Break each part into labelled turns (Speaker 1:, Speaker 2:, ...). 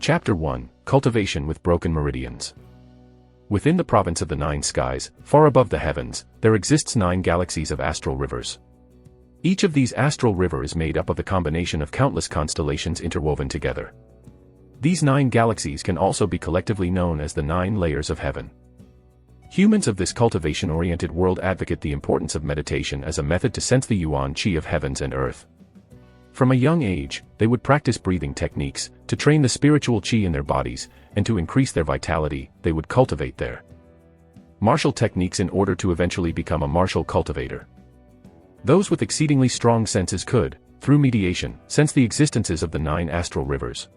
Speaker 1: Chapter 1, Cultivation with Broken Meridians. Within the province of the nine skies, far above the heavens, there exists 9 galaxies of astral rivers. Each of these astral rivers is made up of the combination of countless constellations interwoven together. These 9 galaxies can also be collectively known as the 9 layers of heaven. Humans of this cultivation-oriented world advocate the importance of meditation as a method to sense the yuan qi of heavens and earth. From a young age, they would practice breathing techniques to train the spiritual qi in their bodies, and to increase their vitality, they would cultivate their martial techniques in order to eventually become a martial cultivator. Those with exceedingly strong senses could, through mediation, sense the existences of the 9 astral rivers.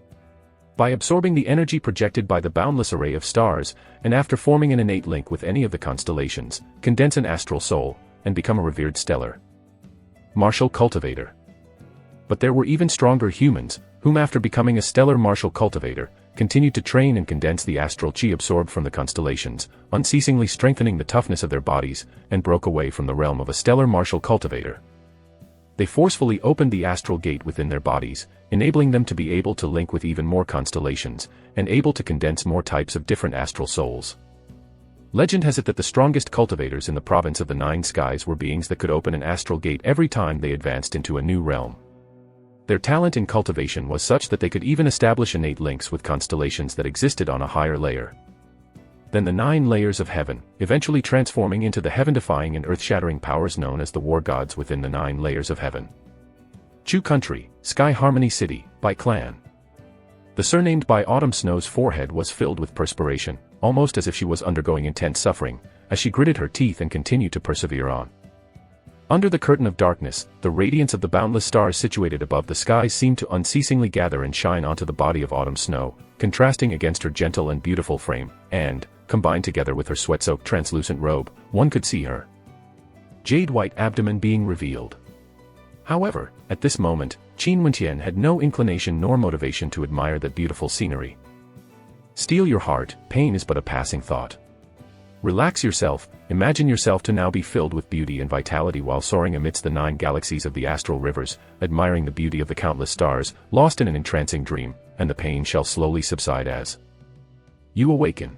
Speaker 1: By absorbing the energy projected by the boundless array of stars, and after forming an innate link with any of the constellations, condense an astral soul, and become a revered stellar martial cultivator. But there were even stronger humans, whom after becoming a stellar martial cultivator, continued to train and condense the astral qi absorbed from the constellations, unceasingly strengthening the toughness of their bodies, and broke away from the realm of a stellar martial cultivator. They forcefully opened the astral gate within their bodies, enabling them to be able to link with even more constellations, and able to condense more types of different astral souls. Legend has it that the strongest cultivators in the province of the 9 skies were beings that could open an astral gate every time they advanced into a new realm. Their talent in cultivation was such that they could even establish innate links with constellations that existed on a higher layer than the 9 layers of heaven, eventually transforming into the heaven-defying and earth-shattering powers known as the war gods within the 9 layers of heaven. Chu Country, Sky Harmony City, by Clan. The surnamed by Autumn Snow's forehead was filled with perspiration, almost as if she was undergoing intense suffering, as she gritted her teeth and continued to persevere on. Under the curtain of darkness, the radiance of the boundless stars situated above the skies seemed to unceasingly gather and shine onto the body of Autumn Snow, contrasting against her gentle and beautiful frame, and, combined together with her sweat-soaked translucent robe, one could see her jade-white abdomen being revealed. However, at this moment, Qin Wentian had no inclination nor motivation to admire that beautiful scenery. Steel your heart, pain is but a passing thought. Relax yourself, imagine yourself to now be filled with beauty and vitality while soaring amidst the 9 galaxies of the astral rivers, admiring the beauty of the countless stars, lost in an entrancing dream, and the pain shall slowly subside as you awaken.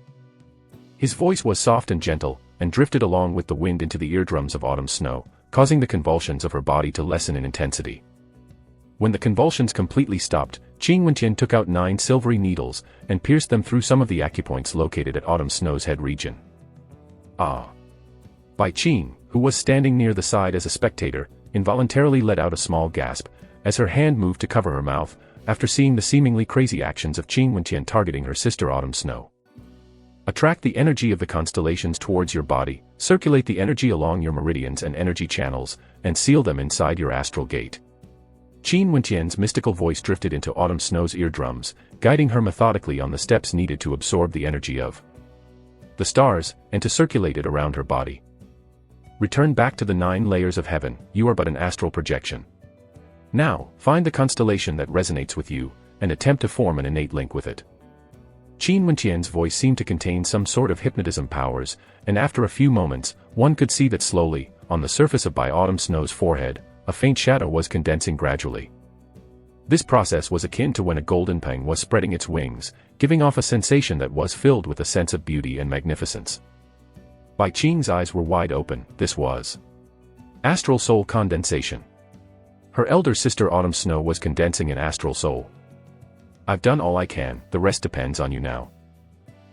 Speaker 1: His voice was soft and gentle, and drifted along with the wind into the eardrums of Autumn Snow, causing the convulsions of her body to lessen in intensity. When the convulsions completely stopped, Qin Wentian took out 9 silvery needles, and pierced them through some of the acupoints located at Autumn Snow's head region. Ah! Bai Qin, who was standing near the side as a spectator, involuntarily let out a small gasp, as her hand moved to cover her mouth, after seeing the seemingly crazy actions of Qin Wentian targeting her sister Autumn Snow. Attract the energy of the constellations towards your body, circulate the energy along your meridians and energy channels, and seal them inside your astral gate. Qin Wentian's mystical voice drifted into Autumn Snow's eardrums, guiding her methodically on the steps needed to absorb the energy of the stars, and to circulate it around her body. Return back to the 9 layers of heaven, you are but an astral projection. Now, find the constellation that resonates with you, and attempt to form an innate link with it. Qin Wentian's voice seemed to contain some sort of hypnotism powers, and after a few moments, one could see that slowly, on the surface of Bai Autumn Snow's forehead, a faint shadow was condensing gradually. This process was akin to when a golden pang was spreading its wings, giving off a sensation that was filled with a sense of beauty and magnificence. Bai Qing's eyes were wide open. This was astral soul condensation. Her elder sister Autumn Snow was condensing an astral soul. I've done all I can, the rest depends on you now.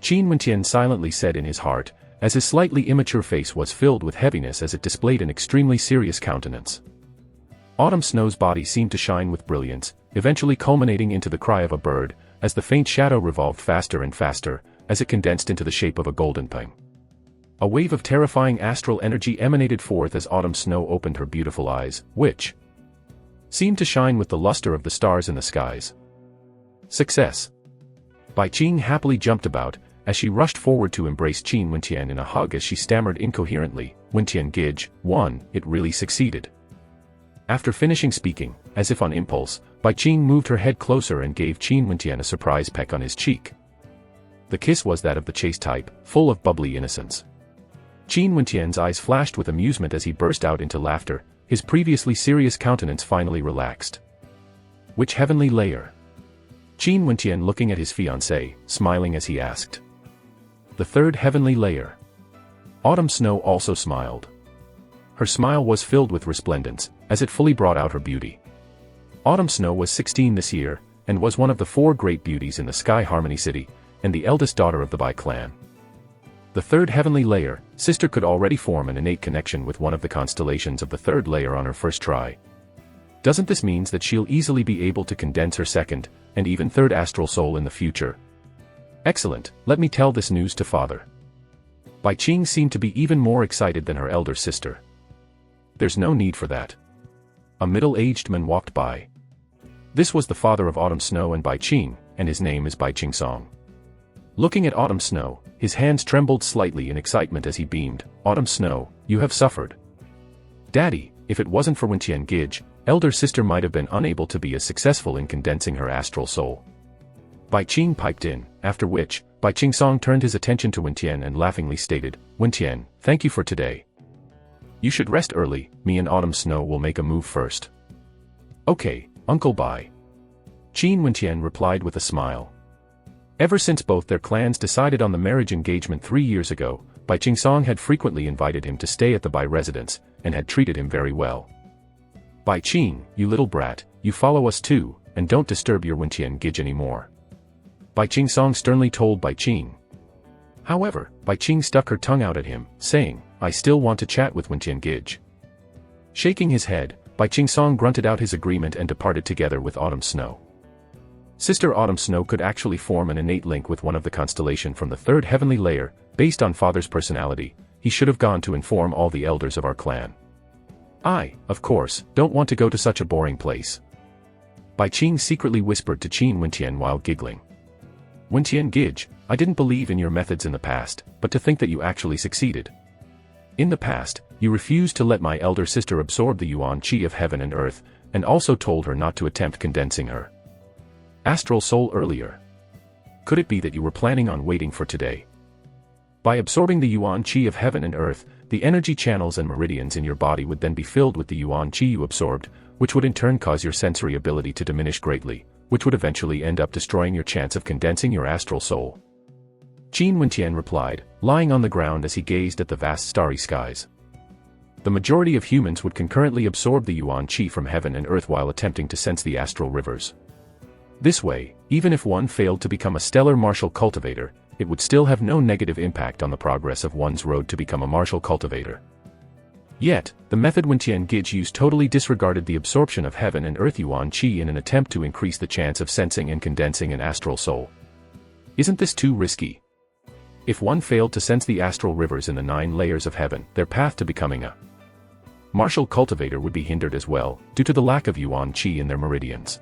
Speaker 1: Qin Wentian silently said in his heart, as his slightly immature face was filled with heaviness as it displayed an extremely serious countenance. Autumn Snow's body seemed to shine with brilliance, eventually culminating into the cry of a bird, as the faint shadow revolved faster and faster, as it condensed into the shape of a golden pang. A wave of terrifying astral energy emanated forth as Autumn Snow opened her beautiful eyes, which seemed to shine with the luster of the stars in the skies. Success! Bai Qing happily jumped about, as she rushed forward to embrace Qin Wentian in a hug as she stammered incoherently, Wentian Gij, it really succeeded. After finishing speaking, as if on impulse, Bai Qing moved her head closer and gave Qin Wentian a surprise peck on his cheek. The kiss was that of the chaste type, full of bubbly innocence. Qin Wentian's eyes flashed with amusement as he burst out into laughter, his previously serious countenance finally relaxed. Which heavenly layer? Qin Wenqian looking at his fiancée, smiling as he asked. The third heavenly layer. Autumn Snow also smiled. Her smile was filled with resplendence, as it fully brought out her beauty. Autumn Snow was 16 this year, and was one of the 4 great beauties in the Sky Harmony City, and the eldest daughter of the Bai clan. The third heavenly layer, sister could already form an innate connection with one of the constellations of the third layer on her first try. Doesn't this mean that she'll easily be able to condense her second, and even third astral soul in the future? Excellent, let me tell this news to father. Bai Qing seemed to be even more excited than her elder sister. There's no need for that. A middle-aged man walked by. This was the father of Autumn Snow and Bai Qing, and his name is Bai Qingsong. Looking at Autumn Snow, his hands trembled slightly in excitement as he beamed. Autumn Snow, you have suffered. Daddy, if it wasn't for Wenqian Gij, elder sister might have been unable to be as successful in condensing her astral soul. Bai Qing piped in, after which, Bai Qingsong turned his attention to Wenqian and laughingly stated, Wenqian, thank you for today. You should rest early, me and Autumn Snow will make a move first. Okay, Uncle Bai. Qin Wenqian replied with a smile. Ever since both their clans decided on the marriage engagement 3 years ago, Bai Qingsong had frequently invited him to stay at the Bai residence, and had treated him very well. Bai Qing, you little brat, you follow us too, and don't disturb your Wenqian Gij anymore. Bai Qingsong sternly told Bai Qing. However, Bai Qing stuck her tongue out at him, saying, I still want to chat with Wenqian Gij. Shaking his head, Bai Qingsong grunted out his agreement and departed together with Autumn Snow. Sister Autumn Snow could actually form an innate link with one of the constellation from the third heavenly layer, based on father's personality. He should have gone to inform all the elders of our clan. I, of course, don't want to go to such a boring place. Bai Qing secretly whispered to Qin Wenqian while giggling. Wenqian Gij, I didn't believe in your methods in the past, but to think that you actually succeeded. In the past, you refused to let my elder sister absorb the yuan qi of heaven and earth, and also told her not to attempt condensing her astral soul earlier. Could it be that you were planning on waiting for today? By absorbing the yuan qi of heaven and earth, the energy channels and meridians in your body would then be filled with the yuan qi you absorbed, which would in turn cause your sensory ability to diminish greatly, which would eventually end up destroying your chance of condensing your astral soul. Qin Wenqian replied, lying on the ground as he gazed at the vast starry skies. The majority of humans would concurrently absorb the yuan qi from heaven and earth while attempting to sense the astral rivers. This way, even if one failed to become a stellar martial cultivator, it would still have no negative impact on the progress of one's road to become a martial cultivator. Yet, the method Wenqian Gij used totally disregarded the absorption of heaven and earth yuan qi in an attempt to increase the chance of sensing and condensing an astral soul. Isn't this too risky? If one failed to sense the astral rivers in the 9 layers of heaven, their path to becoming a martial cultivator would be hindered as well, due to the lack of yuan qi in their meridians.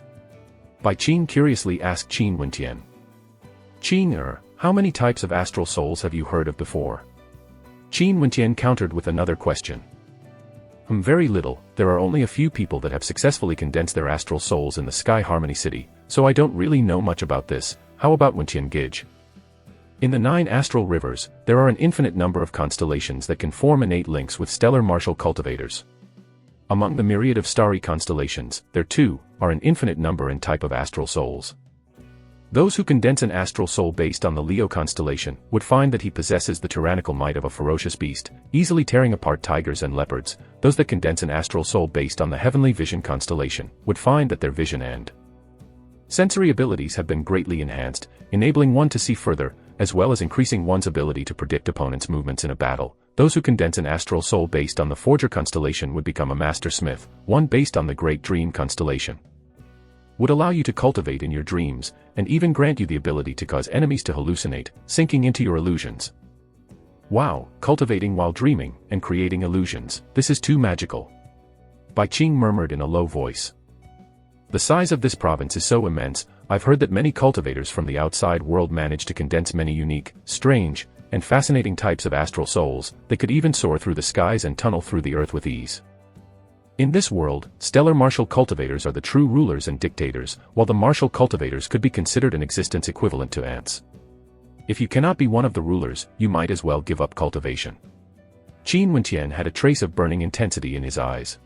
Speaker 1: Bai Qing curiously asked Qin Wenqian. Qing, how many types of astral souls have you heard of before? Qin Wenqian countered with another question. Very little, there are only a few people that have successfully condensed their astral souls in the Sky Harmony City, so I don't really know much about this. How about Wenqian Gij? In the 9 astral rivers, there are an infinite number of constellations that can form innate links with stellar martial cultivators. Among the myriad of starry constellations, there too are an infinite number and type of astral souls. Those who condense an astral soul based on the Leo constellation would find that he possesses the tyrannical might of a ferocious beast, easily tearing apart tigers and leopards. Those that condense an astral soul based on the heavenly vision constellation would find that their vision and sensory abilities have been greatly enhanced, enabling one to see further, as well as increasing one's ability to predict opponents' movements in a battle. Those who condense an astral soul based on the Forger constellation would become a master smith. One based on the Great Dream constellation would allow you to cultivate in your dreams, and even grant you the ability to cause enemies to hallucinate, sinking into your illusions. Wow, cultivating while dreaming, and creating illusions, this is too magical. Bai Qing murmured in a low voice. The size of this province is so immense, I've heard that many cultivators from the outside world manage to condense many unique, strange, and fascinating types of astral souls. They could even soar through the skies and tunnel through the earth with ease. In this world, stellar martial cultivators are the true rulers and dictators, while the martial cultivators could be considered an existence equivalent to ants. If you cannot be one of the rulers, you might as well give up cultivation. Qin Wenqian had a trace of burning intensity in his eyes.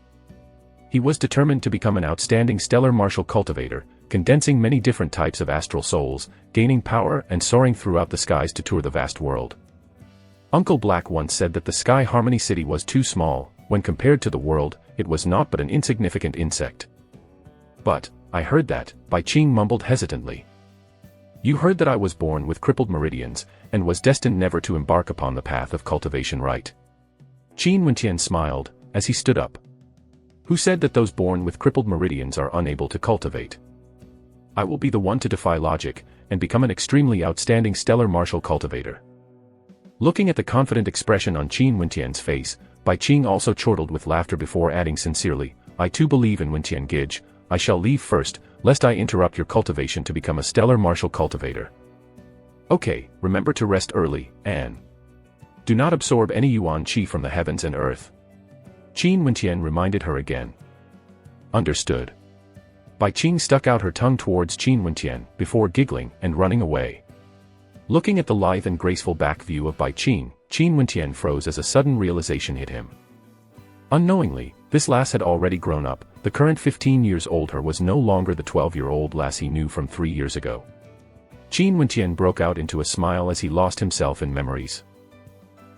Speaker 1: He was determined to become an outstanding stellar martial cultivator, condensing many different types of astral souls, gaining power and soaring throughout the skies to tour the vast world. Uncle Black once said that the Sky Harmony City was too small. When compared to the world, it was not but an insignificant insect. But, I heard that, Bai Qing mumbled hesitantly. You heard that I was born with crippled meridians, and was destined never to embark upon the path of cultivation, right? Qin Wentian smiled, as he stood up. Who said that those born with crippled meridians are unable to cultivate? I will be the one to defy logic, and become an extremely outstanding stellar martial cultivator. Looking at the confident expression on Qin Wentian's face, Bai Qing also chortled with laughter before adding sincerely, I too believe in Wentian Gige. I shall leave first, lest I interrupt your cultivation to become a stellar martial cultivator. Okay, remember to rest early, and do not absorb any yuan qi from the heavens and earth. Qin Wentian reminded her again. Understood. Bai Qing stuck out her tongue towards Qin Wentian, before giggling and running away. Looking at the lithe and graceful back view of Bai Qing, Qin Wentian froze as a sudden realization hit him. Unknowingly, this lass had already grown up. The current 15 years old her was no longer the 12-year-old lass he knew from 3 years ago. Qin Wentian broke out into a smile as he lost himself in memories.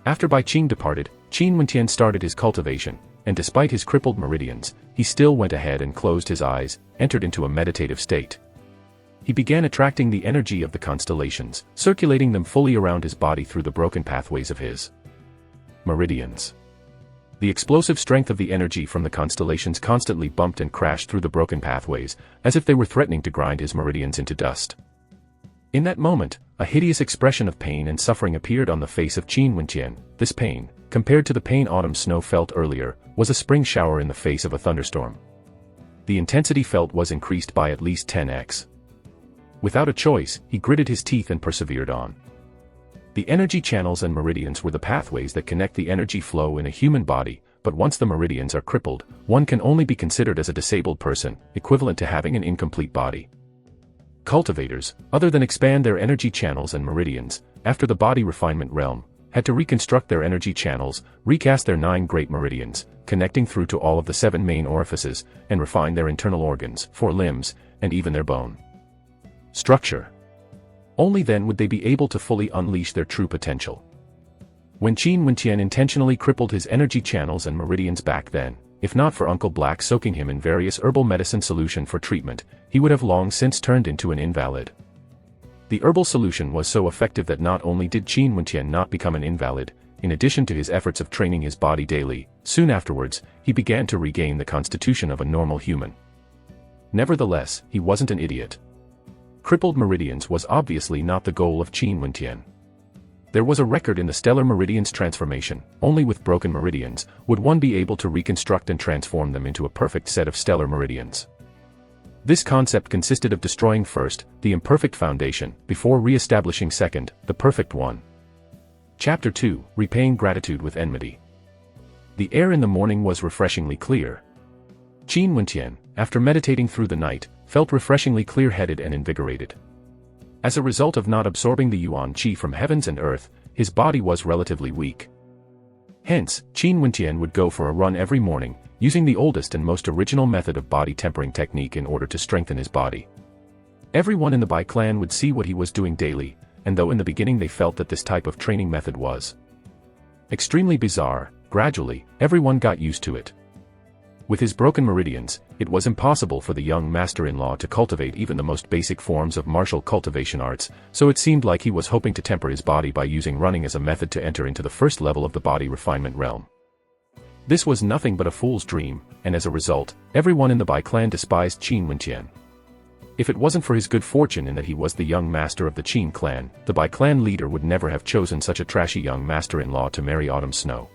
Speaker 1: After Bai Qing departed, Qin Wentian started his cultivation, and despite his crippled meridians, he still went ahead and closed his eyes, entered into a meditative state. He began attracting the energy of the constellations, circulating them fully around his body through the broken pathways of his meridians. The explosive strength of the energy from the constellations constantly bumped and crashed through the broken pathways, as if they were threatening to grind his meridians into dust. In that moment, a hideous expression of pain and suffering appeared on the face of Qin Wentian. This pain, compared to the pain autumn snow felt earlier, was a spring shower in the face of a thunderstorm. The intensity felt was increased by at least 10x. Without a choice, he gritted his teeth and persevered on. The energy channels and meridians were the pathways that connect the energy flow in a human body, but once the meridians are crippled, one can only be considered as a disabled person, equivalent to having an incomplete body. Cultivators, other than expand their energy channels and meridians, after the body refinement realm, had to reconstruct their energy channels, recast their 9 great meridians, connecting through to all of the 7 main orifices, and refine their internal organs, 4 limbs, and even their bone structure. Only then would they be able to fully unleash their true potential. When Qin Wentian intentionally crippled his energy channels and meridians back then, if not for Uncle Black soaking him in various herbal medicine solution for treatment, he would have long since turned into an invalid. The herbal solution was so effective that not only did Qin Wentian not become an invalid, in addition to his efforts of training his body daily, soon afterwards, he began to regain the constitution of a normal human. Nevertheless, he wasn't an idiot. Crippled meridians was obviously not the goal of Qin Wentian. There was a record in the stellar meridians transformation. Only with broken meridians would one be able to reconstruct and transform them into a perfect set of stellar meridians. This concept consisted of destroying first, the imperfect foundation, before re-establishing second, the perfect one. Chapter 2, Repaying Gratitude with Enmity. The air in the morning was refreshingly clear. Qin Wentian, after meditating through the night, felt refreshingly clear-headed and invigorated. As a result of not absorbing the yuan qi from heavens and earth, his body was relatively weak. Hence, Qin Wentian would go for a run every morning, using the oldest and most original method of body tempering technique in order to strengthen his body. Everyone in the Bai clan would see what he was doing daily, and though in the beginning they felt that this type of training method was extremely bizarre, gradually, everyone got used to it. With his broken meridians, it was impossible for the young master-in-law to cultivate even the most basic forms of martial cultivation arts, so it seemed like he was hoping to temper his body by using running as a method to enter into the first level of the body refinement realm. This was nothing but a fool's dream, and as a result, everyone in the Bai clan despised Qin Wentian. If it wasn't for his good fortune in that he was the young master of the Qin clan, the Bai clan leader would never have chosen such a trashy young master-in-law to marry Autumn Snow.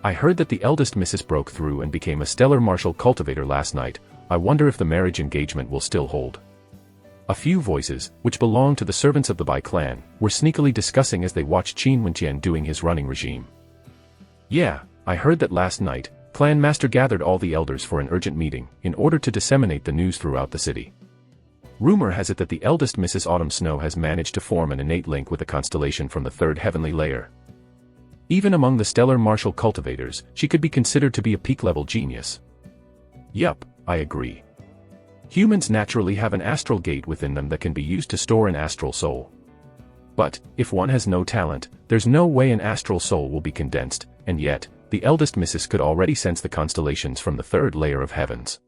Speaker 1: I heard that the eldest Mrs. broke through and became a stellar martial cultivator last night. I wonder if the marriage engagement will still hold. A few voices, which belonged to the servants of the Bai clan, were sneakily discussing as they watched Qin Wentian doing his running regime. Yeah, I heard that last night, Clan Master gathered all the elders for an urgent meeting, in order to disseminate the news throughout the city. Rumor has it that the eldest Mrs. Autumn Snow has managed to form an innate link with a constellation from the third heavenly layer. Even among the stellar martial cultivators, she could be considered to be a peak-level genius. Yup, I agree. Humans naturally have an astral gate within them that can be used to store an astral soul. But, if one has no talent, there's no way an astral soul will be condensed, and yet, the eldest Mrs. could already sense the constellations from the third layer of heavens.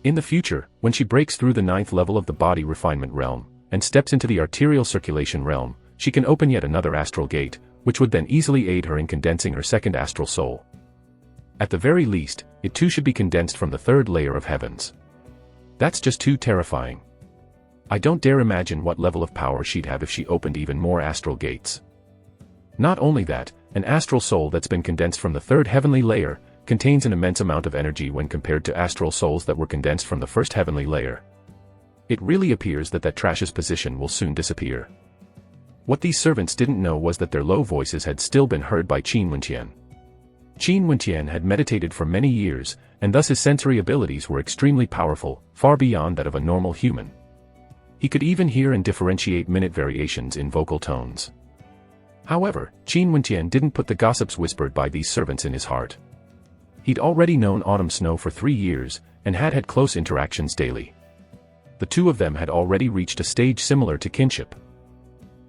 Speaker 1: In the future, when she breaks through the 9th level of the body refinement realm, and steps into the arterial circulation realm, she can open yet another astral gate, which would then easily aid her in condensing her second astral soul. At the very least, it too should be condensed from the third layer of heavens. That's just too terrifying. I don't dare imagine what level of power she'd have if she opened even more astral gates. Not only that, an astral soul that's been condensed from the third heavenly layer contains an immense amount of energy when compared to astral souls that were condensed from the first heavenly layer. It really appears that trash's position will soon disappear. What these servants didn't know was that their low voices had still been heard by Qin Wenqian. Qin Wenqian had meditated for many years, and thus his sensory abilities were extremely powerful, far beyond that of a normal human. He could even hear and differentiate minute variations in vocal tones. However, Qin Wenqian didn't put the gossips whispered by these servants in his heart. He'd already known Autumn Snow for 3 years, and had had close interactions daily. The two of them had already reached a stage similar to kinship.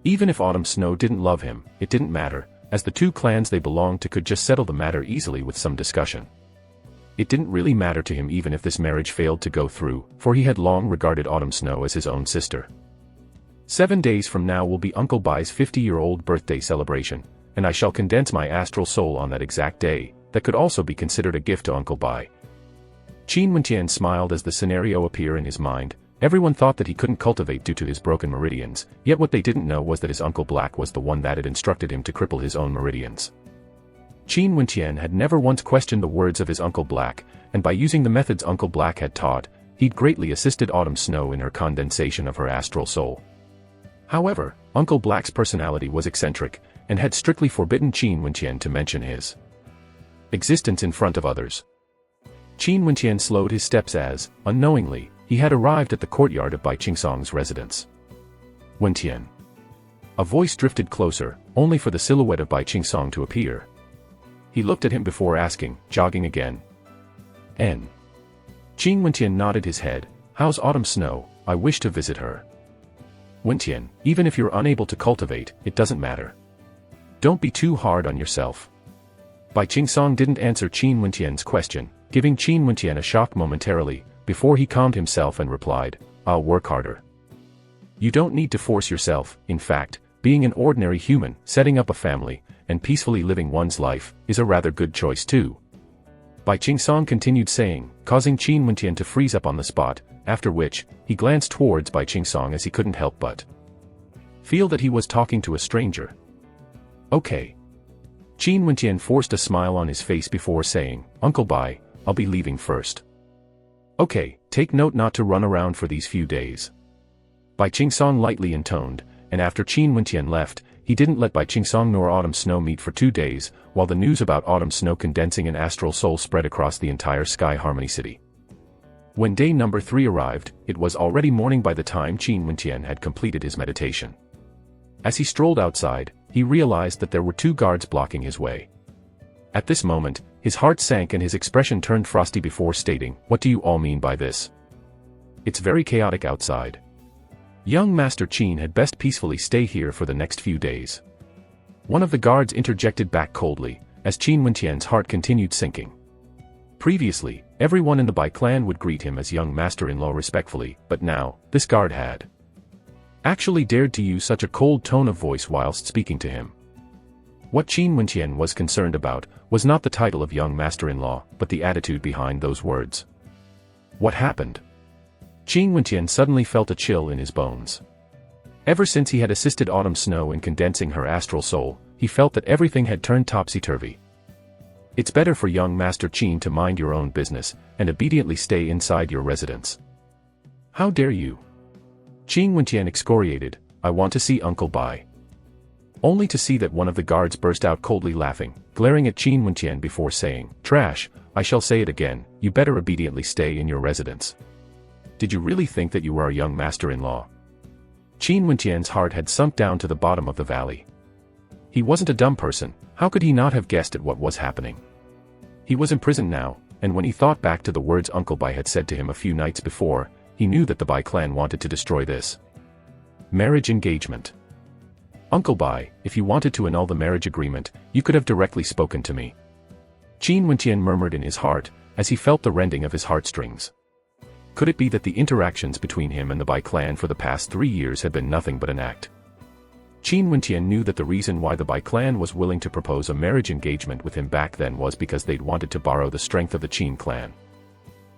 Speaker 1: Even if Autumn Snow didn't love him, it didn't matter, as the two clans they belonged to could just settle the matter easily with some discussion. It didn't really matter to him even if this marriage failed to go through, for he had long regarded Autumn Snow as his own sister. 7 days from now will be Uncle Bai's 50-year-old birthday celebration, and I shall condense my astral soul on that exact day. That could also be considered a gift to Uncle Bai. Qin Wenqian smiled as the scenario appeared in his mind. Everyone thought that he couldn't cultivate due to his broken meridians, yet what they didn't know was that his Uncle Black was the one that had instructed him to cripple his own meridians. Qin Wenqian had never once questioned the words of his Uncle Black, and by using the methods Uncle Black had taught, he'd greatly assisted Autumn Snow in her condensation of her astral soul. However, Uncle Black's personality was eccentric, and had strictly forbidden Qin Wenqian to mention his existence in front of others. Qin Wenqian slowed his steps as, unknowingly, he had arrived at the courtyard of Bai Qingsong's residence. Wenqian. A voice drifted closer, only for the silhouette of Bai Qingsong to appear. He looked at him before asking, jogging again. N. Qin Wenqian nodded his head. How's Autumn Snow? I wish to visit her. Wenqian, even if you're unable to cultivate, it doesn't matter. Don't be too hard on yourself. Bai Qingsong didn't answer Qin Wenqian's question, giving Qin Wenqian a shock momentarily, before he calmed himself and replied, I'll work harder. You don't need to force yourself. In fact, being an ordinary human, setting up a family, and peacefully living one's life, is a rather good choice too. Bai Qingsong continued saying, causing Qin Wenqian to freeze up on the spot, after which, he glanced towards Bai Qingsong as he couldn't help but feel that he was talking to a stranger. Okay. Qin Wenqian forced a smile on his face before saying, Uncle Bai, I'll be leaving first. Okay, take note not to run around for these few days. Bai Qingsong lightly intoned, and after Qin Wenqian left, he didn't let Bai Qingsong nor Autumn Snow meet for 2 days, while the news about Autumn Snow condensing an astral soul spread across the entire Sky Harmony City. When day number 3 arrived, it was already morning by the time Qin Wenqian had completed his meditation. As he strolled outside, he realized that there were 2 guards blocking his way. At this moment, his heart sank and his expression turned frosty before stating, What do you all mean by this? It's very chaotic outside. Young Master Qin had best peacefully stay here for the next few days. One of the guards interjected back coldly, as Qin Wenqian's heart continued sinking. Previously, everyone in the Bai clan would greet him as young master-in-law respectfully, but now, this guard had actually dared to use such a cold tone of voice whilst speaking to him. What Qin Wenqian was concerned about was not the title of young master-in-law, but the attitude behind those words. What happened? Qin Wenqian suddenly felt a chill in his bones. Ever since he had assisted Autumn Snow in condensing her astral soul, he felt that everything had turned topsy-turvy. It's better for young Master Qin to mind your own business, and obediently stay inside your residence. How dare you? Qin Wenqian excoriated, I want to see Uncle Bai. Only to see that one of the guards burst out coldly laughing, glaring at Qin Wenqian before saying, Trash, I shall say it again, you better obediently stay in your residence. Did you really think that you were our young master-in-law? Qin Wenqian's heart had sunk down to the bottom of the valley. He wasn't a dumb person, how could he not have guessed at what was happening? He was imprisoned now, and when he thought back to the words Uncle Bai had said to him a few nights before, he knew that the Bai clan wanted to destroy this marriage engagement. "Uncle Bai, if you wanted to annul the marriage agreement, you could have directly spoken to me," Qin Wenqian murmured in his heart, as he felt the rending of his heartstrings. Could it be that the interactions between him and the Bai clan for the past 3 years had been nothing but an act? Qin Wenqian knew that the reason why the Bai clan was willing to propose a marriage engagement with him back then was because they'd wanted to borrow the strength of the Qin clan.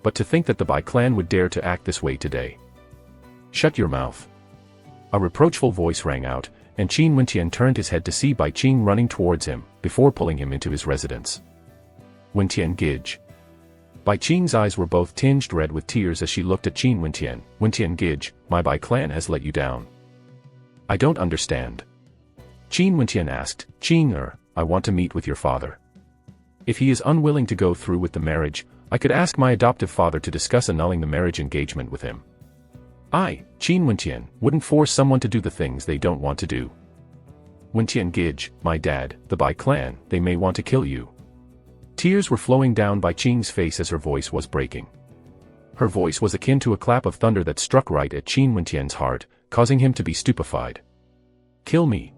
Speaker 1: But to think that the Bai clan would dare to act this way today. "Shut your mouth." A reproachful voice rang out, and Qin Wenqian turned his head to see Bai Qing running towards him, before pulling him into his residence. "Wenqian Gij." Bai Qing's eyes were both tinged red with tears as she looked at Qin Wenqian. "Wenqian Gij, my Bai clan has let you down." "I don't understand." Qin Wenqian asked. "Qing, I want to meet with your father. If he is unwilling to go through with the marriage, I could ask my adoptive father to discuss annulling the marriage engagement with him. I, Qin Wenqian, wouldn't force someone to do the things they don't want to do." "Wenqian Gij, my dad, the Bai clan, they may want to kill you." Tears were flowing down Bai Qing's face as her voice was breaking. Her voice was akin to a clap of thunder that struck right at Qin Wenqian's heart, causing him to be stupefied. "Kill me?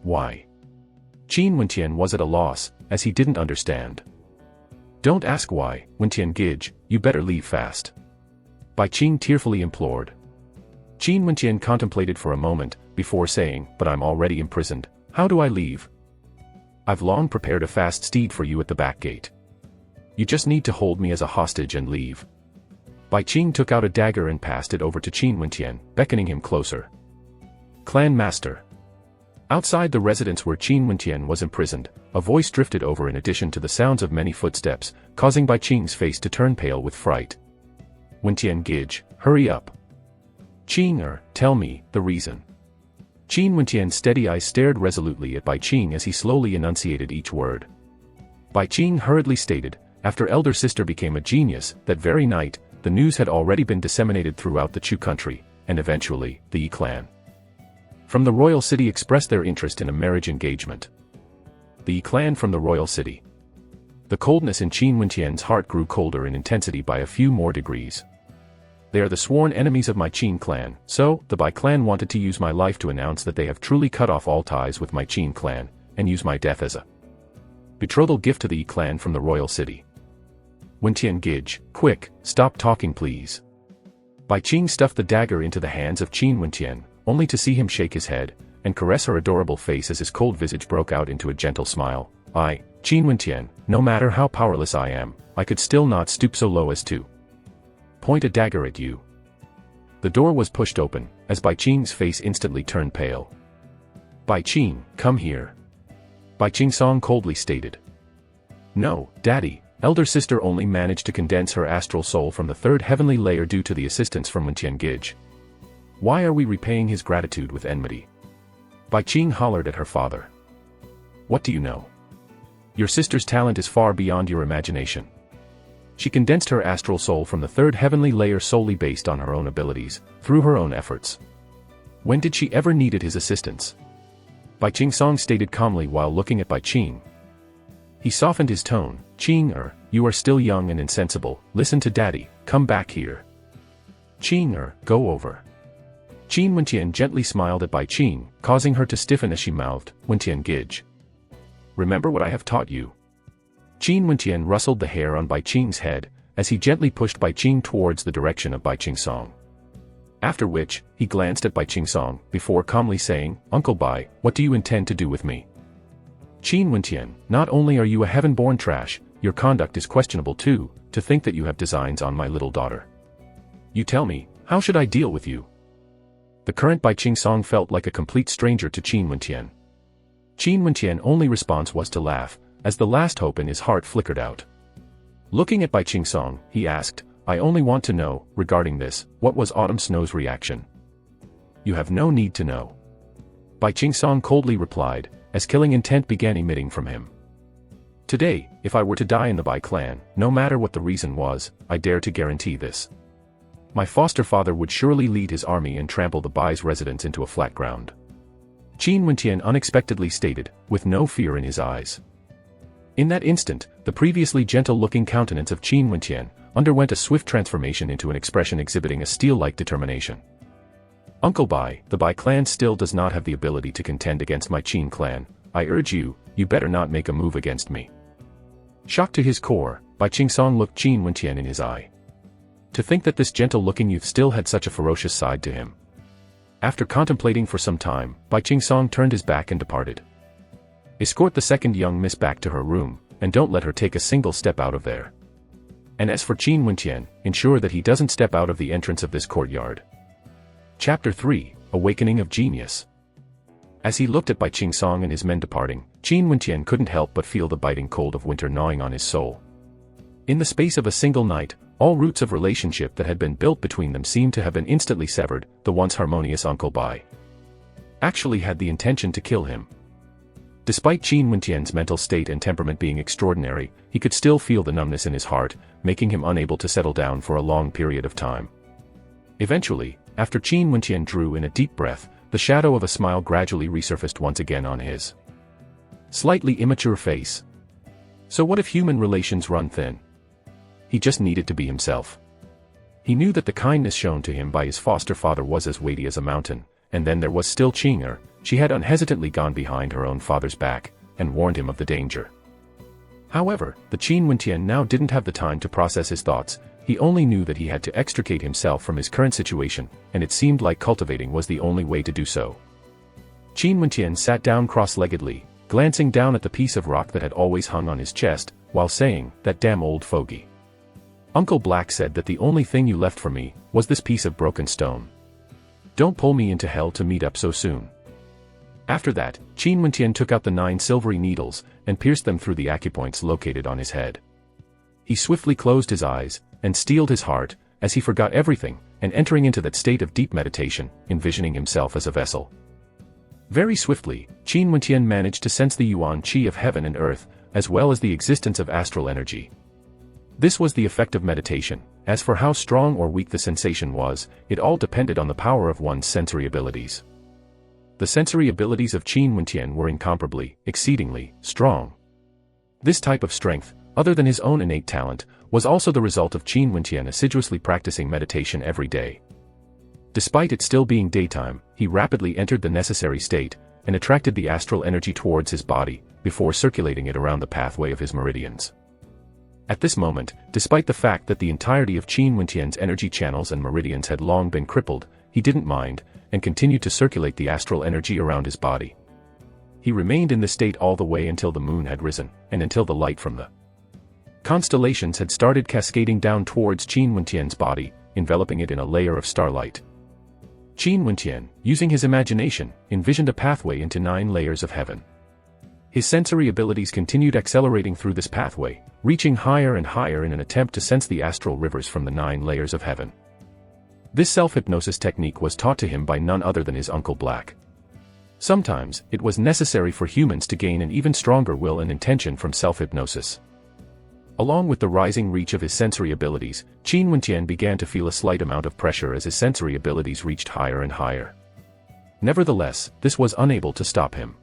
Speaker 1: Why?" Qin Wenqian was at a loss, as he didn't understand. "Don't ask why, Wenqian Gij, you better leave fast," Bai Qing tearfully implored. Qin Wenqian contemplated for a moment, before saying, "But I'm already imprisoned, how do I leave? I've long prepared a fast steed for you at the back gate. You just need to hold me as a hostage and leave." Bai Qing took out a dagger and passed it over to Qin Wenqian, beckoning him closer. "Clan Master." Outside the residence where Qin Wenqian was imprisoned, a voice drifted over in addition to the sounds of many footsteps, causing Bai Qing's face to turn pale with fright. "Wenqian Gij, hurry up. Qing, tell me the reason." Qin Wenqian's steady eyes stared resolutely at Bai Qing as he slowly enunciated each word. Bai Qing hurriedly stated, after elder sister became a genius, that very night, the news had already been disseminated throughout the Chu country, and eventually, the Yi clan from the royal city expressed their interest in a marriage engagement. The Yi clan from the royal city. The coldness in Qin Wenqian's heart grew colder in intensity by a few more degrees. "They are the sworn enemies of my Qin clan, so, the Bai clan wanted to use my life to announce that they have truly cut off all ties with my Qin clan, and use my death as a betrothal gift to the Yi clan from the royal city." "Wenqian Gij, quick, stop talking please." Bai Qing stuffed the dagger into the hands of Qin Wenqian, only to see him shake his head, and caress her adorable face as his cold visage broke out into a gentle smile. "I, Qin Wenqian, no matter how powerless I am, I could still not stoop so low as to point a dagger at you." The door was pushed open, as Bai Qing's face instantly turned pale. "Bai Qing, come here," Bai Qingsong coldly stated. "No, Daddy, elder sister only managed to condense her astral soul from the third heavenly layer due to the assistance from Wenqian Gij. Why are we repaying his gratitude with enmity?" Bai Qing hollered at her father. "What do you know? Your sister's talent is far beyond your imagination. She condensed her astral soul from the third heavenly layer solely based on her own abilities, through her own efforts. When did she ever needed his assistance?" Bai Qingsong stated calmly while looking at Bai Qing. He softened his tone. "Qing, you are still young and insensible, listen to Daddy, come back here. Qing, go over." Qin Wenqian gently smiled at Bai Qing, causing her to stiffen as she mouthed, "Wenqian Gij. Remember what I have taught you." Qin Wenqian rustled the hair on Bai Qing's head, as he gently pushed Bai Qing towards the direction of Bai Qingsong. After which, he glanced at Bai Qingsong, before calmly saying, "Uncle Bai, what do you intend to do with me?" "Qin Wenqian, not only are you a heaven-born trash, your conduct is questionable too, to think that you have designs on my little daughter. You tell me, how should I deal with you?" The current Bai Qingsong felt like a complete stranger to Qin Wenqian. Qin Wenqian's only response was to laugh, as the last hope in his heart flickered out. Looking at Bai Qingsong, he asked, "I only want to know, regarding this, what was Autumn Snow's reaction?" "You have no need to know," Bai Qingsong coldly replied, as killing intent began emitting from him. "Today, if I were to die in the Bai clan, no matter what the reason was, I dare to guarantee this. My foster father would surely lead his army and trample the Bai's residence into a flat ground," Qin Wenqian unexpectedly stated, with no fear in his eyes. In that instant, the previously gentle-looking countenance of Qin Wenqian underwent a swift transformation into an expression exhibiting a steel-like determination. "Uncle Bai, the Bai clan still does not have the ability to contend against my Qin clan. I urge you, you better not make a move against me." Shocked to his core, Bai Qingsong looked Qin Wenqian in his eye. To think that this gentle-looking youth still had such a ferocious side to him. After contemplating for some time, Bai Qingsong turned his back and departed. "Escort the second young miss back to her room, and don't let her take a single step out of there. And as for Qin Wenqian, ensure that he doesn't step out of the entrance of this courtyard." Chapter 3, Awakening of Genius. As he looked at Bai Qingsong and his men departing, Qin Wenqian couldn't help but feel the biting cold of winter gnawing on his soul. In the space of a single night, all roots of relationship that had been built between them seemed to have been instantly severed. The once harmonious Uncle Bai actually had the intention to kill him. Despite Qin Wenqian's mental state and temperament being extraordinary, he could still feel the numbness in his heart, making him unable to settle down for a long period of time. Eventually, after Qin Wenqian drew in a deep breath, the shadow of a smile gradually resurfaced once again on his slightly immature face. So what if human relations run thin? He just needed to be himself. He knew that the kindness shown to him by his foster father was as weighty as a mountain, and then there was still Qing'er. She had unhesitantly gone behind her own father's back, and warned him of the danger. However, the Qin Wenqian now didn't have the time to process his thoughts. He only knew that he had to extricate himself from his current situation, and it seemed like cultivating was the only way to do so. Qin Wenqian sat down cross-leggedly, glancing down at the piece of rock that had always hung on his chest, while saying, "That damn old fogey. Uncle Black said that the only thing you left for me was this piece of broken stone. Don't pull me into hell to meet up so soon." After that, Qin Wenqian took out the 9 silvery needles, and pierced them through the acupoints located on his head. He swiftly closed his eyes, and steeled his heart, as he forgot everything, and entering into that state of deep meditation, envisioning himself as a vessel. Very swiftly, Qin Wenqian managed to sense the yuan qi of heaven and earth, as well as the existence of astral energy. This was the effect of meditation. As for how strong or weak the sensation was, it all depended on the power of one's sensory abilities. The sensory abilities of Qin Wenqian were incomparably, exceedingly, strong. This type of strength, other than his own innate talent, was also the result of Qin Wenqian assiduously practicing meditation every day. Despite it still being daytime, he rapidly entered the necessary state, and attracted the astral energy towards his body, before circulating it around the pathway of his meridians. At this moment, despite the fact that the entirety of Qin Wenqian's energy channels and meridians had long been crippled, he didn't mind, and continued to circulate the astral energy around his body. He remained in this state all the way until the moon had risen, and until the light from the constellations had started cascading down towards Qin Wenqian's body, enveloping it in a layer of starlight. Qin Wenqian, using his imagination, envisioned a pathway into 9 layers of heaven. His sensory abilities continued accelerating through this pathway, reaching higher and higher in an attempt to sense the astral rivers from the 9 layers of heaven. This self-hypnosis technique was taught to him by none other than his Uncle Black. Sometimes, it was necessary for humans to gain an even stronger will and intention from self-hypnosis. Along with the rising reach of his sensory abilities, Qin Wenqian began to feel a slight amount of pressure as his sensory abilities reached higher and higher. Nevertheless, this was unable to stop him.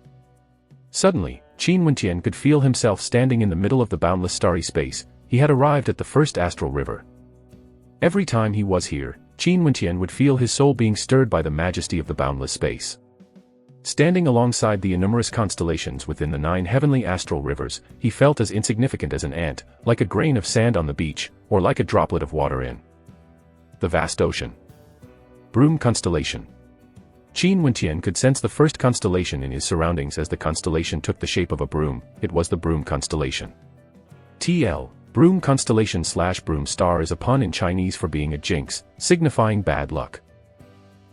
Speaker 1: Suddenly, Qin Wenqian could feel himself standing in the middle of the boundless starry space. He had arrived at the first astral river. Every time he was here, Qin Wenqian would feel his soul being stirred by the majesty of the boundless space. Standing alongside the innumerous constellations within the 9 heavenly astral rivers, he felt as insignificant as an ant, like a grain of sand on the beach, or like a droplet of water in the vast ocean. Broom Constellation. Qin Wenqian could sense the first constellation in his surroundings as the constellation took the shape of a broom. It was the Broom Constellation. TL. Broom Constellation / Broom Star is a pun in Chinese for being a jinx, signifying bad luck.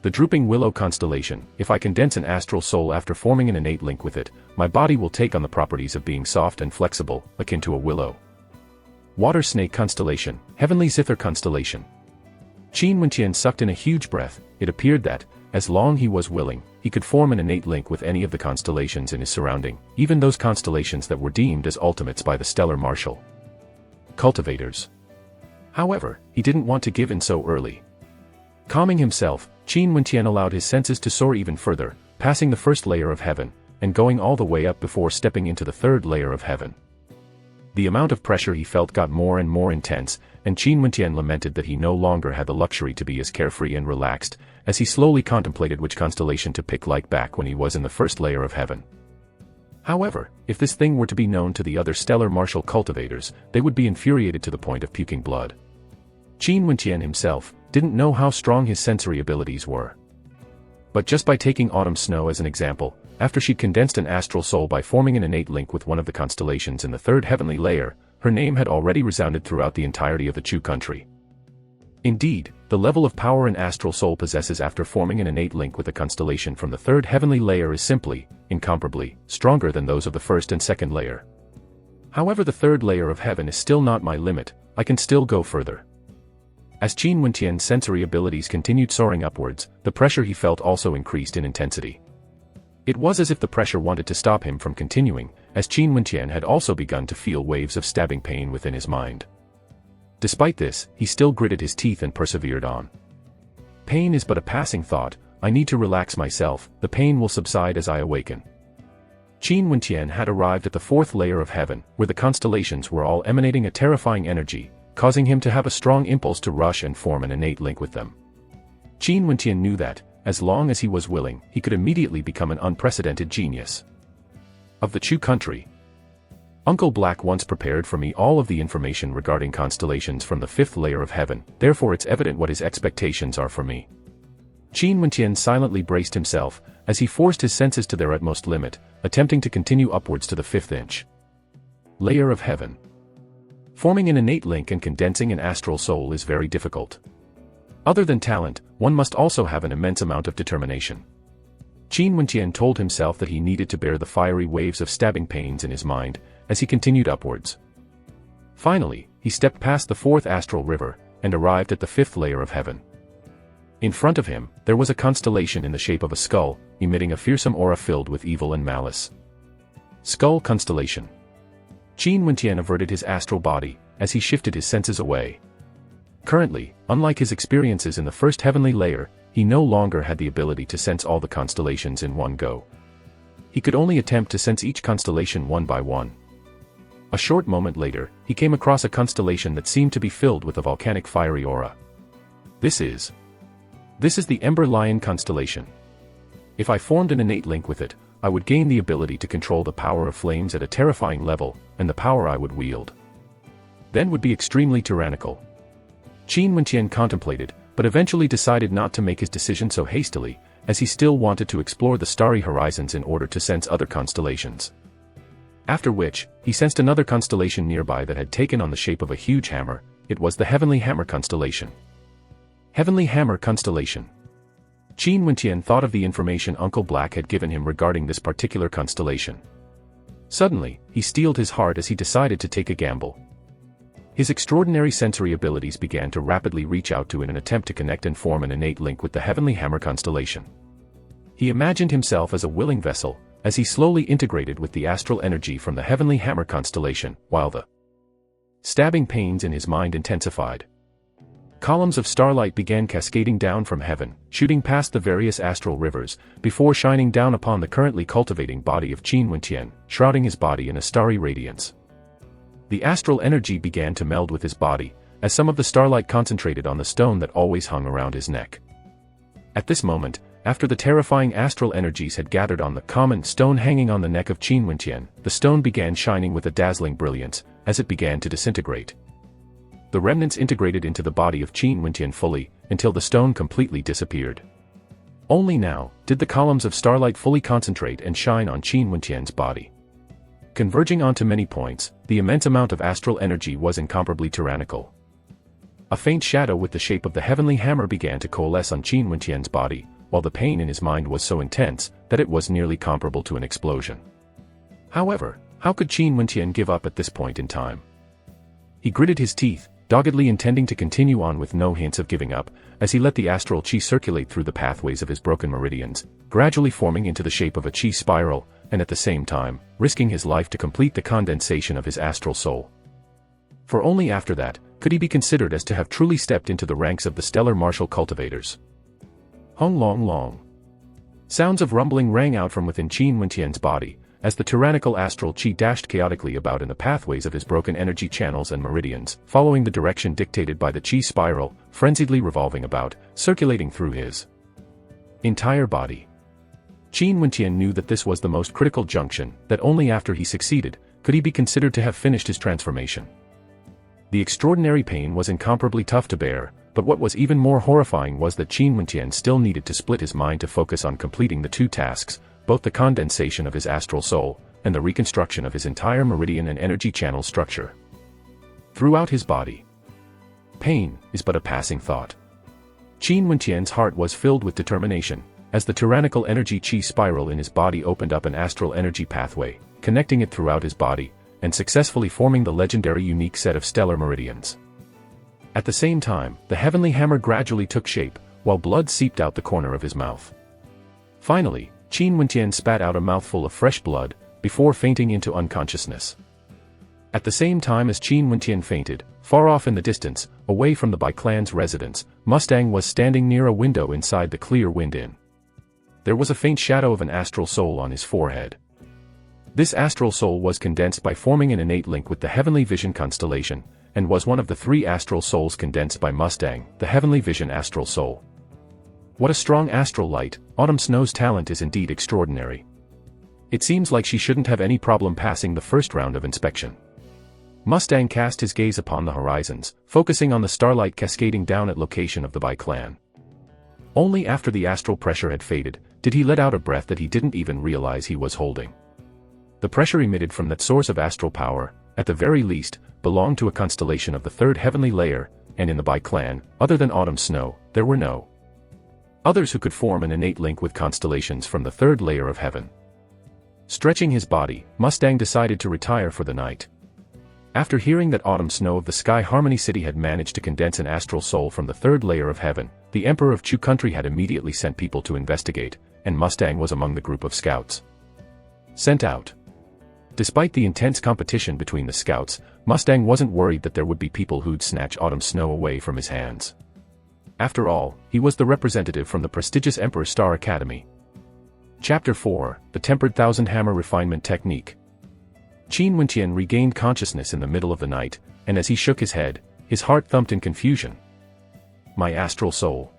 Speaker 1: The Drooping Willow Constellation. If I condense an astral soul after forming an innate link with it, my body will take on the properties of being soft and flexible, akin to a willow. Water Snake Constellation. Heavenly Zither Constellation. Qin Wenqian sucked in a huge breath. It appeared that, as long as he was willing, he could form an innate link with any of the constellations in his surrounding, even those constellations that were deemed as ultimates by the stellar marshal cultivators. However, he didn't want to give in so early. Calming himself, Qin Wenqian allowed his senses to soar even further, passing the first layer of heaven, and going all the way up before stepping into the 3rd layer of heaven. The amount of pressure he felt got more and more intense, and Qin Wentian lamented that he no longer had the luxury to be as carefree and relaxed, as he slowly contemplated which constellation to pick, like back when he was in the first layer of heaven. However, if this thing were to be known to the other stellar martial cultivators, they would be infuriated to the point of puking blood. Qin Wentian himself didn't know how strong his sensory abilities were. But just by taking autumn snow as an example, after she'd condensed an astral soul by forming an innate link with one of the constellations in the third heavenly layer, her name had already resounded throughout the entirety of the Chu country. Indeed, the level of power an astral soul possesses after forming an innate link with a constellation from the third heavenly layer is simply, incomparably, stronger than those of the first and second layer. However, the third layer of heaven is still not my limit, I can still go further. As Qin Wentian's sensory abilities continued soaring upwards, the pressure he felt also increased in intensity. It was as if the pressure wanted to stop him from continuing, as Qin Wentian had also begun to feel waves of stabbing pain within his mind. Despite this, he still gritted his teeth and persevered on. Pain is but a passing thought, I need to relax myself, the pain will subside as I awaken. Qin Wentian had arrived at the fourth layer of heaven, where the constellations were all emanating a terrifying energy, causing him to have a strong impulse to rush and form an innate link with them. Qin Wentian knew that, as long as he was willing, he could immediately become an unprecedented genius. Of the Chu country, Uncle Black once prepared for me all of the information regarding constellations from the fifth layer of heaven, therefore it's evident what his expectations are for me. Qin Wentian silently braced himself, as he forced his senses to their utmost limit, attempting to continue upwards to the fifth inch layer of heaven. Forming an innate link and condensing an astral soul is very difficult. Other than talent, one must also have an immense amount of determination. Qin Wentian told himself that he needed to bear the fiery waves of stabbing pains in his mind, as he continued upwards. Finally, he stepped past the fourth astral river, and arrived at the fifth layer of heaven. In front of him, there was a constellation in the shape of a skull, emitting a fearsome aura filled with evil and malice. Skull Constellation. Qin Wentian averted his astral body, as he shifted his senses away. Currently, unlike his experiences in the first heavenly layer, he no longer had the ability to sense all the constellations in one go. He could only attempt to sense each constellation one by one. A short moment later, he came across a constellation that seemed to be filled with a volcanic fiery aura. This is the Ember Lion constellation. If I formed an innate link with it, I would gain the ability to control the power of flames at a terrifying level, and the power I would wield then would be extremely tyrannical. Qin Wentian contemplated, but eventually decided not to make his decision so hastily, as he still wanted to explore the starry horizons in order to sense other constellations. After which, he sensed another constellation nearby that had taken on the shape of a huge hammer. It was the Heavenly Hammer constellation. Heavenly Hammer constellation. Qin Wentian thought of the information Uncle Black had given him regarding this particular constellation. Suddenly, he steeled his heart as he decided to take a gamble. His extraordinary sensory abilities began to rapidly reach out to in an attempt to connect and form an innate link with the Heavenly Hammer constellation. He imagined himself as a willing vessel, as he slowly integrated with the astral energy from the Heavenly Hammer constellation, while the stabbing pains in his mind intensified. Columns of starlight began cascading down from heaven, shooting past the various astral rivers, before shining down upon the currently cultivating body of Qin Wentian, shrouding his body in a starry radiance. The astral energy began to meld with his body, as some of the starlight concentrated on the stone that always hung around his neck. At this moment, after the terrifying astral energies had gathered on the common stone hanging on the neck of Qin Wentian, the stone began shining with a dazzling brilliance, as it began to disintegrate. The remnants integrated into the body of Qin Wentian fully, until the stone completely disappeared. Only now, did the columns of starlight fully concentrate and shine on Qin Wentian's body. Converging onto many points, the immense amount of astral energy was incomparably tyrannical. A faint shadow with the shape of the Heavenly Hammer began to coalesce on Qin Wentian's body, while the pain in his mind was so intense that it was nearly comparable to an explosion. However, how could Qin Wentian give up at this point in time? He gritted his teeth, doggedly intending to continue on with no hints of giving up, as he let the astral chi circulate through the pathways of his broken meridians, gradually forming into the shape of a chi spiral, and at the same time, risking his life to complete the condensation of his astral soul. For only after that, could he be considered as to have truly stepped into the ranks of the stellar martial cultivators. Hong long long. Sounds of rumbling rang out from within Qin Wentian's body, as the tyrannical astral chi dashed chaotically about in the pathways of his broken energy channels and meridians, following the direction dictated by the chi spiral, frenziedly revolving about, circulating through his entire body. Qin Wenqian knew that this was the most critical junction, that only after he succeeded, could he be considered to have finished his transformation. The extraordinary pain was incomparably tough to bear, but what was even more horrifying was that Qin Wenqian still needed to split his mind to focus on completing the two tasks, both the condensation of his astral soul, and the reconstruction of his entire meridian and energy channel structure. Throughout his body, pain is but a passing thought. Qin Wenqian's heart was filled with determination, as the tyrannical energy chi spiral in his body opened up an astral energy pathway, connecting it throughout his body, and successfully forming the legendary unique set of stellar meridians. At the same time, the heavenly hammer gradually took shape, while blood seeped out the corner of his mouth. Finally, Qin Wenqian spat out a mouthful of fresh blood, before fainting into unconsciousness. At the same time as Qin Wenqian fainted, far off in the distance, away from the Bai clan's residence, Mustang was standing near a window inside the clear wind inn. There was a faint shadow of an astral soul on his forehead. This astral soul was condensed by forming an innate link with the Heavenly Vision constellation, and was one of the three astral souls condensed by Mustang, the Heavenly Vision astral soul. What a strong astral light! Autumn Snow's talent is indeed extraordinary. It seems like she shouldn't have any problem passing the first round of inspection. Mustang cast his gaze upon the horizons, focusing on the starlight cascading down at location of the Bai clan. Only after the astral pressure had faded, did he let out a breath that he didn't even realize he was holding. The pressure emitted from that source of astral power, at the very least, belonged to a constellation of the third heavenly layer, and in the Bai clan, other than Autumn Snow, there were no others who could form an innate link with constellations from the third layer of heaven. Stretching his body, Mustang decided to retire for the night. After hearing that Autumn Snow of the Sky Harmony City had managed to condense an astral soul from the third layer of heaven, the Emperor of Chu Country had immediately sent people to investigate, and Mustang was among the group of scouts sent out. Despite the intense competition between the scouts, Mustang wasn't worried that there would be people who'd snatch Autumn Snow away from his hands. After all, he was the representative from the prestigious Emperor Star Academy. Chapter 4, The Tempered Thousand Hammer Refinement Technique. Qin Wenqian regained consciousness in the middle of the night, and as he shook his head, his heart thumped in confusion. My astral soul.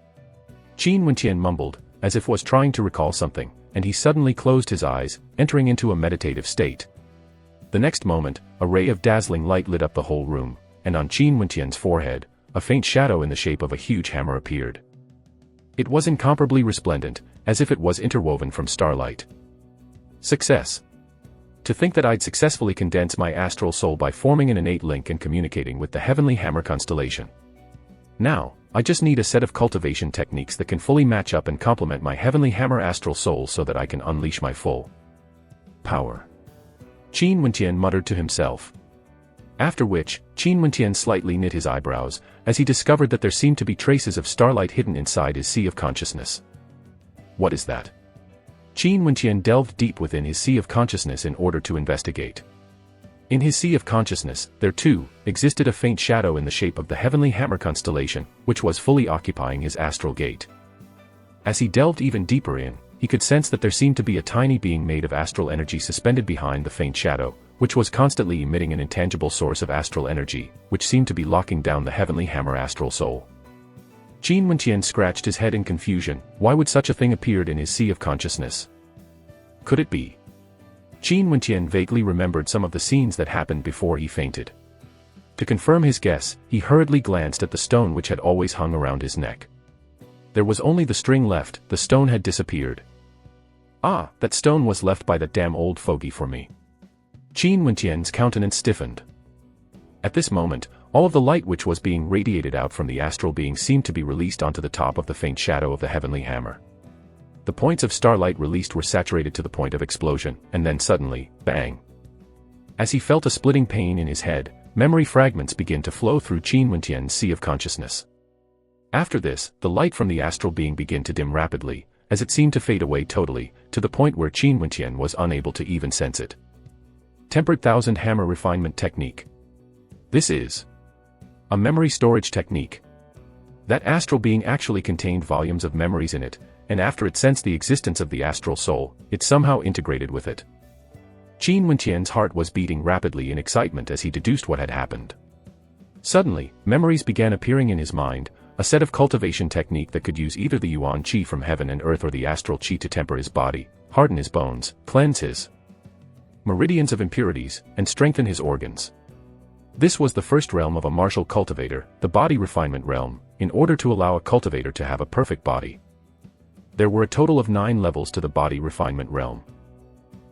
Speaker 1: Qin Wenqian mumbled, as if was trying to recall something, and he suddenly closed his eyes, entering into a meditative state. The next moment, a ray of dazzling light lit up the whole room, and on Qin Wenqian's forehead, a faint shadow in the shape of a huge hammer appeared. It was incomparably resplendent, as if it was interwoven from starlight. Success. To think that I'd successfully condense my astral soul by forming an innate link and communicating with the Heavenly Hammer constellation. Now, I just need a set of cultivation techniques that can fully match up and complement my Heavenly Hammer astral soul so that I can unleash my full power. Qin Wenqian muttered to himself. After which, Qin Wenqian slightly knit his eyebrows, as he discovered that there seemed to be traces of starlight hidden inside his sea of consciousness. What is that? Qin Wenqian delved deep within his sea of consciousness in order to investigate. In his sea of consciousness, there too, existed a faint shadow in the shape of the Heavenly Hammer constellation, which was fully occupying his astral gate. As he delved even deeper in, he could sense that there seemed to be a tiny being made of astral energy suspended behind the faint shadow, which was constantly emitting an intangible source of astral energy, which seemed to be locking down the Heavenly Hammer astral soul. Qin Wenqian scratched his head in confusion. Why would such a thing appear in his sea of consciousness? Could it be? Qin Wenqian vaguely remembered some of the scenes that happened before he fainted. To confirm his guess, he hurriedly glanced at the stone which had always hung around his neck. There was only the string left, the stone had disappeared. Ah, that stone was left by that damn old fogey for me. Qin Wenqian's countenance stiffened. At this moment, all of the light which was being radiated out from the astral being seemed to be released onto the top of the faint shadow of the Heavenly Hammer. The points of starlight released were saturated to the point of explosion, and then suddenly, bang! As he felt a splitting pain in his head, memory fragments began to flow through Qin Wenqian's sea of consciousness. After this, the light from the astral being began to dim rapidly, as it seemed to fade away totally, to the point where Qin Wenqian was unable to even sense it. Tempered Thousand Hammer Refinement Technique. This is a memory storage technique. That astral being actually contained volumes of memories in it, and after it sensed the existence of the astral soul, it somehow integrated with it. Qin Wenqian's heart was beating rapidly in excitement as he deduced what had happened. Suddenly, memories began appearing in his mind, a set of cultivation technique that could use either the Yuan Qi from heaven and earth or the astral Qi to temper his body, harden his bones, cleanse his meridians of impurities, and strengthen his organs. This was the first realm of a martial cultivator, the body refinement realm, in order to allow a cultivator to have a perfect body. There were a total of 9 levels to the body refinement realm.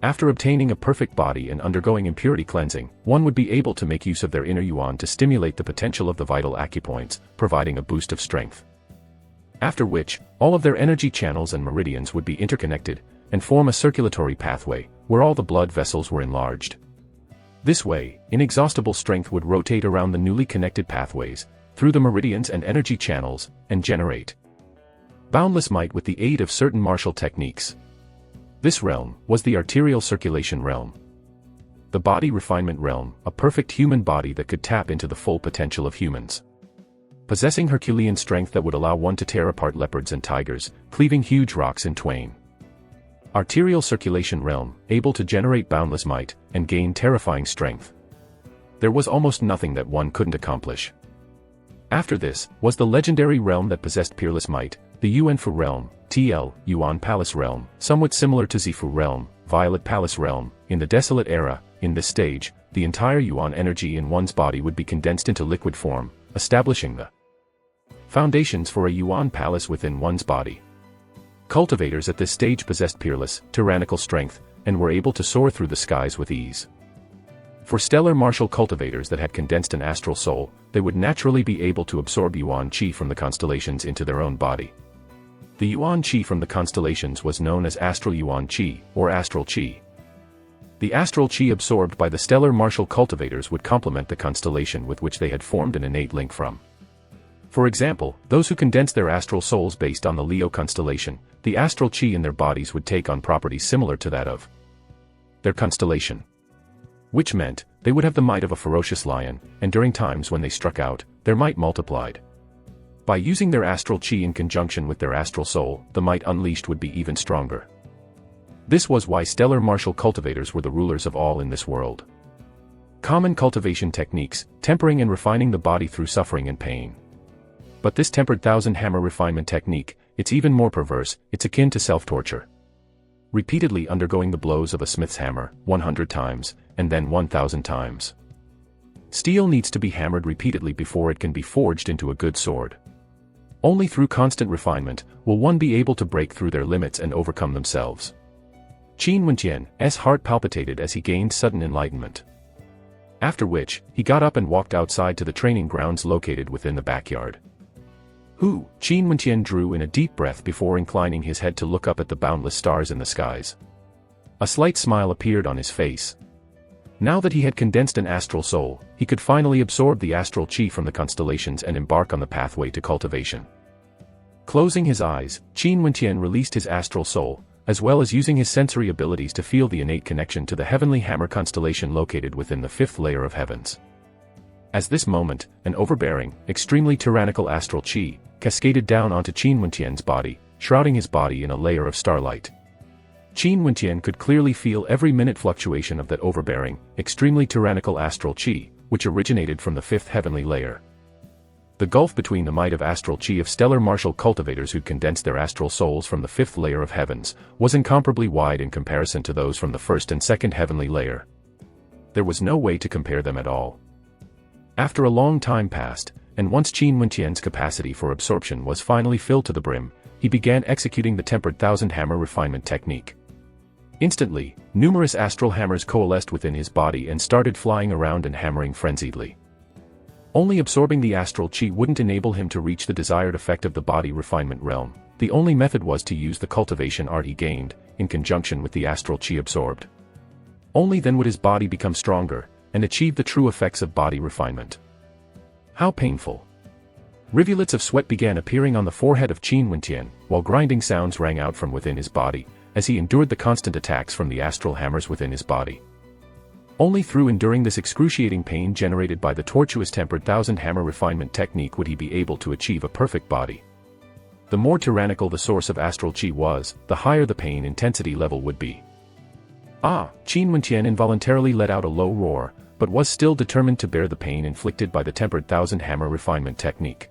Speaker 1: After obtaining a perfect body and undergoing impurity cleansing, one would be able to make use of their inner yuan to stimulate the potential of the vital acupoints, providing a boost of strength. After which, all of their energy channels and meridians would be interconnected, and form a circulatory pathway, where all the blood vessels were enlarged. This way, inexhaustible strength would rotate around the newly connected pathways, through the meridians and energy channels, and generate boundless might with the aid of certain martial techniques. This realm was the arterial circulation realm. The body refinement realm, a perfect human body that could tap into the full potential of humans. Possessing Herculean strength that would allow one to tear apart leopards and tigers, cleaving huge rocks in twain. Arterial circulation realm, able to generate boundless might, and gain terrifying strength. There was almost nothing that one couldn't accomplish. After this, was the legendary realm that possessed peerless might, the Yuanfu realm, TL, Yuan Palace realm, somewhat similar to Zifu realm, Violet Palace realm. In the desolate era, in this stage, the entire Yuan energy in one's body would be condensed into liquid form, establishing the foundations for a Yuan Palace within one's body. Cultivators at this stage possessed peerless, tyrannical strength, and were able to soar through the skies with ease. For stellar martial cultivators that had condensed an astral soul, they would naturally be able to absorb Yuan Qi from the constellations into their own body. The Yuan Qi from the constellations was known as Astral Yuan Qi, or Astral Qi. The Astral Qi absorbed by the stellar martial cultivators would complement the constellation with which they had formed an innate link from. For example, those who condensed their astral souls based on the Leo constellation, the Astral Qi in their bodies would take on properties similar to that of their constellation. Which meant, they would have the might of a ferocious lion, and during times when they struck out, their might multiplied. By using their astral Qi in conjunction with their astral soul, the might unleashed would be even stronger. This was why stellar martial cultivators were the rulers of all in this world. Common cultivation techniques, tempering and refining the body through suffering and pain. But this tempered thousand hammer refinement technique, it's even more perverse, it's akin to self-torture. Repeatedly undergoing the blows of a smith's hammer, 100 times, and then 1,000 times. Steel needs to be hammered repeatedly before it can be forged into a good sword. Only through constant refinement will one be able to break through their limits and overcome themselves. Qin Wenqian's heart palpitated as he gained sudden enlightenment. After which, he got up and walked outside to the training grounds located within the backyard. Qin Wenqian drew in a deep breath before inclining his head to look up at the boundless stars in the skies. A slight smile appeared on his face. Now that he had condensed an astral soul, he could finally absorb the astral Qi from the constellations and embark on the pathway to cultivation. Closing his eyes, Qin Wenqian released his astral soul, as well as using his sensory abilities to feel the innate connection to the heavenly hammer constellation located within the 5th layer of heavens. At this moment, an overbearing, extremely tyrannical astral Qi cascaded down onto Qin Wenqian's body, shrouding his body in a layer of starlight. Qin Wenqian could clearly feel every minute fluctuation of that overbearing, extremely tyrannical astral Qi, which originated from the 5th heavenly layer. The gulf between the might of astral Qi of stellar martial cultivators who'd condensed their astral souls from the 5th layer of heavens was incomparably wide in comparison to those from the 1st and 2nd heavenly layer. There was no way to compare them at all. After a long time passed, and once Qin Wenqian's capacity for absorption was finally filled to the brim, he began executing the tempered thousand hammer refinement technique. Instantly, numerous astral hammers coalesced within his body and started flying around and hammering frenziedly. Only absorbing the astral Qi wouldn't enable him to reach the desired effect of the body refinement realm. The only method was to use the cultivation art he gained, in conjunction with the astral Qi absorbed. Only then would his body become stronger, and achieve the true effects of body refinement. How painful! Rivulets of sweat began appearing on the forehead of Qin Wenqian, while grinding sounds rang out from within his body, as he endured the constant attacks from the astral hammers within his body. Only through enduring this excruciating pain generated by the tortuous tempered thousand hammer refinement technique would he be able to achieve a perfect body. The more tyrannical the source of astral Qi was, the higher the pain intensity level would be. Qin Wentian involuntarily let out a low roar, but was still determined to bear the pain inflicted by the tempered thousand hammer refinement technique.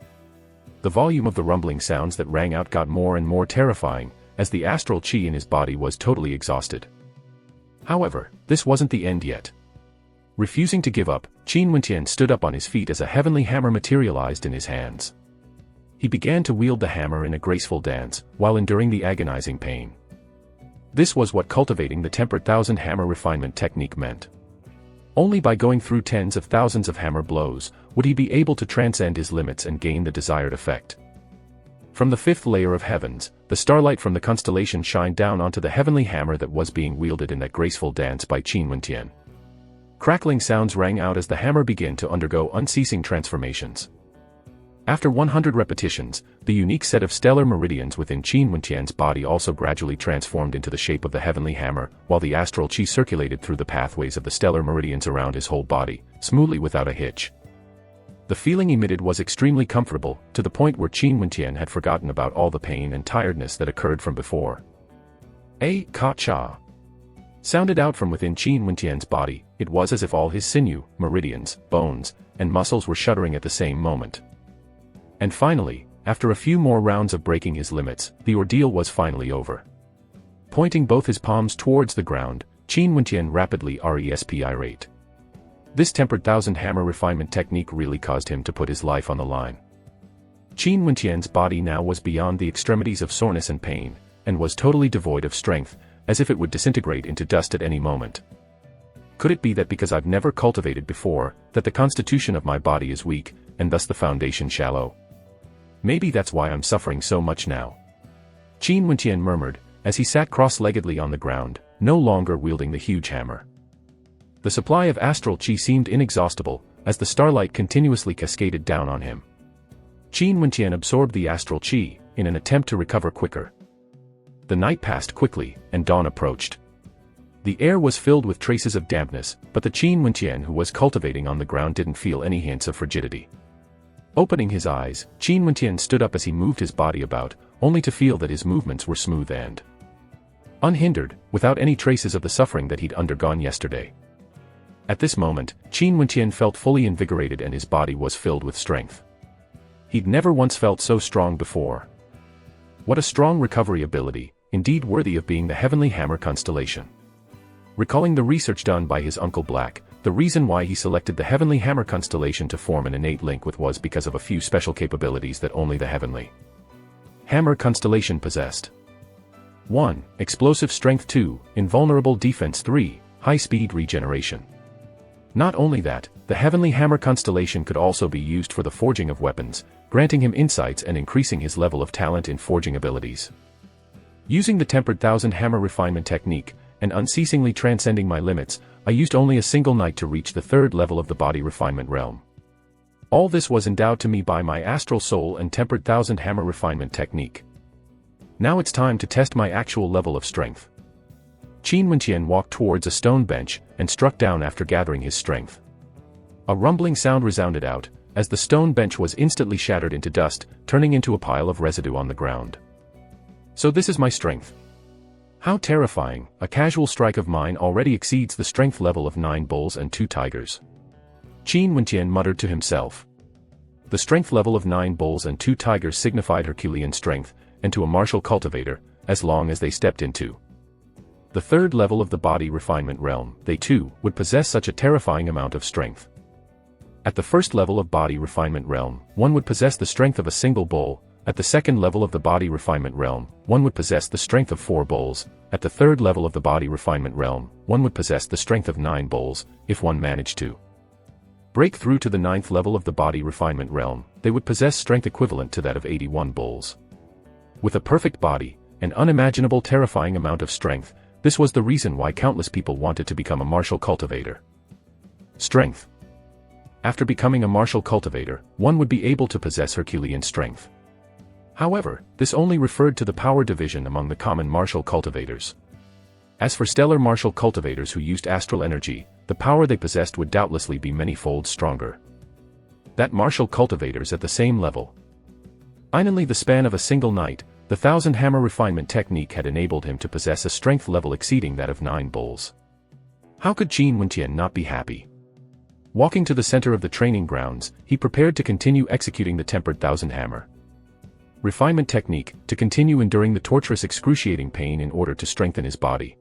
Speaker 1: The volume of the rumbling sounds that rang out got more and more terrifying, as the astral qi in his body was totally exhausted. However, this wasn't the end yet. Refusing to give up, Qin Wentian stood up on his feet as a heavenly hammer materialized in his hands. He began to wield the hammer in a graceful dance, while enduring the agonizing pain. This was what cultivating the tempered thousand hammer refinement technique meant. Only by going through tens of thousands of hammer blows would he be able to transcend his limits and gain the desired effect. From the fifth layer of heavens, the starlight from the constellation shined down onto the heavenly hammer that was being wielded in that graceful dance by Qin Wentian. Crackling sounds rang out as the hammer began to undergo unceasing transformations. After 100 repetitions, the unique set of stellar meridians within Qin Wentian's body also gradually transformed into the shape of the heavenly hammer, while the astral qi circulated through the pathways of the stellar meridians around his whole body, smoothly without a hitch. The feeling emitted was extremely comfortable, to the point where Qin Wentian had forgotten about all the pain and tiredness that occurred from before. Ka-cha sounded out from within Qin Wentian's body. It was as if all his sinew, meridians, bones, and muscles were shuddering at the same moment. And finally, after a few more rounds of breaking his limits, the ordeal was finally over. Pointing both his palms towards the ground, Qin Wentian rapidly respirate. This tempered thousand hammer refinement technique really caused him to put his life on the line. Qin Wentian's body now was beyond the extremities of soreness and pain, and was totally devoid of strength, as if it would disintegrate into dust at any moment. Could it be that because I've never cultivated before, that the constitution of my body is weak, and thus the foundation shallow? Maybe that's why I'm suffering so much now. Qin Wentian murmured, as he sat cross-leggedly on the ground, no longer wielding the huge hammer. The supply of astral qi seemed inexhaustible, as the starlight continuously cascaded down on him. Qin Wentian absorbed the astral qi, in an attempt to recover quicker. The night passed quickly, and dawn approached. The air was filled with traces of dampness, but the Qin Wentian who was cultivating on the ground didn't feel any hints of frigidity. Opening his eyes, Qin Wentian stood up as he moved his body about, only to feel that his movements were smooth and unhindered, without any traces of the suffering that he'd undergone yesterday. At this moment, Qin Wentian felt fully invigorated and his body was filled with strength. He'd never once felt so strong before. What a strong recovery ability, indeed worthy of being the heavenly hammer constellation. Recalling the research done by his Uncle Black, the reason why he selected the heavenly hammer constellation to form an innate link with was because of a few special capabilities that only the heavenly hammer constellation possessed. 1. Explosive strength. 2. Invulnerable defense. 3. High-speed regeneration. Not only that, the heavenly hammer constellation could also be used for the forging of weapons, granting him insights and increasing his level of talent in forging abilities. Using the tempered thousand hammer refinement technique, and unceasingly transcending my limits, I used only a single night to reach the third level of the body refinement realm. All this was endowed to me by my astral soul and tempered thousand hammer refinement technique. Now it's time to test my actual level of strength. Qin Wentian walked towards a stone bench, and struck down after gathering his strength. A rumbling sound resounded out, as the stone bench was instantly shattered into dust, turning into a pile of residue on the ground. So this is my strength. How terrifying! A casual strike of mine already exceeds the strength level of 9 bulls and 2 tigers. Qin Wentian muttered to himself. The strength level of 9 bulls and 2 tigers signified Herculean strength, and to a martial cultivator, as long as they stepped into the third level of the body refinement realm, they too would possess such a terrifying amount of strength. At the first level of body refinement realm, one would possess the strength of a single bull. At the second level of the body refinement realm, one would possess the strength of 4 bulls. At the third level of the body refinement realm, one would possess the strength of 9 bulls. If one managed to break through to the 9th level of the body refinement realm, they would possess strength equivalent to that of 81 bulls. With a perfect body, an unimaginable terrifying amount of strength, this was the reason why countless people wanted to become a martial cultivator. Strength. After becoming a martial cultivator, one would be able to possess Herculean strength. However, this only referred to the power division among the common martial cultivators. As for stellar martial cultivators who used astral energy, the power they possessed would doubtlessly be many-fold stronger. That martial cultivators at the same level. In only the span of a single night, The 1000-hammer refinement technique had enabled him to possess a strength level exceeding that of 9 bulls. How could Qin Wenqian not be happy? Walking to the center of the training grounds, he prepared to continue executing the tempered 1000-hammer refinement technique, to continue enduring the torturous excruciating pain in order to strengthen his body.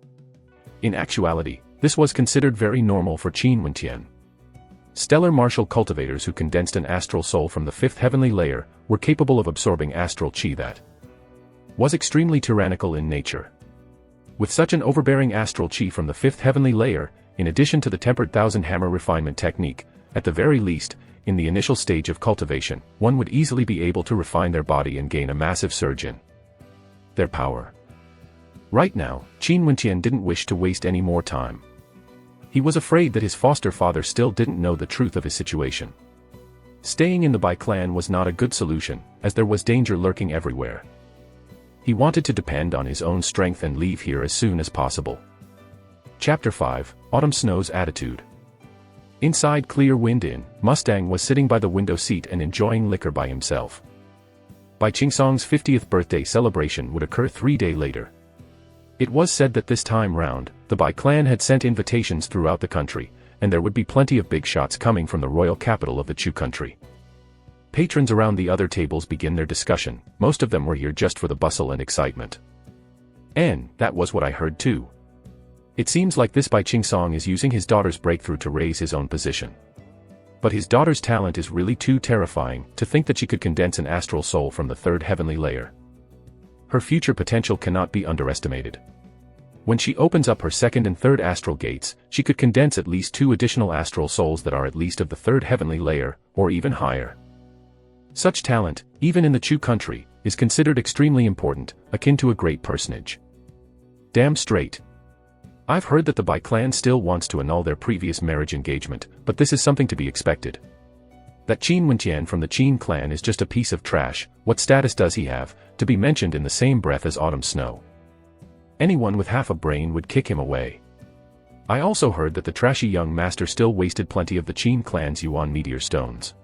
Speaker 1: In actuality, this was considered very normal for Qin Wenqian. Stellar martial cultivators who condensed an astral soul from the 5th heavenly layer were capable of absorbing astral qi that was extremely tyrannical in nature. With such an overbearing astral qi from the 5th heavenly layer, in addition to the tempered 1000-hammer refinement technique, at the very least, in the initial stage of cultivation, one would easily be able to refine their body and gain a massive surge in their power. Right now, Qin Wenqian didn't wish to waste any more time. He was afraid that his foster father still didn't know the truth of his situation. Staying in the Bai clan was not a good solution, as there was danger lurking everywhere. He wanted to depend on his own strength and leave here as soon as possible. Chapter 5, Autumn Snow's Attitude. Inside Clear Wind Inn, Mustang was sitting by the window seat and enjoying liquor by himself. Bai Qingsong's 50th birthday celebration would occur 3 days later. It was said that this time round, the Bai clan had sent invitations throughout the country, and there would be plenty of big shots coming from the royal capital of the Chu country. Patrons around the other tables begin their discussion. Most of them were here just for the bustle and excitement. And that was what I heard too. It seems like this Bai Qingsong is using his daughter's breakthrough to raise his own position. But his daughter's talent is really too terrifying, to think that she could condense an astral soul from the 3rd heavenly layer. Her future potential cannot be underestimated. When she opens up her 2nd and 3rd astral gates, she could condense at least 2 additional astral souls that are at least of the 3rd heavenly layer, or even higher. Such talent, even in the Chu country, is considered extremely important, akin to a great personage. Damn straight. I've heard that the Bai clan still wants to annul their previous marriage engagement, but this is something to be expected. That Qin Wenqian from the Qin clan is just a piece of trash. What status does he have, to be mentioned in the same breath as Autumn Snow? Anyone with half a brain would kick him away. I also heard that the trashy young master still wasted plenty of the Qin clan's Yuan meteor stones.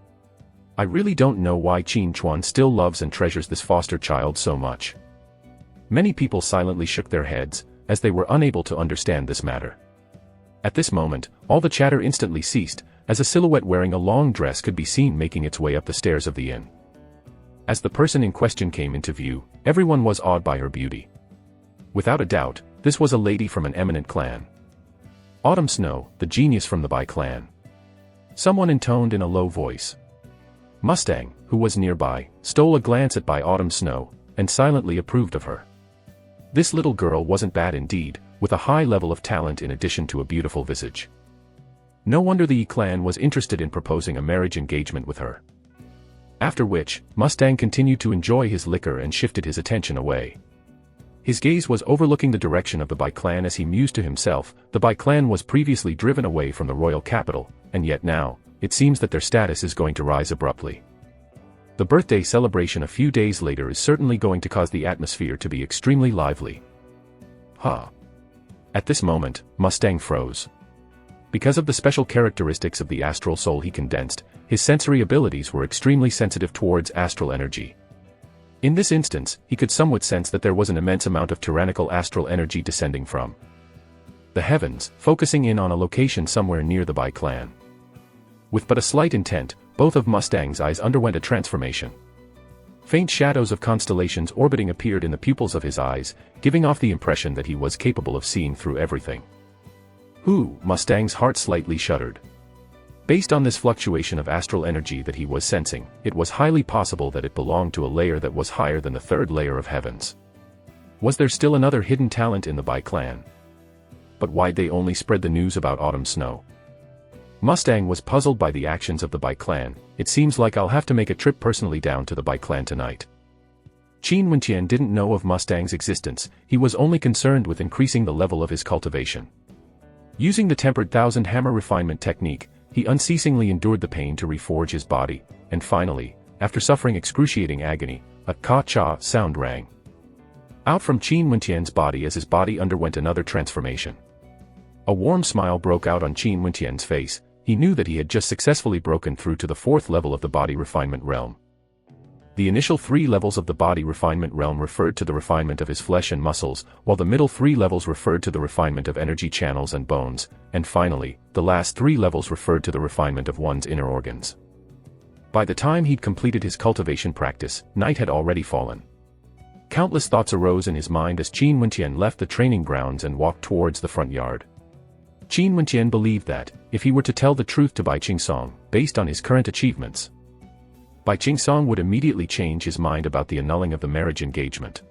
Speaker 1: I really don't know why Qin Chuan still loves and treasures this foster child so much. Many people silently shook their heads, as they were unable to understand this matter. At this moment, all the chatter instantly ceased, as a silhouette wearing a long dress could be seen making its way up the stairs of the inn. As the person in question came into view, everyone was awed by her beauty. Without a doubt, this was a lady from an eminent clan. Autumn Snow, the genius from the Bai clan. Someone intoned in a low voice. Mustang, who was nearby, stole a glance at Bai Autumn Snow, and silently approved of her. This little girl wasn't bad indeed, with a high level of talent in addition to a beautiful visage. No wonder the Yi clan was interested in proposing a marriage engagement with her. After which, Mustang continued to enjoy his liquor and shifted his attention away. His gaze was overlooking the direction of the Bai clan as he mused to himself. The Bai clan was previously driven away from the royal capital, and yet now, it seems that their status is going to rise abruptly. The birthday celebration a few days later is certainly going to cause the atmosphere to be extremely lively. At this moment, Mustang froze. Because of the special characteristics of the astral soul he condensed, his sensory abilities were extremely sensitive towards astral energy. In this instance, he could somewhat sense that there was an immense amount of tyrannical astral energy descending from the heavens, focusing in on a location somewhere near the Bai clan. With but a slight intent, both of Mustang's eyes underwent a transformation. Faint shadows of constellations orbiting appeared in the pupils of his eyes, giving off the impression that he was capable of seeing through everything. Mustang's heart slightly shuddered. Based on this fluctuation of astral energy that he was sensing, it was highly possible that it belonged to a layer that was higher than the 3rd layer of heavens. Was there still another hidden talent in the Bai clan? But why'd they only spread the news about Autumn Snow? Mustang was puzzled by the actions of the Bai clan. It seems like I'll have to make a trip personally down to the Bai clan tonight. Qin Wenqian didn't know of Mustang's existence. He was only concerned with increasing the level of his cultivation. Using the tempered 1000-hammer refinement technique, he unceasingly endured the pain to reforge his body, and finally, after suffering excruciating agony, a ka-cha sound rang out from Qin Wenqian's body as his body underwent another transformation. A warm smile broke out on Qin Wenqian's face. He knew that he had just successfully broken through to the 4th level of the body refinement realm. The initial 3 levels of the body refinement realm referred to the refinement of his flesh and muscles, while the middle 3 levels referred to the refinement of energy channels and bones, and finally, the last 3 levels referred to the refinement of one's inner organs. By the time he'd completed his cultivation practice, night had already fallen. Countless thoughts arose in his mind as Qin Wentian left the training grounds and walked towards the front yard. Qin Wentian believed that, if he were to tell the truth to Bai Qingsong, based on his current achievements, Bai Qingsong would immediately change his mind about the annulling of the marriage engagement.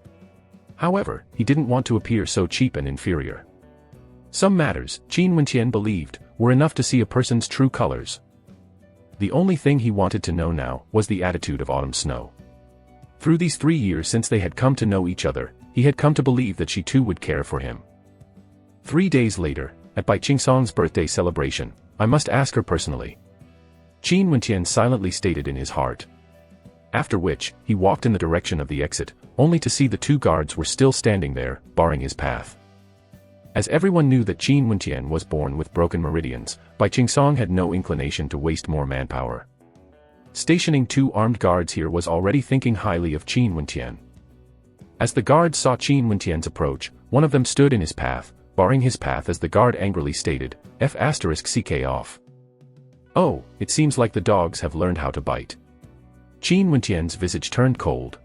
Speaker 1: However, he didn't want to appear so cheap and inferior. Some matters, Qin Wentian believed, were enough to see a person's true colors. The only thing he wanted to know now was the attitude of Autumn Snow. Through these 3 years since they had come to know each other, he had come to believe that she too would care for him. 3 days later, at Bai Qingsong's birthday celebration, I must ask her personally, Qin Wentian silently stated in his heart. After which, he walked in the direction of the exit, only to see the 2 guards were still standing there, barring his path. As everyone knew that Qin Wentian was born with broken meridians, Bai Qingsong had no inclination to waste more manpower. Stationing 2 armed guards here was already thinking highly of Qin Wentian. As the guards saw Qin Wentian's approach, one of them stood in his path, barring his path as the guard angrily stated, F***ck off. Oh, it seems like the dogs have learned how to bite. Qin Wentian's visage turned cold.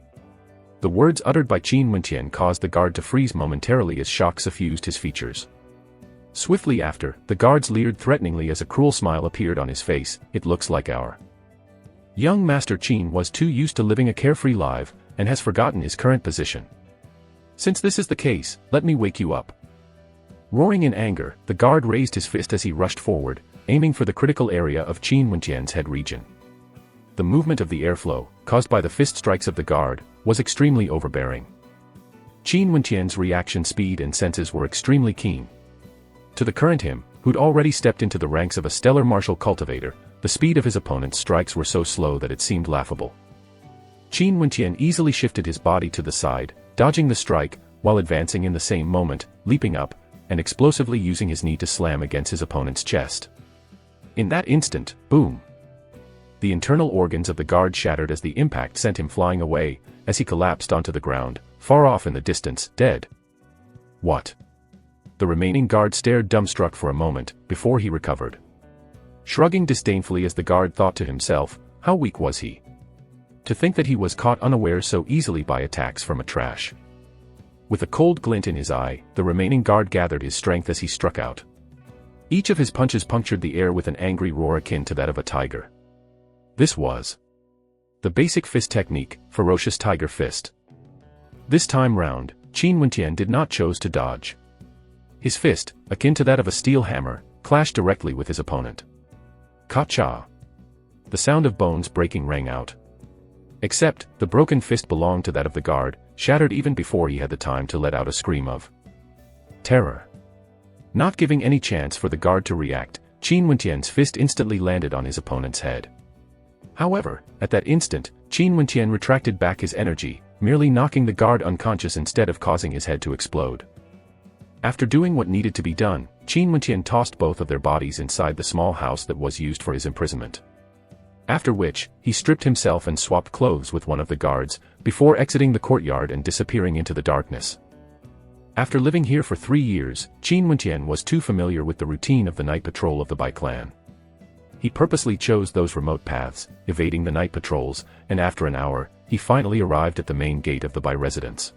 Speaker 1: The words uttered by Qin Wentian caused the guard to freeze momentarily as shock suffused his features. Swiftly after, the guards leered threateningly as a cruel smile appeared on his face. It looks like our young master Qin was too used to living a carefree life, and has forgotten his current position. Since this is the case, let me wake you up. Roaring in anger, the guard raised his fist as he rushed forward, aiming for the critical area of Qin Wentian's head region. The movement of the airflow, caused by the fist strikes of the guard, was extremely overbearing. Qin Wentian's reaction speed and senses were extremely keen. To the current him, who'd already stepped into the ranks of a stellar martial cultivator, the speed of his opponent's strikes were so slow that it seemed laughable. Qin Wentian easily shifted his body to the side, dodging the strike, while advancing in the same moment, leaping up, and explosively using his knee to slam against his opponent's chest. In that instant, boom! The internal organs of the guard shattered as the impact sent him flying away, as he collapsed onto the ground, far off in the distance, dead. What? The remaining guard stared dumbstruck for a moment, before he recovered. Shrugging disdainfully as the guard thought to himself, how weak was he? To think that he was caught unaware so easily by attacks from a trash. With a cold glint in his eye, the remaining guard gathered his strength as he struck out. Each of his punches punctured the air with an angry roar akin to that of a tiger. This was the basic fist technique, ferocious tiger fist. This time round, Qin Wentian did not choose to dodge. His fist, akin to that of a steel hammer, clashed directly with his opponent. Ka-cha! The sound of bones breaking rang out. Except, the broken fist belonged to that of the guard, shattered even before he had the time to let out a scream of terror. Not giving any chance for the guard to react, Qin Wentian's fist instantly landed on his opponent's head. However, at that instant, Qin Wentian retracted back his energy, merely knocking the guard unconscious instead of causing his head to explode. After doing what needed to be done, Qin Wentian tossed both of their bodies inside the small house that was used for his imprisonment. After which, he stripped himself and swapped clothes with one of the guards, before exiting the courtyard and disappearing into the darkness. After living here for 3 years, Qin Wentian was too familiar with the routine of the night patrol of the Bai clan. He purposely chose those remote paths, evading the night patrols, and after an hour, he finally arrived at the main gate of the Bai residence.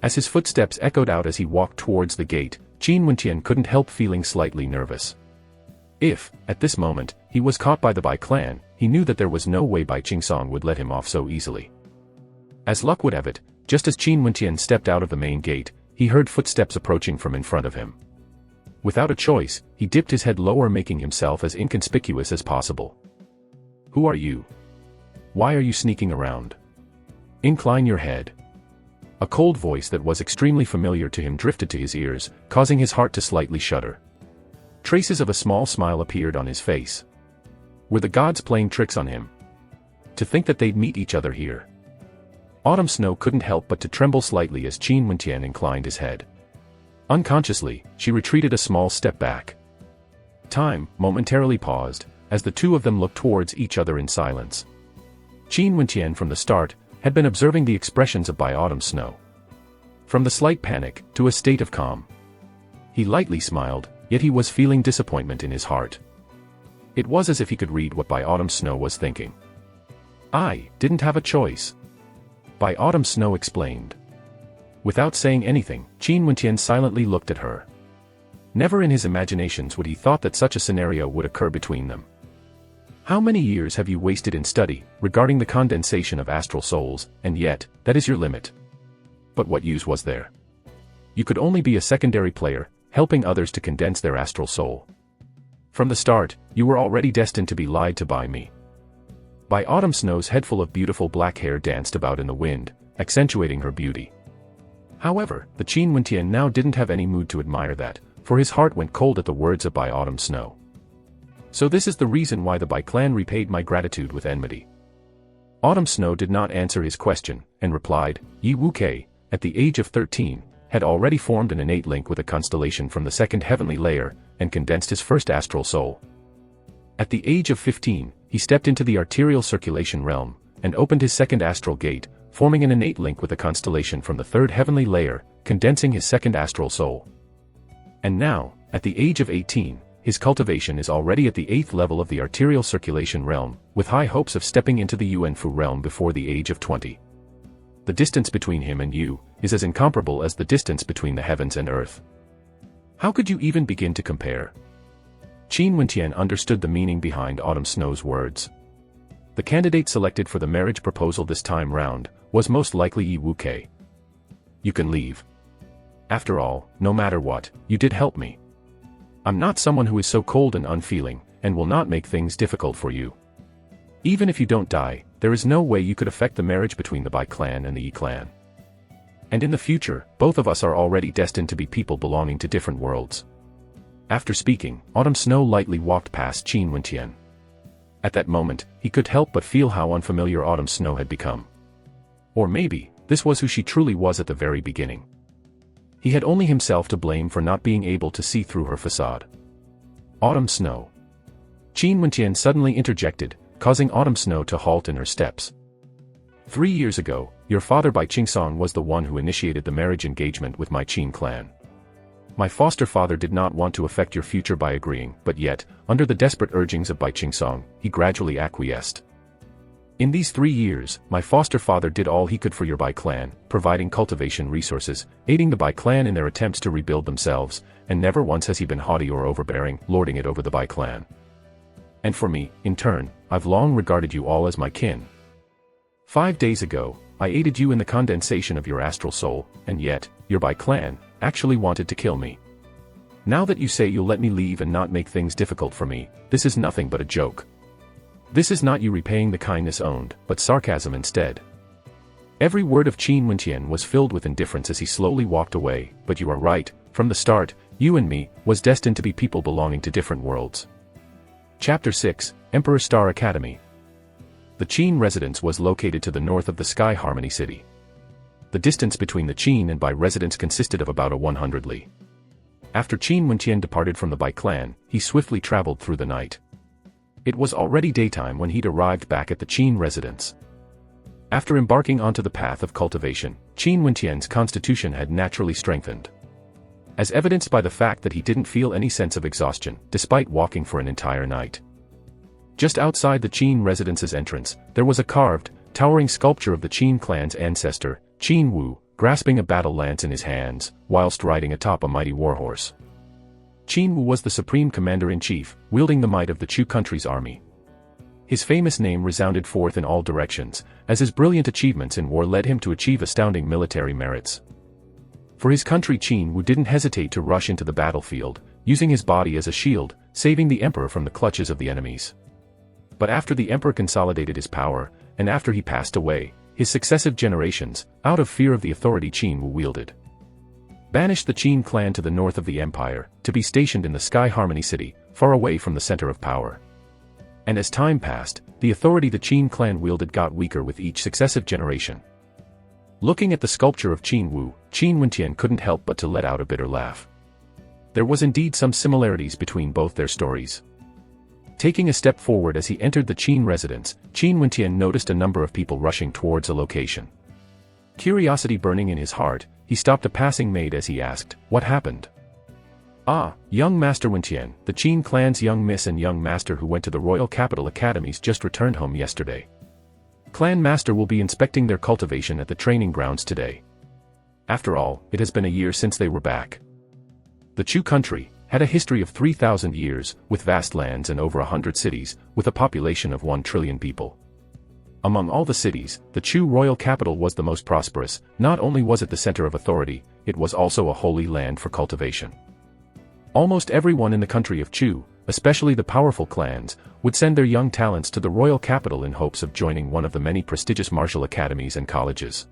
Speaker 1: As his footsteps echoed out as he walked towards the gate, Qin Wentian couldn't help feeling slightly nervous. If, at this moment, he was caught by the Bai clan, he knew that there was no way Bai Qingsong would let him off so easily. As luck would have it, just as Qin Wentian stepped out of the main gate, he heard footsteps approaching from in front of him. Without a choice, he dipped his head lower, making himself as inconspicuous as possible. Who are you? Why are you sneaking around? Incline your head. A cold voice that was extremely familiar to him drifted to his ears, causing his heart to slightly shudder. Traces of a small smile appeared on his face. Were the gods playing tricks on him? To think that they'd meet each other here. Autumn Snow couldn't help but to tremble slightly as Qin Wentian inclined his head. Unconsciously, she retreated a small step back. Time momentarily paused, as the two of them looked towards each other in silence. Qin Wenqian from the start had been observing the expressions of by autumn snow. From the slight panic to a state of calm. He lightly smiled, yet he was feeling disappointment in his heart. It was as if he could read what by autumn snow was thinking. I didn't have a choice. By autumn snow explained. Without saying anything, Qin Wenqian silently looked at her. Never in his imaginations would he thought that such a scenario would occur between them. How many years have you wasted in study, regarding the condensation of astral souls, and yet, that is your limit. But what use was there? You could only be a secondary player, helping others to condense their astral soul. From the start, you were already destined to be lied to by me. By autumn snow's headful of beautiful black hair danced about in the wind, accentuating her beauty. However, the Qin Wenqian now didn't have any mood to admire that, for his heart went cold at the words of by autumn snow. So this is the reason why the Bai clan repaid my gratitude with enmity. Autumn Snow did not answer his question, and replied, Yi Wu-Kei, at the age of 13, had already formed an innate link with a constellation from the second heavenly layer, and condensed his first astral soul. At the age of 15, he stepped into the arterial circulation realm, and opened his second astral gate, forming an innate link with a constellation from the third heavenly layer, condensing his second astral soul. And now, at the age of 18, his cultivation is already at the 8th level of the arterial circulation realm, with high hopes of stepping into the Yuanfu realm before the age of 20. The distance between him and you is as incomparable as the distance between the heavens and earth. How could you even begin to compare? Qin Wenqian understood the meaning behind Autumn Snow's words. The candidate selected for the marriage proposal this time round was most likely Yi Wu-Kei. You can leave. After all, no matter what, you did help me. I'm not someone who is so cold and unfeeling, and will not make things difficult for you. Even if you don't die, there is no way you could affect the marriage between the Bai clan and the Yi clan. And in the future, both of us are already destined to be people belonging to different worlds. After speaking, Autumn Snow lightly walked past Qin Wenqian. At that moment, he could help but feel how unfamiliar Autumn Snow had become. Or maybe, this was who she truly was at the very beginning. He had only himself to blame for not being able to see through her facade. Autumn Snow. Qin Wenqian suddenly interjected, causing Autumn Snow to halt in her steps. 3 years ago, your father Bai Qingsong was the one who initiated the marriage engagement with my Qin clan. My foster father did not want to affect your future by agreeing, but yet, under the desperate urgings of Bai Qingsong, he gradually acquiesced. In these 3 years, my foster father did all he could for your Bai clan, providing cultivation resources, aiding the Bai clan in their attempts to rebuild themselves, and never once has he been haughty or overbearing, lording it over the Bai clan. And for me, in turn, I've long regarded you all as my kin. 5 days ago, I aided you in the condensation of your astral soul, and yet, your Bai clan actually wanted to kill me. Now that you say you'll let me leave and not make things difficult for me, this is nothing but a joke. This is not you repaying the kindness owned, but sarcasm instead. Every word of Qin Wenqian was filled with indifference as he slowly walked away, but you are right, from the start, you and me, was destined to be people belonging to different worlds. Chapter 6, Emperor Star Academy. The Qin residence was located to the north of the Sky Harmony City. The distance between the Qin and Bai residence consisted of about a 100 li. After Qin Wenqian departed from the Bai clan, he swiftly traveled through the night. It was already daytime when he'd arrived back at the Qin residence. After embarking onto the path of cultivation, Qin Wenqian's constitution had naturally strengthened. As evidenced by the fact that he didn't feel any sense of exhaustion, despite walking for an entire night. Just outside the Qin residence's entrance, there was a carved, towering sculpture of the Qin clan's ancestor, Qin Wu, grasping a battle lance in his hands, whilst riding atop a mighty warhorse. Qin Wu was the supreme commander-in-chief, wielding the might of the Chu country's army. His famous name resounded forth in all directions, as his brilliant achievements in war led him to achieve astounding military merits. For his country, Qin Wu didn't hesitate to rush into the battlefield, using his body as a shield, saving the emperor from the clutches of the enemies. But after the emperor consolidated his power, and after he passed away, his successive generations, out of fear of the authority Qin Wu wielded, banished the Qin clan to the north of the empire, to be stationed in the Sky Harmony City, far away from the center of power. And as time passed, the authority the Qin clan wielded got weaker with each successive generation. Looking at the sculpture of Qin Wu, Qin Wenqian couldn't help but to let out a bitter laugh. There was indeed some similarities between both their stories. Taking a step forward as he entered the Qin residence, Qin Wentian noticed a number of people rushing towards a location. Curiosity burning in his heart, he stopped a passing maid as he asked, "What happened?" "Ah, young Master Wentian, the Qin clan's young miss and young master who went to the Royal Capital Academies just returned home yesterday. Clan master will be inspecting their cultivation at the training grounds today. After all, it has been a year since they were back." The Chu country had a history of 3,000 years, with vast lands and over 100 cities, with a population of 1 trillion people. Among all the cities, the Chu royal capital was the most prosperous. Not only was it the center of authority, it was also a holy land for cultivation. Almost everyone in the country of Chu, especially the powerful clans, would send their young talents to the royal capital in hopes of joining one of the many prestigious martial academies and colleges.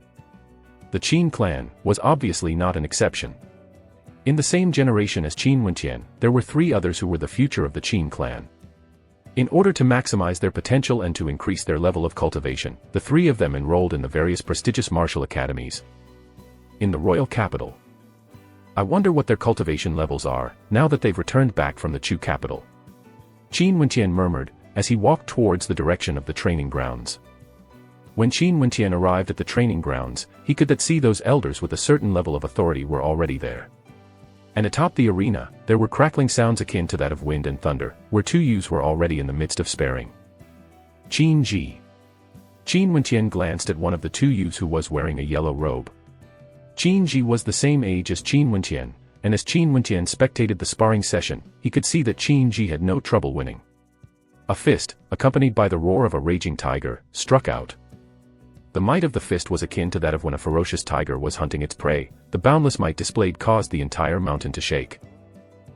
Speaker 1: The Qin clan was obviously not an exception. In the same generation as Qin Wentian, there were 3 others who were the future of the Qin clan. In order to maximize their potential and to increase their level of cultivation, the 3 of them enrolled in the various prestigious martial academies in the royal capital. I wonder what their cultivation levels are, now that they've returned back from the Chu capital. Qin Wentian murmured, as he walked towards the direction of the training grounds. When Qin Wentian arrived at the training grounds, he could see those elders with a certain level of authority were already there. And atop the arena, there were crackling sounds akin to that of wind and thunder, where 2 youths were already in the midst of sparring. Qin Ji. Qin Wentian glanced at one of the 2 youths who was wearing a yellow robe. Qin Ji was the same age as Qin Wentian, and as Qin Wentian spectated the sparring session, he could see that Qin Ji had no trouble winning. A fist, accompanied by the roar of a raging tiger, struck out. The might of the fist was akin to that of when a ferocious tiger was hunting its prey. The boundless might displayed caused the entire mountain to shake.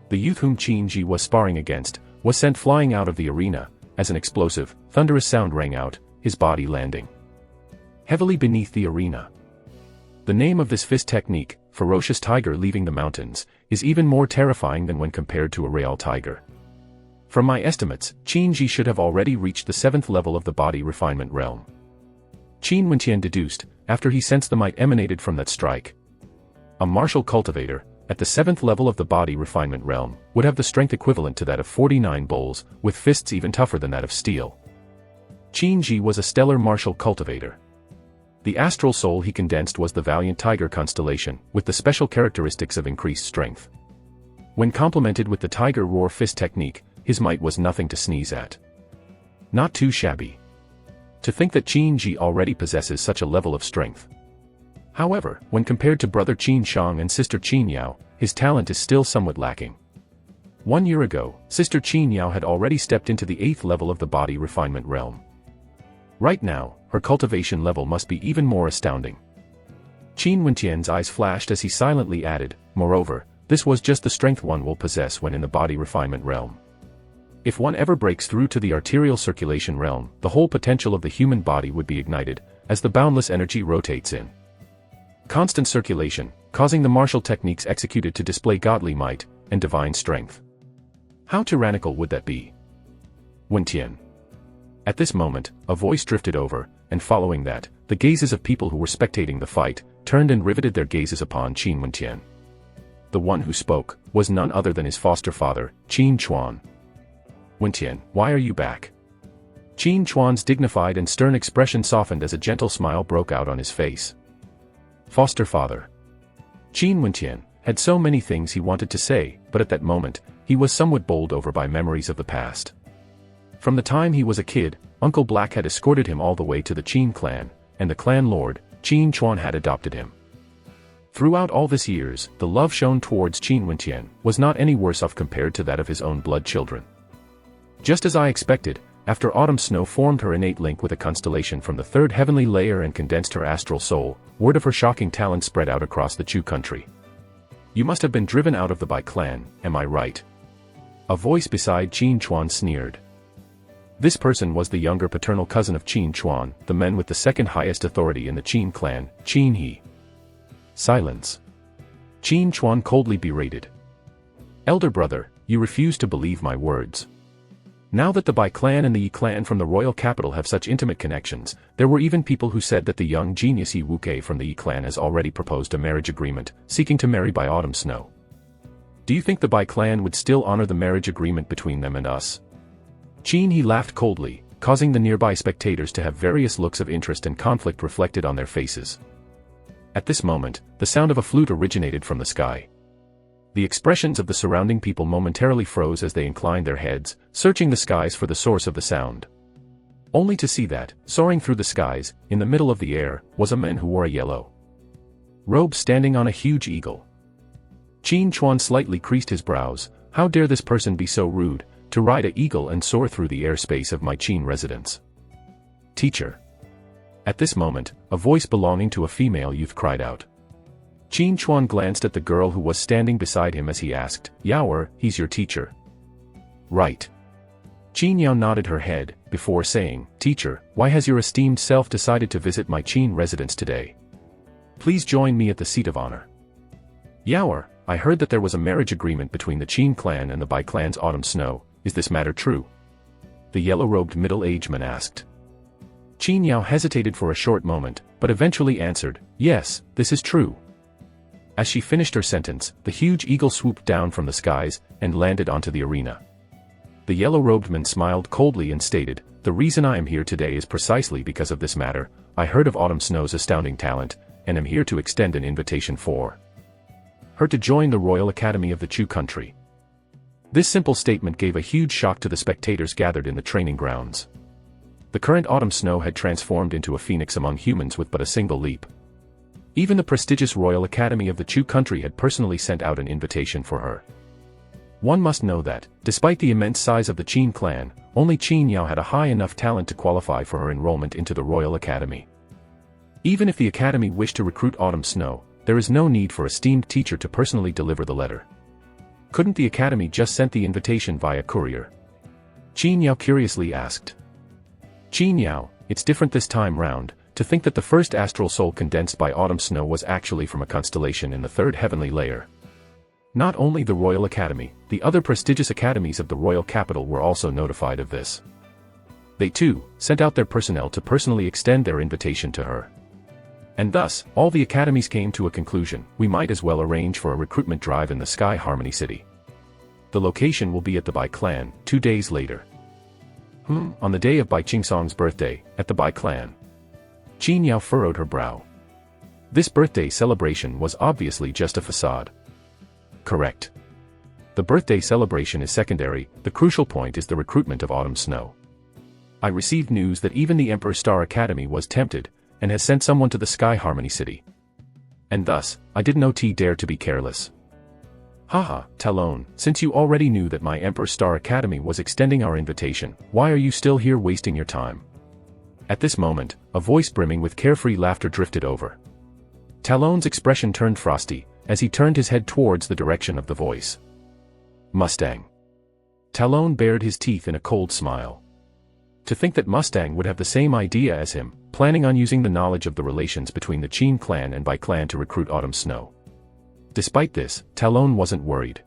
Speaker 1: The youth whom Qin Ji was sparring against was sent flying out of the arena, as an explosive, thunderous sound rang out, his body landing heavily beneath the arena. The name of this fist technique, ferocious tiger leaving the mountains, is even more terrifying than when compared to a real tiger. From my estimates, Qin Ji should have already reached the 7th level of the body refinement realm. Qin Wentian deduced, after he sensed the might emanated from that strike. A martial cultivator, at the 7th level of the body refinement realm, would have the strength equivalent to that of 49 bulls, with fists even tougher than that of steel. Qin Ji was a stellar martial cultivator. The astral soul he condensed was the valiant tiger constellation, with the special characteristics of increased strength. When complemented with the tiger roar fist technique, his might was nothing to sneeze at. Not too shabby. To think that Qin Ji already possesses such a level of strength. However, when compared to brother Qin Shang and sister Qin Yao, his talent is still somewhat lacking. 1 year ago, sister Qin Yao had already stepped into the 8th level of the body refinement realm. Right now, her cultivation level must be even more astounding. Qin Wentian's eyes flashed as he silently added, moreover, this was just the strength one will possess when in the body refinement realm. If one ever breaks through to the arterial circulation realm, the whole potential of the human body would be ignited, as the boundless energy rotates in constant circulation, causing the martial techniques executed to display godly might and divine strength. How tyrannical would that be? Wentian. At this moment, a voice drifted over, and following that, the gazes of people who were spectating the fight turned and riveted their gazes upon Qin Wentian. The one who spoke was none other than his foster father, Qin Chuan. Wentian, why are you back? Qin Chuan's dignified and stern expression softened as a gentle smile broke out on his face. Foster father. Qin Wentian had so many things he wanted to say, but at that moment, he was somewhat bowled over by memories of the past. From the time he was a kid, Uncle Black had escorted him all the way to the Qin clan, and the clan lord, Qin Chuan, had adopted him. Throughout all these years, the love shown towards Qin Wentian was not any worse off compared to that of his own blood children. Just as I expected, after autumn snow formed her innate link with a constellation from the 3rd heavenly layer and condensed her astral soul, word of her shocking talent spread out across the Chu country. You must have been driven out of the Bai clan, am I right? A voice beside Qin Chuan sneered. This person was the younger paternal cousin of Qin Chuan, the man with the 2nd highest authority in the Qin clan, Qin He. Silence. Qin Chuan coldly berated. Elder brother, you refuse to believe my words. Now that the Bai clan and the Yi clan from the royal capital have such intimate connections, there were even people who said that the young genius Yi Wuke from the Yi clan has already proposed a marriage agreement, seeking to marry by autumn snow. Do you think the Bai clan would still honor the marriage agreement between them and us? Qin He laughed coldly, causing the nearby spectators to have various looks of interest and conflict reflected on their faces. At this moment, the sound of a flute originated from the sky. The expressions of the surrounding people momentarily froze as they inclined their heads, searching the skies for the source of the sound. Only to see that, soaring through the skies, in the middle of the air, was a man who wore a yellow robe standing on a huge eagle. Qin Chuan slightly creased his brows. How dare this person be so rude, to ride an eagle and soar through the airspace of my Qin residence? Teacher. At this moment, a voice belonging to a female youth cried out. Qin Chuan glanced at the girl who was standing beside him as he asked, Yaoer, he's your teacher? Right. Qin Yao nodded her head, before saying, Teacher, why has your esteemed self decided to visit my Qin residence today? Please join me at the seat of honor. Yaoer, I heard that there was a marriage agreement between the Qin clan and the Bai clan's autumn snow. Is this matter true? The yellow-robed middle-aged man asked. Qin Yao hesitated for a short moment, but eventually answered, Yes, this is true. As she finished her sentence, the huge eagle swooped down from the skies and landed onto the arena. The yellow-robed man smiled coldly and stated, The reason I am here today is precisely because of this matter. I heard of Autumn Snow's astounding talent, and am here to extend an invitation for her to join the Royal Academy of the Chu country. This simple statement gave a huge shock to the spectators gathered in the training grounds. The current Autumn Snow had transformed into a phoenix among humans with but a single leap. Even the prestigious Royal Academy of the Chu country had personally sent out an invitation for her. One must know that, despite the immense size of the Qin clan, only Qin Yao had a high enough talent to qualify for her enrollment into the Royal Academy. Even if the Academy wished to recruit Autumn Snow, there is no need for a esteemed teacher to personally deliver the letter. Couldn't the Academy just send the invitation via courier? Qin Yao curiously asked. Qin Yao, it's different this time round. To think that the first astral soul condensed by Autumn Snow was actually from a constellation in the third heavenly layer. Not only the Royal Academy, the other prestigious academies of the royal capital were also notified of this. They too sent out their personnel to personally extend their invitation to her. And thus, all the academies came to a conclusion. We might as well arrange for a recruitment drive in the Sky Harmony City. The location will be at the Bai clan, 2 days later. On the day of Bai Qingsong's birthday, at the Bai clan. Qin Yao furrowed her brow. This birthday celebration was obviously just a facade. Correct. The birthday celebration is secondary, the crucial point is the recruitment of Autumn Snow. I received news that even the Emperor Star Academy was tempted, and has sent someone to the Sky Harmony City. And thus, I did not dare to be careless. Haha, Talon, since you already knew that my Emperor Star Academy was extending our invitation, why are you still here wasting your time? At this moment, a voice brimming with carefree laughter drifted over. Talon's expression turned frosty, as he turned his head towards the direction of the voice. Mustang. Talon bared his teeth in a cold smile. To think that Mustang would have the same idea as him, planning on using the knowledge of the relations between the Qin clan and Bai clan to recruit Autumn Snow. Despite this, Talon wasn't worried.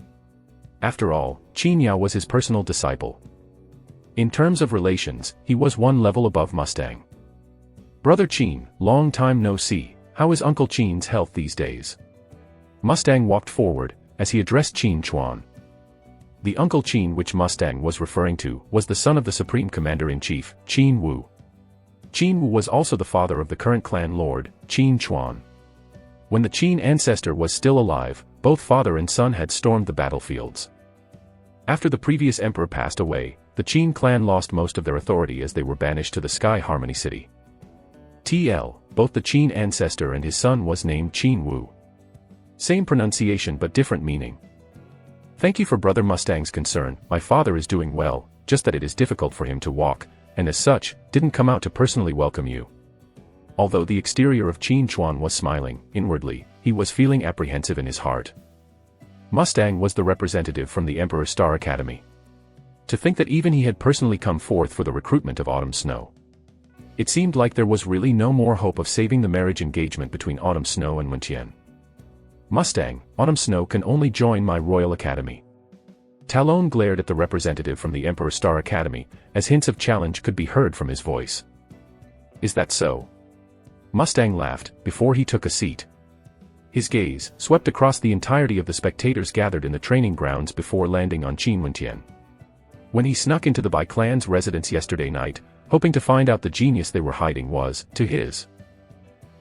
Speaker 1: After all, Qin Yao was his personal disciple. In terms of relations, he was one level above Mustang. Brother Qin, long time no see, how is Uncle Qin's health these days? Mustang walked forward, as he addressed Qin Chuan. The Uncle Qin which Mustang was referring to was the son of the Supreme Commander-in-Chief, Qin Wu. Qin Wu was also the father of the current clan lord, Qin Chuan. When the Qin ancestor was still alive, both father and son had stormed the battlefields. After the previous emperor passed away, the Qin clan lost most of their authority as they were banished to the Sky Harmony City. Both the Qin ancestor and his son was named Qin Wu. Same pronunciation but different meaning. Thank you for Brother Mustang's concern. My father is doing well, just that it is difficult for him to walk, and as such, didn't come out to personally welcome you. Although the exterior of Qin Chuan was smiling, inwardly, he was feeling apprehensive in his heart. Mustang was the representative from the Emperor Star Academy. To think that even he had personally come forth for the recruitment of Autumn Snow. It seemed like there was really no more hope of saving the marriage engagement between Autumn Snow and Wenqian. Mustang, Autumn Snow can only join my Royal Academy. Talon glared at the representative from the Emperor Star Academy, as hints of challenge could be heard from his voice. Is that so? Mustang laughed, before he took a seat. His gaze swept across the entirety of the spectators gathered in the training grounds before landing on Qin Wenqian. When he snuck into the Bai clan's residence yesterday night, hoping to find out the genius they were hiding was, to his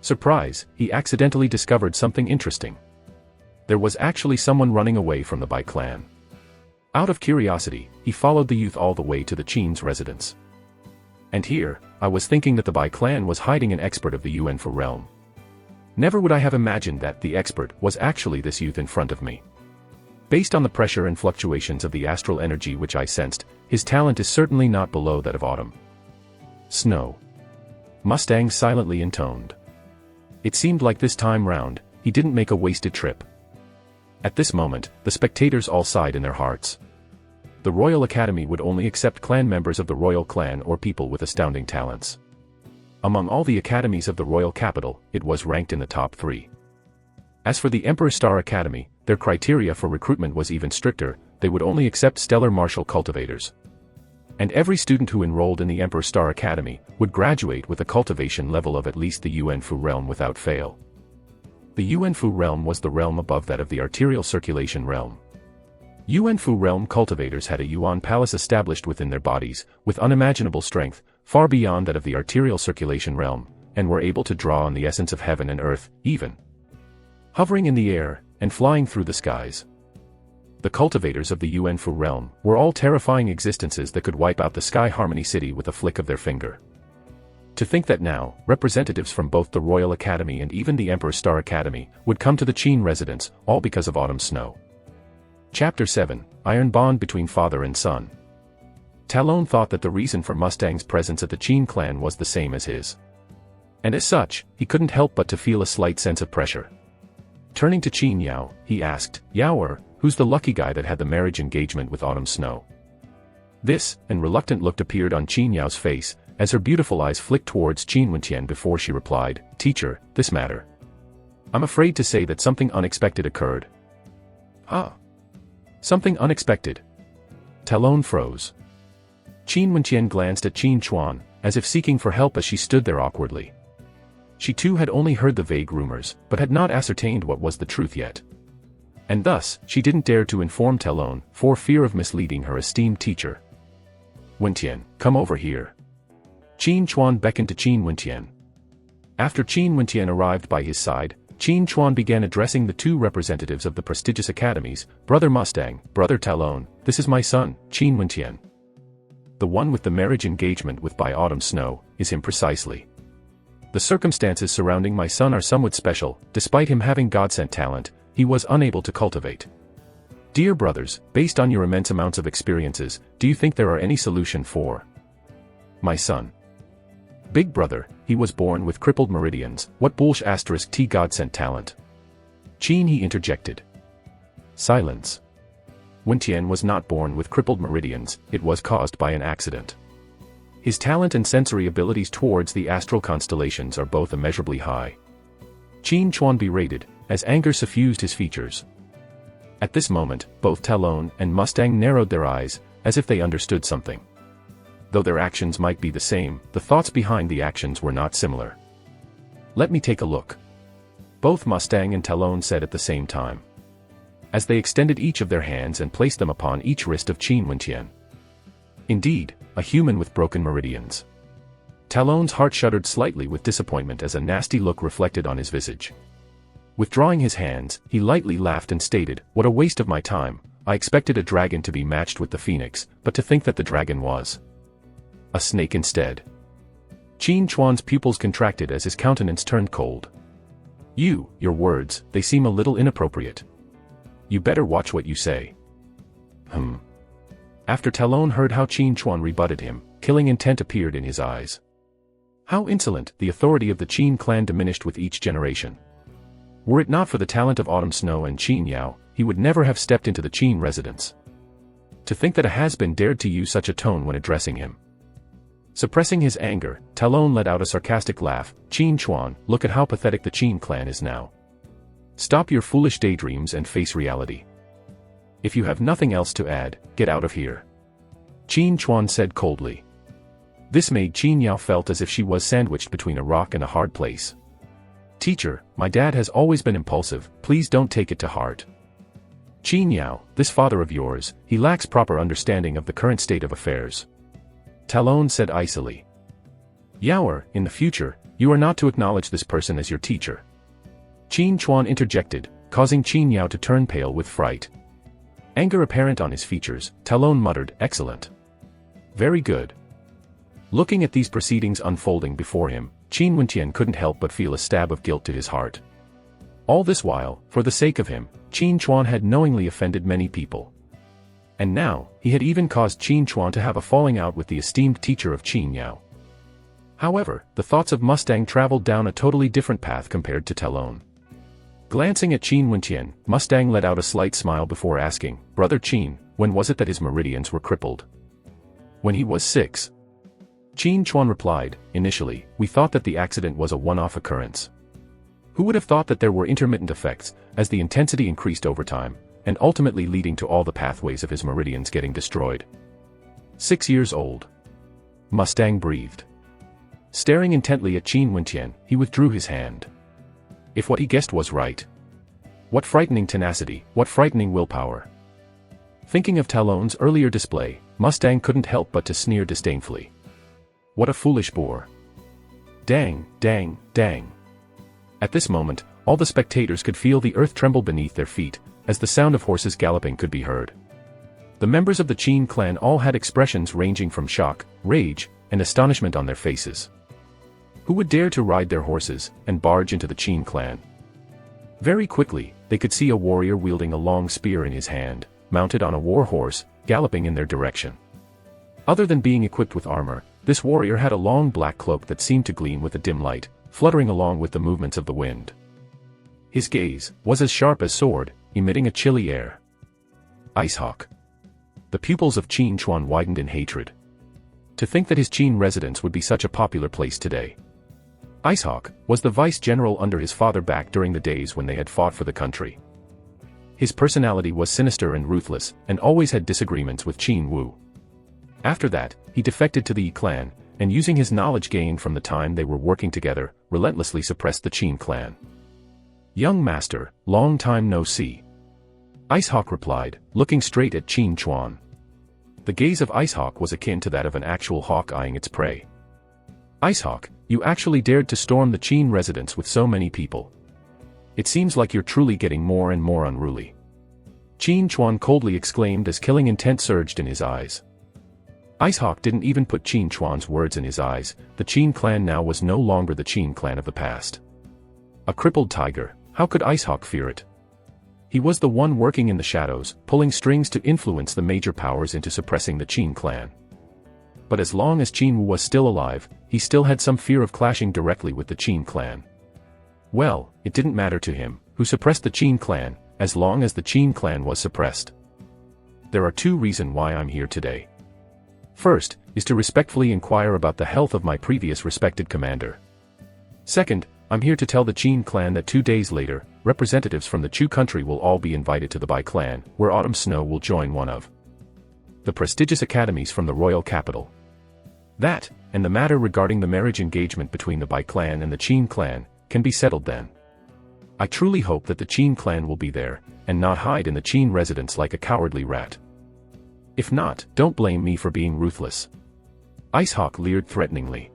Speaker 1: surprise, he accidentally discovered something interesting. There was actually someone running away from the Bai clan. Out of curiosity, he followed the youth all the way to the Qin's residence. And here, I was thinking that the Bai clan was hiding an expert of the Yuanfu realm. Never would I have imagined that the expert was actually this youth in front of me. Based on the pressure and fluctuations of the astral energy which I sensed, his talent is certainly not below that of autumn snow. Mustang silently intoned. It seemed like this time round, he didn't make a wasted trip. At this moment, the spectators all sighed in their hearts. The Royal Academy would only accept clan members of the royal clan or people with astounding talents. Among all the academies of the royal capital, it was ranked in the top 3. As for the Emperor Star Academy, their criteria for recruitment was even stricter. They would only accept stellar martial cultivators. And every student who enrolled in the Emperor Star Academy would graduate with a cultivation level of at least the Yuanfu realm without fail. The Yuanfu realm was the realm above that of the arterial circulation realm. Yuanfu realm cultivators had a Yuan palace established within their bodies, with unimaginable strength, far beyond that of the arterial circulation realm, and were able to draw on the essence of heaven and earth, even hovering in the air, and flying through the skies. The cultivators of the Yuanfu realm were all terrifying existences that could wipe out the Sky Harmony City with a flick of their finger. To think that now, representatives from both the Royal Academy and even the Emperor Star Academy would come to the Qin residence, all because of autumn snow. Chapter 7, Iron Bond Between Father and Son. Talon thought that the reason for Mustang's presence at the Qin clan was the same as his. And as such, he couldn't help but to feel a slight sense of pressure. Turning to Qin Yao, he asked, "Yaoer, who's the lucky guy that had the marriage engagement with autumn snow?" This, and reluctant look appeared on Qin Yao's face, as her beautiful eyes flicked towards Qin Wenqian before she replied, "Teacher, this matter. I'm afraid to say that something unexpected occurred." "Ah. Something unexpected?" Talon froze. Qin Wenqian glanced at Qin Chuan, as if seeking for help as she stood there awkwardly. She too had only heard the vague rumors, but had not ascertained what was the truth yet. And thus, she didn't dare to inform Talon, for fear of misleading her esteemed teacher. "Wenqian, come over here." Qin Chuan beckoned to Qin Wenqian. After Qin Wenqian arrived by his side, Qin Chuan began addressing the two representatives of the prestigious academies, "Brother Mustang, Brother Talon, this is my son, Qin Wenqian. The one with the marriage engagement with by autumn snow, is him precisely. The circumstances surrounding my son are somewhat special. Despite him having God-sent talent, he was unable to cultivate. Dear brothers, based on your immense amounts of experiences, do you think there are any solution for my son? Big brother, he was born with crippled meridians. What bullsh asterisk t God-sent talent?" Qin he interjected. Silence. Wenqian was not born with crippled meridians, it was caused by an accident. His talent and sensory abilities towards the astral constellations are both immeasurably high. Qin Chuan berated, as anger suffused his features. At this moment, both Talon and Mustang narrowed their eyes, as if they understood something. Though their actions might be the same, the thoughts behind the actions were not similar. "Let me take a look," both Mustang and Talon said at the same time, as they extended each of their hands and placed them upon each wrist of Qin Wenqian. Indeed, a human with broken meridians. Talon's heart shuddered slightly with disappointment as a nasty look reflected on his visage. Withdrawing his hands, he lightly laughed and stated, "What a waste of my time. I expected a dragon to be matched with the phoenix, but to think that the dragon was a snake instead." Qin Chuan's pupils contracted as his countenance turned cold. Your words, they seem a little inappropriate. You better watch what you say." After Talon heard how Qin Chuan rebutted him, killing intent appeared in his eyes. How insolent! The authority of the Qin clan diminished with each generation. Were it not for the talent of Autumn Snow and Qin Yao, he would never have stepped into the Qin residence. To think that a has-been dared to use such a tone when addressing him. Suppressing his anger, Talon let out a sarcastic laugh. "Qin Chuan, look at how pathetic the Qin clan is now. Stop your foolish daydreams and face reality. If you have nothing else to add, get out of here," Qin Chuan said coldly. This made Qin Yao felt as if she was sandwiched between a rock and a hard place. "Teacher, my dad has always been impulsive, please don't take it to heart." Qin Yao, this father of yours, he lacks proper understanding of the current state of affairs. Talon said icily. Yaoer, in the future, you are not to acknowledge this person as your teacher. Qin Chuan interjected, causing Qin Yao to turn pale with fright. Anger apparent on his features, Talon muttered, excellent. Very good. Looking at these proceedings unfolding before him, Qin Wentian couldn't help but feel a stab of guilt to his heart. All this while, for the sake of him, Qin Chuan had knowingly offended many people. And now, he had even caused Qin Chuan to have a falling out with the esteemed teacher of Qin Yao. However, the thoughts of Mustang traveled down a totally different path compared to Talon. Glancing at Qin Wentian, Mustang let out a slight smile before asking, Brother Qin, when was it that his meridians were crippled? When he was 6. Qin Chuan replied, initially, we thought that the accident was a one-off occurrence. Who would have thought that there were intermittent effects, as the intensity increased over time, and ultimately leading to all the pathways of his meridians getting destroyed. 6 years old. Mustang breathed. Staring intently at Qin Wentian, he withdrew his hand. If what he guessed was right. What frightening tenacity, what frightening willpower. Thinking of Talon's earlier display, Mustang couldn't help but to sneer disdainfully. What a foolish boor. Dang, dang, dang. At this moment, all the spectators could feel the earth tremble beneath their feet, as the sound of horses galloping could be heard. The members of the Qin clan all had expressions ranging from shock, rage, and astonishment on their faces. Who would dare to ride their horses, and barge into the Qin clan? Very quickly, they could see a warrior wielding a long spear in his hand, mounted on a war horse, galloping in their direction. Other than being equipped with armor, this warrior had a long black cloak that seemed to gleam with a dim light, fluttering along with the movements of the wind. His gaze was as sharp as sword, emitting a chilly air. Icehawk. The pupils of Qin Chuan widened in hatred. To think that his Qin residence would be such a popular place today. Icehawk was the vice-general under his father back during the days when they had fought for the country. His personality was sinister and ruthless, and always had disagreements with Qin Wu. After that, he defected to the Yi clan, and using his knowledge gained from the time they were working together, relentlessly suppressed the Qin clan. Young master, long time no see. Icehawk replied, looking straight at Qin Chuan. The gaze of Icehawk was akin to that of an actual hawk eyeing its prey. Icehawk, you actually dared to storm the Qin residence with so many people. It seems like you're truly getting more and more unruly. Qin Chuan coldly exclaimed as killing intent surged in his eyes. Icehawk didn't even put Qin Chuan's words in his eyes. The Qin clan now was no longer the Qin clan of the past. A crippled tiger, how could Icehawk fear it? He was the one working in the shadows, pulling strings to influence the major powers into suppressing the Qin clan. But as long as Qin Wu was still alive, he still had some fear of clashing directly with the Qin clan. Well, it didn't matter to him, who suppressed the Qin clan, as long as the Qin clan was suppressed. There are 2 reasons why I'm here today. First, is to respectfully inquire about the health of my previous respected commander. Second, I'm here to tell the Qin clan that 2 days later, representatives from the Chu country will all be invited to the Bai clan, where Autumn Snow will join one of the prestigious academies from the royal capital. That, and the matter regarding the marriage engagement between the Bai clan and the Qin clan, can be settled then. I truly hope that the Qin clan will be there, and not hide in the Qin residence like a cowardly rat. If not, don't blame me for being ruthless. Icehawk leered threateningly.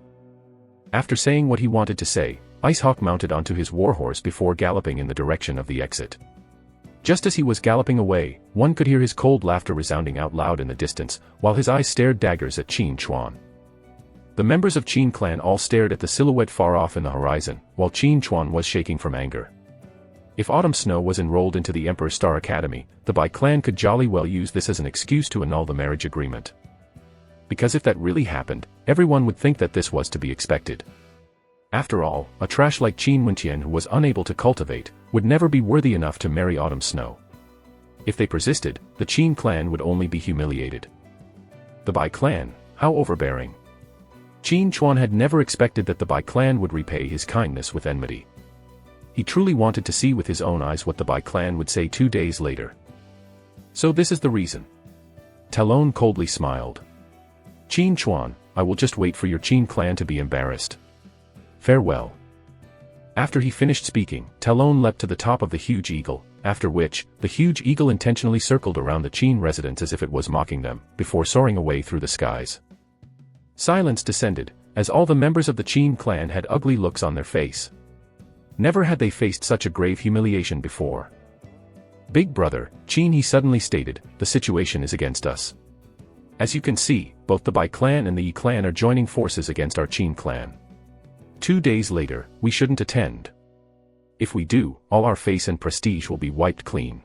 Speaker 1: After saying what he wanted to say, Icehawk mounted onto his warhorse before galloping in the direction of the exit. Just as he was galloping away, one could hear his cold laughter resounding out loud in the distance, while his eyes stared daggers at Qin Chuan. The members of Qin clan all stared at the silhouette far off in the horizon, while Qin Chuan was shaking from anger. If Autumn Snow was enrolled into the Emperor's Star Academy, the Bai clan could jolly well use this as an excuse to annul the marriage agreement. Because if that really happened, everyone would think that this was to be expected. After all, a trash like Qin Wentian who was unable to cultivate, would never be worthy enough to marry Autumn Snow. If they persisted, the Qin clan would only be humiliated. The Bai clan, how overbearing. Qin Chuan had never expected that the Bai clan would repay his kindness with enmity. He truly wanted to see with his own eyes what the Bai clan would say 2 days later. So this is the reason. Talon coldly smiled. Qin Chuan, I will just wait for your Qin clan to be embarrassed. Farewell. After he finished speaking, Talon leapt to the top of the huge eagle, after which, the huge eagle intentionally circled around the Qin residence as if it was mocking them, before soaring away through the skies. Silence descended, as all the members of the Qin clan had ugly looks on their face. Never had they faced such a grave humiliation before. "Big brother, Qin," he suddenly stated, "the situation is against us. As you can see, both the Bai clan and the Yi clan are joining forces against our Qin clan. 2 days later, we shouldn't attend. If we do, all our face and prestige will be wiped clean."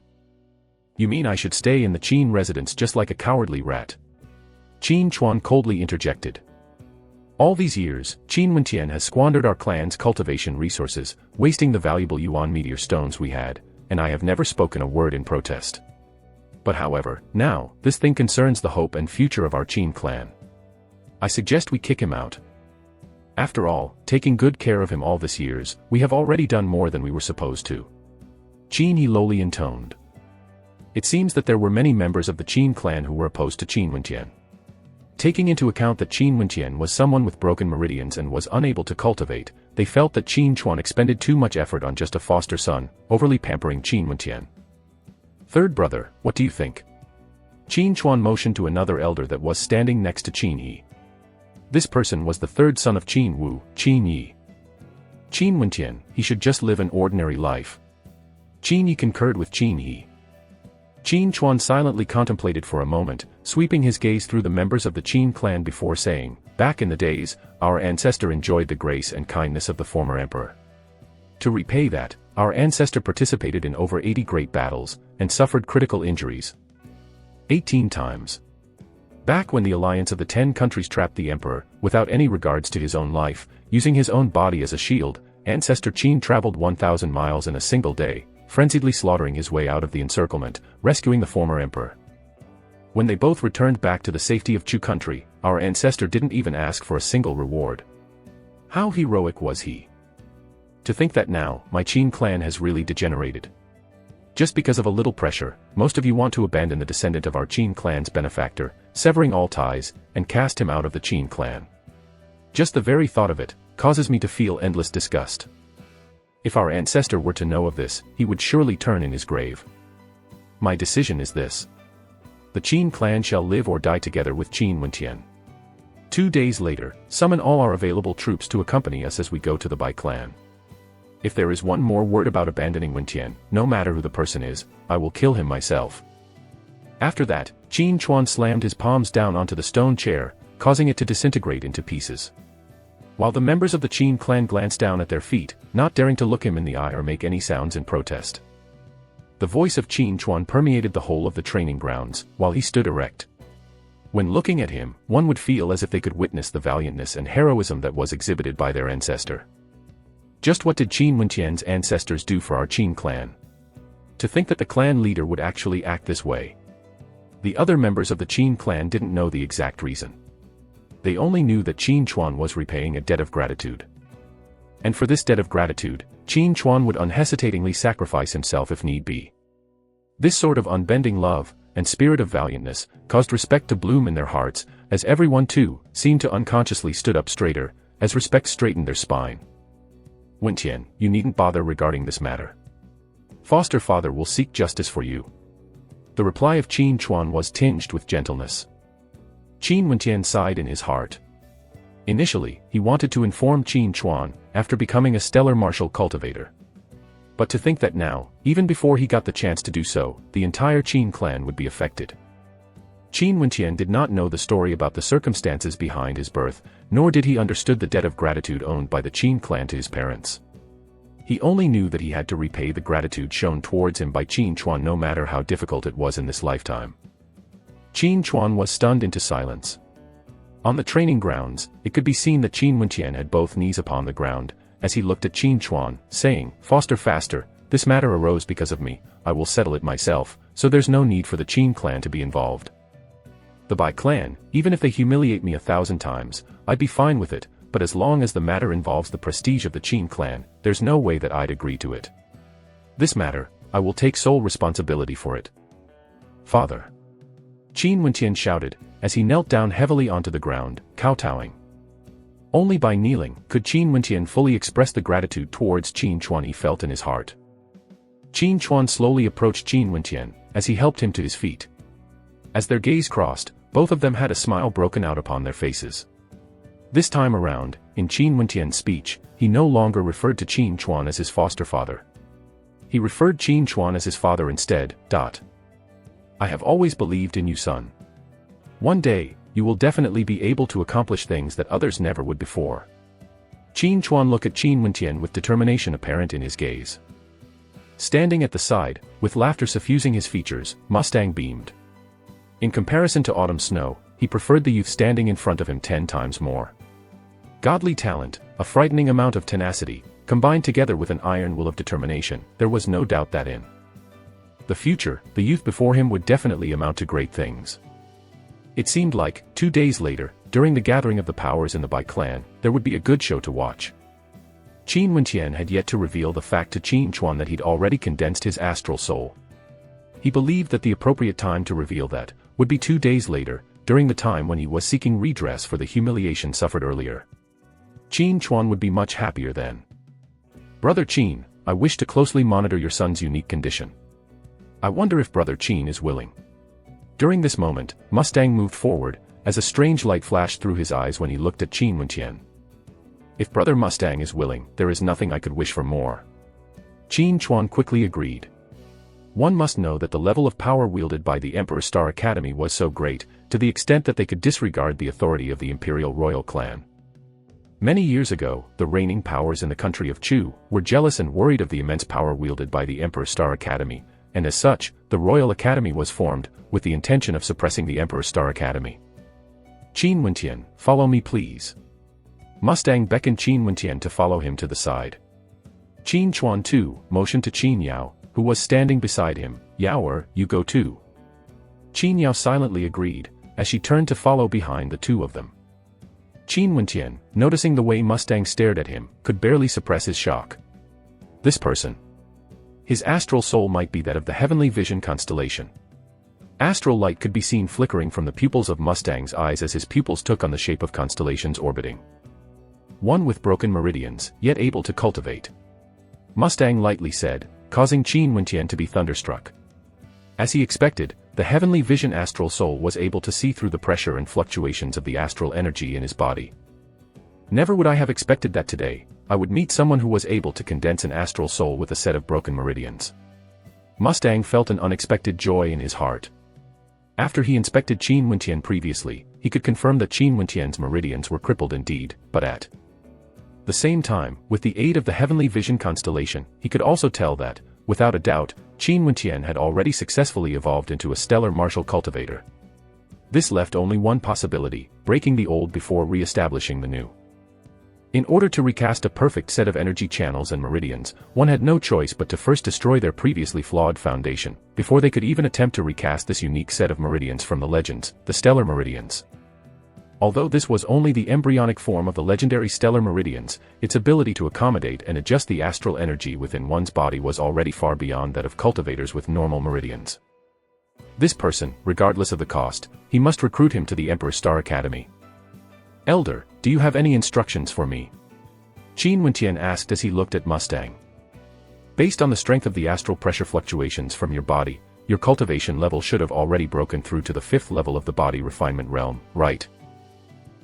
Speaker 1: "You mean I should stay in the Qin residence just like a cowardly rat?" Qin Chuan coldly interjected. "All these years, Qin Wentian has squandered our clan's cultivation resources, wasting the valuable Yuan meteor stones we had, and I have never spoken a word in protest. But however, now, this thing concerns the hope and future of our Qin clan. I suggest we kick him out. After all, taking good care of him all these years, we have already done more than we were supposed to." Qin Yi lowly intoned. It seems that there were many members of the Qin clan who were opposed to Qin Wentian. Taking into account that Qin Wentian was someone with broken meridians and was unable to cultivate, they felt that Qin Chuan expended too much effort on just a foster son, overly pampering Qin Wentian. "Third brother, what do you think?" Qin Chuan motioned to another elder that was standing next to Qin Yi. This person was the third son of Qin Wu, Qin Yi. "Qin Wentian, he should just live an ordinary life." Qin Yi concurred with Qin Yi. Qin Chuan silently contemplated for a moment, sweeping his gaze through the members of the Qin clan before saying, "Back in the days, our ancestor enjoyed the grace and kindness of the former emperor. To repay that, our ancestor participated in over 80 great battles, and suffered critical injuries. 18 times. Back when the alliance of the 10 countries trapped the emperor, without any regards to his own life, using his own body as a shield, ancestor Qin traveled 1,000 miles in a single day, frenziedly slaughtering his way out of the encirclement, rescuing the former emperor. When they both returned back to the safety of Chu country, our ancestor didn't even ask for a single reward. How heroic was he? To think that now, my Qin clan has really degenerated. Just because of a little pressure, most of you want to abandon the descendant of our Qin clan's benefactor, severing all ties, and cast him out of the Qin clan. Just the very thought of it, causes me to feel endless disgust. If our ancestor were to know of this, he would surely turn in his grave. My decision is this. The Qin clan shall live or die together with Qin Wentian. 2 days later, summon all our available troops to accompany us as we go to the Bai clan. If there is one more word about abandoning Wentian, no matter who the person is, I will kill him myself." After that, Qin Chuan slammed his palms down onto the stone chair, causing it to disintegrate into pieces. While the members of the Qin clan glanced down at their feet, not daring to look him in the eye or make any sounds in protest. The voice of Qin Chuan permeated the whole of the training grounds, while he stood erect. When looking at him, one would feel as if they could witness the valiantness and heroism that was exhibited by their ancestor. Just what did Qin Wentian's ancestors do for our Qin clan? To think that the clan leader would actually act this way. The other members of the Qin clan didn't know the exact reason. They only knew that Qin Chuan was repaying a debt of gratitude. And for this debt of gratitude, Qin Chuan would unhesitatingly sacrifice himself if need be. This sort of unbending love, and spirit of valiantness, caused respect to bloom in their hearts, as everyone too, seemed to unconsciously stood up straighter, as respect straightened their spine. "Wentian, you needn't bother regarding this matter. Foster father will seek justice for you." The reply of Qin Chuan was tinged with gentleness. Qin Wentian sighed in his heart. Initially, he wanted to inform Qin Chuan, after becoming a stellar martial cultivator. But to think that now, even before he got the chance to do so, the entire Qin clan would be affected. Qin Wentian did not know the story about the circumstances behind his birth, nor did he understood the debt of gratitude owed by the Qin clan to his parents. He only knew that he had to repay the gratitude shown towards him by Qin Chuan no matter how difficult it was in this lifetime. Qin Chuan was stunned into silence. On the training grounds, it could be seen that Qin Wentian had both knees upon the ground, as he looked at Qin Chuan, saying, "Foster faster, this matter arose because of me, I will settle it myself, so there's no need for the Qin clan to be involved. The Bai clan, even if they humiliate me 1,000 times, I'd be fine with it, but as long as the matter involves the prestige of the Qin clan, there's no way that I'd agree to it. This matter, I will take sole responsibility for it." "Father!" Qin Wentian shouted, as he knelt down heavily onto the ground, kowtowing. Only by kneeling could Qin Wentian fully express the gratitude towards Qin Chuan he felt in his heart. Qin Chuan slowly approached Qin Wentian, as he helped him to his feet. As their gaze crossed, both of them had a smile broken out upon their faces. This time around, in Qin Wentian's speech, he no longer referred to Qin Chuan as his foster father. He referred Qin Chuan as his father instead. I have always believed in you, son. One day, you will definitely be able to accomplish things that others never would before. Qin Chuan looked at Qin Wentian with determination apparent in his gaze. Standing at the side, with laughter suffusing his features, Mustang beamed. In comparison to autumn snow, he preferred the youth standing in front of him 10 times more. Godly talent, a frightening amount of tenacity, combined together with an iron will of determination, there was no doubt that in the future, the youth before him would definitely amount to great things. It seemed like, 2 days later, during the gathering of the powers in the Bai clan, there would be a good show to watch. Qin Wentian had yet to reveal the fact to Qin Chuan that he'd already condensed his astral soul. He believed that the appropriate time to reveal that would be 2 days later, during the time when he was seeking redress for the humiliation suffered earlier. Qin Chuan would be much happier then. Brother Qin, I wish to closely monitor your son's unique condition. I wonder if Brother Qin is willing. During this moment, Mustang moved forward, as a strange light flashed through his eyes when he looked at Qin Wentian. If Brother Mustang is willing, there is nothing I could wish for more. Qin Chuan quickly agreed. One must know that the level of power wielded by the Emperor Star Academy was so great, to the extent that they could disregard the authority of the Imperial Royal Clan. Many years ago, the reigning powers in the country of Chu were jealous and worried of the immense power wielded by the Emperor Star Academy, and as such, the Royal Academy was formed, with the intention of suppressing the Emperor Star Academy. Qin Wentian, follow me please. Mustang beckoned Qin Wentian to follow him to the side. Qin Chuan too motioned to Qin Yao, who was standing beside him. Yao, you go too. Qin Yao silently agreed, as she turned to follow behind the two of them. Qin Wentian, noticing the way Mustang stared at him, could barely suppress his shock. This person. His astral soul might be that of the Heavenly Vision constellation. Astral light could be seen flickering from the pupils of Mustang's eyes as his pupils took on the shape of constellations orbiting. One with broken meridians, yet able to cultivate. Mustang lightly said, causing Qin Wentian to be thunderstruck. As he expected, the Heavenly Vision astral soul was able to see through the pressure and fluctuations of the astral energy in his body. Never would I have expected that today I would meet someone who was able to condense an astral soul with a set of broken meridians. Mustang felt an unexpected joy in his heart. After he inspected Qin Wentian previously, he could confirm that Qin Wentian's meridians were crippled indeed, but at the same time, with the aid of the Heavenly Vision constellation, he could also tell that, without a doubt, Qin Wentian had already successfully evolved into a stellar martial cultivator. This left only one possibility, breaking the old before re-establishing the new. In order to recast a perfect set of energy channels and meridians, one had no choice but to first destroy their previously flawed foundation, before they could even attempt to recast this unique set of meridians from the legends, the stellar meridians. Although this was only the embryonic form of the legendary stellar meridians, its ability to accommodate and adjust the astral energy within one's body was already far beyond that of cultivators with normal meridians. This person, regardless of the cost, he must recruit him to the Emperor Star Academy. Elder, do you have any instructions for me? Qin Wentian asked as he looked at Mustang. Based on the strength of the astral pressure fluctuations from your body, your cultivation level should have already broken through to the 5th level of the body refinement realm, right?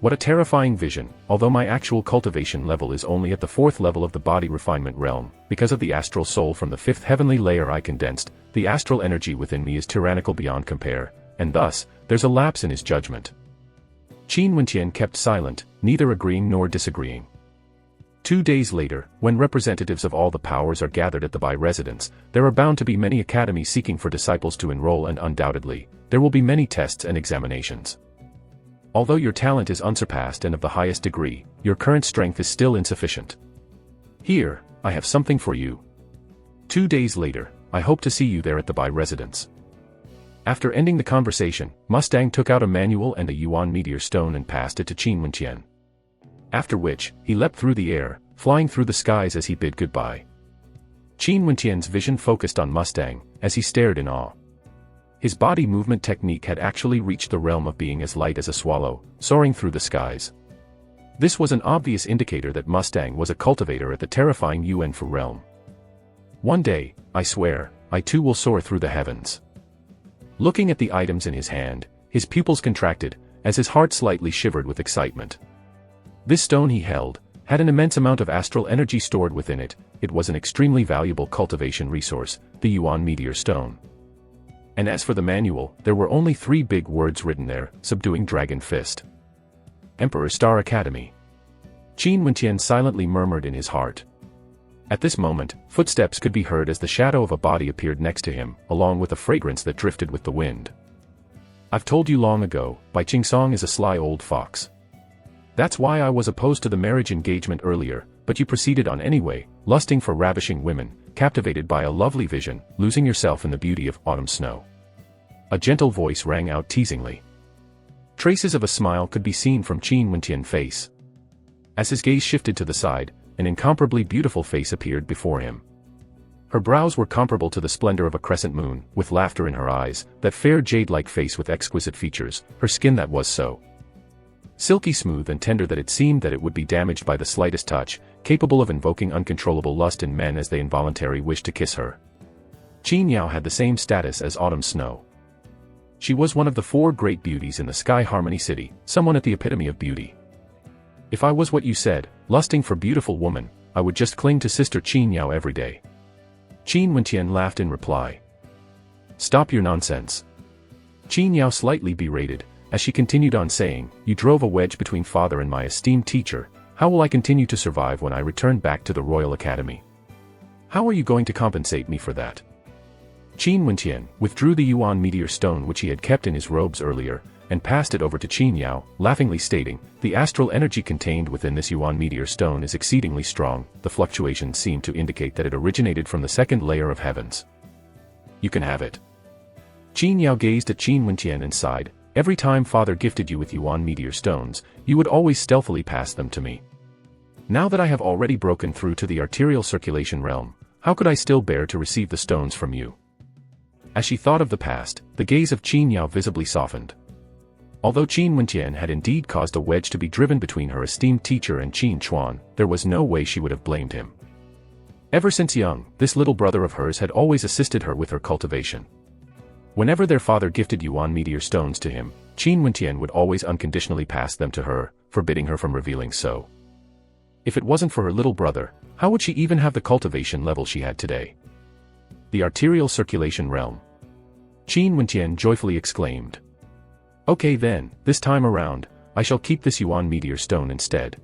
Speaker 1: What a terrifying vision, although my actual cultivation level is only at the 4th level of the body refinement realm, because of the astral soul from the 5th heavenly layer I condensed, the astral energy within me is tyrannical beyond compare, and thus, there's a lapse in his judgment. Qin Wentian kept silent, neither agreeing nor disagreeing. 2 days later, when representatives of all the powers are gathered at the Bai residence, there are bound to be many academies seeking for disciples to enroll, and undoubtedly, there will be many tests and examinations. Although your talent is unsurpassed and of the highest degree, your current strength is still insufficient. Here, I have something for you. 2 days later, I hope to see you there at the Bai residence. After ending the conversation, Mustang took out a manual and a yuan meteor stone and passed it to Qin Wentian. After which, he leapt through the air, flying through the skies as he bid goodbye. Qin Wentian's vision focused on Mustang, as he stared in awe. His body movement technique had actually reached the realm of being as light as a swallow, soaring through the skies. This was an obvious indicator that Mustang was a cultivator at the terrifying Yuan Fu realm. One day, I swear, I too will soar through the heavens. Looking at the items in his hand, his pupils contracted, as his heart slightly shivered with excitement. This stone he held had an immense amount of astral energy stored within it. It was an extremely valuable cultivation resource, the Yuan Meteor Stone. And as for the manual, there were only 3 big words written there: subduing Dragon Fist. Emperor Star Academy. Qin Wentian silently murmured in his heart. At this moment, footsteps could be heard as the shadow of a body appeared next to him, along with a fragrance that drifted with the wind. I've told you long ago, Bai Qingsong is a sly old fox. That's why I was opposed to the marriage engagement earlier, but you proceeded on anyway, lusting for ravishing women, captivated by a lovely vision, losing yourself in the beauty of autumn snow. A gentle voice rang out teasingly. Traces of a smile could be seen from Qin Wentian's face. As his gaze shifted to the side, an incomparably beautiful face appeared before him. Her brows were comparable to the splendor of a crescent moon, with laughter in her eyes, that fair jade-like face with exquisite features, her skin that was so silky smooth and tender that it seemed that it would be damaged by the slightest touch, capable of invoking uncontrollable lust in men as they involuntarily wished to kiss her. Qin Yao had the same status as autumn snow. She was one of the 4 great beauties in the Sky Harmony City, someone at the epitome of beauty. If I was what you said, lusting for beautiful woman, I would just cling to Sister Qin Yao every day. Qin Wentian laughed in reply. Stop your nonsense. Qin Yao slightly berated, as she continued on saying, you drove a wedge between father and my esteemed teacher. How will I continue to survive when I return back to the Royal Academy? How are you going to compensate me for that? Qin Wentian withdrew the Yuan Meteor Stone which he had kept in his robes earlier, and passed it over to Qin Yao, laughingly stating, the astral energy contained within this Yuan Meteor Stone is exceedingly strong. The fluctuations seemed to indicate that it originated from the 2nd layer of heavens. You can have it. Qin Yao gazed at Qin Wentian and sighed. Every time father gifted you with Yuan Meteor Stones, you would always stealthily pass them to me. Now that I have already broken through to the arterial circulation realm, how could I still bear to receive the stones from you? As she thought of the past, the gaze of Qin Yao visibly softened. Although Qin Wentian had indeed caused a wedge to be driven between her esteemed teacher and Qin Chuan, there was no way she would have blamed him. Ever since young, this little brother of hers had always assisted her with her cultivation. Whenever their father gifted Yuan Meteor Stones to him, Qin Wentian would always unconditionally pass them to her, forbidding her from revealing so. If it wasn't for her little brother, how would she even have the cultivation level she had today? The arterial circulation realm. Qin Wentian joyfully exclaimed. Okay then, this time around, I shall keep this Yuan Meteor Stone instead.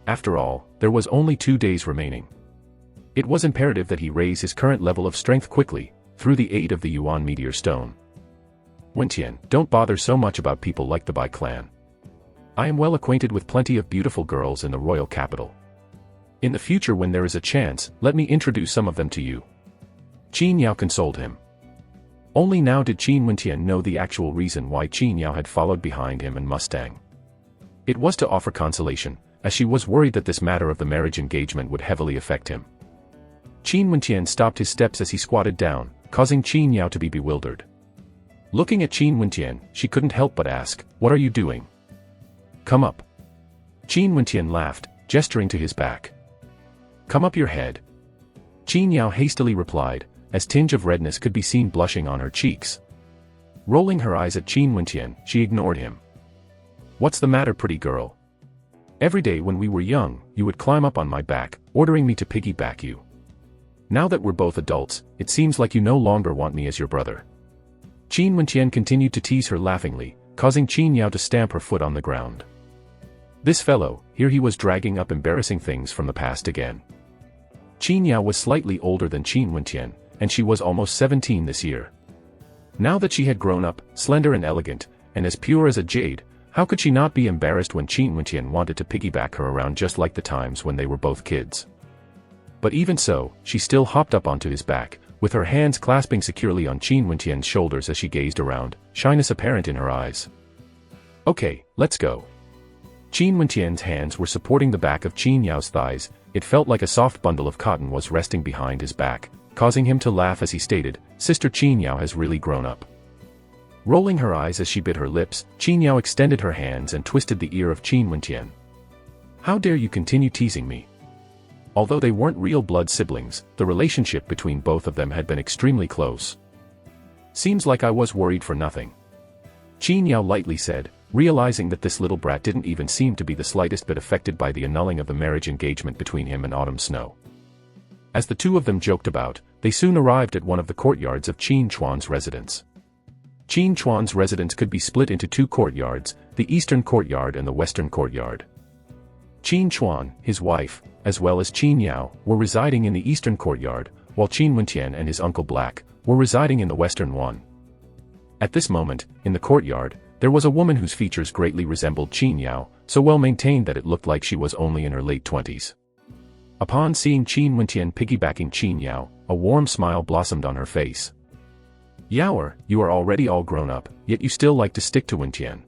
Speaker 1: After all, there was only 2 days remaining. It was imperative that he raise his current level of strength quickly, through the aid of the Yuan Meteor Stone. Wentian, don't bother so much about people like the Bai clan. I am well acquainted with plenty of beautiful girls in the royal capital. In the future when there is a chance, let me introduce some of them to you. Qin Yao consoled him. Only now did Qin Wentian know the actual reason why Qin Yao had followed behind him and Mustang. It was to offer consolation, as she was worried that this matter of the marriage engagement would heavily affect him. Qin Wentian stopped his steps as he squatted down, causing Qin Yao to be bewildered. Looking at Qin Wentian, she couldn't help but ask, what are you doing? Come up. Qin Wentian laughed, gesturing to his back. Come up your head. Qin Yao hastily replied, as tinge of redness could be seen blushing on her cheeks. Rolling her eyes at Qin Wentian, she ignored him. What's the matter, pretty girl? Every day when we were young, you would climb up on my back, ordering me to piggyback you. Now that we're both adults, it seems like you no longer want me as your brother. Qin Wentian continued to tease her laughingly, causing Qin Yao to stamp her foot on the ground. This fellow, here he was dragging up embarrassing things from the past again. Qin Yao was slightly older than Qin Wentian, and she was almost 17 this year. Now that she had grown up, slender and elegant, and as pure as a jade, how could she not be embarrassed when Qin Wentian wanted to piggyback her around just like the times when they were both kids? But even so, she still hopped up onto his back, with her hands clasping securely on Qin Wentian's shoulders as she gazed around, shyness apparent in her eyes. Okay, let's go. Qin Wentian's hands were supporting the back of Qin Yao's thighs. It felt like a soft bundle of cotton was resting behind his back, causing him to laugh as he stated, Sister Qin Yao has really grown up. Rolling her eyes as she bit her lips, Qin Yao extended her hands and twisted the ear of Qin Wentian. How dare you continue teasing me? Although they weren't real blood siblings, the relationship between both of them had been extremely close. "Seems like I was worried for nothing," Qin Yao lightly said, realizing that this little brat didn't even seem to be the slightest bit affected by the annulling of the marriage engagement between him and Autumn Snow. As the two of them joked about, they soon arrived at one of the courtyards of Qin Chuan's residence. Qin Chuan's residence could be split into two courtyards, the eastern courtyard and the western courtyard. Qin Chuan, his wife, as well as Qin Yao, were residing in the eastern courtyard, while Qin Wentian and his uncle Black were residing in the western one. At this moment, in the courtyard, there was a woman whose features greatly resembled Qin Yao, so well maintained that it looked like she was only in her late 20s. Upon seeing Qin Wentian piggybacking Qin Yao, a warm smile blossomed on her face. "Yaoer, you are already all grown up, yet you still like to stick to Wentian."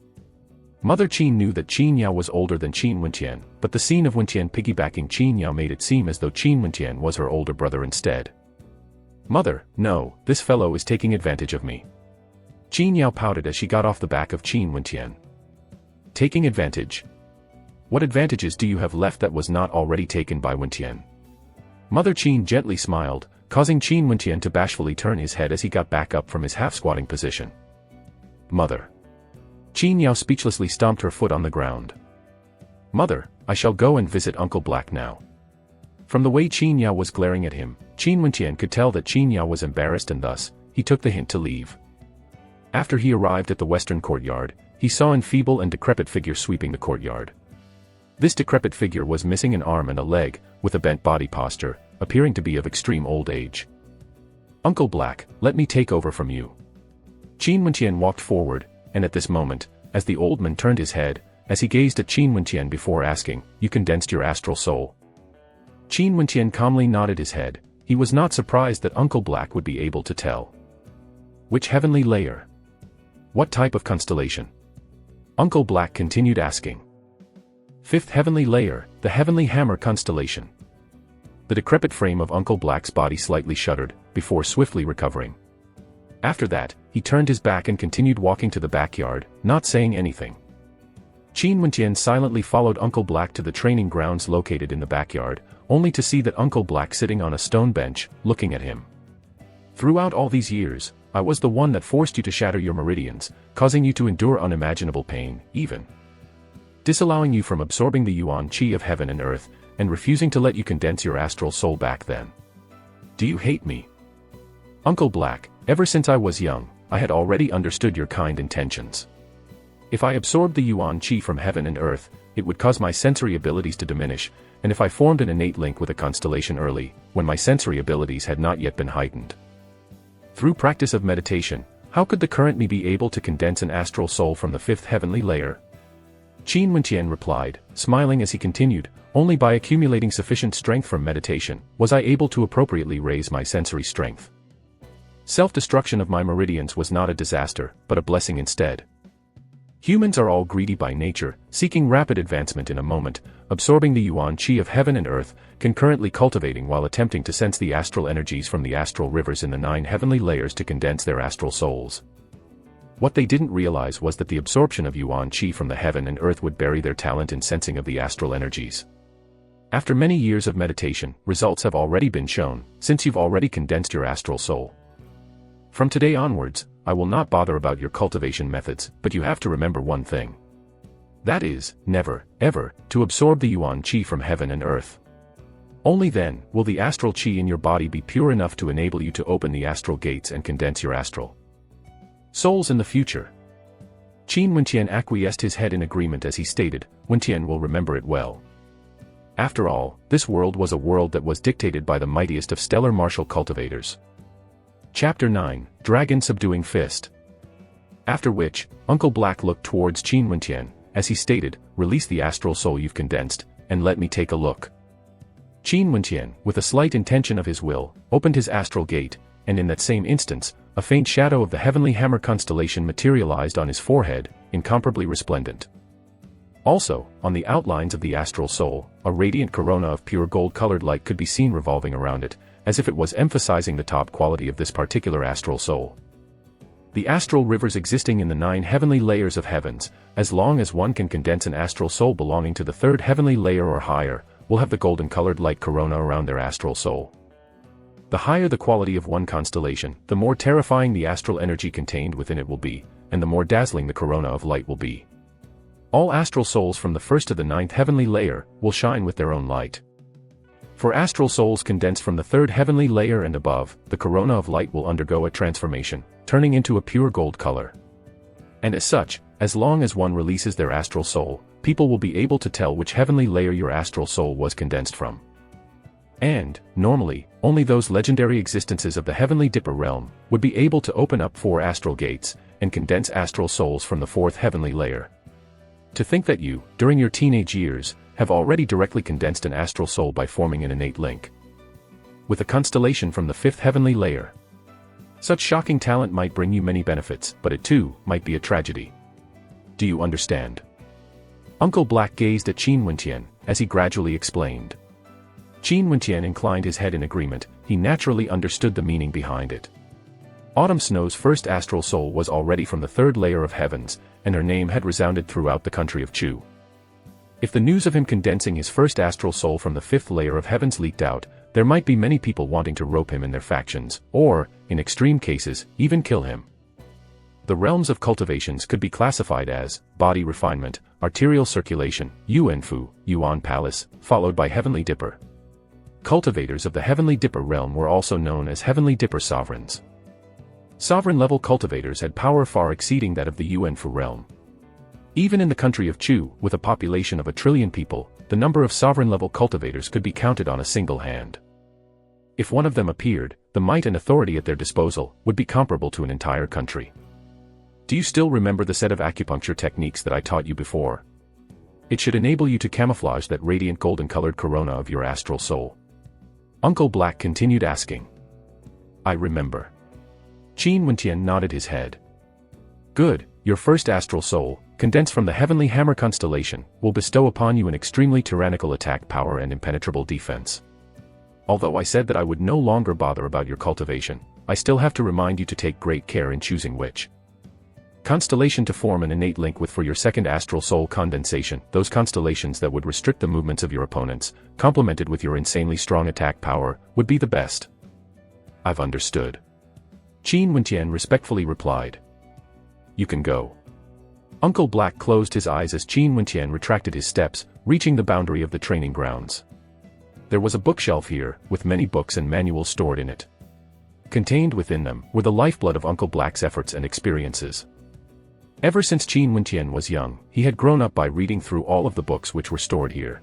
Speaker 1: Mother Qin knew that Qin Yao was older than Qin Wentian, but the scene of Wentian piggybacking Qin Yao made it seem as though Qin Wentian was her older brother instead. "Mother, no, this fellow is taking advantage of me." Qin Yao pouted as she got off the back of Qin Wentian. "Taking advantage? What advantages do you have left that was not already taken by Wentian?" Mother Qin gently smiled, causing Qin Wentian to bashfully turn his head as he got back up from his half-squatting position. "Mother." Qin Yao speechlessly stomped her foot on the ground. "Mother, I shall go and visit Uncle Black now." From the way Qin Yao was glaring at him, Qin Wentian could tell that Qin Yao was embarrassed and thus, he took the hint to leave. After he arrived at the western courtyard, he saw an feeble and decrepit figure sweeping the courtyard. This decrepit figure was missing an arm and a leg, with a bent body posture, appearing to be of extreme old age. "Uncle Black, let me take over from you." Qin Wentian walked forward, and at this moment, as the old man turned his head, as he gazed at Qin Wentian before asking, "You condensed your astral soul?" Qin Wentian calmly nodded his head. He was not surprised that Uncle Black would be able to tell. "Which heavenly layer? What type of constellation?" Uncle Black continued asking. "Fifth heavenly layer, the Heavenly Hammer constellation." The decrepit frame of Uncle Black's body slightly shuddered, before swiftly recovering. After that, he turned his back and continued walking to the backyard, not saying anything. Qin Wentian silently followed Uncle Black to the training grounds located in the backyard, only to see that Uncle Black sitting on a stone bench, looking at him. "Throughout all these years, I was the one that forced you to shatter your meridians, causing you to endure unimaginable pain, even disallowing you from absorbing the yuan qi of heaven and earth, and refusing to let you condense your astral soul back then. Do you hate me? Uncle Black, ever since I was young, I had already understood your kind intentions. If I absorbed the yuan qi from heaven and earth, it would cause my sensory abilities to diminish, and if I formed an innate link with a constellation early, when my sensory abilities had not yet been heightened. Through practice of meditation, how could the current me be able to condense an astral soul from the fifth heavenly layer? Qin Wentian replied, smiling as he continued, only by accumulating sufficient strength from meditation, was I able to appropriately raise my sensory strength. Self-destruction of my meridians was not a disaster, but a blessing instead. Humans are all greedy by nature, seeking rapid advancement in a moment, absorbing the yuan qi of heaven and earth, concurrently cultivating while attempting to sense the astral energies from the astral rivers in the 9 heavenly layers to condense their astral souls. What they didn't realize was that the absorption of yuan qi from the heaven and earth would bury their talent in sensing of the astral energies. After many years of meditation, results have already been shown, since you've already condensed your astral soul. From today onwards, I will not bother about your cultivation methods, but you have to remember one thing. That is, never, ever, to absorb the yuan qi from heaven and earth. Only then will the astral qi in your body be pure enough to enable you to open the astral gates and condense your astral souls in the future. Qin Wentian acquiesced his head in agreement as he stated, Wentian will remember it well. After all, this world was a world that was dictated by the mightiest of stellar martial cultivators. Chapter 9, Dragon Subduing Fist. After which, Uncle Black looked towards Qin Wentian, as he stated, release the astral soul you've condensed, and let me take a look. Qin Wentian, with a slight intention of his will, opened his astral gate, and in that same instance, a faint shadow of the heavenly hammer constellation materialized on his forehead, incomparably resplendent. Also, on the outlines of the astral soul, a radiant corona of pure gold-colored light could be seen revolving around it, as if it was emphasizing the top quality of this particular astral soul. The astral rivers existing in the 9 heavenly layers of heavens, as long as one can condense an astral soul belonging to the 3rd heavenly layer or higher, will have the golden-colored light corona around their astral soul. The higher the quality of one constellation, the more terrifying the astral energy contained within it will be, and the more dazzling the corona of light will be. All astral souls from the 1st to the 9th heavenly layer will shine with their own light. For astral souls condensed from the 3rd heavenly layer and above, the corona of light will undergo a transformation, turning into a pure gold color. And as such, as long as one releases their astral soul, people will be able to tell which heavenly layer your astral soul was condensed from. And, normally, only those legendary existences of the Heavenly Dipper realm would be able to open up 4 astral gates and condense astral souls from the 4th heavenly layer. To think that you, during your teenage years, have already directly condensed an astral soul by forming an innate link with a constellation from the 5th heavenly layer. Such shocking talent might bring you many benefits, but it too might be a tragedy. Do you understand? Uncle Black gazed at Qin Wentian as he gradually explained. Qin Wentian inclined his head in agreement. He naturally understood the meaning behind it. Autumn Snow's first astral soul was already from the 3rd layer of heavens, and her name had resounded throughout the country of Chu. If the news of him condensing his first astral soul from the 5th layer of heavens leaked out, there might be many people wanting to rope him in their factions, or, in extreme cases, even kill him. The realms of cultivations could be classified as body refinement, arterial circulation, Yuanfu, Yuan Palace, followed by Heavenly Dipper. Cultivators of the Heavenly Dipper realm were also known as Heavenly Dipper sovereigns. Sovereign-level cultivators had power far exceeding that of the Yuanfu realm. Even in the country of Chu, with a population of 1 trillion people, the number of sovereign-level cultivators could be counted on a single hand. If one of them appeared, the might and authority at their disposal would be comparable to an entire country. Do you still remember the set of acupuncture techniques that I taught you before? It should enable you to camouflage that radiant golden-colored corona of your astral soul. Uncle Black continued asking. I remember. Qin Wentian nodded his head. Good, your first astral soul, condensed from the Heavenly Hammer constellation, will bestow upon you an extremely tyrannical attack power and impenetrable defense. Although I said that I would no longer bother about your cultivation, I still have to remind you to take great care in choosing which constellation to form an innate link with for your second astral soul condensation. Those constellations that would restrict the movements of your opponents, complemented with your insanely strong attack power, would be the best. I've understood. Qin Wentian respectfully replied. You can go. Uncle Black closed his eyes as Qin Wentian retracted his steps, reaching the boundary of the training grounds. There was a bookshelf here, with many books and manuals stored in it. Contained within them were the lifeblood of Uncle Black's efforts and experiences. Ever since Qin Wentian was young, he had grown up by reading through all of the books which were stored here.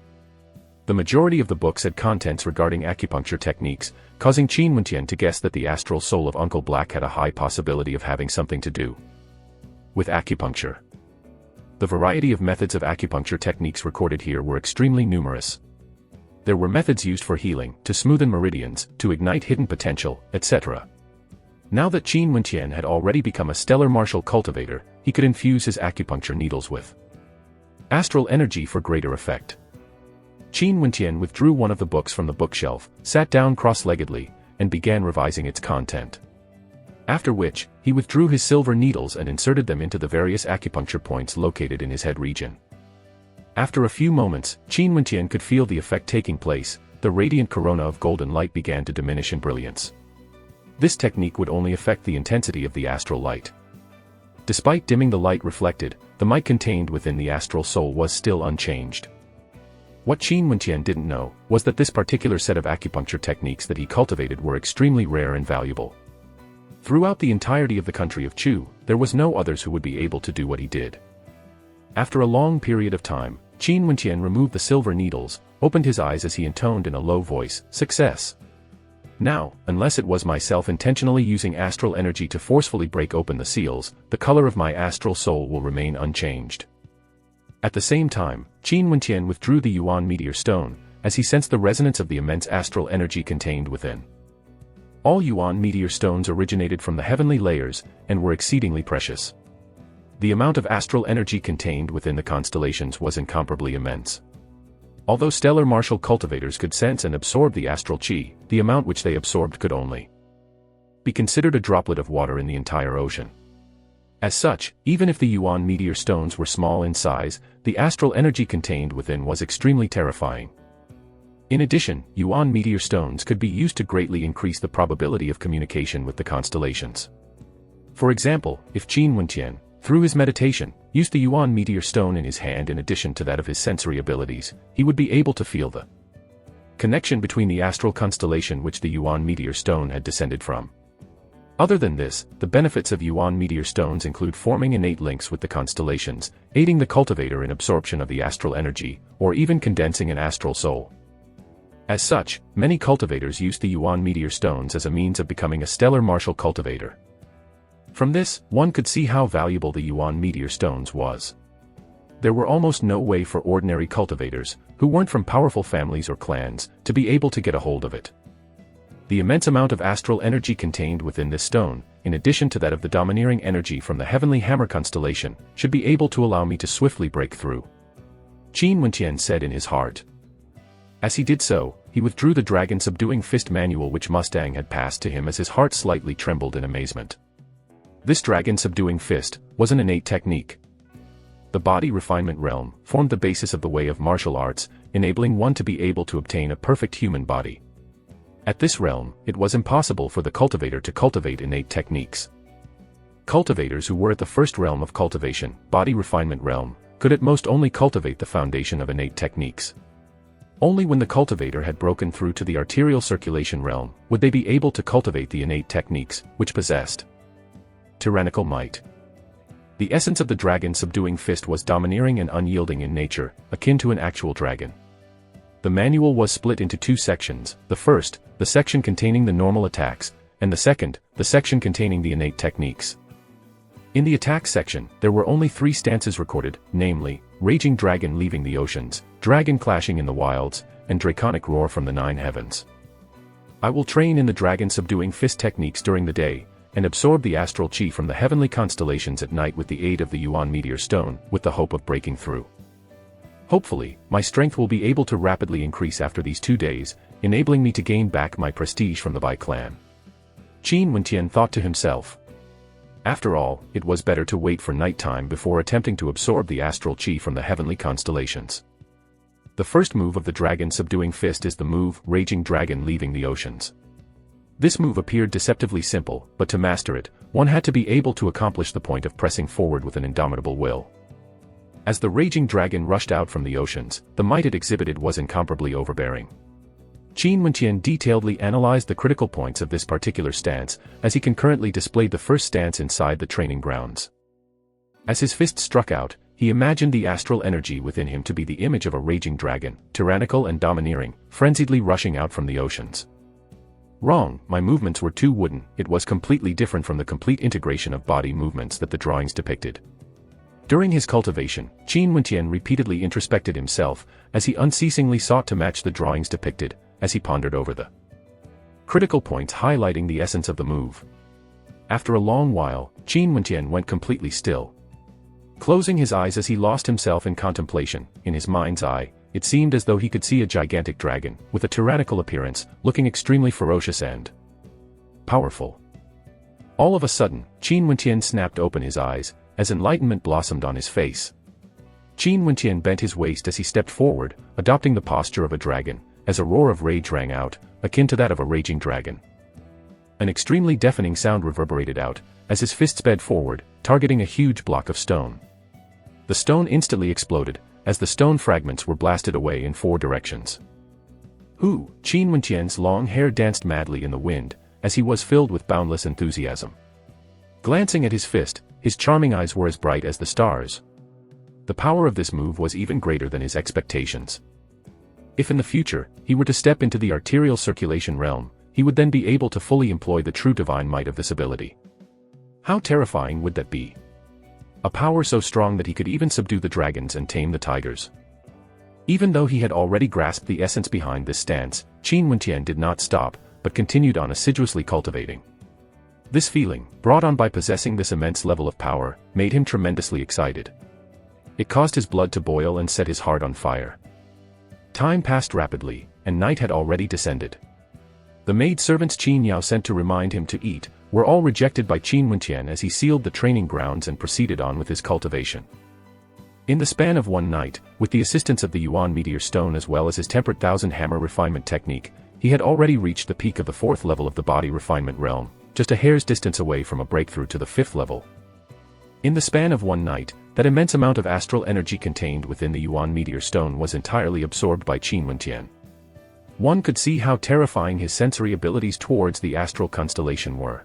Speaker 1: The majority of the books had contents regarding acupuncture techniques, causing Qin Wentian to guess that the astral soul of Uncle Black had a high possibility of having something to do with acupuncture. The variety of methods of acupuncture techniques recorded here were extremely numerous. There were methods used for healing, to smoothen meridians, to ignite hidden potential, etc. Now that Qin Wentian had already become a stellar martial cultivator, he could infuse his acupuncture needles with astral energy for greater effect. Qin Wentian withdrew one of the books from the bookshelf, sat down cross-leggedly, and began revising its content. After which, he withdrew his silver needles and inserted them into the various acupuncture points located in his head region. After a few moments, Qin Wentian could feel the effect taking place. The radiant corona of golden light began to diminish in brilliance. This technique would only affect the intensity of the astral light. Despite dimming the light reflected, the might contained within the astral soul was still unchanged. What Qin Wentian didn't know was that this particular set of acupuncture techniques that he cultivated were extremely rare and valuable. Throughout the entirety of the country of Chu, there was no others who would be able to do what he did. After a long period of time, Qin Wentian removed the silver needles, opened his eyes as he intoned in a low voice, "Success. Now, unless it was myself intentionally using astral energy to forcefully break open the seals, the color of my astral soul will remain unchanged." At the same time, Qin Wentian withdrew the Yuan meteor stone, as he sensed the resonance of the immense astral energy contained within. All Yuan meteor stones originated from the heavenly layers, and were exceedingly precious. The amount of astral energy contained within the constellations was incomparably immense. Although stellar martial cultivators could sense and absorb the astral chi, the amount which they absorbed could only be considered a droplet of water in the entire ocean. As such, even if the Yuan meteor stones were small in size, the astral energy contained within was extremely terrifying. In addition, Yuan meteor stones could be used to greatly increase the probability of communication with the constellations. For example, if Qin Wentian, through his meditation, used the Yuan meteor stone in his hand in addition to that of his sensory abilities, he would be able to feel the connection between the astral constellation which the Yuan meteor stone had descended from. Other than this, the benefits of Yuan meteor stones include forming innate links with the constellations, aiding the cultivator in absorption of the astral energy, or even condensing an astral soul. As such, many cultivators use the Yuan meteor stones as a means of becoming a stellar martial cultivator. From this, one could see how valuable the Yuan meteor stones was. There were almost no way for ordinary cultivators, who weren't from powerful families or clans, to be able to get a hold of it. The immense amount of astral energy contained within this stone, in addition to that of the domineering energy from the heavenly hammer constellation, should be able to allow me to swiftly break through. Qin Wentian said in his heart. As he did so, he withdrew the dragon subduing fist manual which Mustang had passed to him as his heart slightly trembled in amazement. This dragon subduing fist was an innate technique. The body refinement realm formed the basis of the way of martial arts, enabling one to be able to obtain a perfect human body. At this realm, it was impossible for the cultivator to cultivate innate techniques. Cultivators who were at the first realm of cultivation, body refinement realm, could at most only cultivate the foundation of innate techniques. Only when the cultivator had broken through to the arterial circulation realm would they be able to cultivate the innate techniques, which possessed tyrannical might. The essence of the dragon subduing fist was domineering and unyielding in nature, akin to an actual dragon. The manual was split into two sections, the first, the section containing the normal attacks, and the second, the section containing the innate techniques. In the attack section, there were only 3 stances recorded, namely, Raging Dragon Leaving the Oceans, Dragon Clashing in the Wilds, and Draconic Roar from the 9 Heavens. I will train in the dragon subduing fist techniques during the day, and absorb the astral chi from the heavenly constellations at night with the aid of the Yuan meteor stone, with the hope of breaking through. Hopefully, my strength will be able to rapidly increase after these 2 days, enabling me to gain back my prestige from the Bai clan. Qin Wentian thought to himself. After all, it was better to wait for nighttime before attempting to absorb the astral chi from the heavenly constellations. The first move of the dragon subduing fist is the move, Raging Dragon Leaving the Oceans. This move appeared deceptively simple, but to master it, one had to be able to accomplish the point of pressing forward with an indomitable will. As the raging dragon rushed out from the oceans, the might it exhibited was incomparably overbearing. Qin Wentian detailedly analyzed the critical points of this particular stance, as he concurrently displayed the first stance inside the training grounds. As his fist struck out, he imagined the astral energy within him to be the image of a raging dragon, tyrannical and domineering, frenziedly rushing out from the oceans. Wrong, my movements were too wooden. It was completely different from the complete integration of body movements that the drawings depicted. During his cultivation, Qin Wentian repeatedly introspected himself, as he unceasingly sought to match the drawings depicted, as he pondered over the critical points highlighting the essence of the move. After a long while, Qin Wentian went completely still. Closing his eyes as he lost himself in contemplation, in his mind's eye, it seemed as though he could see a gigantic dragon, with a tyrannical appearance, looking extremely ferocious and powerful. All of a sudden, Qin Wentian snapped open his eyes, as enlightenment blossomed on his face. Qin Wentian bent his waist as he stepped forward, adopting the posture of a dragon, as a roar of rage rang out, akin to that of a raging dragon. An extremely deafening sound reverberated out, as his fist sped forward, targeting a huge block of stone. The stone instantly exploded, as the stone fragments were blasted away in 4 directions. Qin Wentian's long hair danced madly in the wind, as he was filled with boundless enthusiasm. Glancing at his fist, his charming eyes were as bright as the stars. The power of this move was even greater than his expectations. If in the future, he were to step into the arterial circulation realm, he would then be able to fully employ the true divine might of this ability. How terrifying would that be? A power so strong that he could even subdue the dragons and tame the tigers. Even though he had already grasped the essence behind this stance, Qin Wentian did not stop, but continued on assiduously cultivating. This feeling, brought on by possessing this immense level of power, made him tremendously excited. It caused his blood to boil and set his heart on fire. Time passed rapidly, and night had already descended. The maid-servants Qin Yao sent to remind him to eat, were all rejected by Qin Wentian as he sealed the training grounds and proceeded on with his cultivation. In the span of one night, with the assistance of the Yuan meteor stone as well as his tempered thousand hammer refinement technique, he had already reached the peak of the 4th level of the body refinement realm, just a hair's distance away from a breakthrough to the 5th level. In the span of one night, that immense amount of astral energy contained within the Yuan meteor stone was entirely absorbed by Qin Wentian. One could see how terrifying his sensory abilities towards the astral constellation were.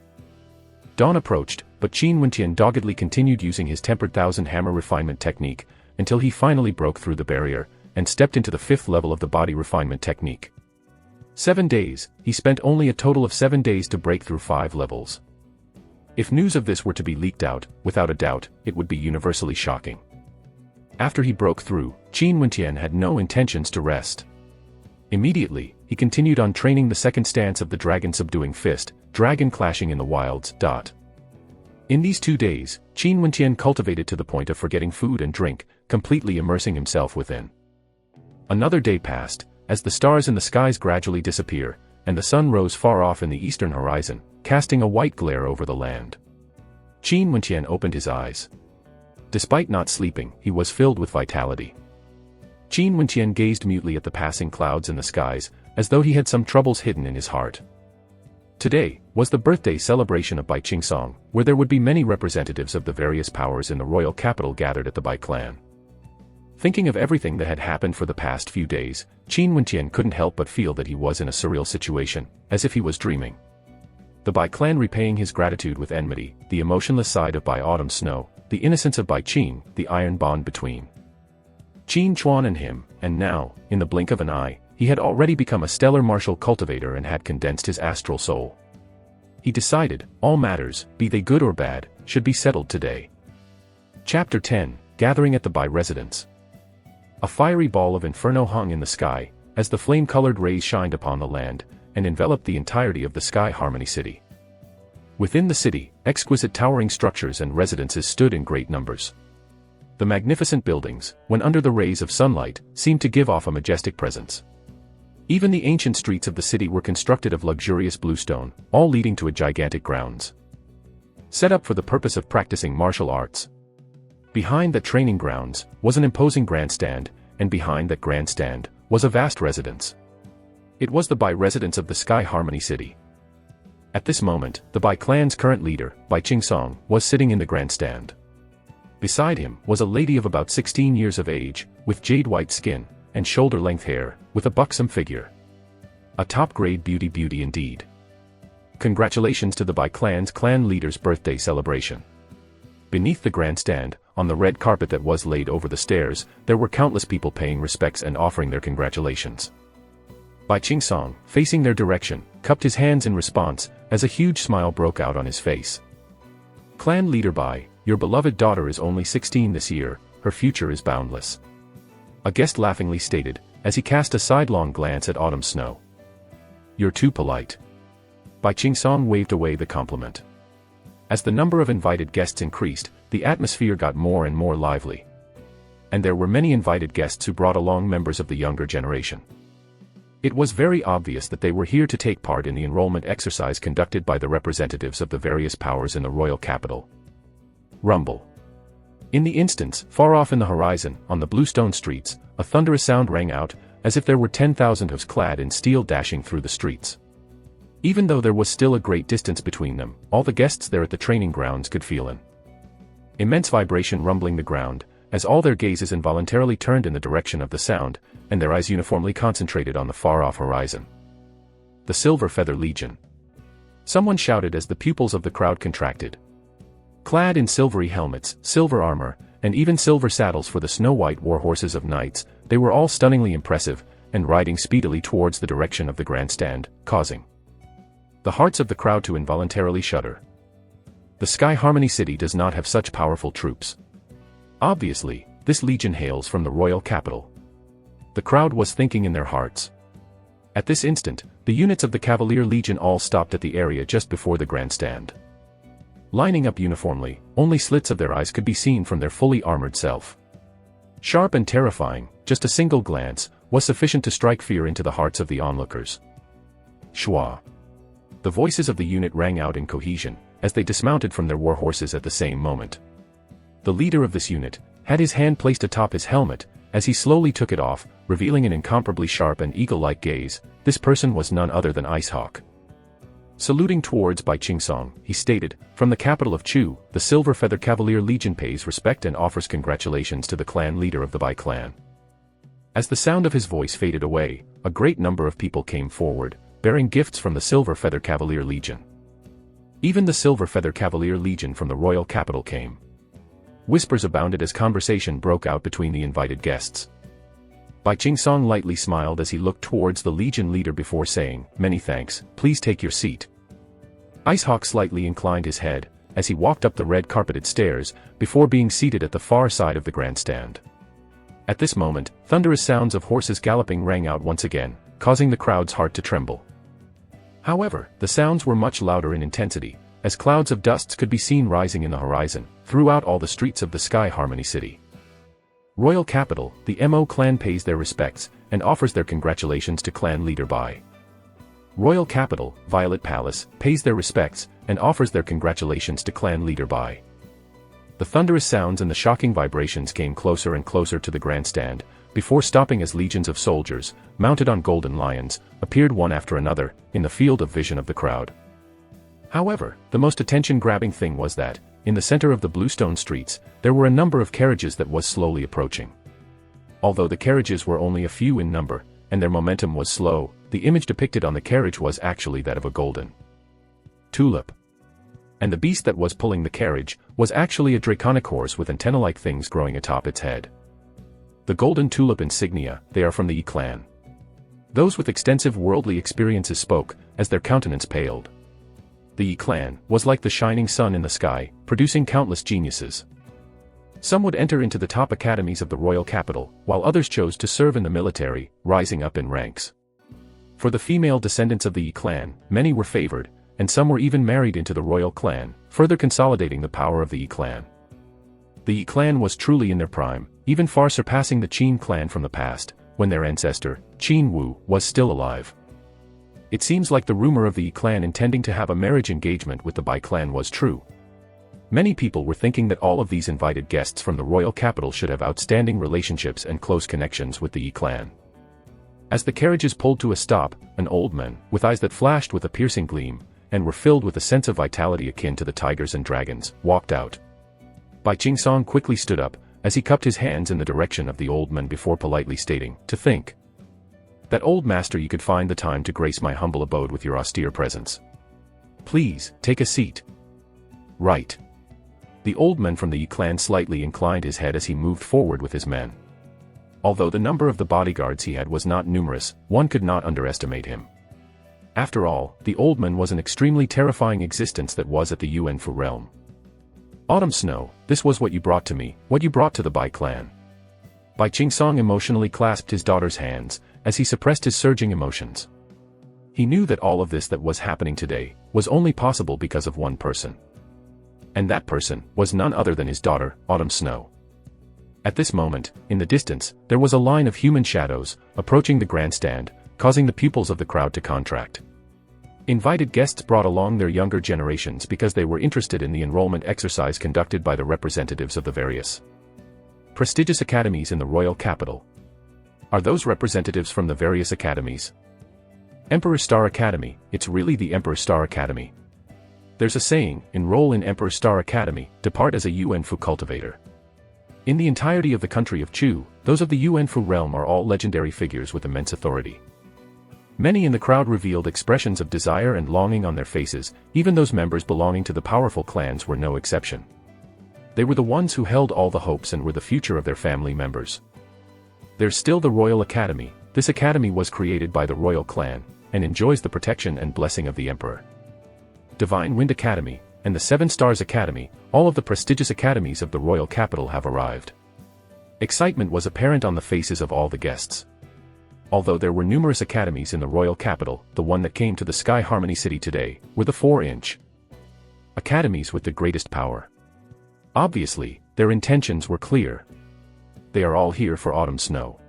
Speaker 1: Dawn approached, but Qin Wentian doggedly continued using his tempered thousand hammer refinement technique, until he finally broke through the barrier, and stepped into the 5th level of the body refinement technique. 7 days, he spent only a total of 7 days to break through 5 levels. If news of this were to be leaked out, without a doubt, it would be universally shocking. After he broke through, Qin Wentian had no intentions to rest. Immediately, he continued on training the second stance of the dragon subduing fist, dragon clashing in the wilds. In these 2 days, Qin Wentian cultivated to the point of forgetting food and drink, completely immersing himself within. Another day passed, as the stars in the skies gradually disappear, and the sun rose far off in the eastern horizon, casting a white glare over the land. Qin Wentian opened his eyes. Despite not sleeping, he was filled with vitality. Qin Wentian gazed mutely at the passing clouds in the skies, as though he had some troubles hidden in his heart. Today was the birthday celebration of Bai Qingsong, where there would be many representatives of the various powers in the royal capital gathered at the Bai clan. Thinking of everything that had happened for the past few days, Qin Wentian couldn't help but feel that he was in a surreal situation, as if he was dreaming. The Bai clan repaying his gratitude with enmity, the emotionless side of Bai Autumn Snow, the innocence of Bai Qin, the iron bond between Qin Chuan and him, and now, in the blink of an eye, he had already become a stellar martial cultivator and had condensed his astral soul. He decided, all matters, be they good or bad, should be settled today. Chapter 10, Gathering at the Bai Residence. A fiery ball of inferno hung in the sky, as the flame-colored rays shined upon the land, and enveloped the entirety of the Sky Harmony City. Within the city, exquisite towering structures and residences stood in great numbers. The magnificent buildings, when under the rays of sunlight, seemed to give off a majestic presence. Even the ancient streets of the city were constructed of luxurious bluestone, all leading to a gigantic grounds, set up for the purpose of practicing martial arts. Behind the training grounds was an imposing grandstand, and behind that grandstand was a vast residence. It was the Bai residence of the Sky Harmony City. At this moment, the Bai clan's current leader, Bai Qingsong, was sitting in the grandstand. Beside him was a lady of about 16 years of age, with jade-white skin, and shoulder-length hair, with a buxom figure. A top-grade beauty indeed. Congratulations to the Bai clan's clan leader's birthday celebration. Beneath the grandstand, on the red carpet that was laid over the stairs, there were countless people paying respects and offering their congratulations. Bai Qingsong, facing their direction, cupped his hands in response, as a huge smile broke out on his face. Clan leader Bai, your beloved daughter is only 16 this year, her future is boundless. A guest laughingly stated, as he cast a sidelong glance at Autumn Snow. You're too polite. Bai Qingsong waved away the compliment. As the number of invited guests increased, the atmosphere got more and more lively. And there were many invited guests who brought along members of the younger generation. It was very obvious that they were here to take part in the enrollment exercise conducted by the representatives of the various powers in the royal capital. Rumble. In the instance, far off in the horizon, on the bluestone streets, a thunderous sound rang out, as if there were 10,000 hooves clad in steel dashing through the streets. Even though there was still a great distance between them, all the guests there at the training grounds could feel an immense vibration rumbling the ground, as all their gazes involuntarily turned in the direction of the sound, and their eyes uniformly concentrated on the far-off horizon. The Silver Feather Legion. Someone shouted as the pupils of the crowd contracted. Clad in silvery helmets, silver armor, and even silver saddles for the snow-white war horses of knights, they were all stunningly impressive, and riding speedily towards the direction of the grandstand, causing the hearts of the crowd to involuntarily shudder. The Sky Harmony City does not have such powerful troops. Obviously, this legion hails from the royal capital. The crowd was thinking in their hearts. At this instant, the units of the Cavalier Legion all stopped at the area just before the grandstand. Lining up uniformly, only slits of their eyes could be seen from their fully armored self. Sharp and terrifying, just a single glance was sufficient to strike fear into the hearts of the onlookers. Shua. The voices of the unit rang out in cohesion, as they dismounted from their war horses at the same moment. The leader of this unit, had his hand placed atop his helmet. As he slowly took it off, revealing an incomparably sharp and eagle-like gaze, this person was none other than Icehawk. Saluting towards Bai Qingsong, he stated, "From the capital of Chu, the Silver Feather Cavalier Legion pays respect and offers congratulations to the clan leader of the Bai clan." As the sound of his voice faded away, a great number of people came forward, bearing gifts from the Silver Feather Cavalier Legion. Even the Silver Feather Cavalier Legion from the royal capital came. Whispers abounded as conversation broke out between the invited guests. Bai Qingsong lightly smiled as he looked towards the Legion leader before saying, "Many thanks, please take your seat." Icehawk slightly inclined his head, as he walked up the red carpeted stairs, before being seated at the far side of the grandstand. At this moment, thunderous sounds of horses galloping rang out once again, causing the crowd's heart to tremble. However, the sounds were much louder in intensity, as clouds of dust could be seen rising in the horizon, throughout all the streets of the Sky Harmony City. Royal Capital, the Mo clan pays their respects, and offers their congratulations to clan leader Bai. Royal Capital, Violet Palace, pays their respects, and offers their congratulations to clan leader Bai. The thunderous sounds and the shocking vibrations came closer and closer to the grandstand, before stopping as legions of soldiers, mounted on golden lions, appeared one after another, in the field of vision of the crowd. However, the most attention-grabbing thing was that, in the center of the bluestone streets, there were a number of carriages that was slowly approaching. Although the carriages were only a few in number, and their momentum was slow, the image depicted on the carriage was actually that of a golden tulip. And the beast that was pulling the carriage was actually a draconic horse with antenna-like things growing atop its head. The golden tulip insignia, they are from the Yi clan. Those with extensive worldly experiences spoke, as their countenance paled. The Yi clan was like the shining sun in the sky, producing countless geniuses. Some would enter into the top academies of the royal capital, while others chose to serve in the military, rising up in ranks. For the female descendants of the Yi clan, many were favored, and some were even married into the royal clan, further consolidating the power of the Yi clan. The Yi clan was truly in their prime, even far surpassing the Qin clan from the past, when their ancestor, Qin Wu, was still alive. It seems like the rumor of the Yi clan intending to have a marriage engagement with the Bai clan was true. Many people were thinking that all of these invited guests from the royal capital should have outstanding relationships and close connections with the Yi clan. As the carriages pulled to a stop, an old man, with eyes that flashed with a piercing gleam, and were filled with a sense of vitality akin to the tigers and dragons, walked out. Bai Qingsong quickly stood up, as he cupped his hands in the direction of the old man before politely stating, "To think that, old master, you could find the time to grace my humble abode with your austere presence. Please, take a seat." "Right." The old man from the Yi clan slightly inclined his head as he moved forward with his men. Although the number of the bodyguards he had was not numerous, one could not underestimate him. After all, the old man was an extremely terrifying existence that was at the Yuanfu realm. "Autumn Snow, this was what you brought to me, what you brought to the Bai clan." Bai Qingsong emotionally clasped his daughter's hands, as he suppressed his surging emotions. He knew that all of this that was happening today was only possible because of one person. And that person was none other than his daughter, Autumn Snow. At this moment, in the distance, there was a line of human shadows, approaching the grandstand, causing the pupils of the crowd to contract. Invited guests brought along their younger generations because they were interested in the enrollment exercise conducted by the representatives of the various prestigious academies in the royal capital. Are those representatives from the various academies? Emperor Star Academy, it's really the Emperor Star Academy. There's a saying, enroll in Emperor Star Academy, depart as a Yuanfu cultivator. In the entirety of the country of Chu, those of the Yuanfu realm are all legendary figures with immense authority. Many in the crowd revealed expressions of desire and longing on their faces, even those members belonging to the powerful clans were no exception. They were the ones who held all the hopes and were the future of their family members. There's still the Royal Academy. This academy was created by the royal clan, and enjoys the protection and blessing of the Emperor. Divine Wind Academy, and the Seven Stars Academy, all of the prestigious academies of the royal capital have arrived. Excitement was apparent on the faces of all the guests. Although there were numerous academies in the royal capital, the one that came to the Sky Harmony City today were the 4-inch academies with the greatest power. Obviously, their intentions were clear. They are all here for Autumn Snow.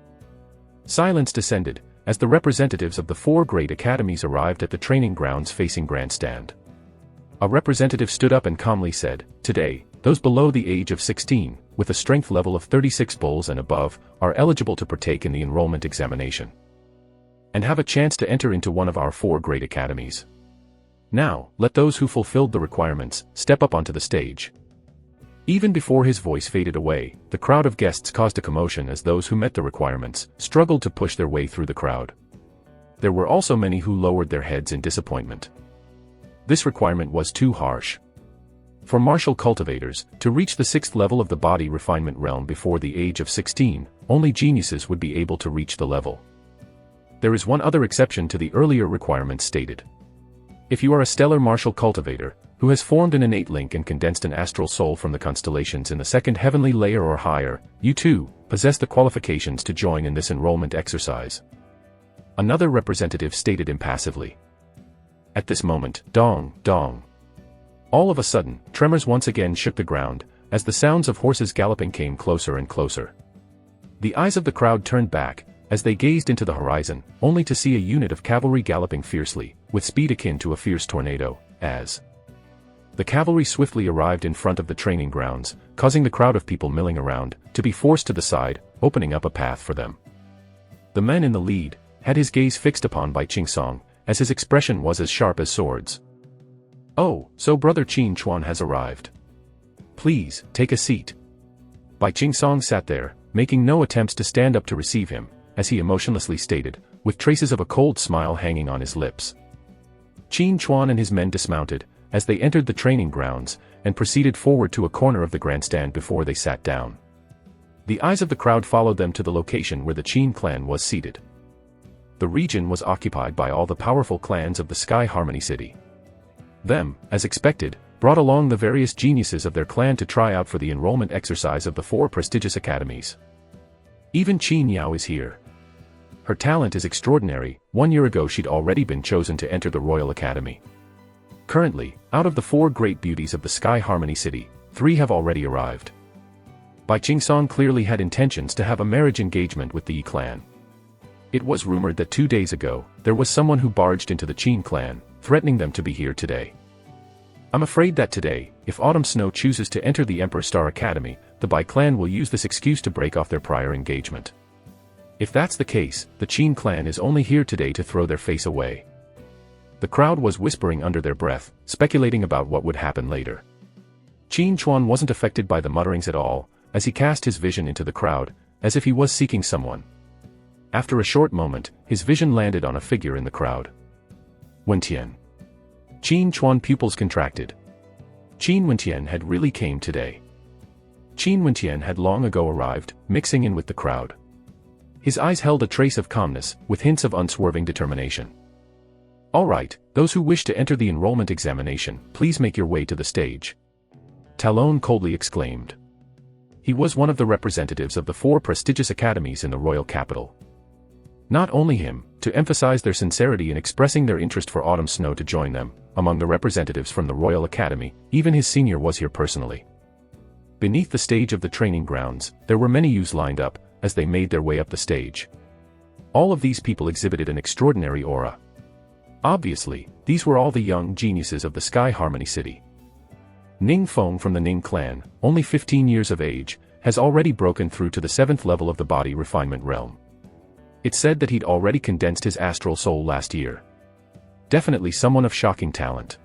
Speaker 1: Silence descended, as the representatives of the 4 great academies arrived at the training grounds facing grandstand. A representative stood up and calmly said, "Today, those below the age of 16, with a strength level of 36 bulls and above, are eligible to partake in the enrollment examination and have a chance to enter into one of our 4 great academies. Now, let those who fulfilled the requirements step up onto the stage. Even before his voice faded away, the crowd of guests caused a commotion as those who met the requirements struggled to push their way through the crowd. There were also many who lowered their heads in disappointment. This requirement was too harsh. For martial cultivators, to reach the 6th level of the body refinement realm before the age of 16, only geniuses would be able to reach the level. There is one other exception to the earlier requirements stated. If you are a stellar martial cultivator, who has formed an innate link and condensed an astral soul from the constellations in the 2nd heavenly layer or higher, you too possess the qualifications to join in this enrollment exercise. Another representative stated impassively. At this moment, dong, dong. All of a sudden, tremors once again shook the ground, as the sounds of horses galloping came closer and closer. The eyes of the crowd turned back, as they gazed into the horizon, only to see a unit of cavalry galloping fiercely, with speed akin to a fierce tornado, as the cavalry swiftly arrived in front of the training grounds, causing the crowd of people milling around to be forced to the side, opening up a path for them. The man in the lead had his gaze fixed upon by Ching Song, as his expression was as sharp as swords. "Oh, so Brother Qin Chuan has arrived. Please, take a seat." Bai Ching Song sat there, making no attempts to stand up to receive him, as he emotionlessly stated, with traces of a cold smile hanging on his lips. Qin Chuan and his men dismounted, as they entered the training grounds, and proceeded forward to a corner of the grandstand before they sat down. The eyes of the crowd followed them to the location where the Qin clan was seated. The region was occupied by all the powerful clans of the Sky Harmony City. Them, as expected, brought along the various geniuses of their clan to try out for the enrollment exercise of the 4 prestigious academies. Even Qin Yao is here. Her talent is extraordinary. 1 year ago she'd already been chosen to enter the Royal Academy. Currently, out of the 4 great beauties of the Sky Harmony City, 3 have already arrived. Bai Ching Song clearly had intentions to have a marriage engagement with the Yi clan. It was rumored that 2 days ago, there was someone who barged into the Qin clan, threatening them to be here today. I'm afraid that today, if Autumn Snow chooses to enter the Emperor Star Academy, the Bai clan will use this excuse to break off their prior engagement. If that's the case, the Qin clan is only here today to throw their face away. The crowd was whispering under their breath, speculating about what would happen later. Qin Chuan wasn't affected by the mutterings at all, as he cast his vision into the crowd, as if he was seeking someone. After a short moment, his vision landed on a figure in the crowd. Wentian. Qin Chuan pupils contracted. Qin Wentian had really came today. Qin Wentian had long ago arrived, mixing in with the crowd. His eyes held a trace of calmness, with hints of unswerving determination. "All right, those who wish to enter the enrollment examination, please make your way to the stage," Talon coldly exclaimed. He was one of the representatives of the 4 prestigious academies in the royal capital. Not only him, to emphasize their sincerity in expressing their interest for Autumn Snow to join them, among the representatives from the Royal Academy, even his senior was here personally. Beneath the stage of the training grounds, there were many youths lined up, as they made their way up the stage. All of these people exhibited an extraordinary aura. Obviously, these were all the young geniuses of the Sky Harmony City. Ning Feng from the Ning clan, only 15 years of age, has already broken through to the 7th level of the body refinement realm. It's said that he'd already condensed his astral soul last year. Definitely someone of shocking talent.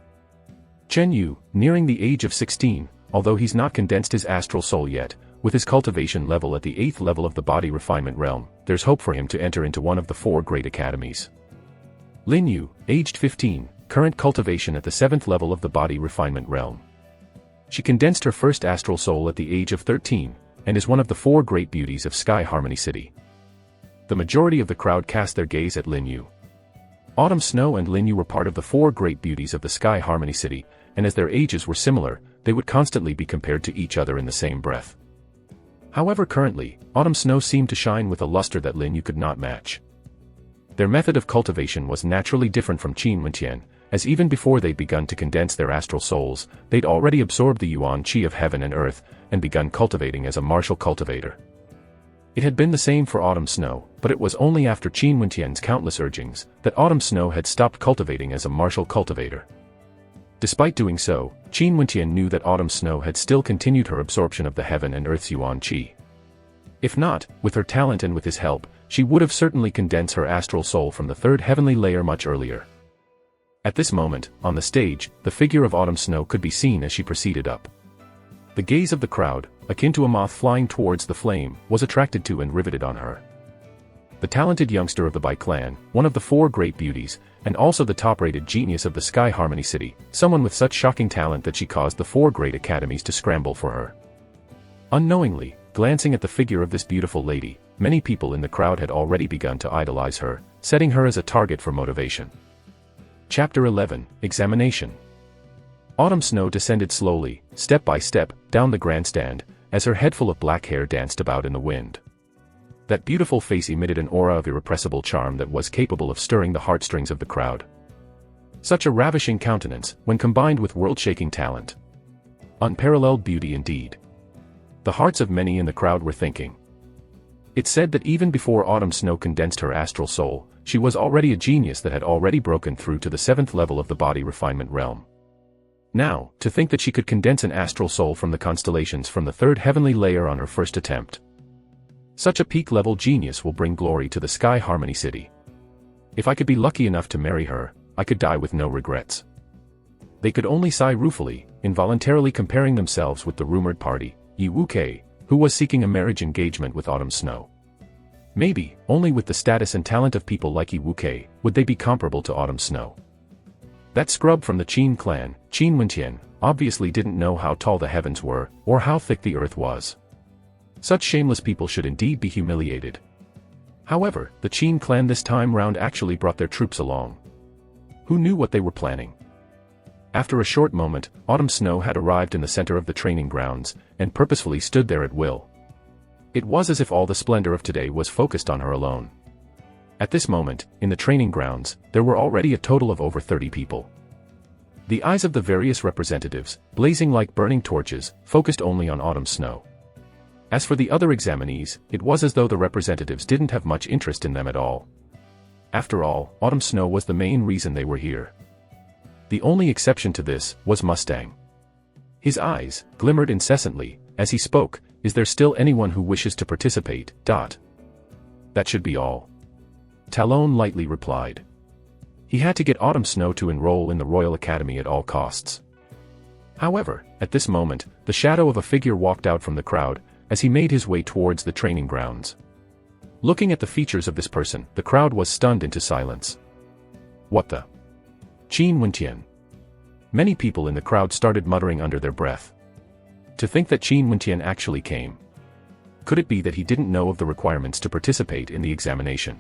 Speaker 1: Chen Yu, nearing the age of 16, although he's not condensed his astral soul yet, with his cultivation level at the 8th level of the body refinement realm, there's hope for him to enter into one of the 4 great academies. Lin Yu, aged 15, current cultivation at the 7th level of the body refinement realm. She condensed her first astral soul at the age of 13, and is one of the 4 great beauties of Sky Harmony City. The majority of the crowd cast their gaze at Lin Yu. Autumn Snow and Lin Yu were part of the 4 great beauties of the Sky Harmony City, and as their ages were similar, they would constantly be compared to each other in the same breath. However, currently, Autumn Snow seemed to shine with a luster that Lin Yu could not match. Their method of cultivation was naturally different from Qin Wentian, as even before they'd begun to condense their astral souls, they'd already absorbed the Yuan Qi of heaven and earth, and begun cultivating as a martial cultivator. It had been the same for Autumn Snow, but it was only after Qin Wentian's countless urgings that Autumn Snow had stopped cultivating as a martial cultivator. Despite doing so, Qin Wentian knew that autumn snow had still continued her absorption of the heaven and earth's yuan qi. If not, with her talent and with his help, she would have certainly condensed her astral soul from the third heavenly layer much earlier. At this moment, on the stage, the figure of autumn snow could be seen as she proceeded up. The gaze of the crowd, akin to a moth flying towards the flame, was attracted to and riveted on her. The talented youngster of the Bai clan, one of the four great beauties, and also the top-rated genius of the Sky Harmony City, someone with such shocking talent that she caused the four great academies to scramble for her. Unknowingly, glancing at the figure of this beautiful lady, many people in the crowd had already begun to idolize her, setting her as a target for motivation. Chapter 11, Examination. Autumn Snow descended slowly, step by step, down the grandstand, as her head full of black hair danced about in the wind. That beautiful face emitted an aura of irrepressible charm that was capable of stirring the heartstrings of the crowd. Such a ravishing countenance, when combined with world-shaking talent. Unparalleled beauty indeed. The hearts of many in the crowd were thinking. It said that even before Autumn Snow condensed her astral soul, she was already a genius that had already broken through to the 7th level of the body refinement realm. Now, to think that she could condense an astral soul from the constellations from the 3rd heavenly layer on her first attempt. Such a peak-level genius will bring glory to the Sky Harmony City. If I could be lucky enough to marry her, I could die with no regrets. They could only sigh ruefully, involuntarily comparing themselves with the rumored party, Yi Wu-kei, who was seeking a marriage engagement with Autumn Snow. Maybe, only with the status and talent of people like Yi Wu-kei, would they be comparable to Autumn Snow. That scrub from the Qin clan, Qin Wentian, obviously didn't know how tall the heavens were, or how thick the earth was. Such shameless people should indeed be humiliated. However, the Qin clan this time round actually brought their troops along. Who knew what they were planning? After a short moment, Autumn Snow had arrived in the center of the training grounds, and purposefully stood there at will. It was as if all the splendor of today was focused on her alone. At this moment, in the training grounds, there were already a total of over 30 people. The eyes of the various representatives, blazing like burning torches, focused only on Autumn Snow. As for the other examinees, it was as though the representatives didn't have much interest in them at all. After all, Autumn Snow was the main reason they were here. The only exception to this was Mustang. His eyes glimmered incessantly as he spoke. Is there still anyone who wishes to participate? That should be all. Talon lightly replied. He had to get Autumn Snow to enroll in the Royal Academy at all costs. However, at this moment, the shadow of a figure walked out from the crowd, as he made his way towards the training grounds. Looking at the features of this person, the crowd was stunned into silence. What the? Qin Wentian. Many people in the crowd started muttering under their breath. To think that Qin Wentian actually came. Could it be that he didn't know of the requirements to participate in the examination?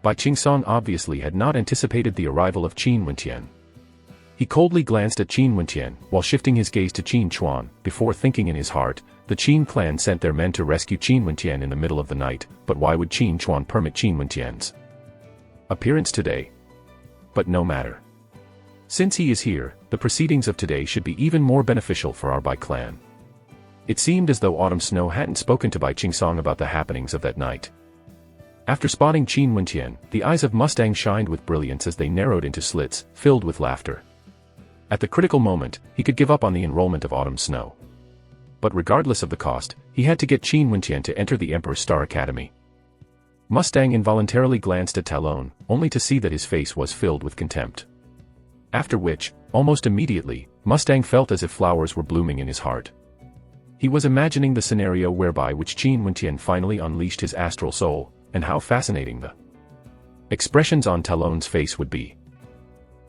Speaker 1: Bai Qingsong obviously had not anticipated the arrival of Qin Wentian. He coldly glanced at Qin Wentian, while shifting his gaze to Qin Chuan, before thinking in his heart, the Qin clan sent their men to rescue Qin Wentian in the middle of the night, but why would Qin Chuan permit Qin Wentian's appearance today? But no matter. Since he is here, the proceedings of today should be even more beneficial for our Bai clan. It seemed as though Autumn Snow hadn't spoken to Bai Qingsong about the happenings of that night. After spotting Qin Wentian, the eyes of Mustang shined with brilliance as they narrowed into slits, filled with laughter. At the critical moment, he could give up on the enrollment of Autumn Snow. But regardless of the cost, he had to get Qin Wentian to enter the Emperor's Star Academy. Mustang involuntarily glanced at Talon, only to see that his face was filled with contempt. After which, almost immediately, Mustang felt as if flowers were blooming in his heart. He was imagining the scenario whereby which Qin Wentian finally unleashed his astral soul, and how fascinating the expressions on Talon's face would be.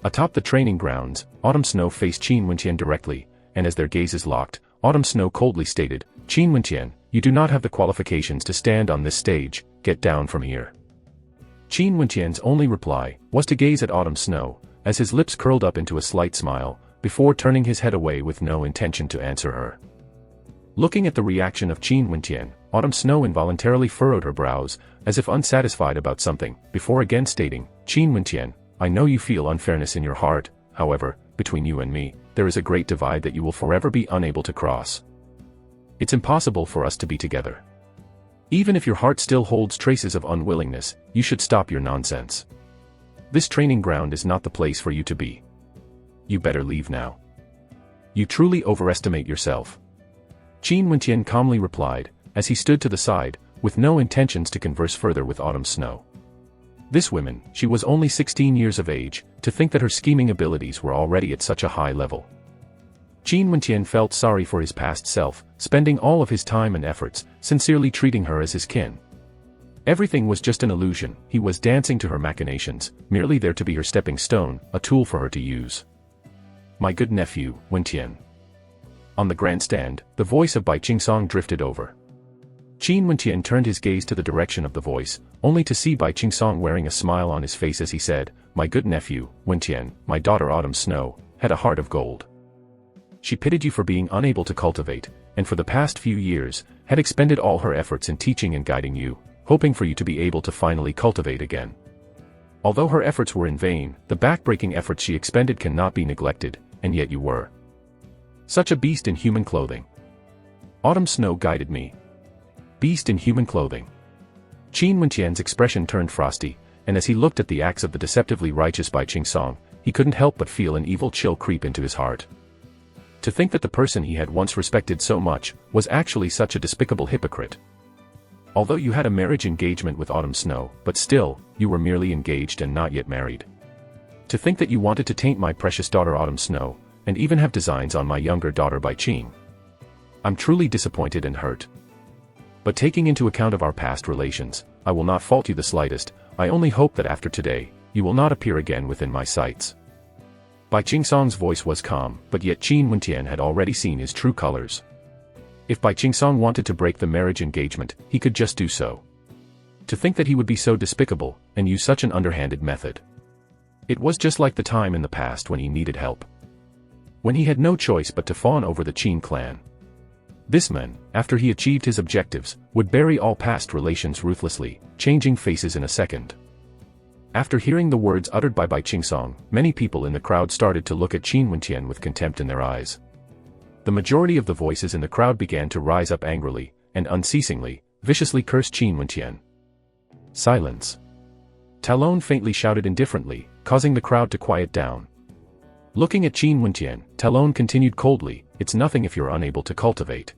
Speaker 1: Atop the training grounds, Autumn Snow faced Qin Wentian directly, and as their gazes locked, Autumn Snow coldly stated, "Qin Wentian, you do not have the qualifications to stand on this stage, get down from here." Qin Wentian's only reply was to gaze at Autumn Snow, as his lips curled up into a slight smile, before turning his head away with no intention to answer her. Looking at the reaction of Qin Wentian, Autumn Snow involuntarily furrowed her brows, as if unsatisfied about something, before again stating, "Qin Wentian, I know you feel unfairness in your heart, however, between you and me, there is a great divide that you will forever be unable to cross. It's impossible for us to be together. Even if your heart still holds traces of unwillingness, you should stop your nonsense. This training ground is not the place for you to be." You better leave now. You truly overestimate yourself. Qin Wentian calmly replied, as he stood to the side, with no intentions to converse further with Autumn Snow. This woman, she was only 16 years of age, to think that her scheming abilities were already at such a high level. Qin Wentian felt sorry for his past self, spending all of his time and efforts, sincerely treating her as his kin. Everything was just an illusion. He was dancing to her machinations, merely there to be her stepping stone, a tool for her to use. My good nephew, Wentian. On the grandstand, the voice of Bai Qingsong drifted over. Qin Wentian turned his gaze to the direction of the voice, only to see Bai Qingsong wearing a smile on his face as he said, My good nephew, Wentian, my daughter Autumn Snow, had a heart of gold. She pitied you for being unable to cultivate, and for the past few years, had expended all her efforts in teaching and guiding you, hoping for you to be able to finally cultivate again. Although her efforts were in vain, the backbreaking efforts she expended cannot be neglected, and yet you were such a beast in human clothing. Autumn Snow guided me. Beast in human clothing. Qin Wentian's expression turned frosty, and as he looked at the acts of the deceptively righteous Bai Qingsong, he couldn't help but feel an evil chill creep into his heart. To think that the person he had once respected so much, was actually such a despicable hypocrite. Although you had a marriage engagement with Autumn Snow, but still, you were merely engaged and not yet married. To think that you wanted to taint my precious daughter Autumn Snow, and even have designs on my younger daughter Bai Qing. I'm truly disappointed and hurt. But taking into account of our past relations, I will not fault you the slightest. I only hope that after today, you will not appear again within my sights. Bai Qingsong's voice was calm, but yet Qin Wentian had already seen his true colors. If Bai Qingsong wanted to break the marriage engagement, he could just do so. To think that he would be so despicable, and use such an underhanded method. It was just like the time in the past when he needed help. When he had no choice but to fawn over the Qin clan. This man, after he achieved his objectives, would bury all past relations ruthlessly, changing faces in a second. After hearing the words uttered by Bai Qingsong, many people in the crowd started to look at Qin Wentian with contempt in their eyes. The majority of the voices in the crowd began to rise up angrily, and unceasingly, viciously curse Qin Wentian. Silence. Talon faintly shouted indifferently, causing the crowd to quiet down. Looking at Qin Wentian, Talon continued coldly, It's nothing if you're unable to cultivate.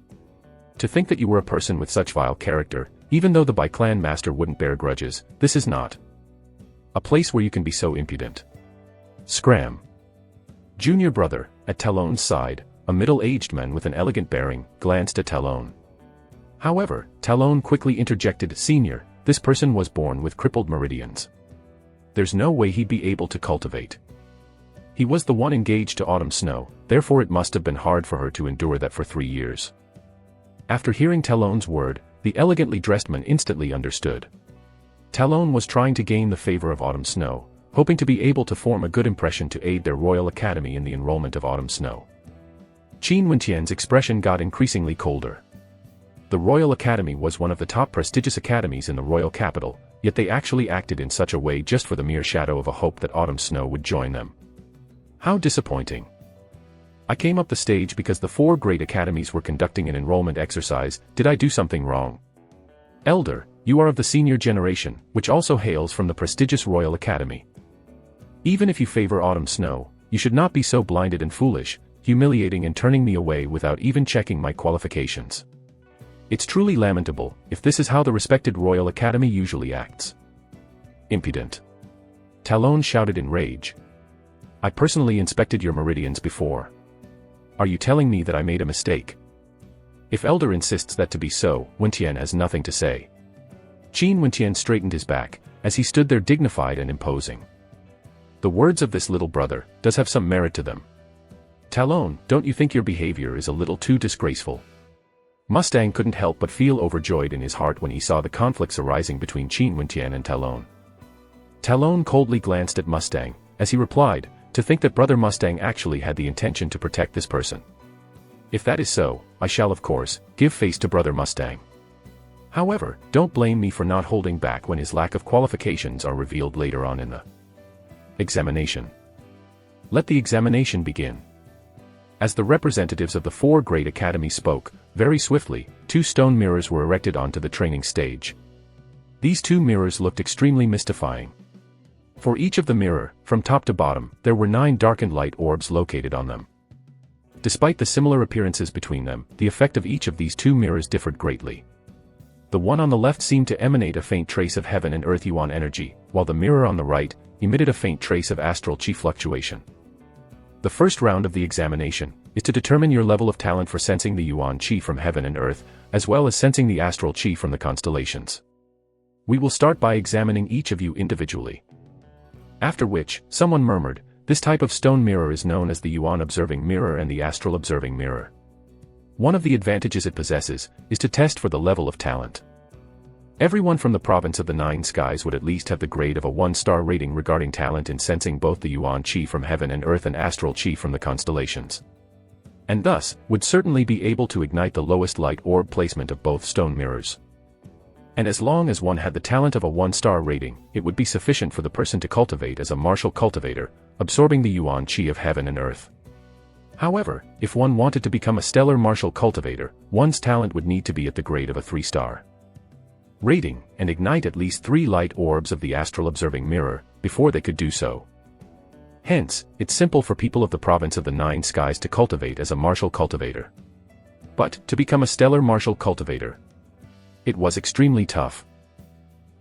Speaker 1: To think that you were a person with such vile character, even though the Bai clan master wouldn't bear grudges, this is not a place where you can be so impudent. Scram. Junior brother, at Talon's side, a middle-aged man with an elegant bearing, glanced at Talon. However, Talon quickly interjected, Senior, this person was born with crippled meridians. There's no way he'd be able to cultivate. He was the one engaged to Autumn Snow, therefore it must have been hard for her to endure that for 3 years. After hearing Talon's word, the elegantly dressed man instantly understood. Talon was trying to gain the favor of Autumn Snow, hoping to be able to form a good impression to aid their royal academy in the enrollment of Autumn Snow. Qin Wentian's expression got increasingly colder. The Royal Academy was one of the top prestigious academies in the royal capital, yet they actually acted in such a way just for the mere shadow of a hope that Autumn Snow would join them. How disappointing. I came up the stage because the 4 great academies were conducting an enrollment exercise. Did I do something wrong? Elder, you are of the senior generation, which also hails from the prestigious Royal Academy. Even if you favor Autumn Snow, you should not be so blinded and foolish, humiliating and turning me away without even checking my qualifications. It's truly lamentable, if this is how the respected Royal Academy usually acts. Impudent. Talon shouted in rage. I personally inspected your meridians before. Are you telling me that I made a mistake? If Elder insists that to be so, Wentian has nothing to say. Qin Wentian straightened his back, as he stood there dignified and imposing. The words of this little brother does have some merit to them. Talon, don't you think your behavior is a little too disgraceful? Mustang couldn't help but feel overjoyed in his heart when he saw the conflicts arising between Qin Wentian and Talon. Talon coldly glanced at Mustang, as he replied, to think that Brother Mustang actually had the intention to protect this person. If that is so, I shall of course, give face to Brother Mustang. However, don't blame me for not holding back when his lack of qualifications are revealed later on in the examination. Let the examination begin. As the representatives of the 4 great academies spoke, very swiftly, 2 stone mirrors were erected onto the training stage. These 2 mirrors looked extremely mystifying. For each of the mirror, from top to bottom, there were 9 darkened light orbs located on them. Despite the similar appearances between them, the effect of each of these 2 mirrors differed greatly. The one on the left seemed to emanate a faint trace of heaven and earth yuan energy, while the mirror on the right emitted a faint trace of astral chi fluctuation. The first round of the examination is to determine your level of talent for sensing the yuan chi from heaven and earth, as well as sensing the astral chi from the constellations. We will start by examining each of you individually. After which, someone murmured, "This type of stone mirror is known as the yuan observing mirror and the astral observing mirror. One of the advantages it possesses is to test for the level of talent. Everyone from the province of the 9 skies would at least have the grade of a 1-star rating regarding talent in sensing both the yuan chi from heaven and earth and astral chi from the constellations. And thus, would certainly be able to ignite the lowest light orb placement of both stone mirrors. And as long as one had the talent of a 1-star rating, it would be sufficient for the person to cultivate as a martial cultivator, absorbing the yuan chi of heaven and earth. However, if one wanted to become a stellar martial cultivator, one's talent would need to be at the grade of a 3-star rating, and ignite at least 3 light orbs of the astral observing mirror, before they could do so. Hence, it's simple for people of the province of the 9 skies to cultivate as a martial cultivator. But, to become a stellar martial cultivator, it was extremely tough.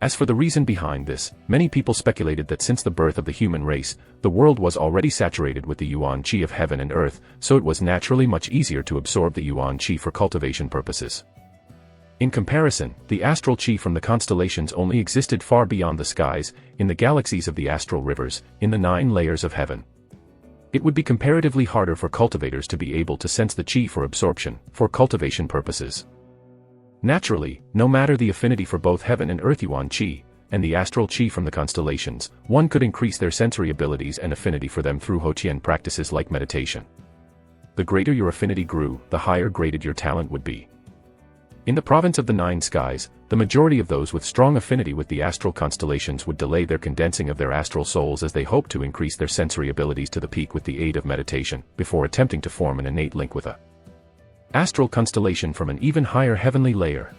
Speaker 1: As for the reason behind this, many people speculated that since the birth of the human race, the world was already saturated with the yuan chi of heaven and earth, so it was naturally much easier to absorb the yuan chi for cultivation purposes. In comparison, the astral chi from the constellations only existed far beyond the skies, in the galaxies of the astral rivers, in the 9 layers of heaven. It would be comparatively harder for cultivators to be able to sense the chi for absorption, for cultivation purposes. Naturally, no matter the affinity for both heaven and earth yuan chi, and the astral chi from the constellations, one could increase their sensory abilities and affinity for them through Hotian practices like meditation. The greater your affinity grew, the higher graded your talent would be. In the province of the 9 skies, the majority of those with strong affinity with the astral constellations would delay their condensing of their astral souls as they hoped to increase their sensory abilities to the peak with the aid of meditation, before attempting to form an innate link with a astral constellation from an even higher heavenly layer.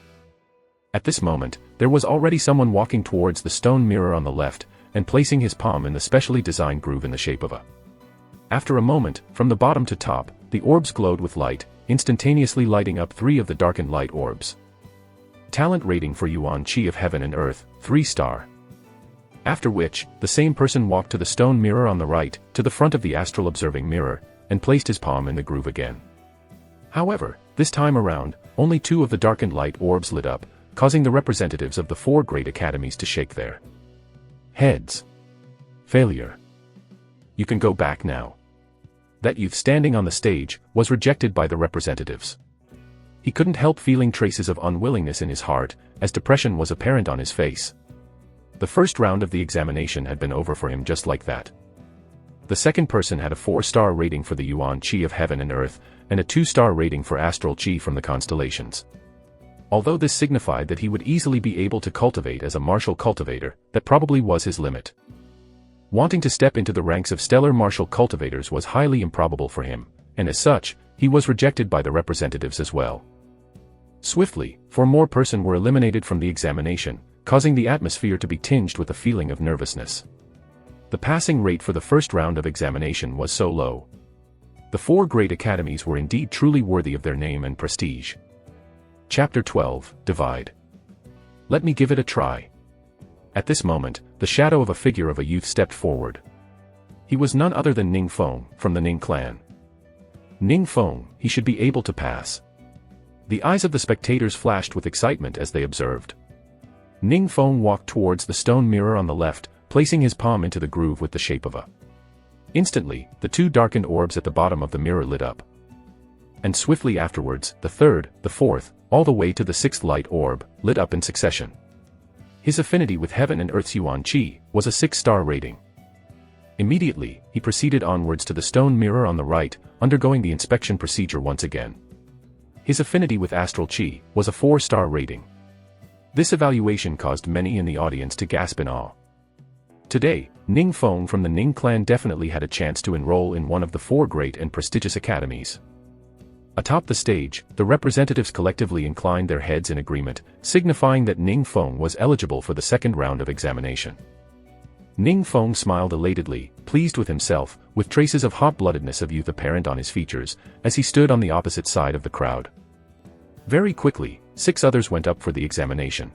Speaker 1: At this moment, there was already someone walking towards the stone mirror on the left, and placing his palm in the specially designed groove in the shape of a. After a moment, from the bottom to top, the orbs glowed with light, instantaneously lighting up 3 of the darkened light orbs. Talent rating for yuan chi of heaven and earth, 3-star. After which, the same person walked to the stone mirror on the right, to the front of the astral observing mirror, and placed his palm in the groove again. However, this time around, only 2 of the darkened light orbs lit up, causing the representatives of the 4 great academies to shake their heads. Failure. You can go back now. That youth standing on the stage was rejected by the representatives. He couldn't help feeling traces of unwillingness in his heart, as depression was apparent on his face. The first round of the examination had been over for him just like that. The second person had a 4-star rating for the yuan chi of heaven and earth, and a 2-star rating for astral chi from the constellations. Although this signified that he would easily be able to cultivate as a martial cultivator, that probably was his limit. Wanting to step into the ranks of stellar martial cultivators was highly improbable for him, and as such, he was rejected by the representatives as well. Swiftly, 4 more persons were eliminated from the examination, causing the atmosphere to be tinged with a feeling of nervousness. The passing rate for the first round of examination was so low. The 4 great academies were indeed truly worthy of their name and prestige. Chapter 12, Divide. Let me give it a try. At this moment, the shadow of a figure of a youth stepped forward. He was none other than Ning Feng, from the Ning clan. Ning Feng, he should be able to pass. The eyes of the spectators flashed with excitement as they observed. Ning Feng walked towards the stone mirror on the left, placing his palm into the groove with the shape of a. Instantly, the 2 darkened orbs at the bottom of the mirror lit up. And swiftly afterwards, the 3rd, the 4th, all the way to the 6th light orb, lit up in succession. His affinity with heaven and earth's yuan chi was a 6-star rating. Immediately, he proceeded onwards to the stone mirror on the right, undergoing the inspection procedure once again. His affinity with astral chi was a 4-star rating. This evaluation caused many in the audience to gasp in awe. Today, Ning Feng from the Ning clan definitely had a chance to enroll in one of the 4 great and prestigious academies. Atop the stage, the representatives collectively inclined their heads in agreement, signifying that Ning Feng was eligible for the second round of examination. Ning Feng smiled elatedly, pleased with himself, with traces of hot-bloodedness of youth apparent on his features, as he stood on the opposite side of the crowd. Very quickly, 6 others went up for the examination.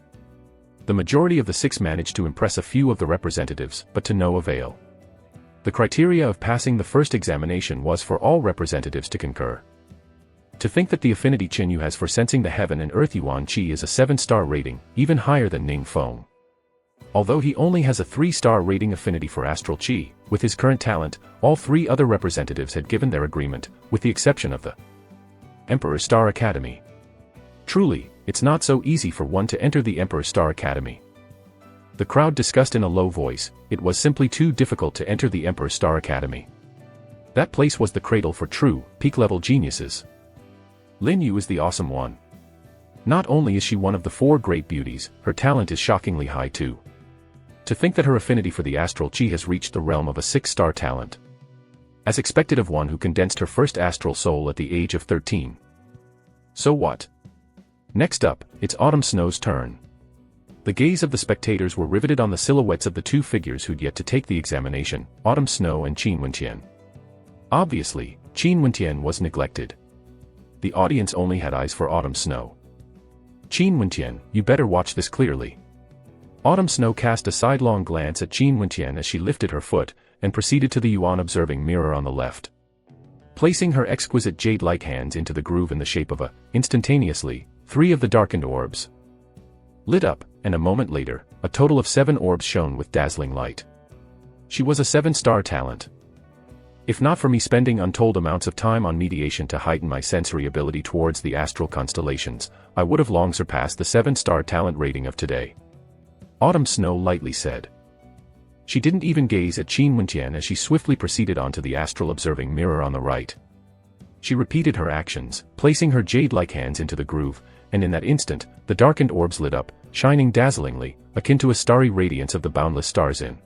Speaker 1: The majority of the 6 managed to impress a few of the representatives, but to no avail. The criteria of passing the first examination was for all representatives to concur. To think that the affinity Qin Yu has for sensing the heaven and earth Yuan Qi is a 7-star rating, even higher than Ning Feng. Although he only has a 3-star rating affinity for astral Qi, with his current talent, all 3 other representatives had given their agreement, with the exception of the Emperor Star Academy. Truly, it's not so easy for one to enter the Emperor Star Academy. The crowd discussed in a low voice, it was simply too difficult to enter the Emperor Star Academy. That place was the cradle for true, peak-level geniuses. Lin Yu is the awesome one. Not only is she one of the 4 great beauties, her talent is shockingly high too. To think that her affinity for the astral Qi has reached the realm of a 6-star talent. As expected of one who condensed her first astral soul at the age of 13. So what? Next up, it's Autumn Snow's turn. The gaze of the spectators were riveted on the silhouettes of the 2 figures who'd yet to take the examination, Autumn Snow and Qin Wentian. Obviously, Qin Wentian was neglected. The audience only had eyes for Autumn Snow. Qin Wentian, you better watch this clearly. Autumn Snow cast a sidelong glance at Qin Wentian as she lifted her foot, and proceeded to the Yuan observing mirror on the left. Placing her exquisite jade-like hands into the groove in the shape of a, instantaneously, 3 of the darkened orbs lit up, and a moment later, a total of 7 orbs shone with dazzling light. She was a 7-star talent. If not for me spending untold amounts of time on mediation to heighten my sensory ability towards the astral constellations, I would have long surpassed the 7-star talent rating of today. Autumn Snow lightly said. She didn't even gaze at Qin Wentian as she swiftly proceeded onto the astral observing mirror on the right. She repeated her actions, placing her jade-like hands into the groove, and in that instant, the darkened orbs lit up, shining dazzlingly, akin to a starry radiance of the boundless stars in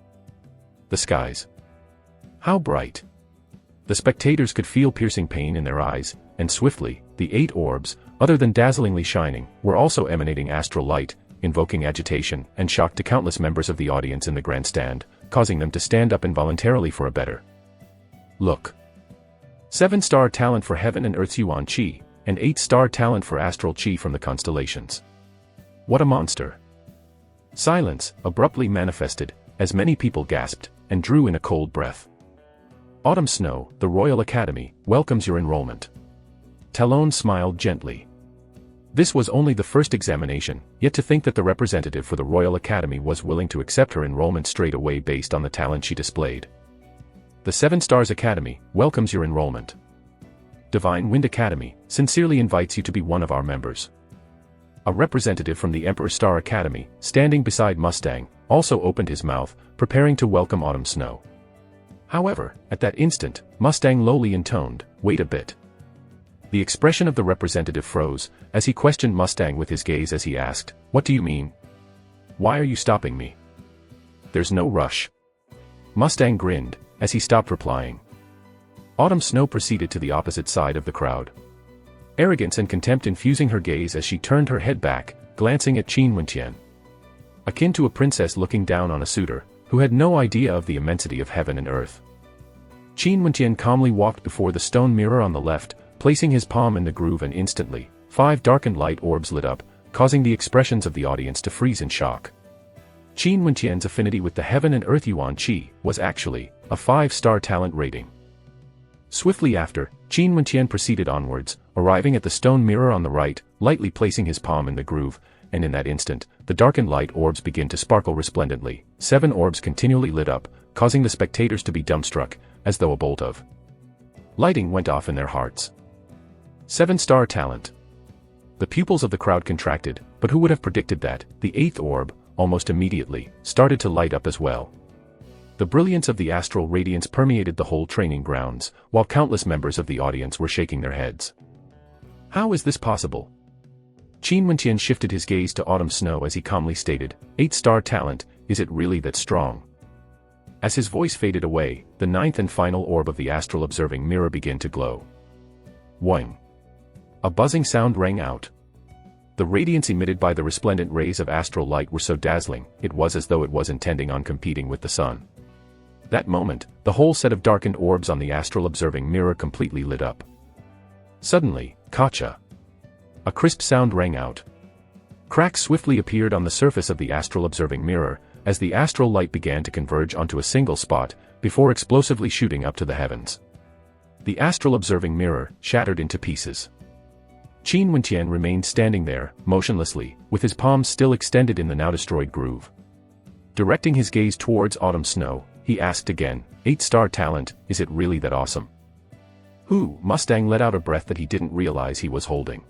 Speaker 1: the skies. How bright! The spectators could feel piercing pain in their eyes, and swiftly, the 8 orbs, other than dazzlingly shining, were also emanating astral light, invoking agitation and shock to countless members of the audience in the grandstand, causing them to stand up involuntarily for a better look. 7-star talent for heaven and earth's Yuan Qi, and 8-star talent for astral Qi from the constellations. What a monster! Silence abruptly manifested, as many people gasped, and drew in a cold breath. Autumn Snow, the Royal Academy, welcomes your enrollment. Talon smiled gently. This was only the first examination, yet to think that the representative for the Royal Academy was willing to accept her enrollment straight away based on the talent she displayed. The 7 Stars Academy welcomes your enrollment. Divine Wind Academy sincerely invites you to be one of our members. A representative from the Emperor Star Academy, standing beside Mustang, also opened his mouth, preparing to welcome Autumn Snow. However, at that instant, Mustang lowly intoned, "Wait a bit." The expression of the representative froze, as he questioned Mustang with his gaze as he asked, "What do you mean? Why are you stopping me?" "There's no rush." Mustang grinned, as he stopped replying. Autumn Snow proceeded to the opposite side of the crowd. Arrogance and contempt infusing her gaze as she turned her head back, glancing at Qin Wentian. Akin to a princess looking down on a suitor, who had no idea of the immensity of heaven and earth. Qin Wentian calmly walked before the stone mirror on the left, placing his palm in the groove, and instantly, 5 darkened light orbs lit up, causing the expressions of the audience to freeze in shock. Qin Wentian's affinity with the heaven and earth Yuan Qi was actually a 5-star talent rating. Swiftly after, Qin Wentian proceeded onwards, arriving at the stone mirror on the right, lightly placing his palm in the groove, and in that instant, the darkened light orbs begin to sparkle resplendently. 7 orbs continually lit up, causing the spectators to be dumbstruck, as though a bolt of lighting went off in their hearts. 7-star talent. The pupils of the crowd contracted, but who would have predicted that the 8th orb, almost immediately, started to light up as well. The brilliance of the astral radiance permeated the whole training grounds, while countless members of the audience were shaking their heads. How is this possible? Qin Wentian shifted his gaze to Autumn Snow as he calmly stated, 8-star talent, is it really that strong? As his voice faded away, the 9th and final orb of the astral observing mirror began to glow. Whang! A buzzing sound rang out. The radiance emitted by the resplendent rays of astral light were so dazzling, it was as though it was intending on competing with the sun. That moment, the whole set of darkened orbs on the astral observing mirror completely lit up. Suddenly, Kacha! A crisp sound rang out. Cracks swiftly appeared on the surface of the astral observing mirror, as the astral light began to converge onto a single spot, before explosively shooting up to the heavens. The astral observing mirror shattered into pieces. Qin Wenqian remained standing there, motionlessly, with his palms still extended in the now-destroyed groove. Directing his gaze towards Autumn Snow, he asked again, 8-star talent, is it really that awesome? Mustang let out a breath that he didn't realize he was holding.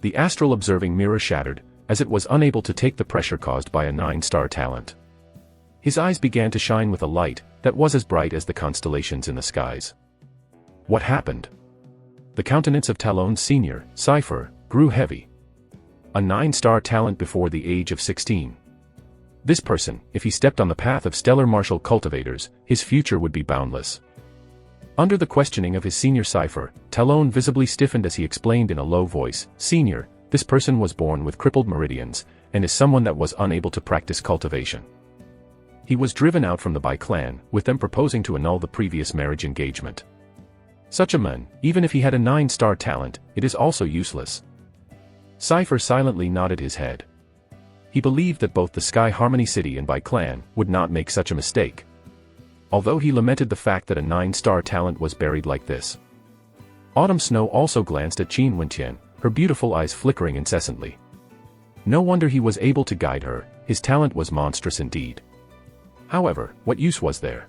Speaker 1: The astral observing mirror shattered, as it was unable to take the pressure caused by a 9-star talent. His eyes began to shine with a light that was as bright as the constellations in the skies. What happened? The countenance of Talon's senior, Cypher, grew heavy. A 9-star talent before the age of 16. This person, if he stepped on the path of stellar martial cultivators, his future would be boundless. Under the questioning of his senior Cypher, Talon visibly stiffened as he explained in a low voice, Senior, this person was born with crippled meridians, and is someone that was unable to practice cultivation. He was driven out from the Bai clan, with them proposing to annul the previous marriage engagement. Such a man, even if he had a 9-star talent, it is also useless. Cypher silently nodded his head. He believed that both the Sky Harmony City and Bai clan would not make such a mistake. Although he lamented the fact that a 9-star talent was buried like this. Autumn Snow also glanced at Qin Wenqian, her beautiful eyes flickering incessantly. No wonder he was able to guide her, his talent was monstrous indeed. However, what use was there?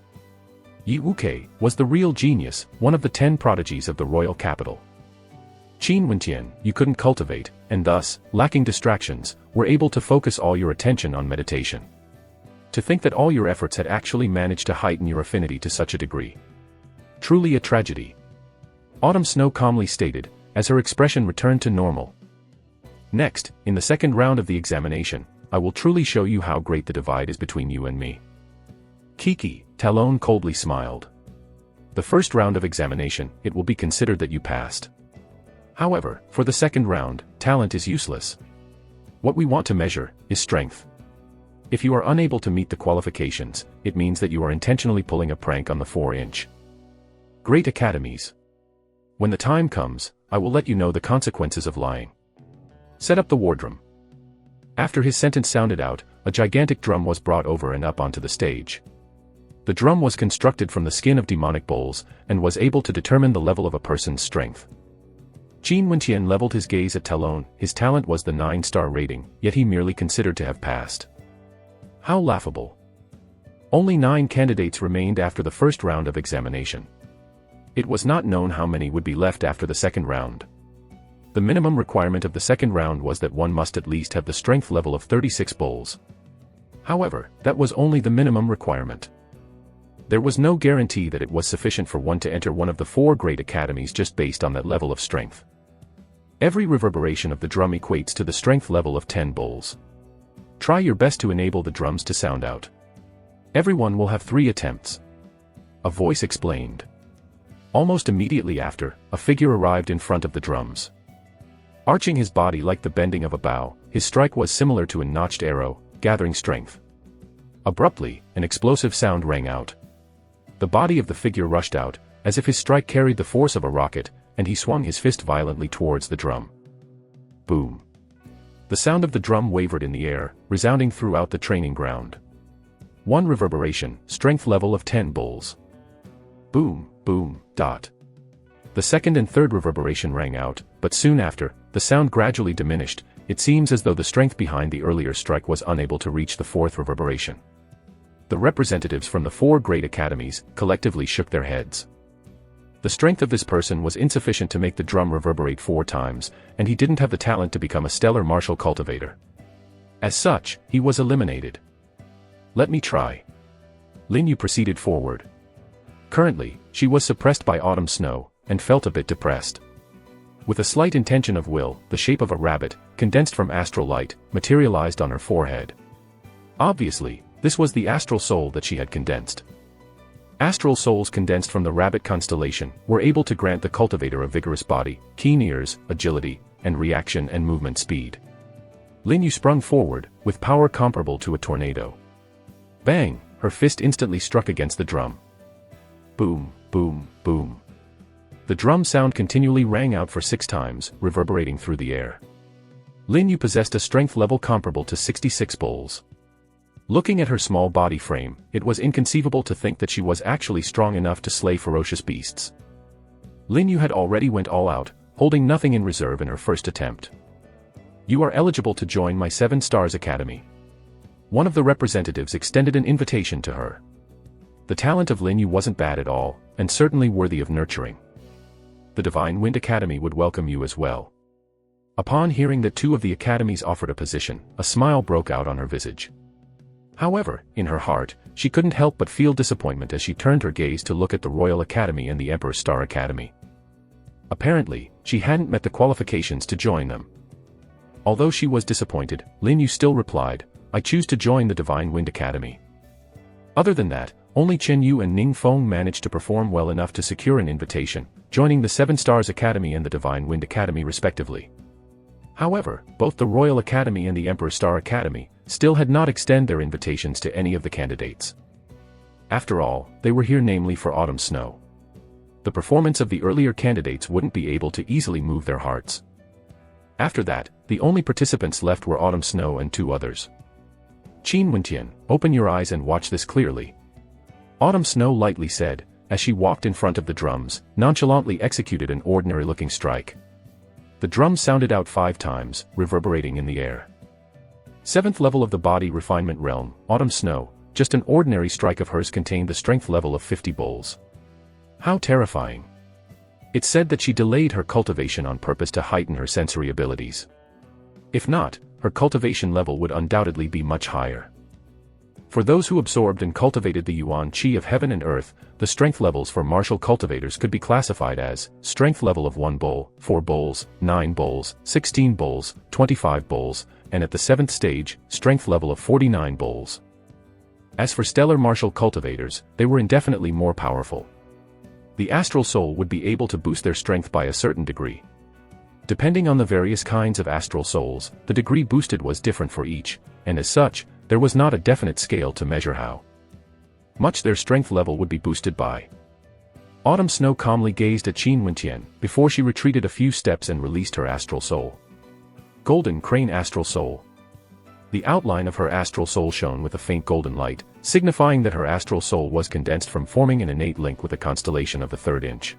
Speaker 1: Yi Wuke was the real genius, one of the 10 prodigies of the royal capital. Qin Wenqian, you couldn't cultivate, and thus, lacking distractions, were able to focus all your attention on meditation. To think that all your efforts had actually managed to heighten your affinity to such a degree. Truly a tragedy. Autumn Snow calmly stated, as her expression returned to normal. Next, in the second round of the examination, I will truly show you how great the divide is between you and me. Kiki, Talon coldly smiled. The first round of examination, it will be considered that you passed. However, for the second round, talent is useless. What we want to measure is strength. If you are unable to meet the qualifications, it means that you are intentionally pulling a prank on the 4-inch. Great academies. When the time comes, I will let you know the consequences of lying. Set up the war drum. After his sentence sounded out, a gigantic drum was brought over and up onto the stage. The drum was constructed from the skin of demonic bulls, and was able to determine the level of a person's strength. Qin Wenqian leveled his gaze at Talon, his talent was the 9-star rating, yet he merely considered to have passed. How laughable. Only 9 candidates remained after the first round of examination. It was not known how many would be left after the second round. The minimum requirement of the second round was that one must at least have the strength level of 36 bulls. However, that was only the minimum requirement. There was no guarantee that it was sufficient for one to enter one of the 4 great academies just based on that level of strength. Every reverberation of the drum equates to the strength level of 10 bulls. Try your best to enable the drums to sound out. Everyone will have 3 attempts. A voice explained. Almost immediately after, a figure arrived in front of the drums. Arching his body like the bending of a bow, his strike was similar to a notched arrow, gathering strength. Abruptly, an explosive sound rang out. The body of the figure rushed out, as if his strike carried the force of a rocket, and he swung his fist violently towards the drum. Boom. The sound of the drum wavered in the air, resounding throughout the training ground. 1 reverberation, strength level of 10 bulls. Boom, boom, dot. The second and third reverberation rang out, but soon after, the sound gradually diminished. It seems as though the strength behind the earlier strike was unable to reach the 4th reverberation. The representatives from the 4 great academies collectively shook their heads. The strength of this person was insufficient to make the drum reverberate 4 times, and he didn't have the talent to become a stellar martial cultivator. As such, he was eliminated. Let me try. Lin Yu proceeded forward. Currently, she was suppressed by Autumn Snow, and felt a bit depressed. With a slight intention of will, the shape of a rabbit, condensed from astral light, materialized on her forehead. Obviously, this was the astral soul that she had condensed. Astral souls condensed from the rabbit constellation were able to grant the cultivator a vigorous body, keen ears, agility, and reaction and movement speed. Lin Yu sprung forward, with power comparable to a tornado. Bang! Her fist instantly struck against the drum. Boom, boom, boom. The drum sound continually rang out for 6 times, reverberating through the air. Lin Yu possessed a strength level comparable to 66 bulls. Looking at her small body frame, it was inconceivable to think that she was actually strong enough to slay ferocious beasts. Lin Yu had already went all out, holding nothing in reserve in her first attempt. You are eligible to join my 7 Stars Academy. One of the representatives extended an invitation to her. The talent of Lin Yu wasn't bad at all, and certainly worthy of nurturing. The Divine Wind Academy would welcome you as well. Upon hearing that 2 of the academies offered a position, a smile broke out on her visage. However, in her heart, she couldn't help but feel disappointment as she turned her gaze to look at the Royal Academy and the Emperor's Star Academy. Apparently, she hadn't met the qualifications to join them. Although she was disappointed, Lin Yu still replied, I choose to join the Divine Wind Academy. Other than that, only Chen Yu and Ning Feng managed to perform well enough to secure an invitation, joining the 7 Stars Academy and the Divine Wind Academy respectively. However, both the Royal Academy and the Emperor's Star Academy still had not extended their invitations to any of the candidates. After all, they were here namely for autumn snow. The performance of the earlier candidates wouldn't be able to easily move their hearts. After that, the only participants left were autumn snow and 2 others. Qin Wentian, open your eyes and watch this clearly. Autumn Snow lightly said, as she walked in front of the drums, nonchalantly executed an ordinary-looking strike. The drums sounded out 5 times, reverberating in the air. 7th level of the body refinement realm, Autumn Snow, just an ordinary strike of hers contained the strength level of 50 bulls. How terrifying. It said that she delayed her cultivation on purpose to heighten her sensory abilities. If not, her cultivation level would undoubtedly be much higher. For those who absorbed and cultivated the Yuan Qi of heaven and earth, the strength levels for martial cultivators could be classified as strength level of 1 bull, 4 bulls, 9 bulls, 16 bulls, 25 bulls, and at the 7th stage, strength level of 49 bulls. As for stellar martial cultivators, they were indefinitely more powerful. The astral soul would be able to boost their strength by a certain degree. Depending on the various kinds of astral souls, the degree boosted was different for each, and as such, there was not a definite scale to measure how much their strength level would be boosted by. Autumn Snow calmly gazed at Qin Wentian, before she retreated a few steps and released her astral soul. Golden Crane Astral Soul. The outline of her astral soul shone with a faint golden light, signifying that her astral soul was condensed from forming an innate link with the constellation of the 3rd inch.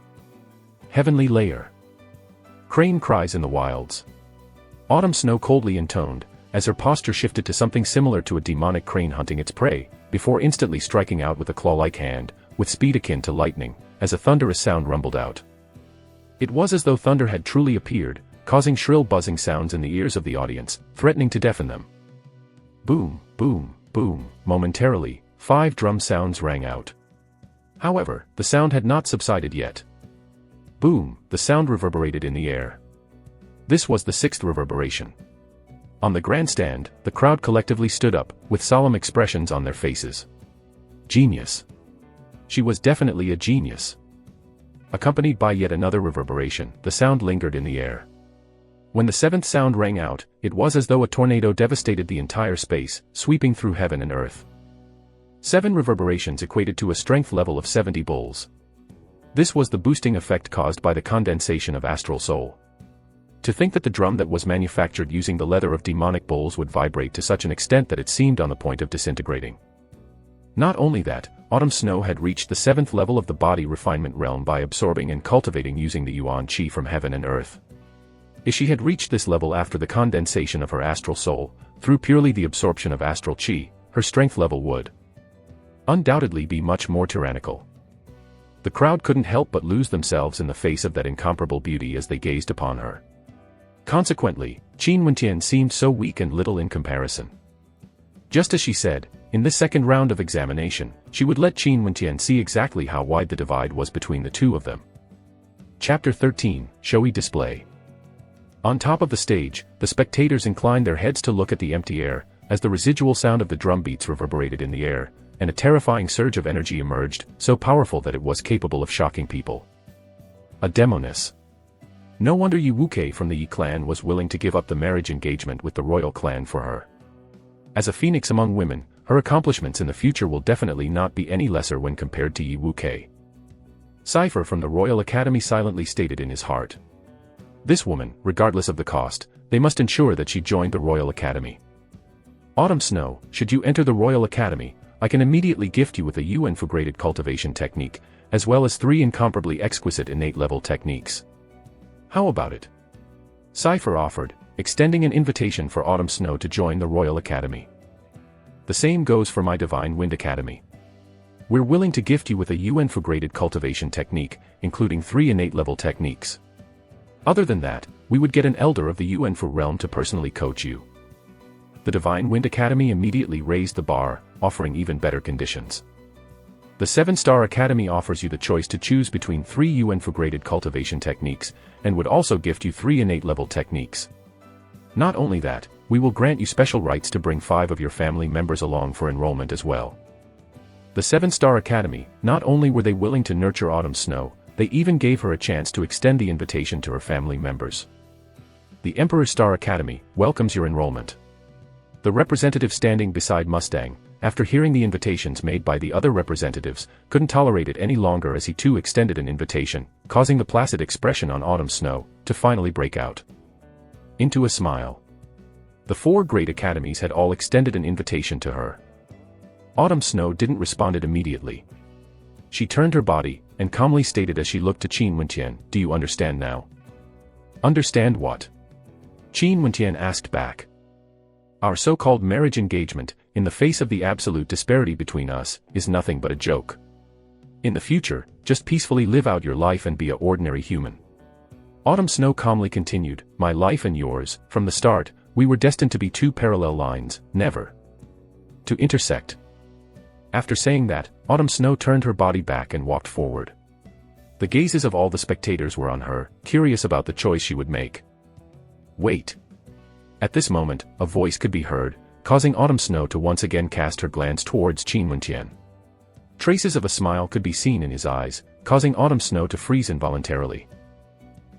Speaker 1: Heavenly Layer. Crane cries in the wilds. Autumn Snow coldly intoned, as her posture shifted to something similar to a demonic crane hunting its prey, before instantly striking out with a claw-like hand, with speed akin to lightning, as a thunderous sound rumbled out. It was as though thunder had truly appeared, causing shrill buzzing sounds in the ears of the audience, threatening to deafen them. Boom, boom, boom. Momentarily, 5 drum sounds rang out. However, the sound had not subsided yet. Boom, the sound reverberated in the air. This was the 6th reverberation. On the grandstand, the crowd collectively stood up, with solemn expressions on their faces. Genius. She was definitely a genius. Accompanied by yet another reverberation, the sound lingered in the air. When the 7th sound rang out, it was as though a tornado devastated the entire space, sweeping through heaven and earth. 7 reverberations equated to a strength level of 70 bulls. This was the boosting effect caused by the condensation of astral soul. To think that the drum that was manufactured using the leather of demonic bulls would vibrate to such an extent that it seemed on the point of disintegrating. Not only that, Autumn Snow had reached the 7th level of the body refinement realm by absorbing and cultivating using the Yuan Qi from heaven and earth. If she had reached this level after the condensation of her astral soul, through purely the absorption of astral Qi, her strength level would undoubtedly be much more tyrannical. The crowd couldn't help but lose themselves in the face of that incomparable beauty as they gazed upon her. Consequently, Qin Wentian seemed so weak and little in comparison. Just as she said, in this second round of examination, she would let Qin Wentian see exactly how wide the divide was between the 2 of them. Chapter 13, Showy Display. On top of the stage, the spectators inclined their heads to look at the empty air, as the residual sound of the drum beats reverberated in the air, and a terrifying surge of energy emerged, so powerful that it was capable of shocking people. A demoness. No wonder Yi Wuke from the Yi clan was willing to give up the marriage engagement with the royal clan for her. As a phoenix among women, her accomplishments in the future will definitely not be any lesser when compared to Yi Wuke. Cypher from the Royal Academy silently stated in his heart. This woman, regardless of the cost, they must ensure that she joined the Royal Academy. Autumn Snow, should you enter the Royal Academy, I can immediately gift you with a UN for graded cultivation technique, as well as 3 incomparably exquisite innate level techniques. How about it? Cypher offered, extending an invitation for Autumn Snow to join the Royal Academy. The same goes for my Divine Wind Academy. We're willing to gift you with a UN for graded cultivation technique, including 3 innate level techniques. Other than that, we would get an elder of the UN for realm to personally coach you. The Divine Wind Academy immediately raised the bar, offering even better conditions. The 7-Star Academy offers you the choice to choose between 3 UN for graded cultivation techniques, and would also gift you 3 innate level techniques. Not only that, we will grant you special rights to bring 5 of your family members along for enrollment as well. The 7-Star Academy, not only were they willing to nurture Autumn Snow, they even gave her a chance to extend the invitation to her family members. The Emperor Star Academy welcomes your enrollment. The representative standing beside Mustang, after hearing the invitations made by the other representatives, couldn't tolerate it any longer as he too extended an invitation, causing the placid expression on Autumn Snow to finally break out into a smile. The 4 great academies had all extended an invitation to her. Autumn Snow didn't respond immediately. She turned her body, and calmly stated as she looked to Qin Wentian, "Do you understand now?" "Understand what?" Qin Wentian asked back. "Our so-called marriage engagement, in the face of the absolute disparity between us, is nothing but a joke. In the future, just peacefully live out your life and be an ordinary human." Autumn Snow calmly continued, "My life and yours, from the start, we were destined to be 2 parallel lines, never to intersect." After saying that, Autumn Snow turned her body back and walked forward. The gazes of all the spectators were on her, curious about the choice she would make. Wait. At this moment, a voice could be heard, causing Autumn Snow to once again cast her glance towards Qin Wentian. Traces of a smile could be seen in his eyes, causing Autumn Snow to freeze involuntarily.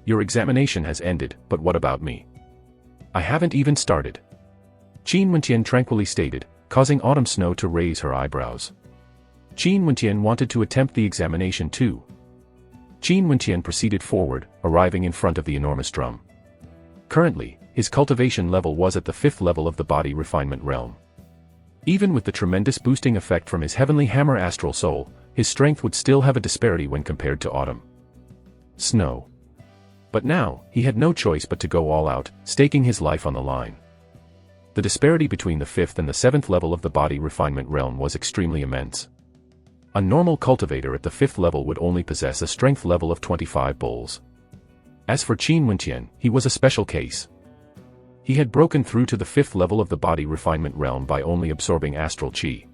Speaker 1: "Your examination has ended, but what about me? I haven't even started." Qin Wentian tranquilly stated, causing Autumn Snow to raise her eyebrows. Qin Wentian wanted to attempt the examination too. Qin Wentian proceeded forward, arriving in front of the enormous drum. Currently, his cultivation level was at the 5th level of the body refinement realm. Even with the tremendous boosting effect from his heavenly hammer astral soul, his strength would still have a disparity when compared to Autumn Snow. But now, he had no choice but to go all out, staking his life on the line. The disparity between the 5th and the 7th level of the body refinement realm was extremely immense. A normal cultivator at the 5th level would only possess a strength level of 25 bulls. As for Qin Wentian, he was a special case. He had broken through to the 5th level of the body refinement realm by only absorbing astral chi.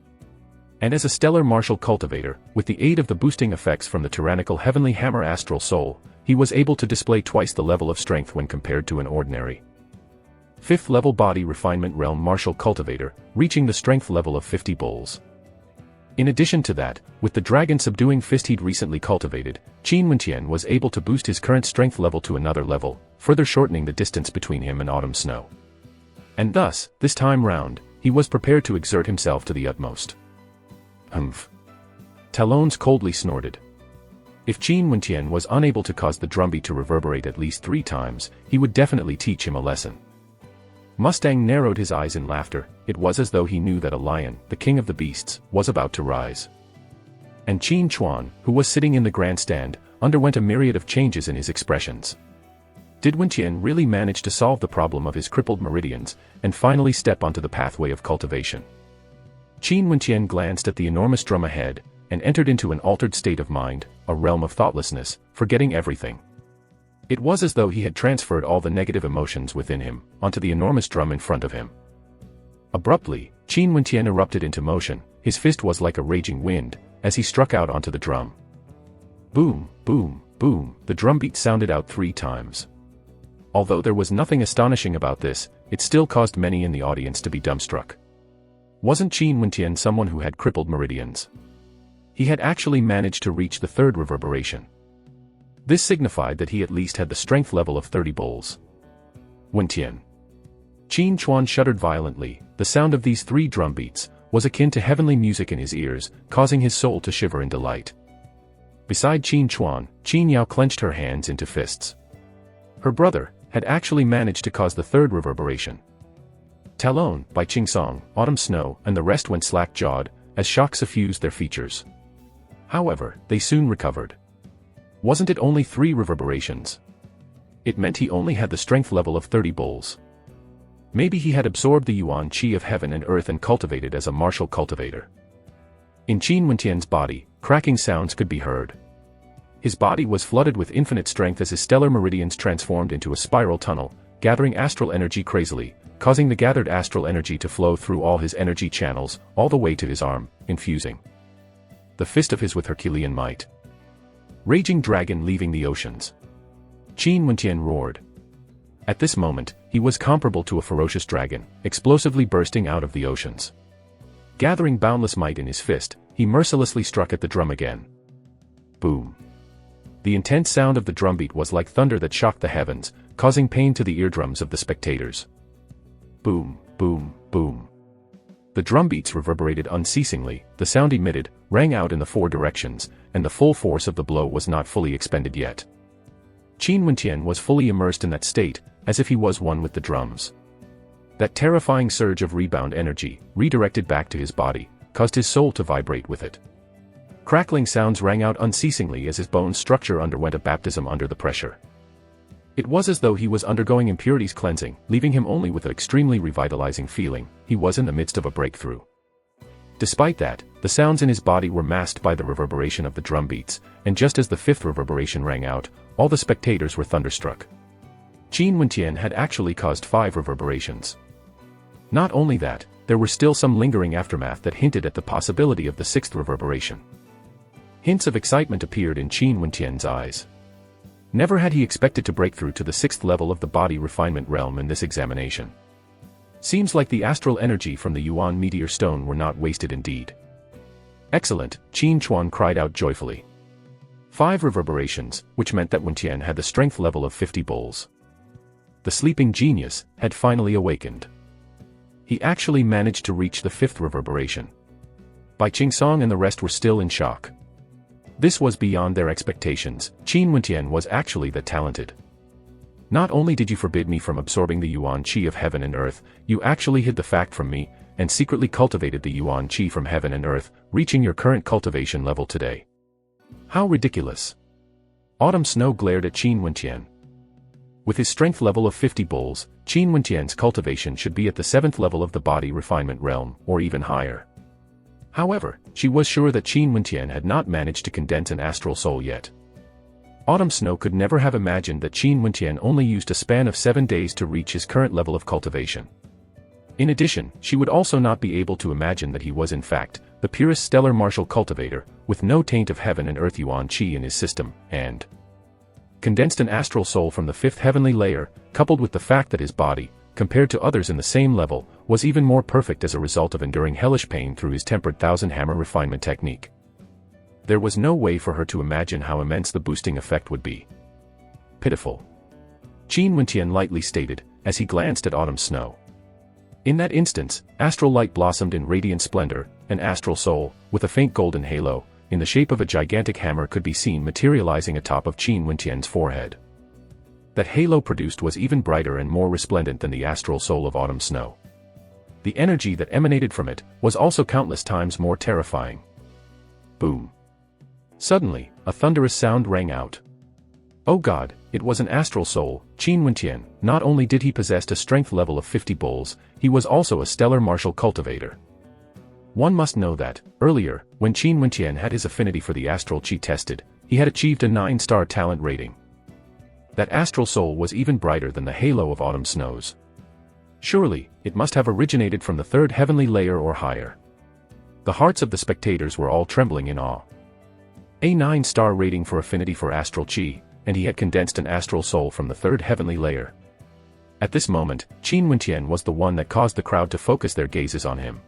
Speaker 1: And as a stellar martial cultivator, with the aid of the boosting effects from the tyrannical heavenly hammer astral soul, he was able to display twice the level of strength when compared to an ordinary 5th level body refinement realm martial cultivator, reaching the strength level of 50 bulls. In addition to that, with the dragon subduing fist he'd recently cultivated, Qin Wentian was able to boost his current strength level to another level, further shortening the distance between him and Autumn Snow. And thus, this time round, he was prepared to exert himself to the utmost. Humph. Talons coldly snorted. If Qin Wentian was unable to cause the drumbeat to reverberate at least 3 times, he would definitely teach him a lesson. Mustang narrowed his eyes in laughter. It was as though he knew that a lion, the king of the beasts, was about to rise. And Qin Chuan, who was sitting in the grandstand, underwent a myriad of changes in his expressions. Did Wentian really manage to solve the problem of his crippled meridians, and finally step onto the pathway of cultivation? Qin Wentian glanced at the enormous drum ahead, and entered into an altered state of mind, a realm of thoughtlessness, forgetting everything. It was as though he had transferred all the negative emotions within him, onto the enormous drum in front of him. Abruptly, Qin Wentian erupted into motion. His fist was like a raging wind, as he struck out onto the drum. Boom, boom, boom, the drumbeat sounded out 3 times. Although there was nothing astonishing about this, it still caused many in the audience to be dumbstruck. Wasn't Qin Wentian someone who had crippled meridians? He had actually managed to reach the 3rd reverberation. This signified that he at least had the strength level of 30 bulls. Wentian. Qin Chuan shuddered violently. The sound of these 3 drum beats was akin to heavenly music in his ears, causing his soul to shiver in delight. Beside Qin Chuan, Qin Yao clenched her hands into fists. Her brother had actually managed to cause the 3rd reverberation. Talon, by Qing Song, Autumn Snow, and the rest went slack-jawed, as shock suffused their features. However, they soon recovered. Wasn't it only 3 reverberations? It meant he only had the strength level of 30 bulls. Maybe he had absorbed the yuan qi of heaven and earth and cultivated as a martial cultivator. In Qin Wentian's body, cracking sounds could be heard. His body was flooded with infinite strength as his stellar meridians transformed into a spiral tunnel, gathering astral energy crazily, causing the gathered astral energy to flow through all his energy channels, all the way to his arm, infusing the fist of his with Herculean might. Raging dragon leaving the oceans. Qin Wentian roared. At this moment, he was comparable to a ferocious dragon, explosively bursting out of the oceans. Gathering boundless might in his fist, he mercilessly struck at the drum again. Boom. The intense sound of the drumbeat was like thunder that shocked the heavens, causing pain to the eardrums of the spectators. Boom, boom, boom. The drumbeats reverberated unceasingly, the sound emitted rang out in the 4 directions, and the full force of the blow was not fully expended yet. Qin Wentian was fully immersed in that state, as if he was one with the drums. That terrifying surge of rebound energy, redirected back to his body, caused his soul to vibrate with it. Crackling sounds rang out unceasingly as his bone structure underwent a baptism under the pressure. It was as though he was undergoing impurities cleansing, leaving him only with an extremely revitalizing feeling. He was in the midst of a breakthrough. Despite that, the sounds in his body were masked by the reverberation of the drum beats, and just as the 5th reverberation rang out, all the spectators were thunderstruck. Qin Wentian had actually caused 5 reverberations. Not only that, there were still some lingering aftermath that hinted at the possibility of the 6th reverberation. Hints of excitement appeared in Qin Wentian's eyes. Never had he expected to break through to the 6th level of the body refinement realm in this examination. Seems like the astral energy from the Yuan meteor stone were not wasted indeed. Excellent, Qin Chuan cried out joyfully. 5 reverberations, which meant that Wentian had the strength level of 50 bulls. The sleeping genius had finally awakened. He actually managed to reach the 5th reverberation. Bai Qingsong and the rest were still in shock. This was beyond their expectations. Qin Wentian was actually that talented. Not only did you forbid me from absorbing the yuan qi of heaven and earth, you actually hid the fact from me, and secretly cultivated the yuan qi from heaven and earth, reaching your current cultivation level today. How ridiculous. Autumn Snow glared at Qin Wentian. With his strength level of 50 bulls, Qin Wentian's cultivation should be at the 7th level of the body refinement realm, or even higher. However, she was sure that Qin Wentian had not managed to condense an astral soul yet. Autumn Snow could never have imagined that Qin Wentian only used a span of 7 days to reach his current level of cultivation. In addition, she would also not be able to imagine that he was in fact the purest stellar martial cultivator, with no taint of heaven and earth yuan qi in his system, and condensed an astral soul from the 5th heavenly layer, coupled with the fact that his body, compared to others in the same level, was even more perfect as a result of enduring hellish pain through his tempered 1000-hammer refinement technique. There was no way for her to imagine how immense the boosting effect would be. Pitiful. Qin Wentian lightly stated, as he glanced at Autumn Snow. In that instance, astral light blossomed in radiant splendor, an astral soul, with a faint golden halo, in the shape of a gigantic hammer could be seen materializing atop of Qin Wentian's forehead. That halo produced was even brighter and more resplendent than the astral soul of Autumn Snow. The energy that emanated from it was also countless times more terrifying. Boom. Suddenly, a thunderous sound rang out. Oh God, it was an astral soul. Qin Wentian, not only did he possess a strength level of 50 bulls, he was also a stellar martial cultivator. One must know that, earlier, when Qin Wentian had his affinity for the astral qi tested, he had achieved a 9-star talent rating. That astral soul was even brighter than the halo of Autumn Snows. Surely, it must have originated from the 3rd heavenly layer or higher. The hearts of the spectators were all trembling in awe. A 9-star rating for affinity for astral qi, and he had condensed an astral soul from the 3rd heavenly layer. At this moment, Qin Wentian was the one that caused the crowd to focus their gazes on him.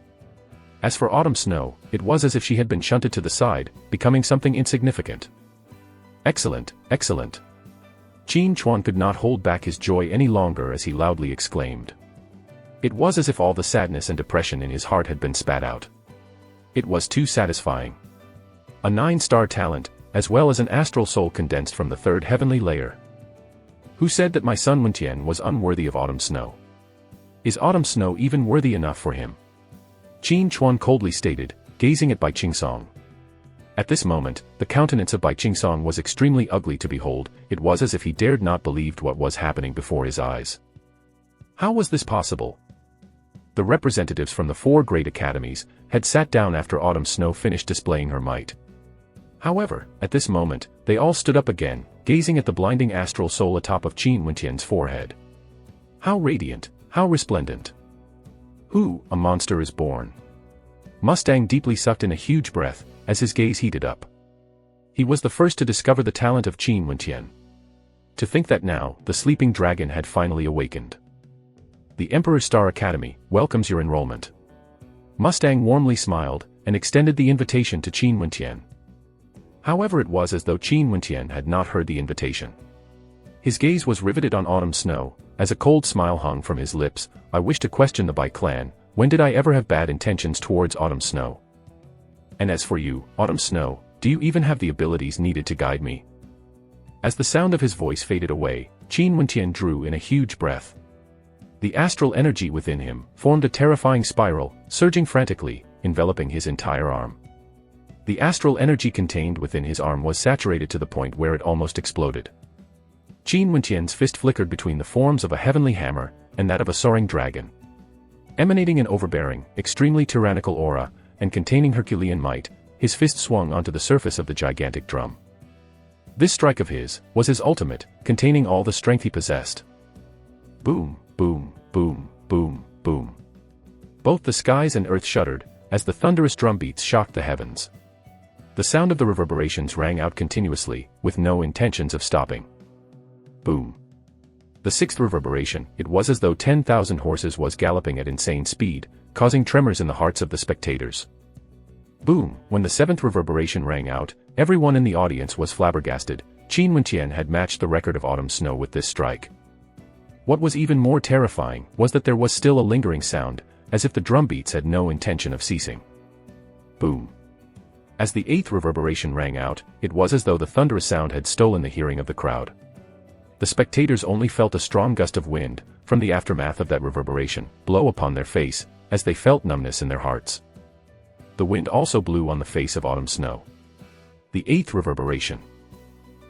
Speaker 1: As for Autumn Snow, it was as if she had been shunted to the side, becoming something insignificant. Excellent, excellent. Qin Chuan could not hold back his joy any longer as he loudly exclaimed. It was as if all the sadness and depression in his heart had been spat out. It was too satisfying. A 9-star talent, as well as an astral soul condensed from the 3rd heavenly layer. Who said that my son Wentian was unworthy of autumn snow? Is autumn snow even worthy enough for him? Qin Chuan coldly stated, gazing at Bai Qingsong. At this moment, the countenance of Bai Qingsong was extremely ugly to behold. It was as if he dared not believe what was happening before his eyes. How was this possible? The representatives from the 4 great academies had sat down after autumn snow finished displaying her might. However, at this moment, they all stood up again, gazing at the blinding astral soul atop of Qin Wentian's forehead. How radiant, how resplendent. Who, a monster is born? Mustang deeply sucked in a huge breath, as his gaze heated up. He was the first to discover the talent of Qin Wentian. To think that now, the sleeping dragon had finally awakened. The Emperor's Star Academy welcomes your enrollment. Mustang warmly smiled, and extended the invitation to Qin Wentian. However, it was as though Qin Wentian had not heard the invitation. His gaze was riveted on autumn snow, as a cold smile hung from his lips. I wish to question the Bai clan. When did I ever have bad intentions towards autumn snow? And as for you, autumn snow, do you even have the abilities needed to guide me? As the sound of his voice faded away, Qin Wentian drew in a huge breath. The astral energy within him formed a terrifying spiral, surging frantically, enveloping his entire arm. The astral energy contained within his arm was saturated to the point where it almost exploded. Qin Wentian's fist flickered between the forms of a heavenly hammer and that of a soaring dragon. Emanating an overbearing, extremely tyrannical aura, and containing Herculean might, his fist swung onto the surface of the gigantic drum. This strike of his was his ultimate, containing all the strength he possessed. Boom, boom, boom, boom, boom. Both the skies and earth shuddered, as the thunderous drum beats shocked the heavens. The sound of the reverberations rang out continuously, with no intentions of stopping. Boom. The 6th reverberation, it was as though 10,000 horses was galloping at insane speed, causing tremors in the hearts of the spectators. Boom. When the 7th reverberation rang out, everyone in the audience was flabbergasted. Qin Wentian had matched the record of autumn snow with this strike. What was even more terrifying was that there was still a lingering sound, as if the drum beats had no intention of ceasing. Boom. As the 8th reverberation rang out, it was as though the thunderous sound had stolen the hearing of the crowd. The spectators only felt a strong gust of wind, from the aftermath of that reverberation, blow upon their face, as they felt numbness in their hearts. The wind also blew on the face of autumn snow. The 8th reverberation.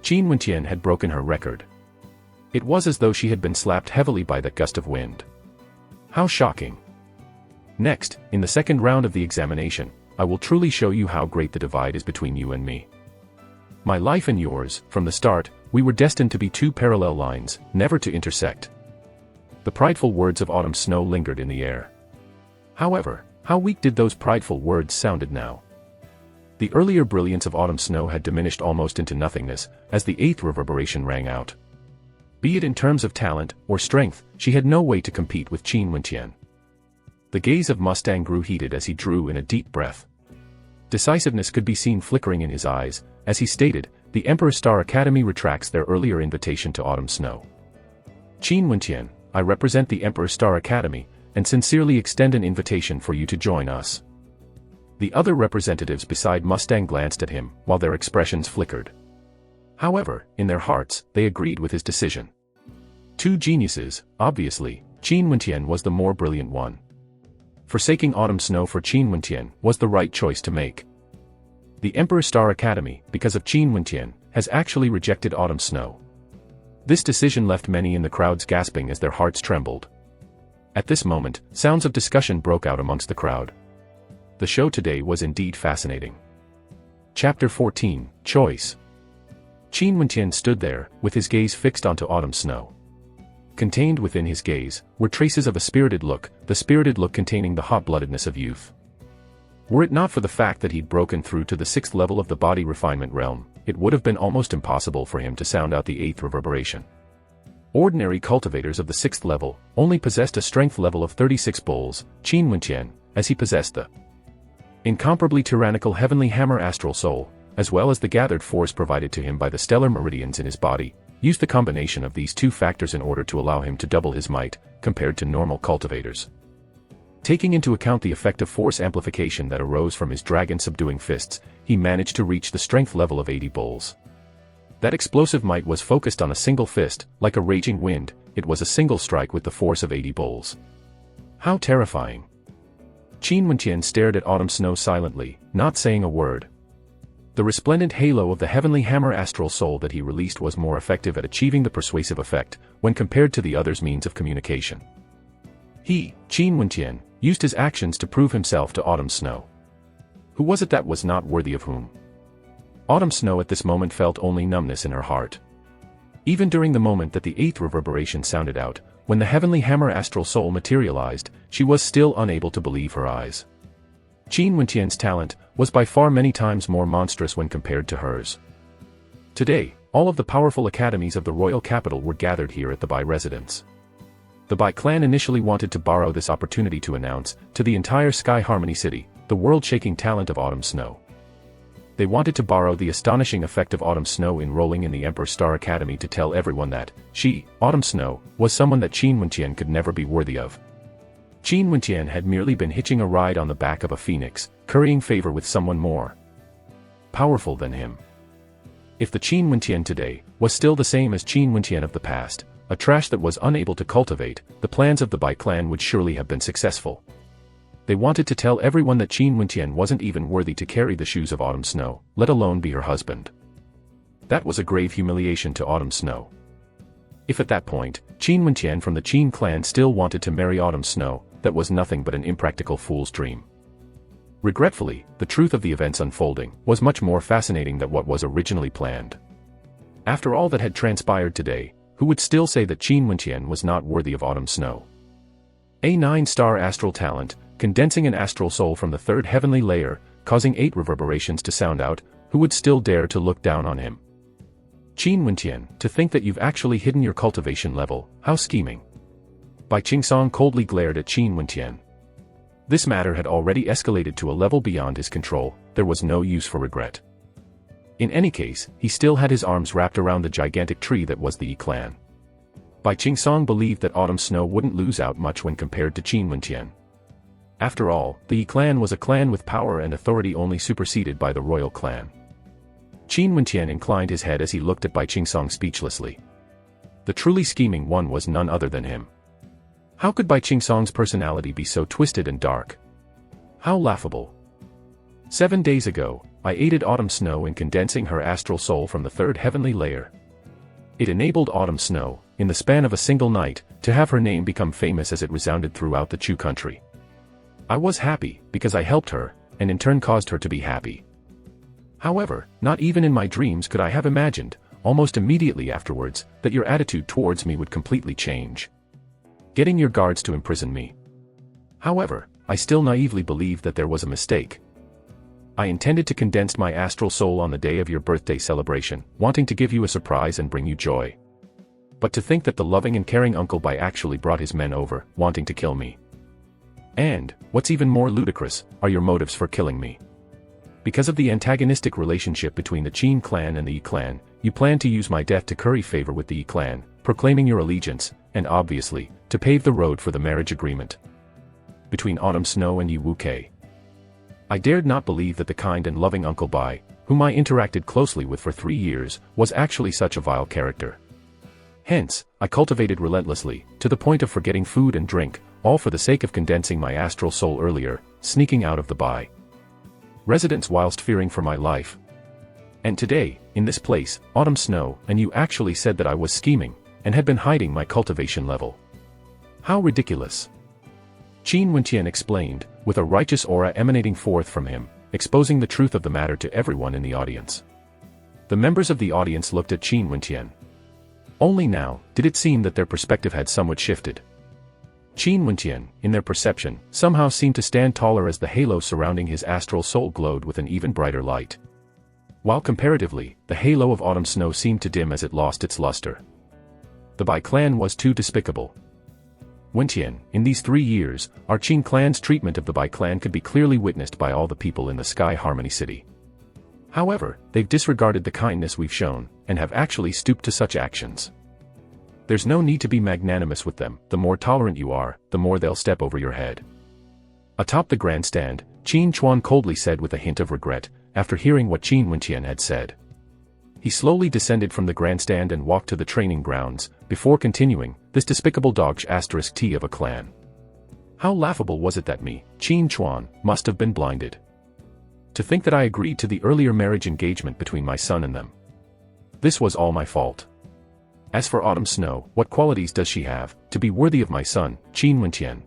Speaker 1: Qin Wentian had broken her record. It was as though she had been slapped heavily by that gust of wind. How shocking. Next, in the 2nd round of the examination, I will truly show you how great the divide is between you and me. My life and yours, from the start, we were destined to be 2 parallel lines, never to intersect. The prideful words of autumn snow lingered in the air. However, how weak did those prideful words sounded now. The earlier brilliance of autumn snow had diminished almost into nothingness, as the 8th reverberation rang out. Be it in terms of talent, or strength, she had no way to compete with Qin Wentian. The gaze of Mustang grew heated as he drew in a deep breath. Decisiveness could be seen flickering in his eyes, as he stated, the Emperor's Star Academy retracts their earlier invitation to autumn snow. Qin Wentian, I represent the Emperor's Star Academy, and sincerely extend an invitation for you to join us. The other representatives beside Mustang glanced at him, while their expressions flickered. However, in their hearts, they agreed with his decision. 2 geniuses, obviously, Qin Wentian was the more brilliant one. Forsaking autumn snow for Qin Wentian was the right choice to make. The Emperor's Star Academy, because of Qin Wentian, has actually rejected autumn snow. This decision left many in the crowds gasping as their hearts trembled. At this moment, sounds of discussion broke out amongst the crowd. The show today was indeed fascinating. Chapter 14, Choice. Qin Wentian stood there, with his gaze fixed onto autumn snow. Contained within his gaze were traces of a spirited look, the spirited look containing the hot-bloodedness of youth. Were it not for the fact that he'd broken through to the 6th level of the body refinement realm, it would have been almost impossible for him to sound out the 8th reverberation. Ordinary cultivators of the 6th level only possessed a strength level of 36 bulls. Qin Wentian, as he possessed the incomparably tyrannical heavenly hammer astral soul, as well as the gathered force provided to him by the stellar meridians in his body, used the combination of these two factors in order to allow him to double his might, compared to normal cultivators. Taking into account the effect of force amplification that arose from his dragon-subduing fists, he managed to reach the strength level of 80 bulls. That explosive might was focused on a single fist, like a raging wind. It was a single strike with the force of 80 bulls. How terrifying! Qin Wenqian stared at Autumn Snow silently, not saying a word. The resplendent halo of the heavenly hammer astral soul that he released was more effective at achieving the persuasive effect, when compared to the other's means of communication. He, Qin Wenqian, used his actions to prove himself to Autumn Snow. Who was it that was not worthy of whom? Autumn Snow at this moment felt only numbness in her heart. Even during the moment that the eighth reverberation sounded out, when the heavenly hammer astral soul materialized, she was still unable to believe her eyes. Qin Wenqian's talent was by far many times more monstrous when compared to hers. Today, all of the powerful academies of the royal capital were gathered here at the Bai residence. The Bai clan initially wanted to borrow this opportunity to announce, to the entire Sky Harmony City, the world-shaking talent of Autumn Snow. They wanted to borrow the astonishing effect of Autumn Snow enrolling in the Emperor Star Academy to tell everyone that she, Autumn Snow, was someone that Qin Wenqian could never be worthy of. Qin Wenqian had merely been hitching a ride on the back of a phoenix, currying favor with someone more powerful than him. If the Qin Wenqian today was still the same as Qin Wenqian of the past, a trash that was unable to cultivate, the plans of the Bai clan would surely have been successful. They wanted to tell everyone that Qin Wenqian wasn't even worthy to carry the shoes of Autumn Snow, let alone be her husband. That was a grave humiliation to Autumn Snow. If at that point, Qin Wenqian from the Qin clan still wanted to marry Autumn Snow, that was nothing but an impractical fool's dream. Regretfully, the truth of the events unfolding was much more fascinating than what was originally planned. After all that had transpired today, who would still say that Qin Wenqian was not worthy of Autumn Snow? A 9-star astral talent, condensing an astral soul from the third heavenly layer, causing 8 reverberations to sound out, who would still dare to look down on him? Qin Wenqian, to think that you've actually hidden your cultivation level, how scheming. Bai Qingsong coldly glared at Qin Wenqian. This matter had already escalated to a level beyond his control, there was no use for regret. In any case, he still had his arms wrapped around the gigantic tree that was the Yi clan. Bai Qingsong believed that Autumn Snow wouldn't lose out much when compared to Qin Wenqian. After all, the Yi clan was a clan with power and authority only superseded by the royal clan. Qin Wenqian inclined his head as he looked at Bai Qingsong speechlessly. The truly scheming one was none other than him. How could Bai Qingsong's personality be so twisted and dark? How laughable. 7 days ago, I aided Autumn Snow in condensing her astral soul from the third heavenly layer. It enabled Autumn Snow, in the span of a single night, to have her name become famous as it resounded throughout the Chu country. I was happy, because I helped her, and in turn caused her to be happy. However, not even in my dreams could I have imagined, almost immediately afterwards, that your attitude towards me would completely change. Getting your guards to imprison me. However, I still naively believed that there was a mistake. I intended to condense my astral soul on the day of your birthday celebration, wanting to give you a surprise and bring you joy. But to think that the loving and caring Uncle Bai actually brought his men over, wanting to kill me. And, what's even more ludicrous, are your motives for killing me. Because of the antagonistic relationship between the Qin clan and the Yi clan, you plan to use my death to curry favor with the Yi clan, proclaiming your allegiance, and obviously, to pave the road for the marriage agreement between Autumn Snow and Yi Wuke. I dared not believe that the kind and loving Uncle Bai, whom I interacted closely with for 3 years, was actually such a vile character. Hence, I cultivated relentlessly, to the point of forgetting food and drink, all for the sake of condensing my astral soul earlier, sneaking out of the Bai residence whilst fearing for my life. And today, in this place, Autumn Snow and you actually said that I was scheming, and had been hiding my cultivation level. How ridiculous. Qin Wenqian explained, with a righteous aura emanating forth from him, exposing the truth of the matter to everyone in the audience. The members of the audience looked at Qin Wenqian. Only now did it seem that their perspective had somewhat shifted. Qin Wenqian, in their perception, somehow seemed to stand taller as the halo surrounding his astral soul glowed with an even brighter light. While comparatively, the halo of Autumn Snow seemed to dim as it lost its luster. The Bai clan was too despicable. Wenqian, in these 3 years, our Qin clan's treatment of the Bai clan could be clearly witnessed by all the people in the Sky Harmony City. However, they've disregarded the kindness we've shown, and have actually stooped to such actions. There's no need to be magnanimous with them. The more tolerant you are, the more they'll step over your head. Atop the grandstand, Qin Chuan coldly said with a hint of regret, after hearing what Qin Wenqian had said. He slowly descended from the grandstand and walked to the training grounds, before continuing, "This despicable dog *T of a clan. How laughable was it that me, Qin Chuan, must have been blinded. To think that I agreed to the earlier marriage engagement between my son and them. This was all my fault. As for Autumn Snow, what qualities does she have, to be worthy of my son, Qin Wenqian?"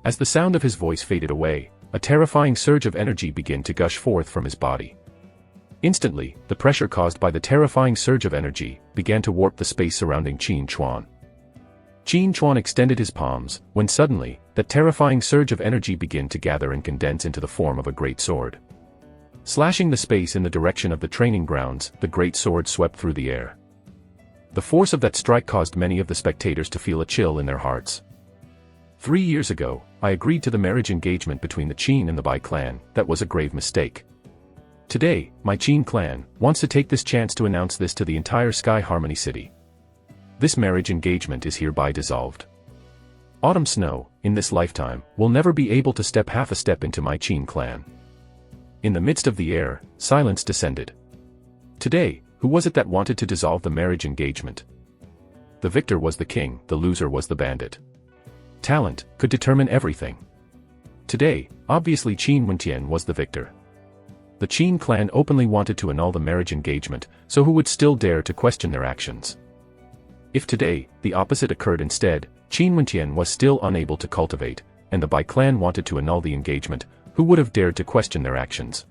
Speaker 1: As the sound of his voice faded away, a terrifying surge of energy began to gush forth from his body. Instantly, the pressure caused by the terrifying surge of energy began to warp the space surrounding Qin Chuan. Qin Chuan extended his palms, when suddenly, that terrifying surge of energy began to gather and condense into the form of a great sword. Slashing the space in the direction of the training grounds, the great sword swept through the air. The force of that strike caused many of the spectators to feel a chill in their hearts. 3 years ago, I agreed to the marriage engagement between the Qin and the Bai clan. That was a grave mistake. Today, my Qin clan wants to take this chance to announce this to the entire Sky Harmony City. This marriage engagement is hereby dissolved. Autumn Snow, in this lifetime, will never be able to step half a step into my Qin clan. In the midst of the air, silence descended. Today, who was it that wanted to dissolve the marriage engagement? The victor was the king, the loser was the bandit. Talent could determine everything. Today, obviously Qin Wenqian was the victor. The Qin clan openly wanted to annul the marriage engagement, so who would still dare to question their actions? If today, the opposite occurred instead, Qin Wenqian was still unable to cultivate, and the Bai clan wanted to annul the engagement, who would have dared to question their actions?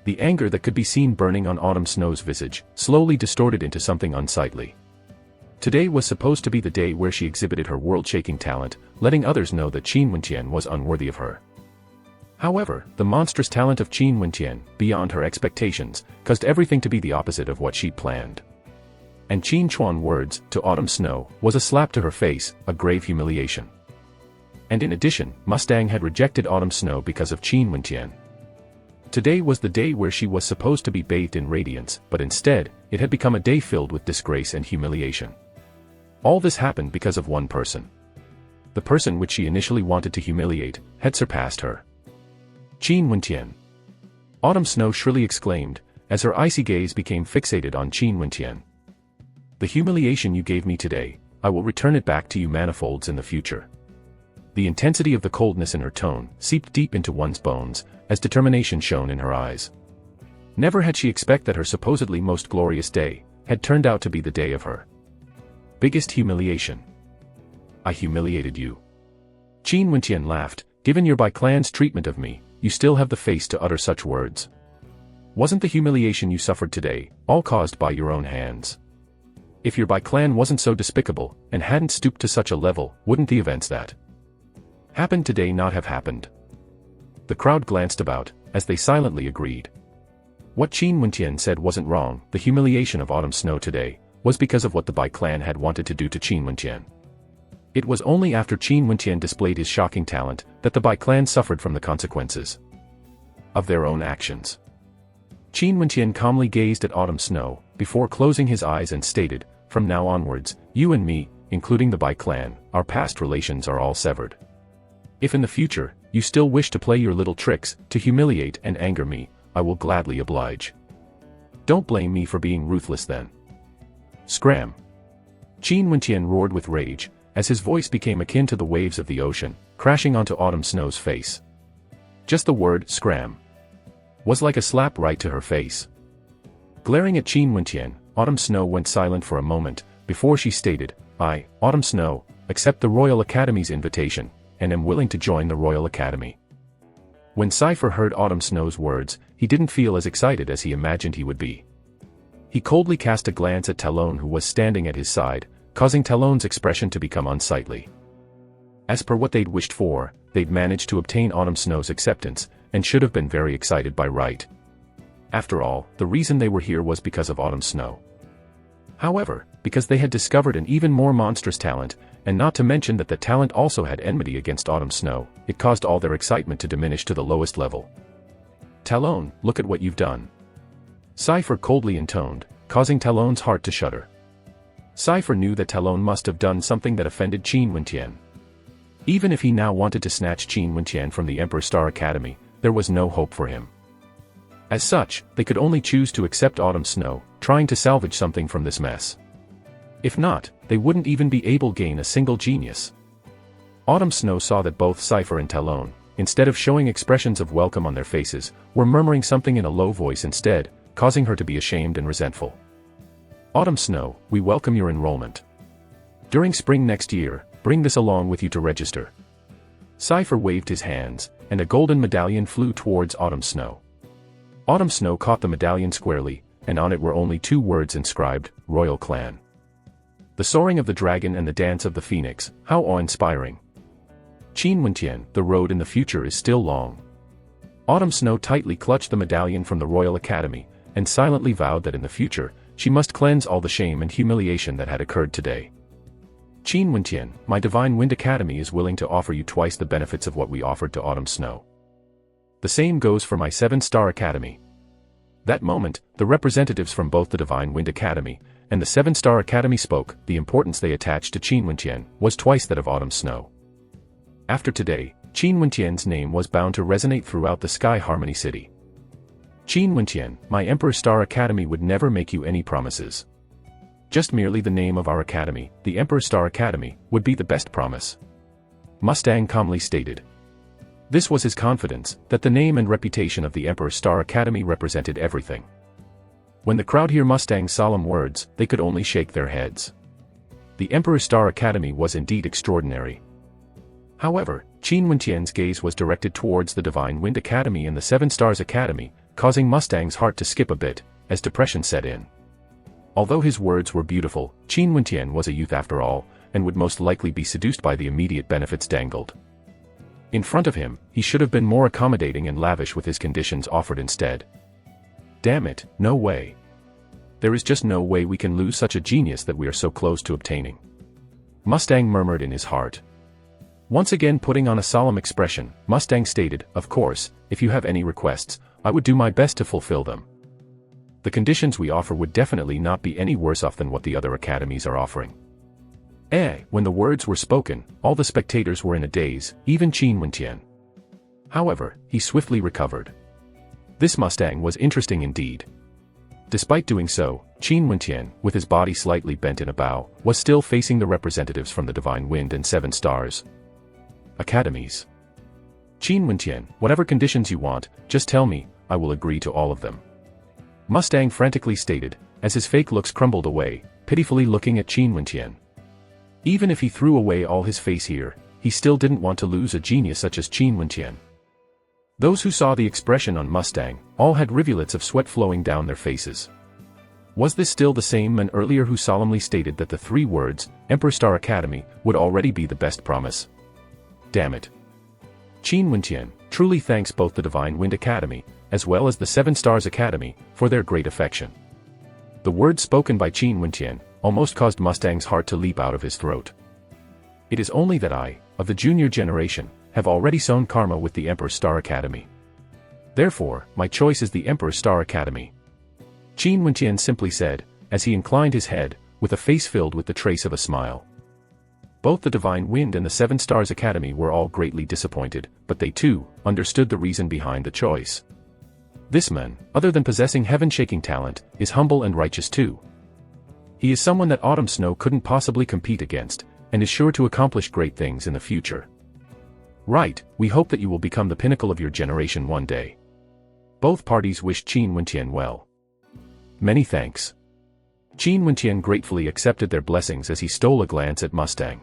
Speaker 1: The anger that could be seen burning on Autumn Snow's visage, slowly distorted into something unsightly. Today was supposed to be the day where she exhibited her world-shaking talent, letting others know that Qin Wenqian was unworthy of her. However, the monstrous talent of Qin Wenqian, beyond her expectations, caused everything to be the opposite of what she planned. And Qin Chuan's words, to Autumn Snow, was a slap to her face, a grave humiliation. And in addition, Mustang had rejected Autumn Snow because of Qin Wenqian. Today was the day where she was supposed to be bathed in radiance, but instead, it had become a day filled with disgrace and humiliation. All this happened because of one person. The person which she initially wanted to humiliate, had surpassed her. Qin Wenqian. Autumn Snow shrilly exclaimed, as her icy gaze became fixated on Qin Wenqian. The humiliation you gave me today, I will return it back to you manifolds in the future. The intensity of the coldness in her tone seeped deep into one's bones, as determination shone in her eyes. Never had she expected that her supposedly most glorious day had turned out to be the day of her biggest humiliation. I humiliated you. Qin Wenqian laughed. Given your Bai clan's treatment of me, you still have the face to utter such words. Wasn't the humiliation you suffered today all caused by your own hands? If your Bai clan wasn't so despicable, and hadn't stooped to such a level, wouldn't the events that happened today not have happened? The crowd glanced about, as they silently agreed. What Qin Wenqian said wasn't wrong. The humiliation of Autumn Snow today was because of what the Bai clan had wanted to do to Qin Wenqian. It was only after Qin Wenqian displayed his shocking talent that the Bai clan suffered from the consequences of their own actions. Qin Wenqian calmly gazed at Autumn Snow, before closing his eyes and stated, "From now onwards, you and me, including the Bai clan, our past relations are all severed. If in the future, you still wish to play your little tricks, to humiliate and anger me, I will gladly oblige. Don't blame me for being ruthless then." Scram! Qin Wenqian roared with rage, as his voice became akin to the waves of the ocean, crashing onto Autumn Snow's face. Just the word, scram, was like a slap right to her face. Glaring at Qin Wenqian, Autumn Snow went silent for a moment, before she stated, "I, Autumn Snow, accept the Royal Academy's invitation, and am willing to join the Royal Academy." When Cypher heard Autumn Snow's words, he didn't feel as excited as he imagined he would be. He coldly cast a glance at Talon who was standing at his side, causing Talon's expression to become unsightly. As per what they'd wished for, they'd managed to obtain Autumn Snow's acceptance, and should have been very excited by right. After all, the reason they were here was because of Autumn Snow. However, because they had discovered an even more monstrous talent, and not to mention that the talent also had enmity against Autumn Snow, it caused all their excitement to diminish to the lowest level. "Talon, look at what you've done." Cypher coldly intoned, causing Talon's heart to shudder. Cypher knew that Talon must have done something that offended Qin Wentian. Even if he now wanted to snatch Qin Wentian from the Emperor Star Academy, there was no hope for him. As such, they could only choose to accept Autumn Snow, trying to salvage something from this mess. If not, they wouldn't even be able to gain a single genius. Autumn Snow saw that both Cypher and Talon, instead of showing expressions of welcome on their faces, were murmuring something in a low voice instead, causing her to be ashamed and resentful. Autumn Snow, we welcome your enrollment. During spring next year, bring this along with you to register. Cypher waved his hands, and a golden medallion flew towards Autumn Snow. Autumn Snow caught the medallion squarely, and on it were only 2 words inscribed, Royal Clan. The soaring of the dragon and the dance of the phoenix, how awe-inspiring. Qin Wentian, the road in the future is still long. Autumn Snow tightly clutched the medallion from the Royal Academy, and silently vowed that in the future, she must cleanse all the shame and humiliation that had occurred today. Qin Wentian, my Divine Wind Academy is willing to offer you twice the benefits of what we offered to Autumn Snow. The same goes for my 7-Star Academy. That moment, the representatives from both the Divine Wind Academy and the 7-Star Academy spoke. The importance they attached to Qin Wentian was twice that of Autumn Snow. After today, Qin Wentian's name was bound to resonate throughout the Sky Harmony City. Qin Wentian, my Emperor Star Academy would never make you any promises. Just merely the name of our academy, the Emperor Star Academy, would be the best promise. Mustang calmly stated. This was his confidence, that the name and reputation of the Emperor Star Academy represented everything. When the crowd heard Mustang's solemn words, they could only shake their heads. The Emperor Star Academy was indeed extraordinary. However, Qin Wentian's gaze was directed towards the Divine Wind Academy and the 7 Stars Academy, causing Mustang's heart to skip a bit, as depression set in. Although his words were beautiful, Qin Wentian was a youth after all, and would most likely be seduced by the immediate benefits dangled. In front of him, he should have been more accommodating and lavish with his conditions offered instead. Damn it, no way. There is just no way we can lose such a genius that we are so close to obtaining. Mustang murmured in his heart. Once again putting on a solemn expression, Mustang stated, of course, if you have any requests, I would do my best to fulfill them. The conditions we offer would definitely not be any worse off than what the other academies are offering. When the words were spoken, all the spectators were in a daze, even Qin Wentian. However, he swiftly recovered. This Mustang was interesting indeed. Despite doing so, Qin Wentian, with his body slightly bent in a bow, was still facing the representatives from the Divine Wind and 7 Stars Academies. Qin Wentian, whatever conditions you want, just tell me, I will agree to all of them. Mustang frantically stated, as his fake looks crumbled away, pitifully looking at Qin Wentian. Even if he threw away all his face here, he still didn't want to lose a genius such as Qin Wentian. Those who saw the expression on Mustang, all had rivulets of sweat flowing down their faces. Was this still the same man earlier who solemnly stated that the 3 words, Emperor Star Academy, would already be the best promise? Damn it. Qin Wentian truly thanks both the Divine Wind Academy, as well as the 7 Stars Academy, for their great affection. The words spoken by Qin Wentian almost caused Mustang's heart to leap out of his throat. It is only that I, of the junior generation, have already sown karma with the Emperor Star Academy. Therefore, my choice is the Emperor Star Academy. Qin Wentian simply said, as he inclined his head, with a face filled with the trace of a smile. Both the Divine Wind and the 7 Stars Academy were all greatly disappointed, but they too understood the reason behind the choice. This man, other than possessing heaven-shaking talent, is humble and righteous too. He is someone that Autumn Snow couldn't possibly compete against, and is sure to accomplish great things in the future. Right, we hope that you will become the pinnacle of your generation one day. Both parties wished Qin Wentian well. Many thanks. Qin Wentian gratefully accepted their blessings as he stole a glance at Mustang.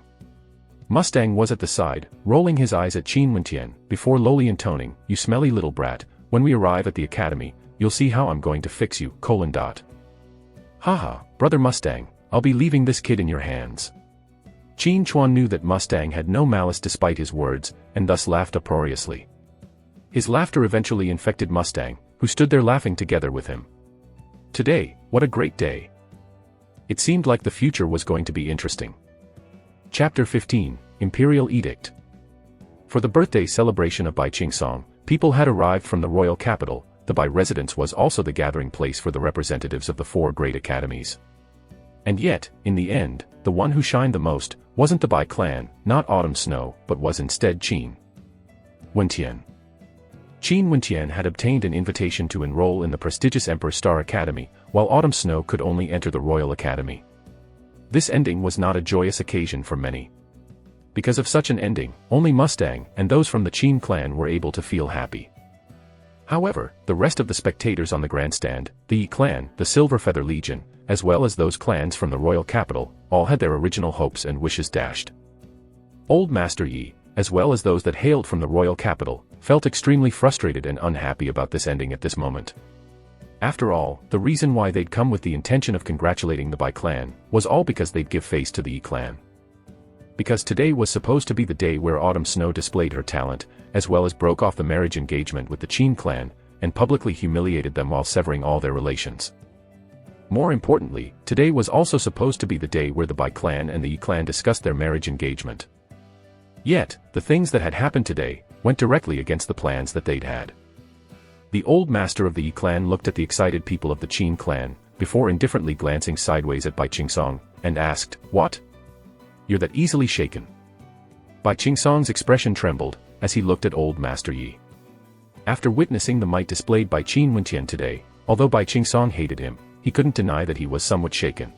Speaker 1: Mustang was at the side, rolling his eyes at Qin Wentian, before lowly intoning, "You smelly little brat, when we arrive at the academy, you'll see how I'm going to fix you, : Haha, brother Mustang, I'll be leaving this kid in your hands." Qin Chuan knew that Mustang had no malice despite his words, and thus laughed uproariously. His laughter eventually infected Mustang, who stood there laughing together with him. Today, what a great day. It seemed like the future was going to be interesting. Chapter 15, Imperial Edict. For the birthday celebration of Bai Qingsong, people had arrived from the royal capital, the Bai residence was also the gathering place for the representatives of the four great academies. And yet, in the end, the one who shined the most wasn't the Bai clan, not Autumn Snow, but was instead Qin Wentian. Qin Wentian had obtained an invitation to enroll in the prestigious Emperor Star Academy, while Autumn Snow could only enter the Royal Academy. This ending was not a joyous occasion for many. Because of such an ending, only Mustang and those from the Qin clan were able to feel happy. However, the rest of the spectators on the grandstand, the Yi clan, the Silver Feather Legion, as well as those clans from the royal capital, all had their original hopes and wishes dashed. Old Master Yi, as well as those that hailed from the royal capital, felt extremely frustrated and unhappy about this ending at this moment. After all, the reason why they'd come with the intention of congratulating the Bai clan was all because they'd give face to the Yi clan. Because today was supposed to be the day where Autumn Snow displayed her talent, as well as broke off the marriage engagement with the Qin clan, and publicly humiliated them while severing all their relations. More importantly, today was also supposed to be the day where the Bai clan and the Yi clan discussed their marriage engagement. Yet, the things that had happened today went directly against the plans that they'd had. The old master of the Yi clan looked at the excited people of the Qin clan, before indifferently glancing sideways at Bai Qingsong, and asked, "What? You're that easily shaken?" Bai Qingsong's expression trembled, as he looked at old Master Yi. After witnessing the might displayed by Qin Wentian today, although Bai Qingsong hated him, he couldn't deny that he was somewhat shaken.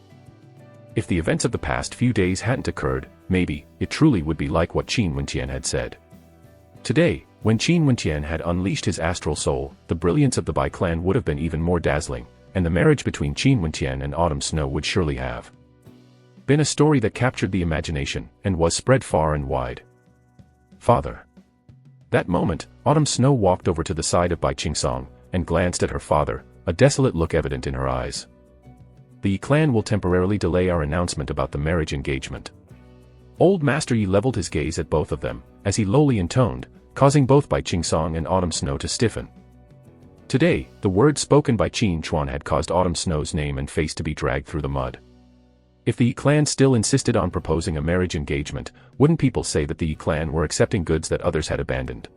Speaker 1: If the events of the past few days hadn't occurred, maybe, it truly would be like what Qin Wentian had said. Today, when Qin Wentian had unleashed his astral soul, the brilliance of the Bai clan would have been even more dazzling, and the marriage between Qin Wentian and Autumn Snow would surely have been a story that captured the imagination, and was spread far and wide. "Father." That moment, Autumn Snow walked over to the side of Bai Qingsong, and glanced at her father, a desolate look evident in her eyes. "The Yi clan will temporarily delay our announcement about the marriage engagement." Old Master Yi leveled his gaze at both of them, as he lowly intoned, causing both Bai Qingsong and Autumn Snow to stiffen. Today, the words spoken by Qin Chuan had caused Autumn Snow's name and face to be dragged through the mud. If the Yi clan still insisted on proposing a marriage engagement, wouldn't people say that the Yi clan were accepting goods that others had abandoned?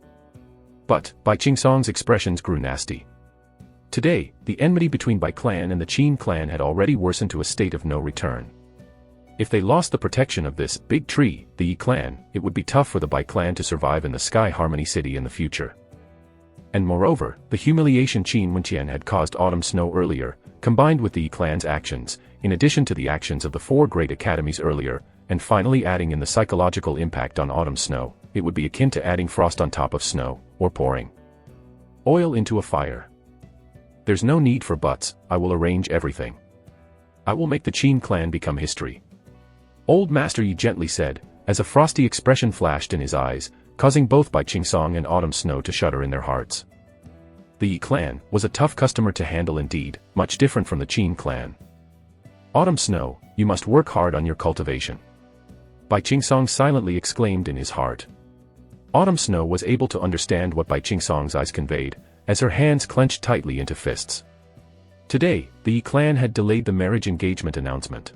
Speaker 1: But, Bai Qingsong's expressions grew nasty. Today, the enmity between Bai clan and the Qin clan had already worsened to a state of no return. If they lost the protection of this big tree, the Yi clan, it would be tough for the Bai clan to survive in the Sky Harmony City in the future. And moreover, the humiliation Qin Wentian had caused Autumn Snow earlier, combined with the Yi clan's actions, in addition to the actions of the four great academies earlier, and finally adding in the psychological impact on Autumn Snow, it would be akin to adding frost on top of snow, or pouring oil into a fire. "There's no need for buts, I will arrange everything. I will make the Qin clan become history," Old Master Yi gently said, as a frosty expression flashed in his eyes, causing both Bai Qingsong and Autumn Snow to shudder in their hearts. The Yi clan was a tough customer to handle indeed, much different from the Qin clan. "Autumn Snow, you must work hard on your cultivation," Bai Qingsong silently exclaimed in his heart. Autumn Snow was able to understand what Bai Qingsong's eyes conveyed, as her hands clenched tightly into fists. Today, the Yi clan had delayed the marriage engagement announcement.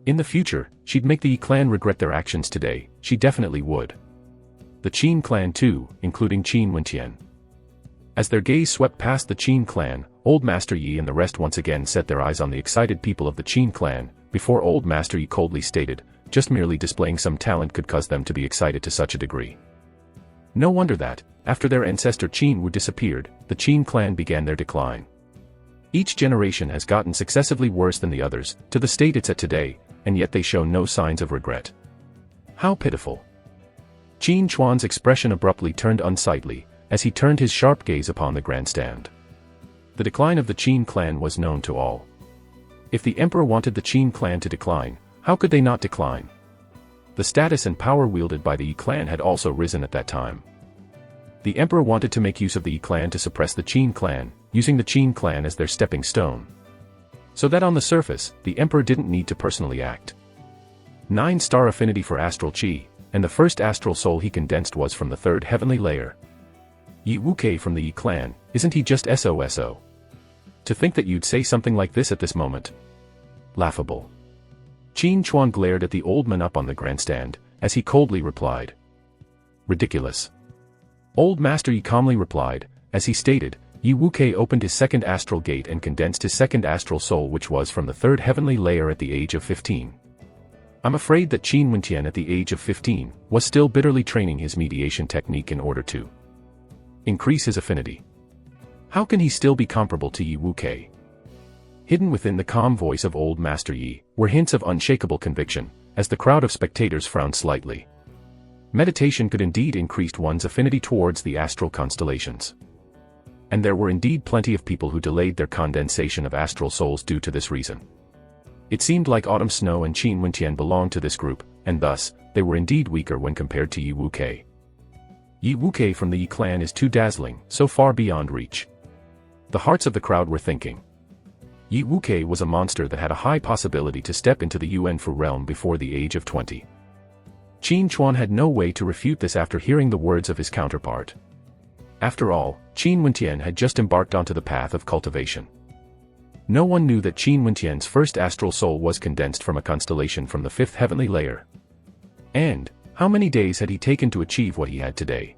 Speaker 1: In the future, she'd make the Yi clan regret their actions today, she definitely would. The Qin clan too, including Qin Wentian. As their gaze swept past the Qin clan, Old Master Yi and the rest once again set their eyes on the excited people of the Qin clan, before Old Master Yi coldly stated, just merely displaying some talent could cause them to be excited to such a degree. No wonder that, after their ancestor Qin Wu disappeared, the Qin clan began their decline. Each generation has gotten successively worse than the others, to the state it's at today, and yet they show no signs of regret. How pitiful. Qin Chuan's expression abruptly turned unsightly, as he turned his sharp gaze upon the grandstand. The decline of the Qin clan was known to all. If the emperor wanted the Qin clan to decline, how could they not decline? The status and power wielded by the Yi clan had also risen at that time. The emperor wanted to make use of the Yi clan to suppress the Qin clan, using the Qin clan as their stepping stone. So that on the surface, the emperor didn't need to personally act. 9-star affinity for astral chi, and the first astral soul he condensed was from the third heavenly layer. Yi Wukei from the Yi clan, isn't he just SOSO? To think that you'd say something like this at this moment. Laughable. Qin Chuan glared at the old man up on the grandstand, as he coldly replied. Ridiculous. Old Master Yi calmly replied, as he stated, Yi Wuke opened his second astral gate and condensed his second astral soul, which was from the third heavenly layer at the age of 15. I'm afraid that Qin Wentian at the age of 15 was still bitterly training his mediation technique in order to increase his affinity. How can he still be comparable to Yi Wuke? Hidden within the calm voice of old Master Yi were hints of unshakable conviction, as the crowd of spectators frowned slightly. Meditation could indeed increase one's affinity towards the astral constellations. And there were indeed plenty of people who delayed their condensation of astral souls due to this reason. It seemed like Autumn Snow and Qin Wentian belonged to this group, and thus, they were indeed weaker when compared to Yi Wuke. Yi Wuke from the Yi clan is too dazzling, so far beyond reach. The hearts of the crowd were thinking. Yi Wuke was a monster that had a high possibility to step into the Yuan Fu realm before the age of 20. Qin Chuan had no way to refute this after hearing the words of his counterpart. After all, Qin Wentian had just embarked onto the path of cultivation. No one knew that Qin Wentian's first astral soul was condensed from a constellation from the fifth heavenly layer. And, how many days had he taken to achieve what he had today?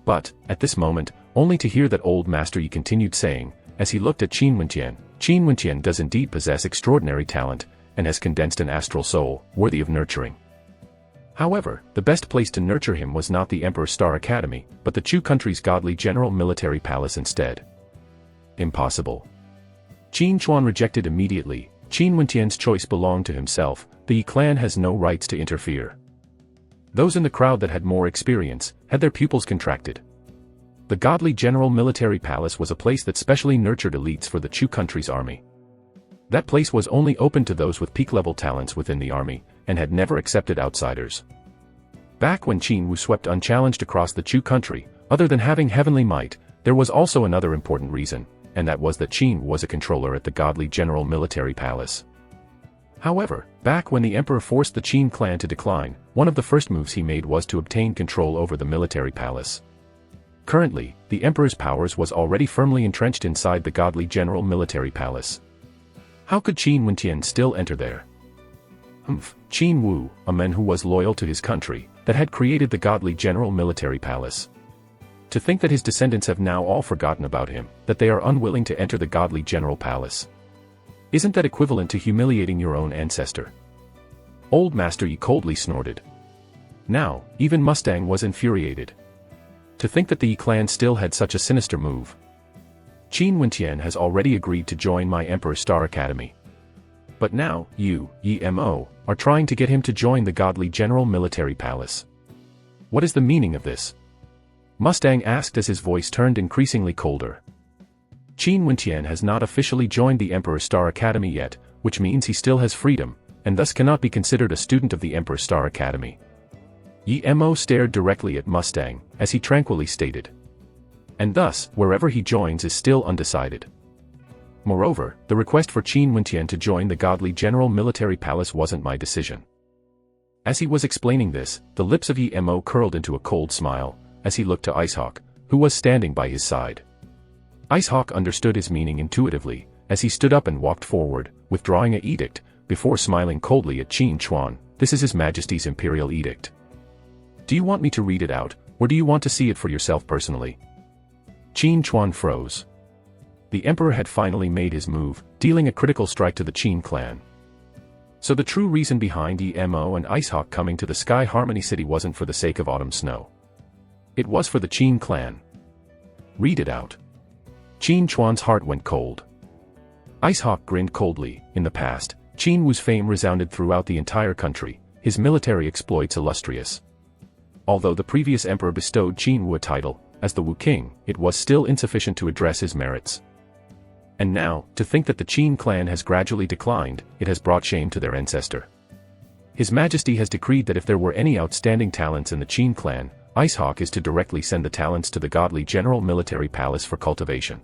Speaker 1: But, at this moment, only to hear that old Master Yi continued saying, as he looked at Qin Wentian does indeed possess extraordinary talent, and has condensed an astral soul, worthy of nurturing. However, the best place to nurture him was not the Emperor's Star Academy, but the Chu country's godly general military palace instead. Impossible. Qin Chuan rejected immediately. Qin Wentian's choice belonged to himself. The Yi clan has no rights to interfere. Those in the crowd that had more experience had their pupils contracted. The godly general military palace was a place that specially nurtured elites for the Chu country's army. That place was only open to those with peak-level talents within the army, and had never accepted outsiders. Back when Qin Wu swept unchallenged across the Chu country, other than having heavenly might, there was also another important reason, and that was that Qin was a controller at the godly general military palace. However, back when the emperor forced the Qin clan to decline, one of the first moves he made was to obtain control over the military palace. Currently, the emperor's powers was already firmly entrenched inside the godly general military palace. How could Qin Wentian still enter there? Qin Wu, a man who was loyal to his country, that had created the godly general military palace. To think that his descendants have now all forgotten about him, that they are unwilling to enter the godly general palace. Isn't that equivalent to humiliating your own ancestor? Old Master Yi coldly snorted. Now, even Mustang was infuriated. To think that the Yi clan still had such a sinister move. Qin Wentian has already agreed to join my Emperor's Star Academy. But now, you, Yi-Mo, are trying to get him to join the godly general military palace. What is the meaning of this? Mustang asked as his voice turned increasingly colder. Qin Wentian has not officially joined the Emperor's Star Academy yet, which means he still has freedom, and thus cannot be considered a student of the Emperor's Star Academy. Yi-Mo stared directly at Mustang, as he tranquilly stated. And thus, wherever he joins is still undecided. Moreover, the request for Qin Wentian to join the godly general military palace wasn't my decision. As he was explaining this, the lips of Yi-Mo curled into a cold smile, as he looked to Icehawk, who was standing by his side. Icehawk understood his meaning intuitively, as he stood up and walked forward, withdrawing an edict, before smiling coldly at Qin Chuan. This is His Majesty's Imperial Edict. Do you want me to read it out, or do you want to see it for yourself personally? Qin Chuan froze. The Emperor had finally made his move, dealing a critical strike to the Qin clan. So the true reason behind Yi-Mo and Icehawk coming to the Sky Harmony City wasn't for the sake of Autumn Snow. It was for the Qin clan. Read it out. Qin Chuan's heart went cold. Icehawk grinned coldly. In the past, Qin Wu's fame resounded throughout the entire country, his military exploits illustrious. Although the previous emperor bestowed Qin Wu a title, as the Wu King, it was still insufficient to address his merits. And now, to think that the Qin clan has gradually declined, it has brought shame to their ancestor. His Majesty has decreed that if there were any outstanding talents in the Qin clan, Icehawk is to directly send the talents to the godly general military palace for cultivation.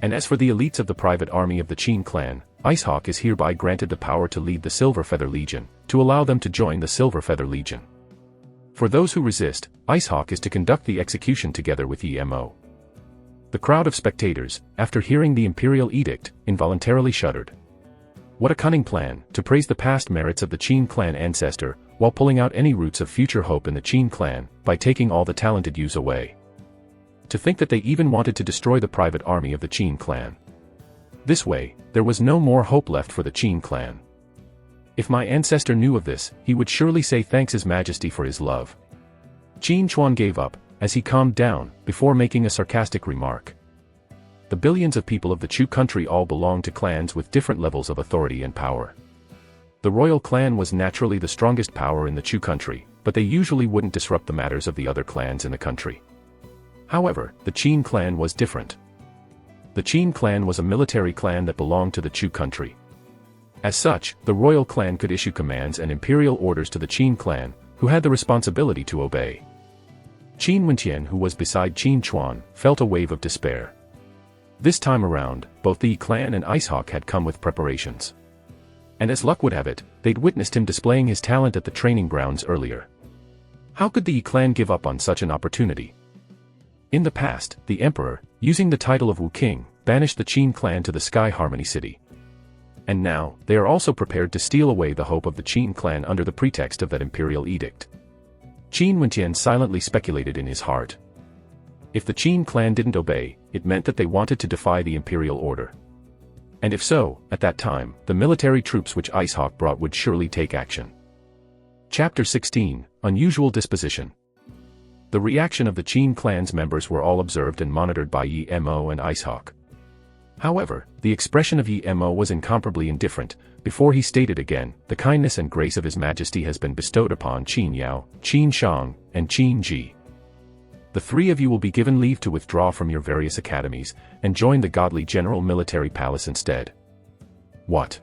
Speaker 1: And as for the elites of the private army of the Qin clan, Icehawk is hereby granted the power to lead the Silver Feather Legion, to allow them to join the Silver Feather Legion. For those who resist, Icehawk is to conduct the execution together with Yi-Mo. The crowd of spectators, after hearing the imperial edict, involuntarily shuddered. What a cunning plan, to praise the past merits of the Qin clan ancestor, while pulling out any roots of future hope in the Qin clan, by taking all the talented youths away. To think that they even wanted to destroy the private army of the Qin clan. This way, there was no more hope left for the Qin clan. If my ancestor knew of this, he would surely say thanks His Majesty for his love. Qin Chuan gave up, as he calmed down, before making a sarcastic remark. The billions of people of the Chu country all belonged to clans with different levels of authority and power. The royal clan was naturally the strongest power in the Chu country, but they usually wouldn't disrupt the matters of the other clans in the country. However, the Qin clan was different. The Qin clan was a military clan that belonged to the Chu country. As such, the royal clan could issue commands and imperial orders to the Qin clan, who had the responsibility to obey. Qin Wentian, who was beside Qin Chuan, felt a wave of despair. This time around, both the Yi clan and Icehawk had come with preparations. And as luck would have it, they'd witnessed him displaying his talent at the training grounds earlier. How could the Yi clan give up on such an opportunity? In the past, the emperor, using the title of Wu King, banished the Qin clan to the Sky Harmony City. And now, they are also prepared to steal away the hope of the Qin clan under the pretext of that imperial edict. Qin Wentian silently speculated in his heart. If the Qin clan didn't obey, it meant that they wanted to defy the imperial order. And if so, at that time, the military troops which Icehawk brought would surely take action. Chapter 16, Unusual Disposition. The reaction of the Qin clan's members were all observed and monitored by Yi Mo and Icehawk. However, the expression of Yi Mo was incomparably indifferent. Before he stated again, the kindness and grace of His Majesty has been bestowed upon Qin Yao, Qin Shang, and Qin Ji. The three of you will be given leave to withdraw from your various academies, and join the godly General Military Palace instead. What?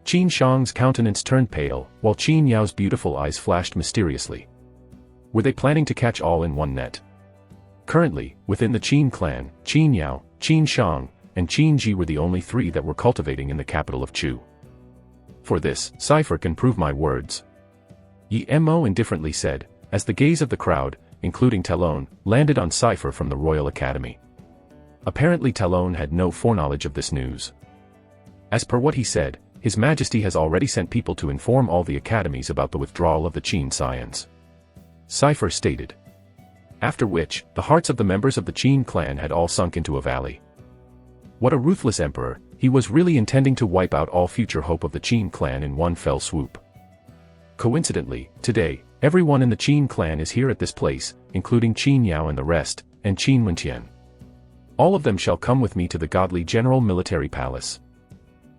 Speaker 1: Qin Shang's countenance turned pale, while Qin Yao's beautiful eyes flashed mysteriously. Were they planning to catch all in one net? Currently, within the Qin clan, Qin Yao, Qin Shang, and Qin Ji were the only three that were cultivating in the capital of Chu. For this, Cypher can prove my words. Yi Mo indifferently said, as the gaze of the crowd, including Talon, landed on Cypher from the Royal Academy. Apparently Talon had no foreknowledge of this news. As per what he said, His Majesty has already sent people to inform all the academies about the withdrawal of the Qin scions. Cypher stated. After which, the hearts of the members of the Qin clan had all sunk into a valley. What a ruthless emperor, he was really intending to wipe out all future hope of the Qin clan in one fell swoop. Coincidentally, today, everyone in the Qin clan is here at this place, including Qin Yao and the rest, and Qin Wentian. All of them shall come with me to the godly General Military Palace.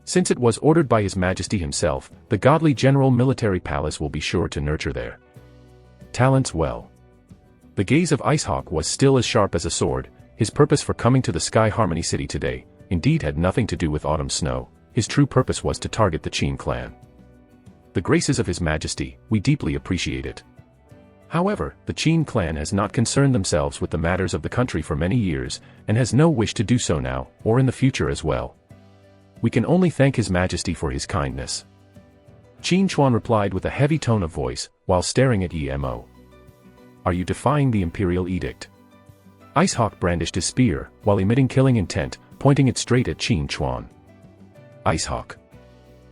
Speaker 1: Since it was ordered by His Majesty himself, the godly General Military Palace will be sure to nurture their talents well. The gaze of Icehawk was still as sharp as a sword. His purpose for coming to the Sky Harmony City today, indeed had nothing to do with autumn snow. His true purpose was to target the Qin clan. The graces of His Majesty, we deeply appreciate it. However, the Qin clan has not concerned themselves with the matters of the country for many years, and has no wish to do so now, or in the future as well. We can only thank His Majesty for his kindness. Qin Chuan replied with a heavy tone of voice, while staring at Yi Mo. Are you defying the imperial edict? Icehawk brandished his spear, while emitting killing intent, pointing it straight at Qin Chuan. Icehawk!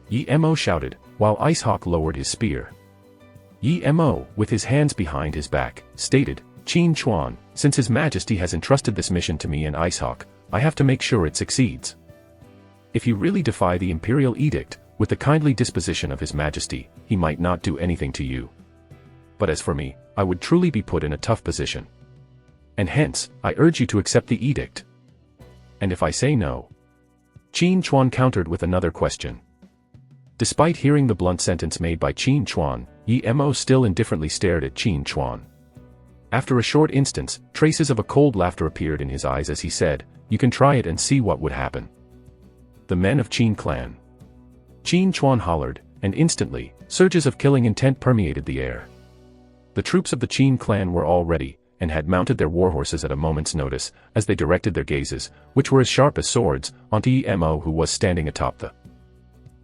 Speaker 1: Yi Mo shouted, while Icehawk lowered his spear. Yi Mo, with his hands behind his back, stated, Qin Chuan, since His Majesty has entrusted this mission to me and Icehawk, I have to make sure it succeeds. If you really defy the imperial edict, with the kindly disposition of His Majesty, he might not do anything to you. But as for me, I would truly be put in a tough position. And hence, I urge you to accept the edict. And if I say no? Qin Chuan countered with another question. Despite hearing the blunt sentence made by Qin Chuan, Yi Mo still indifferently stared at Qin Chuan. After a short instance, traces of a cold laughter appeared in his eyes as he said, you can try it and see what would happen. The men of Qin clan. Qin Chuan hollered, and instantly, surges of killing intent permeated the air. The troops of the Qin clan were all ready, and had mounted their warhorses at a moment's notice, as they directed their gazes, which were as sharp as swords, onto Yi Mo, who was standing atop the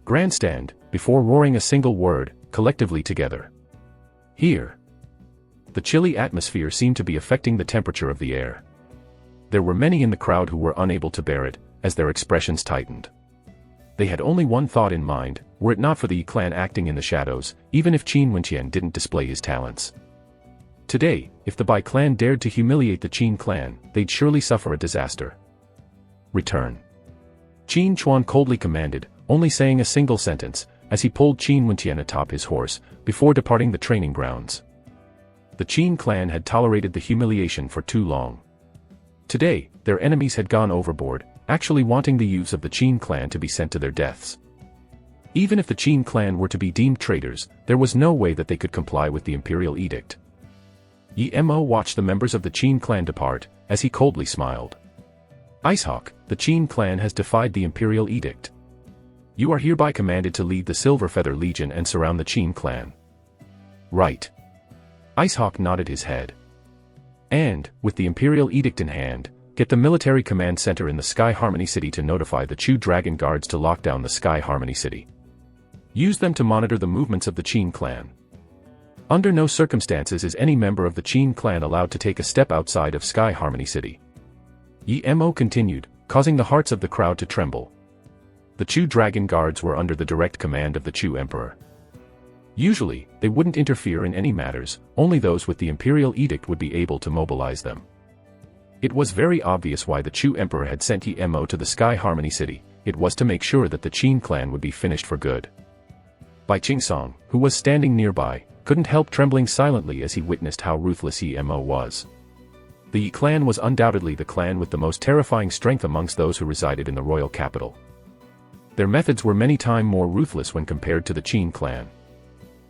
Speaker 1: grandstand, before roaring a single word, collectively together. Here. The chilly atmosphere seemed to be affecting the temperature of the air. There were many in the crowd who were unable to bear it, as their expressions tightened. They had only one thought in mind, were it not for the Yi clan acting in the shadows, even if Qin Wentian didn't display his talents. Today, if the Bai clan dared to humiliate the Qin clan, they'd surely suffer a disaster. Return. Qin Chuan coldly commanded, only saying a single sentence, as he pulled Qin Wentian atop his horse, before departing the training grounds. The Qin clan had tolerated the humiliation for too long. Today, their enemies had gone overboard, actually wanting the youths of the Qin clan to be sent to their deaths. Even if the Qin clan were to be deemed traitors, there was no way that they could comply with the imperial edict. Yi Mo watched the members of the Qin clan depart, as he coldly smiled. Icehawk, the Qin clan has defied the imperial edict. You are hereby commanded to lead the Silver Feather Legion and surround the Qin clan. Right. Icehawk nodded his head. And, with the imperial edict in hand, get the military command center in the Sky Harmony City to notify the Chu Dragon Guards to lock down the Sky Harmony City. Use them to monitor the movements of the Qin clan. Under no circumstances is any member of the Qin clan allowed to take a step outside of Sky Harmony City. Yi Mo continued, causing the hearts of the crowd to tremble. The Chu Dragon Guards were under the direct command of the Chu Emperor. Usually, they wouldn't interfere in any matters, only those with the imperial edict would be able to mobilize them. It was very obvious why the Chu Emperor had sent Yi Mo to the Sky Harmony City. It was to make sure that the Qin clan would be finished for good. Bai Qingsong, who was standing nearby, couldn't help trembling silently as he witnessed how ruthless Yi Mo was. The Yi clan was undoubtedly the clan with the most terrifying strength amongst those who resided in the royal capital. Their methods were many times more ruthless when compared to the Qin clan.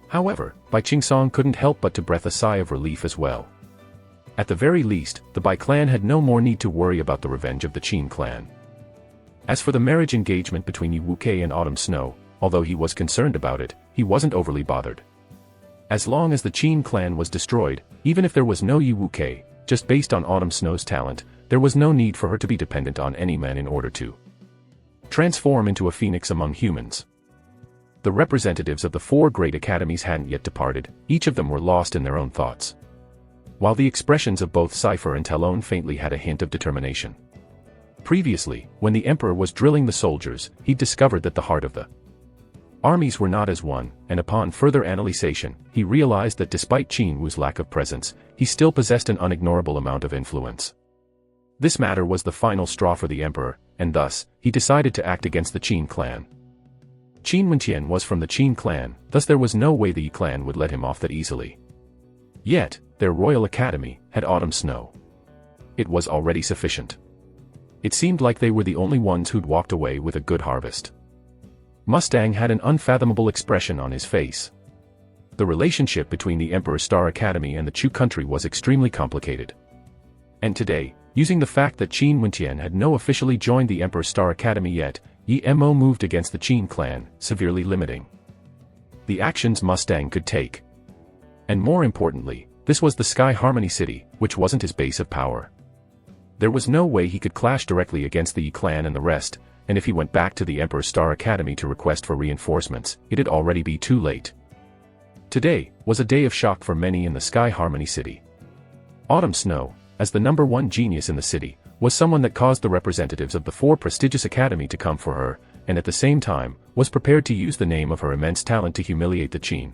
Speaker 1: However, Bai Qingsong couldn't help but to breathe a sigh of relief as well. At the very least, the Bai clan had no more need to worry about the revenge of the Qin clan. As for the marriage engagement between Yi Wuke and Autumn Snow, although he was concerned about it, he wasn't overly bothered. As long as the Qin clan was destroyed, even if there was no Yi Wuke, just based on Autumn Snow's talent, there was no need for her to be dependent on any man in order to transform into a phoenix among humans. The representatives of the four great academies hadn't yet departed, each of them were lost in their own thoughts. While the expressions of both Cypher and Talon faintly had a hint of determination. Previously, when the Emperor was drilling the soldiers, he discovered that the heart of the armies were not as one, and upon further analyzation, he realized that despite Qin Wu's lack of presence, he still possessed an unignorable amount of influence. This matter was the final straw for the Emperor, and thus, he decided to act against the Qin clan. Qin Wentian was from the Qin clan, thus there was no way the Yi clan would let him off that easily. Yet, their royal academy had Autumn Snow. It was already sufficient. It seemed like they were the only ones who'd walked away with a good harvest. Mustang had an unfathomable expression on his face. The relationship between the Emperor's Star Academy and the Chu country was extremely complicated. And today, using the fact that Qin Wentian had no officially joined the Emperor's Star Academy yet, Yi Mo moved against the Qin clan, severely limiting the actions Mustang could take. And more importantly, this was the Sky Harmony City, which wasn't his base of power. There was no way he could clash directly against the Yi clan and the rest, and if he went back to the Emperor's Star Academy to request for reinforcements, it'd already be too late. Today was a day of shock for many in the Sky Harmony City. Autumn Snow, as the #1 genius in the city, was someone that caused the representatives of the four prestigious academy to come for her, and at the same time, was prepared to use the name of her immense talent to humiliate the Qin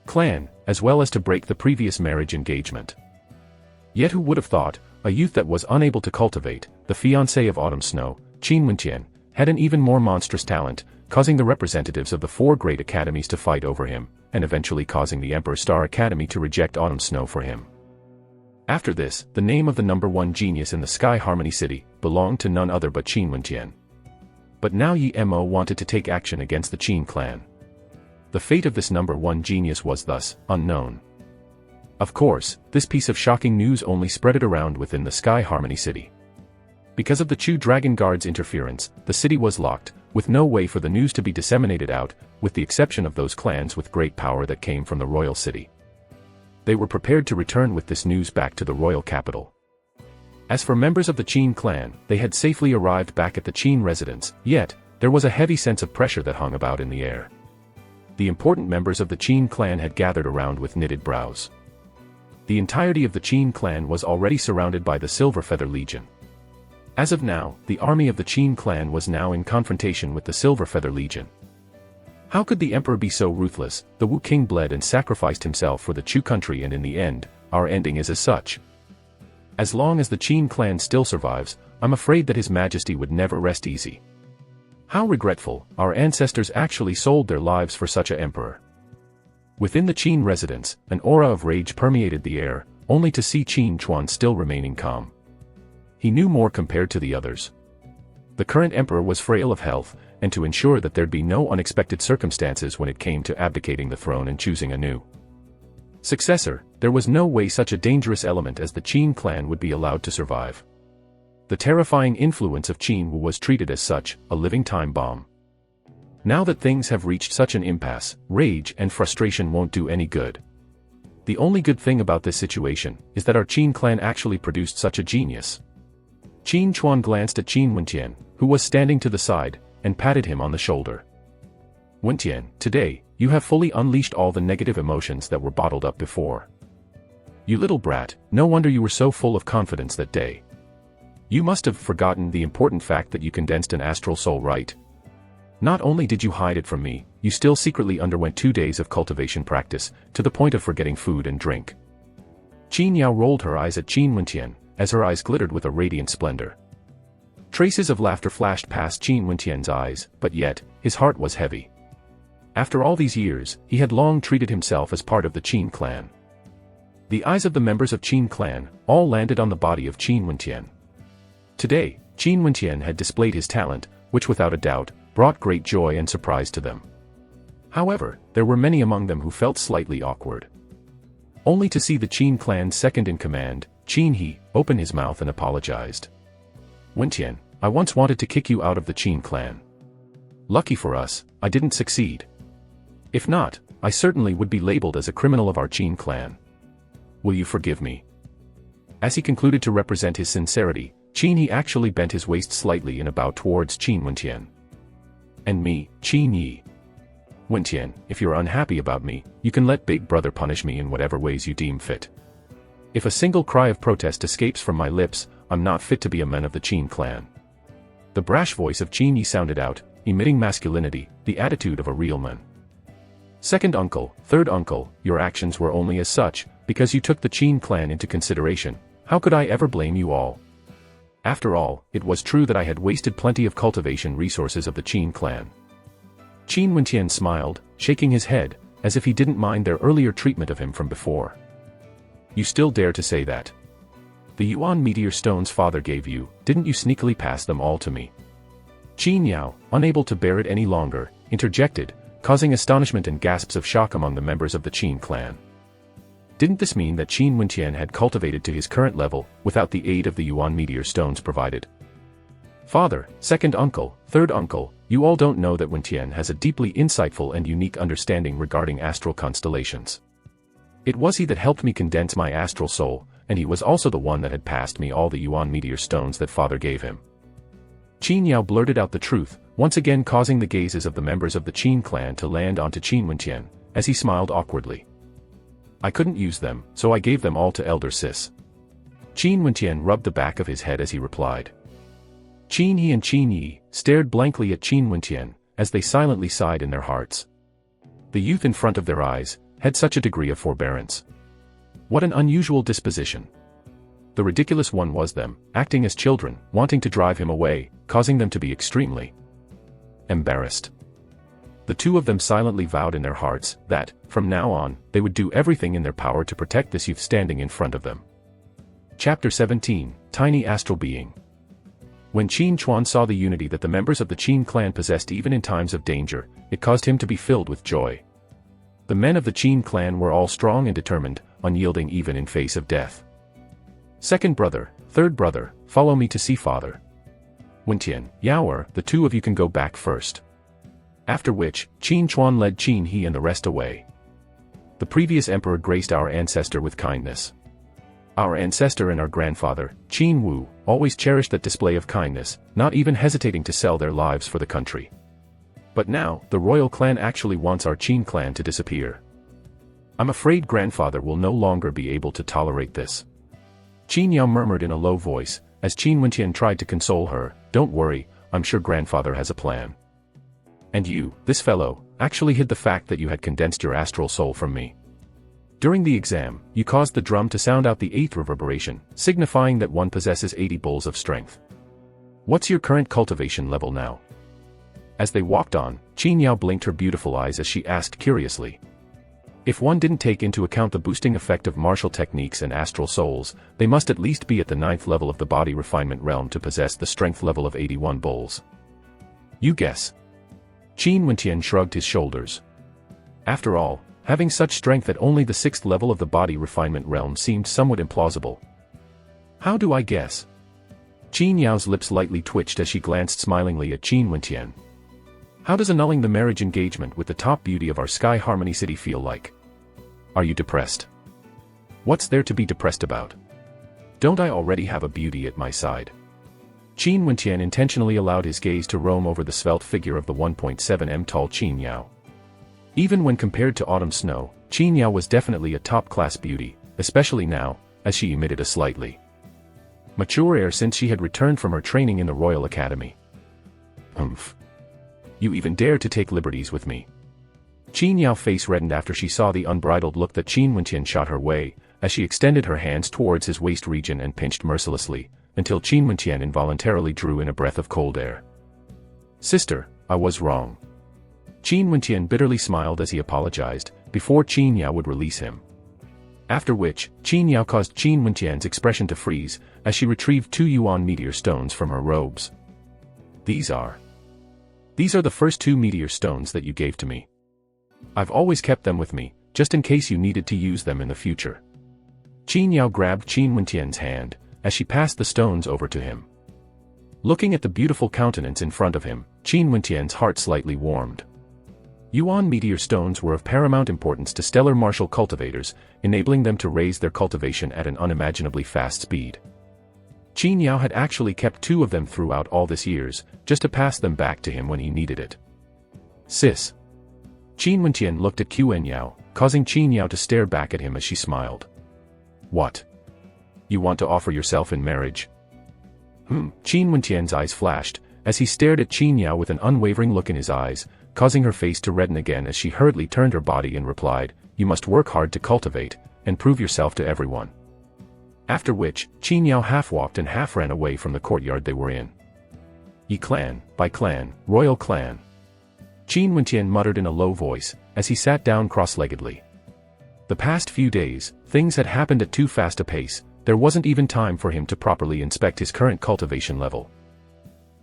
Speaker 1: clan, as well as to break the previous marriage engagement. Yet who would have thought, a youth that was unable to cultivate, the fiancé of Autumn Snow, Qin Wentian, had an even more monstrous talent, causing the representatives of the four great academies to fight over him, and eventually causing the Emperor's Star Academy to reject Autumn Snow for him. After this, the name of the #1 genius in the Sky Harmony City belonged to none other but Qin Wentian. But now Yi Mo wanted to take action against the Qin clan. The fate of this #1 genius was thus unknown. Of course, this piece of shocking news only spread it around within the Sky Harmony City. Because of the Chu Dragon Guard's interference, the city was locked, with no way for the news to be disseminated out, with the exception of those clans with great power that came from the royal city. They were prepared to return with this news back to the royal capital. As for members of the Qin clan, they had safely arrived back at the Qin residence, yet, there was a heavy sense of pressure that hung about in the air. The important members of the Qin clan had gathered around with knitted brows. The entirety of the Qin clan was already surrounded by the Silver Feather Legion. As of now, the army of the Qin clan was now in confrontation with the Silver Feather Legion. How could the emperor be so ruthless? The Wu King bled and sacrificed himself for the Chu country, and in the end, our ending is as such. As long as the Qin clan still survives, I'm afraid that His Majesty would never rest easy. How regretful, our ancestors actually sold their lives for such an emperor. Within the Qin residence, an aura of rage permeated the air, only to see Qin Chuan still remaining calm. He knew more compared to the others. The current emperor was frail of health, and to ensure that there'd be no unexpected circumstances when it came to abdicating the throne and choosing a new successor, there was no way such a dangerous element as the Qin clan would be allowed to survive. The terrifying influence of Qin Wu was treated as such, a living time bomb. Now that things have reached such an impasse, rage and frustration won't do any good. The only good thing about this situation is that our Qin clan actually produced such a genius. Qin Chuan glanced at Qin Wentian, who was standing to the side, and patted him on the shoulder. Wentian, today, you have fully unleashed all the negative emotions that were bottled up before. You little brat, no wonder you were so full of confidence that day. You must have forgotten the important fact that you condensed an astral soul, right? Not only did you hide it from me, you still secretly underwent 2 days of cultivation practice, to the point of forgetting food and drink. Qin Yao rolled her eyes at Qin Wentian, as her eyes glittered with a radiant splendor. Traces of laughter flashed past Qin Wentian's eyes, but yet, his heart was heavy. After all these years, he had long treated himself as part of the Qin clan. The eyes of the members of Qin clan all landed on the body of Qin Wentian. Today, Qin Wentian had displayed his talent, which without a doubt, brought great joy and surprise to them. However, there were many among them who felt slightly awkward. Only to see the Qin clan's second in command, Qin He, open his mouth and apologized. Wentian, I once wanted to kick you out of the Qin clan. Lucky for us, I didn't succeed. If not, I certainly would be labeled as a criminal of our Qin clan. Will you forgive me? As he concluded to represent his sincerity, Qin He actually bent his waist slightly in a bow towards Qin Wentian. And me, Qin Yi. Wentian, if you're unhappy about me, you can let Big Brother punish me in whatever ways you deem fit. If a single cry of protest escapes from my lips, I'm not fit to be a man of the Qin clan. The brash voice of Qin Yi sounded out, emitting masculinity, the attitude of a real man. Second uncle, third uncle, your actions were only as such, because you took the Qin clan into consideration. How could I ever blame you all? After all, it was true that I had wasted plenty of cultivation resources of the Qin clan. Qin Wentian smiled, shaking his head, as if he didn't mind their earlier treatment of him from before. You still dare to say that? The Yuan meteor stones father gave you, didn't you sneakily pass them all to me? Qin Yao, unable to bear it any longer, interjected, causing astonishment and gasps of shock among the members of the Qin clan. Didn't this mean that Qin Wentian had cultivated to his current level, without the aid of the Yuan meteor stones provided? Father, second uncle, third uncle, you all don't know that Wentian has a deeply insightful and unique understanding regarding astral constellations. It was he that helped me condense my astral soul, and he was also the one that had passed me all the Yuan meteor stones that father gave him. Qin Yao blurted out the truth, once again causing the gazes of the members of the Qin clan to land onto Qin Wentian, as he smiled awkwardly. I couldn't use them, so I gave them all to Elder Sis. Qin Wentian rubbed the back of his head as he replied. Qin He and Qin Yi stared blankly at Qin Wentian, as they silently sighed in their hearts. The youth in front of their eyes had such a degree of forbearance. What an unusual disposition. The ridiculous one was them, acting as children, wanting to drive him away, causing them to be extremely embarrassed. The two of them silently vowed in their hearts that, from now on, they would do everything in their power to protect this youth standing in front of them. Chapter 17, Tiny Astral Being. When Qin Chuan saw the unity that the members of the Qin clan possessed even in times of danger, it caused him to be filled with joy. The men of the Qin clan were all strong and determined, unyielding even in face of death. Second brother, third brother, follow me to see father. Wentian, Yaoer, the two of you can go back first. After which, Qin Chuan led Qin He and the rest away. The previous emperor graced our ancestor with kindness. Our ancestor and our grandfather, Qin Wu, always cherished that display of kindness, not even hesitating to sell their lives for the country. But now, the royal clan actually wants our Qin clan to disappear. I'm afraid grandfather will no longer be able to tolerate this. Qin Yao murmured in a low voice, as Qin Wentian tried to console her, don't worry, I'm sure grandfather has a plan. And you, this fellow, actually hid the fact that you had condensed your astral soul from me. During the exam, you caused the drum to sound out the 8th reverberation, signifying that one possesses 80 bulls of strength. What's your current cultivation level now? As they walked on, Qin Yao blinked her beautiful eyes as she asked curiously. If one didn't take into account the boosting effect of martial techniques and astral souls, they must at least be at the 9th level of the body refinement realm to possess the strength level of 81 bulls. You guess. Qin Wentian shrugged his shoulders. After all, having such strength at only the 6th level of the body refinement realm seemed somewhat implausible. How do I guess? Qin Yao's lips lightly twitched as she glanced smilingly at Qin Wentian. How does annulling the marriage engagement with the top beauty of our Sky Harmony City feel like? Are you depressed? What's there to be depressed about? Don't I already have a beauty at my side? Qin Wentian intentionally allowed his gaze to roam over the svelte figure of the 1.7 m tall Qin Yao. Even when compared to Autumn Snow, Qin Yao was definitely a top-class beauty, especially now, as she emitted a slightly mature air since she had returned from her training in the Royal Academy. Humph. You even dare to take liberties with me. Qin Yao's face reddened after she saw the unbridled look that Qin Wentian shot her way, as she extended her hands towards his waist region and pinched mercilessly, until Qin Wentian involuntarily drew in a breath of cold air. Sister, I was wrong. Qin Wentian bitterly smiled as he apologized, before Qin Yao would release him. After which, Qin Yao caused Qin Wentian's expression to freeze, as she retrieved 2 yuan meteor stones from her robes. These are the first 2 meteor stones that you gave to me. I've always kept them with me, just in case you needed to use them in the future. Qin Yao grabbed Qin Wentian's hand, as she passed the stones over to him. Looking at the beautiful countenance in front of him, Qin Wentian's heart slightly warmed. Yuan meteor stones were of paramount importance to stellar martial cultivators, enabling them to raise their cultivation at an unimaginably fast speed. Qin Yao had actually kept 2 of them throughout all these years, just to pass them back to him when he needed it. Sis. Qin Wentian looked at Qin Yao, causing Qin Yao to stare back at him as she smiled. What? You want to offer yourself in marriage? Qin Wentian's eyes flashed, as he stared at Qin Yao with an unwavering look in his eyes, causing her face to redden again as she hurriedly turned her body and replied, You must work hard to cultivate, and prove yourself to everyone. After which, Qin Yao half walked and half ran away from the courtyard they were in. Yi clan, Bai clan, royal clan. Qin Wentian muttered in a low voice, as he sat down cross-leggedly. The past few days, things had happened at too fast a pace, there wasn't even time for him to properly inspect his current cultivation level.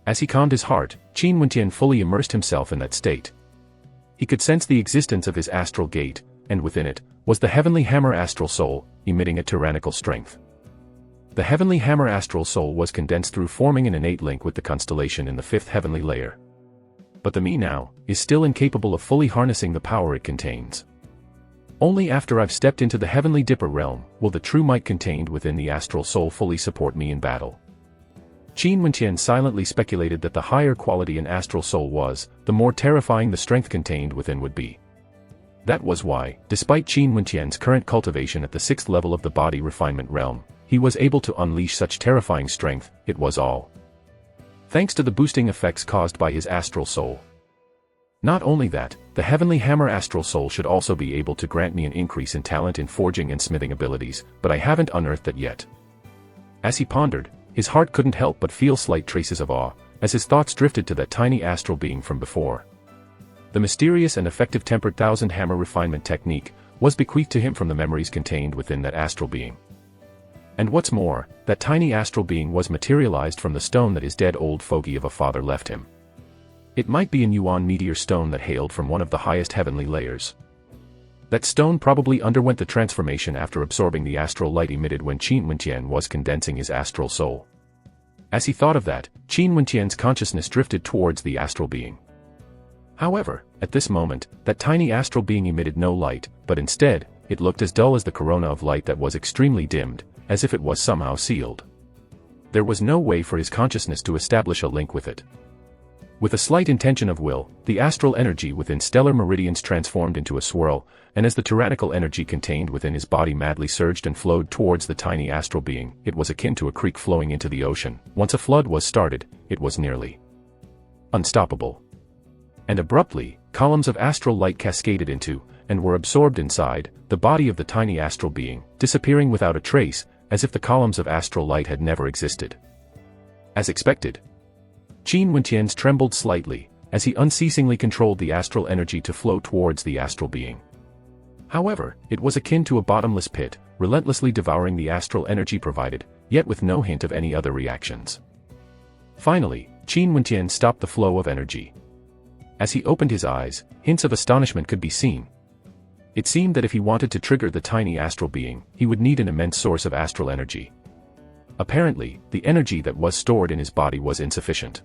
Speaker 1: As he calmed his heart, Qin Wentian fully immersed himself in that state. He could sense the existence of his astral gate, and within it, was the Heavenly Hammer Astral Soul, emitting a tyrannical strength. The Heavenly Hammer Astral Soul was condensed through forming an innate link with the constellation in the 5th heavenly layer. But the me now, is still incapable of fully harnessing the power it contains. Only after I've stepped into the Heavenly Dipper realm, will the true might contained within the Astral Soul fully support me in battle. Qin Wentian silently speculated that the higher quality an Astral Soul was, the more terrifying the strength contained within would be. That was why, despite Qin Wentian's current cultivation at the 6th level of the body refinement realm, he was able to unleash such terrifying strength. It was all thanks to the boosting effects caused by his Astral Soul. Not only that, the Heavenly Hammer Astral Soul should also be able to grant me an increase in talent in forging and smithing abilities, but I haven't unearthed that yet. As he pondered, his heart couldn't help but feel slight traces of awe, as his thoughts drifted to that tiny astral being from before. The mysterious and effective tempered 1000 hammer refinement technique was bequeathed to him from the memories contained within that astral being. And what's more, that tiny astral being was materialized from the stone that his dead old fogey of a father left him. It might be a Yuan meteor stone that hailed from one of the highest heavenly layers. That stone probably underwent the transformation after absorbing the astral light emitted when Qin Wentian was condensing his astral soul. As he thought of that, Qin Wentian's consciousness drifted towards the astral being. However, at this moment, that tiny astral being emitted no light, but instead, it looked as dull as the corona of light that was extremely dimmed, as if it was somehow sealed. There was no way for his consciousness to establish a link with it. With a slight intention of will, the astral energy within stellar meridians transformed into a swirl, and as the tyrannical energy contained within his body madly surged and flowed towards the tiny astral being, it was akin to a creek flowing into the ocean. Once a flood was started, it was nearly unstoppable. And abruptly, columns of astral light cascaded into, and were absorbed inside, the body of the tiny astral being, disappearing without a trace, as if the columns of astral light had never existed. As expected, Qin Wenqian's trembled slightly, as he unceasingly controlled the astral energy to flow towards the astral being. However, it was akin to a bottomless pit, relentlessly devouring the astral energy provided, yet with no hint of any other reactions. Finally, Qin Wenqian stopped the flow of energy. As he opened his eyes, hints of astonishment could be seen. It seemed that if he wanted to trigger the tiny astral being, he would need an immense source of astral energy. Apparently, the energy that was stored in his body was insufficient.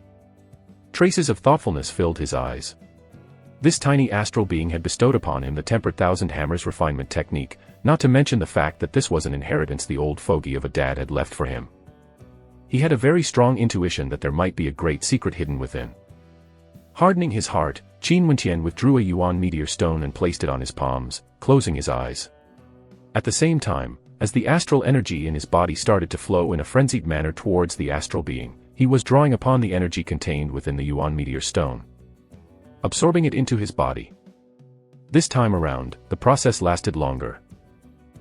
Speaker 1: Traces of thoughtfulness filled his eyes. This tiny astral being had bestowed upon him the tempered thousand hammers refinement technique, not to mention the fact that this was an inheritance the old fogey of a dad had left for him. He had a very strong intuition that there might be a great secret hidden within. Hardening his heart, Qin Wenqian withdrew a yuan meteor stone and placed it on his palms, closing his eyes. At the same time, as the astral energy in his body started to flow in a frenzied manner towards the astral being, he was drawing upon the energy contained within the yuan meteor stone, absorbing it into his body. This time around, the process lasted longer.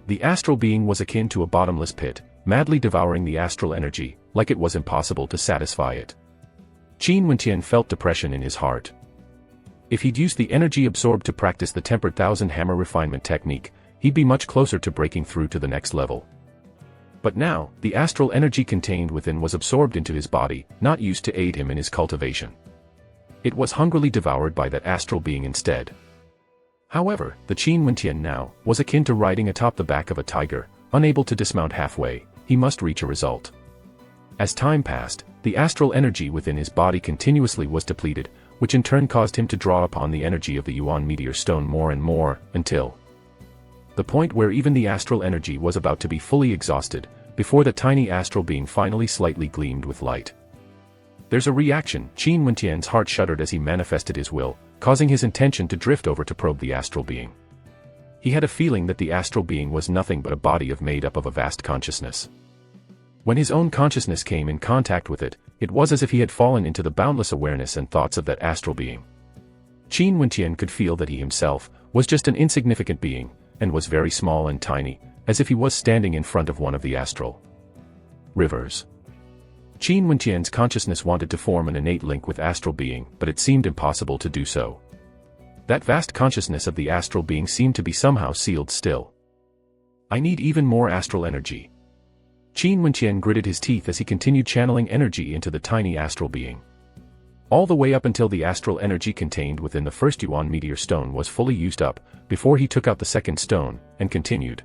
Speaker 1: The astral being was akin to a bottomless pit, madly devouring the astral energy, like it was impossible to satisfy it. Qin Wenqian felt depression in his heart. If he'd used the energy absorbed to practice the tempered thousand hammer refinement technique, he'd be much closer to breaking through to the next level. But now, the astral energy contained within was absorbed into his body, not used to aid him in his cultivation. It was hungrily devoured by that astral being instead. However, the Qin Wenqian now was akin to riding atop the back of a tiger, unable to dismount halfway. He must reach a result. As time passed, the astral energy within his body continuously was depleted, which in turn caused him to draw upon the energy of the yuan meteor stone more and more, until the point where even the astral energy was about to be fully exhausted, before the tiny astral being finally slightly gleamed with light. There's a reaction. Qin Wenqian's heart shuddered as he manifested his will, causing his intention to drift over to probe the astral being. He had a feeling that the astral being was nothing but a body made up of a vast consciousness. When his own consciousness came in contact with it, it was as if he had fallen into the boundless awareness and thoughts of that astral being. Qin Wenqian could feel that he himself was just an insignificant being, and was very small and tiny, as if he was standing in front of one of the astral rivers. Qin Wenqian's consciousness wanted to form an innate link with astral being, but it seemed impossible to do so. That vast consciousness of the astral being seemed to be somehow sealed still. I need even more astral energy. Qin Wenqian gritted his teeth as he continued channeling energy into the tiny astral being. All the way up until the astral energy contained within the first yuan meteor stone was fully used up, before he took out the second stone, and continued.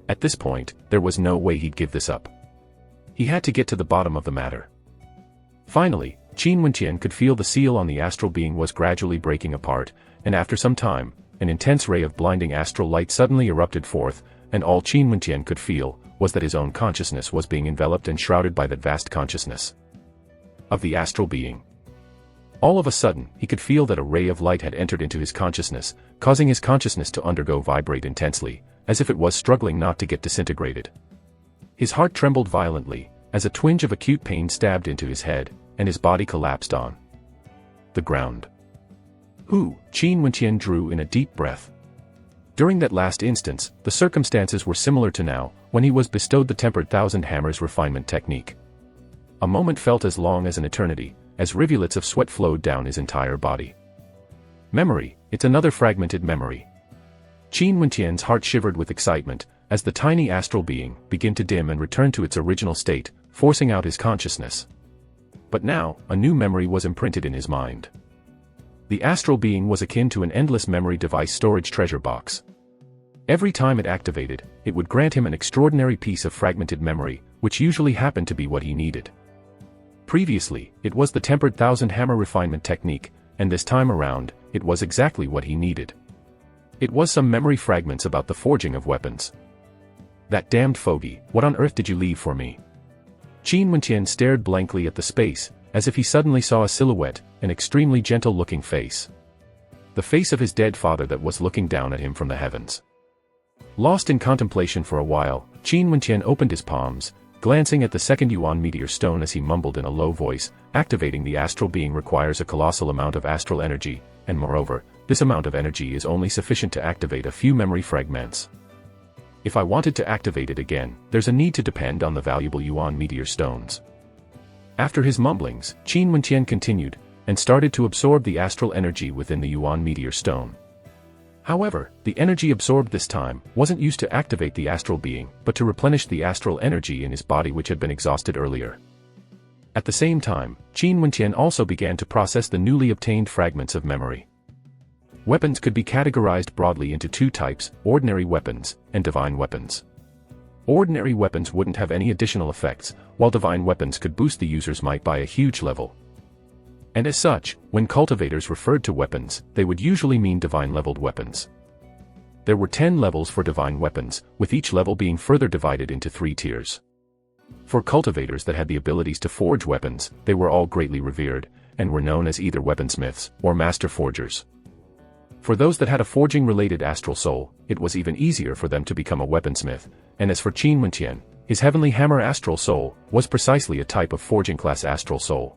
Speaker 1: At this point, there was no way he'd give this up. He had to get to the bottom of the matter. Finally, Qin Wenqian could feel the seal on the astral being was gradually breaking apart, and after some time, an intense ray of blinding astral light suddenly erupted forth, and all Qin Wenqian could feel was that his own consciousness was being enveloped and shrouded by that vast consciousness of the astral being. All of a sudden, he could feel that a ray of light had entered into his consciousness, causing his consciousness to vibrate intensely, as if it was struggling not to get disintegrated. His heart trembled violently, as a twinge of acute pain stabbed into his head, and his body collapsed on the ground. Qin Wenqian drew in a deep breath. During that last instance, the circumstances were similar to now, when he was bestowed the tempered thousand hammers refinement technique. A moment felt as long as an eternity, as rivulets of sweat flowed down his entire body. Memory, it's another fragmented memory. Qin Wenqian's heart shivered with excitement, as the tiny astral being began to dim and return to its original state, forcing out his consciousness. But now, a new memory was imprinted in his mind. The astral being was akin to an endless memory device storage treasure box. Every time it activated, it would grant him an extraordinary piece of fragmented memory, which usually happened to be what he needed. Previously, it was the tempered thousand hammer refinement technique, and this time around, it was exactly what he needed. It was some memory fragments about the forging of weapons. That damned fogey, what on earth did you leave for me? Qin Wenqian stared blankly at the space, as if he suddenly saw a silhouette, an extremely gentle-looking face. The face of his dead father that was looking down at him from the heavens. Lost in contemplation for a while, Qin Wenqian opened his palms, glancing at the second Yuan meteor stone as he mumbled in a low voice, activating the astral being requires a colossal amount of astral energy, and moreover, this amount of energy is only sufficient to activate a few memory fragments. If I wanted to activate it again, there's a need to depend on the valuable Yuan meteor stones. After his mumblings, Qin Wenqian continued, and started to absorb the astral energy within the Yuan meteor stone. However, the energy absorbed this time wasn't used to activate the astral being, but to replenish the astral energy in his body which had been exhausted earlier. At the same time, Qin Wenqian also began to process the newly obtained fragments of memory. Weapons could be categorized broadly into two types, ordinary weapons and divine weapons. Ordinary weapons wouldn't have any additional effects, while divine weapons could boost the user's might by a huge level. And as such, when cultivators referred to weapons, they would usually mean divine-leveled weapons. There were 10 levels for divine weapons, with each level being further divided into 3 tiers. For cultivators that had the abilities to forge weapons, they were all greatly revered, and were known as either weaponsmiths or master forgers. For those that had a forging-related astral soul, it was even easier for them to become a weaponsmith, and as for Qin Wenqian, his heavenly hammer astral soul was precisely a type of forging-class astral soul.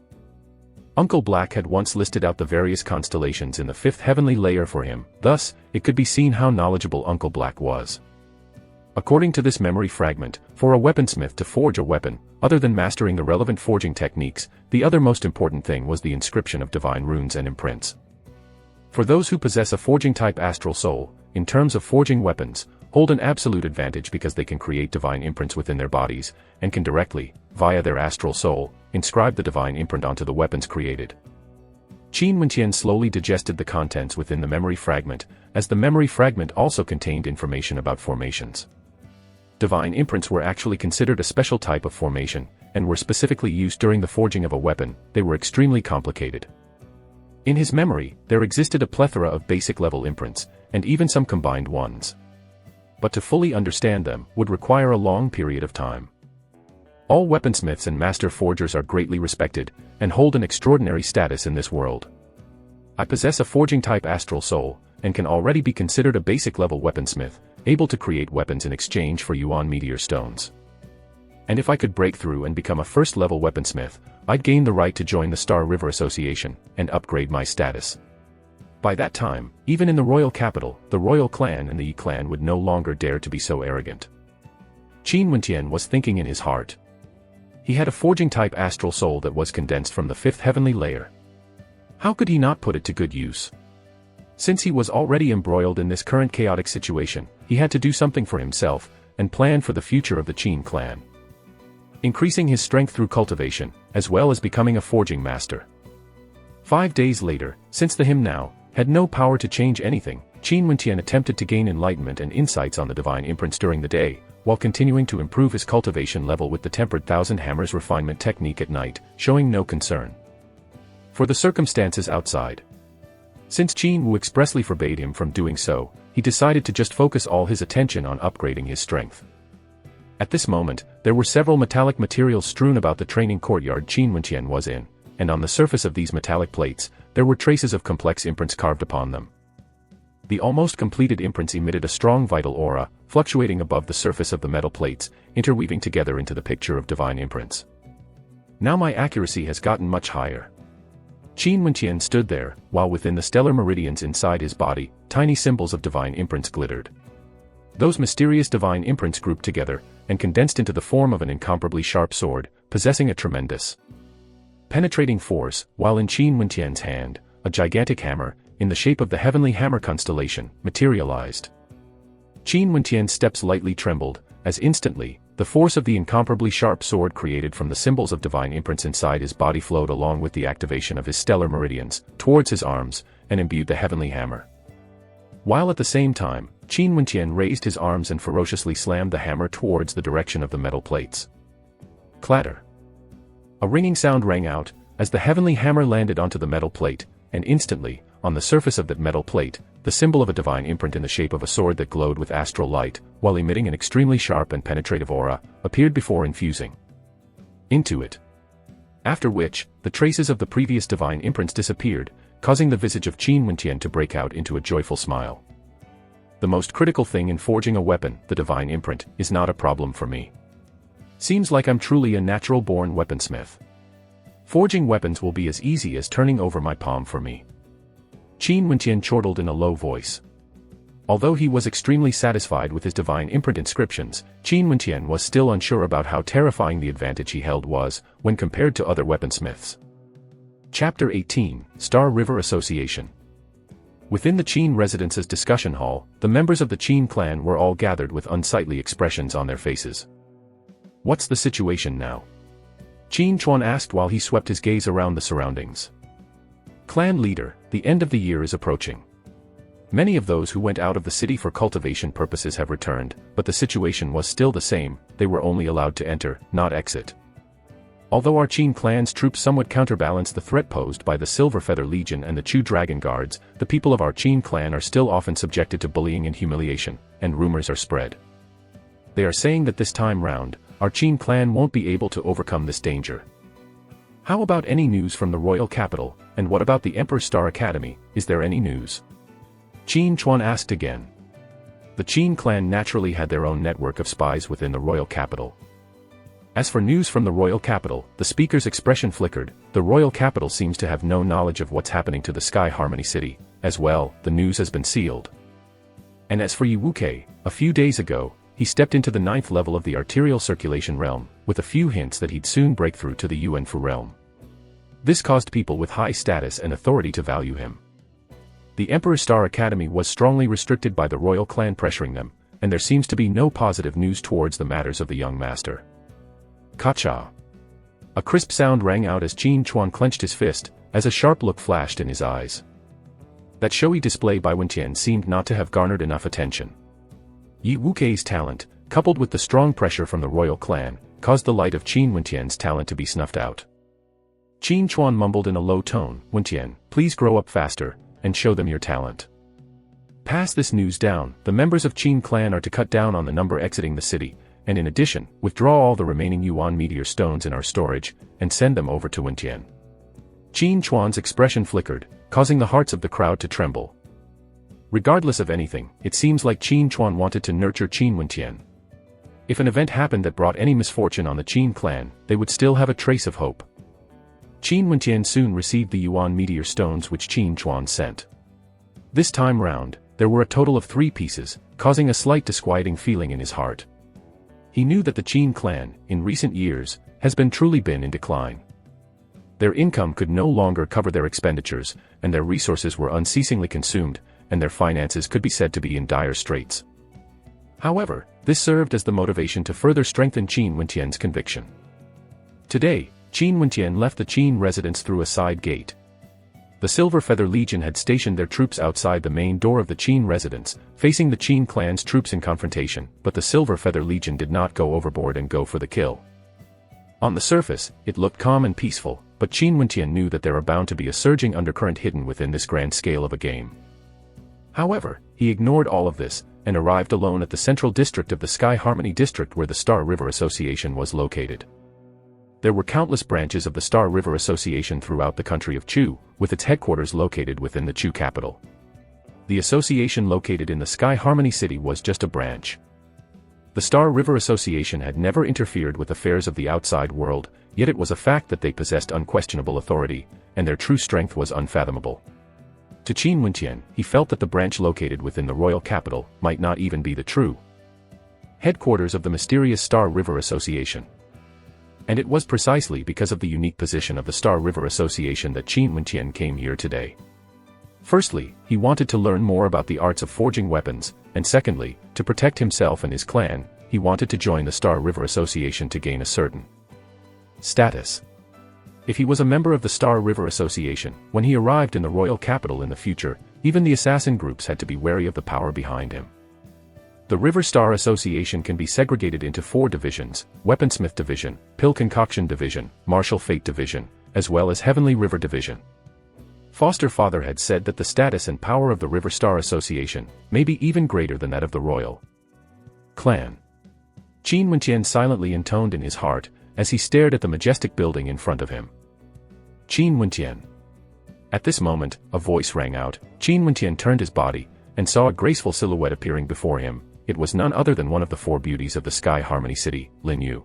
Speaker 1: Uncle Black had once listed out the various constellations in the 5th heavenly layer for him, thus, it could be seen how knowledgeable Uncle Black was. According to this memory fragment, for a weaponsmith to forge a weapon, other than mastering the relevant forging techniques, the other most important thing was the inscription of divine runes and imprints. For those who possess a forging-type astral soul, in terms of forging weapons, hold an absolute advantage because they can create divine imprints within their bodies, and can directly, via their astral soul, inscribe the divine imprint onto the weapons created. Qin Wenqian slowly digested the contents within the memory fragment, as the memory fragment also contained information about formations. Divine imprints were actually considered a special type of formation, and were specifically used during the forging of a weapon. They were extremely complicated. In his memory, there existed a plethora of basic-level imprints, and even some combined ones. But to fully understand them would require a long period of time. All weaponsmiths and master forgers are greatly respected, and hold an extraordinary status in this world. I possess a forging-type astral soul, and can already be considered a basic-level weaponsmith, able to create weapons in exchange for Yuan meteor stones. And if I could break through and become a first-level weaponsmith, I'd gain the right to join the Star River Association, and upgrade my status. By that time, even in the royal capital, the royal clan and the Yi clan would no longer dare to be so arrogant. Qin Wenqian was thinking in his heart. He had a forging-type astral soul that was condensed from the 5th heavenly layer. How could he not put it to good use? Since he was already embroiled in this current chaotic situation, he had to do something for himself, and plan for the future of the Qin clan. Increasing his strength through cultivation, as well as becoming a forging master. 5 days later, since the him now had no power to change anything, Qin Wenqian attempted to gain enlightenment and insights on the divine imprints during the day, while continuing to improve his cultivation level with the tempered thousand hammers refinement technique at night, showing no concern for the circumstances outside. Since Qin Wu expressly forbade him from doing so, he decided to just focus all his attention on upgrading his strength. At this moment, there were several metallic materials strewn about the training courtyard Qin Wenqian was in, and on the surface of these metallic plates, there were traces of complex imprints carved upon them. The almost completed imprints emitted a strong vital aura, fluctuating above the surface of the metal plates, interweaving together into the picture of divine imprints. Now my accuracy has gotten much higher. Qin Wenqian stood there, while within the stellar meridians inside his body, tiny symbols of divine imprints glittered. Those mysterious divine imprints grouped together, and condensed into the form of an incomparably sharp sword, possessing a tremendous penetrating force, while in Qin Wenqian's hand, a gigantic hammer, in the shape of the heavenly hammer constellation, materialized. Qin Wenqian's steps lightly trembled, as instantly, the force of the incomparably sharp sword created from the symbols of divine imprints inside his body flowed along with the activation of his stellar meridians, towards his arms, and imbued the heavenly hammer. While at the same time, Qin Wenqian raised his arms and ferociously slammed the hammer towards the direction of the metal plates. Clatter! A ringing sound rang out, as the heavenly hammer landed onto the metal plate, and instantly, on the surface of that metal plate, the symbol of a divine imprint in the shape of a sword that glowed with astral light, while emitting an extremely sharp and penetrative aura, appeared before infusing into it. After which, the traces of the previous divine imprints disappeared, causing the visage of Qin Wenqian to break out into a joyful smile. The most critical thing in forging a weapon, the divine imprint, is not a problem for me. Seems like I'm truly a natural-born weaponsmith. Forging weapons will be as easy as turning over my palm for me. Qin Wentian chortled in a low voice. Although he was extremely satisfied with his divine imprint inscriptions, Qin Wentian was still unsure about how terrifying the advantage he held was, when compared to other weaponsmiths. Chapter 18, Star River Association. Within the Qin residence's discussion hall, the members of the Qin clan were all gathered with unsightly expressions on their faces. What's the situation now? Qin Chuan asked while he swept his gaze around the surroundings. Clan leader, the end of the year is approaching. Many of those who went out of the city for cultivation purposes have returned, but the situation was still the same, they were only allowed to enter, not exit. Although our Qin clan's troops somewhat counterbalance the threat posed by the Silver Feather Legion and the Chu Dragon Guards, the people of our Qin clan are still often subjected to bullying and humiliation, and rumors are spread. They are saying that this time round, our Qin clan won't be able to overcome this danger. How about any news from the royal capital, and what about the Emperor's Star Academy, is there any news? Qin Chuan asked again. The Qin clan naturally had their own network of spies within the royal capital. As for news from the royal capital, the speaker's expression flickered. The royal capital seems to have no knowledge of what's happening to the Sky Harmony City. As well, the news has been sealed. And as for Yi Wuke, a few days ago, he stepped into the 9th level of the arterial circulation realm, with a few hints that he'd soon break through to the Yuanfu realm. This caused people with high status and authority to value him. The Emperor's Star Academy was strongly restricted by the royal clan pressuring them, and there seems to be no positive news towards the matters of the young master. Kacha. A crisp sound rang out as Qin Chuan clenched his fist, as a sharp look flashed in his eyes. That showy display by Wentian seemed not to have garnered enough attention. Yi Wuke's talent, coupled with the strong pressure from the royal clan, caused the light of Qin Wentian's talent to be snuffed out. Qin Chuan mumbled in a low tone, "Wentian, please grow up faster, and show them your talent. Pass this news down, the members of Qin clan are to cut down on the number exiting the city, and in addition, withdraw all the remaining Yuan meteor stones in our storage, and send them over to Wentian." Qin Chuan's expression flickered, causing the hearts of the crowd to tremble. Regardless of anything, it seems like Qin Chuan wanted to nurture Qin Wentian. If an event happened that brought any misfortune on the Qin clan, they would still have a trace of hope. Qin Wentian soon received the Yuan meteor stones which Qin Chuan sent. This time round, there were a total of 3 pieces, causing a slight disquieting feeling in his heart. He knew that the Qin clan, in recent years, has truly been in decline. Their income could no longer cover their expenditures, and their resources were unceasingly consumed, and their finances could be said to be in dire straits. However, this served as the motivation to further strengthen Qin Wentian's conviction. Today, Qin Wentian left the Qin residence through a side gate. The Silver Feather Legion had stationed their troops outside the main door of the Qin residence, facing the Qin clan's troops in confrontation, but the Silver Feather Legion did not go overboard and go for the kill. On the surface, it looked calm and peaceful, but Qin Wentian knew that there are bound to be a surging undercurrent hidden within this grand scale of a game. However, he ignored all of this, and arrived alone at the central district of the Sky Harmony District where the Star River Association was located. There were countless branches of the Star River Association throughout the country of Chu, with its headquarters located within the Chu capital. The association located in the Sky Harmony City was just a branch. The Star River Association had never interfered with affairs of the outside world, yet it was a fact that they possessed unquestionable authority, and their true strength was unfathomable. To Qin Wentian, he felt that the branch located within the royal capital might not even be the true headquarters of the mysterious Star River Association. And it was precisely because of the unique position of the Star River Association that Qin Wentian came here today. Firstly, he wanted to learn more about the arts of forging weapons, and secondly, to protect himself and his clan, he wanted to join the Star River Association to gain a certain status. If he was a member of the Star River Association, when he arrived in the royal capital in the future, even the assassin groups had to be wary of the power behind him. The River Star Association can be segregated into 4 divisions: Weaponsmith Division, Pill Concoction Division, Martial Fate Division, as well as Heavenly River Division. Foster Father had said that the status and power of the River Star Association may be even greater than that of the royal clan. Qin Wentian silently intoned in his heart, as he stared at the majestic building in front of him. Qin Wentian. At this moment, a voice rang out. Qin Wentian turned his body, and saw a graceful silhouette appearing before him. It was none other than one of the 4 beauties of the Sky Harmony City, Lin Yu.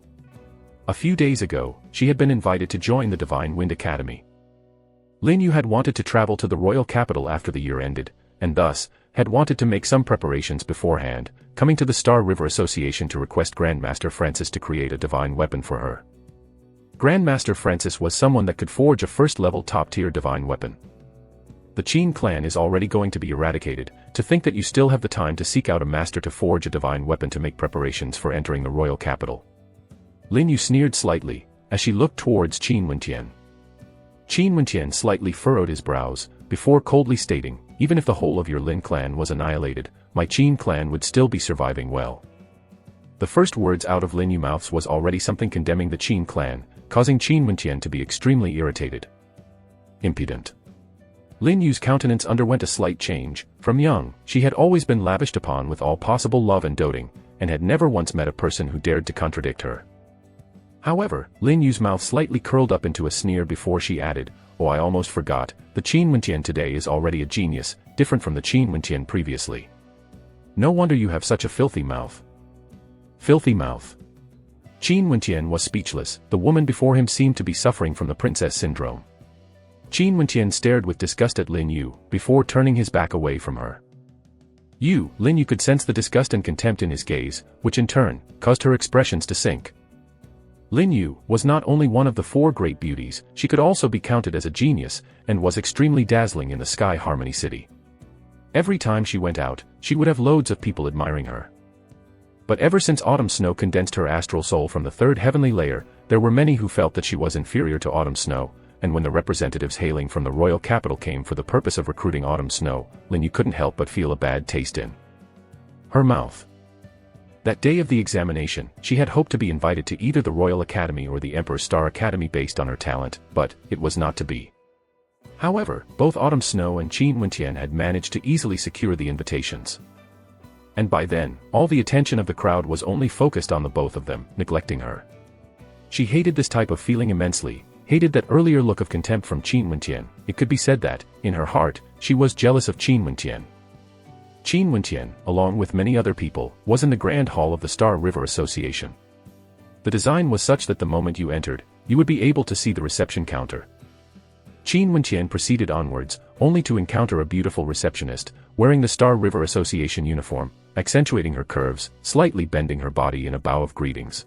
Speaker 1: A few days ago, she had been invited to join the Divine Wind Academy. Lin Yu had wanted to travel to the royal capital after the year ended, and thus, had wanted to make some preparations beforehand, coming to the Star River Association to request Grandmaster Francis to create a divine weapon for her. Grandmaster Francis was someone that could forge a first-level top-tier divine weapon. The Qin clan is already going to be eradicated. To think that you still have the time to seek out a master to forge a divine weapon to make preparations for entering the royal capital. Lin Yu sneered slightly, as she looked towards Qin Wentian. Qin Wentian slightly furrowed his brows, before coldly stating, even if the whole of your Lin clan was annihilated, my Qin clan would still be surviving well. The first words out of Lin Yu's mouth was already something condemning the Qin clan, causing Qin Wentian to be extremely irritated. Impudent. Lin Yu's countenance underwent a slight change. From young, she had always been lavished upon with all possible love and doting, and had never once met a person who dared to contradict her. However, Lin Yu's mouth slightly curled up into a sneer before she added, "Oh, I almost forgot, the Qin Wentian today is already a genius, different from the Qin Wentian previously. No wonder you have such a filthy mouth." Filthy mouth. Qin Wentian was speechless. The woman before him seemed to be suffering from the princess syndrome. Qin Wentian stared with disgust at Lin Yu, before turning his back away from her. Lin Yu could sense the disgust and contempt in his gaze, which in turn, caused her expressions to sink. Lin Yu was not only one of the four great beauties, she could also be counted as a genius, and was extremely dazzling in the Sky Harmony City. Every time she went out, she would have loads of people admiring her. But ever since Autumn Snow condensed her astral soul from the third heavenly layer, there were many who felt that she was inferior to Autumn Snow, and when the representatives hailing from the royal capital came for the purpose of recruiting Autumn Snow, Lin Yu couldn't help but feel a bad taste in her mouth. That day of the examination, she had hoped to be invited to either the Royal Academy or the Emperor's Star Academy based on her talent, but it was not to be. However, both Autumn Snow and Qin Wentian had managed to easily secure the invitations. And by then, all the attention of the crowd was only focused on the both of them, neglecting her. She hated this type of feeling immensely, hated that earlier look of contempt from Qin Wentian. It could be said that, in her heart, she was jealous of Qin Wentian. Qin Wentian, along with many other people, was in the Grand Hall of the Star River Association. The design was such that the moment you entered, you would be able to see the reception counter. Qin Wentian proceeded onwards, only to encounter a beautiful receptionist, wearing the Star River Association uniform, accentuating her curves, slightly bending her body in a bow of greetings.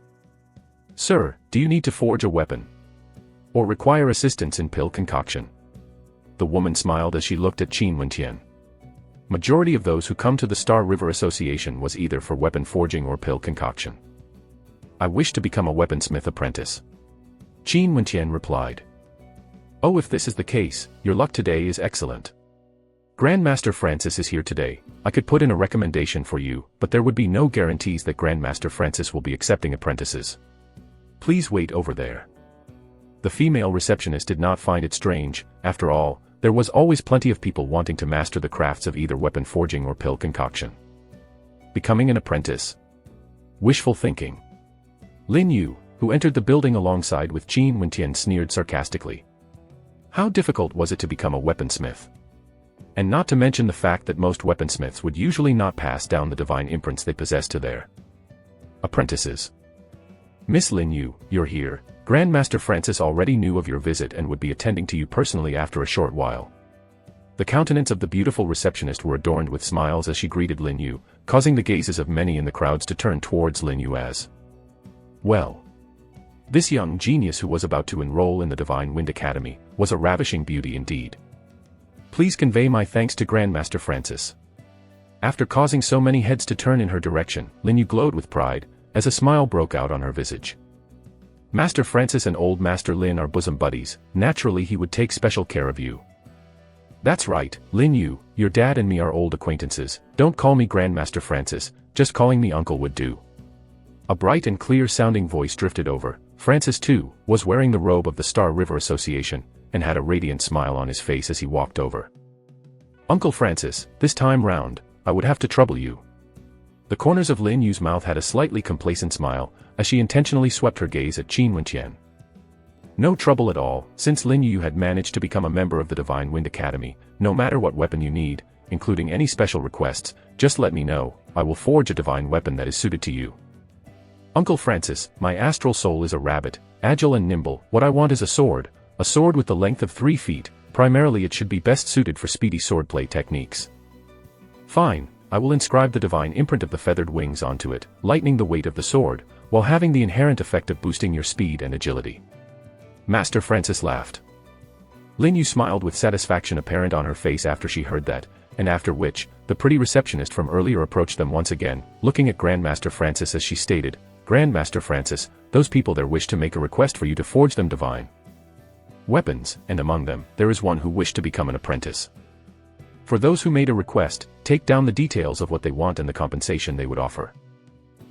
Speaker 1: "Sir, do you need to forge a weapon? Or require assistance in pill concoction?" The woman smiled as she looked at Qin Wentian. Majority of those who come to the Star River Association was either for weapon forging or pill concoction. "I wish to become a weaponsmith apprentice," Qin Wentian replied. "Oh, if this is the case, your luck today is excellent. Grandmaster Francis is here today. I could put in a recommendation for you, but there would be no guarantees that Grandmaster Francis will be accepting apprentices. Please wait over there." The female receptionist did not find it strange. After all, there was always plenty of people wanting to master the crafts of either weapon forging or pill concoction. Becoming an apprentice? Wishful thinking. Lin Yu, who entered the building alongside with Qin Wentian, sneered sarcastically. How difficult was it to become a weaponsmith? And not to mention the fact that most weaponsmiths would usually not pass down the divine imprints they possess to their apprentices. "Miss Lin Yu, you're here. Grandmaster Francis already knew of your visit and would be attending to you personally after a short while." The countenance of the beautiful receptionist were adorned with smiles as she greeted Lin Yu, causing the gazes of many in the crowds to turn towards Lin Yu as well. This young genius who was about to enroll in the Divine Wind Academy was a ravishing beauty indeed. "Please convey my thanks to Grandmaster Francis." After causing so many heads to turn in her direction, Lin Yu glowed with pride, as a smile broke out on her visage. "Master Francis and old Master Lin are bosom buddies, naturally he would take special care of you." "That's right, Lin Yu, your dad and me are old acquaintances. Don't call me Grandmaster Francis, just calling me uncle would do." A bright and clear-sounding voice drifted over. Francis, too, was wearing the robe of the Star River Association, and had a radiant smile on his face as he walked over. "Uncle Francis, this time round, I would have to trouble you." The corners of Lin Yu's mouth had a slightly complacent smile, as she intentionally swept her gaze at Qin Wentian. "No trouble at all, since Lin Yu had managed to become a member of the Divine Wind Academy. No matter what weapon you need, including any special requests, just let me know. I will forge a divine weapon that is suited to you." Uncle Francis, my astral soul is a rabbit, agile and nimble. What I want is a sword with the length of 3 feet. Primarily it should be best suited for speedy swordplay techniques. Fine, I will inscribe the divine imprint of the feathered wings onto it, lightening the weight of the sword, while having the inherent effect of boosting your speed and agility. Master Francis laughed. Lin Yu smiled with satisfaction apparent on her face after she heard that, and after which, the pretty receptionist from earlier approached them once again, looking at Grandmaster Francis as she stated, Grandmaster Francis, those people there wish to make a request for you to forge them divine weapons, and among them, there is one who wished to become an apprentice. For those who made a request, take down the details of what they want and the compensation they would offer.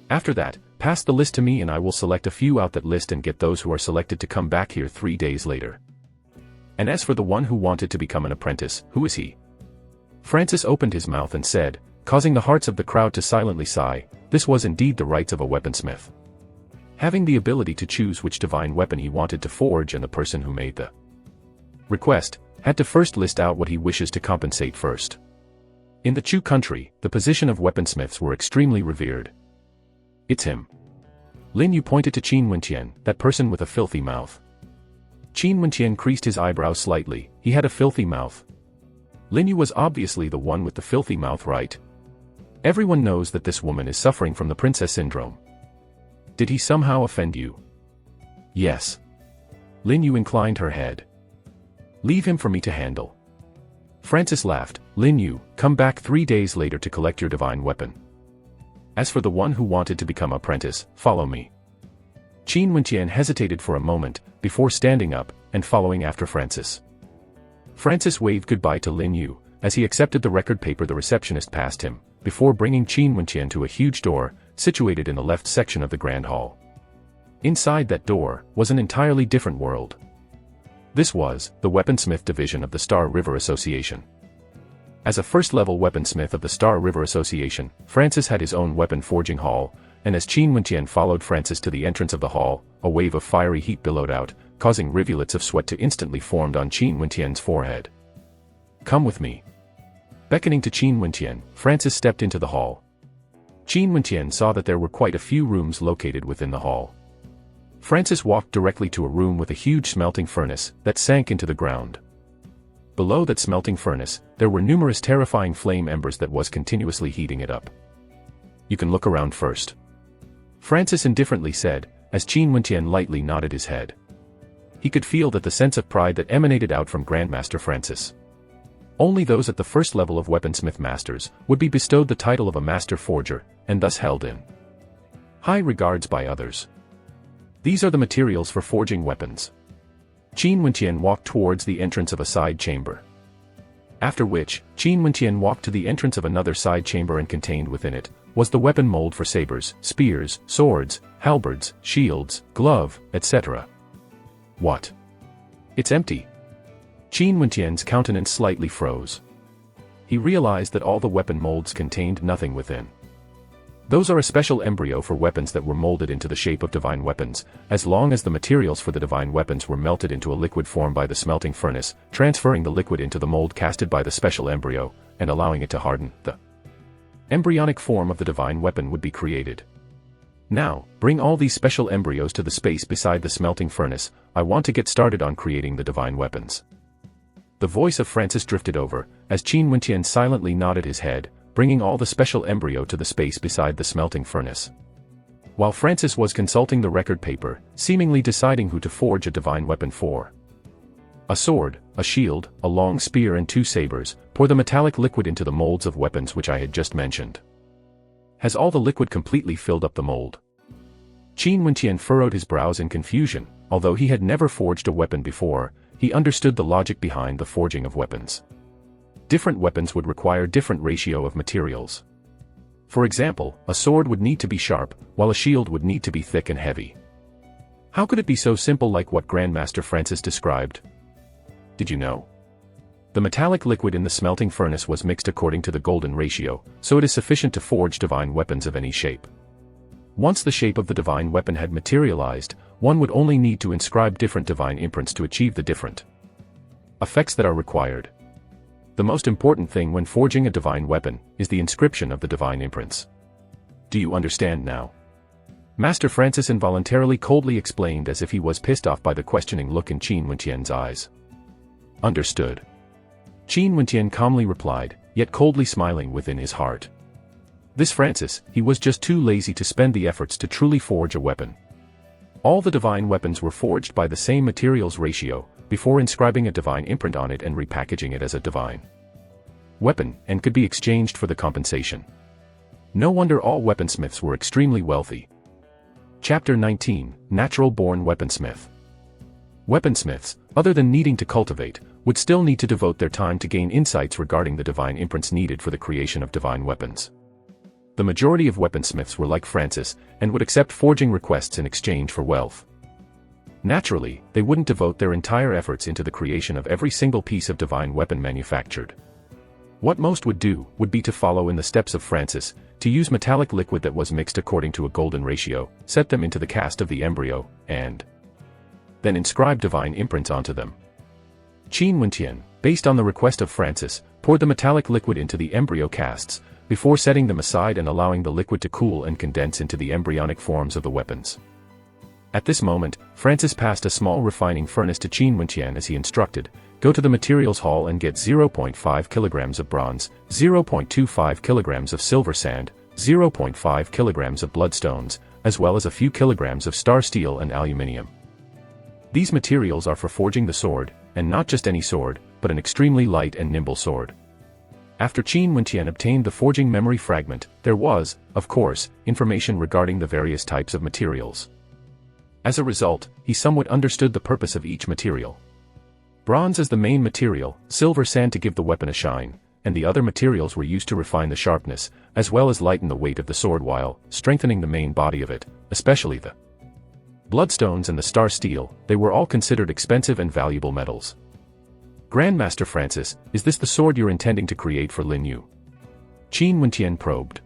Speaker 1: After that, pass the list to me and I will select a few out that list and get those who are selected to come back here 3 days later. And as for the one who wanted to become an apprentice, who is he? Francis opened his mouth and said, causing the hearts of the crowd to silently sigh, this was indeed the rights of a weaponsmith. Having the ability to choose which divine weapon he wanted to forge, and the person who made the request had to first list out what he wishes to compensate first. In the Chu country, the position of weaponsmiths were extremely revered. It's him. Lin Yu pointed to Qin Wenqian, that person with a filthy mouth. Qin Wenqian creased his eyebrows slightly. He had a filthy mouth. Lin Yu was obviously the one with the filthy mouth, right? Everyone knows that this woman is suffering from the princess syndrome. Did he somehow offend you? Yes. Lin Yu inclined her head. Leave him for me to handle. Francis laughed. Lin Yu, come back 3 days later to collect your divine weapon. As for the one who wanted to become apprentice, follow me. Qin Wenqian hesitated for a moment, before standing up, and following after Francis. Francis waved goodbye to Lin Yu, as he accepted the record paper the receptionist passed him, before bringing Qin Wenqian to a huge door, situated in the left section of the Grand Hall. Inside that door, was an entirely different world. This was, the Weaponsmith Division of the Star River Association. As a first-level weaponsmith of the Star River Association, Francis had his own weapon forging hall, and as Qin Wenqian followed Francis to the entrance of the hall, a wave of fiery heat billowed out, causing rivulets of sweat to instantly formed on Qin Wenqian's forehead. Come with me. Beckoning to Qin Wenqian, Francis stepped into the hall. Qin Wenqian saw that there were quite a few rooms located within the hall. Francis walked directly to a room with a huge smelting furnace that sank into the ground. Below that smelting furnace, there were numerous terrifying flame embers that was continuously heating it up. You can look around first. Francis indifferently said, as Qin Wenqian lightly nodded his head. He could feel that the sense of pride that emanated out from Grandmaster Francis. Only those at the first level of weaponsmith masters would be bestowed the title of a master forger, and thus held in high regards by others. These are the materials for forging weapons. Qin Wenqian walked towards the entrance of a side chamber. After which, Qin Wenqian walked to the entrance of another side chamber, and contained within it was the weapon mold for sabers, spears, swords, halberds, shields, glove, etc. What? It's empty. Qin Wenqian's countenance slightly froze. He realized that all the weapon molds contained nothing within. Those are a special embryo for weapons that were molded into the shape of divine weapons, as long as the materials for the divine weapons were melted into a liquid form by the smelting furnace, transferring the liquid into the mold casted by the special embryo, and allowing it to harden, the embryonic form of the divine weapon would be created. Now, bring all these special embryos to the space beside the smelting furnace. I want to get started on creating the divine weapons. The voice of Francis drifted over, as Qin Wenqian silently nodded his head, bringing all the special embryo to the space beside the smelting furnace. While Francis was consulting the record paper, seemingly deciding who to forge a divine weapon for. A sword, a shield, a long spear and 2 sabers, pour the metallic liquid into the molds of weapons which I had just mentioned. Has all the liquid completely filled up the mold? Qin Wenqian furrowed his brows in confusion. Although he had never forged a weapon before, he understood the logic behind the forging of weapons. Different weapons would require different ratio of materials. For example, a sword would need to be sharp, while a shield would need to be thick and heavy. How could it be so simple like what Grandmaster Francis described? Did you know? The metallic liquid in the smelting furnace was mixed according to the golden ratio, so it is sufficient to forge divine weapons of any shape. Once the shape of the divine weapon had materialized, one would only need to inscribe different divine imprints to achieve the different effects that are required. The most important thing when forging a divine weapon is the inscription of the divine imprints. Do you understand now? Master Francis involuntarily coldly explained, as if he was pissed off by the questioning look in Qin Wenqian's eyes. Understood. Qin Wenqian calmly replied, yet coldly smiling within his heart. This Francis, he was just too lazy to spend the efforts to truly forge a weapon. All the divine weapons were forged by the same materials ratio, before inscribing a divine imprint on it and repackaging it as a divine weapon, and could be exchanged for the compensation. No wonder all weaponsmiths were extremely wealthy. Chapter 19, Natural-Born Weaponsmith. Weaponsmiths, other than needing to cultivate, would still need to devote their time to gain insights regarding the divine imprints needed for the creation of divine weapons. The majority of weaponsmiths were like Francis, and would accept forging requests in exchange for wealth. Naturally, they wouldn't devote their entire efforts into the creation of every single piece of divine weapon manufactured. What most would do, would be to follow in the steps of Francis, to use metallic liquid that was mixed according to a golden ratio, set them into the cast of the embryo, and then inscribe divine imprints onto them. Qin Wenqian, based on the request of Francis, poured the metallic liquid into the embryo casts, before setting them aside and allowing the liquid to cool and condense into the embryonic forms of the weapons. At this moment, Francis passed a small refining furnace to Qin Wenqian as he instructed, go to the materials hall and get 0.5 kilograms of bronze, 0.25 kilograms of silver sand, 0.5 kilograms of bloodstones, as well as a few kilograms of star steel and aluminium. These materials are for forging the sword, and not just any sword, but an extremely light and nimble sword. After Qin Wenqian obtained the forging memory fragment, there was, of course, information regarding the various types of materials. As a result, he somewhat understood the purpose of each material. Bronze as the main material, silver sand to give the weapon a shine, and the other materials were used to refine the sharpness, as well as lighten the weight of the sword while strengthening the main body of it, especially the bloodstones and the star steel. They were all considered expensive and valuable metals. Grandmaster Francis, is this the sword you're intending to create for Lin Yu? Qin Wenqian probed.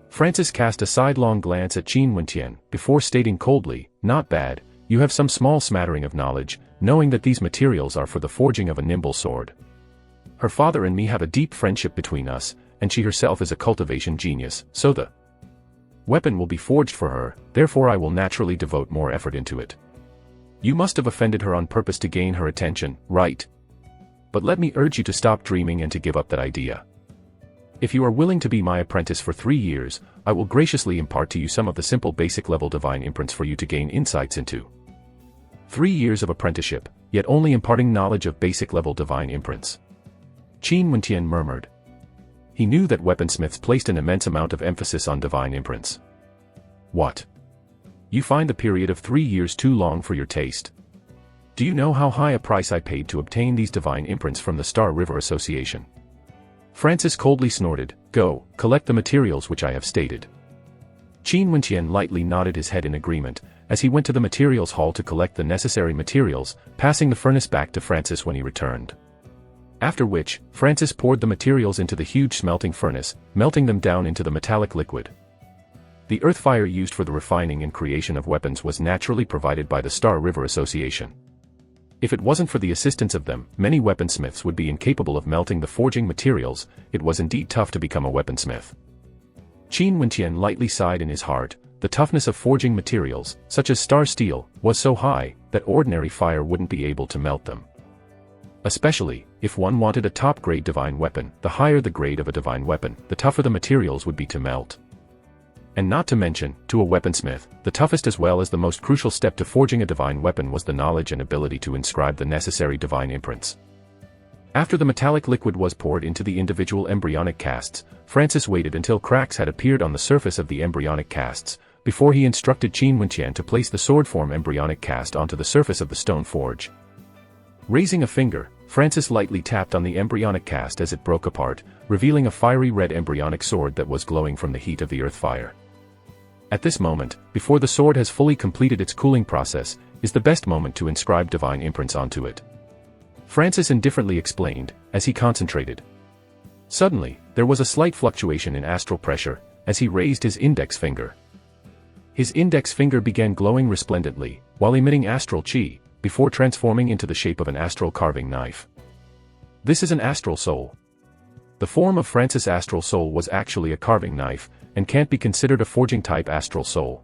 Speaker 1: Francis cast a sidelong glance at Qin Wenqian, before stating coldly, not bad, you have some small smattering of knowledge, knowing that these materials are for the forging of a nimble sword. Her father and me have a deep friendship between us, and she herself is a cultivation genius, so the weapon will be forged for her, therefore I will naturally devote more effort into it. You must have offended her on purpose to gain her attention, right? But let me urge you to stop dreaming and to give up that idea. If you are willing to be my apprentice for 3 years, I will graciously impart to you some of the simple basic level divine imprints for you to gain insights into. 3 years of apprenticeship, yet only imparting knowledge of basic level divine imprints. Qin Wenqian murmured. He knew that weaponsmiths placed an immense amount of emphasis on divine imprints. What? You find the period of 3 years too long for your taste? Do you know how high a price I paid to obtain these divine imprints from the Star River Association? Francis coldly snorted, go, collect the materials which I have stated. Qin Wenqian lightly nodded his head in agreement, as he went to the materials hall to collect the necessary materials, passing the furnace back to Francis when he returned. After which, Francis poured the materials into the huge smelting furnace, melting them down into the metallic liquid. The earth fire used for the refining and creation of weapons was naturally provided by the Star River Association. If it wasn't for the assistance of them, many weaponsmiths would be incapable of melting the forging materials. It was indeed tough to become a weaponsmith. Qin Wenqian lightly sighed in his heart. The toughness of forging materials, such as star steel, was so high that ordinary fire wouldn't be able to melt them. Especially, if one wanted a top-grade divine weapon, the higher the grade of a divine weapon, the tougher the materials would be to melt. And not to mention, to a weaponsmith, the toughest as well as the most crucial step to forging a divine weapon was the knowledge and ability to inscribe the necessary divine imprints. After the metallic liquid was poured into the individual embryonic casts, Francis waited until cracks had appeared on the surface of the embryonic casts, before he instructed Qin Wenqian to place the sword-form embryonic cast onto the surface of the stone forge. Raising a finger, Francis lightly tapped on the embryonic cast as it broke apart, revealing a fiery red embryonic sword that was glowing from the heat of the earth fire. At this moment, before the sword has fully completed its cooling process, is the best moment to inscribe divine imprints onto it. Francis indifferently explained, as he concentrated. Suddenly, there was a slight fluctuation in astral pressure, as he raised his index finger. His index finger began glowing resplendently, while emitting astral chi, before transforming into the shape of an astral carving knife. This is an astral soul. The form of Francis' astral soul was actually a carving knife, and can't be considered a forging-type astral soul.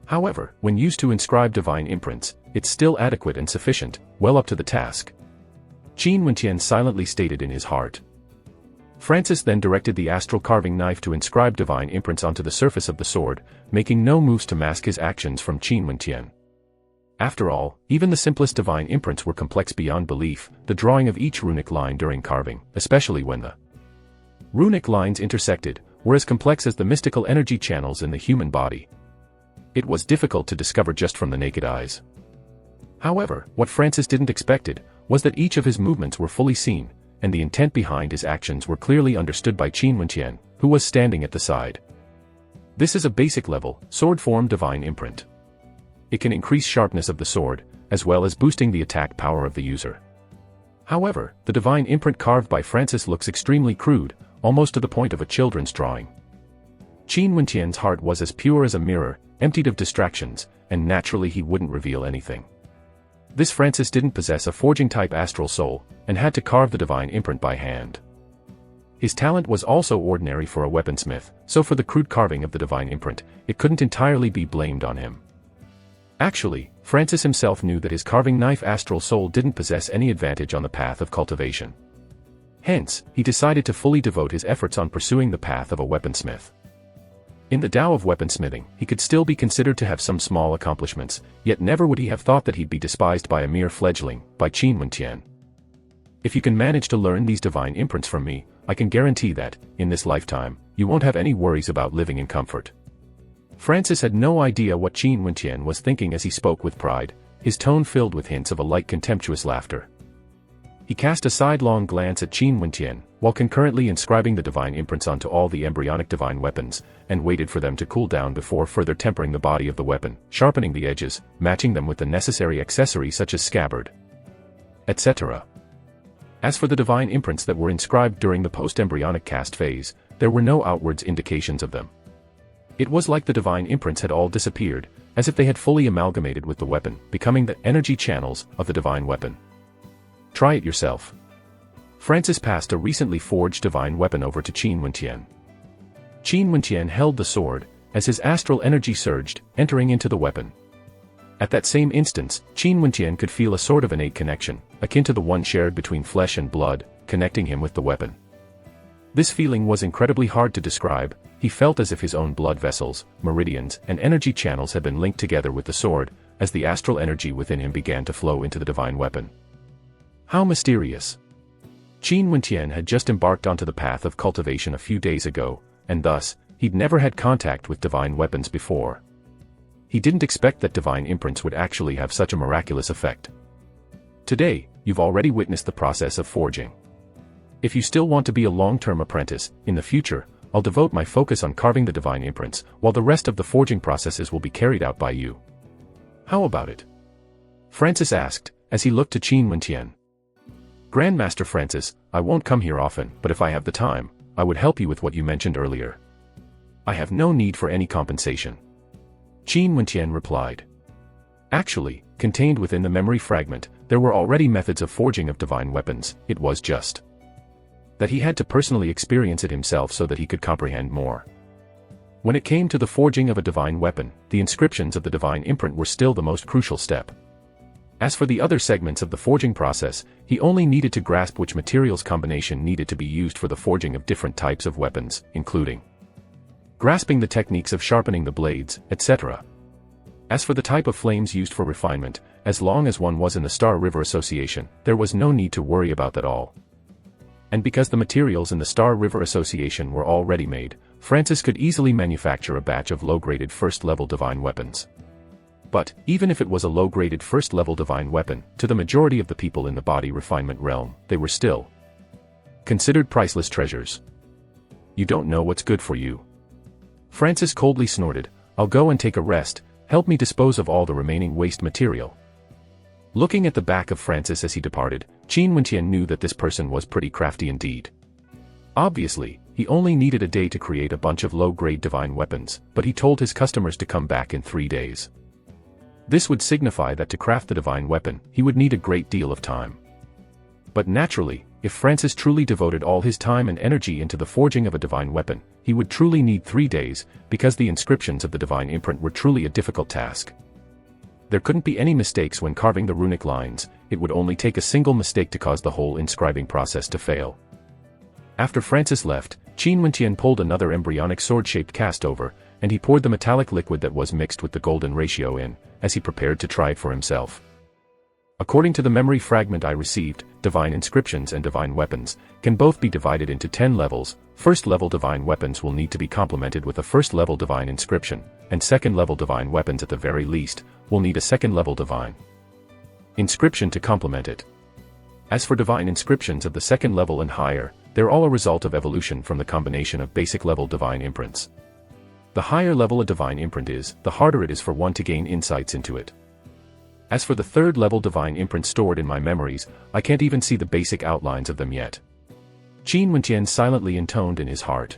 Speaker 1: However, when used to inscribe divine imprints, it's still adequate and sufficient, well up to the task. Qin Wentian silently stated in his heart. Francis then directed the astral carving knife to inscribe divine imprints onto the surface of the sword, making no moves to mask his actions from Qin Wentian. After all, even the simplest divine imprints were complex beyond belief, the drawing of each runic line during carving, especially when the runic lines intersected, were as complex as the mystical energy channels in the human body. It was difficult to discover just from the naked eyes. However, what Francis didn't expect was that each of his movements were fully seen, and the intent behind his actions were clearly understood by Qin Wentian, who was standing at the side. This is a basic level, sword form divine imprint. It can increase sharpness of the sword, as well as boosting the attack power of the user. However, the divine imprint carved by Francis looks extremely crude, almost to the point of a children's drawing. Qin Wentian's heart was as pure as a mirror, emptied of distractions, and naturally he wouldn't reveal anything. This Francis didn't possess a forging-type astral soul, and had to carve the divine imprint by hand. His talent was also ordinary for a weaponsmith, so for the crude carving of the divine imprint, it couldn't entirely be blamed on him. Actually, Francis himself knew that his carving knife astral soul didn't possess any advantage on the path of cultivation. Hence, he decided to fully devote his efforts on pursuing the path of a weaponsmith. In the Tao of weaponsmithing, he could still be considered to have some small accomplishments, yet never would he have thought that he'd be despised by a mere fledgling, by Qin Wentian. If you can manage to learn these divine imprints from me, I can guarantee that, in this lifetime, you won't have any worries about living in comfort. Francis had no idea what Qin Wentian was thinking as he spoke with pride, his tone filled with hints of a light contemptuous laughter. He cast a sidelong glance at Qin Wentian, while concurrently inscribing the divine imprints onto all the embryonic divine weapons, and waited for them to cool down before further tempering the body of the weapon, sharpening the edges, matching them with the necessary accessories such as scabbard, etc. As for the divine imprints that were inscribed during the post-embryonic cast phase, there were no outward indications of them. It was like the divine imprints had all disappeared, as if they had fully amalgamated with the weapon, becoming the energy channels of the divine weapon. Try it yourself. Francis passed a recently forged divine weapon over to Qin Wentian. Qin Wentian held the sword, as his astral energy surged, entering into the weapon. At that same instant, Qin Wentian could feel a sort of innate connection, akin to the one shared between flesh and blood, connecting him with the weapon. This feeling was incredibly hard to describe. He felt as if his own blood vessels, meridians, and energy channels had been linked together with the sword, as the astral energy within him began to flow into the divine weapon. How mysterious! Qin Wentian had just embarked onto the path of cultivation a few days ago, and thus, he'd never had contact with divine weapons before. He didn't expect that divine imprints would actually have such a miraculous effect. Today, you've already witnessed the process of forging. If you still want to be a long-term apprentice, in the future, I'll devote my focus on carving the divine imprints, while the rest of the forging processes will be carried out by you. How about it? Francis asked, as he looked to Qin Wentian. Grandmaster Francis, I won't come here often, but if I have the time, I would help you with what you mentioned earlier. I have no need for any compensation. Qin Wentian replied. Actually, contained within the memory fragment, there were already methods of forging of divine weapons, it was just that he had to personally experience it himself so that he could comprehend more. When it came to the forging of a divine weapon, the inscriptions of the divine imprint were still the most crucial step. As for the other segments of the forging process, he only needed to grasp which materials combination needed to be used for the forging of different types of weapons, including grasping the techniques of sharpening the blades, etc. As for the type of flames used for refinement, as long as one was in the Star River Association, there was no need to worry about that all. And because the materials in the Star River Association were all ready-made, Francis could easily manufacture a batch of low-graded first-level divine weapons. But, even if it was a low-graded first-level divine weapon, to the majority of the people in the body refinement realm, they were still considered priceless treasures. You don't know what's good for you. Francis coldly snorted, I'll go and take a rest, help me dispose of all the remaining waste material. Looking at the back of Francis as he departed, Qin Wentian knew that this person was pretty crafty indeed. Obviously, he only needed a day to create a bunch of low-grade divine weapons, but he told his customers to come back in 3 days. This would signify that to craft the divine weapon, he would need a great deal of time. But naturally, if Francis truly devoted all his time and energy into the forging of a divine weapon, he would truly need 3 days, because the inscriptions of the divine imprint were truly a difficult task. There couldn't be any mistakes when carving the runic lines, it would only take a single mistake to cause the whole inscribing process to fail. After Francis left, Qin Wenqian pulled another embryonic sword-shaped cast over, and he poured the metallic liquid that was mixed with the golden ratio in, as he prepared to try it for himself. According to the memory fragment I received, divine inscriptions and divine weapons can both be divided into 10 levels. First-level divine weapons will need to be complemented with a first-level divine inscription, and second-level divine weapons at the very least will need a second-level divine inscription to complement it. As for divine inscriptions of the second level and higher, they're all a result of evolution from the combination of basic-level divine imprints. The higher level a divine imprint is, the harder it is for one to gain insights into it. As for the third-level divine imprint stored in my memories, I can't even see the basic outlines of them yet. Qin Wenqian silently intoned in his heart.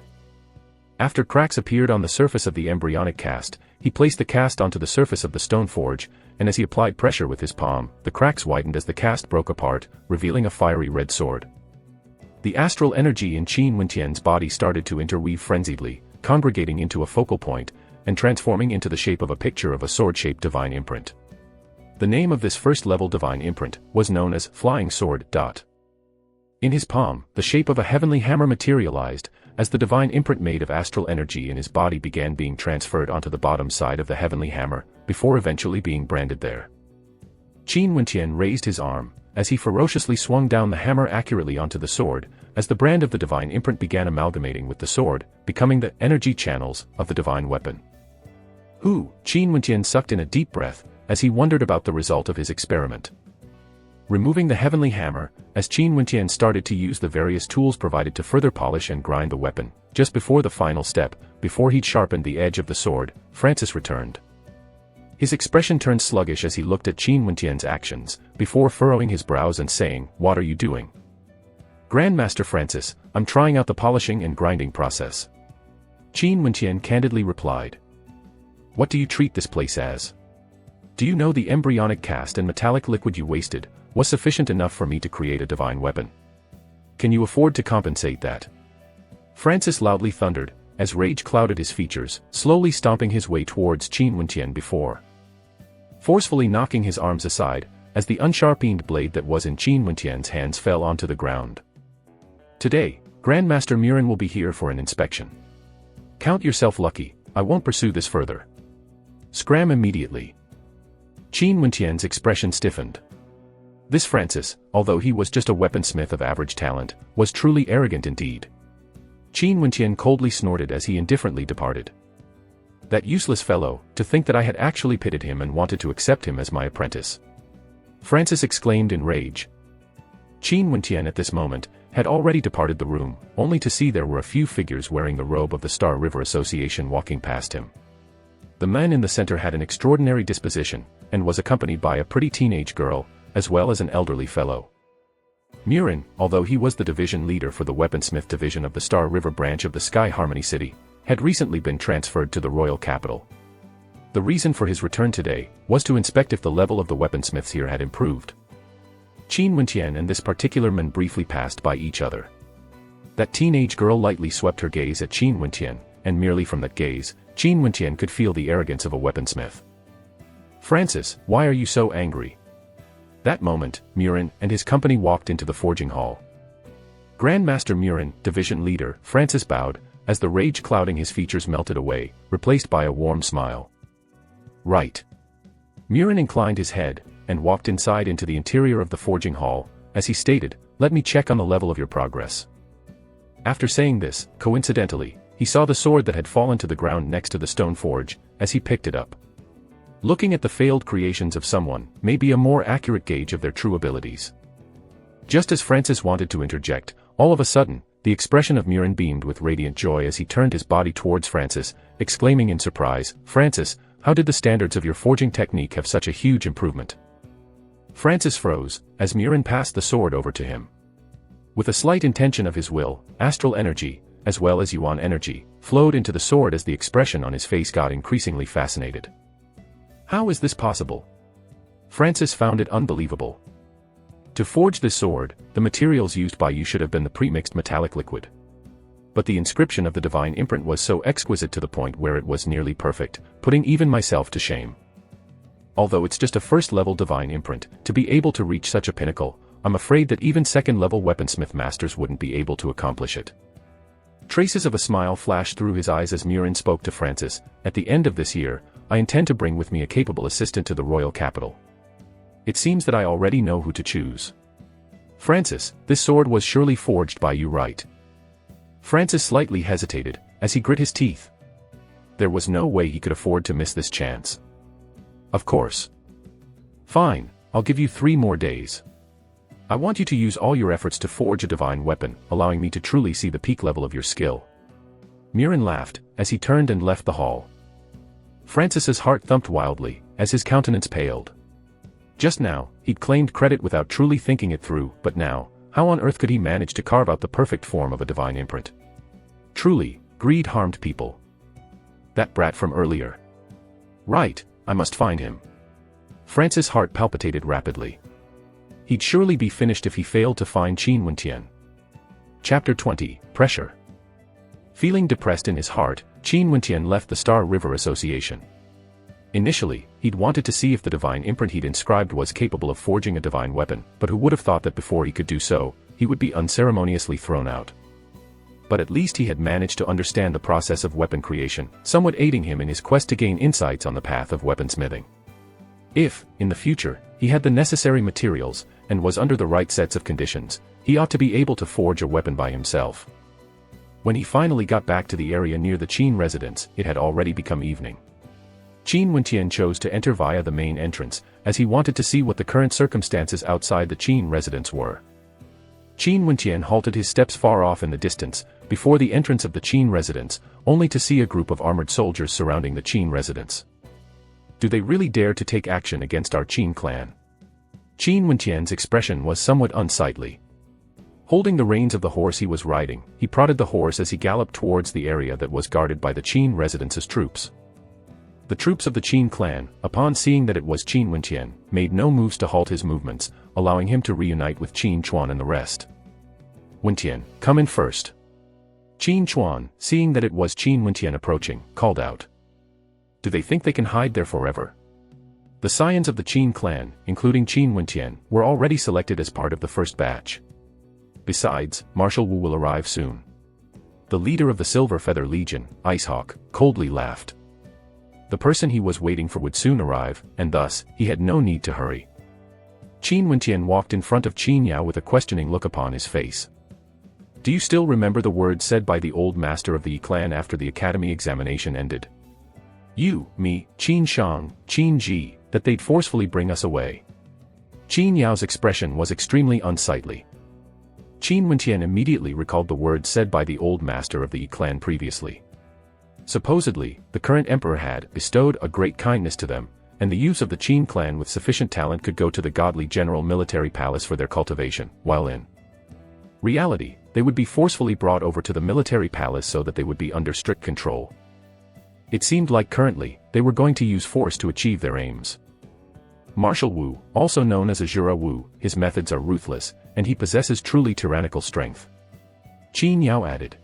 Speaker 1: After cracks appeared on the surface of the embryonic cast, he placed the cast onto the surface of the stone forge, and as he applied pressure with his palm, the cracks widened as the cast broke apart, revealing a fiery red sword. The astral energy in Qin Wenqian's body started to interweave frenziedly, congregating into a focal point, and transforming into the shape of a picture of a sword-shaped divine imprint. The name of this first-level divine imprint was known as Flying Sword. In his palm, the shape of a heavenly hammer materialized, as the divine imprint made of astral energy in his body began being transferred onto the bottom side of the heavenly hammer, before eventually being branded there. Qin Wenqian raised his arm, as he ferociously swung down the hammer accurately onto the sword, as the brand of the divine imprint began amalgamating with the sword, becoming the energy channels of the divine weapon. Qin Wenqian sucked in a deep breath, as he wondered about the result of his experiment. Removing the heavenly hammer, as Qin Wenqian started to use the various tools provided to further polish and grind the weapon, just before the final step, before he'd sharpened the edge of the sword, Francis returned. His expression turned sluggish as he looked at Qin Wenqian's actions, before furrowing his brows and saying, "What are you doing?" "Grandmaster Francis, I'm trying out the polishing and grinding process." Qin Wenqian candidly replied. "What do you treat this place as? Do you know the embryonic cast and metallic liquid you wasted was sufficient enough for me to create a divine weapon? Can you afford to compensate that?" Francis loudly thundered, as rage clouded his features, slowly stomping his way towards Qin Wenqian before forcefully knocking his arms aside, as the unsharpened blade that was in Qin Wenqian's hands fell onto the ground. "Today, Grandmaster Murin will be here for an inspection. Count yourself lucky, I won't pursue this further. Scram immediately." Qin Wenqian's expression stiffened. This Francis, although he was just a weaponsmith of average talent, was truly arrogant indeed. Qin Wenqian coldly snorted as he indifferently departed. "That useless fellow, to think that I had actually pitied him and wanted to accept him as my apprentice," Francis exclaimed in rage. Qin Wenqian at this moment had already departed the room, only to see there were a few figures wearing the robe of the Star River Association walking past him. The man in the center had an extraordinary disposition, and was accompanied by a pretty teenage girl, as well as an elderly fellow. Murin, although he was the division leader for the weaponsmith division of the Star River branch of the Sky Harmony City, had recently been transferred to the royal capital. The reason for his return today was to inspect if the level of the weaponsmiths here had improved. Qin Wenqian and this particular man briefly passed by each other. That teenage girl lightly swept her gaze at Qin Wenqian, and merely from that gaze, Qin Wenqian could feel the arrogance of a weaponsmith. "Francis, why are you so angry?" That moment, Murin and his company walked into the forging hall. Grandmaster Murin, division leader, Francis bowed, as the rage clouding his features melted away, replaced by a warm smile. "Right." Murin inclined his head, and walked inside into the interior of the forging hall, as he stated, "Let me check on the level of your progress." After saying this, coincidentally, he saw the sword that had fallen to the ground next to the stone forge, as he picked it up. Looking at the failed creations of someone may be a more accurate gauge of their true abilities. Just as Francis wanted to interject, all of a sudden, the expression of Murin beamed with radiant joy as he turned his body towards Francis, exclaiming in surprise, "Francis, how did the standards of your forging technique have such a huge improvement?" Francis froze, as Murin passed the sword over to him. With a slight intention of his will, astral energy, as well as yuan energy, flowed into the sword as the expression on his face got increasingly fascinated. How is this possible? Francis found it unbelievable. To forge this sword, the materials used by you should have been the pre-mixed metallic liquid. But the inscription of the divine imprint was so exquisite to the point where it was nearly perfect, putting even myself to shame. Although it's just a first-level divine imprint, to be able to reach such a pinnacle, I'm afraid that even second-level weaponsmith masters wouldn't be able to accomplish it. Traces of a smile flashed through his eyes as Murin spoke to Francis. At the end of this year, I intend to bring with me a capable assistant to the royal capital. It seems that I already know who to choose. Francis, this sword was surely forged by you, right? Francis slightly hesitated, as he grit his teeth. There was no way he could afford to miss this chance. Of course. Fine, I'll give you 3 more days. I want you to use all your efforts to forge a divine weapon, allowing me to truly see the peak level of your skill. Murin laughed, as he turned and left the hall. Francis's heart thumped wildly, as his countenance paled. Just now, he'd claimed credit without truly thinking it through, but now, how on earth could he manage to carve out the perfect form of a divine imprint? Truly, greed harmed people. That brat from earlier. Right, I must find him. Francis' heart palpitated rapidly. He'd surely be finished if he failed to find Qin Wentian. Chapter 20, Pressure. Feeling depressed in his heart, Qin Wentian left the Star River Association. Initially, he'd wanted to see if the divine imprint he'd inscribed was capable of forging a divine weapon, but who would have thought that before he could do so, he would be unceremoniously thrown out. But at least he had managed to understand the process of weapon creation, somewhat aiding him in his quest to gain insights on the path of weaponsmithing. If, in the future, he had the necessary materials, and was under the right sets of conditions, he ought to be able to forge a weapon by himself. When he finally got back to the area near the Qin residence, it had already become evening. Qin Wentian chose to enter via the main entrance, as he wanted to see what the current circumstances outside the Qin residence were. Qin Wentian halted his steps far off in the distance, before the entrance of the Qin residence, only to see a group of armored soldiers surrounding the Qin residence. Do they really dare to take action against our Qin clan? Qin Wentian's expression was somewhat unsightly. Holding the reins of the horse he was riding, he prodded the horse as he galloped towards the area that was guarded by the Qin residence's troops. The troops of the Qin clan, upon seeing that it was Qin Wentian, made no moves to halt his movements, allowing him to reunite with Qin Chuan and the rest. Wentian, come in first. Qin Chuan, seeing that it was Qin Wentian approaching, called out. Do they think they can hide there forever? The scions of the Qin clan, including Qin Wentian, were already selected as part of the first batch. Besides, Marshal Wu will arrive soon. The leader of the Silver Feather Legion, Icehawk, coldly laughed. The person he was waiting for would soon arrive, and thus, he had no need to hurry. Qin Wentian walked in front of Qin Yao with a questioning look upon his face. Do you still remember the words said by the old master of the Yi clan after the academy examination ended? You, me, Qin Shang, Qin Ji, that they'd forcefully bring us away. Qin Yao's expression was extremely unsightly. Qin Wentian immediately recalled the words said by the old master of the Yi clan previously. Supposedly, the current emperor had bestowed a great kindness to them, and the youths of the Qin clan with sufficient talent could go to the godly general military palace for their cultivation, while in reality, they would be forcefully brought over to the military palace so that they would be under strict control. It seemed like currently, they were going to use force to achieve their aims. Marshal Wu, also known as Azura Wu, his methods are ruthless, and he possesses truly tyrannical strength. Qin Yao added.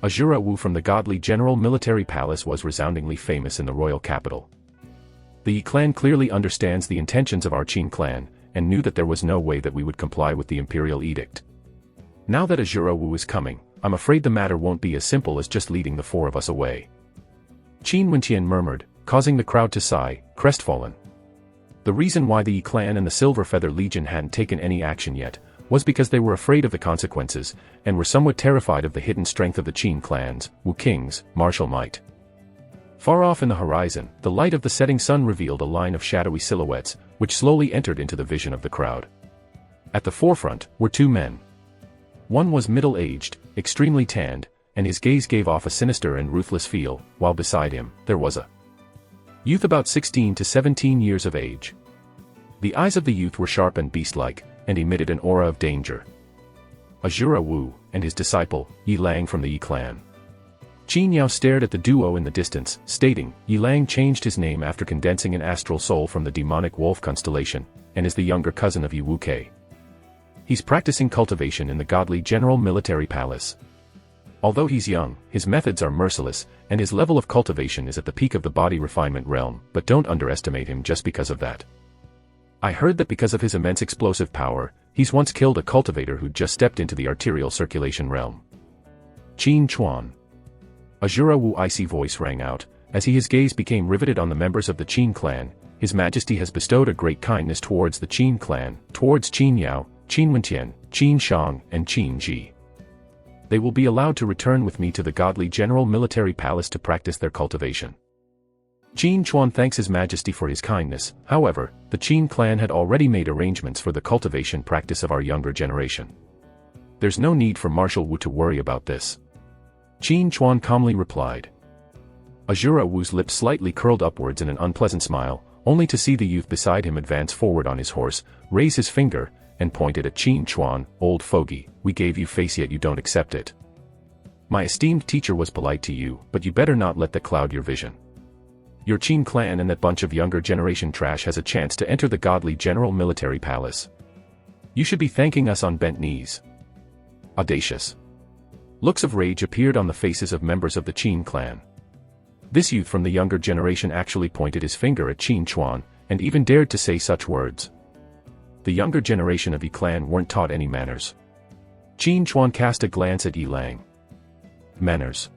Speaker 1: Azura Wu from the godly general military palace was resoundingly famous in the royal capital. The Yi clan clearly understands the intentions of our Qin clan, and knew that there was no way that we would comply with the imperial edict. Now that Azura Wu is coming, I'm afraid the matter won't be as simple as just leading the 4 of us away. Qin Wentian murmured, causing the crowd to sigh, crestfallen. The reason why the Yi clan and the Silver Feather Legion hadn't taken any action yet, was because they were afraid of the consequences, and were somewhat terrified of the hidden strength of the Qin clans, Wu King's martial might. Far off in the horizon, the light of the setting sun revealed a line of shadowy silhouettes, which slowly entered into the vision of the crowd. At the forefront were 2 men. One was middle-aged, extremely tanned, and his gaze gave off a sinister and ruthless feel, while beside him, there was a youth about 16 to 17 years of age. The eyes of the youth were sharp and beast-like, and emitted an aura of danger. Azura Wu, and his disciple, Yi Lang from the Yi clan. Qin Yao stared at the duo in the distance, stating, Yi Lang changed his name after condensing an astral soul from the demonic wolf constellation, and is the younger cousin of Yi Wu Kei. He's practicing cultivation in the godly General Military Palace. Although he's young, his methods are merciless, and his level of cultivation is at the peak of the body refinement realm, but don't underestimate him just because of that. I heard that because of his immense explosive power, he's once killed a cultivator who'd just stepped into the arterial circulation realm. Qin Chuan. Azura Wu's icy voice rang out, as his gaze became riveted on the members of the Qin clan. His Majesty has bestowed a great kindness towards the Qin clan, towards Qin Yao, Qin Wentian, Qin Shang, and Qin Ji. They will be allowed to return with me to the godly General Military Palace to practice their cultivation. Qin Chuan thanks His Majesty for his kindness. However, the Qin clan had already made arrangements for the cultivation practice of our younger generation. There's no need for Marshal Wu to worry about this. Qin Chuan calmly replied. Azura Wu's lips slightly curled upwards in an unpleasant smile, only to see the youth beside him advance forward on his horse, raise his finger, and pointed at Qin Chuan. Old fogey, we gave you face yet you don't accept it. My esteemed teacher was polite to you, but you better not let that cloud your vision. Your Qin clan and that bunch of younger generation trash has a chance to enter the godly General Military Palace. You should be thanking us on bent knees. Audacious. Looks of rage appeared on the faces of members of the Qin clan. This youth from the younger generation actually pointed his finger at Qin Chuan, and even dared to say such words. The younger generation of Yi clan weren't taught any manners. Qin Chuan cast a glance at Yi Lang. Manners.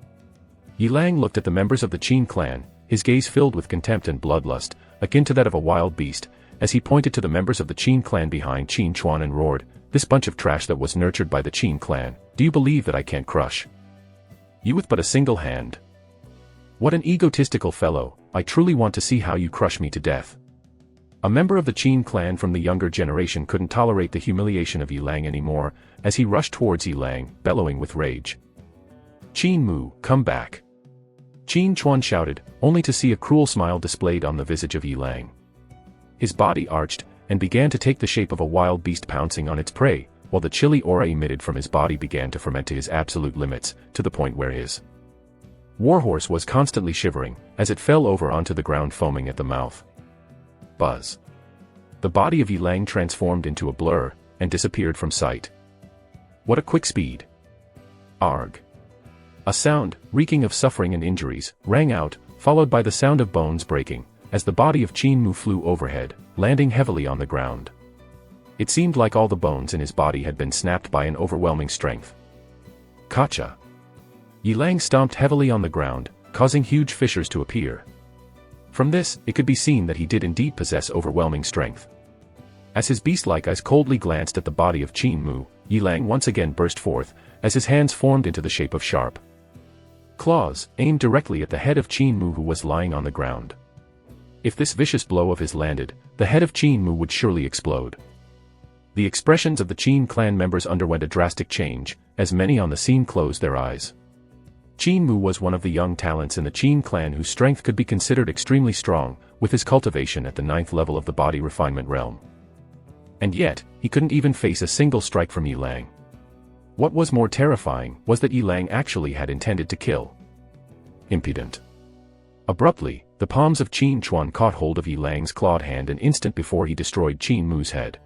Speaker 1: Yi Lang looked at the members of the Qin clan, his gaze filled with contempt and bloodlust, akin to that of a wild beast, as he pointed to the members of the Qin clan behind Qin Chuan and roared, "This bunch of trash that was nurtured by the Qin clan, do you believe that I can't crush you with but a single hand? What an egotistical fellow, I truly want to see how you crush me to death." A member of the Qin clan from the younger generation couldn't tolerate the humiliation of Yi Lang anymore, as he rushed towards Yi Lang, bellowing with rage. "Qin Mu, come back!" Qin Chuan shouted, only to see a cruel smile displayed on the visage of Yi Lang. His body arched, and began to take the shape of a wild beast pouncing on its prey, while the chilly aura emitted from his body began to ferment to his absolute limits, to the point where his warhorse was constantly shivering, as it fell over onto the ground foaming at the mouth. Buzz. The body of Yi Lang transformed into a blur, and disappeared from sight. What a quick speed! Arg! A sound, reeking of suffering and injuries, rang out, followed by the sound of bones breaking, as the body of Qin Mu flew overhead, landing heavily on the ground. It seemed like all the bones in his body had been snapped by an overwhelming strength. Kacha! Yi Lang stomped heavily on the ground, causing huge fissures to appear. From this, it could be seen that he did indeed possess overwhelming strength. As his beast-like eyes coldly glanced at the body of Qin Mu, Yi Lang once again burst forth, as his hands formed into the shape of sharp claws, aimed directly at the head of Qin Mu who was lying on the ground. If this vicious blow of his landed, the head of Qin Mu would surely explode. The expressions of the Qin clan members underwent a drastic change, as many on the scene closed their eyes. Qin Mu was one of the young talents in the Qin clan whose strength could be considered extremely strong, with his cultivation at the 9th level of the body refinement realm. And yet, he couldn't even face a single strike from Yi Lang. What was more terrifying was that Yi Lang actually had intended to kill. Impudent. Abruptly, the palms of Qin Chuan caught hold of Yi Lang's clawed hand an instant before he destroyed Qin Mu's head.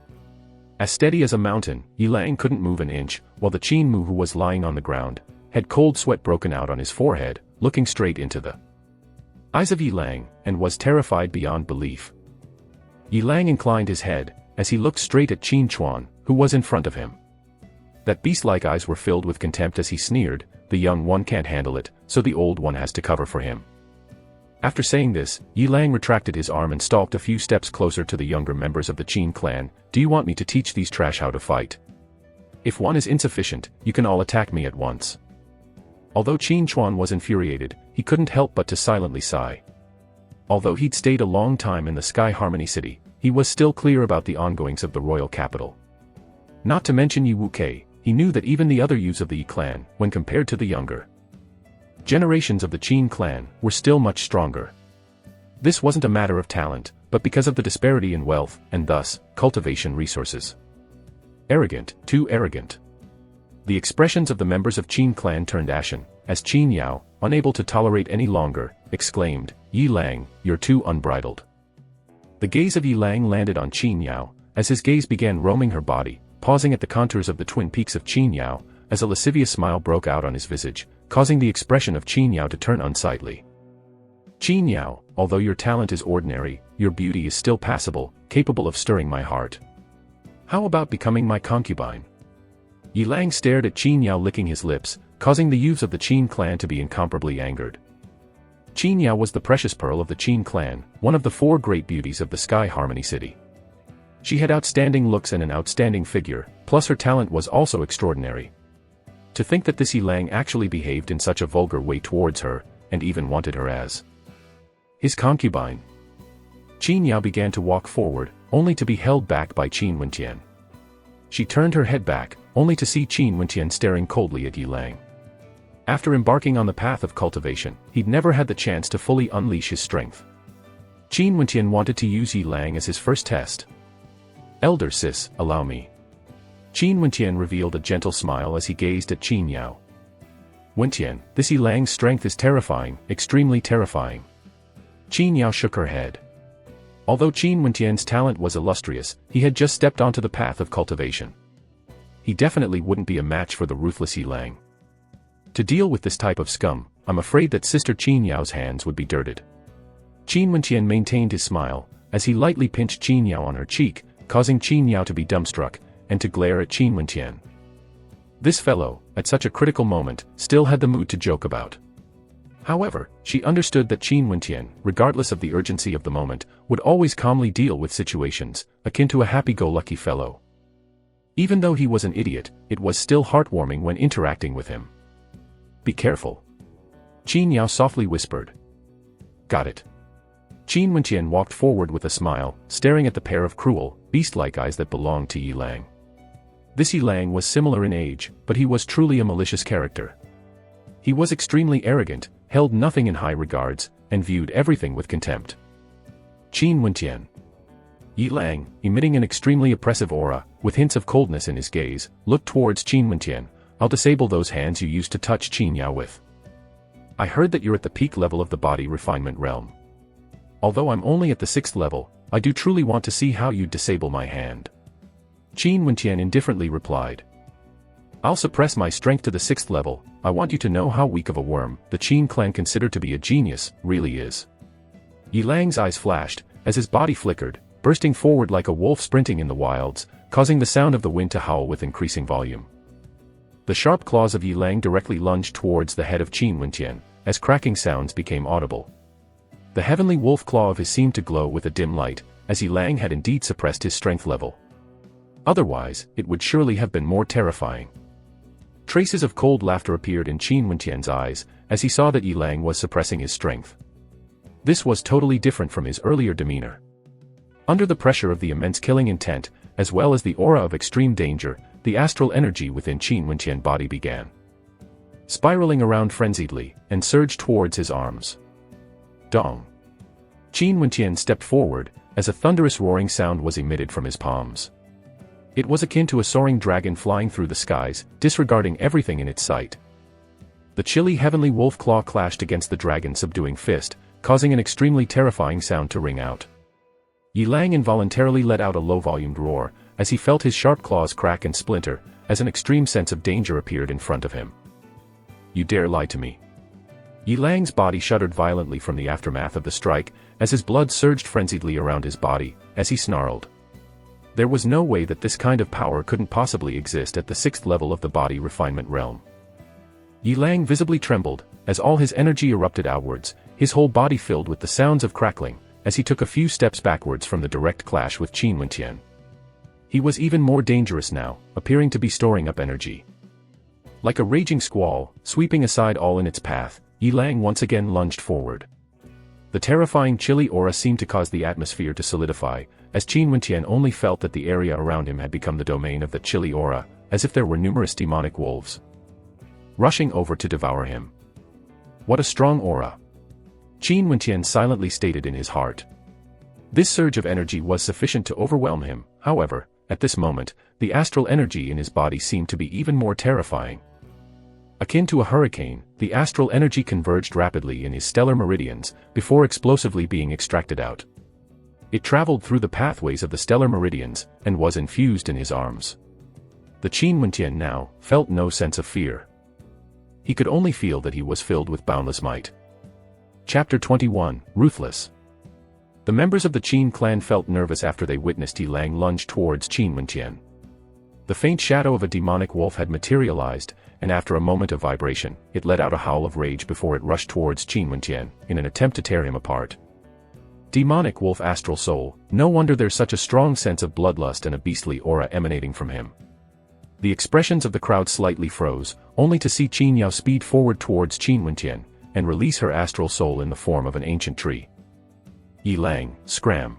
Speaker 1: As steady as a mountain, Yi Lang couldn't move an inch, while the Qin Mu who was lying on the ground, had cold sweat broken out on his forehead, looking straight into the eyes of Yi Lang, and was terrified beyond belief. Yi Lang inclined his head, as he looked straight at Qin Chuan, who was in front of him. That beast-like eyes were filled with contempt as he sneered, "The young one can't handle it, so the old one has to cover for him." After saying this, Yi Lang retracted his arm and stalked a few steps closer to the younger members of the Qin clan. "Do you want me to teach these trash how to fight? If one is insufficient, you can all attack me at once." Although Qin Chuan was infuriated, he couldn't help but to silently sigh. Although he'd stayed a long time in the Sky Harmony City, he was still clear about the ongoings of the royal capital. Not to mention Yi Wu-kei, he knew that even the other youths of the Yi clan, when compared to the younger generations of the Qin clan, were still much stronger. This wasn't a matter of talent, but because of the disparity in wealth, and thus, cultivation resources. Arrogant, too arrogant. The expressions of the members of Qin clan turned ashen, as Qin Yao, unable to tolerate any longer, exclaimed, "Yi Lang, you're too unbridled." The gaze of Yi Lang landed on Qin Yao, as his gaze began roaming her body, pausing at the contours of the twin peaks of Qin Yao, as a lascivious smile broke out on his visage, causing the expression of Qin Yao to turn unsightly. Qin Yao, although your talent is ordinary, your beauty is still passable, capable of stirring my heart. How about becoming my concubine? Yi Lang stared at Qin Yao, licking his lips, causing the youths of the Qin clan to be incomparably angered. Qin Yao was the precious pearl of the Qin clan, one of the 4 great beauties of the Sky Harmony City. She had outstanding looks and an outstanding figure, plus her talent was also extraordinary. To think that this Yi Lang actually behaved in such a vulgar way towards her, and even wanted her as his concubine. Qin Yao began to walk forward, only to be held back by Qin Wentian. She turned her head back, only to see Qin Wentian staring coldly at Yi Lang. After embarking on the path of cultivation, he'd never had the chance to fully unleash his strength. Qin Wentian wanted to use Yi Lang as his first test. "Elder sis, allow me." Qin Wentian revealed a gentle smile as he gazed at Qin Yao. "Wentian, this Yi Lang's strength is terrifying, extremely terrifying." Qin Yao shook her head. Although Qin Wentian's talent was illustrious, he had just stepped onto the path of cultivation. He definitely wouldn't be a match for the ruthless Yi Lang. To deal with this type of scum, I'm afraid that Sister Qin Yao's hands would be dirted. Qin Wentian maintained his smile, as he lightly pinched Qin Yao on her cheek, causing Qin Yao to be dumbstruck, and to glare at Qin Wentian. This fellow, at such a critical moment, still had the mood to joke about. However, she understood that Qin Wentian, regardless of the urgency of the moment, would always calmly deal with situations, akin to a happy-go-lucky fellow. Even though he was an idiot, it was still heartwarming when interacting with him. "Be careful," Qin Yao softly whispered. "Got it." Qin Wentian walked forward with a smile, staring at the pair of cruel, beast-like eyes that belonged to Yi Lang. This Yi Lang was similar in age, but he was truly a malicious character. He was extremely arrogant, held nothing in high regards, and viewed everything with contempt. Qin Wentian. Yi Lang, emitting an extremely oppressive aura, with hints of coldness in his gaze, looked towards Qin Wentian. "I'll disable those hands you used to touch Qin Yao with. I heard that you're at the peak level of the body refinement realm. Although I'm only at the 6th level, I do truly want to see how you'd disable my hand." Qin Wentian indifferently replied. "I'll suppress my strength to the 6th level. I want you to know how weak of a worm the Qin clan considered to be a genius really is." Yi Lang's eyes flashed, as his body flickered, bursting forward like a wolf sprinting in the wilds, causing the sound of the wind to howl with increasing volume. The sharp claws of Yi Lang directly lunged towards the head of Qin Wentian, as cracking sounds became audible. The heavenly wolf claw of his seemed to glow with a dim light, as Yi Lang had indeed suppressed his strength level. Otherwise, it would surely have been more terrifying. Traces of cold laughter appeared in Qin Wentian's eyes, as he saw that Yi Lang was suppressing his strength. This was totally different from his earlier demeanor. Under the pressure of the immense killing intent, as well as the aura of extreme danger, the astral energy within Qin Wentian's body began spiraling around frenziedly, and surged towards his arms. Dong! Qin Wentian stepped forward, as a thunderous roaring sound was emitted from his palms. It was akin to a soaring dragon flying through the skies, disregarding everything in its sight. The chilly heavenly wolf claw clashed against the dragon's subduing fist, causing an extremely terrifying sound to ring out. Yi Lang involuntarily let out a low-volumed roar, as he felt his sharp claws crack and splinter, as an extreme sense of danger appeared in front of him. "You dare lie to me." Yi Lang's body shuddered violently from the aftermath of the strike, as his blood surged frenziedly around his body, as he snarled. There was no way that this kind of power couldn't possibly exist at the 6th level of the body refinement realm. Yi Lang visibly trembled, as all his energy erupted outwards, his whole body filled with the sounds of crackling, as he took a few steps backwards from the direct clash with Qin Wentian. He was even more dangerous now, appearing to be storing up energy. Like a raging squall, sweeping aside all in its path, Yi Lang once again lunged forward. The terrifying chilly aura seemed to cause the atmosphere to solidify, as Qin Wentian only felt that the area around him had become the domain of the chilly aura, as if there were numerous demonic wolves rushing over to devour him. What a strong aura! Qin Wentian silently stated in his heart. This surge of energy was sufficient to overwhelm him. However, at this moment, the astral energy in his body seemed to be even more terrifying. Akin to a hurricane, the astral energy converged rapidly in his stellar meridians, before explosively being extracted out. It traveled through the pathways of the stellar meridians, and was infused in his arms. the Qin Wentian now felt no sense of fear. He could only feel that he was filled with boundless might. Chapter 21, Ruthless. The members of the Qin clan felt nervous after they witnessed Yi Lang lunge towards Qin Wentian. The faint shadow of a demonic wolf had materialized, and after a moment of vibration, it let out a howl of rage before it rushed towards Qin Wentian, in an attempt to tear him apart. Demonic wolf astral soul, no wonder there's such a strong sense of bloodlust and a beastly aura emanating from him. The expressions of the crowd slightly froze, only to see Qin Yao speed forward towards Qin Wentian, and release her astral soul in the form of an ancient tree. Yi Lang, scram!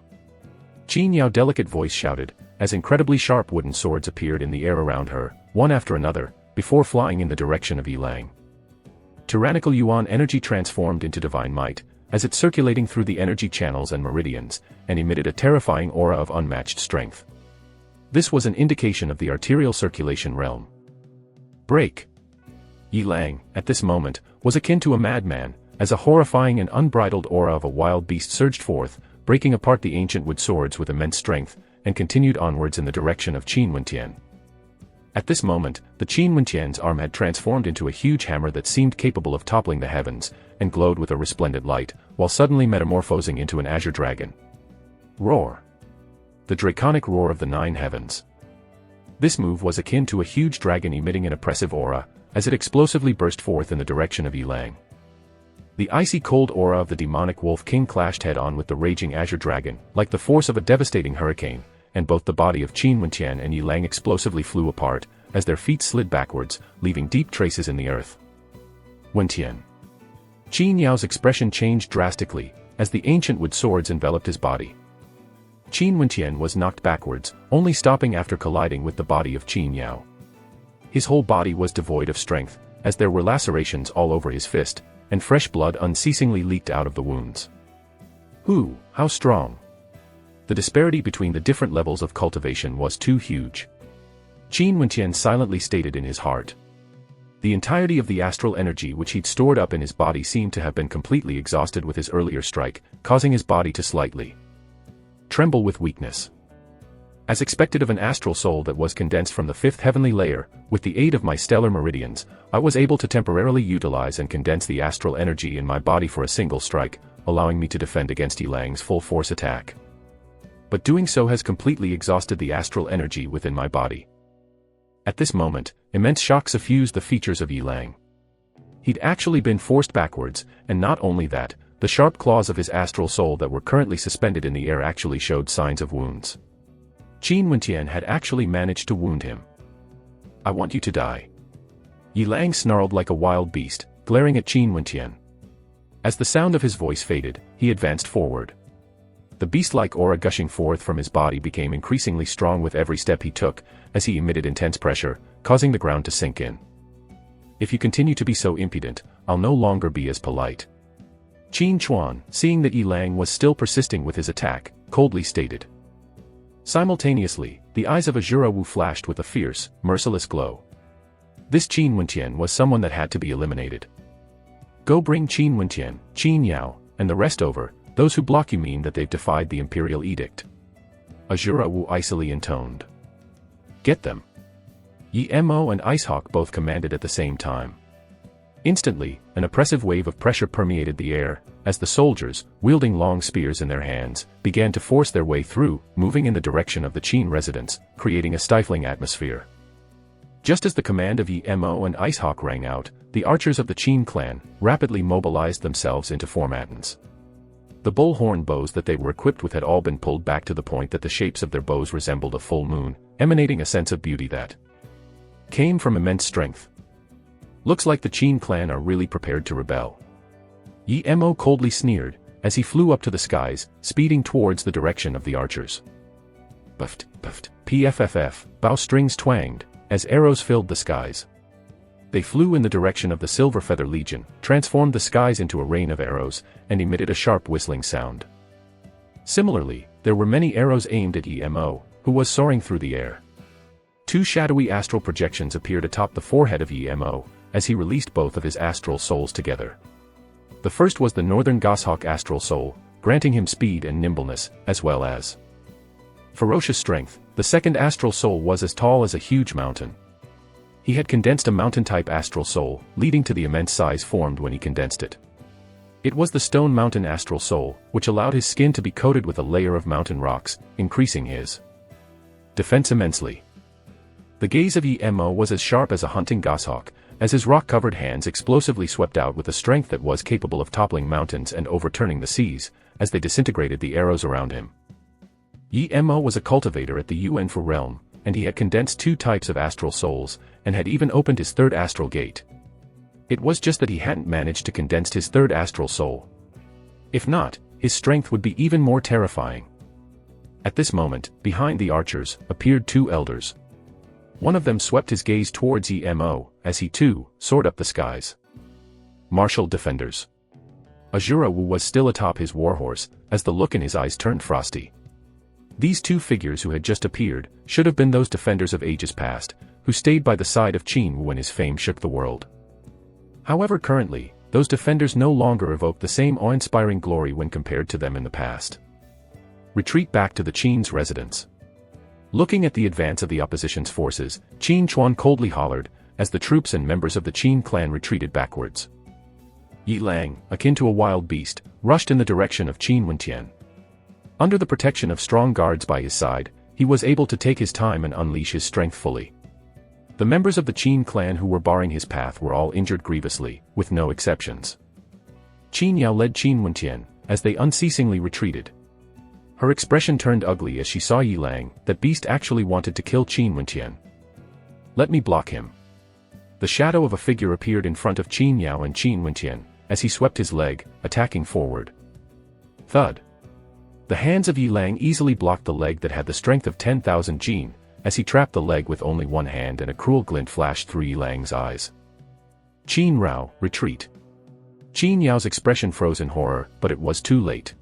Speaker 1: Qin Yao's delicate voice shouted, as incredibly sharp wooden swords appeared in the air around her, one after another, before flying in the direction of Yi Lang. Tyrannical Yuan energy transformed into divine might, as it circulating through the energy channels and meridians, and emitted a terrifying aura of unmatched strength. This was an indication of the arterial circulation realm. Break! Yi Lang, at this moment, was akin to a madman, as a horrifying and unbridled aura of a wild beast surged forth, breaking apart the ancient wood swords with immense strength, and continued onwards in the direction of Qin Wentian. At this moment, the Qin Wentian's arm had transformed into a huge hammer that seemed capable of toppling the heavens, and glowed with a resplendent light, while suddenly metamorphosing into an azure dragon. Roar! The draconic roar of the 9 heavens. This move was akin to a huge dragon emitting an oppressive aura, as it explosively burst forth in the direction of Yi Lang. The icy cold aura of the demonic wolf king clashed head-on with the raging azure dragon, like the force of a devastating hurricane, and both the body of Qin Wentian and Yi Lang explosively flew apart, as their feet slid backwards, leaving deep traces in the earth. Wentian. Qin Yao's expression changed drastically, as the ancient wood swords enveloped his body. Qin Wentian was knocked backwards, only stopping after colliding with the body of Qin Yao. His whole body was devoid of strength, as there were lacerations all over his fist, and fresh blood unceasingly leaked out of the wounds. How strong? The disparity between the different levels of cultivation was too huge. Qin Wentian silently stated in his heart. The entirety of the astral energy which he'd stored up in his body seemed to have been completely exhausted with his earlier strike, causing his body to slightly tremble with weakness. As expected of an astral soul that was condensed from the 5th heavenly layer, with the aid of my stellar meridians, I was able to temporarily utilize and condense the astral energy in my body for a single strike, allowing me to defend against Yi Lang's full-force attack. But doing so has completely exhausted the astral energy within my body. At this moment, immense shock suffused the features of Yi Lang. He'd actually been forced backwards, and not only that, the sharp claws of his astral soul that were currently suspended in the air actually showed signs of wounds. Qin Wentian had actually managed to wound him. I want you to die. Yi Lang snarled like a wild beast, glaring at Qin Wentian. As the sound of his voice faded, he advanced forward. The beast-like aura gushing forth from his body became increasingly strong with every step he took, as he emitted intense pressure, causing the ground to sink in. If you continue to be so impudent, I'll no longer be as polite. Qin Chuan, seeing that Yi Lang was still persisting with his attack, coldly stated. Simultaneously, the eyes of Azura Wu flashed with a fierce, merciless glow. This Qin Wentian was someone that had to be eliminated. Go bring Qin Wentian, Qin Yao, and the rest over. Those who block you mean that they've defied the imperial edict. Azura Wu icily intoned. Get them. Yi Mo and Icehawk both commanded at the same time. Instantly, an oppressive wave of pressure permeated the air, as the soldiers, wielding long spears in their hands, began to force their way through, moving in the direction of the Qin residence, creating a stifling atmosphere. Just as the command of Yi Mo and Icehawk rang out, the archers of the Qin clan rapidly mobilized themselves into formations. The bullhorn bows that they were equipped with had all been pulled back to the point that the shapes of their bows resembled a full moon, emanating a sense of beauty that came from immense strength. Looks like the Qin clan are really prepared to rebel. Yi Mo coldly sneered, as he flew up to the skies, speeding towards the direction of the archers. Puffed, puffed, pfff, bow strings twanged, as arrows filled the skies. They flew in the direction of the Silver Feather Legion, transformed the skies into a rain of arrows, and emitted a sharp whistling sound. Similarly, there were many arrows aimed at Yi Mo, who was soaring through the air. 2 shadowy astral projections appeared atop the forehead of Yi Mo, as he released both of his astral souls together. The first was the Northern Goshawk astral soul, granting him speed and nimbleness, as well as Ferocious strength, the second astral soul was as tall as a huge mountain. He had condensed a mountain-type astral soul, leading to the immense size formed when he condensed it. It was the stone mountain astral soul, which allowed his skin to be coated with a layer of mountain rocks, increasing his defense immensely. The gaze of Emo was as sharp as a hunting goshawk, as his rock-covered hands explosively swept out with a strength that was capable of toppling mountains and overturning the seas, as they disintegrated the arrows around him. Emo was a cultivator at the Unfu realm, and he had condensed 2 types of astral souls, and had even opened his 3rd astral gate. It was just that he hadn't managed to condense his 3rd astral soul. If not, his strength would be even more terrifying. At this moment, behind the archers, appeared 2 elders. One of them swept his gaze towards Emo, as he too soared up the skies. Martial defenders. Azura Wu was still atop his warhorse, as the look in his eyes turned frosty. These 2 figures who had just appeared, should have been those defenders of ages past, who stayed by the side of Qin Wu when his fame shook the world. However, currently, those defenders no longer evoke the same awe-inspiring glory when compared to them in the past. Retreat back to the Qin's residence. Looking at the advance of the opposition's forces, Qin Chuan coldly hollered, as the troops and members of the Qin clan retreated backwards. Yi Lang, akin to a wild beast, rushed in the direction of Qin Wentian. Under the protection of strong guards by his side, he was able to take his time and unleash his strength fully. The members of the Qin clan who were barring his path were all injured grievously, with no exceptions. Qin Yao led Qin Wentian, as they unceasingly retreated. Her expression turned ugly as she saw Yi Lang, that beast actually wanted to kill Qin Wentian. Let me block him. The shadow of a figure appeared in front of Qin Yao and Qin Wentian, as he swept his leg, attacking forward. Thud. The hands of Yi Lang easily blocked the leg that had the strength of 10,000 Jin, as he trapped the leg with only one hand and a cruel glint flashed through Yi Lang's eyes. Qin Rao, retreat. Qin Yao's expression froze in horror, but it was too late.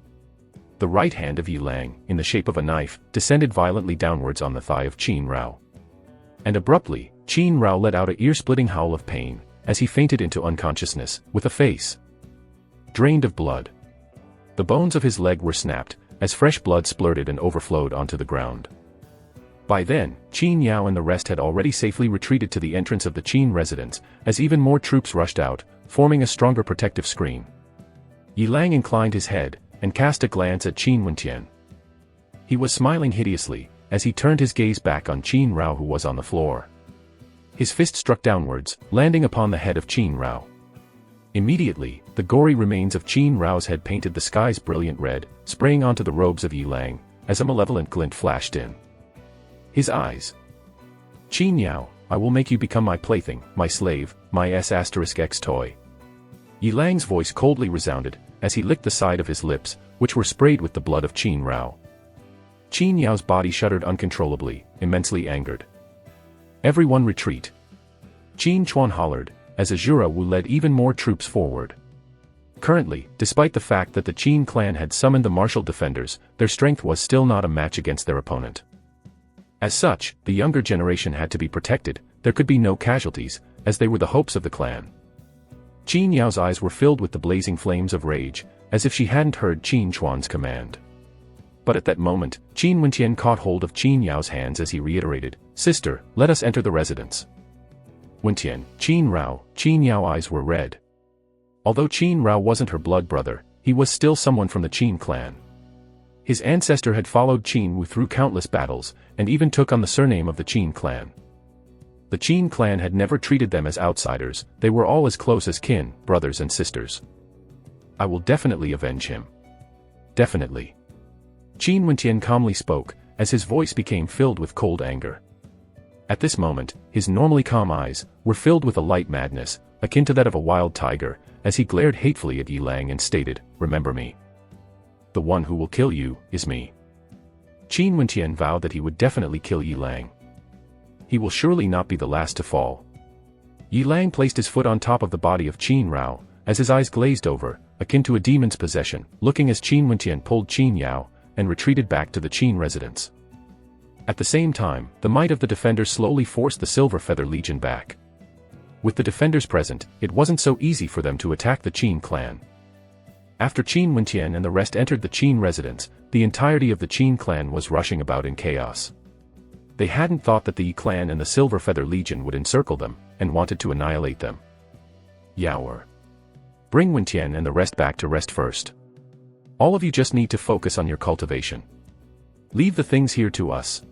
Speaker 1: The right hand of Yi Lang, in the shape of a knife, descended violently downwards on the thigh of Qin Rao. And abruptly, Qin Rao let out an ear-splitting howl of pain, as he fainted into unconsciousness, with a face drained of blood. The bones of his leg were snapped, as fresh blood splurted and overflowed onto the ground. By then, Qin Yao and the rest had already safely retreated to the entrance of the Qin residence, as even more troops rushed out, forming a stronger protective screen. Yi Lang inclined his head, and cast a glance at Qin Wentian. He was smiling hideously, as he turned his gaze back on Qin Rao who was on the floor. His fist struck downwards, landing upon the head of Qin Rao. Immediately, the gory remains of Qin Rao's head painted the skies brilliant red, spraying onto the robes of Yi Lang, as a malevolent glint flashed in his eyes. Qin Yao, I will make you become my plaything, my slave, my S*X toy. Yi Lang's voice coldly resounded, as he licked the side of his lips, which were sprayed with the blood of Qin Rao. Qin Yao's body shuddered uncontrollably, immensely angered. Everyone retreat. Qin Chuan hollered, as Azura Wu led even more troops forward. Currently, despite the fact that the Qin clan had summoned the martial defenders, their strength was still not a match against their opponent. As such, the younger generation had to be protected, there could be no casualties, as they were the hopes of the clan. Qin Yao's eyes were filled with the blazing flames of rage, as if she hadn't heard Qin Chuan's command. But at that moment, Qin Wentian caught hold of Qin Yao's hands as he reiterated, Sister, let us enter the residence. Wentian, Qin Yao eyes were red. Although Qin Rao wasn't her blood brother, he was still someone from the Qin clan. His ancestor had followed Qin Wu through countless battles, and even took on the surname of the Qin clan. The Qin clan had never treated them as outsiders, they were all as close as kin, brothers and sisters. I will definitely avenge him. Definitely. Qin Wentian calmly spoke, as his voice became filled with cold anger. At this moment, his normally calm eyes were filled with a light madness, akin to that of a wild tiger, as he glared hatefully at Yi Lang and stated, Remember me. The one who will kill you, is me. Qin Wentian vowed that he would definitely kill Yi Lang. He will surely not be the last to fall. Yi Lang placed his foot on top of the body of Qin Rao, as his eyes glazed over, akin to a demon's possession, looking as Qin Wentian pulled Qin Yao, and retreated back to the Qin residence. At the same time, the might of the defenders slowly forced the Silver Feather Legion back. With the defenders present, it wasn't so easy for them to attack the Qin clan. After Qin Wentian and the rest entered the Qin residence, the entirety of the Qin clan was rushing about in chaos. They hadn't thought that the Yi clan and the Silver Feather Legion would encircle them, and wanted to annihilate them. Yaoer. Bring Wentian and the rest back to rest first. All of you just need to focus on your cultivation. Leave the things here to us.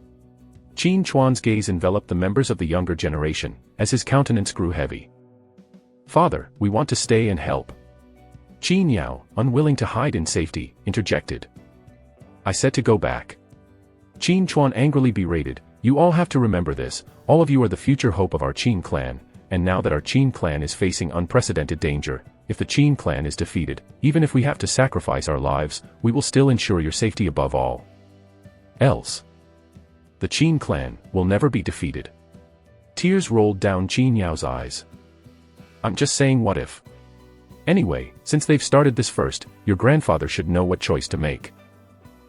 Speaker 1: Qin Chuan's gaze enveloped the members of the younger generation, as his countenance grew heavy. Father, we want to stay and help. Qin Yao, unwilling to hide in safety, interjected. I said to go back. Qin Chuan angrily berated, you all have to remember this, all of you are the future hope of our Qin clan, and now that our Qin clan is facing unprecedented danger, if the Qin clan is defeated, even if we have to sacrifice our lives, we will still ensure your safety above all. Else, the Qin clan will never be defeated. Tears rolled down Qin Yao's eyes. I'm just saying what if. Anyway, since they've started this first, your grandfather should know what choice to make.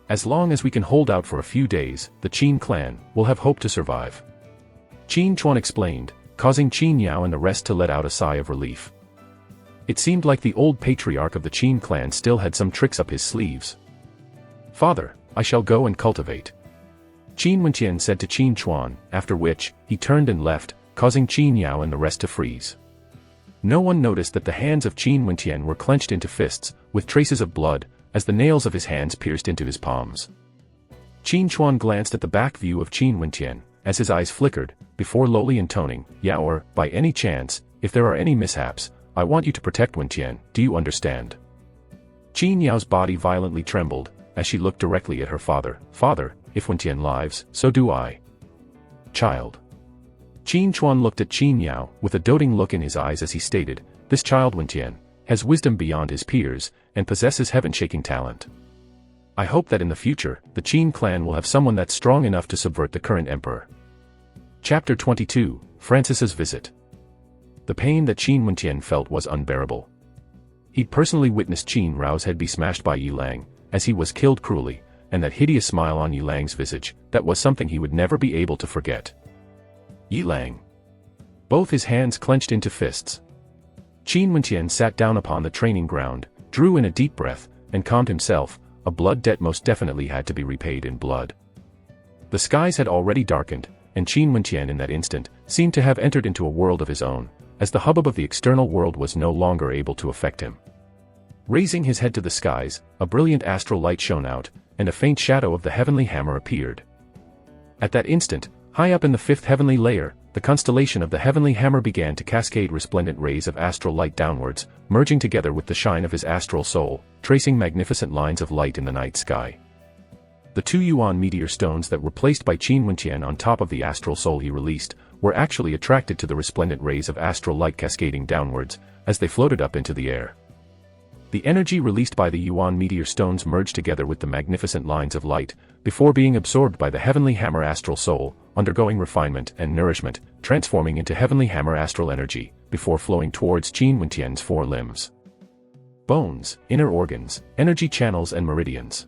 Speaker 1: As long as we can hold out for a few days, the Qin clan will have hope to survive. Qin Chuan explained, causing Qin Yao and the rest to let out a sigh of relief. It seemed like the old patriarch of the Qin clan still had some tricks up his sleeves. Father, I shall go and cultivate. Qin Wenqian said to Qin Chuan, after which, he turned and left, causing Qin Yao and the rest to freeze. No one noticed that the hands of Qin Wenqian were clenched into fists, with traces of blood, as the nails of his hands pierced into his palms. Qin Chuan glanced at the back view of Qin Wenqian, as his eyes flickered, before lowly intoning, Yaoer, by any chance, if there are any mishaps, I want you to protect Wenqian, do you understand? Qin Yao's body violently trembled, as she looked directly at her father. Father, if Wenqian lives, so do I. Child. Qin Chuan looked at Qin Yao, with a doting look in his eyes as he stated, this child Wenqian has wisdom beyond his peers, and possesses heaven-shaking talent. I hope that in the future, the Qin clan will have someone that's strong enough to subvert the current emperor. Chapter 22, Francis's Visit. The pain that Qin Wenqian felt was unbearable. He'd personally witnessed Qin Rao's head be smashed by Yi Lang, as he was killed cruelly, and that hideous smile on Yi Lang's visage, that was something he would never be able to forget. Yi Lang. Both his hands clenched into fists. Qin Wenqian sat down upon the training ground, drew in a deep breath, and calmed himself. A blood debt most definitely had to be repaid in blood. The skies had already darkened, and Qin Wenqian in that instant seemed to have entered into a world of his own, as the hubbub of the external world was no longer able to affect him. Raising his head to the skies, a brilliant astral light shone out, and a faint shadow of the heavenly hammer appeared. At that instant, high up in the fifth heavenly layer, the constellation of the heavenly hammer began to cascade resplendent rays of astral light downwards, merging together with the shine of his astral soul, tracing magnificent lines of light in the night sky. The 2 Yuan meteor stones that were placed by Qin Wenqian on top of the astral soul he released, were actually attracted to the resplendent rays of astral light cascading downwards, as they floated up into the air. The energy released by the Yuan meteor stones merged together with the magnificent lines of light, before being absorbed by the heavenly hammer astral soul, undergoing refinement and nourishment, transforming into heavenly hammer astral energy, before flowing towards Qin Wenqian's 4 limbs. Bones, inner organs, energy channels and meridians.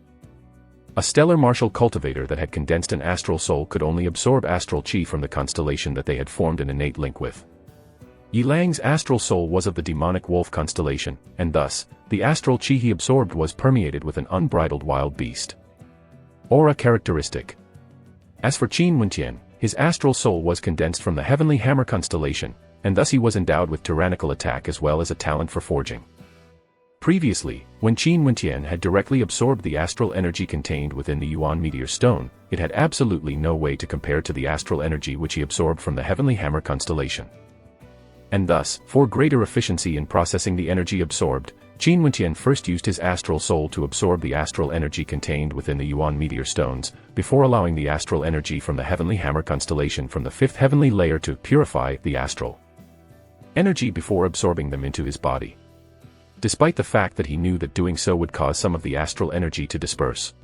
Speaker 1: A stellar martial cultivator that had condensed an astral soul could only absorb astral chi from the constellation that they had formed an innate link with. Yi Lang's astral soul was of the demonic wolf constellation, and thus, the astral chi he absorbed was permeated with an unbridled wild beast. Aura characteristic. As for Qin Wenqian, his astral soul was condensed from the heavenly hammer constellation, and thus he was endowed with tyrannical attack as well as a talent for forging. Previously, when Qin Wenqian had directly absorbed the astral energy contained within the Yuan meteor stone, it had absolutely no way to compare to the astral energy which he absorbed from the heavenly hammer constellation. And thus, for greater efficiency in processing the energy absorbed, Qin Wenqian first used his astral soul to absorb the astral energy contained within the Yuan meteor stones, before allowing the astral energy from the heavenly hammer constellation from the 5th heavenly layer to purify the astral energy before absorbing them into his body. Despite the fact that he knew that doing so would cause some of the astral energy to disperse.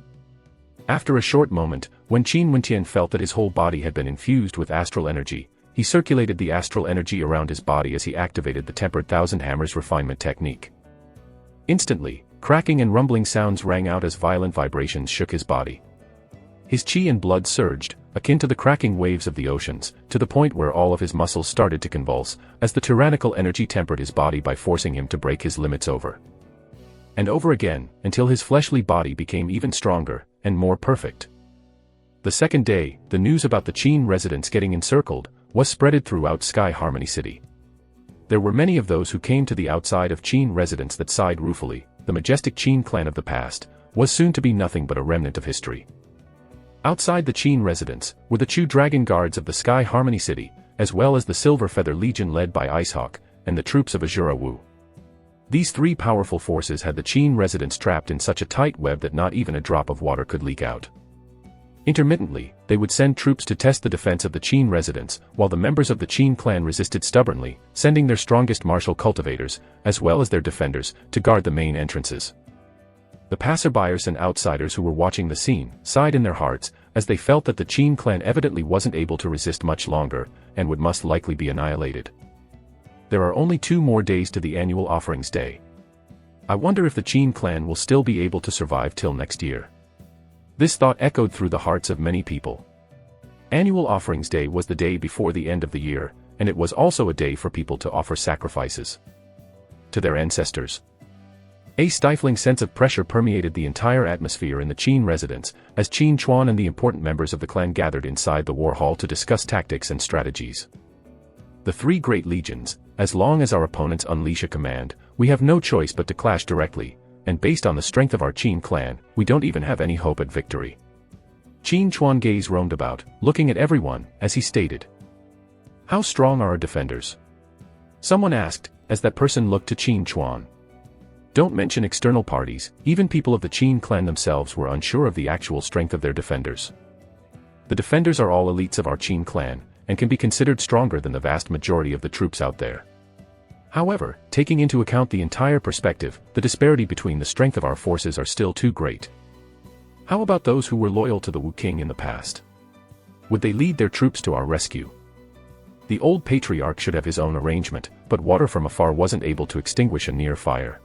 Speaker 1: After a short moment, when Qin Wenqian felt that his whole body had been infused with astral energy, he circulated the astral energy around his body as he activated the tempered thousand hammers refinement technique. Instantly, cracking and rumbling sounds rang out as violent vibrations shook his body. His chi and blood surged, akin to the cracking waves of the oceans, to the point where all of his muscles started to convulse, as the tyrannical energy tempered his body by forcing him to break his limits over. and over again, until his fleshly body became even stronger and more perfect. The second day, the news about the Qin residents getting encircled was spreaded throughout Sky Harmony City. There were many of those who came to the outside of Qin residents that sighed ruefully. The majestic Qin clan of the past was soon to be nothing but a remnant of history. Outside the Qin residents were the Chu Dragon Guards of the Sky Harmony City, as well as the Silver Feather Legion led by Icehawk, and the troops of Azura Wu. These three powerful forces had the Qin residents trapped in such a tight web that not even a drop of water could leak out. Intermittently, they would send troops to test the defense of the Qin residents, while the members of the Qin clan resisted stubbornly, sending their strongest martial cultivators, as well as their defenders, to guard the main entrances. The passerbyers and outsiders who were watching the scene sighed in their hearts, as they felt that the Qin clan evidently wasn't able to resist much longer, and would most likely be annihilated. There are only 2 more days to the annual offerings day. I wonder if the Qin clan will still be able to survive till next year. This thought echoed through the hearts of many people. Annual Offerings Day was the day before the end of the year, and it was also a day for people to offer sacrifices to their ancestors. A stifling sense of pressure permeated the entire atmosphere in the Qin residence, as Qin Chuan and the important members of the clan gathered inside the war hall to discuss tactics and strategies. The 3 great legions, as long as our opponents unleash a command, we have no choice but to clash directly, and based on the strength of our Qin clan, we don't even have any hope at victory. Qin Chuan gaze roamed about, looking at everyone, as he stated. How strong are our defenders? Someone asked, as that person looked to Qin Chuan. Don't mention external parties, even people of the Qin clan themselves were unsure of the actual strength of their defenders. The defenders are all elites of our Qin clan, and can be considered stronger than the vast majority of the troops out there. However, taking into account the entire perspective, the disparity between the strength of our forces are still too great. How about those who were loyal to the Wu King in the past? Would they lead their troops to our rescue? The old patriarch should have his own arrangement, but water from afar wasn't able to extinguish a near fire.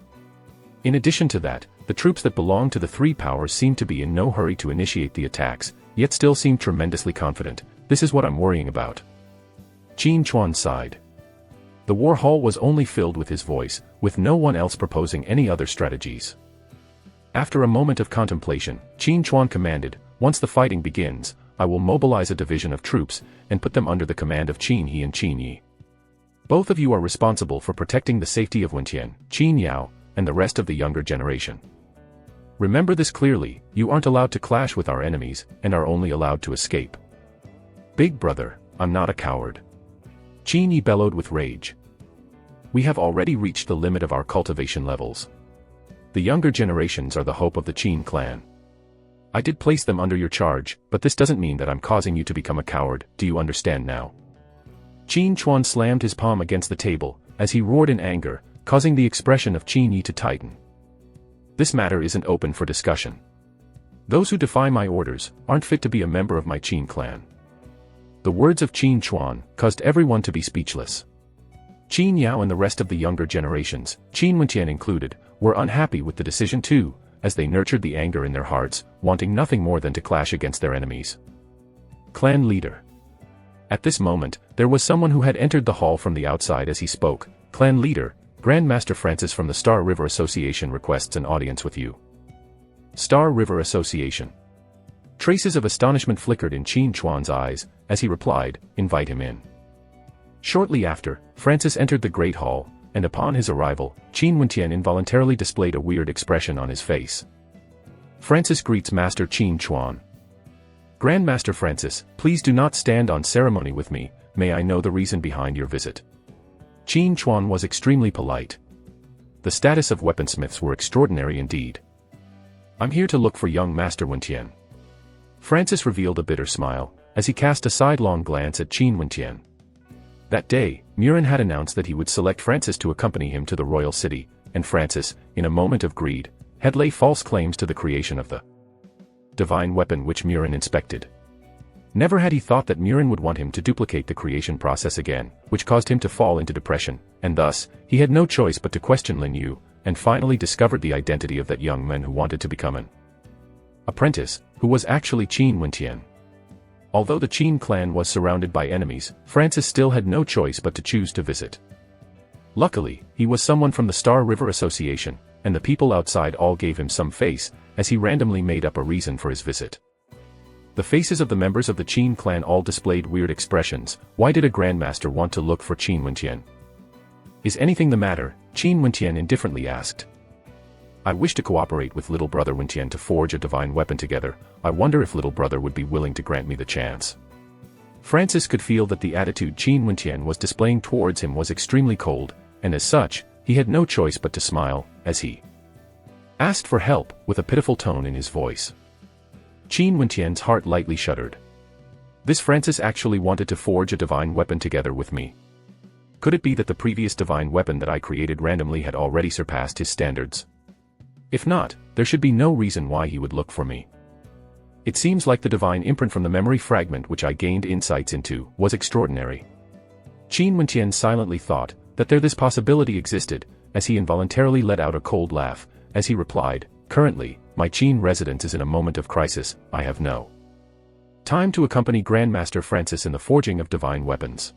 Speaker 1: In addition to that, the troops that belonged to the 3 powers seemed to be in no hurry to initiate the attacks, yet still seemed tremendously confident. This is what I'm worrying about. Qin Chuan sighed. The war hall was only filled with his voice, with no one else proposing any other strategies. After a moment of contemplation, Qin Chuan commanded, once the fighting begins, I will mobilize a division of troops, and put them under the command of Qin He and Qin Yi. Both of you are responsible for protecting the safety of Wenqian, Qin Yao, and the rest of the younger generation. Remember this clearly, you aren't allowed to clash with our enemies, and are only allowed to escape. Big brother, I'm not a coward. Qin Yi bellowed with rage. We have already reached the limit of our cultivation levels. The younger generations are the hope of the Qin clan. I did place them under your charge, but this doesn't mean that I'm causing you to become a coward, do you understand now? Qin Chuan slammed his palm against the table, as he roared in anger, causing the expression of Qin Yi to tighten. This matter isn't open for discussion. Those who defy my orders aren't fit to be a member of my Qin clan. The words of Qin Chuan caused everyone to be speechless. Qin Yao and the rest of the younger generations, Qin Wenqian included, were unhappy with the decision too, as they nurtured the anger in their hearts, wanting nothing more than to clash against their enemies. Clan leader. At this moment, there was someone who had entered the hall from the outside as he spoke. Clan leader, Grand Master Francis from the Star River Association requests an audience with you. Star River Association. Traces of astonishment flickered in Qin Chuan's eyes, as he replied, invite him in. Shortly after, Francis entered the Great Hall, and upon his arrival, Qin Wenqian involuntarily displayed a weird expression on his face. Francis greets Master Qin Chuan. Grand Master Francis, please do not stand on ceremony with me, may I know the reason behind your visit? Qin Chuan was extremely polite. The status of weaponsmiths were extraordinary indeed. I'm here to look for young Master Wenqian. Francis revealed a bitter smile, as he cast a sidelong glance at Qin Wenqian. That day, Murin had announced that he would select Francis to accompany him to the royal city, and Francis, in a moment of greed, had laid false claims to the creation of the divine weapon which Murin inspected. Never had he thought that Murin would want him to duplicate the creation process again, which caused him to fall into depression, and thus, he had no choice but to question Lin Yu, and finally discovered the identity of that young man who wanted to become an apprentice, who was actually Qin Wenqian. Although the Qin clan was surrounded by enemies, Francis still had no choice but to choose to visit. Luckily, he was someone from the Star River Association, and the people outside all gave him some face, as he randomly made up a reason for his visit. The faces of the members of the Qin clan all displayed weird expressions. Why did a grandmaster want to look for Qin Wenqian? Is anything the matter? Qin Wenqian indifferently asked. I wish to cooperate with little brother Wenqian to forge a divine weapon together. I wonder if little brother would be willing to grant me the chance. Francis could feel that the attitude Qin Wenqian was displaying towards him was extremely cold, and as such, he had no choice but to smile, as he asked for help, with a pitiful tone in his voice. Qin Wenqian's heart lightly shuddered. This Francis actually wanted to forge a divine weapon together with me. Could it be that the previous divine weapon that I created randomly had already surpassed his standards? If not, there should be no reason why he would look for me. It seems like the divine imprint from the memory fragment which I gained insights into was extraordinary. Qin Wenqian silently thought that this possibility existed, as he involuntarily let out a cold laugh, as he replied, "Currently, my Qin residence is in a moment of crisis. I have no time to accompany Grandmaster Francis in the forging of divine weapons.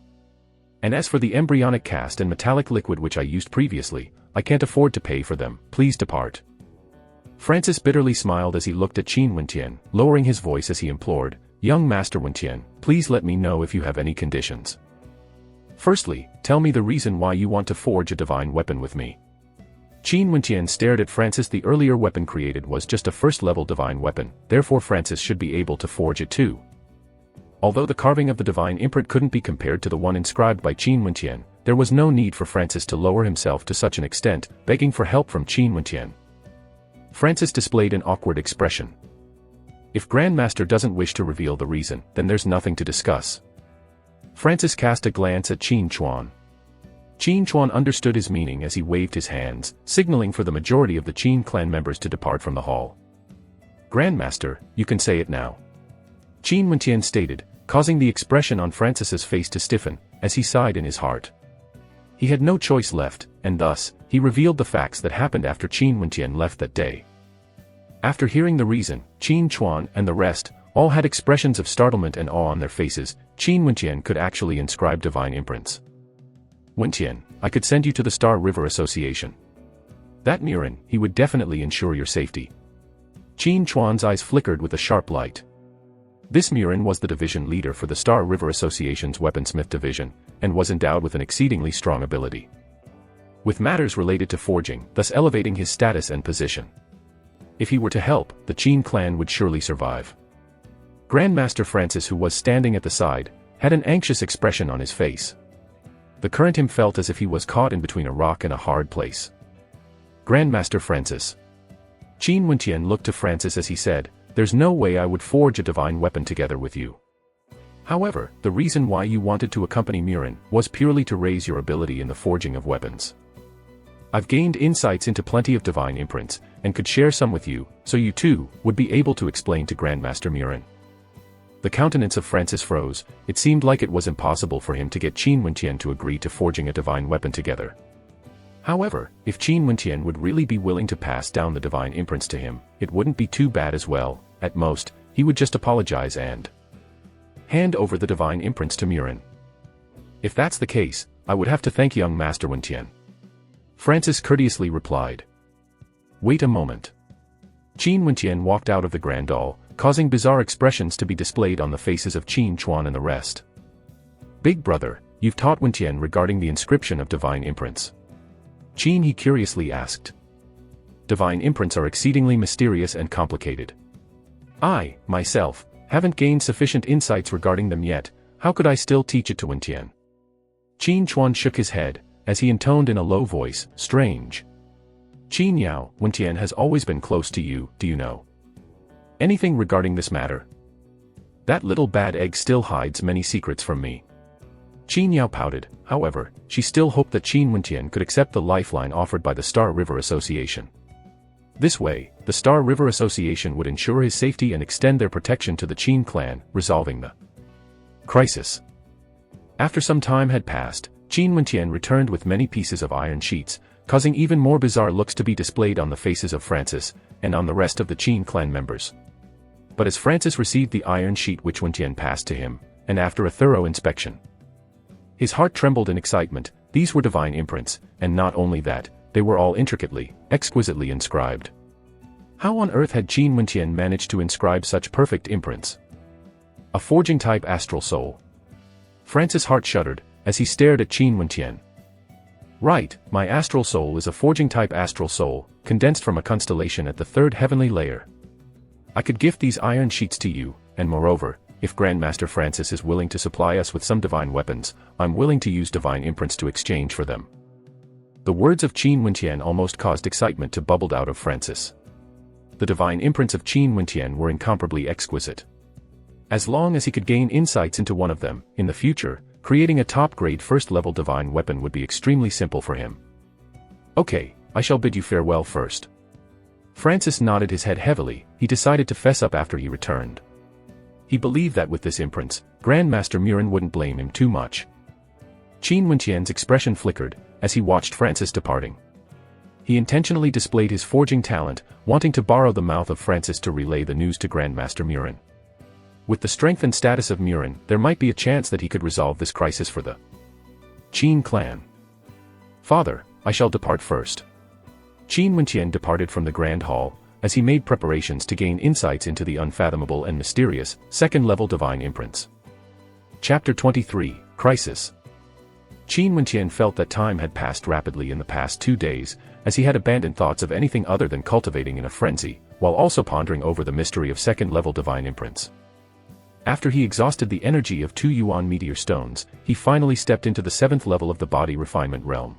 Speaker 1: And as for the embryonic cast and metallic liquid which I used previously, I can't afford to pay for them. Please depart." Francis bitterly smiled as he looked at Qin Wenqian, lowering his voice as he implored, "Young Master Wenqian, please let me know if you have any conditions. Firstly, tell me the reason why you want to forge a divine weapon with me." Qin Wenqian stared at Francis. The earlier weapon created was just a first-level divine weapon, therefore Francis should be able to forge it too. Although the carving of the divine imprint couldn't be compared to the one inscribed by Qin Wenqian, there was no need for Francis to lower himself to such an extent, begging for help from Qin Wenqian. Francis displayed an awkward expression. If Grandmaster doesn't wish to reveal the reason, then there's nothing to discuss. Francis cast a glance at Qin Chuan. Qin Chuan understood his meaning as he waved his hands, signaling for the majority of the Qin clan members to depart from the hall. "Grandmaster, you can say it now," Qin Wenqian stated, causing the expression on Francis's face to stiffen, as he sighed in his heart. He had no choice left, and thus, he revealed the facts that happened after Qin Wenqian left that day. After hearing the reason, Qin Chuan and the rest all had expressions of startlement and awe on their faces. Qin Wenqian could actually inscribe divine imprints. "Wenqian, I could send you to the Star River Association. That Murin, he would definitely ensure your safety." Qin Chuan's eyes flickered with a sharp light. This Murin was the division leader for the Star River Association's weaponsmith division, and was endowed with an exceedingly strong ability with matters related to forging, thus elevating his status and position. If he were to help, the Qin clan would surely survive. Grandmaster Francis, who was standing at the side, had an anxious expression on his face. The current him felt as if he was caught in between a rock and a hard place. "Grandmaster Francis." Qin Wenqian looked to Francis as he said, "There's no way I would forge a divine weapon together with you. However, the reason why you wanted to accompany Murin was purely to raise your ability in the forging of weapons. I've gained insights into plenty of divine imprints, and could share some with you, so you too would be able to explain to Grandmaster Murin." The countenance of Francis froze. It seemed like it was impossible for him to get Qin Wenqian to agree to forging a divine weapon together. However, if Qin Wenqian would really be willing to pass down the divine imprints to him, it wouldn't be too bad as well. At most, he would just apologize and hand over the divine imprints to Murin. "If that's the case, I would have to thank young Master Wenqian," Francis courteously replied. "Wait a moment." Qin Wenqian walked out of the Grand Hall, causing bizarre expressions to be displayed on the faces of Qin Chuan and the rest. "Big brother, you've taught Wenqian regarding the inscription of divine imprints?" Qin he curiously asked. "Divine imprints are exceedingly mysterious and complicated. I, myself, haven't gained sufficient insights regarding them yet. How could I still teach it to Wenqian?" Qin Chuan shook his head, as he intoned in a low voice, "Strange. Qin Yao, Wenqian has always been close to you. Do you know anything regarding this matter? That little bad egg still hides many secrets from me." Qin Yao pouted. However, she still hoped that Qin Wenqian could accept the lifeline offered by the Star River Association. This way, the Star River Association would ensure his safety and extend their protection to the Qin clan, resolving the crisis. After some time had passed, Qin Wenqian returned with many pieces of iron sheets, causing even more bizarre looks to be displayed on the faces of Francis, and on the rest of the Qin clan members. But as Francis received the iron sheet which Wenqian passed to him, and after a thorough inspection, his heart trembled in excitement. These were divine imprints, and not only that, they were all intricately, exquisitely inscribed. How on earth had Qin Wenqian managed to inscribe such perfect imprints? A forging-type astral soul. Francis' heart shuddered, as he stared at Qin Wenqian. Right, my astral soul is a forging-type astral soul, condensed from a constellation at the third heavenly layer. I could gift these iron sheets to you, and moreover, if Grandmaster Francis is willing to supply us with some divine weapons, I'm willing to use divine imprints to exchange for them. The words of Qin Wenqian almost caused excitement to bubble out of Francis. The divine imprints of Qin Wenqian were incomparably exquisite. As long as he could gain insights into one of them, in the future, creating a top-grade first-level divine weapon would be extremely simple for him. Okay, I shall bid you farewell first. Francis nodded his head heavily. He decided to fess up after he returned. He believed that with this imprints, Grandmaster Murin wouldn't blame him too much. Qin Wenqian's expression flickered, as he watched Francis departing. He intentionally displayed his forging talent, wanting to borrow the mouth of Francis to relay the news to Grandmaster Murin. With the strength and status of Murin, there might be a chance that he could resolve this crisis for the Qin clan. Father, I shall depart first. Qin Wenqian departed from the Grand Hall, as he made preparations to gain insights into the unfathomable and mysterious, second-level divine imprints. Chapter 23, Crisis. Qin Wenqian felt that time had passed rapidly in the past 2 days, as he had abandoned thoughts of anything other than cultivating in a frenzy, while also pondering over the mystery of second-level divine imprints. After he exhausted the energy of 2 Yuan meteor stones, he finally stepped into the 7th level of the body refinement realm.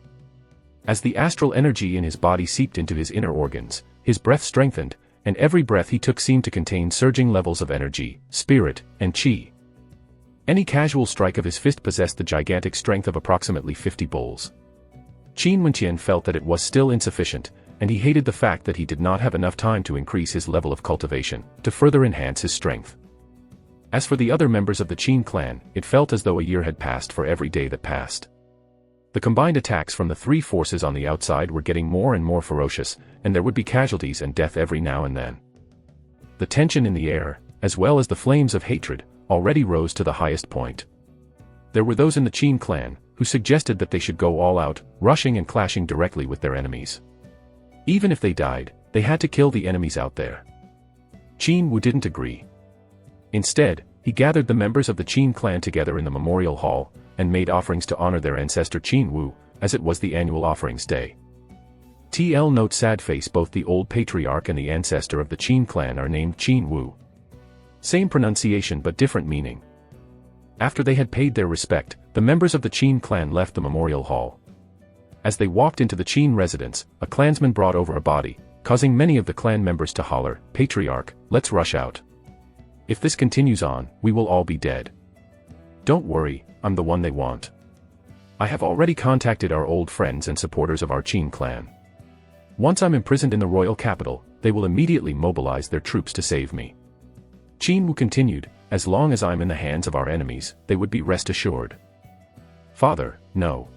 Speaker 1: As the astral energy in his body seeped into his inner organs, his breath strengthened, and every breath he took seemed to contain surging levels of energy, spirit, and qi. Any casual strike of his fist possessed the gigantic strength of approximately 50 bulls. Qin Wenqian felt that it was still insufficient, and he hated the fact that he did not have enough time to increase his level of cultivation, to further enhance his strength. As for the other members of the Qin clan, it felt as though a year had passed for every day that passed. The combined attacks from the 3 forces on the outside were getting more and more ferocious, and there would be casualties and death every now and then. The tension in the air, as well as the flames of hatred, already rose to the highest point. There were those in the Qin clan, who suggested that they should go all out, rushing and clashing directly with their enemies. Even if they died, they had to kill the enemies out there. Qin Wu didn't agree. Instead, he gathered the members of the Qin clan together in the memorial hall, and made offerings to honor their ancestor Qin Wu, as it was the annual offerings day. TL note sad face. Both the old patriarch and the ancestor of the Qin clan are named Qin Wu. Same pronunciation but different meaning. After they had paid their respect, the members of the Qin clan left the memorial hall. As they walked into the Qin residence, a clansman brought over a body, causing many of the clan members to holler, "Patriarch, let's rush out. If this continues on, we will all be dead." "Don't worry, I'm the one they want. I have already contacted our old friends and supporters of our Qin clan. Once I'm imprisoned in the royal capital, they will immediately mobilize their troops to save me." Qin Wu continued, "As long as I'm in the hands of our enemies, they would be rest assured." "Father, no.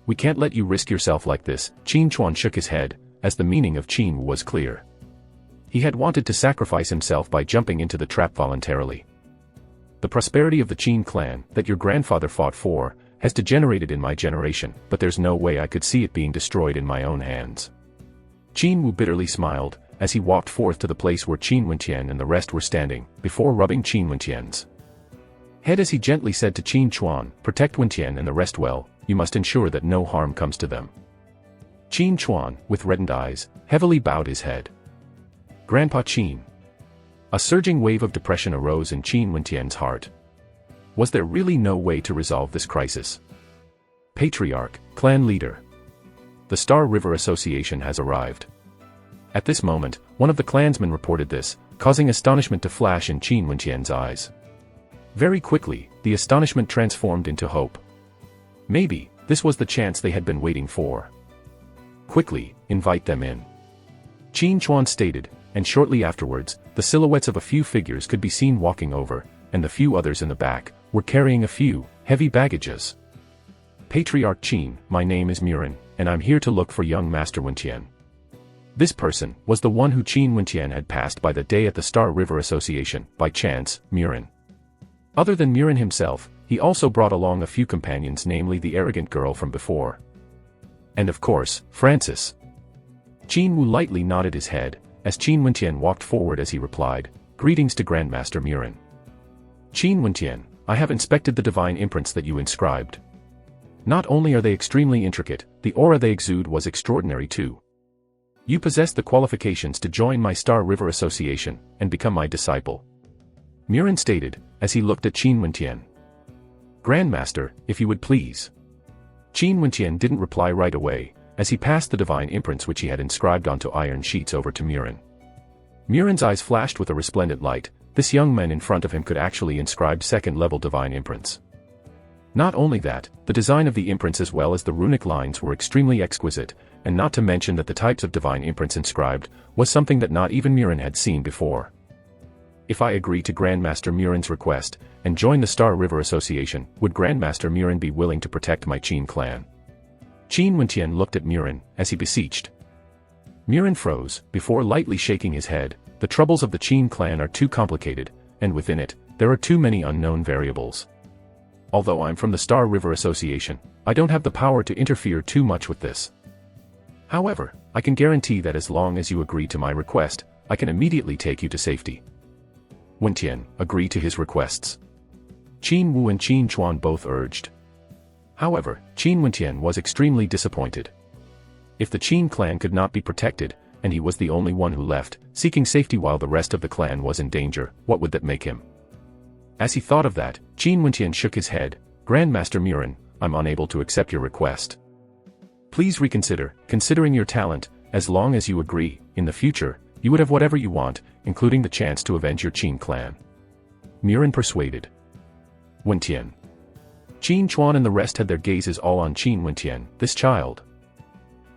Speaker 1: We can't let you risk yourself like this." Qin Chuan shook his head, as the meaning of Qin Wu was clear. He had wanted to sacrifice himself by jumping into the trap voluntarily. "The prosperity of the Qin clan, that your grandfather fought for, has degenerated in my generation, but there's no way I could see it being destroyed in my own hands." Qin Wu bitterly smiled, as he walked forth to the place where Qin Wenqian and the rest were standing, before rubbing Qin Wenqian's head as he gently said to Qin Chuan, "Protect Wenqian and the rest well, you must ensure that no harm comes to them." Qin Chuan, with reddened eyes, heavily bowed his head. "Grandpa Qin." A surging wave of depression arose in Qin Wenqian's heart. Was there really no way to resolve this crisis? Patriarch, clan leader. The Star River Association has arrived. At this moment, one of the clansmen reported this, causing astonishment to flash in Qin Wenqian's eyes. Very quickly, the astonishment transformed into hope. Maybe, this was the chance they had been waiting for. "Quickly, invite them in," Qin Chuan stated, and shortly afterwards, the silhouettes of a few figures could be seen walking over, and the few others in the back were carrying a few heavy baggages. "Patriarch Qin, my name is Murin, and I'm here to look for young Master Wenqian." This person was the one who Qin Wenqian had passed by the day at the Star River Association, by chance, Murin. Other than Murin himself, he also brought along a few companions, namely the arrogant girl from before. And of course, Francis. Qin Wu lightly nodded his head, as Qin Wentian walked forward as he replied, "Greetings to Grandmaster Murin. Qin Wentian, I have inspected the divine imprints that you inscribed. Not only are they extremely intricate, the aura they exude was extraordinary too. You possess the qualifications to join my Star River Association, and become my disciple," Murin stated, as he looked at Qin Wentian. "Grandmaster, if you would please." Qin Wentian didn't reply right away, as he passed the divine imprints which he had inscribed onto iron sheets over to Murin. Murin's eyes flashed with a resplendent light. This young man in front of him could actually inscribe second-level divine imprints. Not only that, the design of the imprints as well as the runic lines were extremely exquisite, and not to mention that the types of divine imprints inscribed was something that not even Murin had seen before. "If I agree to Grandmaster Murin's request, and join the Star River Association, would Grandmaster Murin be willing to protect my Qin clan?" Qin Wentian looked at Murin, as he beseeched. Murin froze, before lightly shaking his head. The troubles of the Qin clan are too complicated, and within it, there are too many unknown variables. Although I'm from the Star River Association, I don't have the power to interfere too much with this. However, I can guarantee that as long as you agree to my request, I can immediately take you to safety. Wentian agreed to his requests. Qin Wu and Qin Chuan both urged. However, Qin Wentian was extremely disappointed. If the Qin clan could not be protected, and he was the only one who left, seeking safety while the rest of the clan was in danger, what would that make him? As he thought of that, Qin Wentian shook his head. "Grandmaster Murin, I'm unable to accept your request. Please reconsider. Considering your talent, as long as you agree, in the future, you would have whatever you want, including the chance to avenge your Qin clan." Murin persuaded. Wentian. Qin Chuan and the rest had their gazes all on Qin Wentian, this child.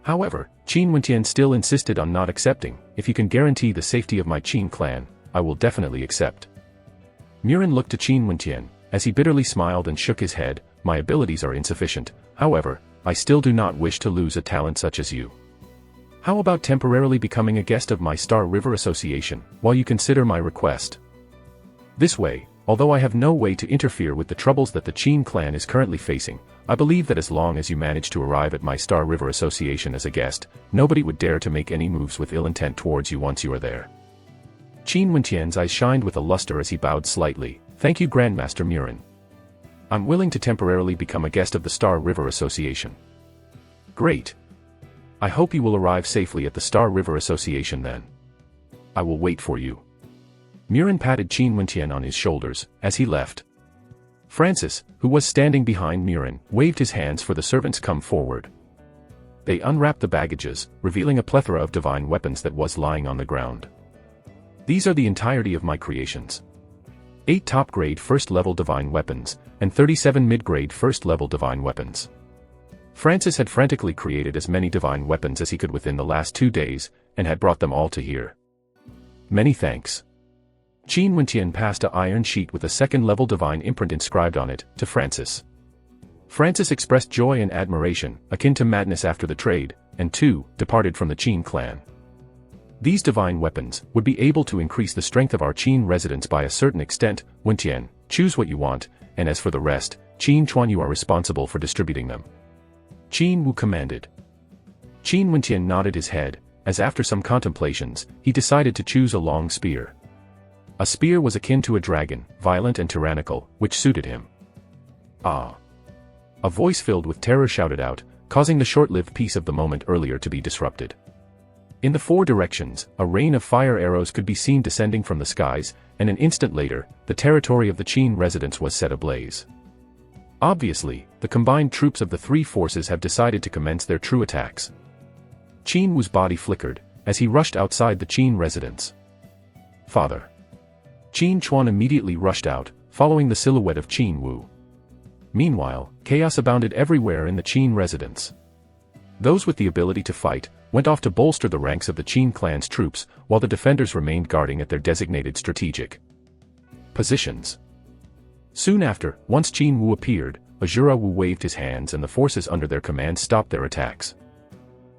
Speaker 1: However, Qin Wentian still insisted on not accepting. "If you can guarantee the safety of my Qin clan, I will definitely accept." Murin looked to Qin Wentian, as he bitterly smiled and shook his head. "My abilities are insufficient, however, I still do not wish to lose a talent such as you. How about temporarily becoming a guest of my Star River Association, while you consider my request? This way, although I have no way to interfere with the troubles that the Qin clan is currently facing, I believe that as long as you manage to arrive at my Star River Association as a guest, nobody would dare to make any moves with ill intent towards you once you are there." Qin Wentian's eyes shined with a luster as he bowed slightly. "Thank you, Grandmaster Murin. I'm willing to temporarily become a guest of the Star River Association." "Great. I hope you will arrive safely at the Star River Association then. I will wait for you." Murin patted Qin Wentian on his shoulders, as he left. Francis, who was standing behind Murin, waved his hands for the servants come forward. They unwrapped the baggages, revealing a plethora of divine weapons that was lying on the ground. "These are the entirety of my creations. 8 top-grade first-level divine weapons, and 37 mid-grade first-level divine weapons." Francis had frantically created as many divine weapons as he could within the last 2 days, and had brought them all to here. "Many thanks." Qin Wentian passed an iron sheet with a second-level divine imprint inscribed on it, to Francis. Francis expressed joy and admiration, akin to madness after the trade, and too, departed from the Qin clan. These divine weapons would be able to increase the strength of our Qin residents by a certain extent. "Wentian, choose what you want, and as for the rest, Qin Chuan, you are responsible for distributing them," Qin Wu commanded. Qin Wentian nodded his head, as after some contemplations, he decided to choose a long spear. A spear was akin to a dragon, violent and tyrannical, which suited him. "Ah!" A voice filled with terror shouted out, causing the short-lived peace of the moment earlier to be disrupted. In the 4 directions, a rain of fire arrows could be seen descending from the skies, and an instant later, the territory of the Qin residents was set ablaze. Obviously, the combined troops of the 3 forces have decided to commence their true attacks. Qin Wu's body flickered, as he rushed outside the Qin residence. "Father!" Qin Chuan immediately rushed out, following the silhouette of Qin Wu. Meanwhile, chaos abounded everywhere in the Qin residence. Those with the ability to fight went off to bolster the ranks of the Qin clan's troops, while the defenders remained guarding at their designated strategic positions. Soon after, once Qin Wu appeared, Azura Wu waved his hands and the forces under their command stopped their attacks.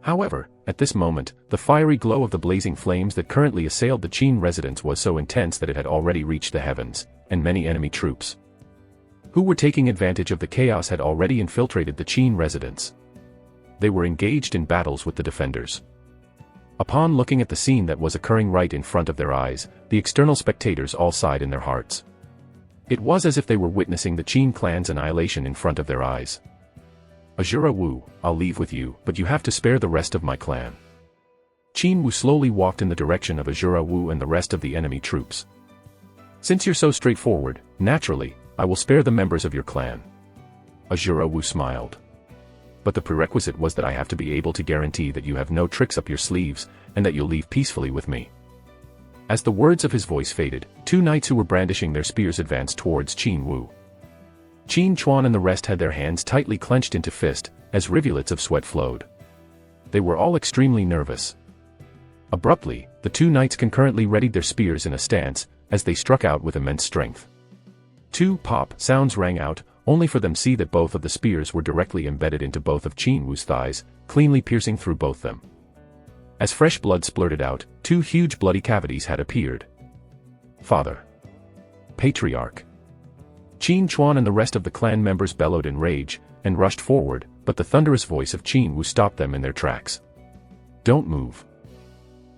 Speaker 1: However, at this moment, the fiery glow of the blazing flames that currently assailed the Qin residents was so intense that it had already reached the heavens, and many enemy troops who were taking advantage of the chaos had already infiltrated the Qin residents. they were engaged in battles with the defenders. Upon looking at the scene that was occurring right in front of their eyes, the external spectators all sighed in their hearts. It was as if they were witnessing the Qin clan's annihilation in front of their eyes. Azura Wu, I'll leave with you, but you have to spare the rest of my clan. Qin Wu slowly walked in the direction of Azura Wu and the rest of the enemy troops. Since you're so straightforward, naturally, I will spare the members of your clan. Azura Wu smiled. But the prerequisite was that I have to be able to guarantee that you have no tricks up your sleeves, and that you'll leave peacefully with me. As the words of his voice faded, two knights who were brandishing their spears advanced towards Qin Wu. Qin Chuan and the rest had their hands tightly clenched into fist, as rivulets of sweat flowed. They were all extremely nervous. Abruptly, the two knights concurrently readied their spears in a stance, as they struck out with immense strength. Two pop sounds rang out, only for them to see that both of the spears were directly embedded into both of Qin Wu's thighs, cleanly piercing through both them. As fresh blood splurted out, two huge bloody cavities had appeared. Father! Patriarch! Qin Chuan and the rest of the clan members bellowed in rage, and rushed forward, but the thunderous voice of Qin Wu stopped them in their tracks. Don't move!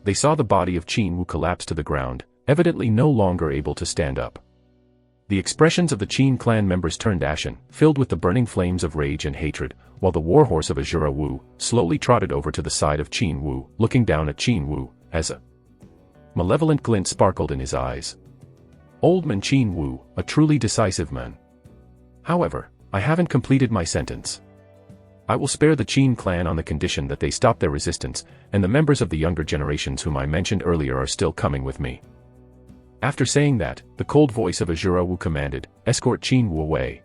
Speaker 1: They saw the body of Qin Wu collapse to the ground, evidently no longer able to stand up. The expressions of the Qin clan members turned ashen, filled with the burning flames of rage and hatred, while the warhorse of Azura Wu slowly trotted over to the side of Qin Wu, looking down at Qin Wu, as a malevolent glint sparkled in his eyes. Old man Qin Wu, a truly decisive man. However, I haven't completed my sentence. I will spare the Qin clan on the condition that they stop their resistance, and the members of the younger generations whom I mentioned earlier are still coming with me. After saying that, the cold voice of Azura Wu commanded, escort Qin Wu away.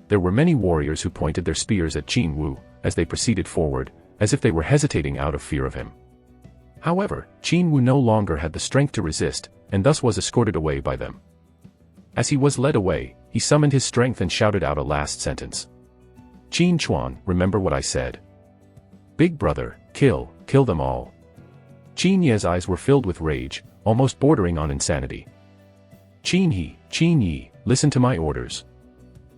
Speaker 1: There were many warriors who pointed their spears at Qin Wu, as they proceeded forward, as if they were hesitating out of fear of him. However, Qin Wu no longer had the strength to resist, and thus was escorted away by them. As he was led away, he summoned his strength and shouted out a last sentence. Qin Chuan, remember what I said. Big brother, kill them all. Qin Ye's eyes were filled with rage, almost bordering on insanity. Qin Yi, listen to my orders.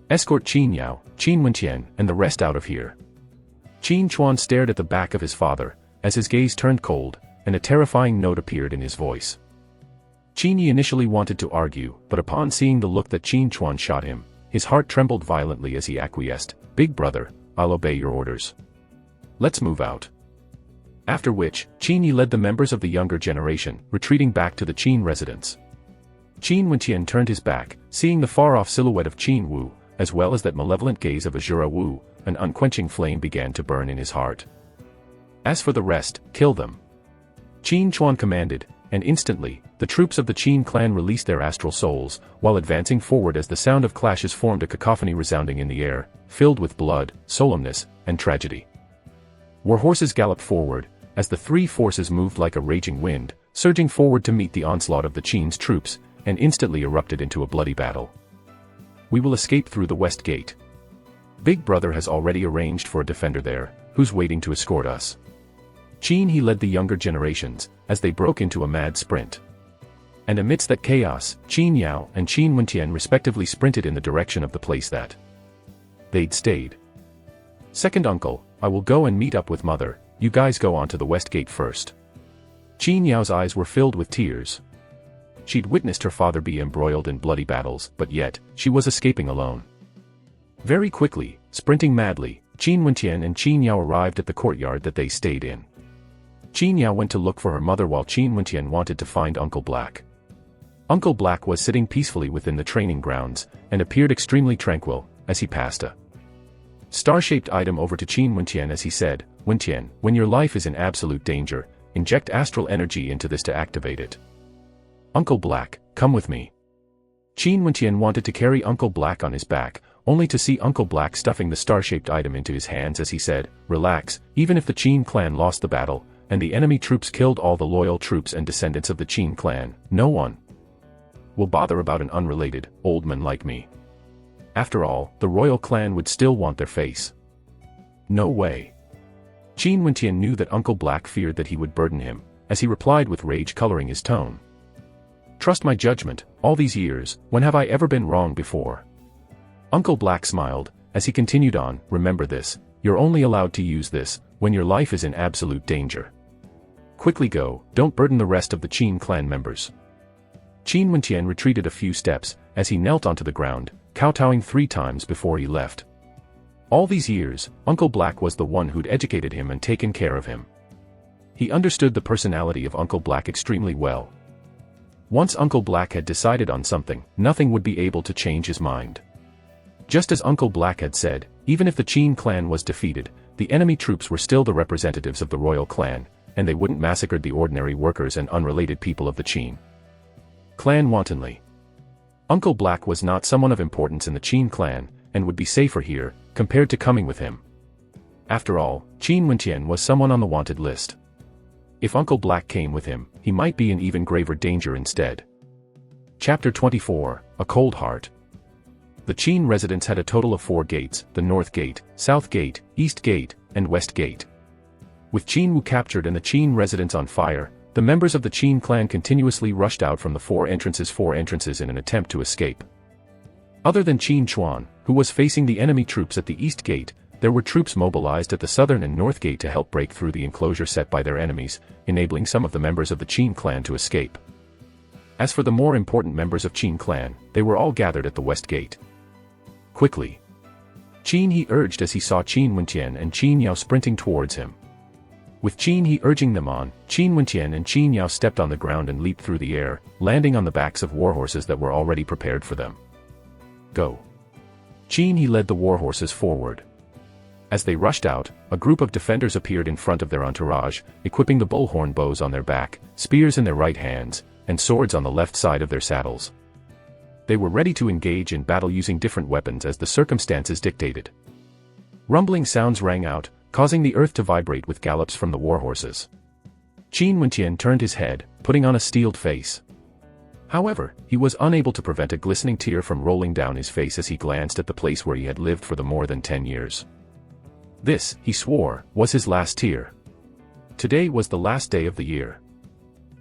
Speaker 1: Escort Qin Yao, Qin Wenqian, and the rest out of here. Qin Chuan stared at the back of his father, as his gaze turned cold, and a terrifying note appeared in his voice. Qin Yi initially wanted to argue, but upon seeing the look that Qin Chuan shot him, his heart trembled violently as he acquiesced. Big brother, I'll obey your orders. Let's move out. After which, Qin Yi led the members of the younger generation, retreating back to the Qin residence. Qin Wenqian turned his back, seeing the far-off silhouette of Qin Wu, as well as that malevolent gaze of Azura Wu. An unquenching flame began to burn in his heart. As for the rest, kill them. Qin Chuan commanded, and instantly, the troops of the Qin clan released their astral souls, while advancing forward as the sound of clashes formed a cacophony resounding in the air, filled with blood, solemnness, and tragedy. Warhorses galloped forward, as the three forces moved like a raging wind, surging forward to meet the onslaught of the Qin's troops, and instantly erupted into a bloody battle. We will escape through the west gate. Big brother has already arranged for a defender there, who's waiting to escort us. Qin He led the younger generations, as they broke into a mad sprint. And amidst that chaos, Qin Yao and Qin Wenqian respectively sprinted in the direction of the place that they'd stayed. Second uncle, I will go and meet up with mother, you guys go on to the west gate first. Qin Yao's eyes were filled with tears. She'd witnessed her father be embroiled in bloody battles, but yet, she was escaping alone. Very quickly, sprinting madly, Qin Wenqian and Qin Yao arrived at the courtyard that they stayed in. Qin Yao went to look for her mother while Qin Wenqian wanted to find Uncle Black. Uncle Black was sitting peacefully within the training grounds, and appeared extremely tranquil, as he passed a star-shaped item over to Qin Wenqian as he said, Wenqian, when your life is in absolute danger, inject astral energy into this to activate it. Uncle Black, come with me. Qin Wenqian wanted to carry Uncle Black on his back, only to see Uncle Black stuffing the star-shaped item into his hands as he said, relax, even if the Qin clan lost the battle, and the enemy troops killed all the loyal troops and descendants of the Qin clan, no one will bother about an unrelated, old man like me. After all, the royal clan would still want their face. No way. Qin Wenqian knew that Uncle Black feared that he would burden him, as he replied with rage coloring his tone. Trust my judgment, all these years, when have I ever been wrong before? Uncle Black smiled, as he continued on, remember this, you're only allowed to use this when your life is in absolute danger. Quickly go, don't burden the rest of the Qin clan members. Qin Wenqian retreated a few steps, as he knelt onto the ground, kowtowing 3 times before he left. All these years, Uncle Black was the one who'd educated him and taken care of him. He understood the personality of Uncle Black extremely well. Once Uncle Black had decided on something, nothing would be able to change his mind. Just as Uncle Black had said, even if the Qin clan was defeated, the enemy troops were still the representatives of the royal clan, and they wouldn't massacre the ordinary workers and unrelated people of the Qin clan wantonly. Uncle Black was not someone of importance in the Qin clan, and would be safer here, compared to coming with him. After all, Qin Wenqian was someone on the wanted list. If Uncle Black came with him, he might be in even graver danger instead. Chapter 24, A Cold Heart. The Qin residents had a total of 4 gates: the North Gate, South Gate, East Gate, and West Gate. With Qin Wu captured and the Qin residents on fire, the members of the Qin clan continuously rushed out from the 4 entrances in an attempt to escape. Other than Qin Chuan, who was facing the enemy troops at the East Gate, there were troops mobilized at the Southern and North Gate to help break through the enclosure set by their enemies, enabling some of the members of the Qin clan to escape. As for the more important members of Qin clan, they were all gathered at the West Gate. Quickly! Qin He urged as he saw Qin Wenqian and Qin Yao sprinting towards him. With Qin He urging them on, Qin Wenqian and Qin Yao stepped on the ground and leaped through the air, landing on the backs of warhorses that were already prepared for them. Go! Qin He led the warhorses forward. As they rushed out, a group of defenders appeared in front of their entourage, equipping the bullhorn bows on their back, spears in their right hands, and swords on the left side of their saddles. They were ready to engage in battle using different weapons as the circumstances dictated. Rumbling sounds rang out, causing the earth to vibrate with gallops from the warhorses. Qin Wenqian turned his head, putting on a steeled face. However, he was unable to prevent a glistening tear from rolling down his face as he glanced at the place where he had lived for the more than 10 years. This, he swore, was his last tear. Today was the last day of the year.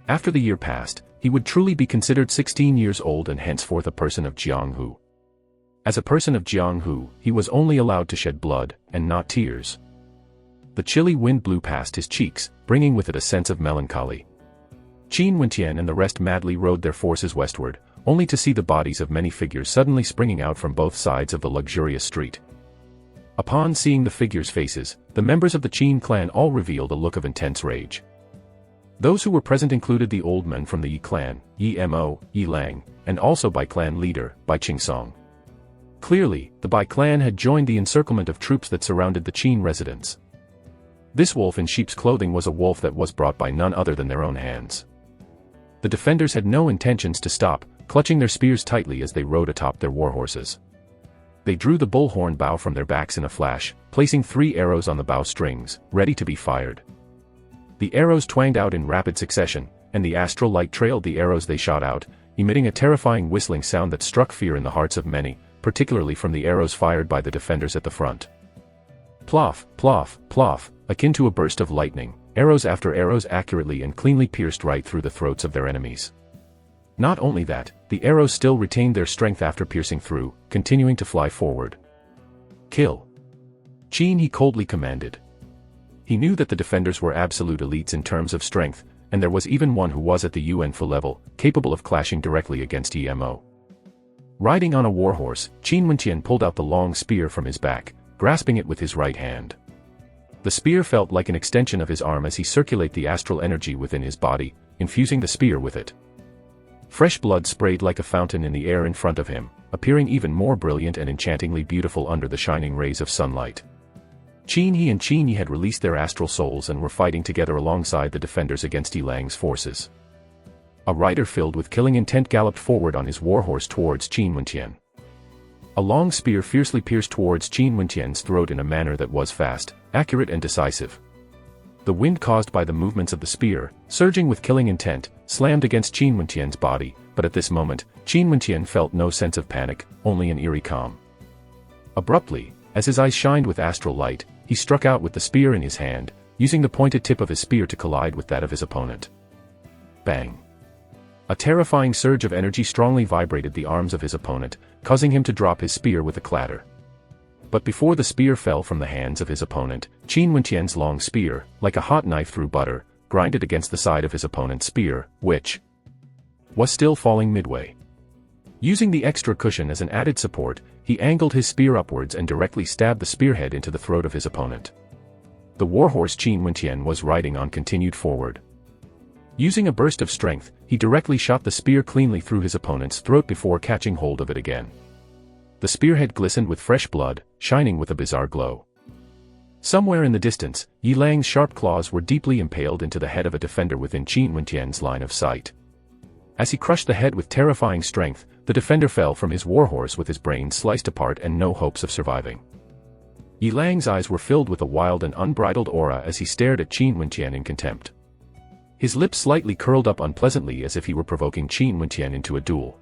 Speaker 1: After the year passed, he would truly be considered 16 years old and henceforth a person of Jianghu. As a person of Jianghu, he was only allowed to shed blood, and not tears. The chilly wind blew past his cheeks, bringing with it a sense of melancholy. Qin Wenqian and the rest madly rode their forces westward, only to see the bodies of many figures suddenly springing out from both sides of the luxurious street. Upon seeing the figures' faces, the members of the Qin clan all revealed a look of intense rage. Those who were present included the old men from the Yi clan, Yi Mo, Yi Lang, and also Bai clan leader, Bai Qingsong. Clearly, the Bai clan had joined the encirclement of troops that surrounded the Qin residents. This wolf in sheep's clothing was a wolf that was brought by none other than their own hands. The defenders had no intentions to stop, clutching their spears tightly as they rode atop their warhorses. They drew the bullhorn bow from their backs in a flash, placing 3 arrows on the bow strings, ready to be fired. The arrows twanged out in rapid succession, and the astral light trailed the arrows they shot out, emitting a terrifying whistling sound that struck fear in the hearts of many, particularly from the arrows fired by the defenders at the front. Plof, plof, plof, akin to a burst of lightning, arrows after arrows accurately and cleanly pierced right through the throats of their enemies. Not only that, the arrows still retained their strength after piercing through, continuing to fly forward. Kill! Qin He coldly commanded. He knew that the defenders were absolute elites in terms of strength, and there was even one who was at the Yuanfu level, capable of clashing directly against Emo. Riding on a warhorse, Qin Wenqian pulled out the long spear from his back, grasping it with his right hand. The spear felt like an extension of his arm as he circulated the astral energy within his body, infusing the spear with it. Fresh blood sprayed like a fountain in the air in front of him, appearing even more brilliant and enchantingly beautiful under the shining rays of sunlight. Qin He and Qin Yi had released their astral souls and were fighting together alongside the defenders against Yilang's forces. A rider filled with killing intent galloped forward on his warhorse towards Qin Wenqian. A long spear fiercely pierced towards Qin Wenqian's throat in a manner that was fast, accurate and decisive. The wind caused by the movements of the spear, surging with killing intent, slammed against Qin Wenqian's body, but at this moment, Qin Wenqian felt no sense of panic, only an eerie calm. Abruptly, as his eyes shined with astral light, he struck out with the spear in his hand, using the pointed tip of his spear to collide with that of his opponent. Bang! A terrifying surge of energy strongly vibrated the arms of his opponent, causing him to drop his spear with a clatter. But before the spear fell from the hands of his opponent, Qin Wenqian's long spear, like a hot knife through butter, grinded against the side of his opponent's spear, which was still falling midway. Using the extra cushion as an added support, he angled his spear upwards and directly stabbed the spearhead into the throat of his opponent. The warhorse Qin Wenqian was riding on continued forward. Using a burst of strength, he directly shot the spear cleanly through his opponent's throat before catching hold of it again. The spearhead glistened with fresh blood, shining with a bizarre glow. Somewhere in the distance, Yi Lang's sharp claws were deeply impaled into the head of a defender within Qin Wenqian's line of sight. As he crushed the head with terrifying strength, the defender fell from his warhorse with his brain sliced apart and no hopes of surviving. Yi Lang's eyes were filled with a wild and unbridled aura as he stared at Qin Wenqian in contempt. His lips slightly curled up unpleasantly as if he were provoking Qin Wenqian into a duel.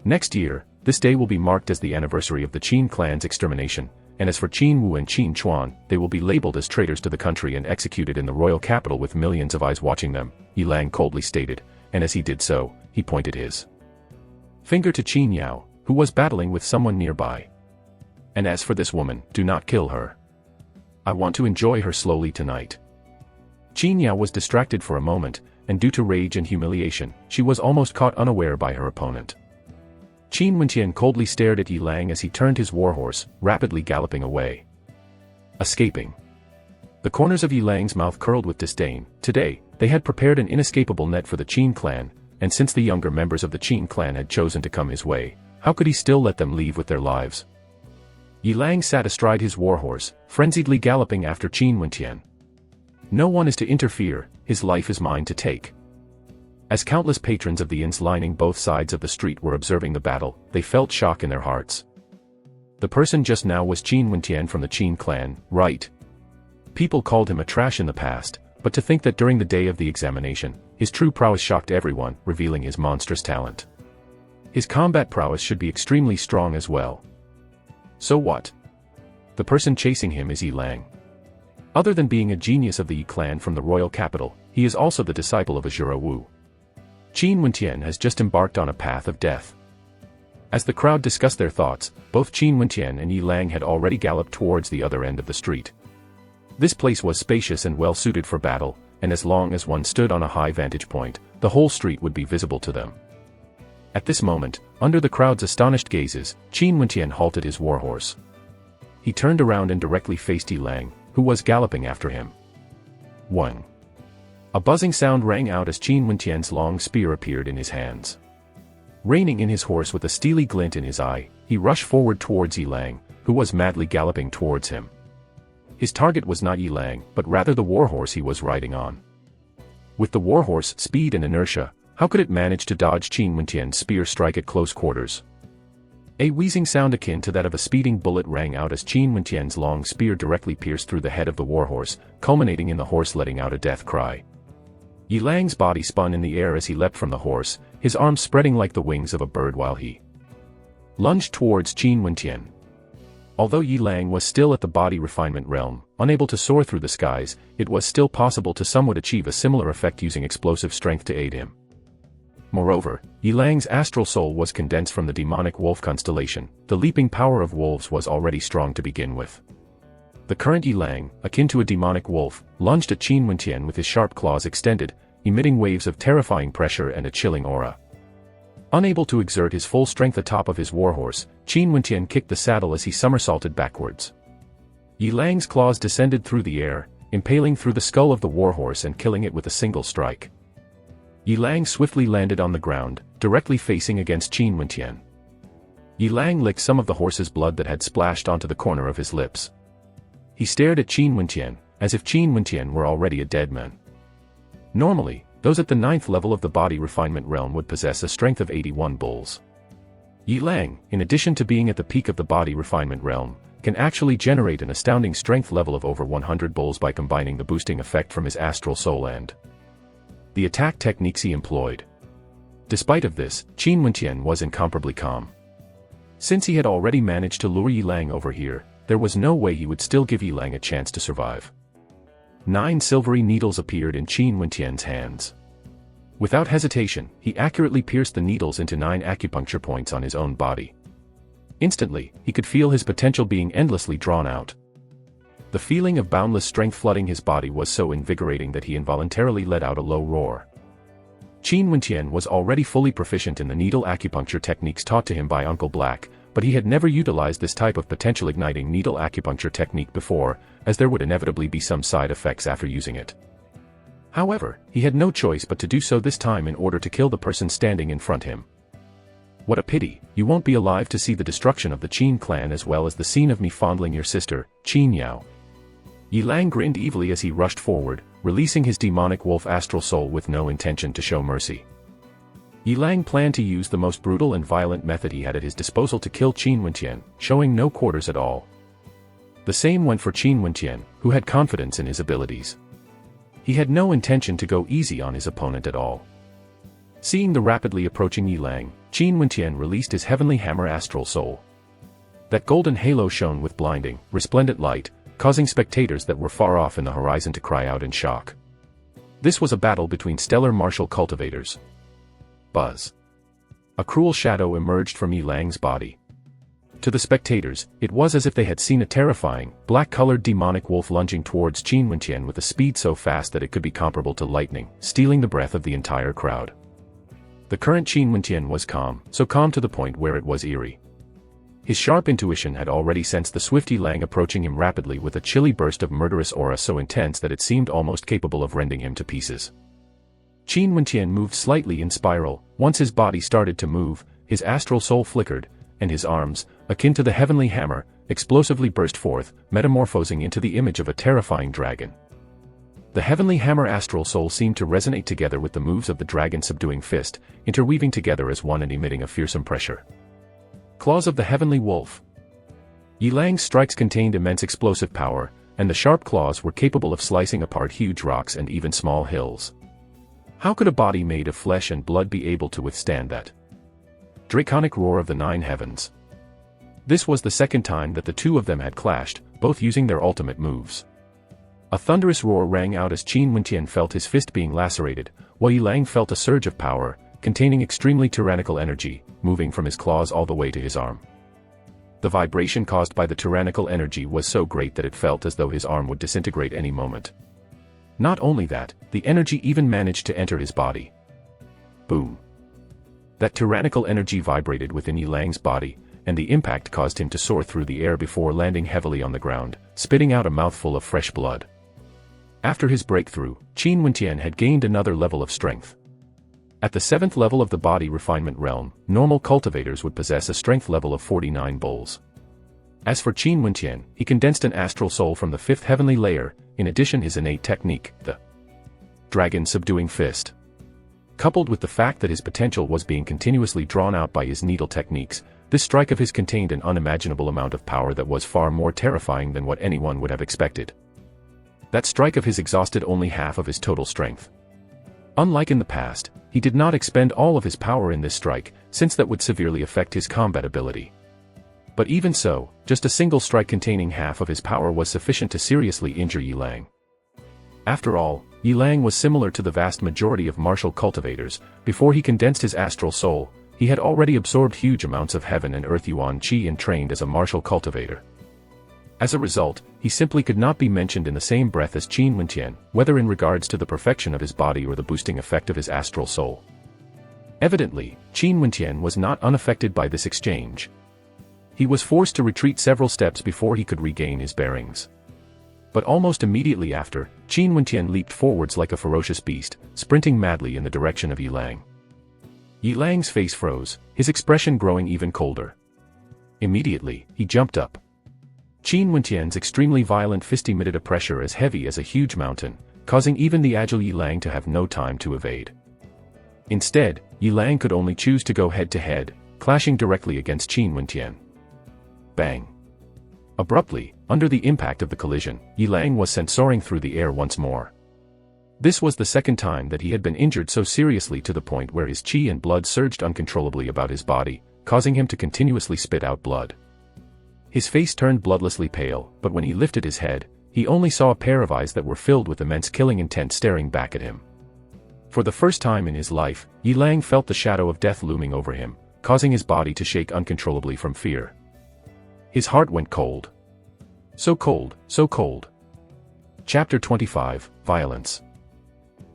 Speaker 1: Next year, this day will be marked as the anniversary of the Qin clan's extermination, and as for Qin Wu and Qin Chuan, they will be labeled as traitors to the country and executed in the royal capital with millions of eyes watching them, Yi Lang coldly stated, and as he did so, he pointed his finger to Qin Yao, who was battling with someone nearby. And as for this woman, do not kill her. I want to enjoy her slowly tonight. Qin Yao was distracted for a moment, and due to rage and humiliation, she was almost caught unaware by her opponent. Qin Wenqian coldly stared at Yi Lang as he turned his warhorse, rapidly galloping away. Escaping. The corners of Yi Lang's mouth curled with disdain. Today, they had prepared an inescapable net for the Qin clan, and since the younger members of the Qin clan had chosen to come his way, how could he still let them leave with their lives? Yi Lang sat astride his warhorse, frenziedly galloping after Qin Wenqian. No one is to interfere, his life is mine to take. As countless patrons of the inns lining both sides of the street were observing the battle, they felt shock in their hearts. The person just now was Qin Wenqian from the Qin clan, right? People called him a trash in the past, but to think that during the day of the examination, his true prowess shocked everyone, revealing his monstrous talent. His combat prowess should be extremely strong as well. So what? The person chasing him is Yi Lang. Other than being a genius of the Yi clan from the royal capital, he is also the disciple of Azura Wu. Qin Wenqian has just embarked on a path of death. As the crowd discussed their thoughts, both Qin Wenqian and Yi Lang had already galloped towards the other end of the street. This place was spacious and well suited for battle, and as long as one stood on a high vantage point, the whole street would be visible to them. At this moment, under the crowd's astonished gazes, Qin Wenqian halted his warhorse. He turned around and directly faced Yi Lang, who was galloping after him. 1. A buzzing sound rang out as Qin Wenqian's long spear appeared in his hands. Reining in his horse with a steely glint in his eye, he rushed forward towards Yi Lang, who was madly galloping towards him. His target was not Yi Lang, but rather the warhorse he was riding on. With the warhorse speed and inertia, how could it manage to dodge Qin Wenqian's spear strike at close quarters? A wheezing sound akin to that of a speeding bullet rang out as Qin Wenqian's long spear directly pierced through the head of the warhorse, culminating in the horse letting out a death cry. Yi Lang's body spun in the air as he leapt from the horse, his arms spreading like the wings of a bird while he lunged towards Qin Wenqian. Although Yi Lang was still at the body refinement realm, unable to soar through the skies, it was still possible to somewhat achieve a similar effect using explosive strength to aid him. Moreover, Yi Lang's astral soul was condensed from the demonic wolf constellation. The leaping power of wolves was already strong to begin with. The current Yi Lang, akin to a demonic wolf, lunged at Qin Wenqian with his sharp claws extended, emitting waves of terrifying pressure and a chilling aura. Unable to exert his full strength atop of his warhorse, Qin Wenqian kicked the saddle as he somersaulted backwards. Yi Lang's claws descended through the air, impaling through the skull of the warhorse and killing it with a single strike. Yi Lang swiftly landed on the ground, directly facing against Qin Wenqian. Yi Lang licked some of the horse's blood that had splashed onto the corner of his lips. He stared at Qin Wenqian, as if Qin Wenqian were already a dead man. Normally, those at the 9th level of the body refinement realm would possess a strength of 81 bulls. Yi Lang, in addition to being at the peak of the body refinement realm, can actually generate an astounding strength level of over 100 bulls by combining the boosting effect from his astral soul and the attack techniques he employed. Despite of this, Qin Wenqian was incomparably calm. Since he had already managed to lure Yi Lang over here, there was no way he would still give Yi Lang a chance to survive. 9 silvery needles appeared in Qin Wenqian's hands. Without hesitation, he accurately pierced the needles into 9 acupuncture points on his own body. Instantly, he could feel his potential being endlessly drawn out. The feeling of boundless strength flooding his body was so invigorating that he involuntarily let out a low roar. Qin Wenqian was already fully proficient in the needle acupuncture techniques taught to him by Uncle Black, but he had never utilized this type of potential-igniting needle acupuncture technique before, as there would inevitably be some side effects after using it. However, he had no choice but to do so this time in order to kill the person standing in front of him. What a pity, you won't be alive to see the destruction of the Qin clan as well as the scene of me fondling your sister, Qin Yao. Yi Lang grinned evilly as he rushed forward, releasing his demonic wolf astral soul with no intention to show mercy. Yi Lang planned to use the most brutal and violent method he had at his disposal to kill Qin Wenqian, showing no quarters at all. The same went for Qin Wenqian, who had confidence in his abilities. He had no intention to go easy on his opponent at all. Seeing the rapidly approaching Yi Lang, Qin Wenqian released his heavenly hammer astral soul. That golden halo shone with blinding, resplendent light, causing spectators that were far off in the horizon to cry out in shock. This was a battle between stellar martial cultivators. Buzz. A cruel shadow emerged from Yi Lang's body. To the spectators, it was as if they had seen a terrifying, black-colored demonic wolf lunging towards Qin Wenqian with a speed so fast that it could be comparable to lightning, stealing the breath of the entire crowd. The current Qin Wenqian was calm, so calm to the point where it was eerie. His sharp intuition had already sensed the swift Yi Lang approaching him rapidly with a chilly burst of murderous aura so intense that it seemed almost capable of rending him to pieces. Qin Wenqian moved slightly in spiral. Once his body started to move, his astral soul flickered, and his arms, akin to the heavenly hammer, explosively burst forth, metamorphosing into the image of a terrifying dragon. The heavenly hammer astral soul seemed to resonate together with the moves of the dragon subduing fist, interweaving together as one and emitting a fearsome pressure. Claws of the heavenly wolf. Yi Lang's strikes contained immense explosive power, and the sharp claws were capable of slicing apart huge rocks and even small hills. How could a body made of flesh and blood be able to withstand that draconic roar of the nine heavens? This was the second time that the two of them had clashed, both using their ultimate moves. A thunderous roar rang out as Qin Wenqian felt his fist being lacerated, while Yi Lang felt a surge of power, containing extremely tyrannical energy, moving from his claws all the way to his arm. The vibration caused by the tyrannical energy was so great that it felt as though his arm would disintegrate any moment. Not only that, the energy even managed to enter his body. Boom. That tyrannical energy vibrated within Yi Lang's body, and the impact caused him to soar through the air before landing heavily on the ground, spitting out a mouthful of fresh blood. After his breakthrough, Qin Wenqian had gained another level of strength. At the 7th level of the body refinement realm, normal cultivators would possess a strength level of 49 bulls. As for Qin Wenqian, he condensed an astral soul from the 5th heavenly layer, in addition his innate technique, the dragon subduing fist. Coupled with the fact that his potential was being continuously drawn out by his needle techniques, this strike of his contained an unimaginable amount of power that was far more terrifying than what anyone would have expected. That strike of his exhausted only half of his total strength. Unlike in the past, he did not expend all of his power in this strike, since that would severely affect his combat ability. But even so, just a single strike containing half of his power was sufficient to seriously injure Yi Lang. After all, Yi Lang was similar to the vast majority of martial cultivators. Before he condensed his astral soul, he had already absorbed huge amounts of heaven and earth yuan qi and trained as a martial cultivator. As a result, he simply could not be mentioned in the same breath as Qin Wenqian, whether in regards to the perfection of his body or the boosting effect of his astral soul. Evidently, Qin Wenqian was not unaffected by this exchange. He was forced to retreat several steps before he could regain his bearings. But almost immediately after, Qin Wenqian leaped forwards like a ferocious beast, sprinting madly in the direction of Yi Lang. Yi Lang's face froze, his expression growing even colder. Immediately, he jumped up. Qin Wenqian's extremely violent fist emitted a pressure as heavy as a huge mountain, causing even the agile Yi Lang to have no time to evade. Instead, Yi Lang could only choose to go head-to-head, clashing directly against Qin Wenqian. Bang! Abruptly, under the impact of the collision, Yi Lang was sent soaring through the air once more. This was the second time that he had been injured so seriously to the point where his qi and blood surged uncontrollably about his body, causing him to continuously spit out blood. His face turned bloodlessly pale, but when he lifted his head, he only saw a pair of eyes that were filled with immense killing intent staring back at him. For the first time in his life, Yi Lang felt the shadow of death looming over him, causing his body to shake uncontrollably from fear. His heart went cold. So cold, so cold. Chapter 25, Violence.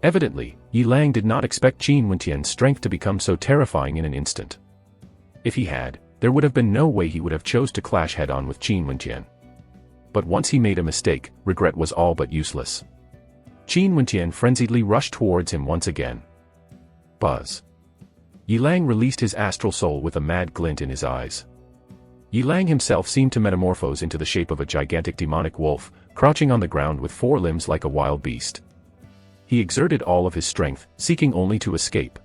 Speaker 1: Evidently, Yi Lang did not expect Qin Wentian's strength to become so terrifying in an instant. If he had, there would have been no way he would have chose to clash head-on with Qin Wentian. But once he made a mistake, regret was all but useless. Qin Wentian frenziedly rushed towards him once again. Buzz. Yi Lang released his astral soul with a mad glint in his eyes. Yi Lang himself seemed to metamorphose into the shape of a gigantic demonic wolf, crouching on the ground with 4 limbs like a wild beast. He exerted all of his strength, seeking only to escape.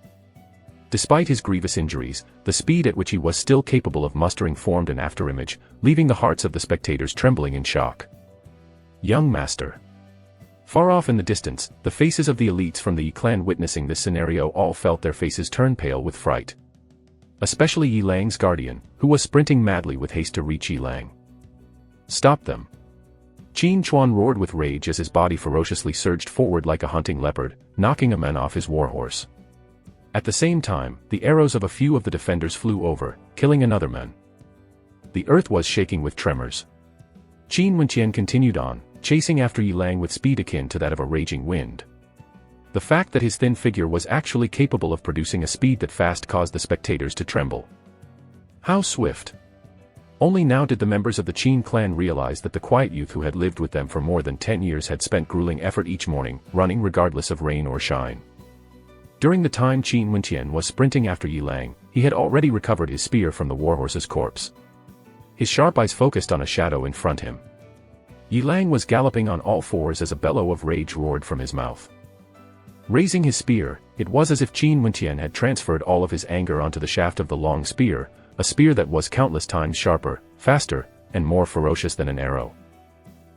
Speaker 1: Despite his grievous injuries, the speed at which he was still capable of mustering formed an afterimage, leaving the hearts of the spectators trembling in shock. Young Master. Far off in the distance, the faces of the elites from the Yi clan witnessing this scenario all felt their faces turn pale with fright. Especially Yi Lang's guardian, who was sprinting madly with haste to reach Yi Lang. Stop them. Qin Chuan roared with rage as his body ferociously surged forward like a hunting leopard, knocking a man off his warhorse. At the same time, the arrows of a few of the defenders flew over, killing another man. The earth was shaking with tremors. Qin Wentian continued on, chasing after Yi Lang with speed akin to that of a raging wind. The fact that his thin figure was actually capable of producing a speed that fast caused the spectators to tremble. How swift! Only now did the members of the Qin clan realize that the quiet youth who had lived with them for more than 10 years had spent grueling effort each morning, running regardless of rain or shine. During the time Qin Wentian was sprinting after Yi Lang, he had already recovered his spear from the warhorse's corpse. His sharp eyes focused on a shadow in front him. Yi Lang was galloping on all fours as a bellow of rage roared from his mouth. Raising his spear, it was as if Qin Wentian had transferred all of his anger onto the shaft of the long spear, a spear that was countless times sharper, faster, and more ferocious than an arrow.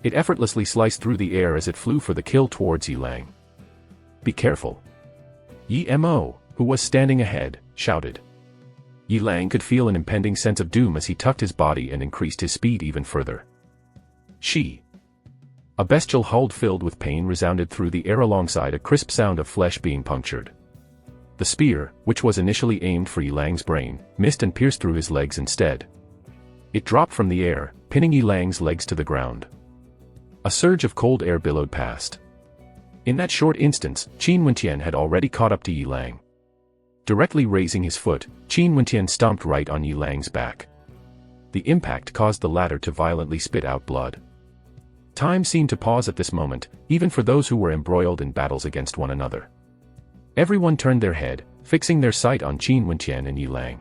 Speaker 1: It effortlessly sliced through the air as it flew for the kill towards Yi Lang. Be careful. Yi Mo, who was standing ahead, shouted. Yi Lang could feel an impending sense of doom as he tucked his body and increased his speed even further. She. A bestial howl filled with pain resounded through the air alongside a crisp sound of flesh being punctured. The spear, which was initially aimed for Yi Lang's brain, missed and pierced through his legs instead. It dropped from the air, pinning Yi Lang's legs to the ground. A surge of cold air billowed past. In that short instance, Qin Wentian had already caught up to Yi Lang. Directly raising his foot, Qin Wentian stomped right on Yi Lang's back. The impact caused the latter to violently spit out blood. Time seemed to pause at this moment, even for those who were embroiled in battles against one another. Everyone turned their head, fixing their sight on Qin Wentian and Yi Lang.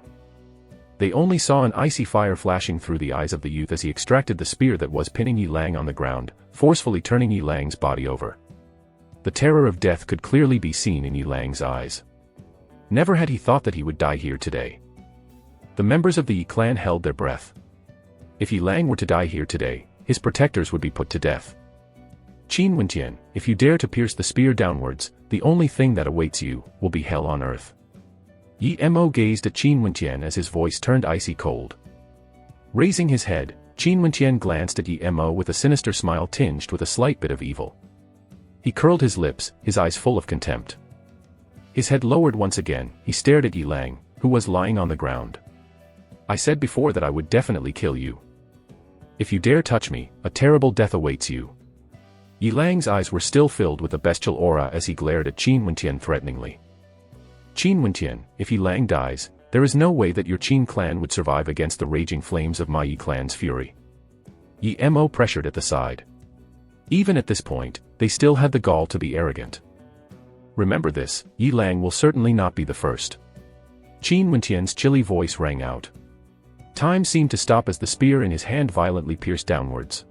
Speaker 1: They only saw an icy fire flashing through the eyes of the youth as he extracted the spear that was pinning Yi Lang on the ground, forcefully turning Yi Lang's body over. The terror of death could clearly be seen in Yi Lang's eyes. Never had he thought that he would die here today. The members of the Yi clan held their breath. If Yi Lang were to die here today, his protectors would be put to death. Qin Wentian, if you dare to pierce the spear downwards, the only thing that awaits you will be hell on earth. Yi Mo gazed at Qin Wentian as his voice turned icy cold. Raising his head, Qin Wentian glanced at Yi Mo with a sinister smile tinged with a slight bit of evil. He curled his lips, his eyes full of contempt. His head lowered once again, he stared at Yi Lang, who was lying on the ground. I said before that I would definitely kill you. If you dare touch me, a terrible death awaits you. Yi Lang's eyes were still filled with a bestial aura as he glared at Qin Wentian threateningly. Qin Wentian, if Yi Lang dies, there is no way that your Qin clan would survive against the raging flames of my Yi clan's fury. Yi Mo pressured at the side. Even at this point, they still had the gall to be arrogant. Remember this, Yi Lang will certainly not be the first. Qin Wentian's chilly voice rang out. Time seemed to stop as the spear in his hand violently pierced downwards.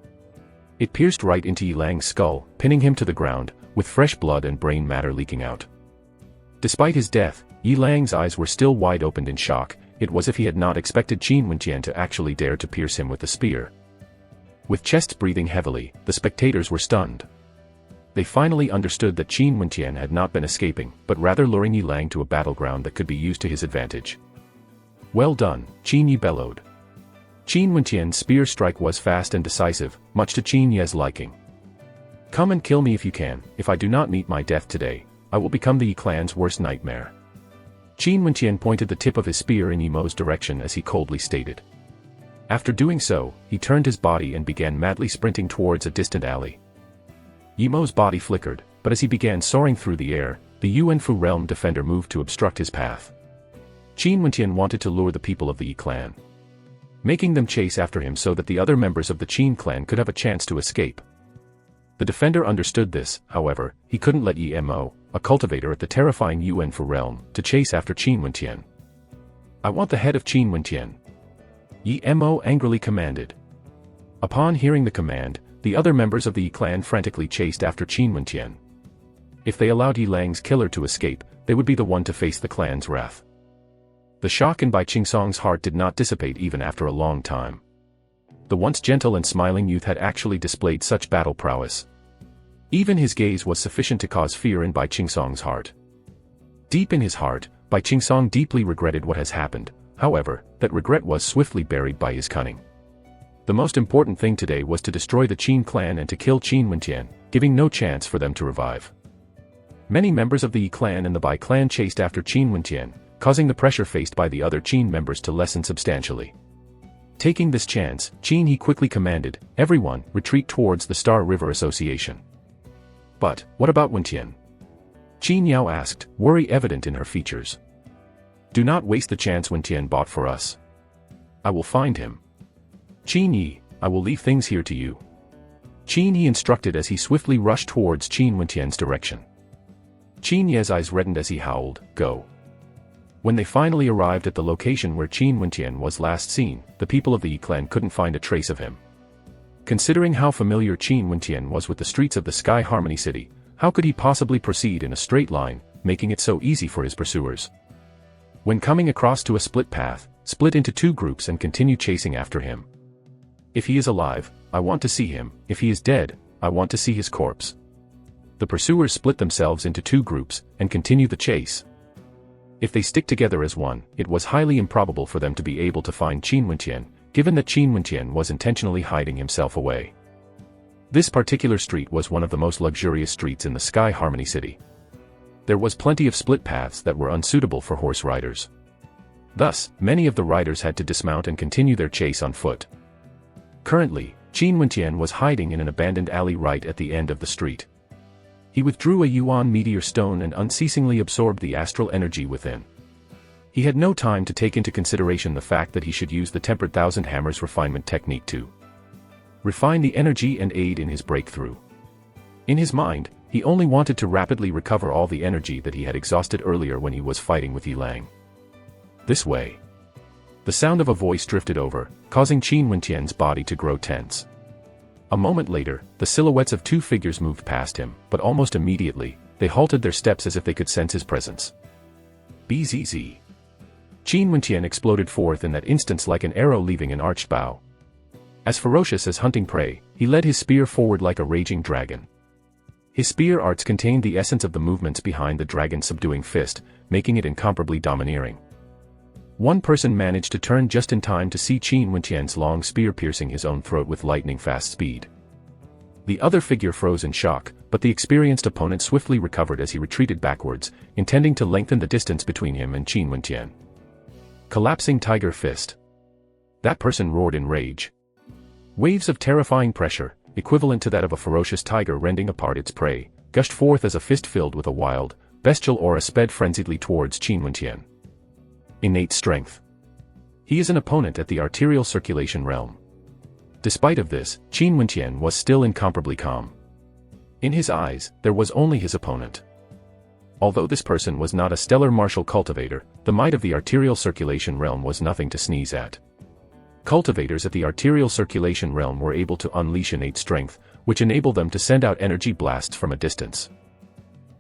Speaker 1: It pierced right into Yi Lang's skull, pinning him to the ground, with fresh blood and brain matter leaking out. Despite his death, Yi Lang's eyes were still wide open in shock. It was as if he had not expected Qin Wentian to actually dare to pierce him with the spear. With chests breathing heavily, the spectators were stunned. They finally understood that Qin Wentian had not been escaping, but rather luring Yi Lang to a battleground that could be used to his advantage. Well done, Qin Yi bellowed. Qin Wentian's spear strike was fast and decisive, much to Qin Ye's liking. Come and kill me if you can. If I do not meet my death today, I will become the Yi clan's worst nightmare. Qin Wentian pointed the tip of his spear in Yi Mo's direction as he coldly stated. After doing so, he turned his body and began madly sprinting towards a distant alley. Yimo's body flickered, but as he began soaring through the air, the Yuanfu realm defender moved to obstruct his path. Qin Wentian wanted to lure the people of the Yi clan, making them chase after him so that the other members of the Qin clan could have a chance to escape. The defender understood this, however, he couldn't let Yi Mo, a cultivator at the terrifying Yuanfu realm, to chase after Qin Wentian. "I want the head of Qin Wentian," Yi Mo angrily commanded. Upon hearing the command, the other members of the Yi clan frantically chased after Qin Wentian. If they allowed Yi Lang's killer to escape, they would be the one to face the clan's wrath. The shock in Bai Qingsong's heart did not dissipate even after a long time. The once gentle and smiling youth had actually displayed such battle prowess. Even his gaze was sufficient to cause fear in Bai Qingsong's heart. Deep in his heart, Bai Qingsong deeply regretted what has happened, however, that regret was swiftly buried by his cunning. The most important thing today was to destroy the Qin clan and to kill Qin Wentian, giving no chance for them to revive. Many members of the Yi clan and the Bai clan chased after Qin Wentian, causing the pressure faced by the other Qin members to lessen substantially. Taking this chance, Qin He quickly commanded, "Everyone, retreat towards the Star River Association." "But, what about Wentian?" Qin Yao asked, worry evident in her features. "Do not waste the chance Wentian bought for us. I will find him. Qin Yi, I will leave things here to you." Qin Yi instructed as he swiftly rushed towards Qin Wentian's direction. Qin Ye's eyes reddened as he howled, "Go." When they finally arrived at the location where Qin Wentian was last seen, the people of the Yi clan couldn't find a trace of him. Considering how familiar Qin Wentian was with the streets of the Sky Harmony City, how could he possibly proceed in a straight line, making it so easy for his pursuers? When coming across to a split path, split into two groups and continue chasing after him. If he is alive, I want to see him; if he is dead, I want to see his corpse. The pursuers split themselves into two groups, and continue the chase. If they stick together as one, it was highly improbable for them to be able to find Qin Wentian, given that Qin Wentian was intentionally hiding himself away. This particular street was one of the most luxurious streets in the Sky Harmony City. There was plenty of split paths that were unsuitable for horse riders. Thus, many of the riders had to dismount and continue their chase on foot. Currently, Qin Wentian was hiding in an abandoned alley right at the end of the street. He withdrew a Yuan meteor stone and unceasingly absorbed the astral energy within. He had no time to take into consideration the fact that he should use the tempered thousand hammers refinement technique to refine the energy and aid in his breakthrough. In his mind, he only wanted to rapidly recover all the energy that he had exhausted earlier when he was fighting with Yi Lang. This way. The sound of a voice drifted over, causing Qin Wentian's body to grow tense. A moment later, the silhouettes of two figures moved past him, but almost immediately, they halted their steps as if they could sense his presence. Bzz. Qin Wentian exploded forth in that instance like an arrow leaving an arched bow. As ferocious as hunting prey, he led his spear forward like a raging dragon. His spear arts contained the essence of the movements behind the dragon's subduing fist, making it incomparably domineering. One person managed to turn just in time to see Qin Wentian's long spear piercing his own throat with lightning-fast speed. The other figure froze in shock, but the experienced opponent swiftly recovered as he retreated backwards, intending to lengthen the distance between him and Qin Wentian. Collapsing Tiger Fist. That person roared in rage. Waves of terrifying pressure, equivalent to that of a ferocious tiger rending apart its prey, gushed forth as a fist filled with a wild, bestial aura sped frenziedly towards Qin Wentian. Innate strength. He is an opponent at the arterial circulation realm. Despite of this, Qin Wentian was still incomparably calm. In his eyes, there was only his opponent. Although this person was not a stellar martial cultivator, the might of the arterial circulation realm was nothing to sneeze at. Cultivators at the arterial circulation realm were able to unleash innate strength, which enabled them to send out energy blasts from a distance.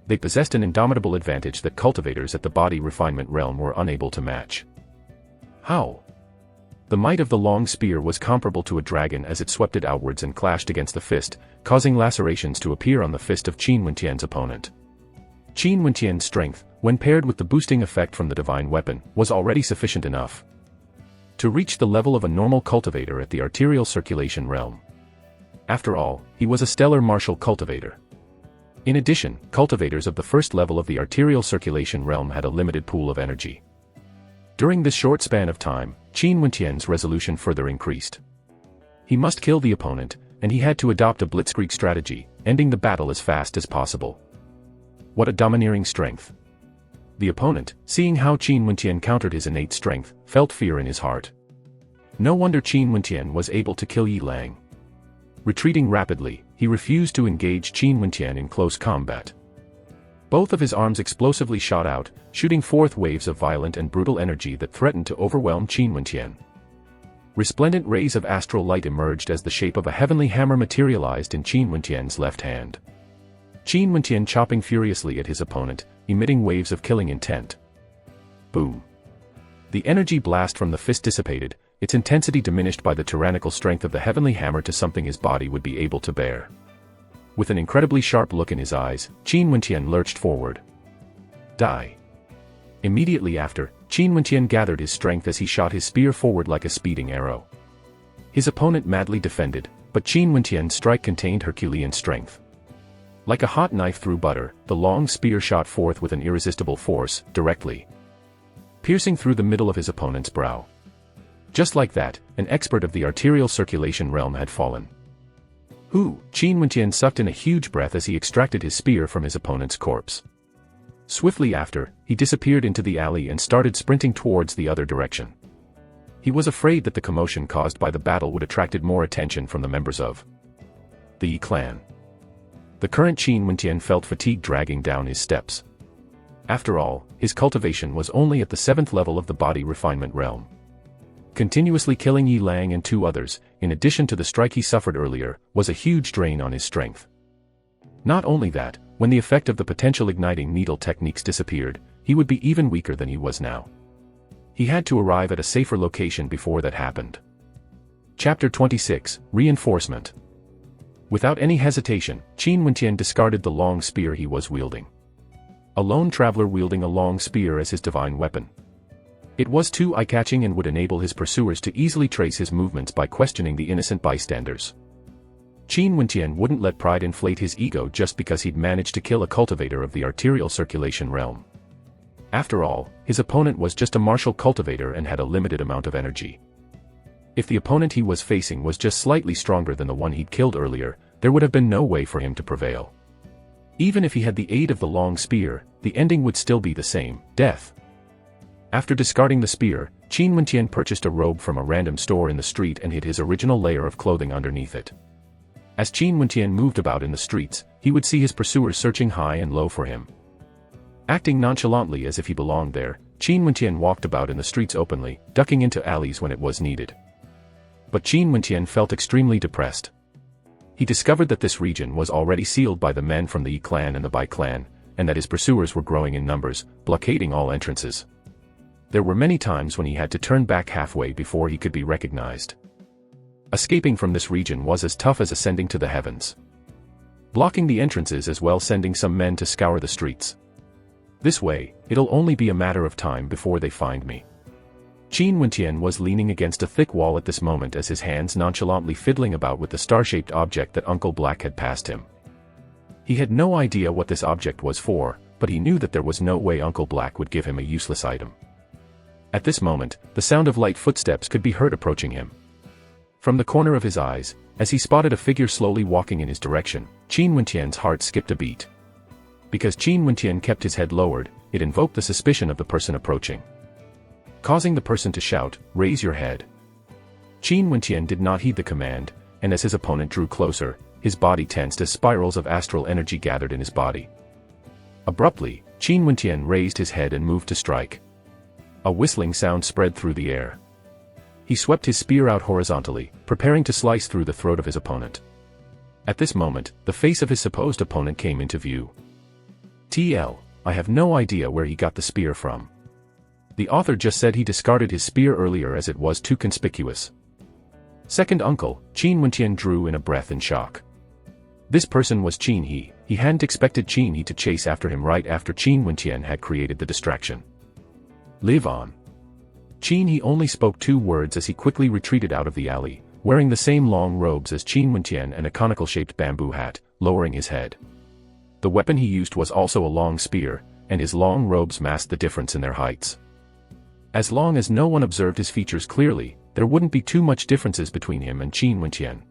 Speaker 1: They possessed an indomitable advantage that cultivators at the body refinement realm were unable to match. How? The might of the long spear was comparable to a dragon as it swept it outwards and clashed against the fist, causing lacerations to appear on the fist of Qin Wentian's opponent. Qin Wentian's strength, when paired with the boosting effect from the divine weapon, was already sufficient enough to reach the level of a normal cultivator at the arterial circulation realm. After all, he was a stellar martial cultivator. In addition, cultivators of the first level of the arterial circulation realm had a limited pool of energy. During this short span of time, Qin Wenqian's resolution further increased. He must kill the opponent, and he had to adopt a blitzkrieg strategy, ending the battle as fast as possible. What a domineering strength! The opponent, seeing how Qin Wenqian countered his innate strength, felt fear in his heart. No wonder Qin Wenqian was able to kill Yi Lang. Retreating rapidly, he refused to engage Qin Wenqian in close combat. Both of his arms explosively shot out, shooting forth waves of violent and brutal energy that threatened to overwhelm Qin Wenqian. Resplendent rays of astral light emerged as the shape of a heavenly hammer materialized in Qin Wenqian's left hand. Qin Wenqian chopping furiously at his opponent, emitting waves of killing intent. Boom! The energy blast from the fist dissipated, its intensity diminished by the tyrannical strength of the heavenly hammer to something his body would be able to bear. With an incredibly sharp look in his eyes, Qin Wenqian lurched forward. Die! Immediately after, Qin Wenqian gathered his strength as he shot his spear forward like a speeding arrow. His opponent madly defended, but Qin Wenqian's strike contained Herculean strength. Like a hot knife through butter, the long spear shot forth with an irresistible force, directly piercing through the middle of his opponent's brow. Just like that, an expert of the arterial circulation realm had fallen. Qin Wenqian sucked in a huge breath as he extracted his spear from his opponent's corpse. Swiftly after, he disappeared into the alley and started sprinting towards the other direction. He was afraid that the commotion caused by the battle would attract more attention from the members of the Yi clan. The current Qin Wenqian felt fatigue dragging down his steps. After all, his cultivation was only at the 7th level of the body refinement realm. Continuously killing Yi Lang and 2 others, in addition to the strike he suffered earlier, was a huge drain on his strength. Not only that, when the effect of the potential igniting needle techniques disappeared, he would be even weaker than he was now. He had to arrive at a safer location before that happened. Chapter 26, Reinforcement. Without any hesitation, Qin Wenqian discarded the long spear he was wielding. A lone traveler wielding a long spear as his divine weapon. It was too eye-catching and would enable his pursuers to easily trace his movements by questioning the innocent bystanders. Qin Wenqian wouldn't let pride inflate his ego just because he'd managed to kill a cultivator of the arterial circulation realm. After all, his opponent was just a martial cultivator and had a limited amount of energy. If the opponent he was facing was just slightly stronger than the one he'd killed earlier, there would have been no way for him to prevail. Even if he had the aid of the long spear, the ending would still be the same, death. After discarding the spear, Qin Wenqian purchased a robe from a random store in the street and hid his original layer of clothing underneath it. As Qin Wenqian moved about in the streets, he would see his pursuers searching high and low for him. Acting nonchalantly as if he belonged there, Qin Wenqian walked about in the streets openly, ducking into alleys when it was needed. But Qin Wenqian felt extremely depressed. He discovered that this region was already sealed by the men from the Yi clan and the Bai clan, and that his pursuers were growing in numbers, blockading all entrances. There were many times when he had to turn back halfway before he could be recognized. Escaping from this region was as tough as ascending to the heavens. Blocking the entrances as well, sending some men to scour the streets. This way, it'll only be a matter of time before they find me. Qin Wenqian was leaning against a thick wall at this moment as his hands nonchalantly fiddling about with the star-shaped object that Uncle Black had passed him. He had no idea what this object was for, but he knew that there was no way Uncle Black would give him a useless item. At this moment, the sound of light footsteps could be heard approaching him. From the corner of his eyes, as he spotted a figure slowly walking in his direction, Qin Wenqian's heart skipped a beat. Because Qin Wenqian kept his head lowered, it invoked the suspicion of the person approaching, causing the person to shout, "Raise your head." Qin Wenqian did not heed the command, and as his opponent drew closer, his body tensed as spirals of astral energy gathered in his body. Abruptly, Qin Wenqian raised his head and moved to strike. A whistling sound spread through the air. He swept his spear out horizontally, preparing to slice through the throat of his opponent. At this moment, the face of his supposed opponent came into view. I have no idea where he got the spear from. The author just said he discarded his spear earlier as it was too conspicuous. Second uncle, Qin Wenqian drew in a breath in shock. This person was Qin He. He hadn't expected Qin He to chase after him right after Qin Wenqian had created the distraction. Live on. Qin He only spoke 2 words as he quickly retreated out of the alley, wearing the same long robes as Qin Wenqian and a conical-shaped bamboo hat, lowering his head. The weapon he used was also a long spear, and his long robes masked the difference in their heights. As long as no one observed his features clearly, there wouldn't be too much differences between him and Qin Wenqian.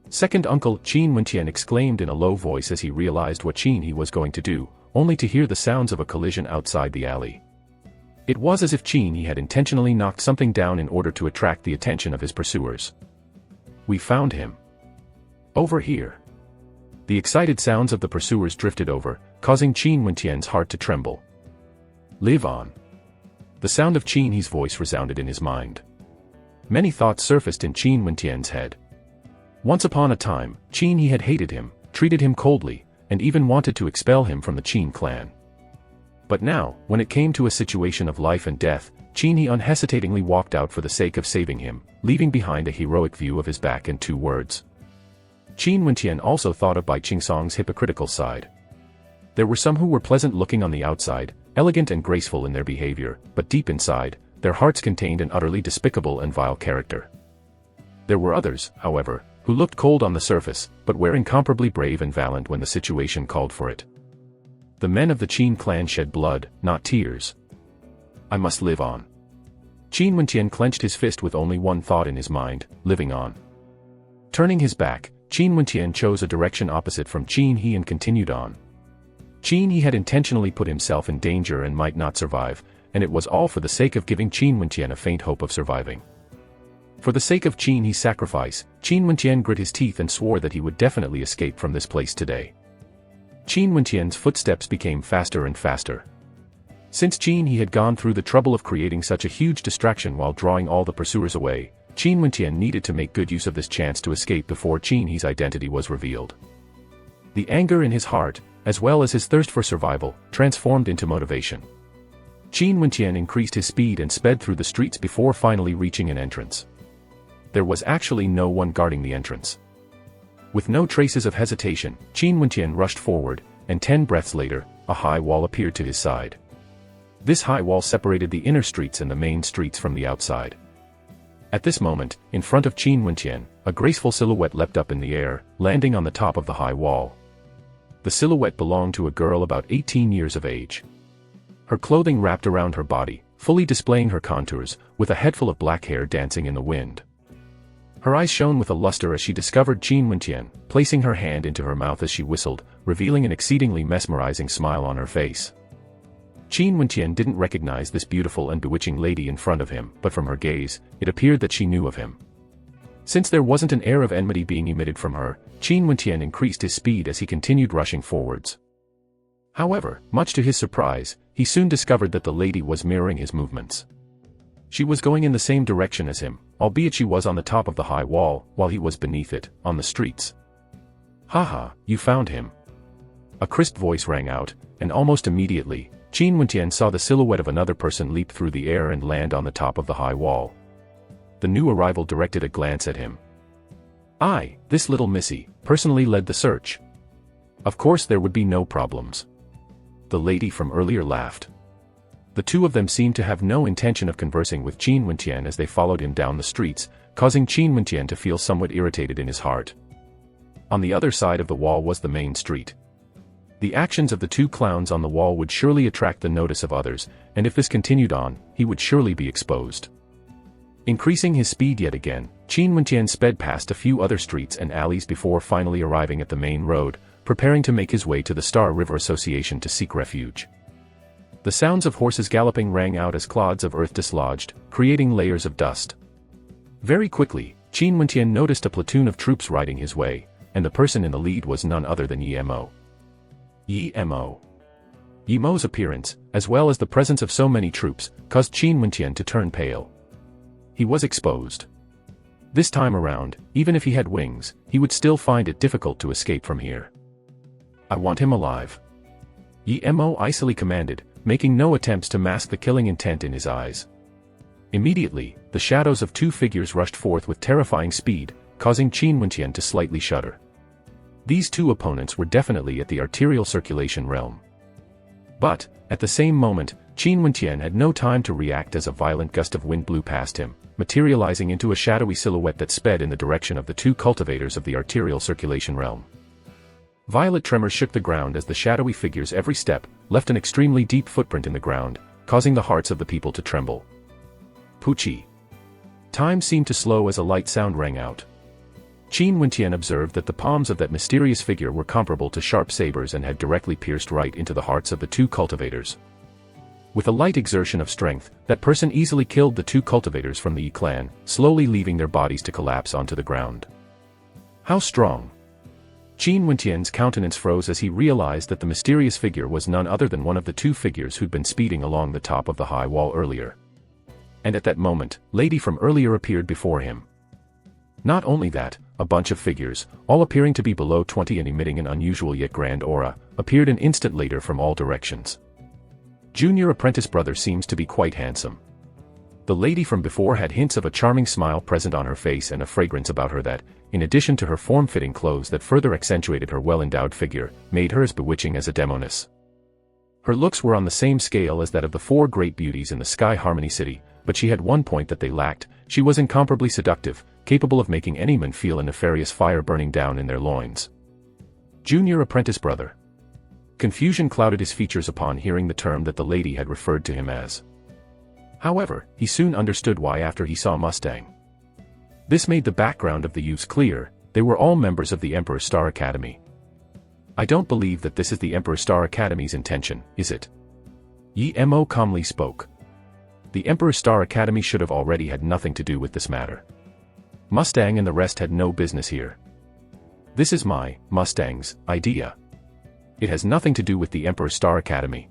Speaker 1: Second uncle, Qin Wenqian exclaimed in a low voice as he realized what Qin he was going to do, only to hear the sounds of a collision outside the alley. It was as if Qin he had intentionally knocked something down in order to attract the attention of his pursuers. We found him. Over here. The excited sounds of the pursuers drifted over, causing Qin Wenqian's heart to tremble. Live on. The sound of Qin He's voice resounded in his mind. Many thoughts surfaced in Qin Wenqian's head. Once upon a time, Qin He had hated him, treated him coldly, and even wanted to expel him from the Qin clan. But now, when it came to a situation of life and death, Qin He unhesitatingly walked out for the sake of saving him, leaving behind a heroic view of his back and 2 words. Qin Wenqian also thought of Bai Qingsong's hypocritical side. There were some who were pleasant looking on the outside, elegant and graceful in their behavior, but deep inside, their hearts contained an utterly despicable and vile character. There were others, however, who looked cold on the surface, but were incomparably brave and valiant when the situation called for it. The men of the Qin clan shed blood, not tears. I must live on. Qin Wenqian clenched his fist with only one thought in his mind, living on. Turning his back, Qin Wenqian chose a direction opposite from Qin He and continued on. Qin He had intentionally put himself in danger and might not survive, and it was all for the sake of giving Qin Wenqian a faint hope of surviving. For the sake of Qin He's sacrifice, Qin Wenqian grit his teeth and swore that he would definitely escape from this place today. Qin Wenqian's footsteps became faster and faster. Since Qin He had gone through the trouble of creating such a huge distraction while drawing all the pursuers away, Qin Wenqian needed to make good use of this chance to escape before Qin He's identity was revealed. The anger in his heart, as well as his thirst for survival, transformed into motivation. Qin Wenqian increased his speed and sped through the streets before finally reaching an entrance. There was actually no one guarding the entrance. With no traces of hesitation, Qin Wenqian rushed forward, and 10 breaths later, a high wall appeared to his side. This high wall separated the inner streets and the main streets from the outside. At this moment, in front of Qin Wenqian, a graceful silhouette leapt up in the air, landing on the top of the high wall. The silhouette belonged to a girl about 18 years of age. Her clothing wrapped around her body, fully displaying her contours, with a head full of black hair dancing in the wind. Her eyes shone with a luster as she discovered Qin Wenqian, placing her hand into her mouth as she whistled, revealing an exceedingly mesmerizing smile on her face. Qin Wenqian didn't recognize this beautiful and bewitching lady in front of him, but from her gaze, it appeared that she knew of him. Since there wasn't an air of enmity being emitted from her, Qin Wenqian increased his speed as he continued rushing forwards. However, much to his surprise, he soon discovered that the lady was mirroring his movements. She was going in the same direction as him, albeit she was on the top of the high wall, while he was beneath it, on the streets. Haha, you found him. A crisp voice rang out, and almost immediately, Qin Wenqian saw the silhouette of another person leap through the air and land on the top of the high wall. The new arrival directed a glance at him. I, this little missy, personally led the search. Of course there would be no problems. The lady from earlier laughed. The two of them seemed to have no intention of conversing with Qin Wenqian as they followed him down the streets, causing Qin Wenqian to feel somewhat irritated in his heart. On the other side of the wall was the main street. The actions of the two clowns on the wall would surely attract the notice of others, and if this continued on, he would surely be exposed. Increasing his speed yet again, Qin Wenqian sped past a few other streets and alleys before finally arriving at the main road, preparing to make his way to the Star River Association to seek refuge. The sounds of horses galloping rang out as clods of earth dislodged, creating layers of dust. Very quickly, Qin Wenqian noticed a platoon of troops riding his way, and the person in the lead was none other than Yi Mo. Yi Mo's appearance, as well as the presence of so many troops, caused Qin Wenqian to turn pale. He was exposed. This time around, even if he had wings, he would still find it difficult to escape from here. I want him alive. Yi Mo icily commanded, making no attempts to mask the killing intent in his eyes. Immediately, the shadows of two figures rushed forth with terrifying speed, causing Qin Wenqian to slightly shudder. These two opponents were definitely at the arterial circulation realm. But, at the same moment, Qin Wenqian had no time to react as a violent gust of wind blew past him, materializing into a shadowy silhouette that sped in the direction of the two cultivators of the arterial circulation realm. Violent tremors shook the ground as the shadowy figure's every step left an extremely deep footprint in the ground, causing the hearts of the people to tremble. Puchi. Time seemed to slow as a light sound rang out. Qin Wentian observed that the palms of that mysterious figure were comparable to sharp sabers and had directly pierced right into the hearts of the two cultivators. With a light exertion of strength, that person easily killed the two cultivators from the Yi clan, slowly leaving their bodies to collapse onto the ground. How strong! Qin Wentian's countenance froze as he realized that the mysterious figure was none other than one of the two figures who'd been speeding along the top of the high wall earlier. And at that moment, Lady from earlier appeared before him. Not only that, a bunch of figures, all appearing to be below 20 and emitting an unusual yet grand aura, appeared an instant later from all directions. Junior apprentice brother seems to be quite handsome. The lady from before had hints of a charming smile present on her face and a fragrance about her that, in addition to her form-fitting clothes that further accentuated her well-endowed figure, made her as bewitching as a demoness. Her looks were on the same scale as that of the four great beauties in the Sky Harmony City, but she had one point that they lacked: she was incomparably seductive, capable of making any man feel a nefarious fire burning down in their loins. Junior apprentice brother. Confusion clouded his features upon hearing the term that the lady had referred to him as. However, he soon understood why after he saw Mustang. This made the background of the youths clear: they were all members of the Emperor Star Academy. I don't believe that this is the Emperor Star Academy's intention, is it? Yi Mo calmly spoke. The Emperor Star Academy should have already had nothing to do with this matter. Mustang and the rest had no business here. This is Mustang's, idea. It has nothing to do with the Emperor Star Academy.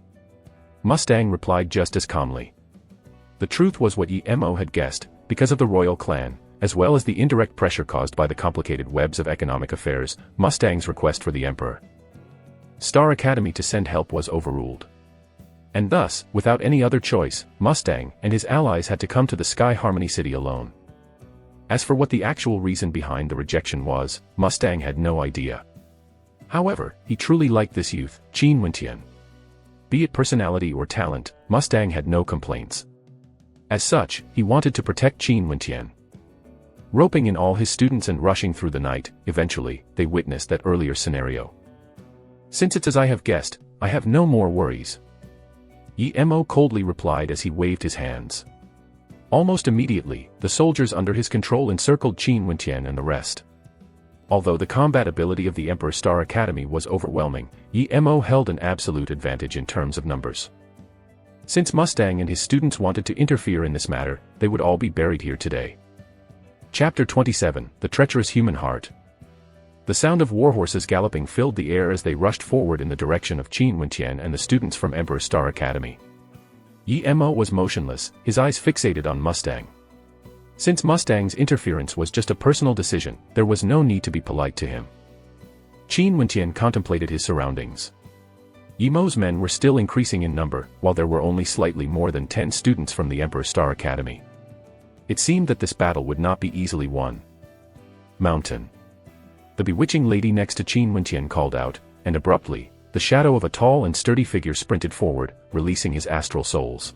Speaker 1: Mustang replied just as calmly. The truth was what Yi Mo had guessed: because of the royal clan, as well as the indirect pressure caused by the complicated webs of economic affairs, Mustang's request for the Emperor Star Academy to send help was overruled. And thus, without any other choice, Mustang and his allies had to come to the Sky Harmony City alone. As for what the actual reason behind the rejection was, Mustang had no idea. However, he truly liked this youth, Qin Wentian. Be it personality or talent, Mustang had no complaints. As such, he wanted to protect Qin Wentian. Roping in all his students and rushing through the night, eventually, they witnessed that earlier scenario. Since it's as I have guessed, I have no more worries. Yi Mo coldly replied as he waved his hands. Almost immediately, the soldiers under his control encircled Qin Wentian and the rest. Although the combat ability of the Emperor Star Academy was overwhelming, Yi Mo held an absolute advantage in terms of numbers. Since Mustang and his students wanted to interfere in this matter, they would all be buried here today. Chapter 27, The Treacherous Human Heart. The sound of warhorses galloping filled the air as they rushed forward in the direction of Qin Wentian and the students from Emperor Star Academy. Yi Mo was motionless, his eyes fixated on Mustang. Since Mustang's interference was just a personal decision, there was no need to be polite to him. Qin Wentian contemplated his surroundings. Yi Mo's men were still increasing in number, while there were only slightly more than 10 students from the Emperor Star Academy. It seemed that this battle would not be easily won. Mountain. The bewitching lady next to Qin Wentian called out, and abruptly, the shadow of a tall and sturdy figure sprinted forward, releasing his astral souls.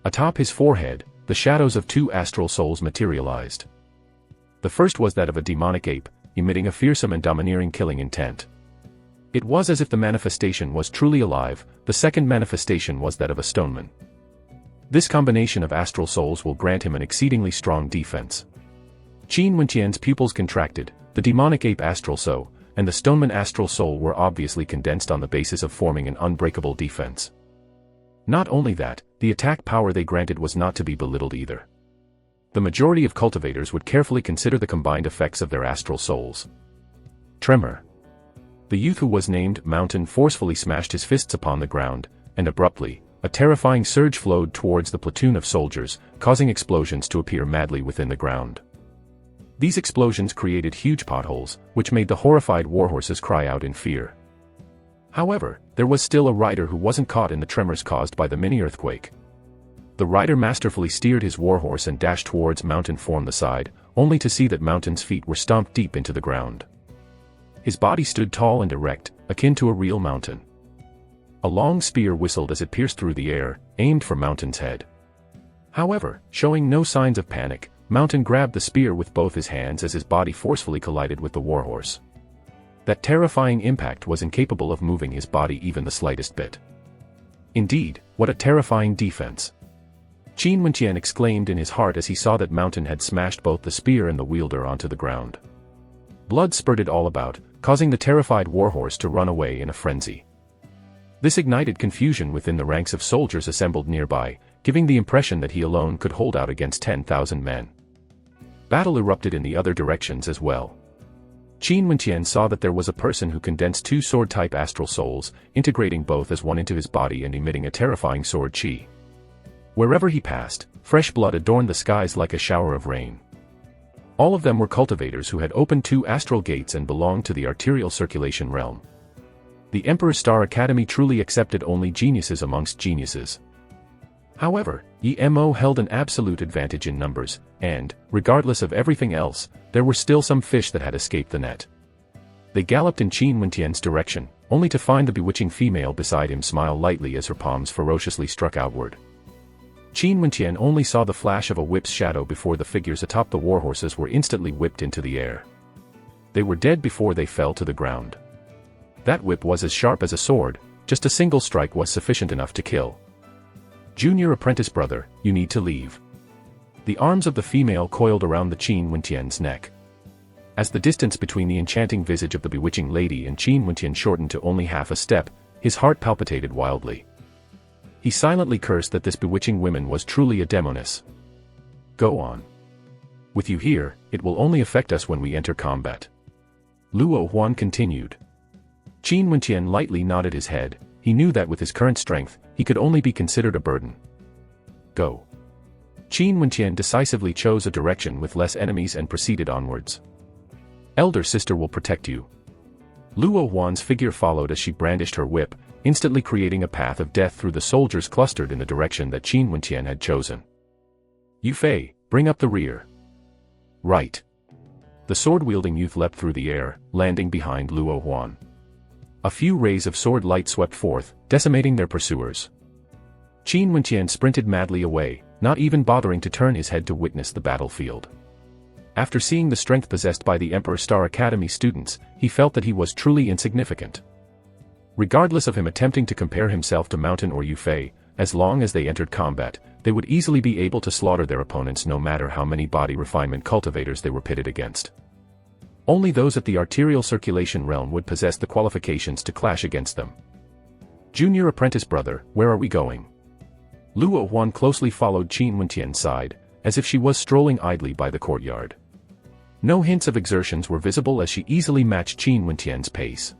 Speaker 1: Atop his forehead, the shadows of two astral souls materialized. The first was that of a demonic ape, emitting a fearsome and domineering killing intent. It was as if the manifestation was truly alive. The second manifestation was that of a stoneman. This combination of astral souls will grant him an exceedingly strong defense. Qin Wentian's pupils contracted. The demonic ape astral soul and the stoneman astral soul were obviously condensed on the basis of forming an unbreakable defense. Not only that, the attack power they granted was not to be belittled either. The majority of cultivators would carefully consider the combined effects of their astral souls. Tremor. The youth who was named Mountain forcefully smashed his fists upon the ground, and abruptly, a terrifying surge flowed towards the platoon of soldiers, causing explosions to appear madly within the ground. These explosions created huge potholes, which made the horrified warhorses cry out in fear. However, there was still a rider who wasn't caught in the tremors caused by the mini-earthquake. The rider masterfully steered his warhorse and dashed towards Mountain from the side, only to see that Mountain's feet were stomped deep into the ground. His body stood tall and erect, akin to a real mountain. A long spear whistled as it pierced through the air, aimed for Mountain's head. However, showing no signs of panic, Mountain grabbed the spear with both his hands as his body forcefully collided with the warhorse. That terrifying impact was incapable of moving his body even the slightest bit. Indeed, what a terrifying defense. Qin Wenqian exclaimed in his heart as he saw that Mountain had smashed both the spear and the wielder onto the ground. Blood spurted all about, causing the terrified warhorse to run away in a frenzy. This ignited confusion within the ranks of soldiers assembled nearby, giving the impression that he alone could hold out against 10,000 men. Battle erupted in the other directions as well. Qin Wenqian saw that there was a person who condensed two sword-type astral souls, integrating both as one into his body and emitting a terrifying sword chi. Wherever he passed, fresh blood adorned the skies like a shower of rain. All of them were cultivators who had opened two astral gates and belonged to the arterial circulation realm. The Emperor's Star Academy truly accepted only geniuses amongst geniuses. However, EMO held an absolute advantage in numbers, and, regardless of everything else, there were still some fish that had escaped the net. They galloped in Qin Wenqian's direction, only to find the bewitching female beside him smile lightly as her palms ferociously struck outward. Qin Wenqian only saw the flash of a whip's shadow before the figures atop the warhorses were instantly whipped into the air. They were dead before they fell to the ground. That whip was as sharp as a sword, just a single strike was sufficient enough to kill. Junior apprentice brother, you need to leave. The arms of the female coiled around the Qin Wenqian's neck. As the distance between the enchanting visage of the bewitching lady and Qin Wenqian shortened to only half a step, his heart palpitated wildly. He silently cursed that this bewitching woman was truly a demoness. Go on. With you here, it will only affect us when we enter combat. Luo Huan continued. Qin Wenqian lightly nodded his head. He knew that with his current strength, he could only be considered a burden. Go. Qin Wenqian decisively chose a direction with less enemies and proceeded onwards. Elder sister will protect you. Luo Huan's figure followed as she brandished her whip, instantly creating a path of death through the soldiers clustered in the direction that Qin Wenqian had chosen. Yu Fei, bring up the rear. Right. The sword-wielding youth leapt through the air, landing behind Luo Huan. A few rays of sword light swept forth, decimating their pursuers. Qin Wenqian sprinted madly away, not even bothering to turn his head to witness the battlefield. After seeing the strength possessed by the Emperor's Star Academy students, he felt that he was truly insignificant. Regardless of him attempting to compare himself to Mountain or Yu Fei, as long as they entered combat, they would easily be able to slaughter their opponents no matter how many body refinement cultivators they were pitted against. Only those at the arterial circulation realm would possess the qualifications to clash against them. Junior apprentice brother, where are we going? Luo Huan closely followed Qin Wenqian's side, as if she was strolling idly by the courtyard. No hints of exertions were visible as she easily matched Qin Wenqian's pace.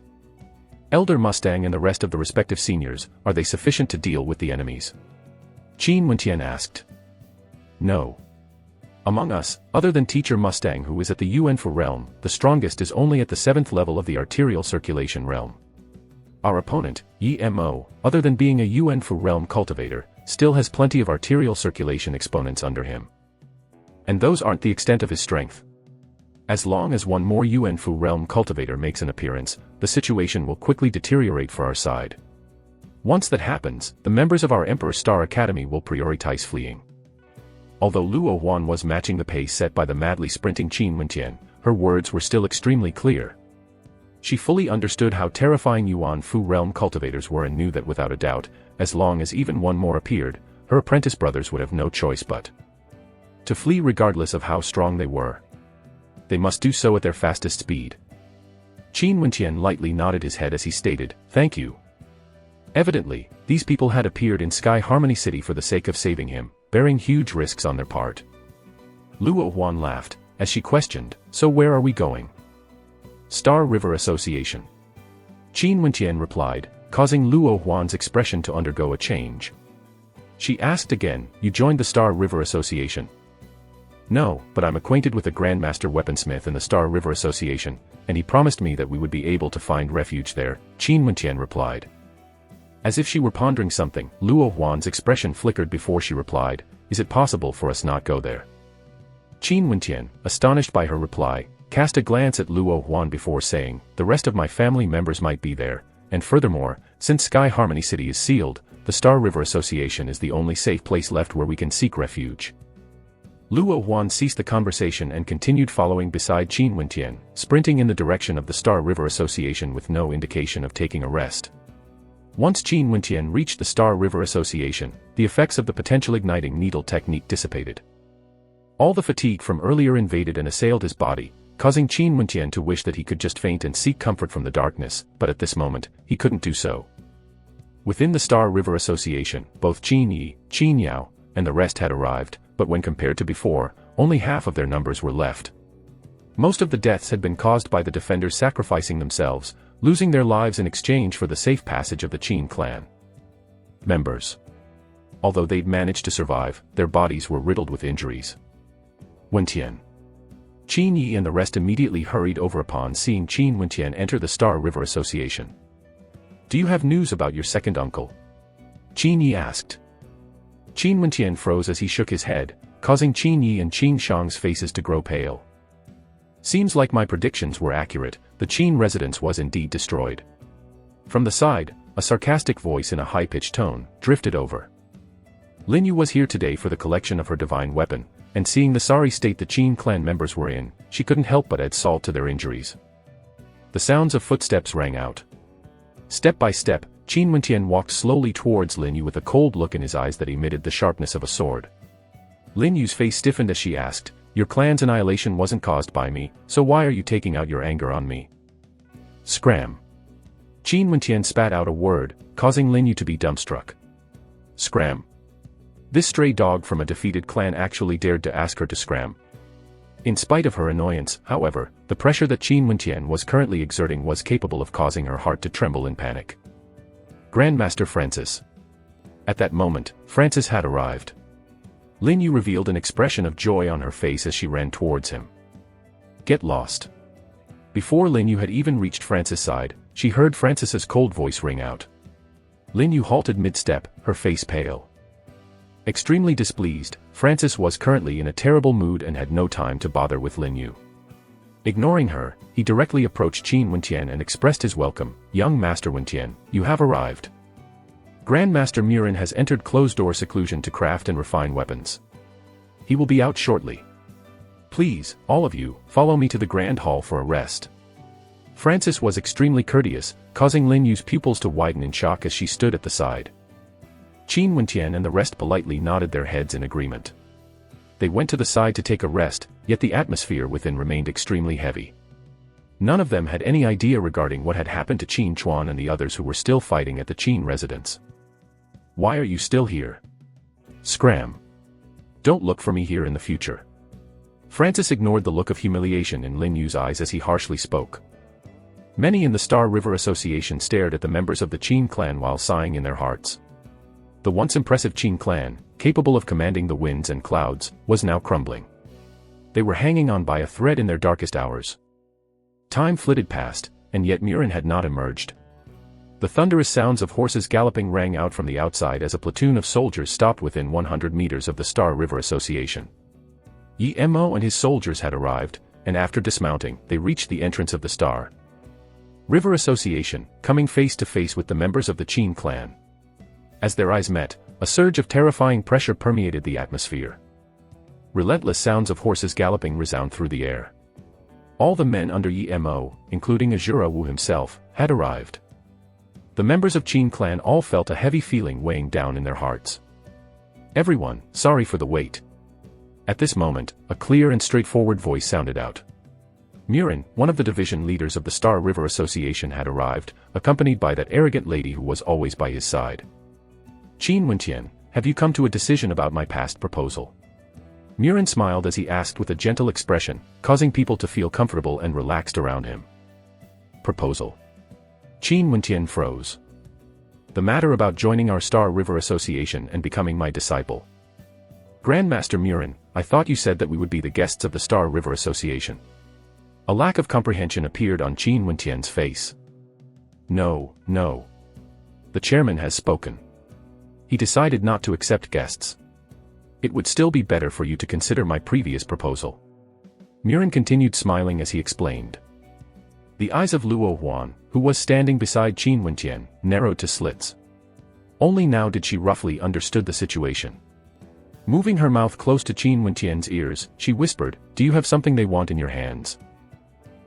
Speaker 1: Elder Mustang and the rest of the respective seniors, are they sufficient to deal with the enemies? Qin Wenqian asked. No. Among us, other than Teacher Mustang who is at the Yuanfu realm, the strongest is only at the 7th level of the arterial circulation realm. Our opponent, EMO, other than being a Yuanfu realm cultivator, still has plenty of arterial circulation exponents under him. And those aren't the extent of his strength. As long as one more Yuanfu realm cultivator makes an appearance, the situation will quickly deteriorate for our side. Once that happens, the members of our Emperor's Star Academy will prioritize fleeing. Although Luo Huan was matching the pace set by the madly sprinting Qin Wenqian, her words were still extremely clear. She fully understood how terrifying Yuanfu realm cultivators were and knew that without a doubt, as long as even one more appeared, her apprentice brothers would have no choice but to flee regardless of how strong they were. They must do so at their fastest speed. Qin Wenqian lightly nodded his head as he stated, "Thank you." Evidently, these people had appeared in Sky Harmony City for the sake of saving him, bearing huge risks on their part. Luo Huan laughed, as she questioned, "So where are we going?" Star River Association. Qin Wenqian replied, causing Luo Huan's expression to undergo a change. She asked again, "You joined the Star River Association?" "No, but I'm acquainted with the Grandmaster Weaponsmith in the Star River Association, and he promised me that we would be able to find refuge there," Qin Wenqian replied. As if she were pondering something, Luo Huan's expression flickered before she replied, "Is it possible for us not go there?" Qin Wenqian, astonished by her reply, cast a glance at Luo Huan before saying, "The rest of my family members might be there, and furthermore, since Sky Harmony City is sealed, the Star River Association is the only safe place left where we can seek refuge." Luo Huan ceased the conversation and continued following beside Qin Wenqian, sprinting in the direction of the Star River Association with no indication of taking a rest. Once Qin Wentian reached the Star River Association, the effects of the potential igniting needle technique dissipated. All the fatigue from earlier invaded and assailed his body, causing Qin Wentian to wish that he could just faint and seek comfort from the darkness, but at this moment, he couldn't do so. Within the Star River Association, both Qin Yi, Qin Yao, and the rest had arrived, but when compared to before, only half of their numbers were left. Most of the deaths had been caused by the defenders sacrificing themselves, losing their lives in exchange for the safe passage of the Qin clan members. Although they'd managed to survive, their bodies were riddled with injuries. Wentian. Qin Yi and the rest immediately hurried over upon seeing Qin Wentian enter the Star River Association. "Do you have news about your second uncle?" Qin Yi asked. Qin Wentian froze as he shook his head, causing Qin Yi and Qin Shang's faces to grow pale. "Seems like my predictions were accurate, the Qin residence was indeed destroyed." From the side, a sarcastic voice in a high-pitched tone drifted over. Lin Yu was here today for the collection of her divine weapon, and seeing the sorry state the Qin clan members were in, she couldn't help but add salt to their injuries. The sounds of footsteps rang out. Step by step, Qin Wentian walked slowly towards Lin Yu with a cold look in his eyes that emitted the sharpness of a sword. Lin Yu's face stiffened as she asked, "Your clan's annihilation wasn't caused by me, so why are you taking out your anger on me?" Scram. Qin Wentian spat out a word, causing Lin Yu to be dumbstruck. Scram. This stray dog from a defeated clan actually dared to ask her to scram. In spite of her annoyance, however, the pressure that Qin Wentian was currently exerting was capable of causing her heart to tremble in panic. Grandmaster Francis. At that moment, Francis had arrived. Lin Yu revealed an expression of joy on her face as she ran towards him. "Get lost." Before Lin Yu had even reached Francis' side, she heard Francis's cold voice ring out. Lin Yu halted mid-step, her face pale. Extremely displeased, Francis was currently in a terrible mood and had no time to bother with Lin Yu. Ignoring her, he directly approached Qin Wentian and expressed his welcome. "Young Master Wentian, you have arrived. Grandmaster Murin has entered closed-door seclusion to craft and refine weapons. He will be out shortly. Please, all of you, follow me to the Grand Hall for a rest." Francis was extremely courteous, causing Lin Yu's pupils to widen in shock as she stood at the side. Qin Wentian and the rest politely nodded their heads in agreement. They went to the side to take a rest, yet the atmosphere within remained extremely heavy. None of them had any idea regarding what had happened to Qin Chuan and the others who were still fighting at the Qin residence. "Why are you still here? Scram. Don't look for me here in the future." Francis ignored the look of humiliation in Lin Yu's eyes as he harshly spoke. Many in the Star River Association stared at the members of the Qin clan while sighing in their hearts. The once impressive Qin clan, capable of commanding the winds and clouds, was now crumbling. They were hanging on by a thread in their darkest hours. Time flitted past, and yet Murin had not emerged. The thunderous sounds of horses galloping rang out from the outside as a platoon of soldiers stopped within 100 meters of the Star River Association. Yi Mo and his soldiers had arrived, and after dismounting, they reached the entrance of the Star River Association, coming face to face with the members of the Qin clan. As their eyes met, a surge of terrifying pressure permeated the atmosphere. Relentless sounds of horses galloping resound through the air. All the men under Yi Mo, including Azura Wu himself, had arrived. The members of Qin clan all felt a heavy feeling weighing down in their hearts. "Everyone, sorry for the wait." At this moment, a clear and straightforward voice sounded out. Murin, one of the division leaders of the Star River Association, had arrived, accompanied by that arrogant lady who was always by his side. "Qin Wentian, have you come to a decision about my past proposal?" Murin smiled as he asked with a gentle expression, causing people to feel comfortable and relaxed around him. "Proposal?" Qin Wentian froze. "The matter about joining our Star River Association and becoming my disciple." "Grandmaster Murin, I thought you said that we would be the guests of the Star River Association." A lack of comprehension appeared on Qin Wentian's face. No. The chairman has spoken. He decided not to accept guests. It would still be better for you to consider my previous proposal." Murin continued smiling as he explained. The eyes of Luo Huan, who was standing beside Qin Wentian, narrowed to slits. Only now did she roughly understood the situation. Moving her mouth close to Qin Wentian's ears, she whispered, "Do you have something they want in your hands?"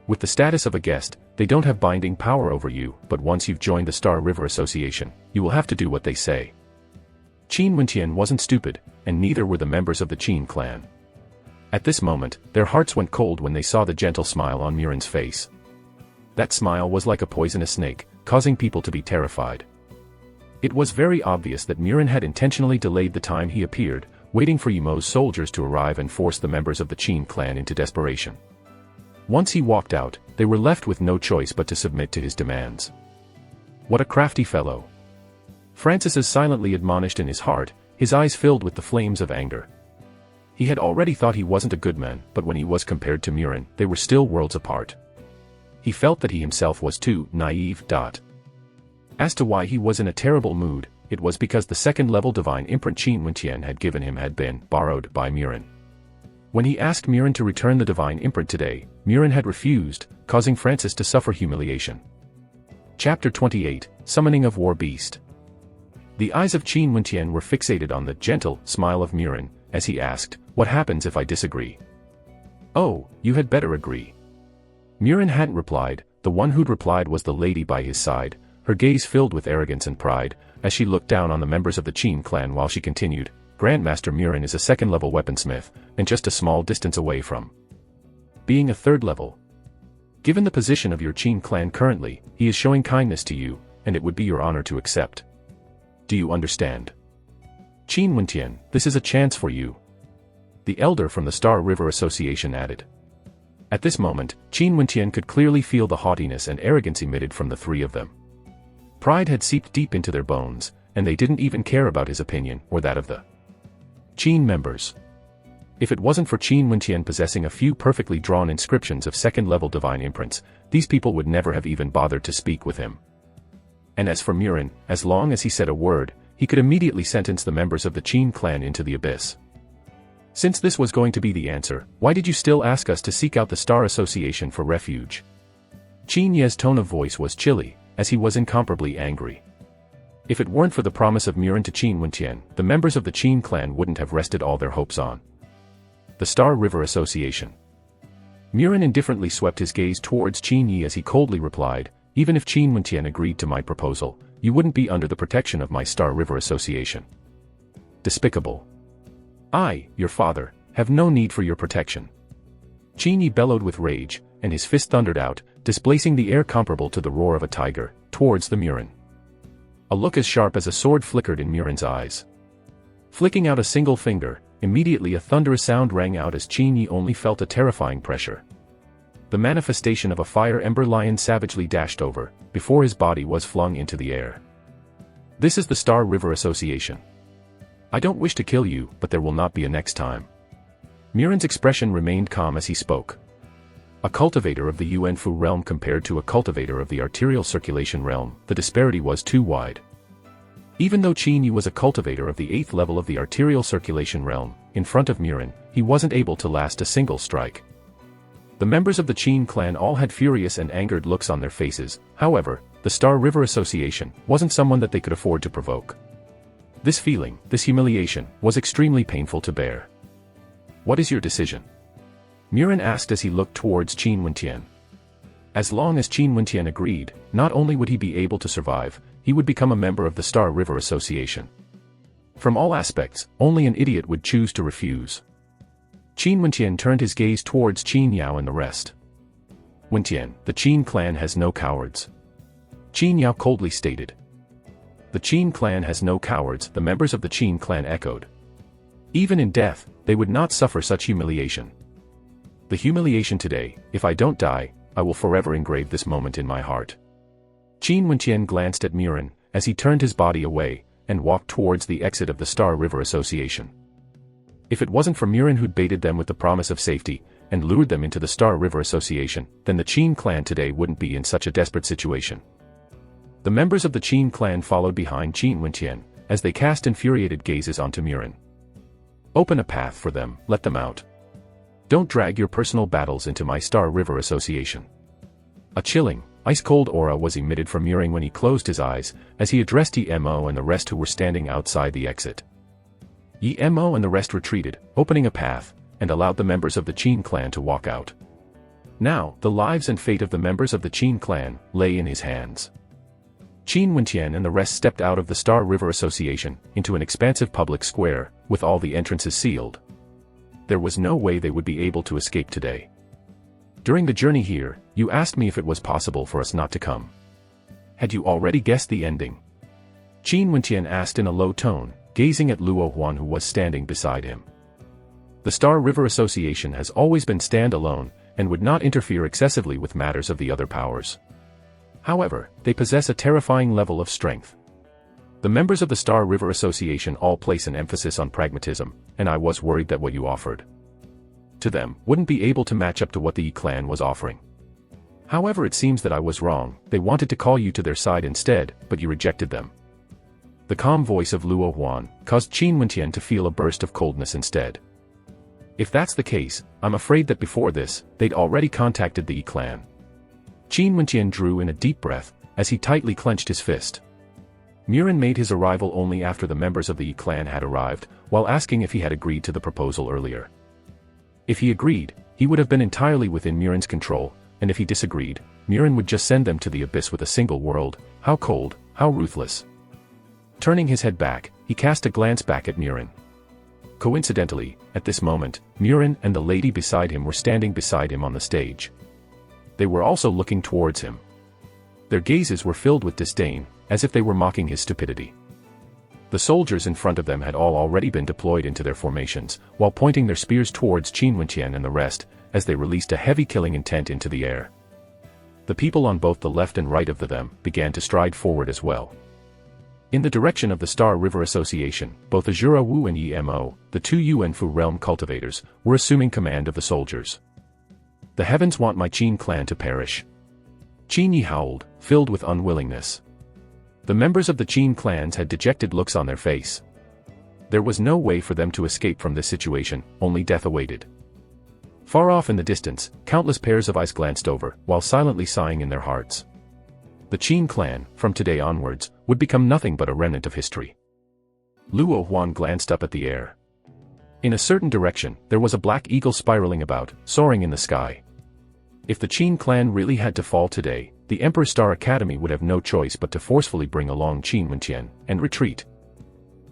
Speaker 1: With the status of a guest, they don't have binding power over you, but once you've joined the Star River Association, you will have to do what they say. Qin Wentian wasn't stupid, and neither were the members of the Qin clan. At this moment, their hearts went cold when they saw the gentle smile on Murin's face. That smile was like a poisonous snake, causing people to be terrified. It was very obvious that Murin had intentionally delayed the time he appeared, waiting for Yumo's soldiers to arrive and force the members of the Qin clan into desperation. Once he walked out, they were left with no choice but to submit to his demands. What a crafty fellow! Francis silently admonished in his heart, his eyes filled with the flames of anger. He had already thought he wasn't a good man, but when he was compared to Murin, they were still worlds apart. He felt that he himself was too naive. As to why he was in a terrible mood, it was because the second-level divine imprint Qin Wentian had given him had been borrowed by Murin. When he asked Murin to return the divine imprint today, Murin had refused, causing Francis to suffer humiliation. Chapter 28, Summoning of War Beast. The eyes of Qin Wentian were fixated on the gentle smile of Murin, as he asked, "What happens if I disagree?" "Oh, you had better agree." Murin hadn't replied. The one who'd replied was the lady by his side, her gaze filled with arrogance and pride, as she looked down on the members of the Qin clan while she continued, "Grandmaster Murin is a second-level weaponsmith, and just a small distance away from being a third-level. Given the position of your Qin clan currently, he is showing kindness to you, and it would be your honor to accept. Do you understand? Qin Wentian, this is a chance for you," the elder from the Star River Association added. At this moment, Qin Wentian could clearly feel the haughtiness and arrogance emitted from the three of them. Pride had seeped deep into their bones, and they didn't even care about his opinion or that of the Qin members. If it wasn't for Qin Wentian possessing a few perfectly drawn inscriptions of second-level divine imprints, these people would never have even bothered to speak with him. And as for Murin, as long as he said a word, he could immediately sentence the members of the Qin clan into the abyss. Since this was going to be the answer, why did you still ask us to seek out the Star Association for refuge? Qin Ye's tone of voice was chilly, as he was incomparably angry. If it weren't for the promise of Murin to Qin Wentian, the members of the Qin clan wouldn't have rested all their hopes on the Star River Association. Murin indifferently swept his gaze towards Qin Yi as he coldly replied, "Even if Qin Wentian agreed to my proposal, you wouldn't be under the protection of my Star River Association. Despicable. I, your father, have no need for your protection." Qin Yi bellowed with rage, and his fist thundered out, displacing the air comparable to the roar of a tiger, towards the Murin. A look as sharp as a sword flickered in Murin's eyes. Flicking out a single finger, immediately a thunderous sound rang out as Qin Yi only felt a terrifying pressure. The manifestation of a fire ember lion savagely dashed over, before his body was flung into the air. "This is the Star River Association. I don't wish to kill you, but there will not be a next time." Murin's expression remained calm as he spoke. A cultivator of the Yuanfu realm compared to a cultivator of the arterial circulation realm, the disparity was too wide. Even though Qin Yi was a cultivator of the 8th level of the arterial circulation realm, in front of Murin, he wasn't able to last a single strike. The members of the Qin clan all had furious and angered looks on their faces. However, the Star River Association wasn't someone that they could afford to provoke. This feeling, this humiliation, was extremely painful to bear. "What is your decision?" Murin asked as he looked towards Qin Wentian. As long as Qin Wentian agreed, not only would he be able to survive, he would become a member of the Star River Association. From all aspects, only an idiot would choose to refuse. Qin Wentian turned his gaze towards Qin Yao and the rest. "Wentian, the Qin clan has no cowards," Qin Yao coldly stated. "The Qin clan has no cowards," the members of the Qin clan echoed. "Even in death, they would not suffer such humiliation. The humiliation today, if I don't die, I will forever engrave this moment in my heart." Qin Wentian glanced at Murin, as he turned his body away, and walked towards the exit of the Star River Association. If it wasn't for Murin who'd baited them with the promise of safety, and lured them into the Star River Association, then the Qin clan today wouldn't be in such a desperate situation. The members of the Qin clan followed behind Qin Wentian, as they cast infuriated gazes onto Murin. "Open a path for them, let them out. Don't drag your personal battles into my Star River Association." A chilling, ice-cold aura was emitted from Murin when he closed his eyes, as he addressed Emo and the rest who were standing outside the exit. Emo and the rest retreated, opening a path, and allowed the members of the Qin clan to walk out. Now, the lives and fate of the members of the Qin clan lay in his hands. Qin Wentian and the rest stepped out of the Star River Association into an expansive public square, with all the entrances sealed. There was no way they would be able to escape today. During the journey here, you asked me if it was possible for us not to come. Had you already guessed the ending? Qin Wentian asked in a low tone, gazing at Luo Huan who was standing beside him. The Star River Association has always been stand-alone, and would not interfere excessively with matters of the other powers. However, they possess a terrifying level of strength. The members of the Star River Association all place an emphasis on pragmatism, and I was worried that what you offered to them wouldn't be able to match up to what the Yi clan was offering. However, it seems that I was wrong. They wanted to call you to their side instead, but you rejected them. The calm voice of Luo Huan caused Qin Wentian to feel a burst of coldness instead. If that's the case, I'm afraid that before this, they'd already contacted the Yi clan. Qin Wentian drew in a deep breath, as he tightly clenched his fist. Murin made his arrival only after the members of the Yi clan had arrived, while asking if he had agreed to the proposal earlier. If he agreed, he would have been entirely within Murin's control, and if he disagreed, Murin would just send them to the abyss with a single world. How cold, how ruthless. Turning his head back, he cast a glance back at Murin. Coincidentally, at this moment, Murin and the lady beside him were standing beside him on the stage. They were also looking towards him. Their gazes were filled with disdain, as if they were mocking his stupidity. The soldiers in front of them had all already been deployed into their formations, while pointing their spears towards Qin Wentian and the rest, as they released a heavy killing intent into the air. The people on both the left and right of them began to stride forward as well. In the direction of the Star River Association, both Azura Wu and Yi Mo, the two Yuan Fu realm cultivators, were assuming command of the soldiers. The heavens want my Qin clan to perish. Qin Yi howled, filled with unwillingness. The members of the Qin clans had dejected looks on their face. There was no way for them to escape from this situation, only death awaited. Far off in the distance, countless pairs of eyes glanced over, while silently sighing in their hearts. The Qin clan, from today onwards, would become nothing but a remnant of history. Luo Huan glanced up at the air. In a certain direction, there was a black eagle spiraling about, soaring in the sky. If the Qin clan really had to fall today, the Emperor Star Academy would have no choice but to forcefully bring along Qin Wentian, and retreat.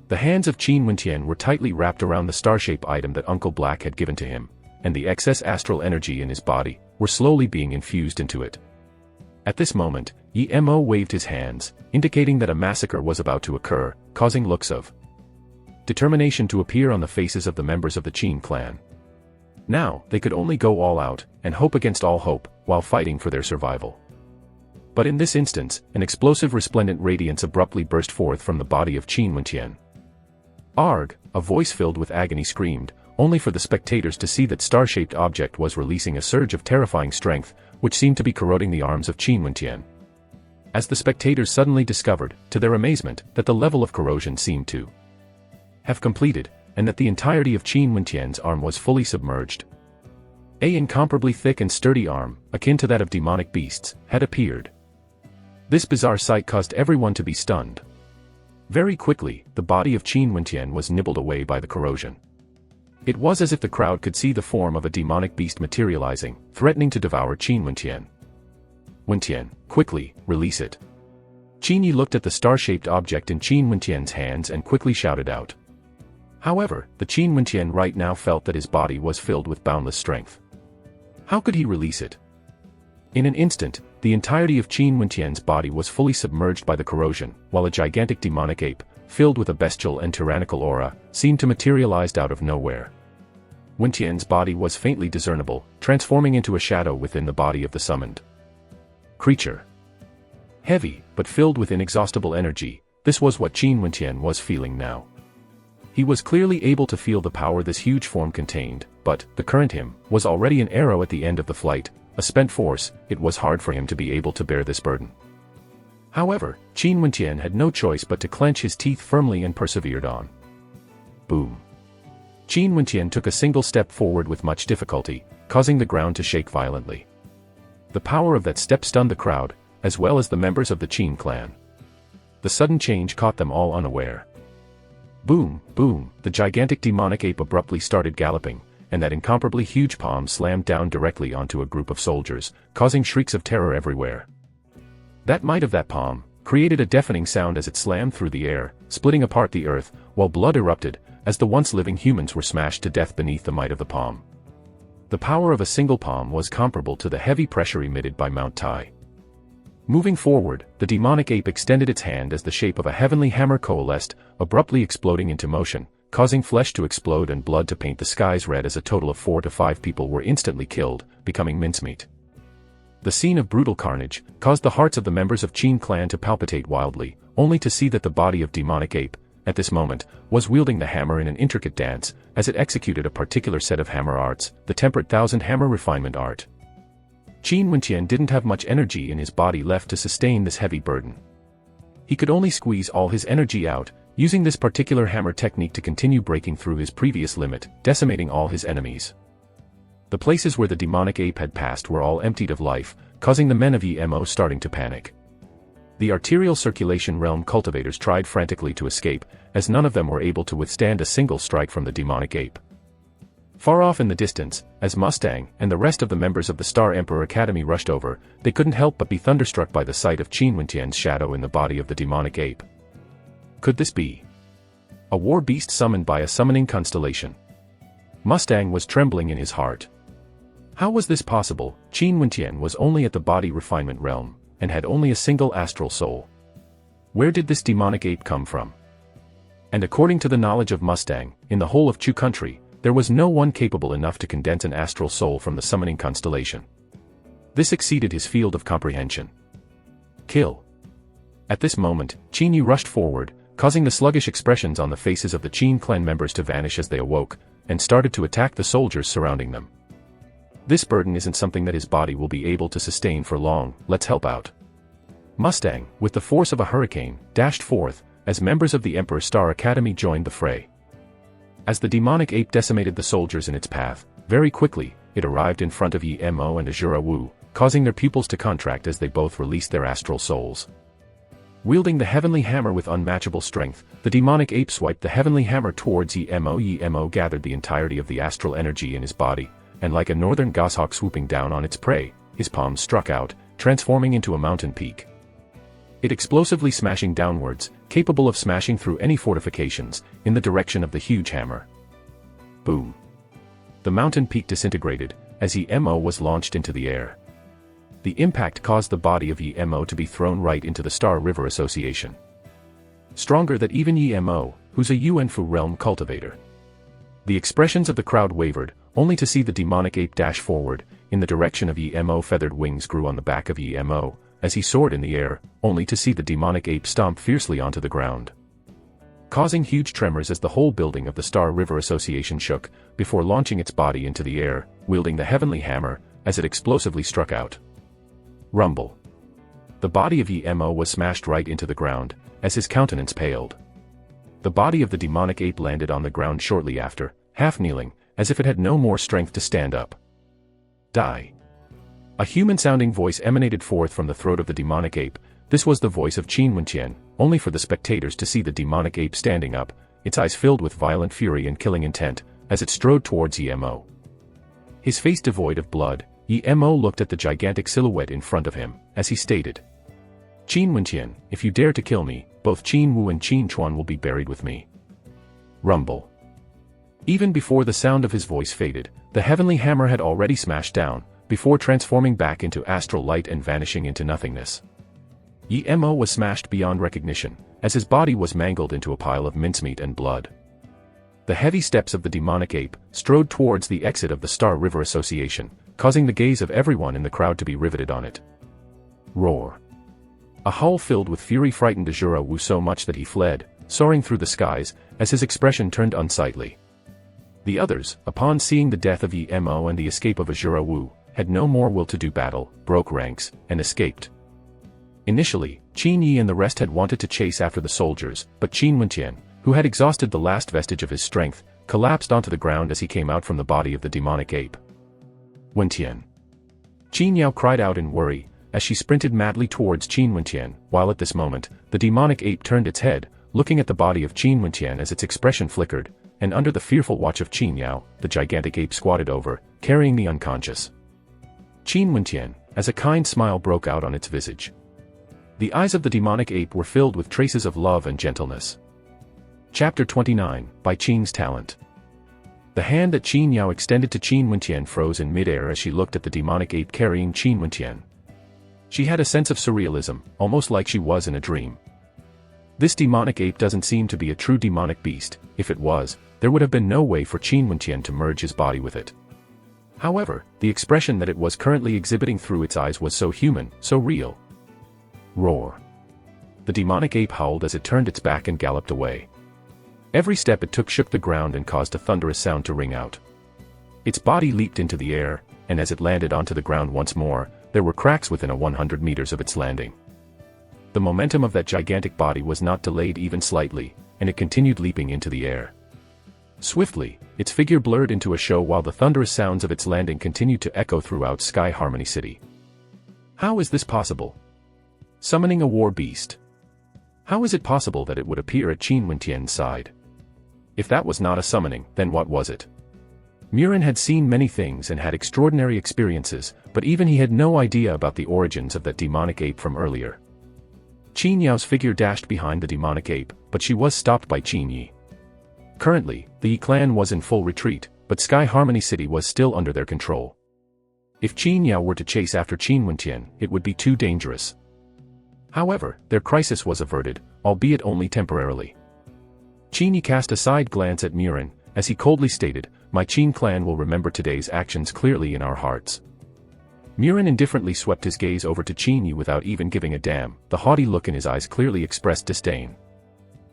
Speaker 1: The hands of Qin Wentian were tightly wrapped around the star-shaped item that Uncle Black had given to him, and the excess astral energy in his body were slowly being infused into it. At this moment, Yi Mo waved his hands, indicating that a massacre was about to occur, causing looks of determination to appear on the faces of the members of the Qin clan. Now, they could only go all out, and hope against all hope, while fighting for their survival. But in this instance, an explosive resplendent radiance abruptly burst forth from the body of Qin Wentian. Arg! A voice filled with agony screamed, only for the spectators to see that star-shaped object was releasing a surge of terrifying strength, which seemed to be corroding the arms of Qin Wentian. As the spectators suddenly discovered, to their amazement, that the level of corrosion seemed to have completed, and that the entirety of Qin Wentian's arm was fully submerged. An incomparably thick and sturdy arm, akin to that of demonic beasts, had appeared. This bizarre sight caused everyone to be stunned. Very quickly, the body of Qin Wentian was nibbled away by the corrosion. It was as if the crowd could see the form of a demonic beast materializing, threatening to devour Qin Wentian. Wentian, quickly, release it. Qin Yi looked at the star-shaped object in Qin Wentian's hands and quickly shouted out. However, the Qin Wentian right now felt that his body was filled with boundless strength. How could he release it? In an instant, the entirety of Qin Wentian's body was fully submerged by the corrosion, while a gigantic demonic ape, filled with a bestial and tyrannical aura, seemed to materialize out of nowhere. Wentian's body was faintly discernible, transforming into a shadow within the body of the summoned creature. Heavy, but filled with inexhaustible energy, this was what Qin Wentian was feeling now. He was clearly able to feel the power this huge form contained, but, the current him, was already an arrow at the end of the flight, a spent force. It was hard for him to be able to bear this burden. However, Qin Wentian had no choice but to clench his teeth firmly and persevered on. Boom. Qin Wentian took a single step forward with much difficulty, causing the ground to shake violently. The power of that step stunned the crowd, as well as the members of the Qin clan. The sudden change caught them all unaware. Boom, boom, the gigantic demonic ape abruptly started galloping, and that incomparably huge palm slammed down directly onto a group of soldiers, causing shrieks of terror everywhere. That might of that palm created a deafening sound as it slammed through the air, splitting apart the earth, while blood erupted, as the once living humans were smashed to death beneath the might of the palm. The power of a single palm was comparable to the heavy pressure emitted by Mount Tai. Moving forward, the demonic ape extended its hand as the shape of a heavenly hammer coalesced, abruptly exploding into motion, causing flesh to explode and blood to paint the skies red as a total of 4 to 5 people were instantly killed, becoming mincemeat. The scene of brutal carnage caused the hearts of the members of Qin clan to palpitate wildly, only to see that the body of demonic ape, at this moment, was wielding the hammer in an intricate dance, as it executed a particular set of hammer arts, the temperate thousand hammer refinement art. Qin Wenqian didn't have much energy in his body left to sustain this heavy burden. He could only squeeze all his energy out, using this particular hammer technique to continue breaking through his previous limit, decimating all his enemies. The places where the demonic ape had passed were all emptied of life, causing the men of Emo starting to panic. The arterial circulation realm cultivators tried frantically to escape, as none of them were able to withstand a single strike from the demonic ape. Far off in the distance, as Mustang and the rest of the members of the Star Emperor Academy rushed over, they couldn't help but be thunderstruck by the sight of Qin Wenqian's shadow in the body of the demonic ape. Could this be a war beast summoned by a summoning constellation? Mustang was trembling in his heart. How was this possible? Qin Wenqian was only at the body refinement realm, and had only a single astral soul. Where did this demonic ape come from? And according to the knowledge of Mustang, in the whole of Chu country, there was no one capable enough to condense an astral soul from the summoning constellation. This exceeded his field of comprehension. Kill. At this moment, Qin Yu rushed forward, causing the sluggish expressions on the faces of the Qin clan members to vanish as they awoke, and started to attack the soldiers surrounding them. This burden isn't something that his body will be able to sustain for long, let's help out. Mustang, with the force of a hurricane, dashed forth, as members of the Emperor Star Academy joined the fray. As the demonic ape decimated the soldiers in its path, very quickly, it arrived in front of Emo and Azura Wu, causing their pupils to contract as they both released their astral souls. Wielding the heavenly hammer with unmatchable strength, the demonic ape swiped the heavenly hammer towards Emo. Emo gathered the entirety of the astral energy in his body, and like a northern goshawk swooping down on its prey, his palms struck out, transforming into a mountain peak. It explosively smashing downwards, capable of smashing through any fortifications, in the direction of the huge hammer. Boom. The mountain peak disintegrated, as Emo was launched into the air. The impact caused the body of Emo to be thrown right into the Star River Association. Stronger than even Emo, who's a Yuanfu realm cultivator. The expressions of the crowd wavered, only to see the demonic ape dash forward, in the direction of Emo. Feathered wings grew on the back of Emo, as he soared in the air, only to see the demonic ape stomp fiercely onto the ground, causing huge tremors as the whole building of the Star River Association shook, before launching its body into the air, wielding the heavenly hammer, as it explosively struck out. Rumble. The body of Emo was smashed right into the ground, as his countenance paled. The body of the demonic ape landed on the ground shortly after, half kneeling, as if it had no more strength to stand up. Die. A human-sounding voice emanated forth from the throat of the demonic ape. This was the voice of Qin Wenqian, only for the spectators to see the demonic ape standing up, its eyes filled with violent fury and killing intent, as it strode towards Emo. His face devoid of blood, Emo looked at the gigantic silhouette in front of him, as he stated, "Qin Wenqian, if you dare to kill me, both Qin Wu and Qin Chuan will be buried with me." Rumble. Even before the sound of his voice faded, the heavenly hammer had already smashed down, before transforming back into astral light and vanishing into nothingness. Emo was smashed beyond recognition, as his body was mangled into a pile of mincemeat and blood. The heavy steps of the demonic ape strode towards the exit of the Star River Association, causing the gaze of everyone in the crowd to be riveted on it. Roar. A howl filled with fury frightened Azura Wu so much that he fled, soaring through the skies, as his expression turned unsightly. The others, upon seeing the death of Emo and the escape of Azura Wu, had no more will to do battle, broke ranks, and escaped. Initially, Qin Yi and the rest had wanted to chase after the soldiers, but Qin Wenqian, who had exhausted the last vestige of his strength, collapsed onto the ground as he came out from the body of the demonic ape. Wenqian. Qin Yao cried out in worry, as she sprinted madly towards Qin Wenqian, while at this moment, the demonic ape turned its head, looking at the body of Qin Wenqian as its expression flickered, and under the fearful watch of Qin Yao, the gigantic ape squatted over, carrying the unconscious Qin Wentian, as a kind smile broke out on its visage. The eyes of the demonic ape were filled with traces of love and gentleness. Chapter 29, by Qin's Talent. The hand that Qin Yao extended to Qin Wentian froze in midair as she looked at the demonic ape carrying Qin Wentian. She had a sense of surrealism, almost like she was in a dream. This demonic ape doesn't seem to be a true demonic beast. If it was, there would have been no way for Qin Wentian to merge his body with it. However, the expression that it was currently exhibiting through its eyes was so human, so real. Roar. The demonic ape howled as it turned its back and galloped away. Every step it took shook the ground and caused a thunderous sound to ring out. Its body leaped into the air, and as it landed onto the ground once more, there were cracks within 100 meters of its landing. The momentum of that gigantic body was not delayed even slightly, and it continued leaping into the air. Swiftly, its figure blurred into a show while the thunderous sounds of its landing continued to echo throughout Sky Harmony City. How is this possible? Summoning a war beast. How is it possible that it would appear at Qin Wentian's side? If that was not a summoning, then what was it? Murin had seen many things and had extraordinary experiences, but even he had no idea about the origins of that demonic ape from earlier. Qin Yao's figure dashed behind the demonic ape, but she was stopped by Qin Yi. Currently, the Yi clan was in full retreat, but Sky Harmony City was still under their control. If Qin Yao were to chase after Qin Wentian, it would be too dangerous. However, their crisis was averted, albeit only temporarily. Qin Yi cast a side glance at Murin, as he coldly stated, "My Qin clan will remember today's actions clearly in our hearts." Murin indifferently swept his gaze over to Qin Yi without even giving a damn. The haughty look in his eyes clearly expressed disdain.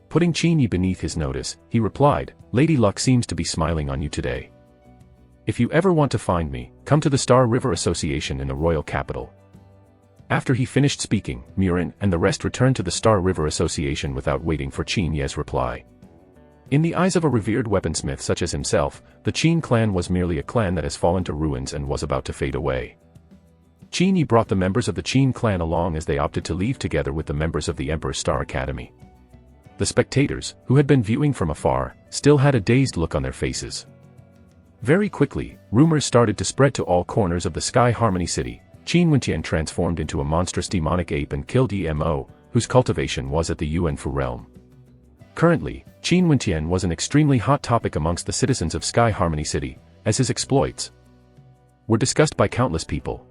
Speaker 1: Putting Qin Yi beneath his notice, he replied, "Lady Luck seems to be smiling on you today. If you ever want to find me, come to the Star River Association in the royal capital." After he finished speaking, Murin and the rest returned to the Star River Association without waiting for Qin Yi's reply. In the eyes of a revered weaponsmith such as himself, the Qin clan was merely a clan that has fallen to ruins and was about to fade away. Qin Yi brought the members of the Qin clan along as they opted to leave together with the members of the Emperor's Star Academy. The spectators, who had been viewing from afar, still had a dazed look on their faces. Very quickly, rumors started to spread to all corners of the Sky Harmony City. Qin Wentian transformed into a monstrous demonic ape and killed Emo, whose cultivation was at the Yuanfu realm. Currently, Qin Wentian was an extremely hot topic amongst the citizens of Sky Harmony City, as his exploits were discussed by countless people.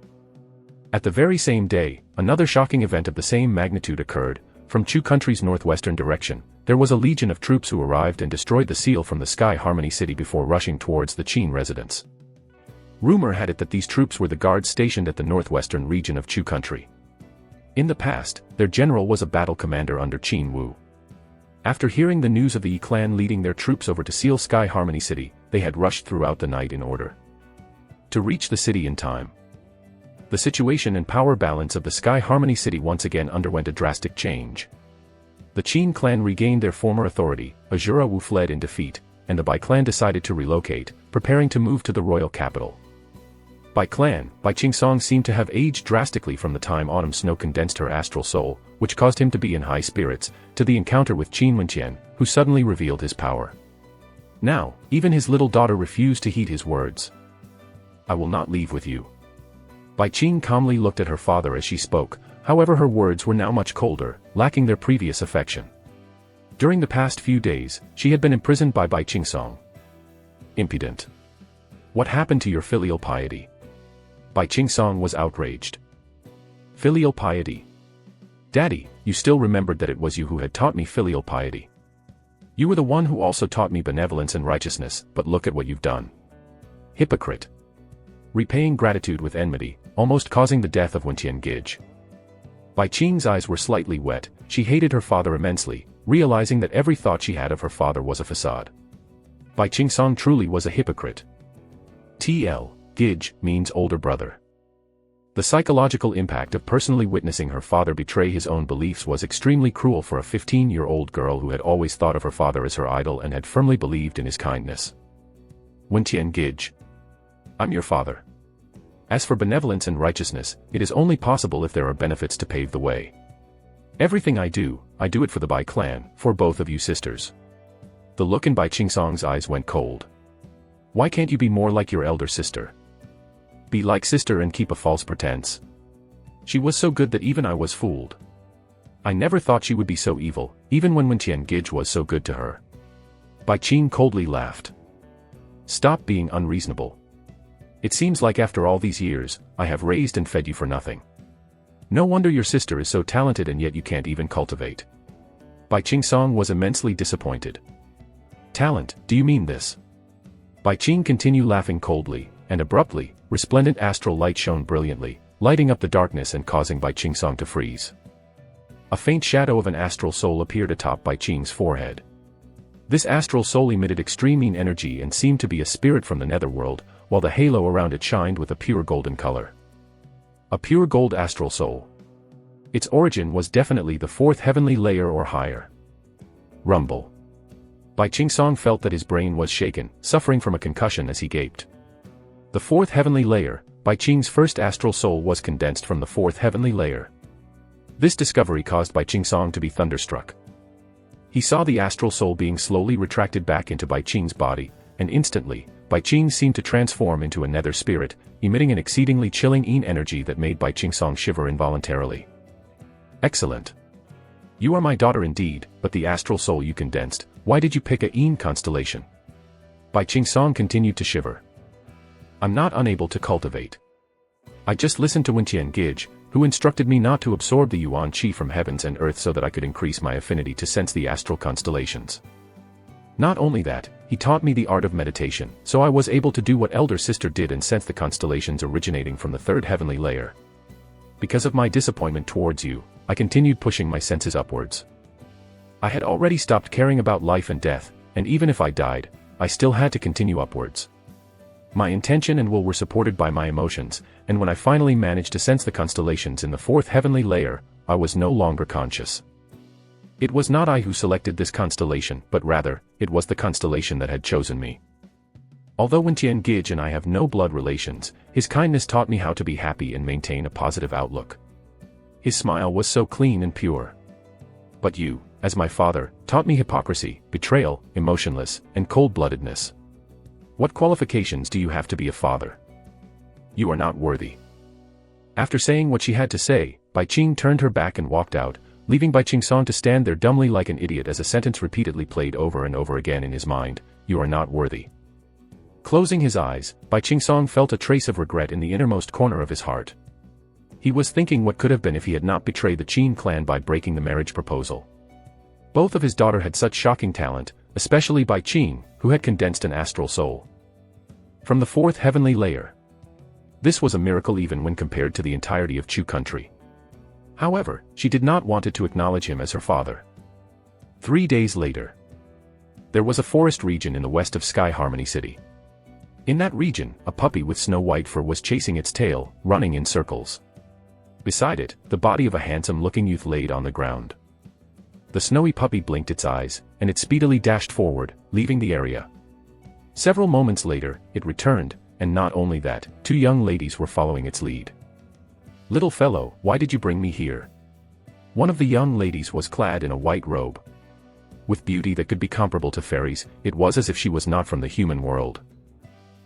Speaker 1: At the very same day, another shocking event of the same magnitude occurred. From Chu country's northwestern direction, there was a legion of troops who arrived and destroyed the seal from the Sky Harmony City before rushing towards the Qin residence. Rumor had it that these troops were the guards stationed at the northwestern region of Chu country. In the past, their general was a battle commander under Qin Wu. After hearing the news of the Yi clan leading their troops over to seal Sky Harmony City, they had rushed throughout the night in order to reach the city in time. The situation and power balance of the Sky Harmony City once again underwent a drastic change. The Qin clan regained their former authority, Azura Wu fled in defeat, and the Bai clan decided to relocate, preparing to move to the royal capital. Bai Qingsong seemed to have aged drastically from the time autumn snow condensed her astral soul, which caused him to be in high spirits, to the encounter with Qin Wentian, who suddenly revealed his power. Now, even his little daughter refused to heed his words. "I will not leave with you." Bai Qing calmly looked at her father as she spoke, however her words were now much colder, lacking their previous affection. During the past few days, she had been imprisoned by Bai Qingsong. Impudent. What happened to your filial piety? Bai Qingsong was outraged. Filial piety? Daddy, you still remembered that it was you who had taught me filial piety. You were the one who also taught me benevolence and righteousness, but look at what you've done. Hypocrite. Repaying gratitude with enmity, almost causing the death of Wentian Gij. Bai Qing's eyes were slightly wet. She hated her father immensely, realizing that every thought she had of her father was a facade. Bai Qingsong truly was a hypocrite. TL, Gij, means older brother. The psychological impact of personally witnessing her father betray his own beliefs was extremely cruel for a 15-year-old girl who had always thought of her father as her idol and had firmly believed in his kindness. Wentian Gij. I'm your father. As for benevolence and righteousness, it is only possible if there are benefits to pave the way. Everything I do it for the Bai clan, for both of you sisters. The look in Bai Qingsong's eyes went cold. Why can't you be more like your elder sister? Be like sister and keep a false pretense. She was so good that even I was fooled. I never thought she would be so evil, even when Tian Gij was so good to her. Bai Qing coldly laughed. Stop being unreasonable. It seems like after all these years, I have raised and fed you for nothing. No wonder your sister is so talented and yet you can't even cultivate. Bai Qingsong was immensely disappointed. Talent, do you mean this? Bai Qing continued laughing coldly, and abruptly, resplendent astral light shone brilliantly, lighting up the darkness and causing Bai Qingsong to freeze. A faint shadow of an astral soul appeared atop Bai Qing's forehead. This astral soul emitted extreme energy and seemed to be a spirit from the netherworld, while the halo around it shined with a pure golden color. A pure gold astral soul. Its origin was definitely the fourth heavenly layer or higher. Rumble. Bai Qingsong felt that his brain was shaken, suffering from a concussion as he gaped. The fourth heavenly layer, Bai Qing's first astral soul was condensed from the fourth heavenly layer. This discovery caused Bai Qingsong to be thunderstruck. He saw the astral soul being slowly retracted back into Bai Qing's body, and instantly, Bai Qing seemed to transform into a nether spirit, emitting an exceedingly chilling energy that made Bai Qingsong shiver involuntarily. Excellent. You are my daughter indeed, but the astral soul you condensed, why did you pick a constellation? Bai Qingsong continued to shiver. I'm not unable to cultivate. I just listened to Tian Gij, who instructed me not to absorb the Yuan Qi from heavens and earth so that I could increase my affinity to sense the astral constellations. Not only that, he taught me the art of meditation, so I was able to do what elder sister did and sense the constellations originating from the third heavenly layer. Because of my disappointment towards you, I continued pushing my senses upwards. I had already stopped caring about life and death, and even if I died, I still had to continue upwards. My intention and will were supported by my emotions, and when I finally managed to sense the constellations in the fourth heavenly layer, I was no longer conscious. It was not I who selected this constellation, but rather, it was the constellation that had chosen me. Although Tian Gij and I have no blood relations, his kindness taught me how to be happy and maintain a positive outlook. His smile was so clean and pure. But you, as my father, taught me hypocrisy, betrayal, emotionless, and cold-bloodedness. What qualifications do you have to be a father? You are not worthy. After saying what she had to say, Bai Qing turned her back and walked out, leaving Bai Qingsong to stand there dumbly like an idiot as a sentence repeatedly played over and over again in his mind, you are not worthy. Closing his eyes, Bai Qingsong felt a trace of regret in the innermost corner of his heart. He was thinking what could have been if he had not betrayed the Qin clan by breaking the marriage proposal. Both of his daughter had such shocking talent, especially Bai Qing, who had condensed an astral soul from the fourth heavenly layer. This was a miracle even when compared to the entirety of Chu country. However, she did not want to acknowledge him as her father. 3 days later, there was a forest region in the west of Sky Harmony City. In that region, a puppy with snow-white fur was chasing its tail, running in circles. Beside it, the body of a handsome-looking youth laid on the ground. The snowy puppy blinked its eyes, and it speedily dashed forward, leaving the area. Several moments later, it returned, and not only that, 2 young ladies were following its lead. Little fellow, why did you bring me here? One of the young ladies was clad in a white robe. With beauty that could be comparable to fairies, it was as if she was not from the human world.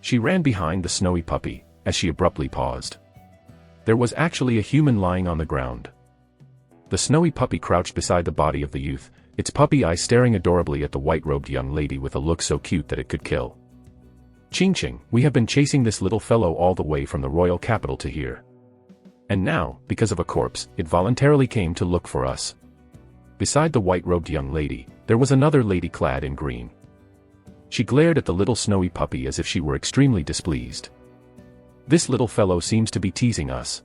Speaker 1: She ran behind the snowy puppy, as she abruptly paused. There was actually a human lying on the ground. The snowy puppy crouched beside the body of the youth, its puppy eyes staring adorably at the white-robed young lady with a look so cute that it could kill. Qingqing, we have been chasing this little fellow all the way from the royal capital to here. And now, because of a corpse, it voluntarily came to look for us. Beside the white-robed young lady, there was another lady clad in green. She glared at the little snowy puppy as if she were extremely displeased. This little fellow seems to be teasing us.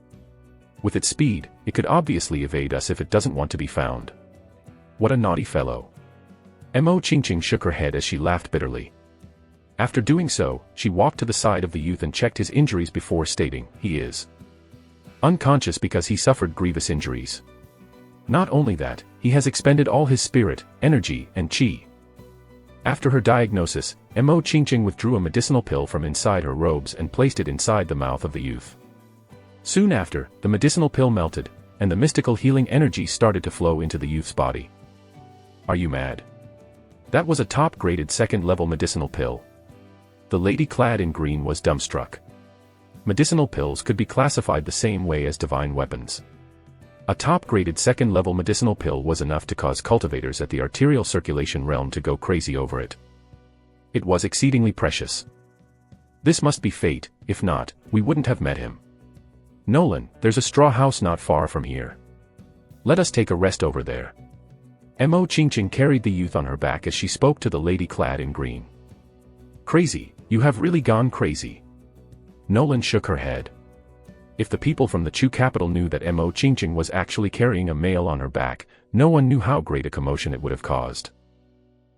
Speaker 1: With its speed, it could obviously evade us if it doesn't want to be found. What a naughty fellow. Mo Qingqing shook her head as she laughed bitterly. After doing so, she walked to the side of the youth and checked his injuries before stating, he is unconscious because he suffered grievous injuries. Not only that, he has expended all his spirit, energy, and qi. After her diagnosis, Mo Qingqing withdrew a medicinal pill from inside her robes and placed it inside the mouth of the youth. Soon after, the medicinal pill melted, and the mystical healing energy started to flow into the youth's body. Are you mad? That was a top-graded second-level medicinal pill. The lady clad in green was dumbstruck. Medicinal pills could be classified the same way as divine weapons. A top-graded second-level medicinal pill was enough to cause cultivators at the arterial circulation realm to go crazy over it. It was exceedingly precious. This must be fate, if not, we wouldn't have met him. Nolan, there's a straw house not far from here. Let us take a rest over there. Mo Qingqing carried the youth on her back as she spoke to the lady clad in green. Crazy, you have really gone crazy. Nolan shook her head. If the people from the Chu capital knew that Mo Qingqing was actually carrying a male on her back, no one knew how great a commotion it would have caused.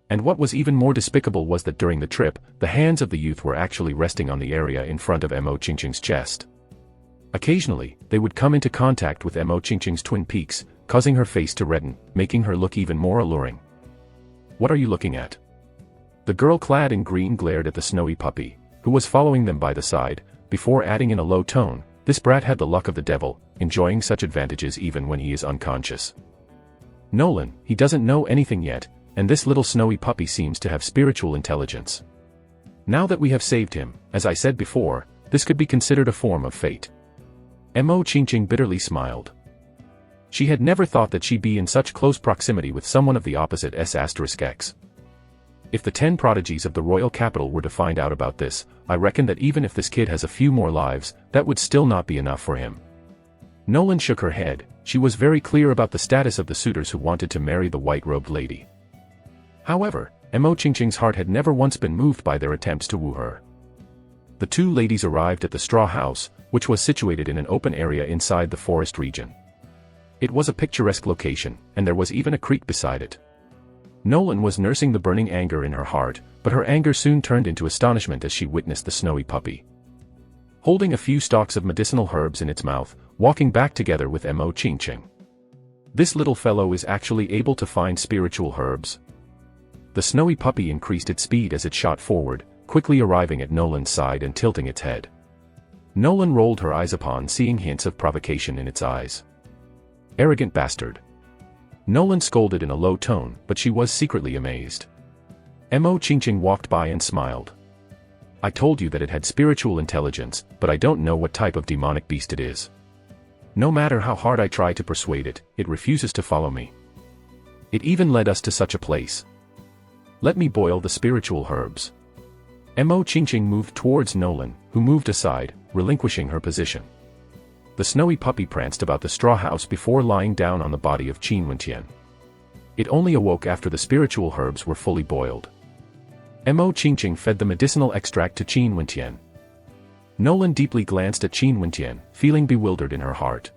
Speaker 1: And what was even more despicable was that during the trip, the hands of the youth were actually resting on the area in front of Mo Qingqing's chest. Occasionally, they would come into contact with Mo Qingqing's twin peaks, causing her face to redden, making her look even more alluring. What are you looking at? The girl clad in green glared at the snowy puppy, who was following them by the side, before adding in a low tone, "This brat had the luck of the devil, enjoying such advantages even when he is unconscious. Nolan, he doesn't know anything yet, and this little snowy puppy seems to have spiritual intelligence. Now that we have saved him, as I said before, this could be considered a form of fate." Mo Qingqing bitterly smiled. She had never thought that she'd be in such close proximity with someone of the opposite S**X. If the 10 prodigies of the royal capital were to find out about this, I reckon that even if this kid has a few more lives, that would still not be enough for him. Nolan shook her head. She was very clear about the status of the suitors who wanted to marry the white-robed lady. However, Mo Qingqing's heart had never once been moved by their attempts to woo her. The two ladies arrived at the straw house, which was situated in an open area inside the forest region. It was a picturesque location, and there was even a creek beside it. Nolan was nursing the burning anger in her heart, but her anger soon turned into astonishment as she witnessed the snowy puppy. Holding a few stalks of medicinal herbs in its mouth, walking back together with Mo Qingqing. This little fellow is actually able to find spiritual herbs. The snowy puppy increased its speed as it shot forward, quickly arriving at Nolan's side and tilting its head. Nolan rolled her eyes upon seeing hints of provocation in its eyes. Arrogant bastard. Nolan scolded in a low tone, but she was secretly amazed. Mo Qingqing walked by and smiled. I told you that it had spiritual intelligence, but I don't know what type of demonic beast it is. No matter how hard I try to persuade it, it refuses to follow me. It even led us to such a place. Let me boil the spiritual herbs. Mo Qingqing moved towards Nolan, who moved aside, relinquishing her position. The snowy puppy pranced about the straw house before lying down on the body of Qin Wentian. It only awoke after the spiritual herbs were fully boiled. Mo Qingqing fed the medicinal extract to Qin Wentian. Nolan deeply glanced at Qin Wentian, feeling bewildered in her heart.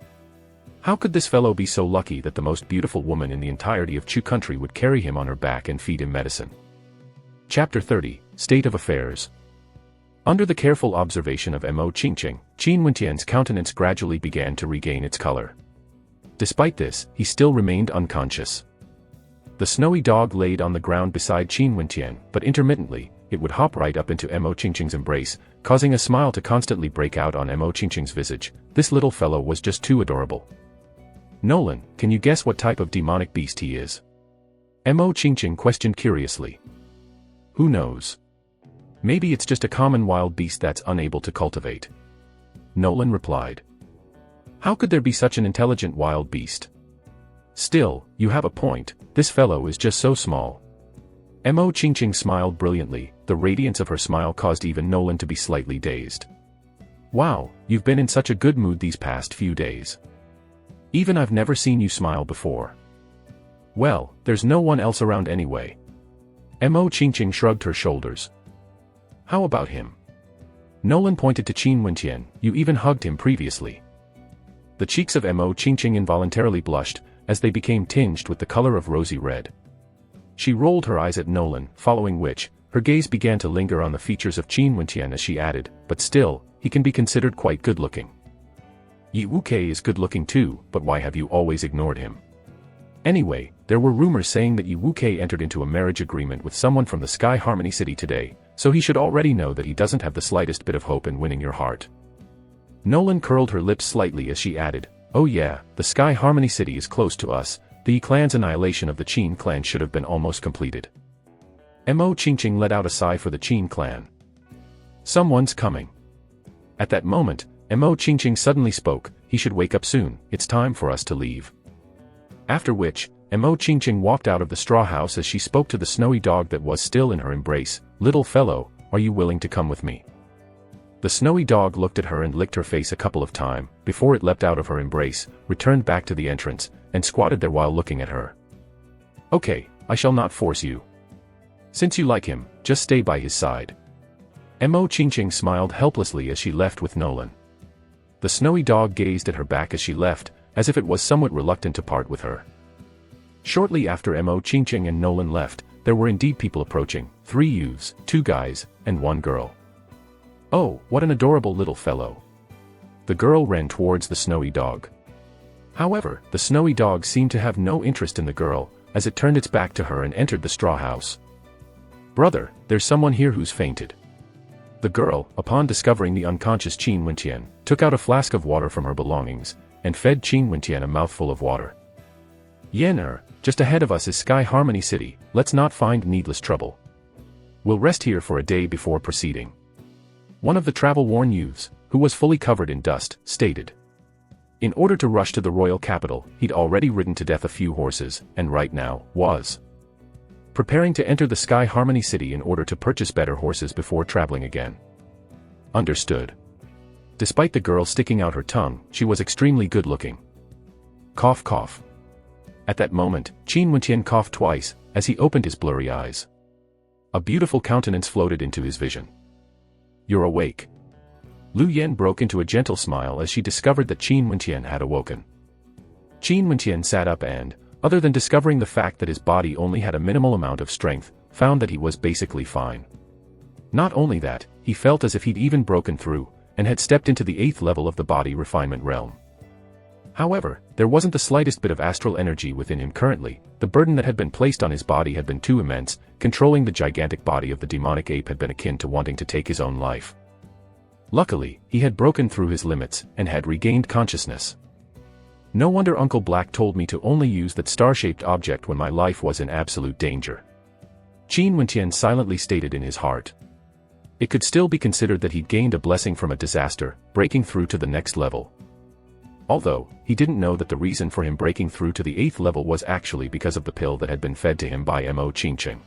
Speaker 1: How could this fellow be so lucky that the most beautiful woman in the entirety of Chu country would carry him on her back and feed him medicine? Chapter 30, State of Affairs. Under the careful observation of Mo Qingqing, Qin Wentian's countenance gradually began to regain its color. Despite this, he still remained unconscious. The snowy dog laid on the ground beside Qin Wentian, but intermittently, it would hop right up into Mo Qingqing's embrace, causing a smile to constantly break out on Mo Qingqing's visage. This little fellow was just too adorable. Nolan, can you guess what type of demonic beast he is? Mo Qingqing questioned curiously. Who knows? Maybe it's just a common wild beast that's unable to cultivate. Nolan replied. How could there be such an intelligent wild beast? Still, you have a point, this fellow is just so small. Mo Qingqing smiled brilliantly, the radiance of her smile caused even Nolan to be slightly dazed. Wow, you've been in such a good mood these past few days. Even I've never seen you smile before. Well, there's no one else around anyway. Mo Qingqing shrugged her shoulders. How about him? Nolan pointed to Qin Wentian, you even hugged him previously. The cheeks of Mo Qingqing involuntarily blushed, as they became tinged with the color of rosy red. She rolled her eyes at Nolan, following which, her gaze began to linger on the features of Qin Wentian as she added, but still, he can be considered quite good-looking. Yi Wukei is good-looking too, but why have you always ignored him? Anyway, there were rumors saying that Yi Wukei entered into a marriage agreement with someone from the Sky Harmony City today, so he should already know that he doesn't have the slightest bit of hope in winning your heart. Nolan curled her lips slightly as she added, oh yeah, the Sky Harmony City is close to us, the Yi clan's annihilation of the Qin clan should have been almost completed. Mo Qingqing let out a sigh for the Qin clan. Someone's coming. At that moment, Mo Qingqing suddenly spoke, he should wake up soon, it's time for us to leave. After which, Mo Qingqing walked out of the straw house as she spoke to the snowy dog that was still in her embrace, little fellow, are you willing to come with me? The snowy dog looked at her and licked her face a couple of times, before it leapt out of her embrace, returned back to the entrance, and squatted there while looking at her. Okay, I shall not force you. Since you like him, just stay by his side. Mo Qingqing smiled helplessly as she left with Nolan. The snowy dog gazed at her back as she left, as if it was somewhat reluctant to part with her. Shortly after Mo Qingqing and Nolan left, there were indeed people approaching, 3 youths, 2 guys, and 1 girl. Oh, what an adorable little fellow. The girl ran towards the snowy dog. However, the snowy dog seemed to have no interest in the girl, as it turned its back to her and entered the straw house. Brother, there's someone here who's fainted. The girl, upon discovering the unconscious Qin Wentian, took out a flask of water from her belongings, and fed Qin Wentian a mouthful of water. Yen just ahead of us is Sky Harmony City, let's not find needless trouble. We'll rest here for a day before proceeding. One of the travel-worn youths, who was fully covered in dust, stated. In order to rush to the royal capital, he'd already ridden to death a few horses, and right now, was preparing to enter the Sky Harmony City in order to purchase better horses before traveling again. Understood. Despite the girl sticking out her tongue, she was extremely good-looking. Cough cough. At that moment, Qin Wentian coughed twice, as he opened his blurry eyes. A beautiful countenance floated into his vision. You're awake. Lu Yen broke into a gentle smile as she discovered that Qin Wentian had awoken. Qin Wentian sat up and, other than discovering the fact that his body only had a minimal amount of strength, found that he was basically fine. Not only that, he felt as if he'd even broken through, and had stepped into the 8th level of the body refinement realm. However, there wasn't the slightest bit of astral energy within him currently, the burden that had been placed on his body had been too immense, controlling the gigantic body of the demonic ape had been akin to wanting to take his own life. Luckily, he had broken through his limits, and had regained consciousness. No wonder Uncle Black told me to only use that star-shaped object when my life was in absolute danger. Qin Wentian silently stated in his heart. It could still be considered that he'd gained a blessing from a disaster, breaking through to the next level. Although, he didn't know that the reason for him breaking through to the 8th level was actually because of the pill that had been fed to him by Mo Qingqing.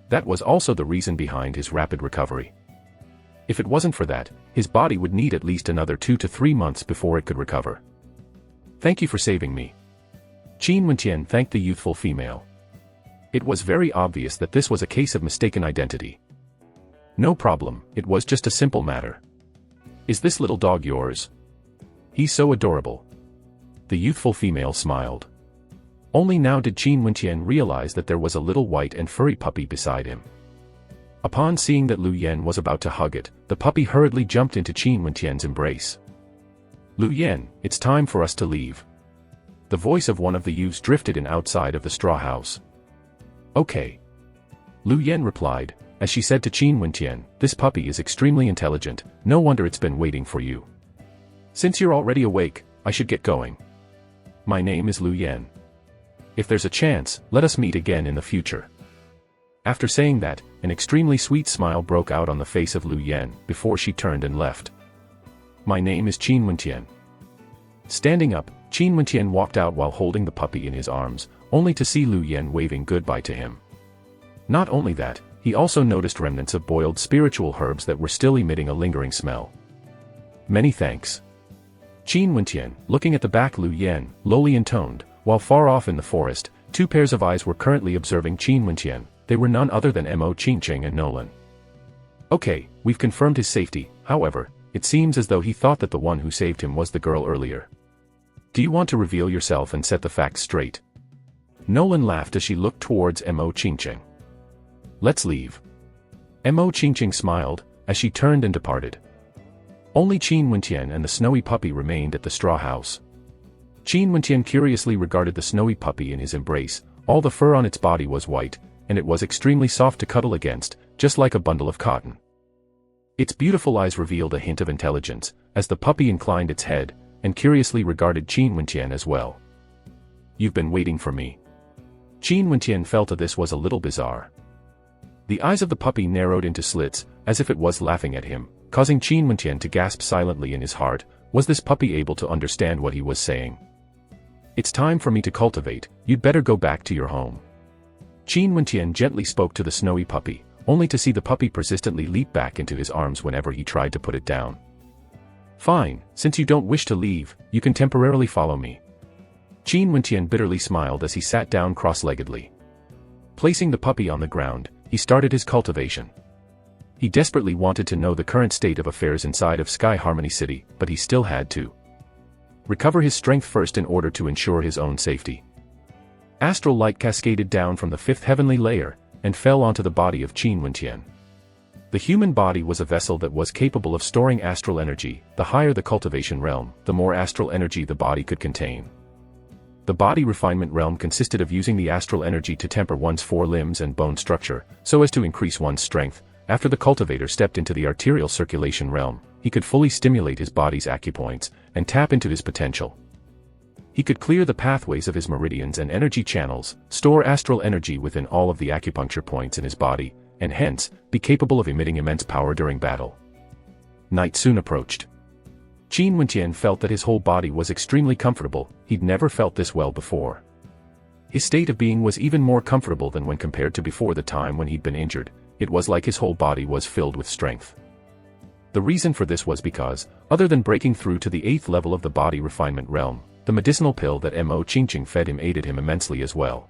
Speaker 1: That was also the reason behind his rapid recovery. If it wasn't for that, his body would need at least another 2 to 3 months before it could recover. Thank you for saving me. Qin Wentian thanked the youthful female. It was very obvious that this was a case of mistaken identity. No problem, it was just a simple matter. Is this little dog yours? He's so adorable. The youthful female smiled. Only now did Qin Wentian realize that there was a little white and furry puppy beside him. Upon seeing that Lu Yen was about to hug it, the puppy hurriedly jumped into Qin Wentian's embrace. Lu Yen, it's time for us to leave. The voice of one of the youths drifted in outside of the straw house. Okay. Lu Yen replied, as she said to Qin Wentian, this puppy is extremely intelligent, no wonder it's been waiting for you. Since you're already awake, I should get going. My name is Lu Yen. If there's a chance, let us meet again in the future. After saying that, an extremely sweet smile broke out on the face of Lu Yen before she turned and left. My name is Qin Wentian. Standing up, Qin Wentian walked out while holding the puppy in his arms, only to see Lu Yen waving goodbye to him. Not only that, he also noticed remnants of boiled spiritual herbs that were still emitting a lingering smell. Many thanks. Qin Wentian, looking at the back Lu Yen, lowly intoned, while far off in the forest, 2 pairs of eyes were currently observing Qin Wentian. They were none other than Mo Qingqing and Nolan. Okay, we've confirmed his safety, however, it seems as though he thought that the one who saved him was the girl earlier. Do you want to reveal yourself and set the facts straight? Nolan laughed as she looked towards Mo Qingqing. Let's leave. Mo Qingqing smiled, as she turned and departed. Only Qin Wentian and the snowy puppy remained at the straw house. Qin Wentian curiously regarded the snowy puppy in his embrace, all the fur on its body was white, and it was extremely soft to cuddle against, just like a bundle of cotton. Its beautiful eyes revealed a hint of intelligence, as the puppy inclined its head, and curiously regarded Qin Wentian as well. You've been waiting for me. Qin Wentian felt that this was a little bizarre. The eyes of the puppy narrowed into slits, as if it was laughing at him, causing Qin Wenqian to gasp silently in his heart. Was this puppy able to understand what he was saying? It's time for me to cultivate, you'd better go back to your home. Qin Wenqian gently spoke to the snowy puppy, only to see the puppy persistently leap back into his arms whenever he tried to put it down. Fine, since you don't wish to leave, you can temporarily follow me. Qin Wenqian bitterly smiled as he sat down cross-leggedly. Placing the puppy on the ground, he started his cultivation. He desperately wanted to know the current state of affairs inside of Sky Harmony City, but he still had to recover his strength first in order to ensure his own safety. Astral light cascaded down from the fifth heavenly layer, and fell onto the body of Qin Wenqian. The human body was a vessel that was capable of storing astral energy. The higher the cultivation realm, the more astral energy the body could contain. The body refinement realm consisted of using the astral energy to temper one's four limbs and bone structure, so as to increase one's strength. After the cultivator stepped into the arterial circulation realm, he could fully stimulate his body's acupoints, and tap into his potential. He could clear the pathways of his meridians and energy channels, store astral energy within all of the acupuncture points in his body, and hence, be capable of emitting immense power during battle. Night soon approached. Qin Wenqian felt that his whole body was extremely comfortable. He'd never felt this well before. His state of being was even more comfortable than when compared to before the time when he'd been injured. It was like his whole body was filled with strength. The reason for this was because, other than breaking through to the 8th level of the body refinement realm, the medicinal pill that Mo Qingqing fed him aided him immensely as well.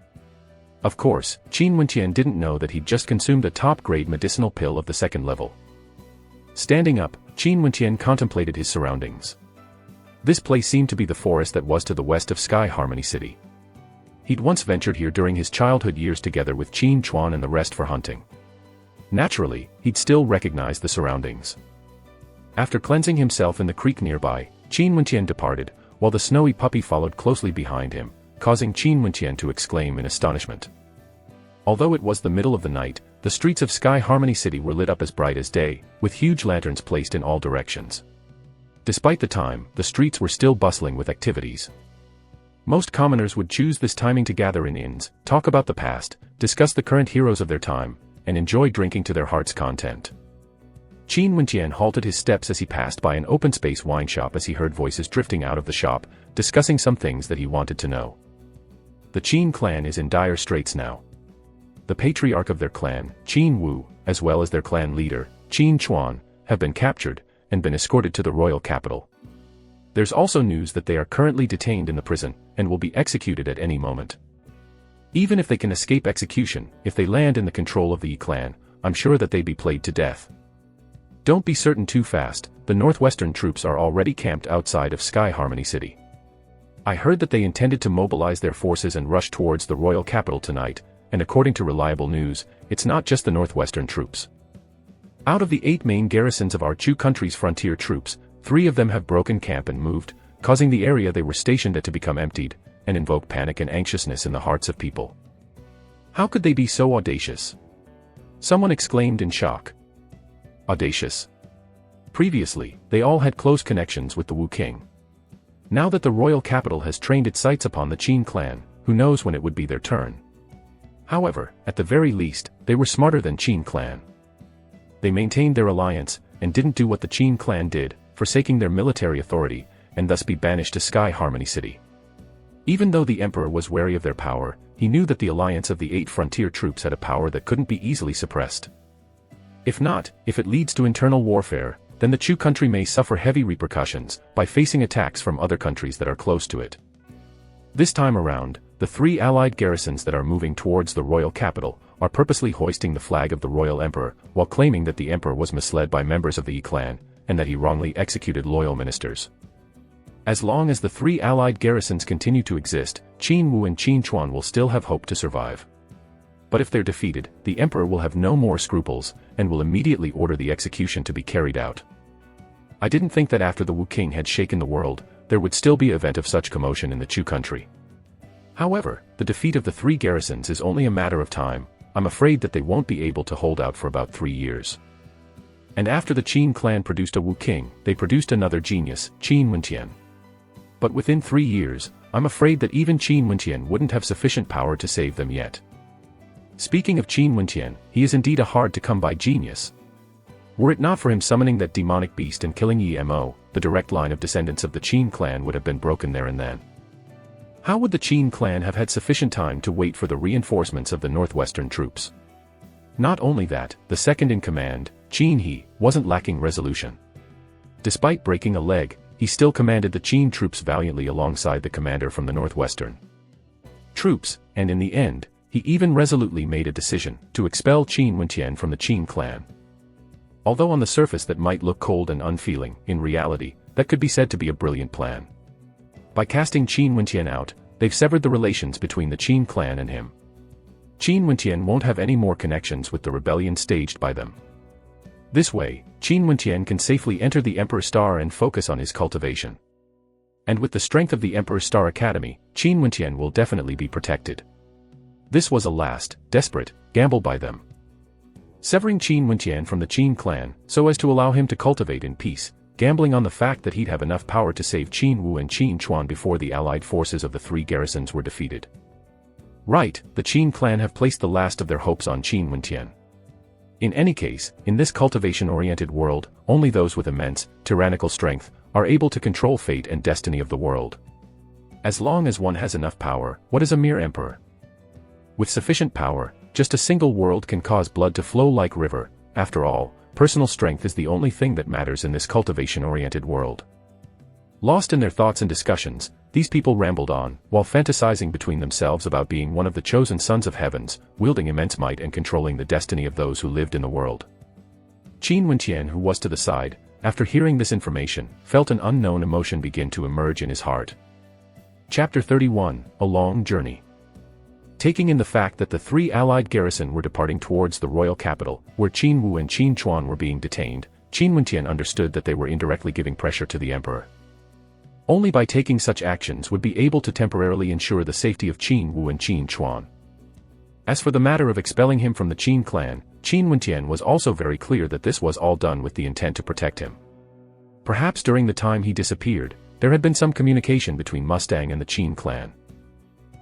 Speaker 1: Of course, Qin Wenqian didn't know that he'd just consumed a top-grade medicinal pill of the 2nd level. Standing up, Qin Wenqian contemplated his surroundings. This place seemed to be the forest that was to the west of Sky Harmony City. He'd once ventured here during his childhood years together with Qin Chuan and the rest for hunting. Naturally, he'd still recognize the surroundings. After cleansing himself in the creek nearby, Qin Wenqian departed, while the snowy puppy followed closely behind him, causing Qin Wenqian to exclaim in astonishment. Although it was the middle of the night, the streets of Sky Harmony City were lit up as bright as day, with huge lanterns placed in all directions. Despite the time, the streets were still bustling with activities. Most commoners would choose this timing to gather in inns, talk about the past, discuss the current heroes of their time, and enjoy drinking to their heart's content. Qin Wenqian halted his steps as he passed by an open-space wine shop as he heard voices drifting out of the shop, discussing some things that he wanted to know. The Qin clan is in dire straits now. The patriarch of their clan, Qin Wu, as well as their clan leader, Qin Chuan, have been captured, and been escorted to the royal capital. There's also news that they are currently detained in the prison, and will be executed at any moment. Even if they can escape execution, if they land in the control of the Yi clan, I'm sure that they'd be played to death. Don't be certain too fast, the northwestern troops are already camped outside of Sky Harmony City. I heard that they intended to mobilize their forces and rush towards the royal capital tonight, and according to reliable news, it's not just the northwestern troops. Out of the 8 main garrisons of our Chu country's frontier troops, 3 of them have broken camp and moved, causing the area they were stationed at to become emptied, and invoke panic and anxiousness in the hearts of people. How could they be so audacious? Someone exclaimed in shock. Audacious. Previously, they all had close connections with the Wu King. Now that the royal capital has trained its sights upon the Qin clan, who knows when it would be their turn. However, at the very least, they were smarter than Qin clan. They maintained their alliance, and didn't do what the Qin clan did, forsaking their military authority, and thus be banished to Sky Harmony City. Even though the emperor was wary of their power, he knew that the alliance of the 8 frontier troops had a power that couldn't be easily suppressed. If it leads to internal warfare, then the Chu country may suffer heavy repercussions, by facing attacks from other countries that are close to it. This time around, the 3 allied garrisons that are moving towards the royal capital, are purposely hoisting the flag of the royal emperor, while claiming that the emperor was misled by members of the Yi clan, and that he wrongly executed loyal ministers. As long as the 3 allied garrisons continue to exist, Qin Wu and Qin Chuan will still have hope to survive. But if they're defeated, the emperor will have no more scruples, and will immediately order the execution to be carried out. I didn't think that after the Wu King had shaken the world, there would still be an event of such commotion in the Chu country. However, the defeat of the 3 garrisons is only a matter of time. I'm afraid that they won't be able to hold out for about 3 years. And after the Qin clan produced a Wu King, they produced another genius, Qin Wenqian. But within 3 years, I'm afraid that even Qin Wenqian wouldn't have sufficient power to save them yet. Speaking of Qin Wenqian, he is indeed a hard-to-come-by genius. Were it not for him summoning that demonic beast and killing Emo, the direct line of descendants of the Qin clan would have been broken there and then. How would the Qin clan have had sufficient time to wait for the reinforcements of the northwestern troops? Not only that, the second-in-command, Qin He, wasn't lacking resolution. Despite breaking a leg, he still commanded the Qin troops valiantly alongside the commander from the northwestern troops, and in the end, he even resolutely made a decision to expel Qin Wenqian from the Qin clan. Although on the surface that might look cold and unfeeling, in reality, that could be said to be a brilliant plan. By casting Qin Wenqian out, they've severed the relations between the Qin clan and him. Qin Wenqian won't have any more connections with the rebellion staged by them. This way, Qin Wenqian can safely enter the Emperor Star and focus on his cultivation. And with the strength of the Emperor Star Academy, Qin Wenqian will definitely be protected. This was a last, desperate, gamble by them. Severing Qin Wenqian from the Qin clan, so as to allow him to cultivate in peace, gambling on the fact that he'd have enough power to save Qin Wu and Qin Chuan before the allied forces of the three garrisons were defeated. Right, the Qin clan have placed the last of their hopes on Qin Wenqian. In any case, in this cultivation-oriented world, only those with immense, tyrannical strength, are able to control fate and destiny of the world. As long as one has enough power, what is a mere emperor? With sufficient power, just a single world can cause blood to flow like river. After all, personal strength is the only thing that matters in this cultivation-oriented world. Lost in their thoughts and discussions, these people rambled on, while fantasizing between themselves about being one of the chosen sons of heavens, wielding immense might and controlling the destiny of those who lived in the world. Qin Wenqian, who was to the side, after hearing this information, felt an unknown emotion begin to emerge in his heart. Chapter 31, A Long Journey. Taking in the fact that the three allied garrison were departing towards the royal capital, where Qin Wu and Qin Chuan were being detained, Qin Wenqian understood that they were indirectly giving pressure to the emperor. Only by taking such actions would be able to temporarily ensure the safety of Qin Wu and Qin Chuan. As for the matter of expelling him from the Qin clan, Qin Wenqian was also very clear that this was all done with the intent to protect him. Perhaps during the time he disappeared, there had been some communication between Mustang and the Qin clan.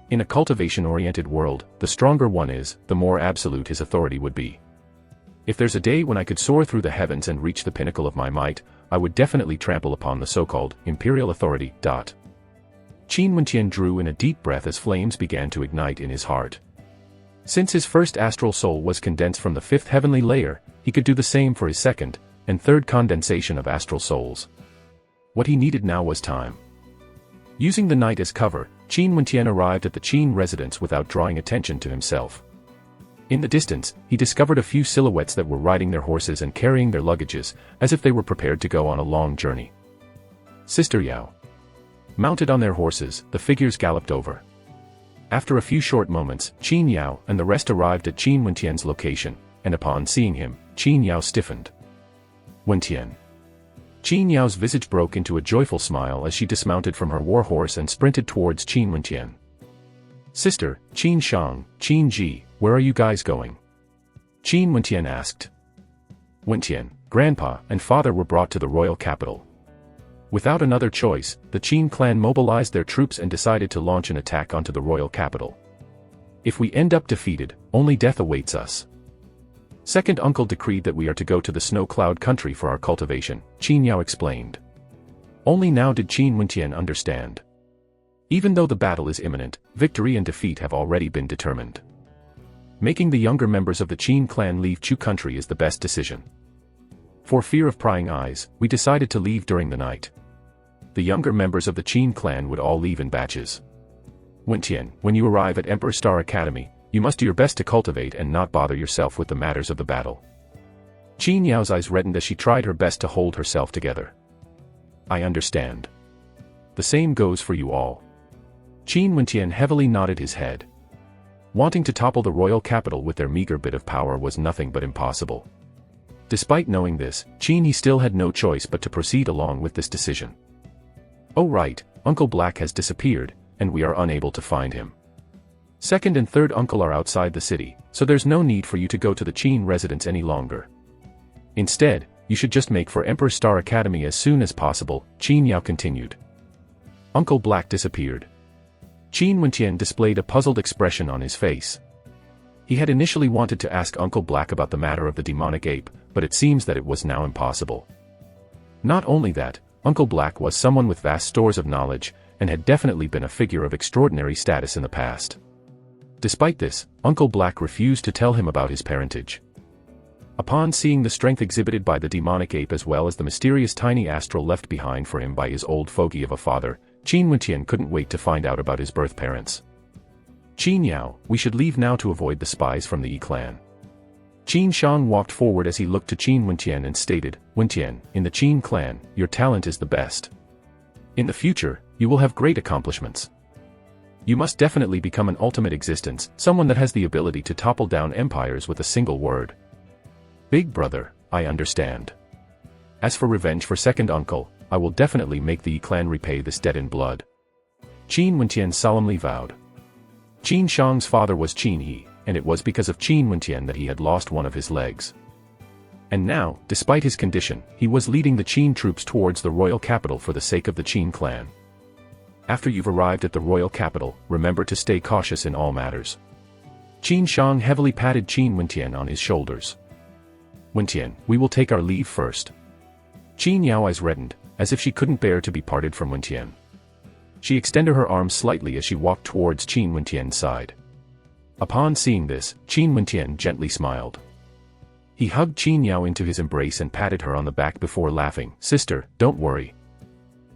Speaker 1: In a cultivation-oriented world, the stronger one is, the more absolute his authority would be. If there's a day when I could soar through the heavens and reach the pinnacle of my might, I would definitely trample upon the so-called imperial authority. Qin Wenqian drew in a deep breath as flames began to ignite in his heart. Since his first astral soul was condensed from the fifth heavenly layer, he could do the same for his second and third condensation of astral souls. What he needed now was time. Using the night as cover, Qin Wenqian arrived at the Qin residence without drawing attention to himself. In the distance, he discovered a few silhouettes that were riding their horses and carrying their luggages, as if they were prepared to go on a long journey. Sister Yao. Mounted on their horses, the figures galloped over. After a few short moments, Qin Yao and the rest arrived at Qin Wenqian's location, and upon seeing him, Qin Yao stiffened. Wenqian. Qin Yao's visage broke into a joyful smile as she dismounted from her war horse and sprinted towards Qin Wenqian. Sister, Qin Shang, Qin Ji, where are you guys going? Qin Wenqian asked. Wenqian, Grandpa, and Father were brought to the royal capital. Without another choice, the Qin clan mobilized their troops and decided to launch an attack onto the royal capital. If we end up defeated, only death awaits us. Second uncle decreed that we are to go to the snow cloud country for our cultivation, Qin Yao explained. Only now did Qin Wenqian understand. Even though the battle is imminent, victory and defeat have already been determined. Making the younger members of the Qin clan leave Chu country is the best decision. For fear of prying eyes, we decided to leave during the night. The younger members of the Qin clan would all leave in batches. Wenqian, when you arrive at Emperor Star Academy, you must do your best to cultivate and not bother yourself with the matters of the battle. Qin Yao's eyes reddened as she tried her best to hold herself together. I understand. The same goes for you all. Qin Wenqian heavily nodded his head. Wanting to topple the royal capital with their meager bit of power was nothing but impossible. Despite knowing this, Qin He still had no choice but to proceed along with this decision. Oh right, Uncle Black has disappeared, and we are unable to find him. Second and third uncle are outside the city, so there's no need for you to go to the Qin residence any longer. Instead, you should just make for Emperor Star Academy as soon as possible, Qin Yao continued. Uncle Black disappeared. Qin Wenqian displayed a puzzled expression on his face. He had initially wanted to ask Uncle Black about the matter of the demonic ape, but it seems that it was now impossible. Not only that, Uncle Black was someone with vast stores of knowledge, and had definitely been a figure of extraordinary status in the past. Despite this, Uncle Black refused to tell him about his parentage. Upon seeing the strength exhibited by the demonic ape as well as the mysterious tiny astral left behind for him by his old fogey of a father, Qin Wentian couldn't wait to find out about his birth parents. Qin Yao, we should leave now to avoid the spies from the Yi clan. Qin Shang walked forward as he looked to Qin Wentian and stated, Wentian, in the Qin clan, your talent is the best. In the future, you will have great accomplishments. You must definitely become an ultimate existence, someone that has the ability to topple down empires with a single word. Big brother, I understand. As for revenge for second uncle, I will definitely make the Yi clan repay this debt in blood. Qin Wentian solemnly vowed. Qin Shang's father was Qin He, and it was because of Qin Wentian that he had lost one of his legs. And now, despite his condition, he was leading the Qin troops towards the royal capital for the sake of the Qin clan. After you've arrived at the royal capital, remember to stay cautious in all matters. Qin Shang heavily patted Qin Wentian on his shoulders. Wentian, we will take our leave first. Qin Yao eyes reddened, as if she couldn't bear to be parted from Wentian. She extended her arms slightly as she walked towards Qin Wentian's side. Upon seeing this, Qin Wentian gently smiled. He hugged Qin Yao into his embrace and patted her on the back before laughing, Sister, don't worry.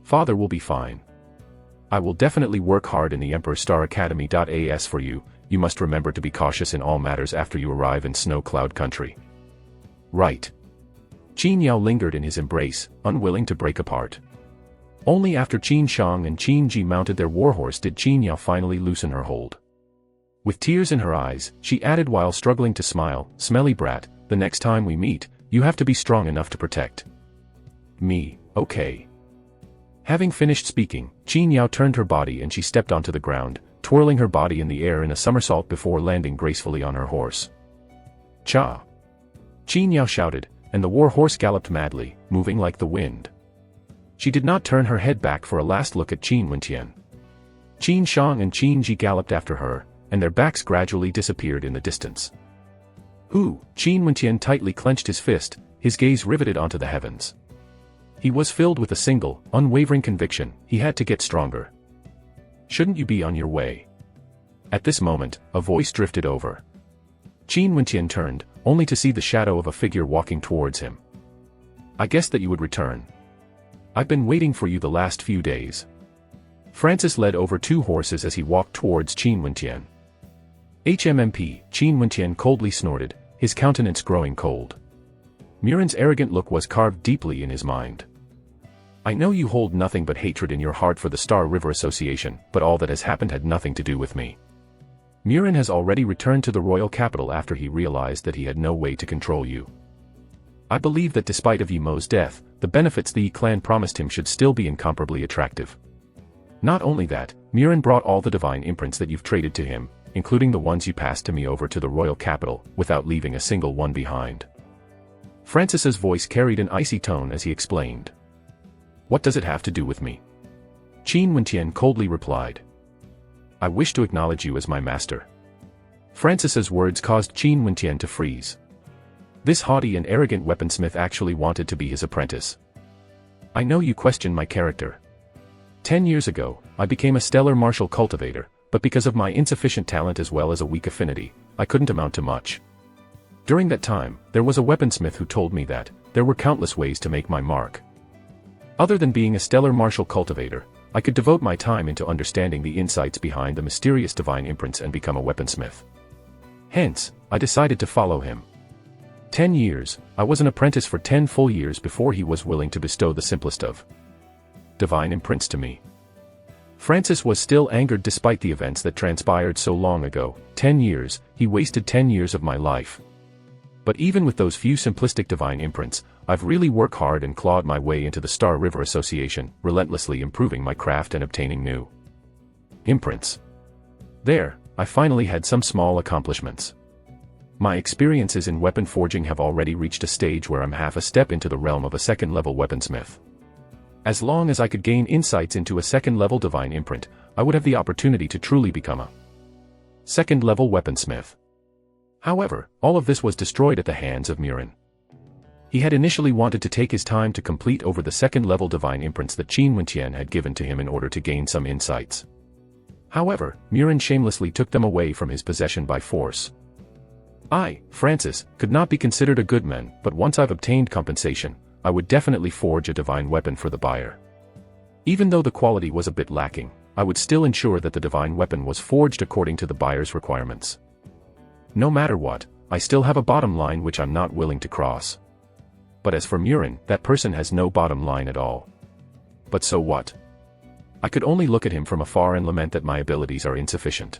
Speaker 1: Father will be fine. I will definitely work hard in the Emperor Star Academy.as for you. You must remember to be cautious in all matters after you arrive in Snow Cloud Country. Right. Qin Yao lingered in his embrace, unwilling to break apart. Only after Qin Shang and Qin Ji mounted their warhorse did Qin Yao finally loosen her hold. With tears in her eyes, she added while struggling to smile, Smelly brat, the next time we meet, you have to be strong enough to protect me, okay? Having finished speaking, Qin Yao turned her body and she stepped onto the ground, twirling her body in the air in a somersault before landing gracefully on her horse. Cha! Qin Yao shouted, and the war horse galloped madly, moving like the wind. She did not turn her head back for a last look at Qin Wentian. Qin Shang and Qin Ji galloped after her, and their backs gradually disappeared in the distance. Qin Wentian tightly clenched his fist, his gaze riveted onto the heavens. He was filled with a single, unwavering conviction, he had to get stronger. Shouldn't you be on your way? At this moment, a voice drifted over. Qin Wentian turned, only to see the shadow of a figure walking towards him. I guessed that you would return. I've been waiting for you the last few days. Francis led over two horses as he walked towards Qin Wentian. HMMP, Qin Wentian coldly snorted, his countenance growing cold. Murin's arrogant look was carved deeply in his mind. I know you hold nothing but hatred in your heart for the Star River Association, but all that has happened had nothing to do with me. Murin has already returned to the royal capital after he realized that he had no way to control you. I believe that despite of Yimo's death, the benefits the Yi clan promised him should still be incomparably attractive. Not only that, Murin brought all the divine imprints that you've traded to him, including the ones you passed to me over to the royal capital, without leaving a single one behind. Francis's voice carried an icy tone as he explained. What does it have to do with me? Qin Wentian coldly replied. I wish to acknowledge you as my master. Francis's words caused Qin Wentian to freeze. This haughty and arrogant weaponsmith actually wanted to be his apprentice. I know you question my character. 10 years ago, I became a stellar martial cultivator, but because of my insufficient talent as well as a weak affinity, I couldn't amount to much. During that time, there was a weaponsmith who told me that there were countless ways to make my mark. Other than being a stellar martial cultivator, I could devote my time into understanding the insights behind the mysterious divine imprints and become a weaponsmith. Hence, I decided to follow him. 10 years, I was an apprentice for 10 full years before he was willing to bestow the simplest of divine imprints to me. Francis was still angered despite the events that transpired so long ago. 10 years, he wasted 10 years of my life. But even with those few simplistic divine imprints, I've really worked hard and clawed my way into the Star River Association, relentlessly improving my craft and obtaining new imprints. There, I finally had some small accomplishments. My experiences in weapon forging have already reached a stage where I'm half a step into the realm of a second-level weaponsmith. As long as I could gain insights into a second-level divine imprint, I would have the opportunity to truly become a second-level weaponsmith. However, all of this was destroyed at the hands of Murin. He had initially wanted to take his time to complete over the second-level divine imprints that Qin Wentian had given to him in order to gain some insights. However, Murin shamelessly took them away from his possession by force. I, Francis, could not be considered a good man, but once I've obtained compensation, I would definitely forge a divine weapon for the buyer. Even though the quality was a bit lacking, I would still ensure that the divine weapon was forged according to the buyer's requirements. No matter what, I still have a bottom line which I'm not willing to cross. But as for Murin, that person has no bottom line at all. But so what? I could only look at him from afar and lament that my abilities are insufficient.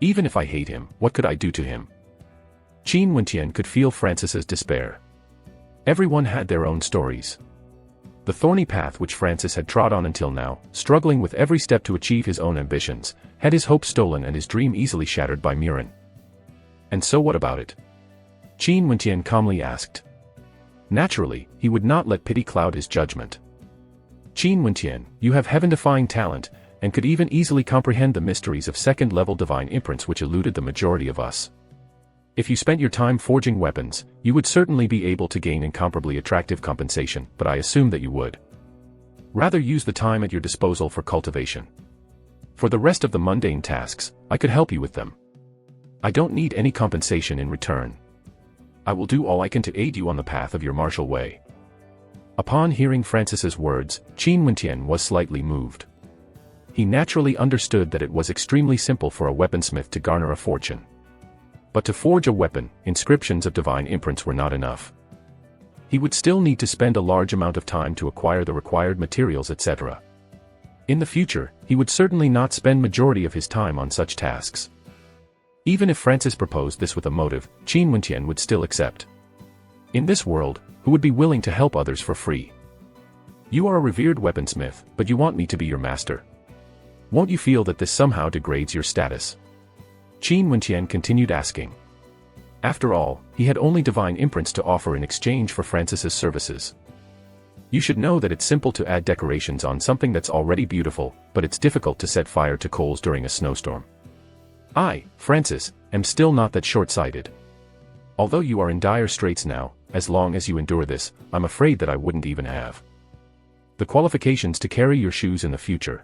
Speaker 1: Even if I hate him, what could I do to him? Qin Wentian could feel Francis's despair. Everyone had their own stories. The thorny path which Francis had trod on until now, struggling with every step to achieve his own ambitions, had his hope stolen and his dream easily shattered by Murin. And so what about it? Qin Wentian calmly asked. Naturally, he would not let pity cloud his judgment. Qin Wentian, you have heaven-defying talent, and could even easily comprehend the mysteries of second-level divine imprints which eluded the majority of us. If you spent your time forging weapons, you would certainly be able to gain incomparably attractive compensation, but I assume that you would rather use the time at your disposal for cultivation. For the rest of the mundane tasks, I could help you with them. I don't need any compensation in return. I will do all I can to aid you on the path of your martial way. Upon hearing Francis's words, Qin Wentian was slightly moved. He naturally understood that it was extremely simple for a weaponsmith to garner a fortune. But to forge a weapon, inscriptions of divine imprints were not enough. He would still need to spend a large amount of time to acquire the required materials, etc. In the future, he would certainly not spend majority of his time on such tasks. Even if Francis proposed this with a motive, Qin Wentian would still accept. In this world, who would be willing to help others for free? You are a revered weaponsmith, but you want me to be your master. Won't you feel that this somehow degrades your status? Qin Wentian continued asking. After all, he had only divine imprints to offer in exchange for Francis's services. You should know that it's simple to add decorations on something that's already beautiful, but it's difficult to set fire to coals during a snowstorm. I, Francis, am still not that short-sighted. Although you are in dire straits now, as long as you endure this, I'm afraid that I wouldn't even have the qualifications to carry your shoes in the future.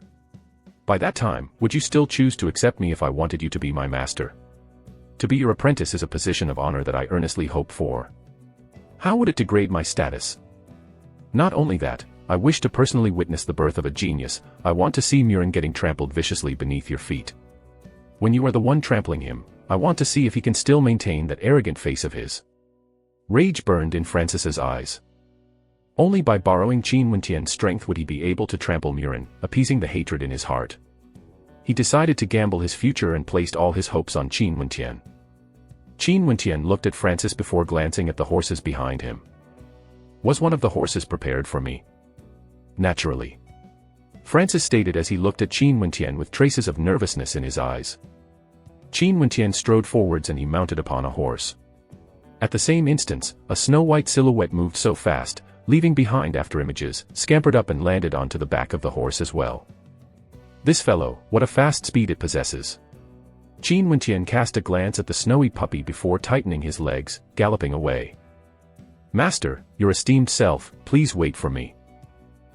Speaker 1: By that time, would you still choose to accept me if I wanted you to be my master? To be your apprentice is a position of honor that I earnestly hope for. How would it degrade my status? Not only that, I wish to personally witness the birth of a genius. I want to see Murin getting trampled viciously beneath your feet. When you are the one trampling him, I want to see if he can still maintain that arrogant face of his. Rage burned in Francis's eyes. Only by borrowing Qin Wentian's strength would he be able to trample Murin, appeasing the hatred in his heart. He decided to gamble his future and placed all his hopes on Qin Wentian. Qin Wentian looked at Francis before glancing at the horses behind him. Was one of the horses prepared for me? Naturally. Francis stated as he looked at Qin Wentian with traces of nervousness in his eyes. Qin Wentian strode forwards and he mounted upon a horse. At the same instant, a snow-white silhouette moved so fast, leaving behind afterimages, scampered up and landed onto the back of the horse as well. This fellow, what a fast speed it possesses. Qin Wentian cast a glance at the snowy puppy before tightening his legs, galloping away. Master, your esteemed self, please wait for me.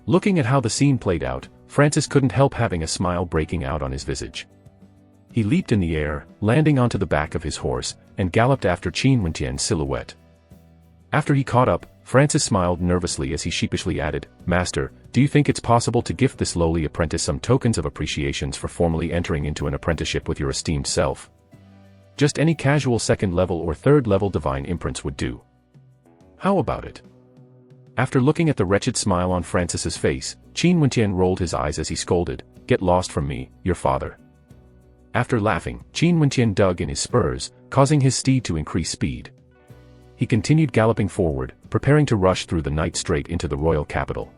Speaker 1: Looking at how the scene played out, Francis couldn't help having a smile breaking out on his visage. He leaped in the air, landing onto the back of his horse, and galloped after Qin Wentian's silhouette. After he caught up, Francis smiled nervously as he sheepishly added, Master, do you think it's possible to gift this lowly apprentice some tokens of appreciations for formally entering into an apprenticeship with your esteemed self? Just any casual second-level or third-level divine imprints would do. How about it? After looking at the wretched smile on Francis's face, Qin Wentian rolled his eyes as he scolded, Get lost from me, your father. After laughing, Qin Wentian dug in his spurs, causing his steed to increase speed. He continued galloping forward, preparing to rush through the night straight into the royal capital.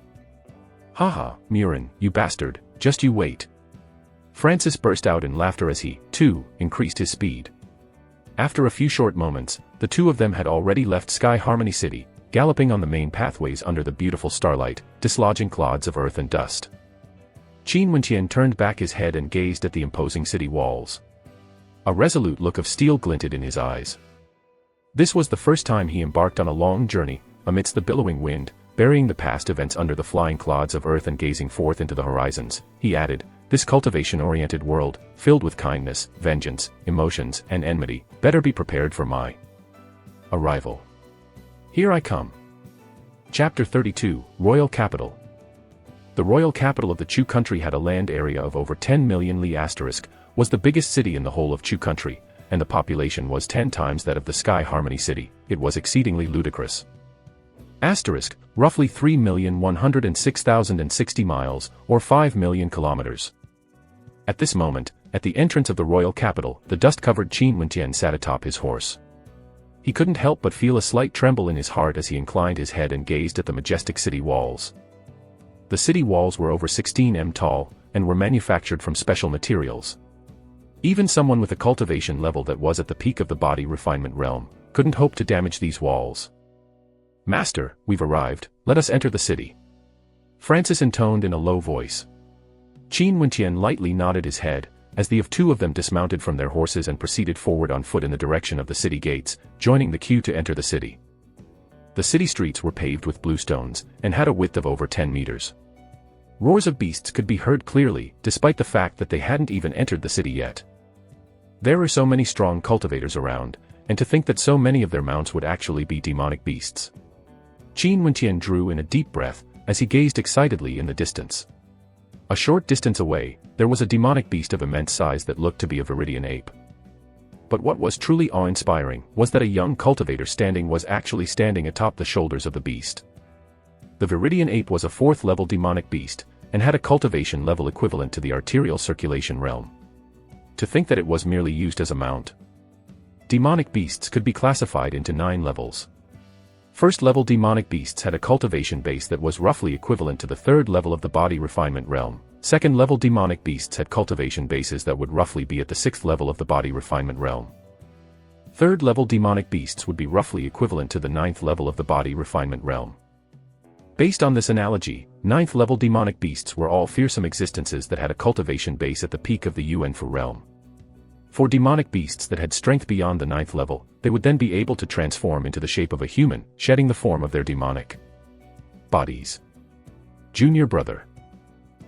Speaker 1: Haha, Murin, you bastard, just you wait. Francis burst out in laughter as he, too, increased his speed. After a few short moments, the two of them had already left Sky Harmony City, galloping on the main pathways under the beautiful starlight, dislodging clods of earth and dust. Qin Wentian turned back his head and gazed at the imposing city walls. A resolute look of steel glinted in his eyes. This was the first time he embarked on a long journey, amidst the billowing wind, burying the past events under the flying clods of earth and gazing forth into the horizons. He added, this cultivation-oriented world, filled with kindness, vengeance, emotions, and enmity, better be prepared for my arrival. Here I come. Chapter 32, Royal Capital. The royal capital of the Chu country had a land area of over 10 million li*, was the biggest city in the whole of Chu country, and the population was 10 times that of the Sky Harmony city. It was exceedingly ludicrous. Roughly 3,106,060 miles, or 5 million kilometers. At this moment, at the entrance of the royal capital, the dust-covered Qin Wentian sat atop his horse. He couldn't help but feel a slight tremble in his heart as he inclined his head and gazed at the majestic city walls. The city walls were over 16 m tall, and were manufactured from special materials. Even someone with a cultivation level that was at the peak of the body refinement realm couldn't hope to damage these walls. Master, we've arrived, let us enter the city. Francis intoned in a low voice. Qin Wentian lightly nodded his head, as the two of them dismounted from their horses and proceeded forward on foot in the direction of the city gates, joining the queue to enter the city. The city streets were paved with blue stones, and had a width of over 10 meters. Roars of beasts could be heard clearly, despite the fact that they hadn't even entered the city yet. There were so many strong cultivators around, and to think that so many of their mounts would actually be demonic beasts. Qin Wentian drew in a deep breath, as he gazed excitedly in the distance. A short distance away, there was a demonic beast of immense size that looked to be a Viridian ape. But what was truly awe-inspiring was that a young cultivator was actually standing atop the shoulders of the beast. The Viridian ape was a 4th-level demonic beast, and had a cultivation level equivalent to the arterial circulation realm. To think that it was merely used as a mount. Demonic beasts could be classified into 9 levels. First-level demonic beasts had a cultivation base that was roughly equivalent to the 3rd level of the body refinement realm. Second-level demonic beasts had cultivation bases that would roughly be at the 6th level of the body refinement realm. Third-level demonic beasts would be roughly equivalent to the 9th level of the body refinement realm. Based on this analogy, 9th-level demonic beasts were all fearsome existences that had a cultivation base at the peak of the Yuanfu realm. For demonic beasts that had strength beyond the 9th level, they would then be able to transform into the shape of a human, shedding the form of their demonic bodies. Junior brother.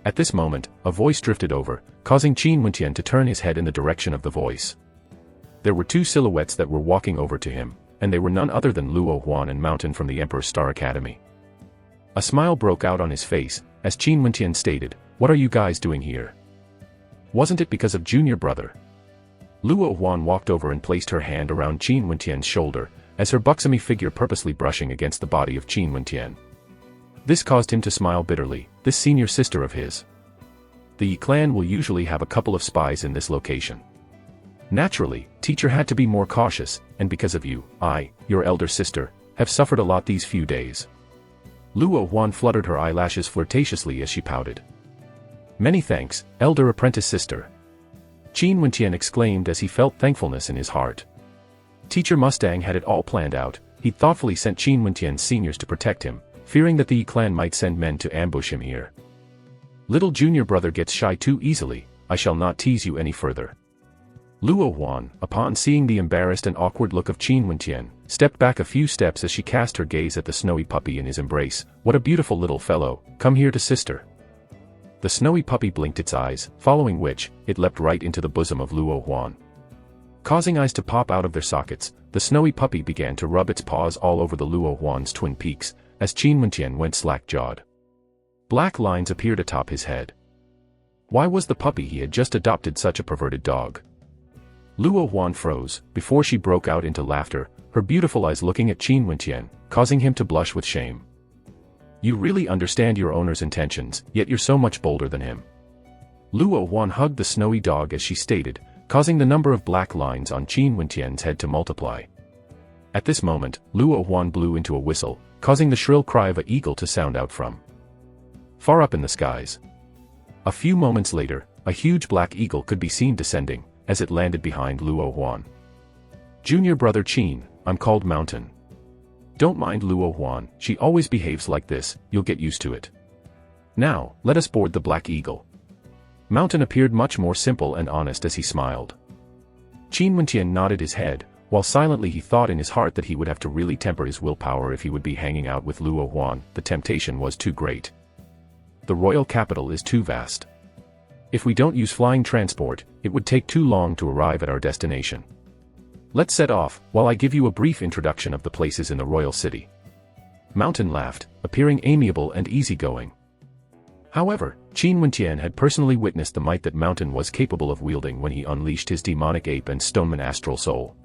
Speaker 1: At this moment, a voice drifted over, causing Qin Wentian to turn his head in the direction of the voice. There were 2 silhouettes that were walking over to him, and they were none other than Luo Huan and Mountain from the Emperor's Star Academy. A smile broke out on his face, as Qin Wentian stated, "What are you guys doing here?" Wasn't it because of Junior brother? Luo Huan walked over and placed her hand around Qin Wentian's shoulder, as her buxomy figure purposely brushing against the body of Qin Wentian. This caused him to smile bitterly, this senior sister of his. The Yi clan will usually have a couple of spies in this location. Naturally, teacher had to be more cautious, and because of you, I, your elder sister, have suffered a lot these few days. Luo Huan fluttered her eyelashes flirtatiously as she pouted. Many thanks, elder apprentice sister. Qin Wentian exclaimed as he felt thankfulness in his heart. Teacher Mustang had it all planned out. He'd thoughtfully sent Qin Wentian's seniors to protect him, fearing that the Yi clan might send men to ambush him here. Little junior brother gets shy too easily, I shall not tease you any further. Luo Huan, upon seeing the embarrassed and awkward look of Qin Wentian, stepped back a few steps as she cast her gaze at the snowy puppy in his embrace. What a beautiful little fellow, come here to sister. The snowy puppy blinked its eyes, following which, it leapt right into the bosom of Luo Huan. Causing eyes to pop out of their sockets, the snowy puppy began to rub its paws all over the Luo Huan's twin peaks, as Qin Wentian went slack-jawed. Black lines appeared atop his head. Why was the puppy he had just adopted such a perverted dog? Luo Huan froze, before she broke out into laughter, her beautiful eyes looking at Qin Wentian, causing him to blush with shame. You really understand your owner's intentions, yet you're so much bolder than him. Luo Huan hugged the snowy dog as she stated, causing the number of black lines on Qin Wentian's head to multiply. At this moment, Luo Huan blew into a whistle, causing the shrill cry of an eagle to sound out from far up in the skies. A few moments later, a huge black eagle could be seen descending, as it landed behind Luo Huan. Junior brother Qin, I'm called Mountain. Don't mind Luo Huan, she always behaves like this, you'll get used to it. Now, let us board the Black Eagle. Mountain appeared much more simple and honest as he smiled. Qin Wentian nodded his head, while silently he thought in his heart that he would have to really temper his willpower if he would be hanging out with Luo Huan. The temptation was too great. The royal capital is too vast. If we don't use flying transport, it would take too long to arrive at our destination. Let's set off, while I give you a brief introduction of the places in the royal city. Mountain laughed, appearing amiable and easygoing. However, Qin Wentian had personally witnessed the might that Mountain was capable of wielding when he unleashed his demonic ape and stoneman astral soul.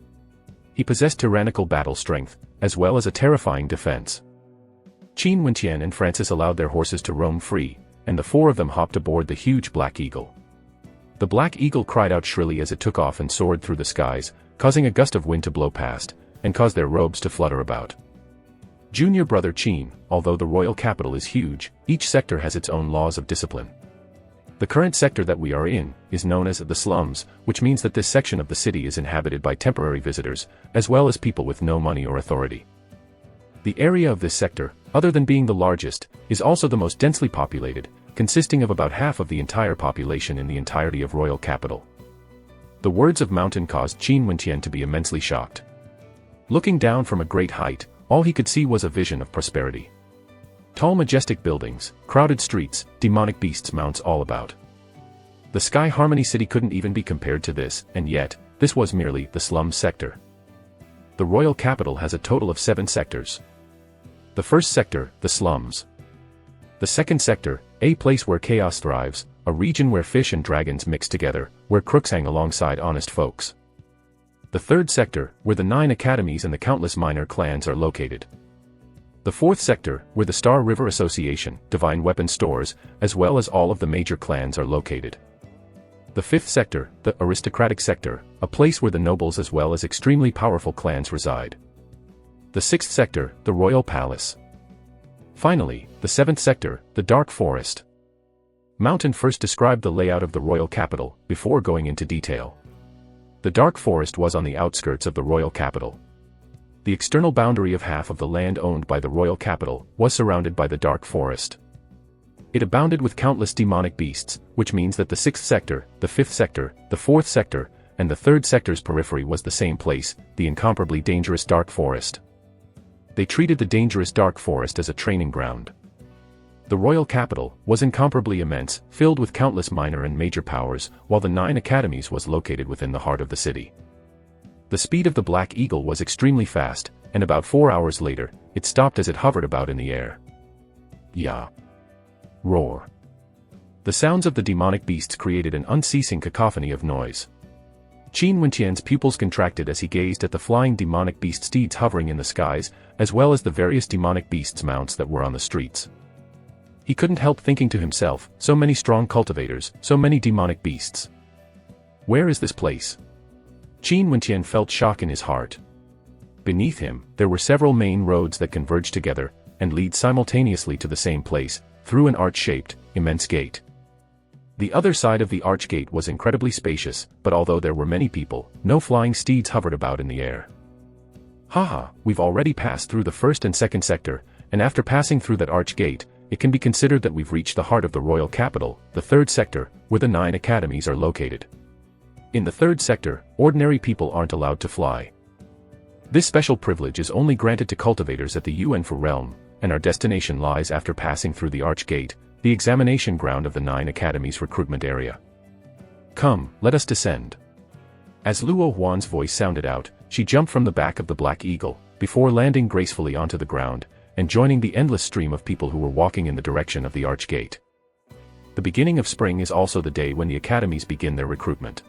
Speaker 1: He possessed tyrannical battle strength, as well as a terrifying defense. Qin Wentian and Francis allowed their horses to roam free, and the four of them hopped aboard the huge Black Eagle. The Black Eagle cried out shrilly as it took off and soared through the skies, causing a gust of wind to blow past, and caused their robes to flutter about. Junior brother Qin, although the royal capital is huge, each sector has its own laws of discipline. The current sector that we are in is known as the slums, which means that this section of the city is inhabited by temporary visitors, as well as people with no money or authority. The area of this sector, other than being the largest, is also the most densely populated, consisting of about half of the entire population in the entirety of royal capital. The words of Mountain caused Qin Wentian to be immensely shocked. Looking down from a great height, all he could see was a vision of prosperity. Tall majestic buildings, crowded streets, demonic beasts mounts all about. The Sky Harmony City couldn't even be compared to this, and yet, this was merely the slums sector. The royal capital has a total of 7 sectors. The first sector, the slums. The second sector, a place where chaos thrives, a region where fish and dragons mix together, where crooks hang alongside honest folks. The third sector, where the 9 academies and the countless minor clans are located. The fourth sector, where the Star River Association, divine weapon stores, as well as all of the major clans are located. The fifth sector, the aristocratic sector, a place where the nobles as well as extremely powerful clans reside. The sixth sector, the royal palace. Finally, the seventh sector, the dark forest. Mountain first described the layout of the royal capital, before going into detail. The dark forest was on the outskirts of the royal capital. The external boundary of half of the land owned by the royal capital was surrounded by the dark forest. It abounded with countless demonic beasts, which means that the sixth sector, the fifth sector, the fourth sector, and the third sector's periphery was the same place, the incomparably dangerous dark forest. They treated the dangerous dark forest as a training ground. The royal capital was incomparably immense, filled with countless minor and major powers, while the 9 academies was located within the heart of the city. The speed of the Black Eagle was extremely fast, and about 4 hours later, it stopped as it hovered about in the air. Yah! Roar! The sounds of the demonic beasts created an unceasing cacophony of noise. Qin Wentian's pupils contracted as he gazed at the flying demonic beast steeds hovering in the skies, as well as the various demonic beasts mounts that were on the streets. He couldn't help thinking to himself, so many strong cultivators, so many demonic beasts. Where is this place? Qin Wentian felt shock in his heart. Beneath him, there were several main roads that converged together, and lead simultaneously to the same place, through an arch-shaped, immense gate. The other side of the arch gate was incredibly spacious, but although there were many people, no flying steeds hovered about in the air. Haha, we've already passed through the first and second sector, and after passing through that arch gate, it can be considered that we've reached the heart of the royal capital, the third sector, where the 9 academies are located. In the third sector, ordinary people aren't allowed to fly. This special privilege is only granted to cultivators at the Yuanfu realm, and our destination lies after passing through the arch gate, the examination ground of the 9 academies recruitment area. Come, let us descend. As Luo Huan's voice sounded out, she jumped from the back of the Black Eagle, before landing gracefully onto the ground, and joining the endless stream of people who were walking in the direction of the arch gate. The beginning of spring is also the day when the academies begin their recruitment.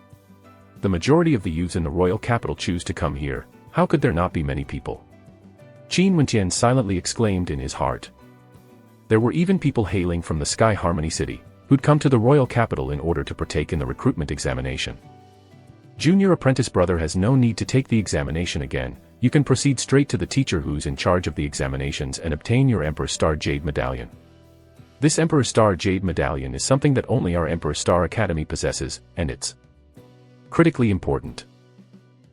Speaker 1: The majority of the youths in the royal capital choose to come here. How could there not be many people? Qin Wentian silently exclaimed in his heart. There were even people hailing from the Sky Harmony City, who'd come to the royal capital in order to partake in the recruitment examination. Junior apprentice brother has no need to take the examination again. You can proceed straight to the teacher who's in charge of the examinations and obtain your Emperor Star Jade Medallion. This Emperor Star Jade Medallion is something that only our Emperor Star Academy possesses, and it's critically important.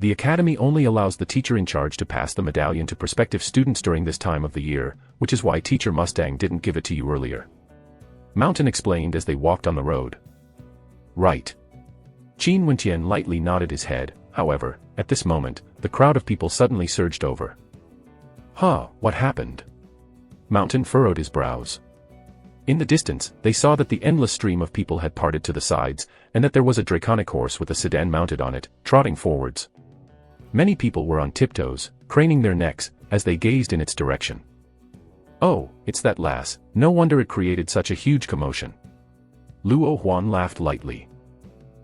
Speaker 1: The Academy only allows the teacher in charge to pass the medallion to prospective students during this time of the year, which is why Teacher Mustang didn't give it to you earlier. Mountain explained as they walked on the road. Right. Qin Wentian lightly nodded his head, However, at this moment, the crowd of people suddenly surged over. Huh, what happened? Mountain furrowed his brows. In the distance, they saw that the endless stream of people had parted to the sides, and that there was a draconic horse with a sedan mounted on it, trotting forwards. Many people were on tiptoes, craning their necks, as they gazed in its direction. Oh, it's that lass, no wonder it created such a huge commotion. Luo Huan laughed lightly.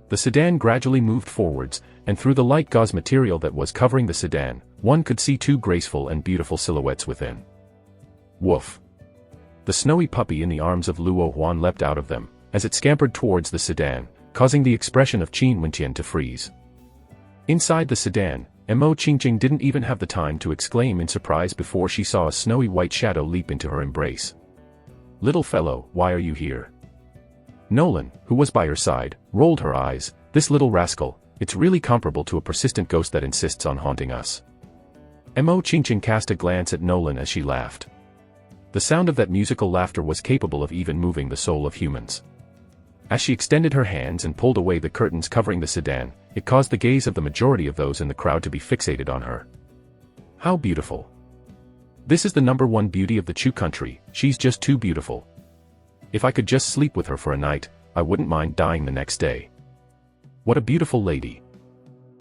Speaker 1: The sedan gradually moved forwards, and through the light gauze material that was covering the sedan, one could see two graceful and beautiful silhouettes within. Woof! The snowy puppy in the arms of Luo Huan leapt out of them, as it scampered towards the sedan, causing the expression of Qin Wenqian to freeze. Inside the sedan, Mo Qingqing didn't even have the time to exclaim in surprise before she saw a snowy white shadow leap into her embrace. Little fellow, why are you here? Nolan, who was by her side, rolled her eyes. This little rascal, it's really comparable to a persistent ghost that insists on haunting us. Mo Qingqing cast a glance at Nolan as she laughed. The sound of that musical laughter was capable of even moving the soul of humans. As she extended her hands and pulled away the curtains covering the sedan, it caused the gaze of the majority of those in the crowd to be fixated on her. How beautiful. This is the #1 beauty of the Chu country, she's just too beautiful. If I could just sleep with her for a night, I wouldn't mind dying the next day. What a beautiful lady.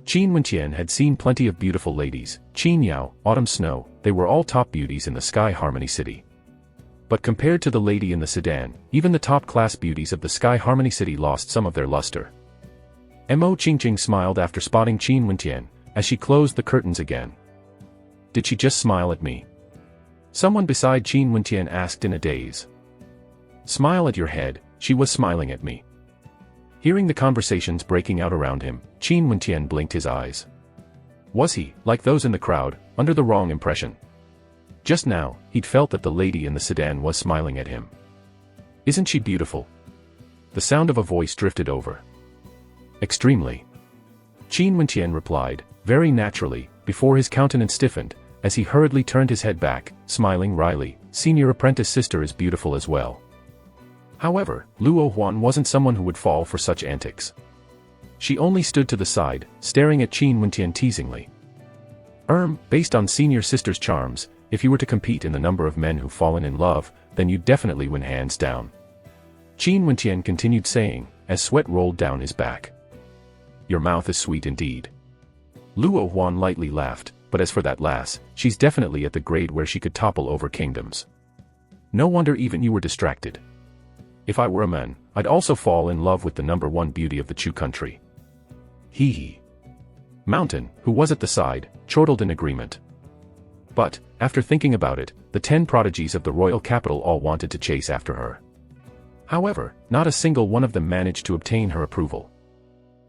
Speaker 1: Qin Wenqian had seen plenty of beautiful ladies, Qin Yao, Autumn Snow, they were all top beauties in the Sky Harmony City. But compared to the lady in the sedan, even the top-class beauties of the Sky Harmony City lost some of their luster. Mo Qingqing smiled after spotting Qin Wenqian, as she closed the curtains again. Did she just smile at me? Someone beside Qin Wenqian asked in a daze. Smile at your head, she was smiling at me. Hearing the conversations breaking out around him, Qin Wenqian blinked his eyes. Was he, like those in the crowd, under the wrong impression? Just now, he'd felt that the lady in the sedan was smiling at him. Isn't she beautiful? The sound of a voice drifted over. Extremely. Qin Wenqian replied, very naturally, before his countenance stiffened, as he hurriedly turned his head back, smiling wryly, senior apprentice sister is beautiful as well. However, Luo Huan wasn't someone who would fall for such antics. She only stood to the side, staring at Qin Wenqian teasingly. Based on senior sister's charms, if you were to compete in the number of men who've fallen in love, then you'd definitely win hands down. Qin Wenqian continued saying, as sweat rolled down his back. Your mouth is sweet indeed. Luo Huan lightly laughed, but as for that lass, she's definitely at the grade where she could topple over kingdoms. No wonder even you were distracted. If I were a man, I'd also fall in love with the #1 beauty of the Chu country. Hee hee. Mountain, who was at the side, chortled in agreement. But, after thinking about it, the 10 prodigies of the royal capital all wanted to chase after her. However, not a single one of them managed to obtain her approval.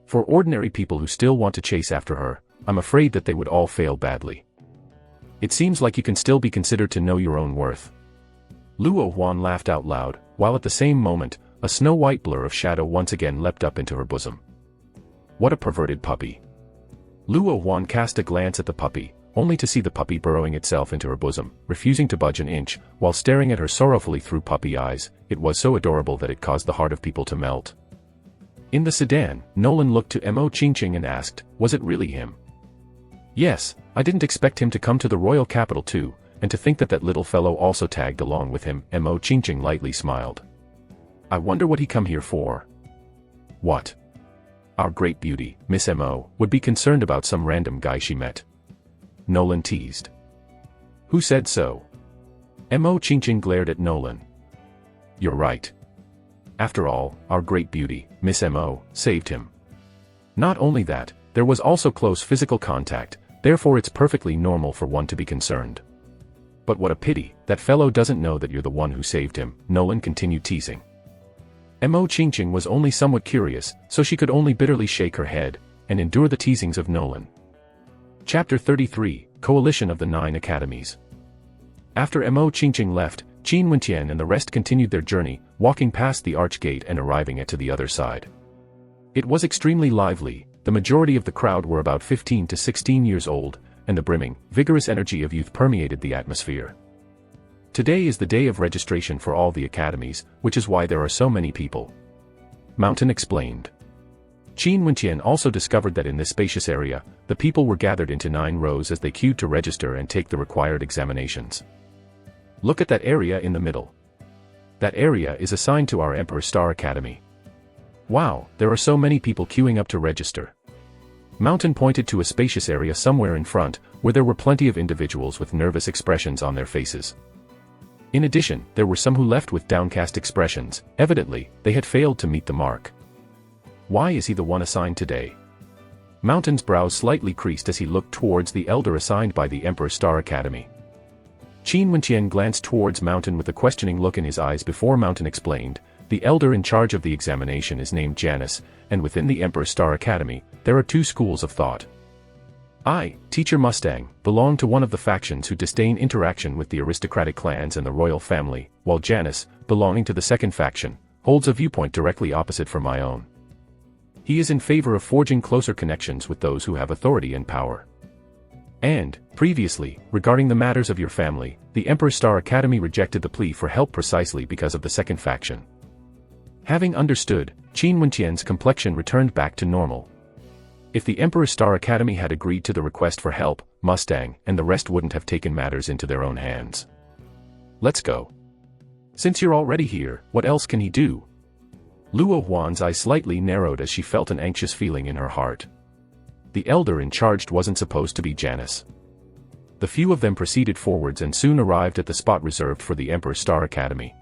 Speaker 1: For ordinary people who still want to chase after her, I'm afraid that they would all fail badly. It seems like you can still be considered to know your own worth. Luo Huan laughed out loud, while at the same moment, a snow-white blur of shadow once again leapt up into her bosom. What a perverted puppy. Luo Huan cast a glance at the puppy, only to see the puppy burrowing itself into her bosom, refusing to budge an inch, while staring at her sorrowfully through puppy eyes. It was so adorable that it caused the heart of people to melt. In the sedan, Nolan looked to Mo Qingqing and asked, was it really him? Yes, I didn't expect him to come to the royal capital too, and to think that that little fellow also tagged along with him. Mo Qingqing lightly smiled. I wonder what he come here for. What? Our great beauty, Miss Mo, would be concerned about some random guy she met. Nolan teased. Who said so? Mo Qingqing glared at Nolan. You're right. After all, our great beauty, Miss Mo, saved him. Not only that, there was also close physical contact, therefore it's perfectly normal for one to be concerned. But what a pity, that fellow doesn't know that you're the one who saved him, Nolan continued teasing. Mo Qingqing was only somewhat curious, so she could only bitterly shake her head, and endure the teasings of Nolan. Chapter 33, Coalition of the 9 Academies. After Mo Qingqing left, Qin Wenqian and the rest continued their journey, walking past the arch gate and arriving at to the other side. It was extremely lively, the majority of the crowd were about 15 to 16 years old, and the brimming, vigorous energy of youth permeated the atmosphere. Today is the day of registration for all the academies, which is why there are so many people. Mountain explained. Qin Wenqian also discovered that in this spacious area, the people were gathered into 9 rows as they queued to register and take the required examinations. Look at that area in the middle. That area is assigned to our Emperor Star Academy. Wow, there are so many people queuing up to register. Mountain pointed to a spacious area somewhere in front, where there were plenty of individuals with nervous expressions on their faces. In addition, there were some who left with downcast expressions. Evidently, they had failed to meet the mark. Why is he the one assigned today? Mountain's brows slightly creased as he looked towards the elder assigned by the Emperor Star Academy. Qin Wenqian glanced towards Mountain with a questioning look in his eyes before Mountain explained, the elder in charge of the examination is named Janus, and within the Emperor Star Academy, there are 2 schools of thought. I, Teacher Mustang, belong to one of the factions who disdain interaction with the aristocratic clans and the royal family, while Janus, belonging to the second faction, holds a viewpoint directly opposite from my own. He is in favor of forging closer connections with those who have authority and power. And, previously, regarding the matters of your family, the Emperor Star Academy rejected the plea for help precisely because of the second faction. Having understood, Qin Wenqian's complexion returned back to normal. If the Emperor Star Academy had agreed to the request for help, Mustang and the rest wouldn't have taken matters into their own hands. Let's go. Since you're already here, what else can he do? Luo Huan's eyes slightly narrowed as she felt an anxious feeling in her heart. The elder in charge wasn't supposed to be Janus. The few of them proceeded forwards and soon arrived at the spot reserved for the Emperor Star Academy.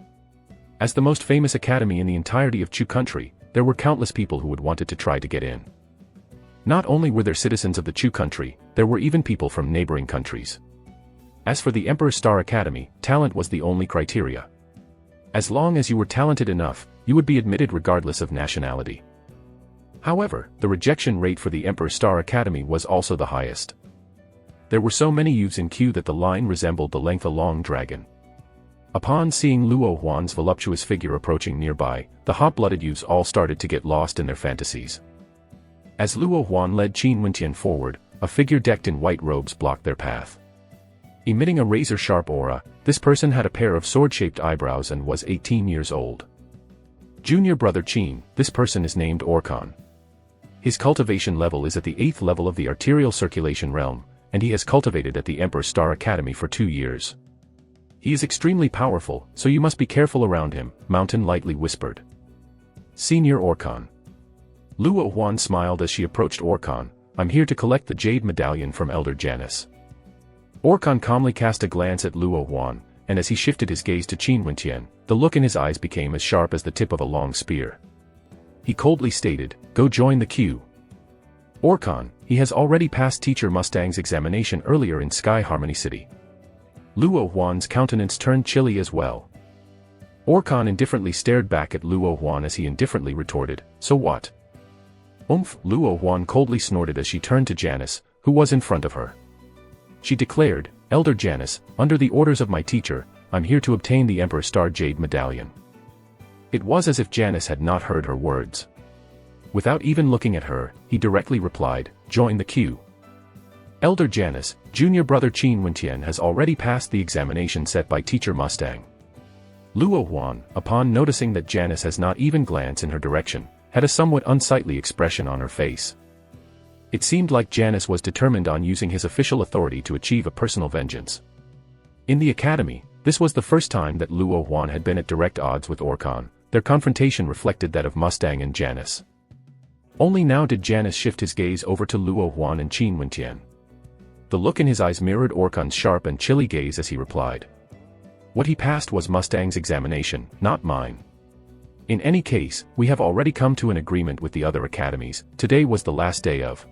Speaker 1: As the most famous academy in the entirety of Chu country, there were countless people who would wanted to try to get in. Not only were there citizens of the Chu country, there were even people from neighboring countries. As for the Emperor Star Academy, talent was the only criteria. As long as you were talented enough, you would be admitted regardless of nationality. However, the rejection rate for the Emperor Star Academy was also the highest. There were so many youths in queue that the line resembled the length of a long dragon. Upon seeing Luo Huan's voluptuous figure approaching nearby, the hot-blooded youths all started to get lost in their fantasies. As Luo Huan led Qin Wenqian forward, a figure decked in white robes blocked their path. Emitting a razor-sharp aura, this person had a pair of sword-shaped eyebrows and was 18 years old. Junior brother Qin, this person is named Orkan. His cultivation level is at the 8th level of the arterial circulation realm, and he has cultivated at the Emperor Star Academy for 2 years. He is extremely powerful, so you must be careful around him, Mountain lightly whispered. Senior Orkan. Luo Huan smiled as she approached Orkan, I'm here to collect the jade medallion from Elder Janus. Orkan calmly cast a glance at Luo Huan, and as he shifted his gaze to Qin Wenqian, the look in his eyes became as sharp as the tip of a long spear. He coldly stated, go join the queue. Orkan, he has already passed Teacher Mustang's examination earlier in Sky Harmony City. Luo Huan's countenance turned chilly as well. Orkan indifferently stared back at Luo Huan as he indifferently retorted, so what? Luo Huan coldly snorted as she turned to Janus, who was in front of her. She declared, Elder Janus, under the orders of my teacher, I'm here to obtain the Emperor Star Jade Medallion. It was as if Janus had not heard her words. Without even looking at her, he directly replied, join the queue. Elder Janus, junior brother Qin Wenqian has already passed the examination set by Teacher Mustang. Luo Huan, upon noticing that Janus has not even glanced in her direction, had a somewhat unsightly expression on her face. It seemed like Janus was determined on using his official authority to achieve a personal vengeance. In the academy, this was the first time that Luo Huan had been at direct odds with Orkan. Their confrontation reflected that of Mustang and Janus. Only now did Janus shift his gaze over to Luo Huan and Qin Wenqian. The look in his eyes mirrored Orkan's sharp and chilly gaze as he replied. What he passed was Mustang's examination, not mine. In any case, we have already come to an agreement with the other academies. Today was the last day of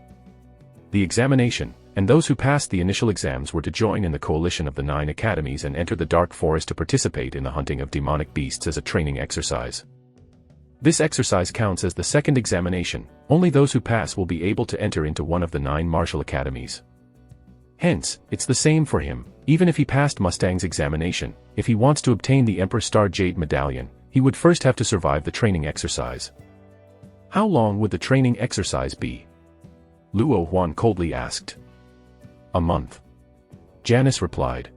Speaker 1: the examination, and those who passed the initial exams were to join in the coalition of the 9 academies and enter the dark forest to participate in the hunting of demonic beasts as a training exercise. This exercise counts as the second examination. Only those who pass will be able to enter into one of the 9 martial academies. Hence, it's the same for him. Even if he passed Mustang's examination, if he wants to obtain the Emperor Star Jade Medallion, he would first have to survive the training exercise. How long would the training exercise be? Luo Huan coldly asked. A month. Janus replied.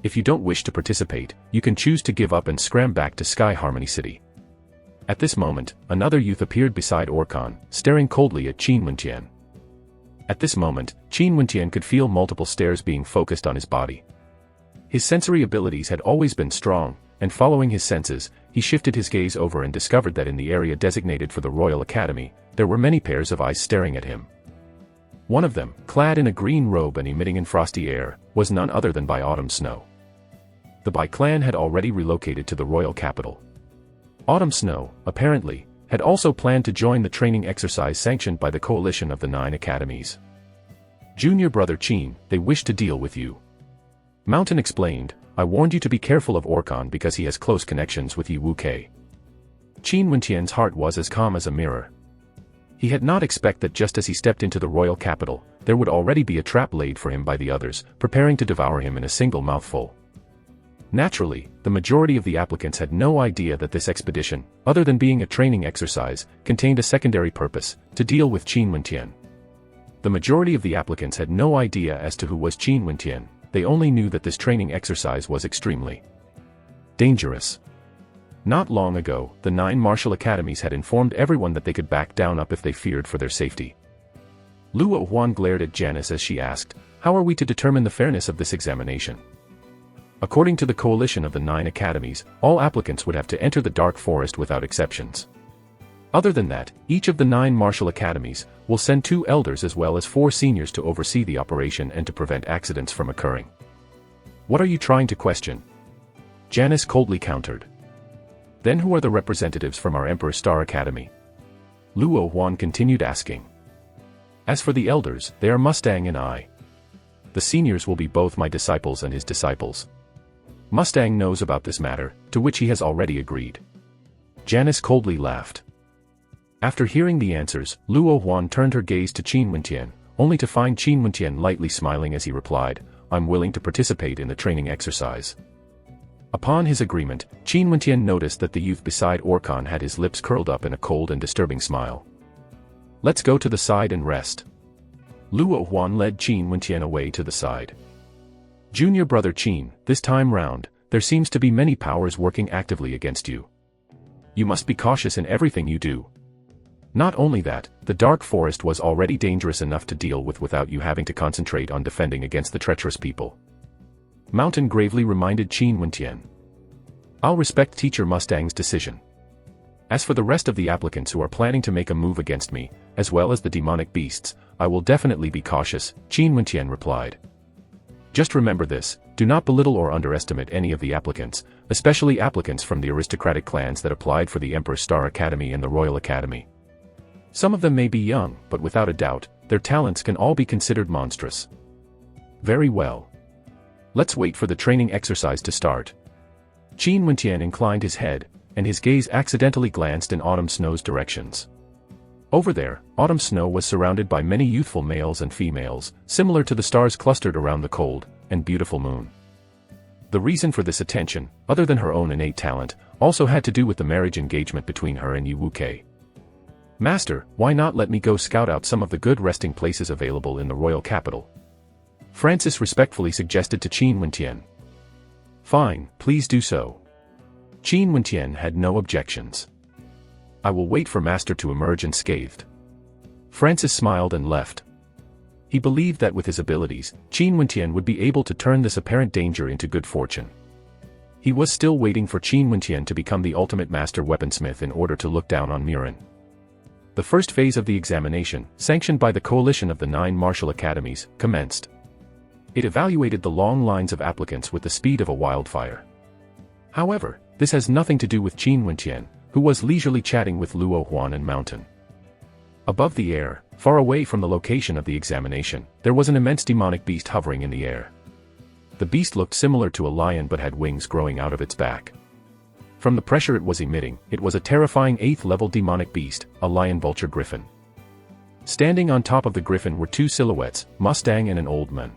Speaker 1: If you don't wish to participate, you can choose to give up and scram back to Sky Harmony City. At this moment, another youth appeared beside Orkan, staring coldly at Qin Wentian. At this moment, Qin Wentian could feel multiple stares being focused on his body. His sensory abilities had always been strong, and following his senses, he shifted his gaze over and discovered that in the area designated for the Royal Academy, there were many pairs of eyes staring at him. One of them, clad in a green robe and emitting in frosty air, was none other than Bai Autumn Snow. The Bai clan had already relocated to the royal capital. Autumn Snow, apparently, had also planned to join the training exercise sanctioned by the coalition of the 9 academies. Junior brother Qin, they wish to deal with you. Mountain explained, I warned you to be careful of Orkan because he has close connections with Yi Wu-Kei. Qin Wentian's heart was as calm as a mirror. He had not expected that just as he stepped into the royal capital, there would already be a trap laid for him by the others, preparing to devour him in a single mouthful. Naturally, the majority of the applicants had no idea that this expedition, other than being a training exercise, contained a secondary purpose, to deal with Qin Wentian. The majority of the applicants had no idea as to who was Qin Wentian, they only knew that this training exercise was extremely dangerous. Not long ago, the 9 martial academies had informed everyone that they could back down up if they feared for their safety. Luo Huan glared at Janice as she asked, how are we to determine the fairness of this examination? According to the coalition of the 9 academies, all applicants would have to enter the Dark Forest without exceptions. Other than that, each of the 9 martial academies will send 2 elders as well as 4 seniors to oversee the operation and to prevent accidents from occurring. What are you trying to question? Janice coldly countered. Then who are the representatives from our Emperor Star Academy? Luo Huan continued asking. As for the elders, they are Mustang and I. The seniors will be both my disciples and his disciples. Mustang knows about this matter, to which he has already agreed. Janice coldly laughed. After hearing the answers, Luo Huan turned her gaze to Qin Wentian, only to find Qin Wentian lightly smiling as he replied, I'm willing to participate in the training exercise. Upon his agreement, Qin Wentian noticed that the youth beside Orkan had his lips curled up in a cold and disturbing smile. Let's go to the side and rest. Luo Huan led Qin Wentian away to the side. Junior brother Qin, this time round, there seems to be many powers working actively against you. You must be cautious in everything you do. Not only that, the Dark Forest was already dangerous enough to deal with without you having to concentrate on defending against the treacherous people. Mountain gravely reminded Qin Wentian. I'll respect Teacher Mustang's decision. As for the rest of the applicants who are planning to make a move against me, as well as the demonic beasts, I will definitely be cautious, Qin Wentian replied. Just remember this, do not belittle or underestimate any of the applicants, especially applicants from the aristocratic clans that applied for the Emperor Star Academy and the Royal Academy. Some of them may be young, but without a doubt, their talents can all be considered monstrous. Very well. Let's wait for the training exercise to start. Qin Wentian inclined his head, and his gaze accidentally glanced in Autumn Snow's directions. Over there, Autumn Snow was surrounded by many youthful males and females, similar to the stars clustered around the cold and beautiful moon. The reason for this attention, other than her own innate talent, also had to do with the marriage engagement between her and Yi Wu-Kei. Master, why not let me go scout out some of the good resting places available in the royal capital? Francis respectfully suggested to Qin Wentian. Fine, please do so. Qin Wentian had no objections. I will wait for Master to emerge unscathed. Francis smiled and left. He believed that with his abilities, Qin Wentian would be able to turn this apparent danger into good fortune. He was still waiting for Qin Wentian to become the ultimate master weaponsmith in order to look down on Murin. The first phase of the examination, sanctioned by the coalition of the 9 martial academies, commenced. It evaluated the long lines of applicants with the speed of a wildfire. However, this has nothing to do with Qin Wentian, who was leisurely chatting with Luo Huan and Mountain. Above the air, far away from the location of the examination, there was an immense demonic beast hovering in the air. The beast looked similar to a lion but had wings growing out of its back. From the pressure it was emitting, it was a terrifying 8th-level demonic beast, a lion-vulture griffin. Standing on top of the griffin were 2 silhouettes, Mustang and an old man.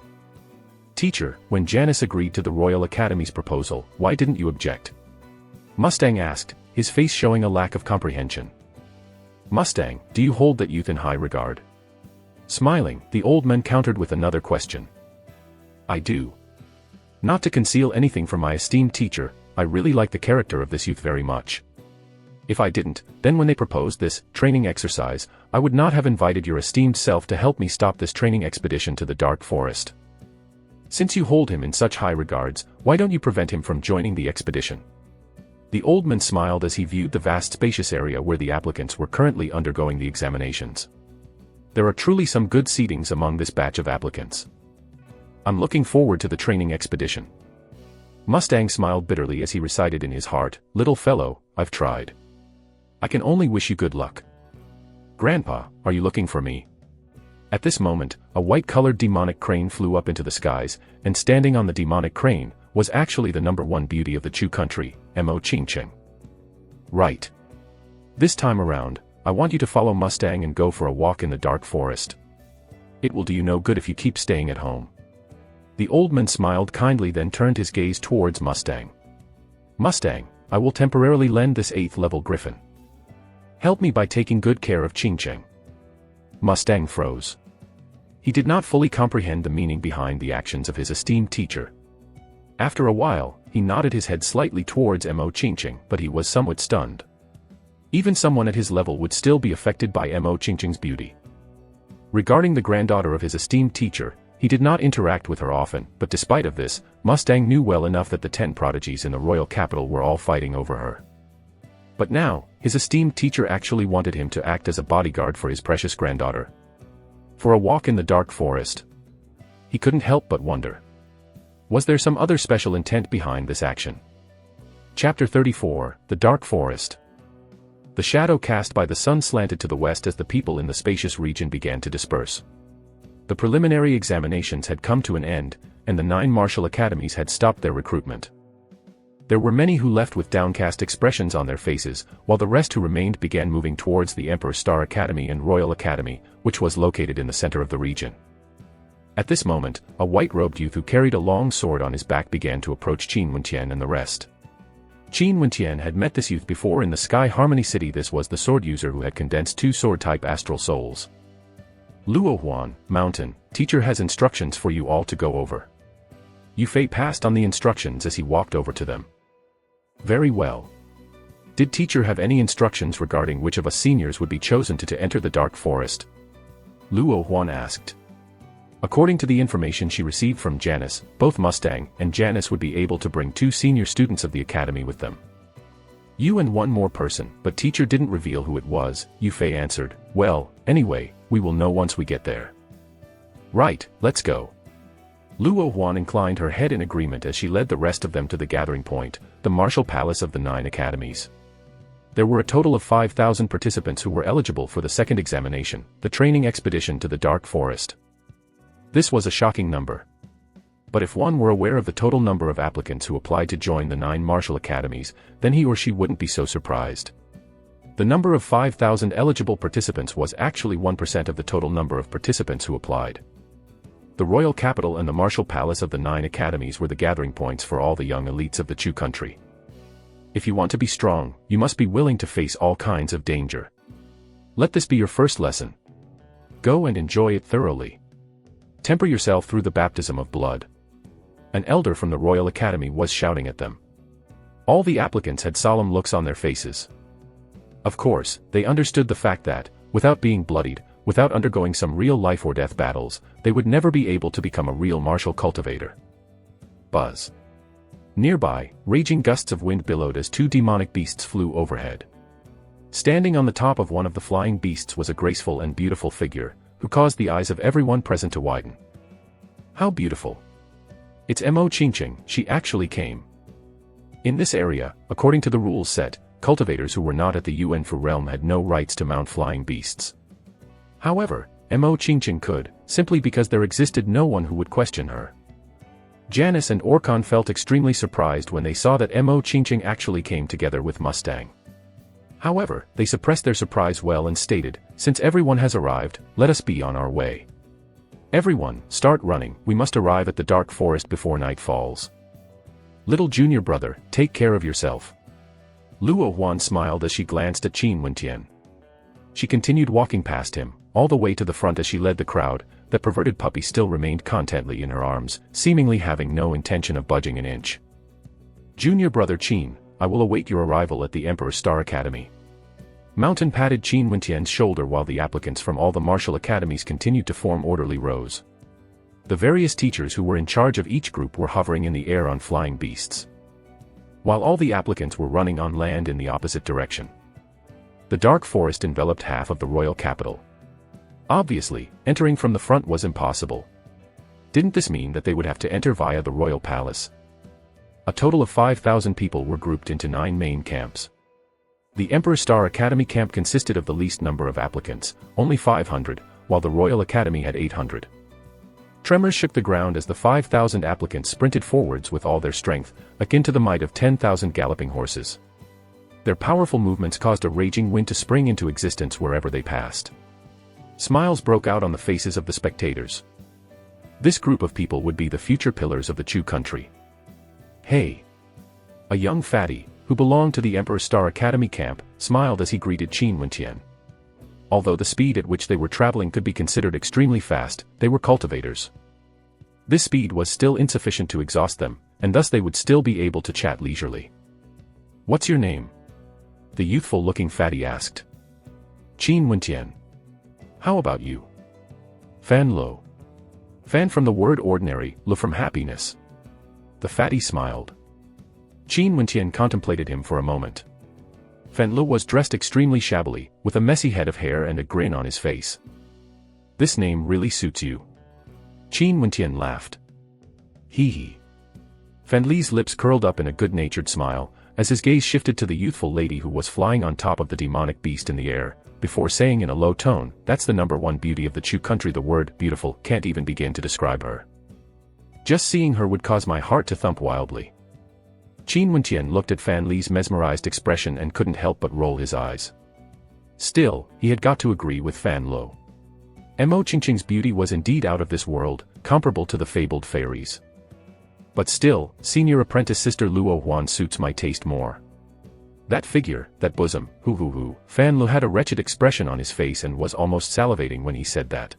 Speaker 1: Teacher, when Janice agreed to the Royal Academy's proposal, why didn't you object? Mustang asked, his face showing a lack of comprehension. Mustang, do you hold that youth in high regard? Smiling, the old man countered with another question. I do. Not to conceal anything from my esteemed teacher, I really like the character of this youth very much. If I didn't, then when they proposed this training exercise, I would not have invited your esteemed self to help me stop this training expedition to the dark forest. Since you hold him in such high regards, why don't you prevent him from joining the expedition?" The old man smiled as he viewed the vast spacious area where the applicants were currently undergoing the examinations. There are truly some good seedings among this batch of applicants. I'm looking forward to the training expedition. Mustang smiled bitterly as he recited in his heart, "Little fellow, I've tried. I can only wish you good luck." "Grandpa, are you looking for me?" At this moment, a white-colored demonic crane flew up into the skies, and standing on the demonic crane was actually the #1 beauty of the Chu country, Mo Ching. "Right. This time around, I want you to follow Mustang and go for a walk in the dark forest. It will do you no good if you keep staying at home." The old man smiled kindly, then turned his gaze towards Mustang. "Mustang, I will temporarily lend this 8th level griffin. Help me by taking good care of Ching. Mustang froze. He did not fully comprehend the meaning behind the actions of his esteemed teacher. After a while, he nodded his head slightly towards Mo Ching, but he was somewhat stunned. Even someone at his level would still be affected by Mo Ching's beauty. Regarding the granddaughter of his esteemed teacher, he did not interact with her often, but despite of this, Mustang knew well enough that the 10 prodigies in the royal capital were all fighting over her. But now, his esteemed teacher actually wanted him to act as a bodyguard for his precious granddaughter. For a walk in the dark forest? He couldn't help but wonder. Was there some other special intent behind this action? Chapter 34, The Dark Forest. The shadow cast by the sun slanted to the west as the people in the spacious region began to disperse. The preliminary examinations had come to an end, and the 9 martial academies had stopped their recruitment. There were many who left with downcast expressions on their faces, while the rest who remained began moving towards the Emperor Star Academy and Royal Academy, which was located in the center of the region. At this moment, a white-robed youth who carried a long sword on his back began to approach Qin Wentian and the rest. Qin Wentian had met this youth before in the Sky Harmony City. This was the sword user who had condensed 2 sword-type astral souls. "Luo Huan, Mountain, teacher has instructions for you all to go over." Yu Fei passed on the instructions as he walked over to them. "Very well. Did teacher have any instructions regarding which of us seniors would be chosen to enter the dark forest?" Luo Huan asked. According to the information she received from Janice, both Mustang and Janice would be able to bring 2 senior students of the academy with them. "You and 1 more person, but teacher didn't reveal who it was," Yu Fei answered. "Well, anyway, we will know once we get there." "Right, let's go." Luo Huan inclined her head in agreement as she led the rest of them to the gathering point, the martial palace of the 9 academies. There were a total of 5,000 participants who were eligible for the second examination, the training expedition to the dark forest. This was a shocking number. But if one were aware of the total number of applicants who applied to join the 9 martial academies, then he or she wouldn't be so surprised. The number of 5,000 eligible participants was actually 1% of the total number of participants who applied. The royal capital and the martial palace of the 9 academies were the gathering points for all the young elites of the Chu country. If you want to be strong, you must be willing to face all kinds of danger. Let this be your first lesson. Go and enjoy it thoroughly. Temper yourself through the baptism of blood. An elder from the Royal Academy was shouting at them. All the applicants had solemn looks on their faces. Of course, they understood the fact that, without being bloodied, without undergoing some real life or death battles, they would never be able to become a real martial cultivator. Buzz. Nearby, raging gusts of wind billowed as 2 demonic beasts flew overhead. Standing on the top of one of the flying beasts was a graceful and beautiful figure, who caused the eyes of everyone present to widen. How beautiful! It's Mo Ching, she actually came. In this area, according to the rules set, cultivators who were not at the Yuan Fu realm had no rights to mount flying beasts. However, Mo Ching could, simply because there existed no one who would question her. Janice and Orkan felt extremely surprised when they saw that Mo Ching actually came together with Mustang. However, they suppressed their surprise well and stated, "Since everyone has arrived, let us be on our way. Everyone, start running, we must arrive at the dark forest before night falls. Little junior brother, take care of yourself." Luo Huan smiled as she glanced at Qin Wentian. She continued walking past him, all the way to the front as she led the crowd. The perverted puppy still remained contently in her arms, seemingly having no intention of budging an inch. "Junior brother Qin, I will await your arrival at the Emperor's Star Academy. Mountain patted Qin Wentian's shoulder while the applicants from all the martial academies continued to form orderly rows. The various teachers who were in charge of each group were hovering in the air on flying beasts, while all the applicants were running on land in the opposite direction. The dark forest enveloped half of the royal capital. Obviously, entering from the front was impossible. Didn't this mean that they would have to enter via the royal palace? A total of 5,000 people were grouped into 9 main camps. The Emperor's Star Academy camp consisted of the least number of applicants, only 500, while the Royal Academy had 800. Tremors shook the ground as the 5,000 applicants sprinted forwards with all their strength, akin to the might of 10,000 galloping horses. Their powerful movements caused a raging wind to spring into existence wherever they passed. Smiles broke out on the faces of the spectators. This group of people would be the future pillars of the Chu country. Hey! A young fatty, who belonged to the Emperor's Star Academy camp, smiled as he greeted Qin Wentian. Although the speed at which they were traveling could be considered extremely fast, they were cultivators. This speed was still insufficient to exhaust them, and thus they would still be able to chat leisurely. What's your name? The youthful-looking fatty asked. Qin Wentian. How about you? Fan Lo. Fan from the word ordinary, Lo from happiness. The fatty smiled. Qin Wentian contemplated him for a moment. Fan Lo was dressed extremely shabbily, with a messy head of hair and a grin on his face. This name really suits you. Qin Wentian laughed. Hee hee. Fan Li's lips curled up in a good-natured smile, as his gaze shifted to the youthful lady who was flying on top of the demonic beast in the air, before saying in a low tone, that's the #1 beauty of the Chu country. The word beautiful can't even begin to describe her. Just seeing her would cause my heart to thump wildly. Qin Wentian looked at Fan Li's mesmerized expression and couldn't help but roll his eyes. Still, he had got to agree with Fan Lo. Mo Qingqing's beauty was indeed out of this world, comparable to the fabled fairies. But still, senior apprentice sister Luo Huan suits my taste more. That figure, that bosom, hoo. Fan Lo had a wretched expression on his face and was almost salivating when he said that.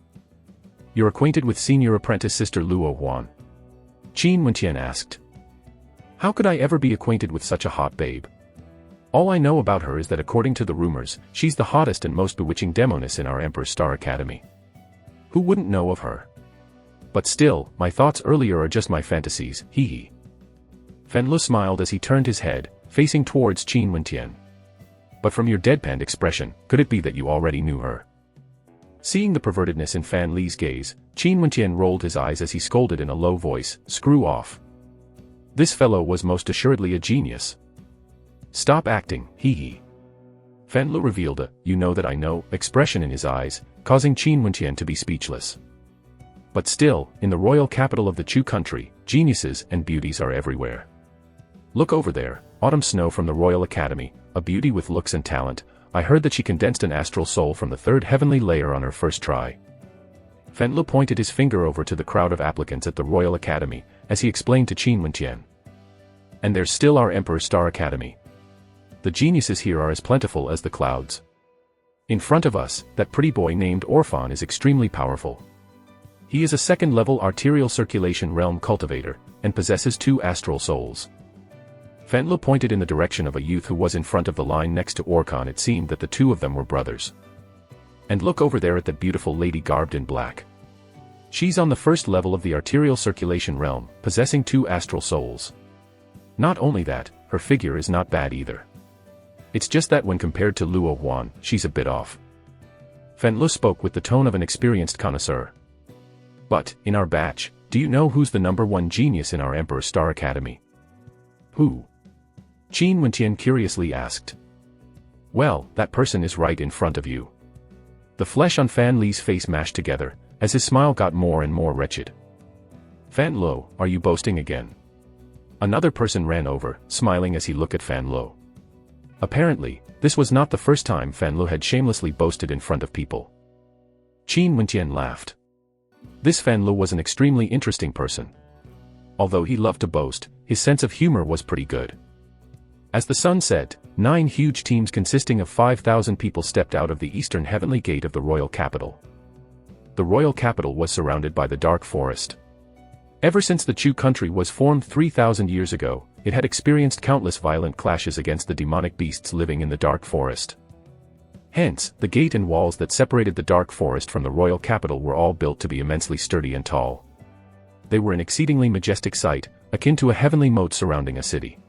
Speaker 1: You're acquainted with senior apprentice sister Luo Huan? Qin Wentian asked. How could I ever be acquainted with such a hot babe? All I know about her is that according to the rumors, she's the hottest and most bewitching demoness in our Emperor's Star Academy. Who wouldn't know of her? But still, my thoughts earlier are just my fantasies, hee hee. Fan Lo smiled as he turned his head, facing towards Qin Wentian. But from your deadpanned expression, could it be that you already knew her? Seeing the pervertedness in Fan Li's gaze, Qin Wentian rolled his eyes as he scolded in a low voice, screw off. This fellow was most assuredly a genius. Stop acting, hee hee. Fan Lo revealed a, you know that I know, expression in his eyes, causing Qin Wentian to be speechless. But still, in the royal capital of the Chu country, geniuses and beauties are everywhere. Look over there, Autumn Snow from the Royal Academy, a beauty with looks and talent. I heard that she condensed an astral soul from the 3rd heavenly layer on her first try. Fan Lo pointed his finger over to the crowd of applicants at the Royal Academy, as he explained to Qin Wentian. And there's still our Emperor's Star Academy. The geniuses here are as plentiful as the clouds. In front of us, that pretty boy named Orphan is extremely powerful. He is a 2nd-level arterial circulation realm cultivator, and possesses 2 astral souls. Fan Lo pointed in the direction of a youth who was in front of the line next to Orphan. It seemed that the 2 of them were brothers. And look over there at that beautiful lady garbed in black. She's on the 1st level of the arterial circulation realm, possessing 2 astral souls. Not only that, her figure is not bad either. It's just that when compared to Luo Huan, she's a bit off. Fan Lo spoke with the tone of an experienced connoisseur. But, in our batch, do you know who's the #1 genius in our Emperor's Star Academy? Who? Qin Wentian curiously asked. Well, that person is right in front of you. The flesh on Fan Li's face mashed together, as his smile got more and more wretched. Fan Lo, are you boasting again? Another person ran over, smiling as he looked at Fan Lo. Apparently, this was not the first time Fan Lo had shamelessly boasted in front of people. Qin Wentian laughed. This Fan Lo was an extremely interesting person. Although he loved to boast, his sense of humor was pretty good. As the sun set, 9 huge teams consisting of 5,000 people stepped out of the eastern heavenly gate of the royal capital. The royal capital was surrounded by the dark forest. Ever since the Chu country was formed 3,000 years ago, it had experienced countless violent clashes against the demonic beasts living in the dark forest. Hence, the gate and walls that separated the dark forest from the royal capital were all built to be immensely sturdy and tall. They were an exceedingly majestic sight, akin to a heavenly moat surrounding a city.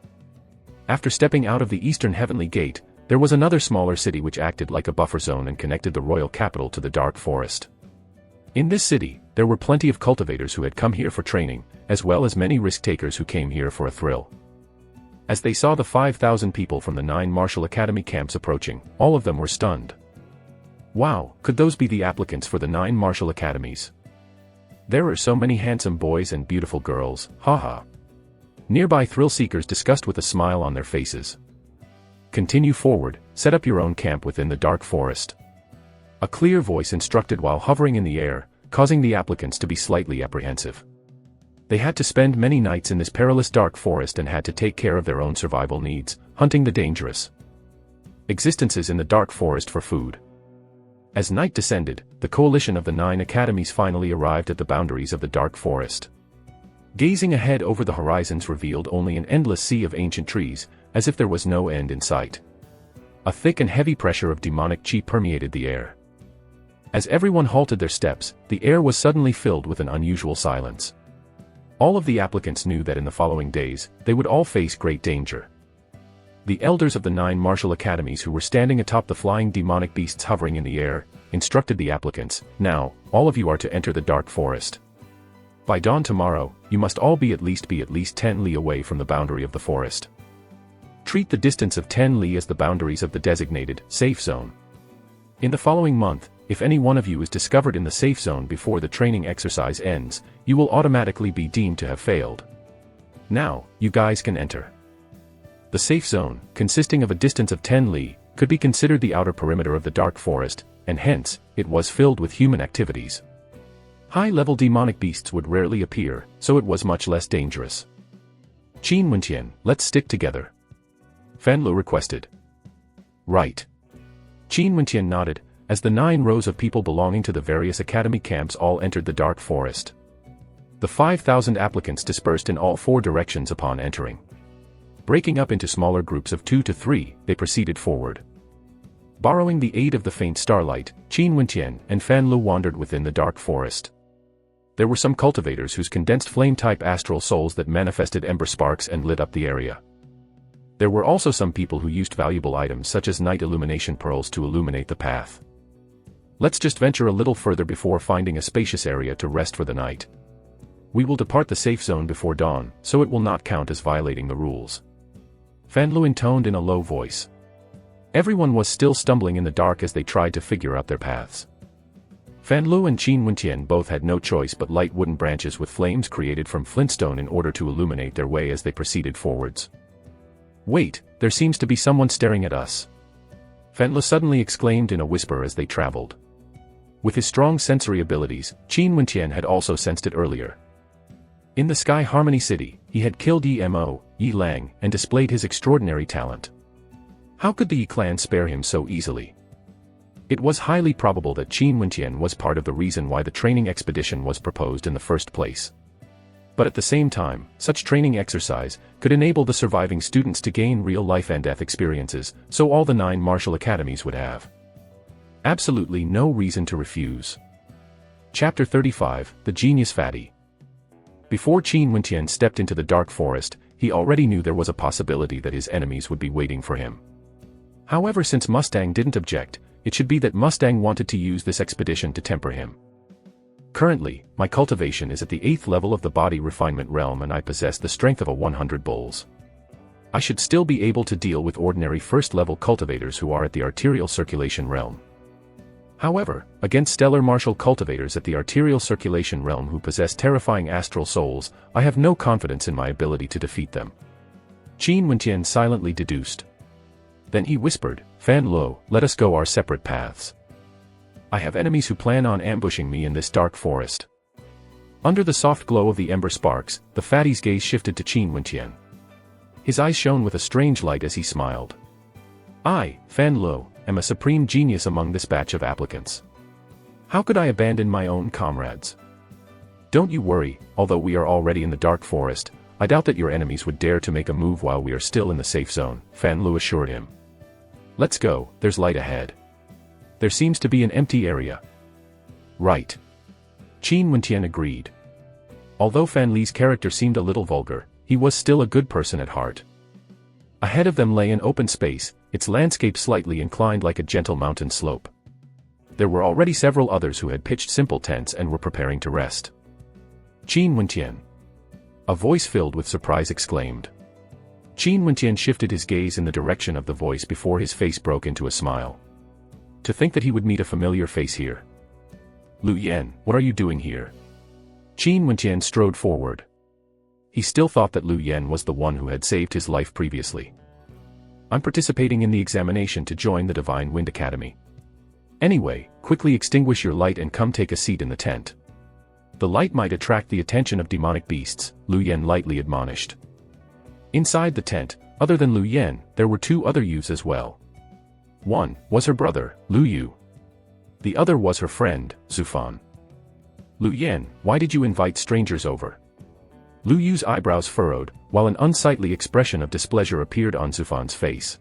Speaker 1: After stepping out of the eastern heavenly gate, there was another smaller city which acted like a buffer zone and connected the royal capital to the dark forest. In this city, there were plenty of cultivators who had come here for training, as well as many risk-takers who came here for a thrill. As they saw the 5,000 people from the 9 martial academy camps approaching, all of them were stunned. Wow, could those be the applicants for the 9 martial academies? There are so many handsome boys and beautiful girls, haha. Nearby thrill-seekers discussed with a smile on their faces. Continue forward, set up your own camp within the dark forest. A clear voice instructed while hovering in the air, causing the applicants to be slightly apprehensive. They had to spend many nights in this perilous dark forest and had to take care of their own survival needs, hunting the dangerous existences in the dark forest for food. As night descended, the coalition of the 9 academies finally arrived at the boundaries of the dark forest. Gazing ahead over the horizons revealed only an endless sea of ancient trees, as if there was no end in sight. A thick and heavy pressure of demonic chi permeated the air. As everyone halted their steps, the air was suddenly filled with an unusual silence. All of the applicants knew that in the following days, they would all face great danger. The elders of the 9 martial academies who were standing atop the flying demonic beasts hovering in the air, instructed the applicants, "Now, all of you are to enter the dark forest. By dawn tomorrow, you must all be at least 10 li away from the boundary of the forest. Treat the distance of 10 li as the boundaries of the designated safe zone. In the following month, if any one of you is discovered in the safe zone before the training exercise ends, you will automatically be deemed to have failed. Now, you guys can enter." The safe zone, consisting of a distance of 10 li, could be considered the outer perimeter of the dark forest, and hence, it was filled with human activities. High-level demonic beasts would rarely appear, so it was much less dangerous. "Qin Wenqian, let's stick together," Fan Lu requested. "Right." Qin Wenqian nodded, as the 9 rows of people belonging to the various academy camps all entered the dark forest. The 5,000 applicants dispersed in all 4 directions upon entering. Breaking up into smaller groups of 2 to 3, they proceeded forward. Borrowing the aid of the faint starlight, Qin Wenqian and Fan Lu wandered within the dark forest. There were some cultivators whose condensed flame-type astral souls that manifested ember sparks and lit up the area. There were also some people who used valuable items such as night illumination pearls to illuminate the path. Let's just venture a little further before finding a spacious area to rest for the night. We will depart the safe zone before dawn, so it will not count as violating the rules. Fan Lu intoned in a low voice. Everyone was still stumbling in the dark as they tried to figure out their paths. Fan Lu and Qin Wenqian both had no choice but light wooden branches with flames created from flintstone in order to illuminate their way as they proceeded forwards. "Wait, there seems to be someone staring at us," Fan Lu suddenly exclaimed in a whisper as they traveled. With his strong sensory abilities, Qin Wenqian had also sensed it earlier. In the Sky Harmony City, he had killed Yi Lang and displayed his extraordinary talent. How could the Yi clan spare him so easily? It was highly probable that Qin Wenqian was part of the reason why the training expedition was proposed in the first place. But at the same time, such training exercise could enable the surviving students to gain real life and death experiences, so all the 9 martial academies would have absolutely no reason to refuse. Chapter 35, The Genius Fatty. Before Qin Wenqian stepped into the dark forest, he already knew there was a possibility that his enemies would be waiting for him. However, since Mustang didn't object, it should be that Mustang wanted to use this expedition to temper him. Currently, my cultivation is at the 8th level of the body refinement realm and I possess the strength of a 100 bulls. I should still be able to deal with ordinary first-level cultivators who are at the arterial circulation realm. However, against stellar martial cultivators at the arterial circulation realm who possess terrifying astral souls, I have no confidence in my ability to defeat them. Qin Wenqian silently deduced. Then he whispered, "Fan Lu, let us go our separate paths. I have enemies who plan on ambushing me in this dark forest." Under the soft glow of the ember sparks, the fatty's gaze shifted to Qin Wenqian. His eyes shone with a strange light as he smiled. "I, Fan Lu, am a supreme genius among this batch of applicants. How could I abandon my own comrades? Don't you worry, although we are already in the dark forest, I doubt that your enemies would dare to make a move while we are still in the safe zone, Fan Lu assured him. Let's go, there's light ahead. There seems to be an empty area. Right. Qin Wentian agreed. Although Fan Li's character seemed a little vulgar, he was still a good person at heart. Ahead of them lay an open space, its landscape slightly inclined like a gentle mountain slope. There were already several others who had pitched simple tents and were preparing to rest. Qin Wentian. A voice filled with surprise exclaimed. Qin Wentian shifted his gaze in the direction of the voice before his face broke into a smile. To think that he would meet a familiar face here. Lu Yan, what are you doing here? Qin Wentian strode forward. He still thought that Lu Yan was the one who had saved his life previously. I'm participating in the examination to join the Divine Wind Academy. Anyway, quickly extinguish your light and come take a seat in the tent. The light might attract the attention of demonic beasts, Lu Yan lightly admonished. Inside the tent, other than Lu Yan, there were two other youths as well. One was her brother, Lu Yu. The other was her friend, Zufan. Lu Yan, why did you invite strangers over? Lu Yu's eyebrows furrowed, while an unsightly expression of displeasure appeared on Zufan's face.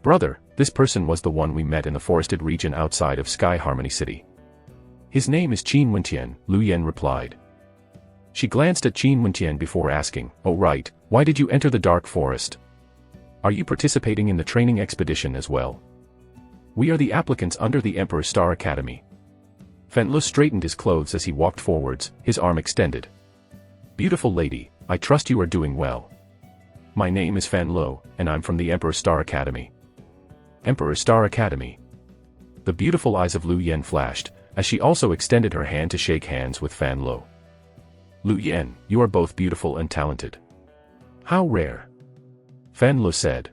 Speaker 1: Brother, this person was the one we met in the forested region outside of Sky Harmony City. His name is Qin Wentian, Lu Yan replied. She glanced at Qin Wentian before asking, oh right, why did you enter the dark forest? Are you participating in the training expedition as well? We are the applicants under the Emperor Star Academy. Fan Lu straightened his clothes as he walked forwards, his arm extended. Beautiful lady, I trust you are doing well. My name is Fan Lu, and I'm from the Emperor Star Academy. Emperor Star Academy. The beautiful eyes of Lu Yan flashed, as she also extended her hand to shake hands with Fan Lu. Lu Yan, you are both beautiful and talented. How rare. Fan Lu said.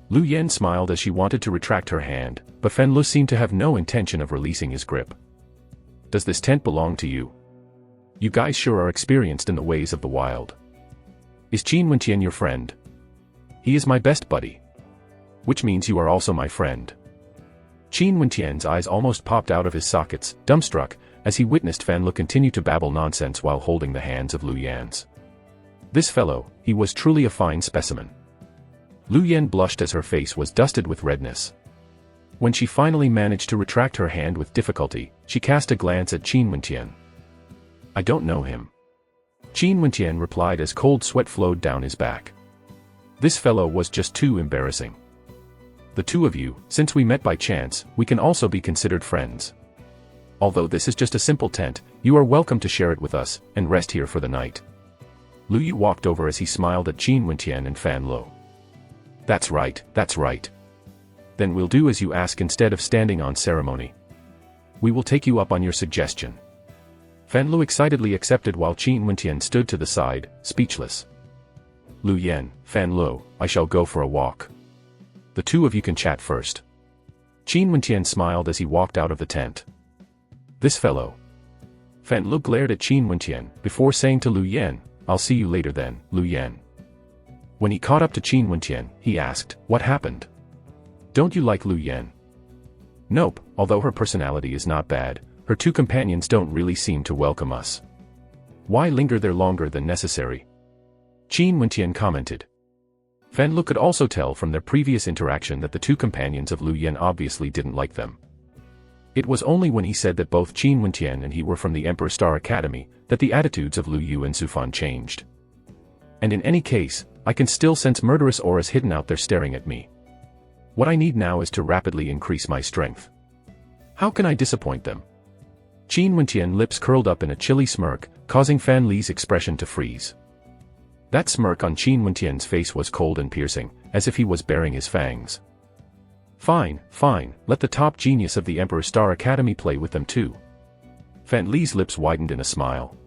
Speaker 1: Lu Yan smiled as she wanted to retract her hand, but Fan Lu seemed to have no intention of releasing his grip. Does this tent belong to you? You guys sure are experienced in the ways of the wild. Is Qin Wentian your friend? He is my best buddy. Which means you are also my friend. Qin Wentian's eyes almost popped out of his sockets, dumbstruck, as he witnessed Fan Lu continue to babble nonsense while holding the hands of Lu Yan's. This fellow, he was truly a fine specimen. Lu Yan blushed as her face was dusted with redness. When she finally managed to retract her hand with difficulty, she cast a glance at Qin Wentian. I don't know him. Qin Wentian replied as cold sweat flowed down his back. This fellow was just too embarrassing. The two of you, since we met by chance, we can also be considered friends. Although this is just a simple tent, you are welcome to share it with us, and rest here for the night. Lu Yu walked over as he smiled at Qin Wentian and Fan Lu. That's right, that's right. Then we'll do as you ask instead of standing on ceremony. We will take you up on your suggestion. Fan Lu excitedly accepted while Qin Wentian stood to the side, speechless. Lu Yan, Fan Lu, I shall go for a walk. The two of you can chat first. Qin Wentian smiled as he walked out of the tent. This fellow. Fan Lu glared at Qin Wentian, before saying to Lu Yan, I'll see you later then, Lu Yan. When he caught up to Qin Wentian, he asked, what happened? Don't you like Lu Yan? Nope, although her personality is not bad, her two companions don't really seem to welcome us. Why linger there longer than necessary? Qin Wentian commented. Fan Lu could also tell from their previous interaction that the two companions of Lu Yan obviously didn't like them. It was only when he said that both Qin Wentian and he were from the Emperor Star Academy, that the attitudes of Lu Yu and Zufan changed. And in any case, I can still sense murderous auras hidden out there staring at me. What I need now is to rapidly increase my strength. How can I disappoint them? Qin Wentian's lips curled up in a chilly smirk, causing Fan Li's expression to freeze. That smirk on Qin Wentian's face was cold and piercing, as if he was baring his fangs. Fine, fine, let the top genius of the Emperor Star Academy play with them too. Fan Li's lips widened in a smile.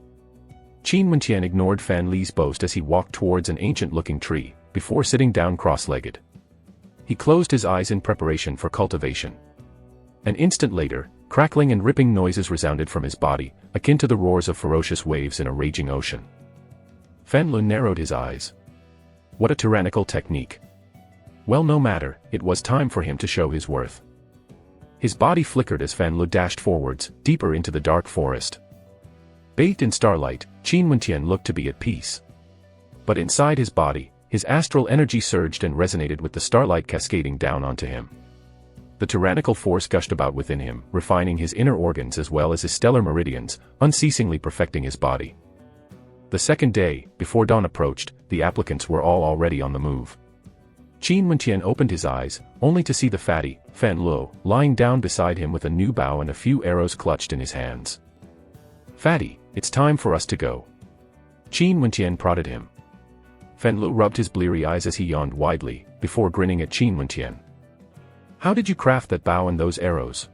Speaker 1: Qin Wentian ignored Fan Li's boast as he walked towards an ancient-looking tree, before sitting down cross-legged. He closed his eyes in preparation for cultivation. An instant later, crackling and ripping noises resounded from his body, akin to the roars of ferocious waves in a raging ocean. Fan Lu narrowed his eyes. What a tyrannical technique. Well, no matter, it was time for him to show his worth. His body flickered as Fan Lu dashed forwards, deeper into the dark forest. Bathed in starlight, Qin Wentian looked to be at peace. But inside his body, his astral energy surged and resonated with the starlight cascading down onto him. The tyrannical force gushed about within him, refining his inner organs as well as his stellar meridians, unceasingly perfecting his body. The second day, before dawn approached, the applicants were all already on the move. Qin Wentian opened his eyes, only to see the fatty, Fan Luo, lying down beside him with a new bow and a few arrows clutched in his hands. "Fatty, it's time for us to go." Qin Wentian prodded him. Fan Luo rubbed his bleary eyes as he yawned widely, before grinning at Qin Wentian. "How did you craft that bow and those arrows?"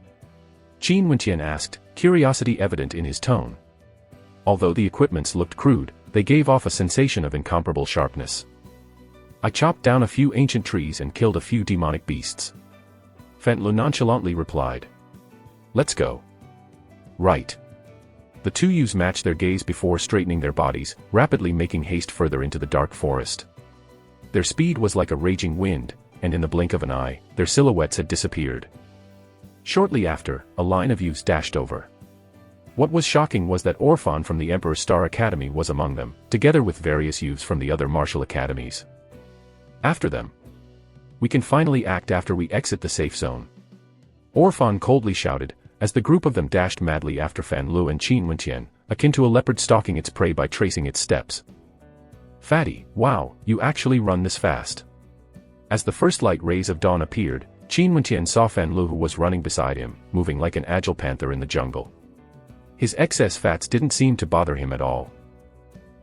Speaker 1: Qin Wentian asked, curiosity evident in his tone. Although the equipments looked crude, they gave off a sensation of incomparable sharpness. "I chopped down a few ancient trees and killed a few demonic beasts," Fan Luo nonchalantly replied. "Let's go." "Right." The two youths matched their gaze before straightening their bodies, rapidly making haste further into the dark forest. Their speed was like a raging wind, and in the blink of an eye, their silhouettes had disappeared. Shortly after, a line of youths dashed over. What was shocking was that Orphan from the Emperor's Star Academy was among them, together with various youths from the other martial academies. "After them. We can finally act after we exit the safe zone," Orphan coldly shouted, as the group of them dashed madly after Fan Luo and Qin Wentian, akin to a leopard stalking its prey by tracing its steps. "Fatty, wow, you actually run this fast." As the first light rays of dawn appeared, Qin Wentian saw Fan Luo who was running beside him, moving like an agile panther in the jungle. His excess fats didn't seem to bother him at all.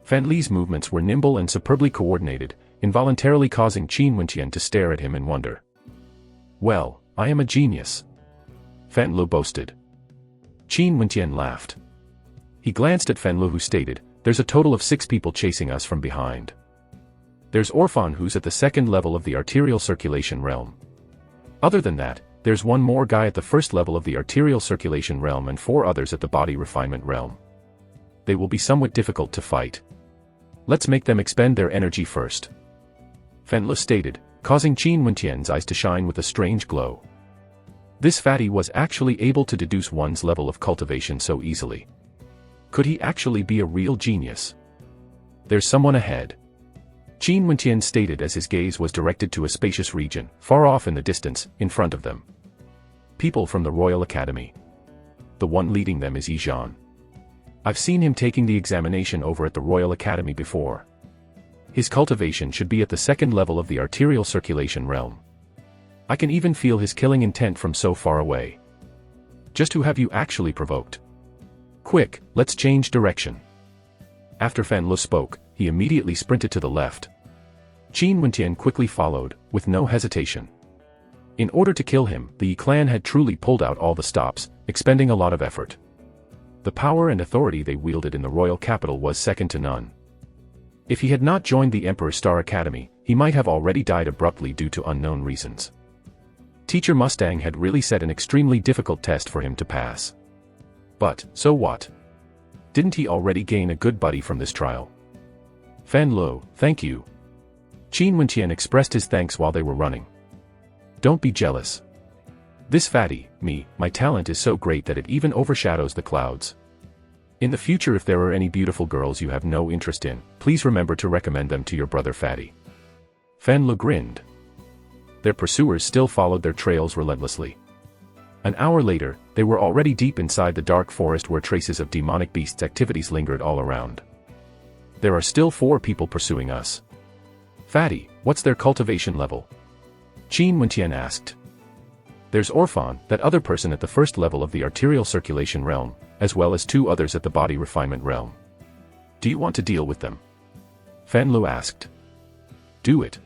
Speaker 1: Fan Li's movements were nimble and superbly coordinated, involuntarily causing Qin Wentian to stare at him in wonder. "Well, I am a genius," Fan Luo boasted. Qin Wentian laughed. He glanced at Fan Luo who stated, "There's a total of 6 people chasing us from behind. There's Orphan who's at the second level of the arterial circulation realm. Other than that, there's one more guy at the first level of the arterial circulation realm and 4 others at the body refinement realm. They will be somewhat difficult to fight. Let's make them expend their energy first," Fan Luo stated, causing Qin Wentian's eyes to shine with a strange glow. This fatty was actually able to deduce one's level of cultivation so easily. Could he actually be a real genius? "There's someone ahead," Qin Wentian stated as his gaze was directed to a spacious region, far off in the distance, in front of them. "People from the Royal Academy. The one leading them is Yizhan. I've seen him taking the examination over at the Royal Academy before. His cultivation should be at the second level of the arterial circulation realm. I can even feel his killing intent from so far away. Just who have you actually provoked? Quick, let's change direction." After Fan Luo spoke, he immediately sprinted to the left. Qin Wentian quickly followed, with no hesitation. In order to kill him, the Yi clan had truly pulled out all the stops, expending a lot of effort. The power and authority they wielded in the royal capital was second to none. If he had not joined the Emperor's Star Academy, he might have already died abruptly due to unknown reasons. Teacher Mustang had really set an extremely difficult test for him to pass. But, so what? Didn't he already gain a good buddy from this trial? "Fan Luo, thank you." Qin Wentian expressed his thanks while they were running. "Don't be jealous. This fatty, me, my talent is so great that it even overshadows the clouds. In the future if there are any beautiful girls you have no interest in, please remember to recommend them to your brother Fatty." Fan Luo grinned. Their pursuers still followed their trails relentlessly. An hour later, they were already deep inside the dark forest where traces of demonic beasts' activities lingered all around. "There are still 4 people pursuing us. Fatty, what's their cultivation level?" Qin Wentian asked. "There's Orphan, that other person at the first level of the arterial circulation realm, as well as 2 others at the body refinement realm. Do you want to deal with them?" Fan Luo asked. "Do it,"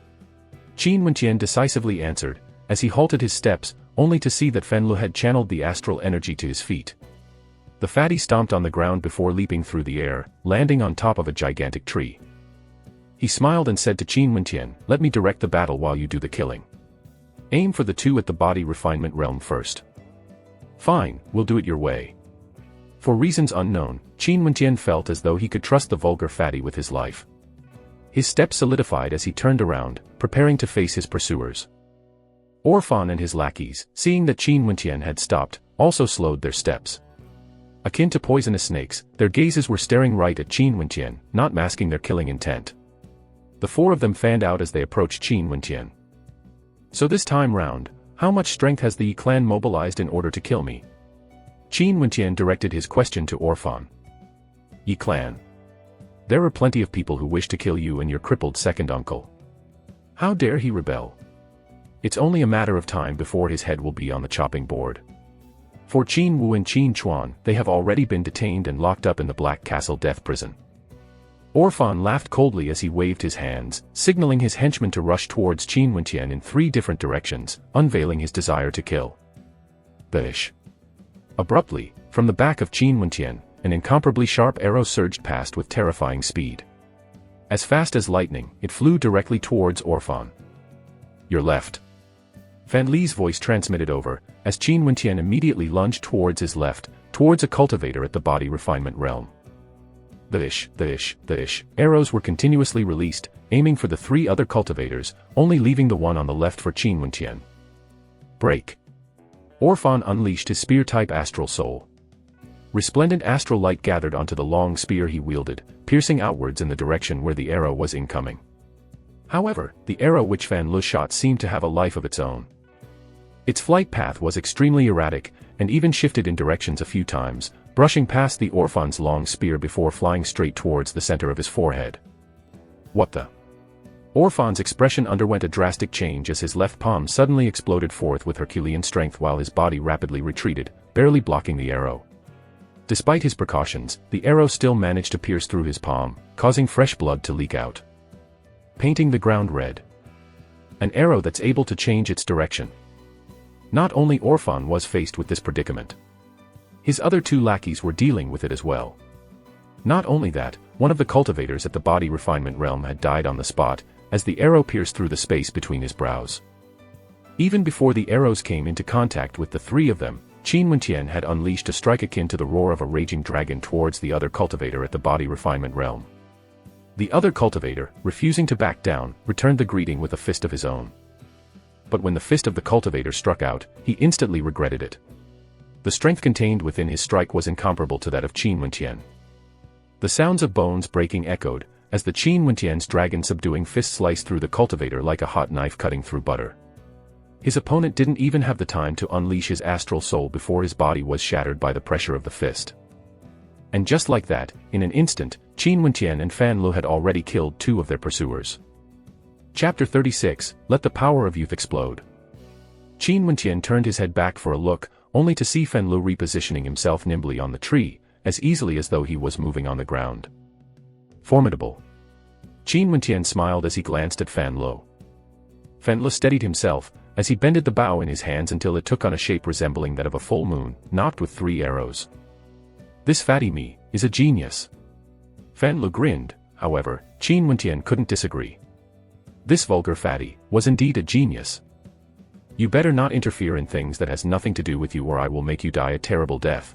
Speaker 1: Qin Wentian decisively answered, as he halted his steps, only to see that Fan Luo had channeled the astral energy to his feet. The fatty stomped on the ground before leaping through the air, landing on top of a gigantic tree. He smiled and said to Qin Wentian, "Let me direct the battle while you do the killing. Aim for the 2 at the body refinement realm first." "Fine, we'll do it your way." For reasons unknown, Qin Wentian felt as though he could trust the vulgar fatty with his life. His steps solidified as he turned around, preparing to face his pursuers. Orphan and his lackeys, seeing that Qin Wentian had stopped, also slowed their steps. Akin to poisonous snakes, their gazes were staring right at Qin Wentian, not masking their killing intent. The four of them fanned out as they approached Qin Wentian. So this time round, how much strength has the Yi clan mobilized in order to kill me? Qin Wentian directed his question to Orphan. Yi clan. There are plenty of people who wish to kill you and your crippled second uncle. How dare he rebel? It's only a matter of time before his head will be on the chopping board. For Qin Wu and Qin Chuan, they have already been detained and locked up in the Black Castle death prison. Orphan laughed coldly as he waved his hands, signaling his henchmen to rush towards Qin Wentian in 3 different directions, unveiling his desire to kill. Bish. Abruptly, from the back of Qin Wentian, an incomparably sharp arrow surged past with terrifying speed. As fast as lightning, it flew directly towards Orphan. Your left. Fan Li's voice transmitted over, as Qin Wentian immediately lunged towards his left, towards a cultivator at the body refinement realm. The arrows were continuously released, aiming for the 3 other cultivators, only leaving the one on the left for Qin Wentian. Break. Orphan unleashed his spear-type astral soul. Resplendent astral light gathered onto the long spear he wielded, piercing outwards in the direction where the arrow was incoming. However, the arrow which Fan Lu shot seemed to have a life of its own. Its flight path was extremely erratic, and even shifted in directions a few times, brushing past the Orphan's long spear before flying straight towards the center of his forehead. What the? Orphan's expression underwent a drastic change as his left palm suddenly exploded forth with Herculean strength while his body rapidly retreated, barely blocking the arrow. Despite his precautions, the arrow still managed to pierce through his palm, causing fresh blood to leak out. Painting the ground red. An arrow that's able to change its direction. Not only Orphan was faced with this predicament. His other 2 lackeys were dealing with it as well. Not only that, one of the cultivators at the body refinement realm had died on the spot, as the arrow pierced through the space between his brows. Even before the arrows came into contact with the 3 of them, Qin Wentian had unleashed a strike akin to the roar of a raging dragon towards the other cultivator at the body refinement realm. The other cultivator, refusing to back down, returned the greeting with a fist of his own. But when the fist of the cultivator struck out, he instantly regretted it. The strength contained within his strike was incomparable to that of Qin Wentian. The sounds of bones breaking echoed, as the Qin Wentian's dragon-subduing fist sliced through the cultivator like a hot knife cutting through butter. His opponent didn't even have the time to unleash his astral soul before his body was shattered by the pressure of the fist. And just like that, in an instant, Qin Wentian and Fan Lu had already killed 2 of their pursuers. Chapter 36, Let the Power of Youth Explode. Qin Wentian turned his head back for a look, only to see Fan Lu repositioning himself nimbly on the tree, as easily as though he was moving on the ground. Formidable. Qin Wentian smiled as he glanced at Fan Lu. Fan Lu steadied himself, as he bended the bow in his hands until it took on a shape resembling that of a full moon, knocked with 3 arrows. This fatty me is a genius. Fan Lu grinned, however, Qin Wentian couldn't disagree. This vulgar fatty was indeed a genius. You better not interfere in things that has nothing to do with you or I will make you die a terrible death.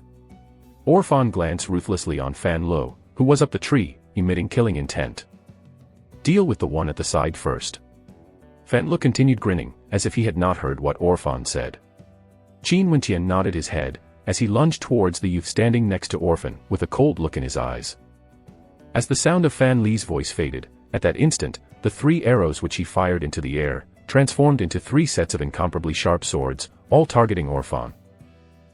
Speaker 1: Orphan glanced ruthlessly on Fan Lu, who was up the tree, emitting killing intent. Deal with the one at the side first. Fan Lu continued grinning, as if he had not heard what Orphan said. Qin Wentian nodded his head, as he lunged towards the youth standing next to Orphan, with a cold look in his eyes. As the sound of Fan Li's voice faded, at that instant, the 3 arrows which he fired into the air, transformed into 3 sets of incomparably sharp swords, all targeting Orphan.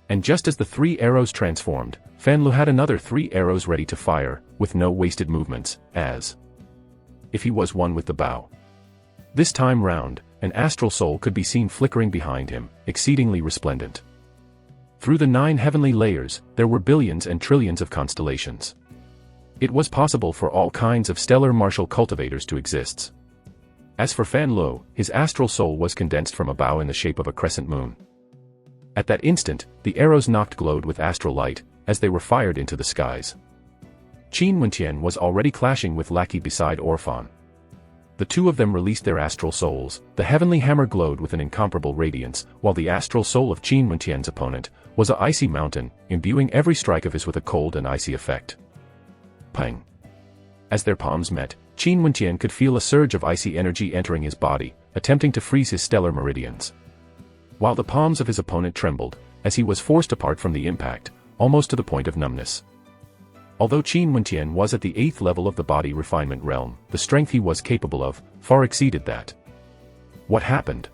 Speaker 1: And just as the 3 arrows transformed, Fan Lu had another 3 arrows ready to fire, with no wasted movements, as if he was one with the bow. This time round, an astral soul could be seen flickering behind him, exceedingly resplendent. Through the 9 heavenly layers, there were billions and trillions of constellations. It was possible for all kinds of stellar martial cultivators to exist. As for Fan Lu, his astral soul was condensed from a bow in the shape of a crescent moon. At that instant, the arrows glowed with astral light, as they were fired into the skies. Qin Wentian was already clashing with lackey beside Orphan. The 2 of them released their astral souls, the heavenly hammer glowed with an incomparable radiance, while the astral soul of Qin Wentian's opponent was a icy mountain, imbuing every strike of his with a cold and icy effect. Pang! As their palms met, Qin Wentian could feel a surge of icy energy entering his body, attempting to freeze his stellar meridians. While the palms of his opponent trembled, as he was forced apart from the impact, almost to the point of numbness. Although Qin Wentian was at the 8th level of the body refinement realm, the strength he was capable of far exceeded that. What happened?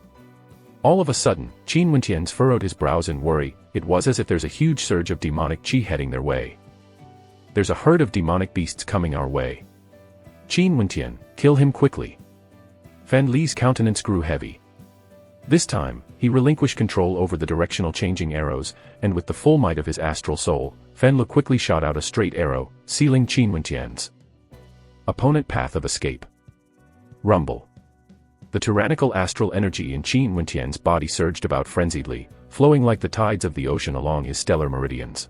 Speaker 1: All of a sudden, Qin Wentian furrowed his brows in worry. It was as if there's a huge surge of demonic qi heading their way. There's a herd of demonic beasts coming our way. Qin Wentian, kill him quickly. Fan Li's countenance grew heavy. This time, he relinquished control over the directional changing arrows, and with the full might of his astral soul, Fan Li quickly shot out a straight arrow, sealing Qin Wentian's opponent path of escape. Rumble. The tyrannical astral energy in Qin Wentian's body surged about frenziedly, flowing like the tides of the ocean along his stellar meridians.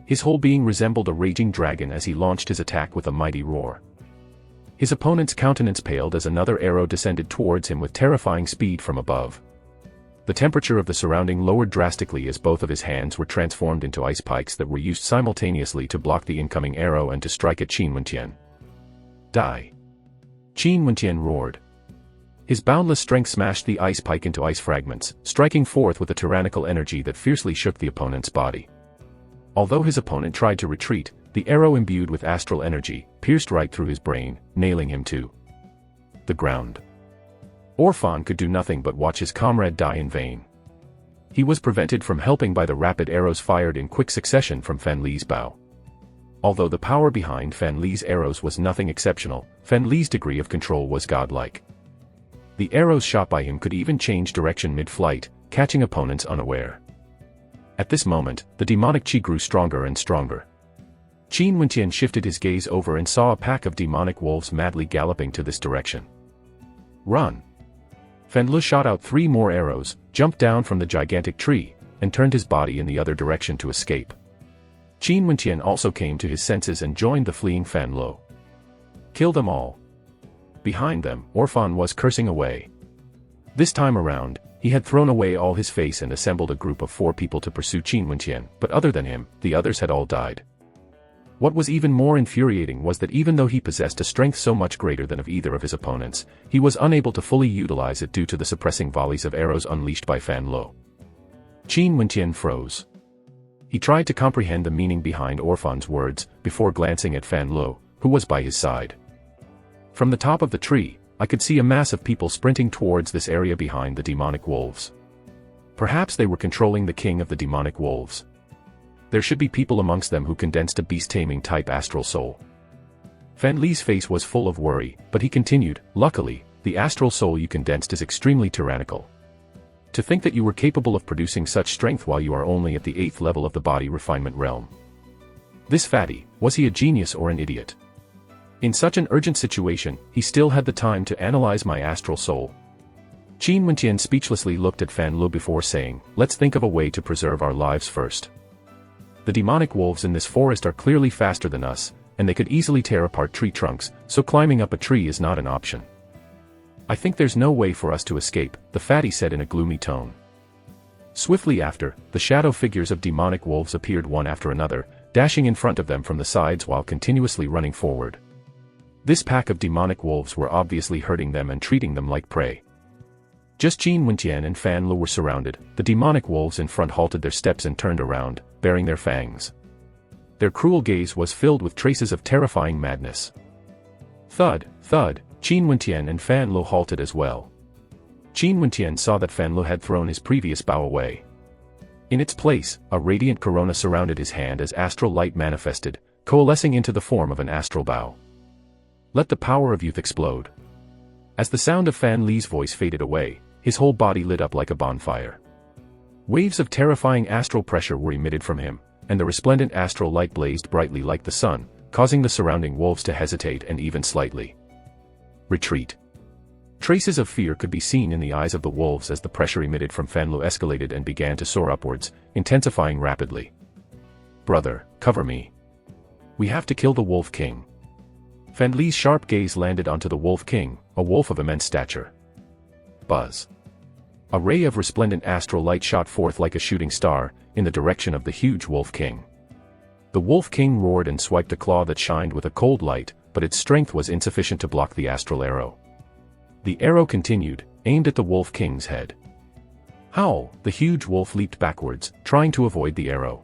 Speaker 1: His whole being resembled a raging dragon as he launched his attack with a mighty roar. His opponent's countenance paled as another arrow descended towards him with terrifying speed from above. The temperature of the surrounding lowered drastically as both of his hands were transformed into ice pikes that were used simultaneously to block the incoming arrow and to strike at Qin Wentian. Die! Qin Wentian roared. His boundless strength smashed the ice pike into ice fragments, striking forth with a tyrannical energy that fiercely shook the opponent's body. Although his opponent tried to retreat, the arrow imbued with astral energy pierced right through his brain, nailing him to the ground. Orphan could do nothing but watch his comrade die in vain. He was prevented from helping by the rapid arrows fired in quick succession from Fan Li's bow. Although the power behind Fan Li's arrows was nothing exceptional, Fan Li's degree of control was godlike. The arrows shot by him could even change direction mid-flight, catching opponents unaware. At this moment, the demonic qi grew stronger and stronger. Qin Wentian shifted his gaze over and saw a pack of demonic wolves madly galloping to this direction. Run! Fan Li shot out 3 more arrows, jumped down from the gigantic tree, and turned his body in the other direction to escape. Qin Wentian also came to his senses and joined the fleeing Fan Li. Kill them all. Behind them, Orphan was cursing away. This time around, he had thrown away all his face and assembled a group of 4 people to pursue Qin Wentian, but other than him, the others had all died. What was even more infuriating was that even though he possessed a strength so much greater than of either of his opponents, he was unable to fully utilize it due to the suppressing volleys of arrows unleashed by Fan Li. Qin Wentian froze. He tried to comprehend the meaning behind Orphan's words, before glancing at Fan Li, who was by his side. From the top of the tree, I could see a mass of people sprinting towards this area behind the demonic wolves. Perhaps they were controlling the king of the demonic wolves. There should be people amongst them who condensed a beast-taming type astral soul. Fan Li's face was full of worry, but he continued, luckily, the astral soul you condensed is extremely tyrannical. To think that you were capable of producing such strength while you are only at the 8th level of the body refinement realm. This fatty, was he a genius or an idiot? In such an urgent situation, he still had the time to analyze my astral soul. Qin Wentian speechlessly looked at Fan Li before saying, let's think of a way to preserve our lives first. The demonic wolves in this forest are clearly faster than us, and they could easily tear apart tree trunks, so climbing up a tree is not an option. I think there's no way for us to escape, the fatty said in a gloomy tone. Swiftly after, the shadow figures of demonic wolves appeared one after another, dashing in front of them from the sides while continuously running forward. This pack of demonic wolves were obviously hurting them and treating them like prey. Just Qin Wentian and Fan Li were surrounded. The demonic wolves in front halted their steps and turned around, baring their fangs. Their cruel gaze was filled with traces of terrifying madness. Thud, thud, Qin Wentian and Fan Li halted as well. Qin Wentian saw that Fan Li had thrown his previous bow away. In its place, a radiant corona surrounded his hand as astral light manifested, coalescing into the form of an astral bow. Let the power of youth explode. As the sound of Fan Li's voice faded away, his whole body lit up like a bonfire. Waves of terrifying astral pressure were emitted from him, and the resplendent astral light blazed brightly like the sun, causing the surrounding wolves to hesitate and even slightly retreat. Traces of fear could be seen in the eyes of the wolves as the pressure emitted from Fan Li escalated and began to soar upwards, intensifying rapidly. Brother, cover me. We have to kill the Wolf King. Fan Li's sharp gaze landed onto the Wolf King, a wolf of immense stature. Buzz. A ray of resplendent astral light shot forth like a shooting star, in the direction of the huge Wolf King. The Wolf King roared and swiped a claw that shined with a cold light, but its strength was insufficient to block the astral arrow. The arrow continued, aimed at the Wolf King's head. Howl! The huge wolf leaped backwards, trying to avoid the arrow.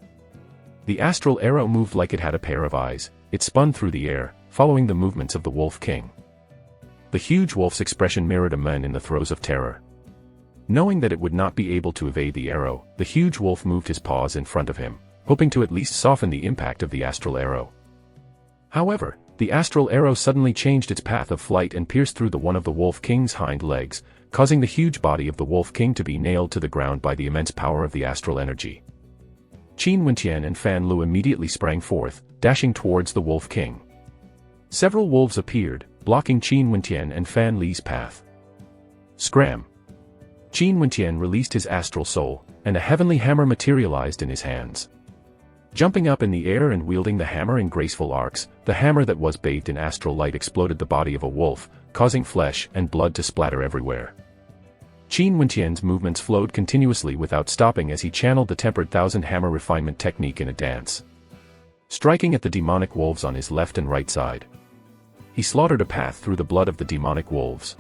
Speaker 1: The astral arrow moved like it had a pair of eyes. It spun through the air, following the movements of the Wolf King. The huge wolf's expression mirrored a man in the throes of terror. Knowing that it would not be able to evade the arrow, the huge wolf moved his paws in front of him, hoping to at least soften the impact of the astral arrow. However, the astral arrow suddenly changed its path of flight and pierced through one of the Wolf King's hind legs, causing the huge body of the Wolf King to be nailed to the ground by the immense power of the astral energy. Qin Wentian and Fan Lu immediately sprang forth, dashing towards the Wolf King. Several wolves appeared, blocking Qin Wentian and Fan Li's path. Scram! Qin Wentian released his astral soul, and a heavenly hammer materialized in his hands. Jumping up in the air and wielding the hammer in graceful arcs, the hammer that was bathed in astral light exploded the body of a wolf, causing flesh and blood to splatter everywhere. Qin Wentian's movements flowed continuously without stopping as he channeled the tempered thousand hammer refinement technique in a dance. Striking at the demonic wolves on his left and right side, he slaughtered a path through the blood of the demonic wolves.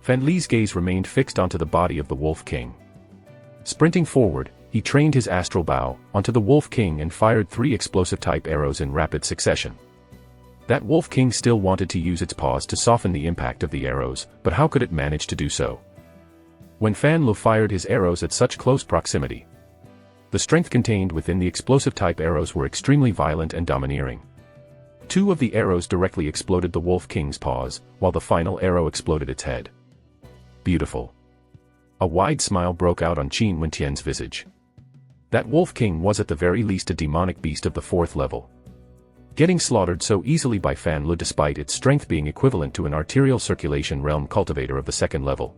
Speaker 1: Fan Li's gaze remained fixed onto the body of the Wolf King. Sprinting forward, he trained his astral bow onto the Wolf King and fired 3 explosive-type arrows in rapid succession. That Wolf King still wanted to use its paws to soften the impact of the arrows, but how could it manage to do so? When Fan Lu fired his arrows at such close proximity, the strength contained within the explosive-type arrows were extremely violent and domineering. 2 of the arrows directly exploded the Wolf King's paws, while the final arrow exploded its head. Beautiful. A wide smile broke out on Qin Wentian's visage. That Wolf King was at the very least a demonic beast of the 4th level. Getting slaughtered so easily by Fan Lu despite its strength being equivalent to an arterial circulation realm cultivator of the 2nd level.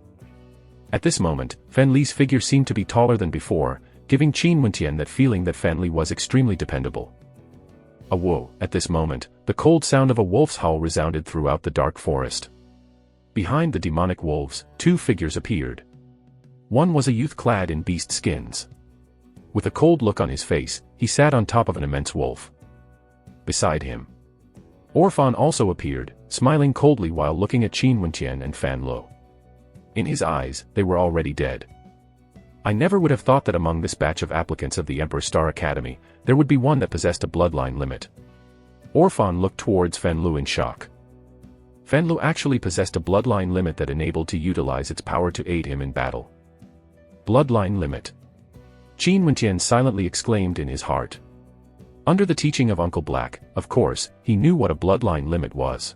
Speaker 1: At this moment, Fan Li's figure seemed to be taller than before, giving Qin Wentian that feeling that Fan Li was extremely dependable. A whoa! At this moment, the cold sound of a wolf's howl resounded throughout the dark forest. Behind the demonic wolves, 2 figures appeared. One was a youth clad in beast skins. With a cold look on his face, he sat on top of an immense wolf. Beside him, Orphan also appeared, smiling coldly while looking at Qin Wentian and Fan Lu. In his eyes, they were already dead. I never would have thought that among this batch of applicants of the Emperor Star Academy, there would be one that possessed a bloodline limit. Orphan looked towards Fan Lu in shock. Fan Lu actually possessed a bloodline limit that enabled to utilize its power to aid him in battle. Bloodline limit. Qin Wentian silently exclaimed in his heart. Under the teaching of Uncle Black, of course, he knew what a bloodline limit was.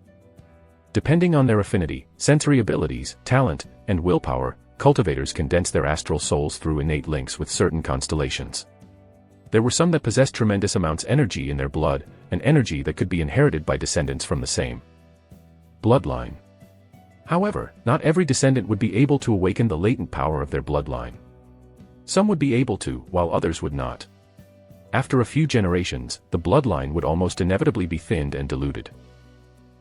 Speaker 1: Depending on their affinity, sensory abilities, talent, and willpower, cultivators condense their astral souls through innate links with certain constellations. There were some that possessed tremendous amounts of energy in their blood, an energy that could be inherited by descendants from the same bloodline. However, not every descendant would be able to awaken the latent power of their bloodline. Some would be able to, while others would not. After a few generations, the bloodline would almost inevitably be thinned and diluted.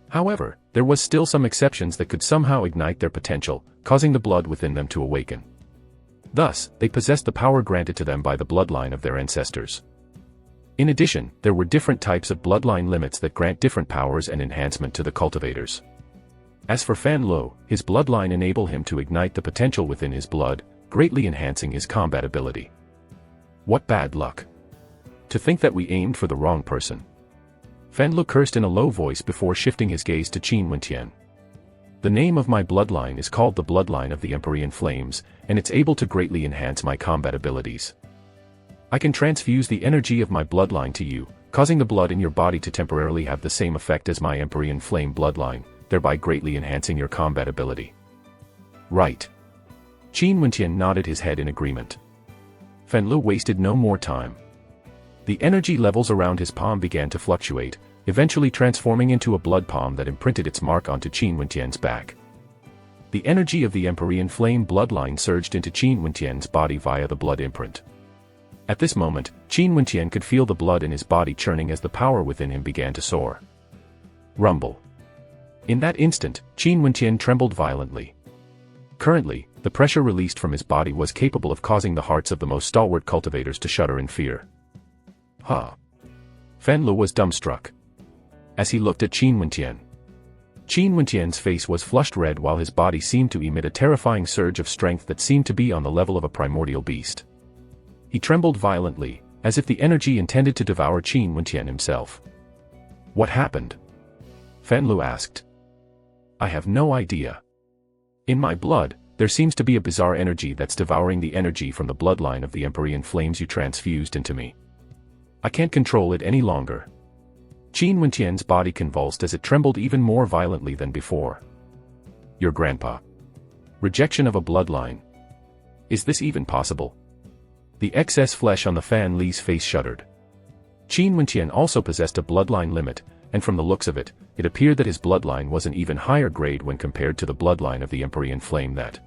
Speaker 1: However, there was still some exceptions that could somehow ignite their potential, causing the blood within them to awaken. Thus, they possessed the power granted to them by the bloodline of their ancestors. In addition, there were different types of bloodline limits that grant different powers and enhancement to the cultivators. As for Fan Lu, his bloodline enabled him to ignite the potential within his blood, greatly enhancing his combat ability. What bad luck! To think that we aimed for the wrong person. Fan Lu cursed in a low voice before shifting his gaze to Qin Wentian. The name of my bloodline is called the Bloodline of the Empyrean Flames, and it's able to greatly enhance my combat abilities. I can transfuse the energy of my bloodline to you, causing the blood in your body to temporarily have the same effect as my Empyrean Flame bloodline, thereby greatly enhancing your combat ability. Right. Qin Wentian nodded his head in agreement. Fan Lu wasted no more time. The energy levels around his palm began to fluctuate, eventually transforming into a blood palm that imprinted its mark onto Qin Wentian's back. The energy of the Empyrean Flame bloodline surged into Qin Wentian's body via the blood imprint. At this moment, Qin Wentian could feel the blood in his body churning as the power within him began to soar. Rumble. In that instant, Qin Wentian trembled violently. Currently, the pressure released from his body was capable of causing the hearts of the most stalwart cultivators to shudder in fear. Huh. Fan Lu was dumbstruck as he looked at Qin Wentian. Qin Wentian's face was flushed red while his body seemed to emit a terrifying surge of strength that seemed to be on the level of a primordial beast. He trembled violently, as if the energy intended to devour Qin Wenqian himself. What happened? Fan Lu asked. I have no idea. In my blood, there seems to be a bizarre energy that's devouring the energy from the bloodline of the Empyrean flames you transfused into me. I can't control it any longer. Qin Wenqian's body convulsed as it trembled even more violently than before. Your grandpa. Rejection of a bloodline. Is this even possible? The excess flesh on the Fan Li's face shuddered. Qin Wenqian also possessed a bloodline limit, and from the looks of it, it appeared that his bloodline was an even higher grade when compared to the bloodline of the Empyrean flame that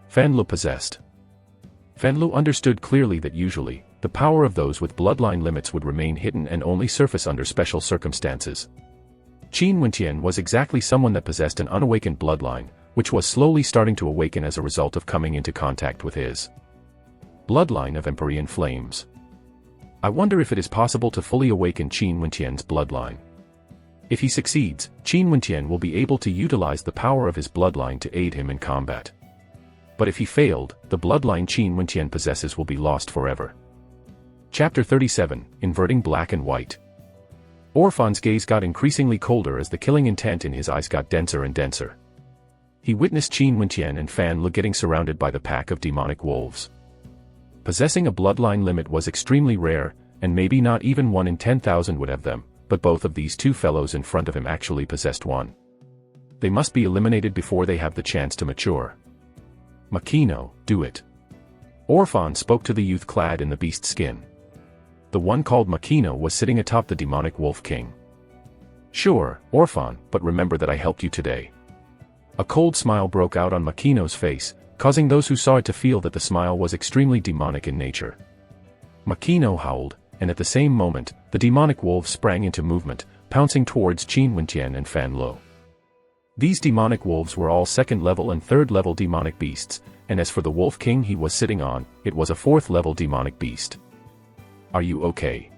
Speaker 1: Fan Lu possessed. Fan Lu understood clearly that usually, the power of those with bloodline limits would remain hidden and only surface under special circumstances. Qin Wenqian was exactly someone that possessed an unawakened bloodline, which was slowly starting to awaken as a result of coming into contact with his bloodline of Empyrean flames. I wonder if it is possible to fully awaken Qin Wenqian's bloodline. If he succeeds, Qin Wenqian will be able to utilize the power of his bloodline to aid him in combat. But if he failed, the bloodline Qin Wenqian possesses will be lost forever. Chapter 37, Inverting Black and White. Orphan's gaze got increasingly colder as the killing intent in his eyes got denser and denser. He witnessed Qin Wenqian and Fan Lu getting surrounded by the pack of demonic wolves. Possessing a bloodline limit was extremely rare, and maybe not even 1 in 10,000 would have them, but both of these two fellows in front of him actually possessed one. They must be eliminated before they have the chance to mature. Makino, do it. Orphan spoke to the youth clad in the beast skin. The one called Makino was sitting atop the demonic wolf king. Sure, Orphan, but remember that I helped you today. A cold smile broke out on Makino's face, causing those who saw it to feel that the smile was extremely demonic in nature. Makino howled, and at the same moment, the demonic wolves sprang into movement, pouncing towards Qin Wenqian and Fan Lu. These demonic wolves were all 2nd level and 3rd level demonic beasts, and as for the wolf king he was sitting on, it was a 4th level demonic beast. Are you okay?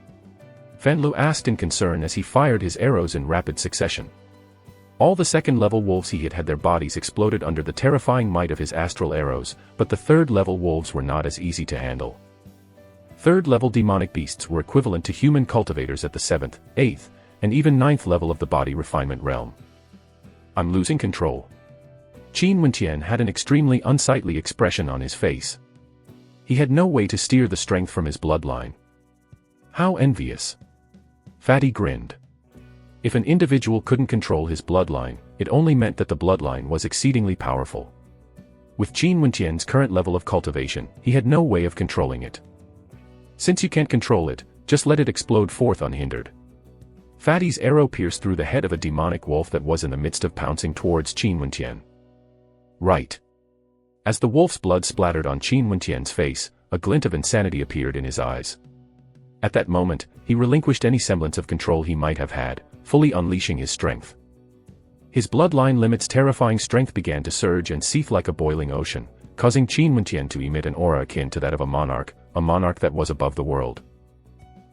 Speaker 1: Fan Lu asked in concern as he fired his arrows in rapid succession. All the 2nd level wolves he hit had their bodies exploded under the terrifying might of his astral arrows, but the 3rd level wolves were not as easy to handle. 3rd level demonic beasts were equivalent to human cultivators at the 7th, 8th, and even 9th level of the body refinement realm. I'm losing control. Qin Wenqian had an extremely unsightly expression on his face. He had no way to steer the strength from his bloodline. How envious. Fatty grinned. If an individual couldn't control his bloodline, it only meant that the bloodline was exceedingly powerful. With Qin Wenqian's current level of cultivation, he had no way of controlling it. Since you can't control it, just let it explode forth unhindered. Fatty's arrow pierced through the head of a demonic wolf that was in the midst of pouncing towards Qin Wenqian. Right. As the wolf's blood splattered on Qin Wenqian's face, a glint of insanity appeared in his eyes. At that moment, he relinquished any semblance of control he might have had, fully unleashing his strength. His bloodline limit's terrifying strength began to surge and seethe like a boiling ocean, causing Qin Wenqian to emit an aura akin to that of a monarch that was above the world.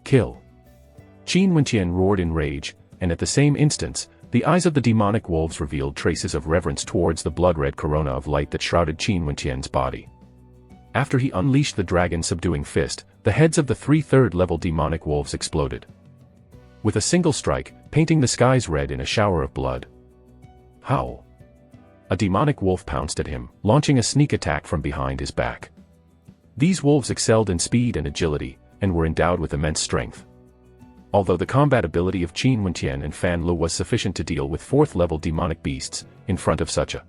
Speaker 1: Kill. Qin Wenqian roared in rage, and at the same instance, the eyes of the demonic wolves revealed traces of reverence towards the blood-red corona of light that shrouded Qin Wenqian's body. After he unleashed the dragon-subduing fist, the heads of the 3 3rd-level demonic wolves exploded. With a single strike, painting the skies red in a shower of blood. Howl. A demonic wolf pounced at him, launching a sneak attack from behind his back. These wolves excelled in speed and agility, and were endowed with immense strength. Although the combat ability of Qin Wenqian and Fan Lu was sufficient to deal with 4th-level demonic beasts, in front of such a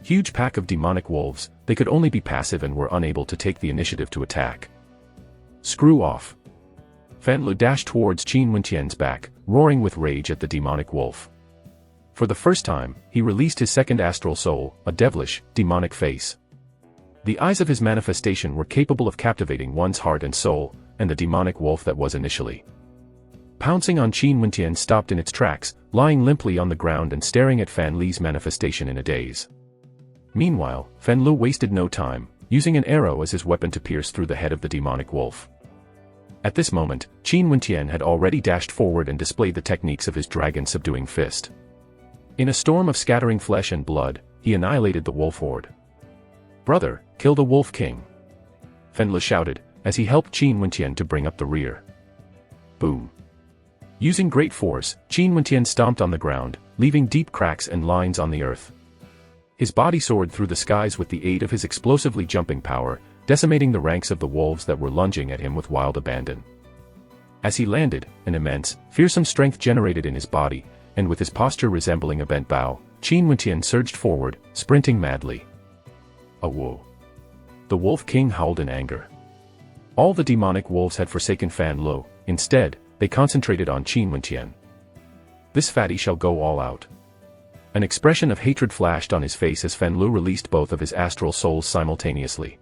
Speaker 1: huge pack of demonic wolves, they could only be passive and were unable to take the initiative to attack. Screw off. Fan Lu dashed towards Qin Wenqian's back, roaring with rage at the demonic wolf. For the first time, he released his 2nd astral soul, a devilish, demonic face. The eyes of his manifestation were capable of captivating one's heart and soul, and the demonic wolf that was initially pouncing on Qin Wenqian stopped in its tracks, lying limply on the ground and staring at Fan Li's manifestation in a daze. Meanwhile, Fan Lu wasted no time, using an arrow as his weapon to pierce through the head of the demonic wolf. At this moment, Qin Wenqian had already dashed forward and displayed the techniques of his dragon-subduing fist. In a storm of scattering flesh and blood, he annihilated the wolf horde. Brother, kill the wolf king. Fan Lu shouted, as he helped Qin Wentian to bring up the rear. Boom. Using great force, Qin Wentian stomped on the ground, leaving deep cracks and lines on the earth. His body soared through the skies with the aid of his explosively jumping power, decimating the ranks of the wolves that were lunging at him with wild abandon. As he landed, an immense, fearsome strength generated in his body, and with his posture resembling a bent bow, Qin Wentian surged forward, sprinting madly. Whoa! The Wolf King howled in anger. All the demonic wolves had forsaken Fan Lo. Instead, they concentrated on Qin Wentian. This fatty shall go all out. An expression of hatred flashed on his face as Fan Lo released both of his astral souls simultaneously.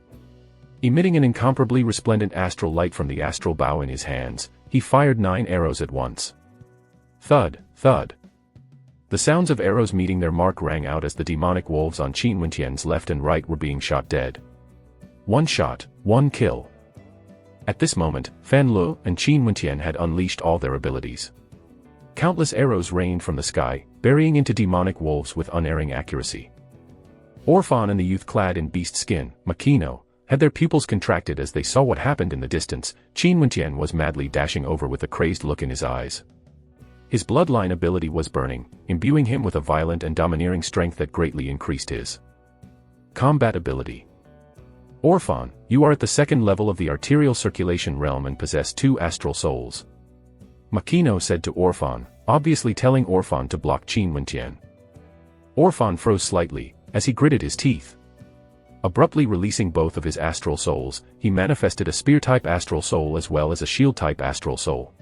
Speaker 1: Emitting an incomparably resplendent astral light from the astral bow in his hands, he fired 9 arrows at once. Thud, thud. The sounds of arrows meeting their mark rang out as the demonic wolves on Qin Wentian's left and right were being shot dead. 1 shot, 1 kill. At this moment, Fan Lo and Qin Wentian had unleashed all their abilities. Countless arrows rained from the sky, burying into demonic wolves with unerring accuracy. Orphan and the youth clad in beast skin, Makino, had their pupils contracted as they saw what happened in the distance. Qin Wentian was madly dashing over with a crazed look in his eyes. His bloodline ability was burning, imbuing him with a violent and domineering strength that greatly increased his combat ability. Orphan, you are at the 2nd level of the arterial circulation realm and possess 2 astral souls. Makino said to Orphan, obviously telling Orphan to block Qin Wentian. Orphan froze slightly, as he gritted his teeth. Abruptly releasing both of his astral souls, he manifested a spear-type astral soul as well as a shield-type astral soul.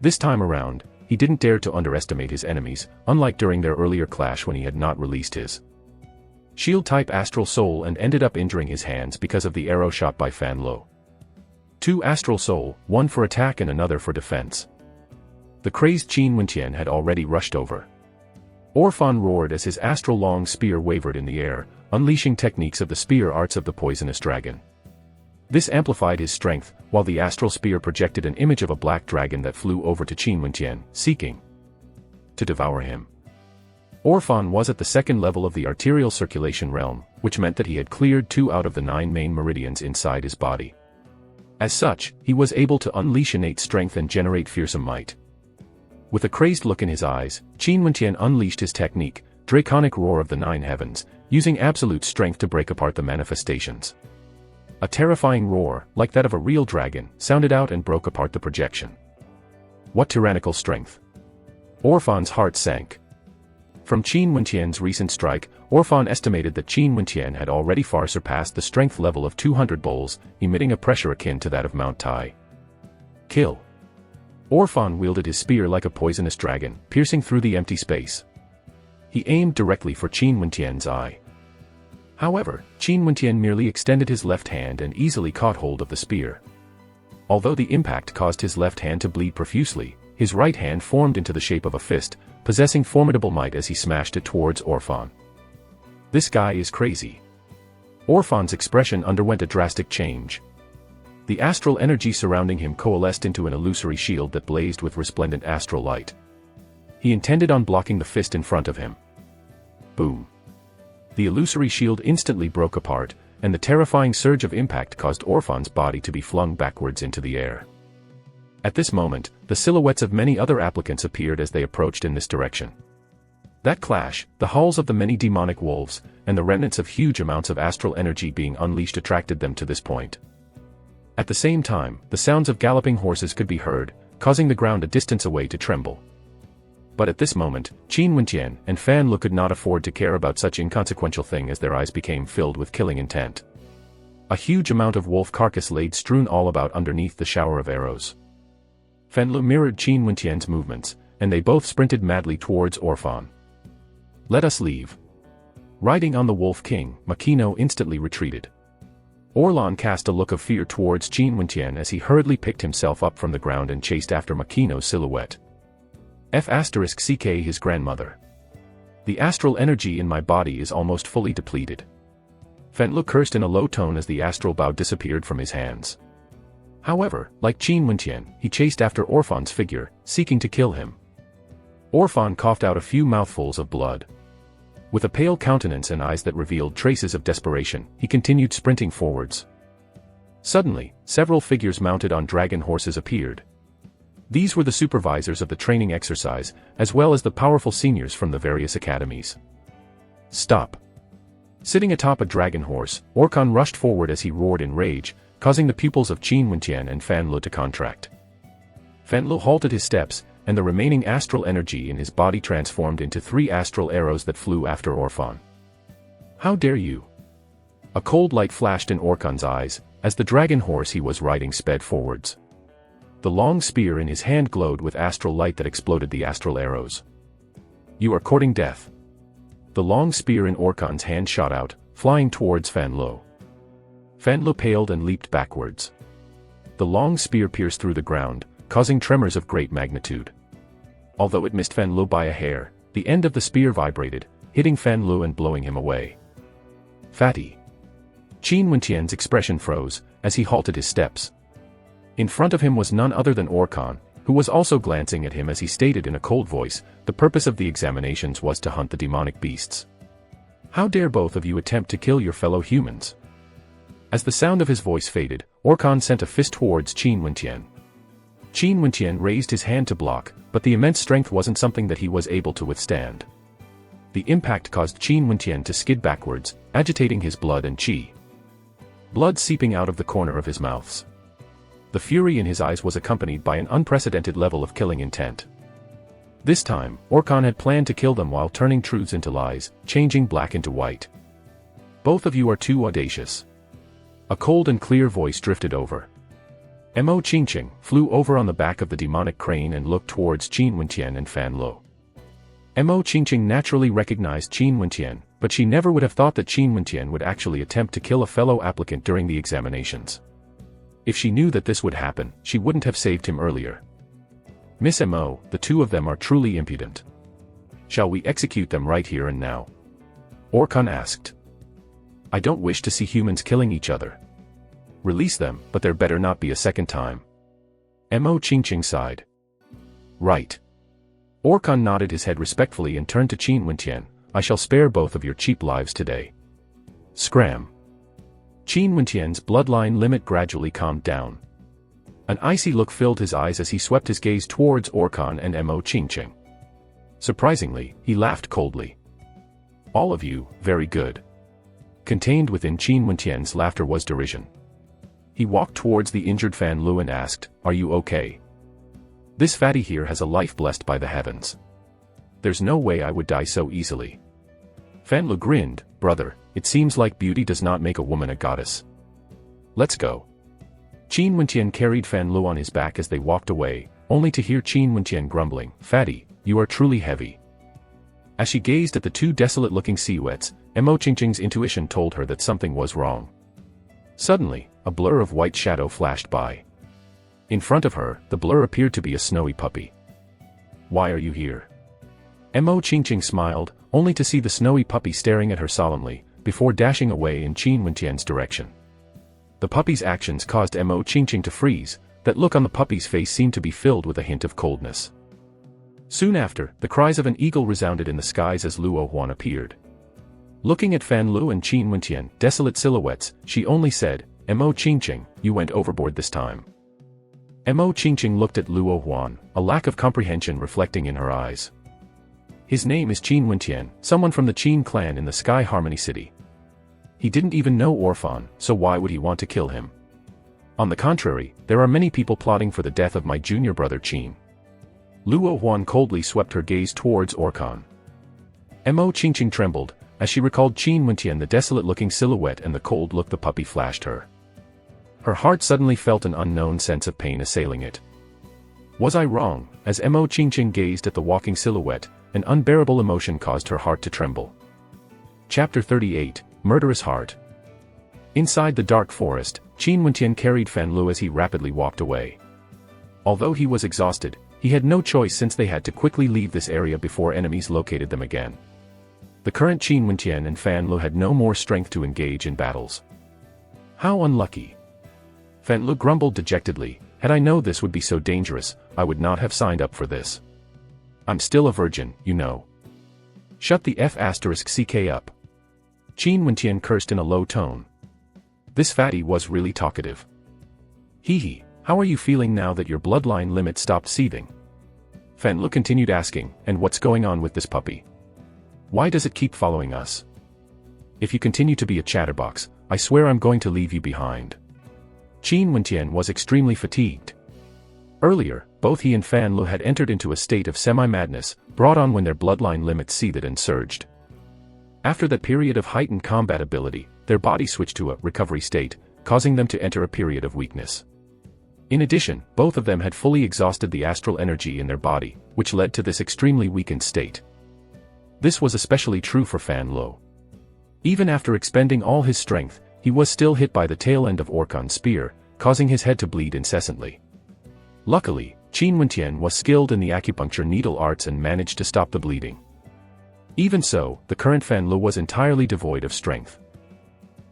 Speaker 1: This time around, he didn't dare to underestimate his enemies, unlike during their earlier clash when he had not released his shield-type astral soul and ended up injuring his hands because of the arrow shot by Fan Lo. 2 astral soul, 1 for attack and another for defense. The crazed Qin Wentian had already rushed over. Orphan roared as his astral long spear wavered in the air, unleashing techniques of the spear arts of the poisonous dragon. This amplified his strength, while the astral spear projected an image of a black dragon that flew over to Qin Wentian, seeking to devour him. Orphan was at the 2nd level of the arterial circulation realm, which meant that he had cleared 2 out of the 9 main meridians inside his body. As such, he was able to unleash innate strength and generate fearsome might. With a crazed look in his eyes, Qin Wentian unleashed his technique, Draconic Roar of the 9 Heavens, using absolute strength to break apart the manifestations. A terrifying roar, like that of a real dragon, sounded out and broke apart the projection. What tyrannical strength! Orphan's heart sank. From Qin Wentian's recent strike, Orphan estimated that Qin Wentian had already far surpassed the strength level of 200 bulls, emitting a pressure akin to that of Mount Tai. Kill! Orphan wielded his spear like a poisonous dragon, piercing through the empty space. He aimed directly for Qin Wentian's eye. However, Qin Wentian merely extended his left hand and easily caught hold of the spear. Although the impact caused his left hand to bleed profusely, his right hand formed into the shape of a fist, possessing formidable might as he smashed it towards Orphan. This guy is crazy. Orphan's expression underwent a drastic change. The astral energy surrounding him coalesced into an illusory shield that blazed with resplendent astral light. He intended on blocking the fist in front of him. Boom. The illusory shield instantly broke apart, and the terrifying surge of impact caused Orphan's body to be flung backwards into the air. At this moment, the silhouettes of many other applicants appeared as they approached in this direction. That clash, the howls of the many demonic wolves, and the remnants of huge amounts of astral energy being unleashed attracted them to this point. At the same time, the sounds of galloping horses could be heard, causing the ground a distance away to tremble. But at this moment, Qin Wentian and Fan Lo could not afford to care about such inconsequential thing as their eyes became filled with killing intent. A huge amount of wolf carcass laid strewn all about underneath the shower of arrows. Fan Lo mirrored Qin Wentian's movements, and they both sprinted madly towards Orphan. Let us leave. Riding on the Wolf King, Makino instantly retreated. Orlan cast a look of fear towards Qin Wentian as he hurriedly picked himself up from the ground and chased after Makino's silhouette. *CK his grandmother. The astral energy in my body is almost fully depleted. Fan Lo cursed in a low tone as the astral bow disappeared from his hands. However, like Qin Wentian, he chased after Orphan's figure, seeking to kill him. Orphan coughed out a few mouthfuls of blood. With a pale countenance and eyes that revealed traces of desperation, he continued sprinting forwards. Suddenly, several figures mounted on dragon horses appeared. These were the supervisors of the training exercise, as well as the powerful seniors from the various academies. Stop! Sitting atop a dragon horse, Orkan rushed forward as he roared in rage, causing the pupils of Qin Wenqian and Fan Lu to contract. Fan Lu halted his steps, and the remaining astral energy in his body transformed into 3 astral arrows that flew after Orkan. How dare you! A cold light flashed in Orkan's eyes, as the dragon horse he was riding sped forwards. The long spear in his hand glowed with astral light that exploded the astral arrows. You are courting death. The long spear in Orkan's hand shot out, flying towards Fan Lu. Fan Lu paled and leaped backwards. The long spear pierced through the ground, causing tremors of great magnitude. Although it missed Fan Lu by a hair, the end of the spear vibrated, hitting Fan Lu and blowing him away. Fatty! Qin Wenqian's expression froze, as he halted his steps. In front of him was none other than Orkan, who was also glancing at him as he stated in a cold voice, the purpose of the examinations was to hunt the demonic beasts. How dare both of you attempt to kill your fellow humans? As the sound of his voice faded, Orkan sent a fist towards Qin Wenqian. Qin Wenqian raised his hand to block, but the immense strength wasn't something that he was able to withstand. The impact caused Qin Wenqian to skid backwards, agitating his blood and qi. Blood seeping out of the corner of his mouths. The fury in his eyes was accompanied by an unprecedented level of killing intent. This time, Orkan had planned to kill them while turning truths into lies, changing black into white. Both of you are too audacious. A cold and clear voice drifted over. Mo Qingqing flew over on the back of the demonic crane and looked towards Qin Wenqian and Fan Lu. Mo Qingqing naturally recognized Qin Wenqian, but she never would have thought that Qin Wenqian would actually attempt to kill a fellow applicant during the examinations. If she knew that this would happen, she wouldn't have saved him earlier. Miss Mo, the two of them are truly impudent. Shall we execute them right here and now? Orkan asked. I don't wish to see humans killing each other. Release them, but there better not be a second time. Mo Qingqing sighed. Right. Orkan nodded his head respectfully and turned to Qin Wenqian. I shall spare both of your cheap lives today. Scram. Qin Wenqian's bloodline limit gradually calmed down. An icy look filled his eyes as he swept his gaze towards Orkan and Mo Qingqing. Surprisingly, he laughed coldly. All of you, very good. Contained within Qin Wenqian's laughter was derision. He walked towards the injured Fan Lu and asked, Are you okay? This fatty here has a life blessed by the heavens. There's no way I would die so easily. Fan Lu grinned, Brother, it seems like beauty does not make a woman a goddess. Let's go. Qin Wenqian carried Fan Lu on his back as they walked away, only to hear Qin Wenqian grumbling, Fatty, you are truly heavy. As she gazed at the two desolate-looking silhouettes, Mo Qingqing's intuition told her that something was wrong. Suddenly, a blur of white shadow flashed by. In front of her, the blur appeared to be a snowy puppy. Why are you here? Mo Qingqing smiled, only to see the snowy puppy staring at her solemnly, before dashing away in Qin Wenqian's direction. The puppy's actions caused Mo Qingqing to freeze. That look on the puppy's face seemed to be filled with a hint of coldness. Soon after, the cries of an eagle resounded in the skies as Luo Huan appeared. Looking at Fan Lu and Qin Wenqian, desolate silhouettes, she only said, Mo Qingqing, you went overboard this time. Mo Qingqing looked at Luo Huan, a lack of comprehension reflecting in her eyes. His name is Qin Wenqian, someone from the Qin clan in the Sky Harmony City. He didn't even know Orphan, so why would he want to kill him? On the contrary, there are many people plotting for the death of my junior brother Qin. Luo Huan coldly swept her gaze towards Orkan. Mo Qingqing trembled, as she recalled Qin Wenqian, the desolate-looking silhouette and the cold look the puppy flashed her. Her heart suddenly felt an unknown sense of pain assailing it. Was I wrong? As Mo Qingqing gazed at the walking silhouette, an unbearable emotion caused her heart to tremble. Chapter 38, Murderous Heart. Inside the dark forest, Qin Wenqian carried Fan Lu as he rapidly walked away. Although he was exhausted, he had no choice since they had to quickly leave this area before enemies located them again. The current Qin Wenqian and Fan Lu had no more strength to engage in battles. How unlucky. Fan Lu grumbled dejectedly, had I known this would be so dangerous, I would not have signed up for this. I'm still a virgin, you know. Shut the *CK up. Qin Wenqian cursed in a low tone. This fatty was really talkative. Hee hee, how are you feeling now that your bloodline limit stopped seething? Fan Lu continued asking, and what's going on with this puppy? Why does it keep following us? If you continue to be a chatterbox, I swear I'm going to leave you behind. Qin Wentian was extremely fatigued. Earlier, both he and Fan Lu had entered into a state of semi-madness, brought on when their bloodline limits seethed and surged. After that period of heightened combat ability, their body switched to a recovery state, causing them to enter a period of weakness. In addition, both of them had fully exhausted the astral energy in their body, which led to this extremely weakened state. This was especially true for Fan Lu. Even after expending all his strength, he was still hit by the tail end of Orkan's spear, causing his head to bleed incessantly. Luckily, Qin Wentian was skilled in the acupuncture needle arts and managed to stop the bleeding. Even so, the current Fan Lu was entirely devoid of strength.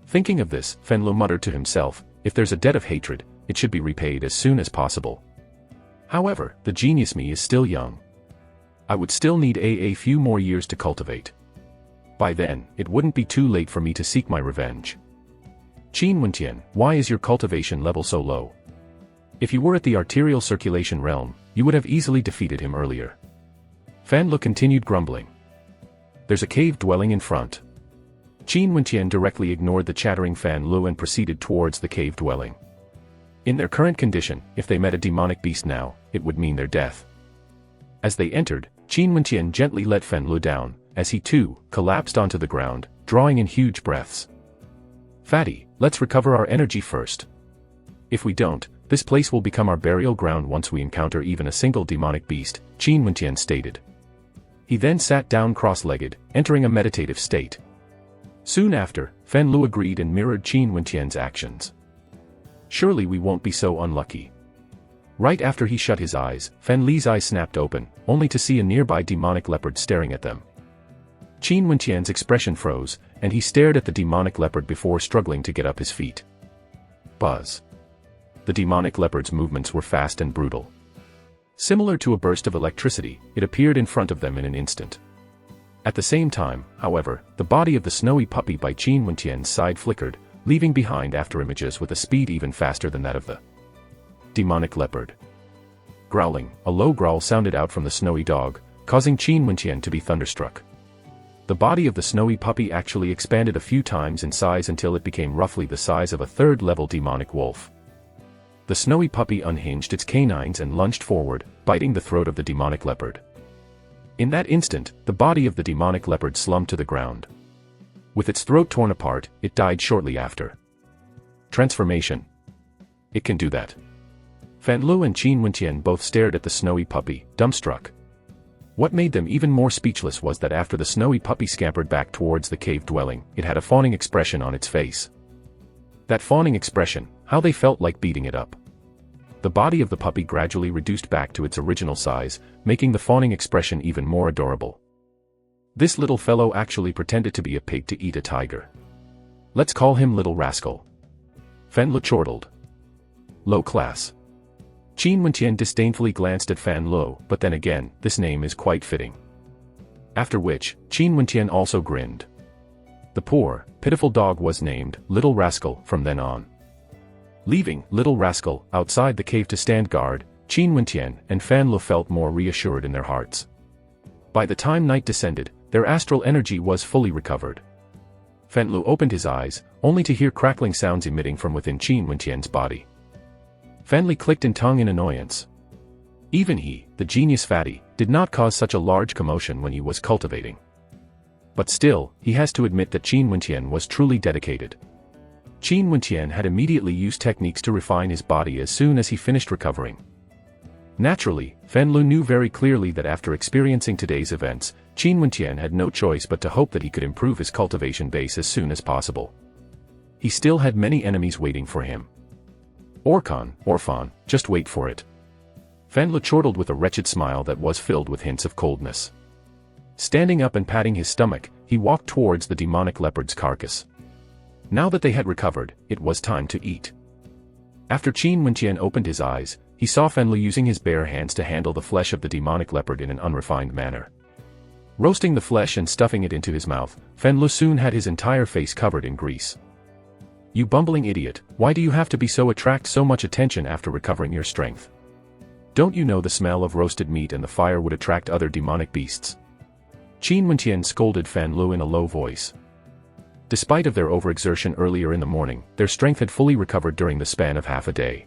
Speaker 1: Thinking of this, Fan Lu muttered to himself, if there's a debt of hatred, it should be repaid as soon as possible. However, the genius me is still young. I would still need a few more years to cultivate. By then, it wouldn't be too late for me to seek my revenge. Qin Wentian, why is your cultivation level so low? If you were at the arterial circulation realm, you would have easily defeated him earlier. Fan Lu continued grumbling. There's a cave dwelling in front. Qin Wentian directly ignored the chattering Fan Lu and proceeded towards the cave dwelling. In their current condition, if they met a demonic beast now, it would mean their death. As they entered, Qin Wentian gently let Fan Lu down, as he too collapsed onto the ground, drawing in huge breaths. Fatty, let's recover our energy first. If we don't, this place will become our burial ground once we encounter even a single demonic beast, Qin Wentian stated. He then sat down cross-legged, entering a meditative state. Soon after, Fan Lu agreed and mirrored Qin Wentian's actions. Surely we won't be so unlucky. Right after he shut his eyes, Fan Li's eyes snapped open, only to see a nearby demonic leopard staring at them. Qin Wentian's expression froze, and he stared at the demonic leopard before struggling to get up his feet. Buzz. The demonic leopard's movements were fast and brutal. Similar to a burst of electricity, it appeared in front of them in an instant. At the same time, however, the body of the snowy puppy by Qin Wentian's side flickered, leaving behind afterimages with a speed even faster than that of the demonic leopard. Growling, a low growl sounded out from the snowy dog, causing Qin Wentian to be thunderstruck. The body of the snowy puppy actually expanded a few times in size until it became roughly the size of a third-level demonic wolf. The snowy puppy unhinged its canines and lunged forward, biting the throat of the demonic leopard. In that instant, the body of the demonic leopard slumped to the ground. With its throat torn apart, it died shortly after. Transformation. It can do that. Fan Lu and Qin Wentian both stared at the snowy puppy, dumbstruck. What made them even more speechless was that after the snowy puppy scampered back towards the cave dwelling, it had a fawning expression on its face. That fawning expression, how they felt like beating it up. The body of the puppy gradually reduced back to its original size, making the fawning expression even more adorable. This little fellow actually pretended to be a pig to eat a tiger. Let's call him Little Rascal. Fan Lu chortled. Low class. Qin Wentian disdainfully glanced at Fan Lu, but then again, this name is quite fitting. After which, Qin Wentian also grinned. The poor, pitiful dog was named Little Rascal from then on. Leaving Little Rascal outside the cave to stand guard, Qin Wentian and Fan Lu felt more reassured in their hearts. By the time night descended, their astral energy was fully recovered. Fan Lu opened his eyes, only to hear crackling sounds emitting from within Qin Wentian's body. Fan Li clicked in tongue in annoyance. Even he, the genius fatty, did not cause such a large commotion when he was cultivating. But still, he has to admit that Qin Wentian was truly dedicated. Qin Wentian had immediately used techniques to refine his body as soon as he finished recovering. Naturally, Fan Lu knew very clearly that after experiencing today's events, Qin Wentian had no choice but to hope that he could improve his cultivation base as soon as possible. He still had many enemies waiting for him. Orphan, just wait for it. Fan Lu chortled with a wretched smile that was filled with hints of coldness. Standing up and patting his stomach, he walked towards the demonic leopard's carcass. Now that they had recovered, it was time to eat. After Qin Wentian opened his eyes, he saw Fan Lu using his bare hands to handle the flesh of the demonic leopard in an unrefined manner. Roasting the flesh and stuffing it into his mouth, Fan Lu soon had his entire face covered in grease. You bumbling idiot, why do you have to be so attract so much attention after recovering your strength? Don't you know the smell of roasted meat and the fire would attract other demonic beasts? Qin Wentian scolded Fan Lu in a low voice. Despite of their overexertion earlier in the morning, their strength had fully recovered during the span of half a day.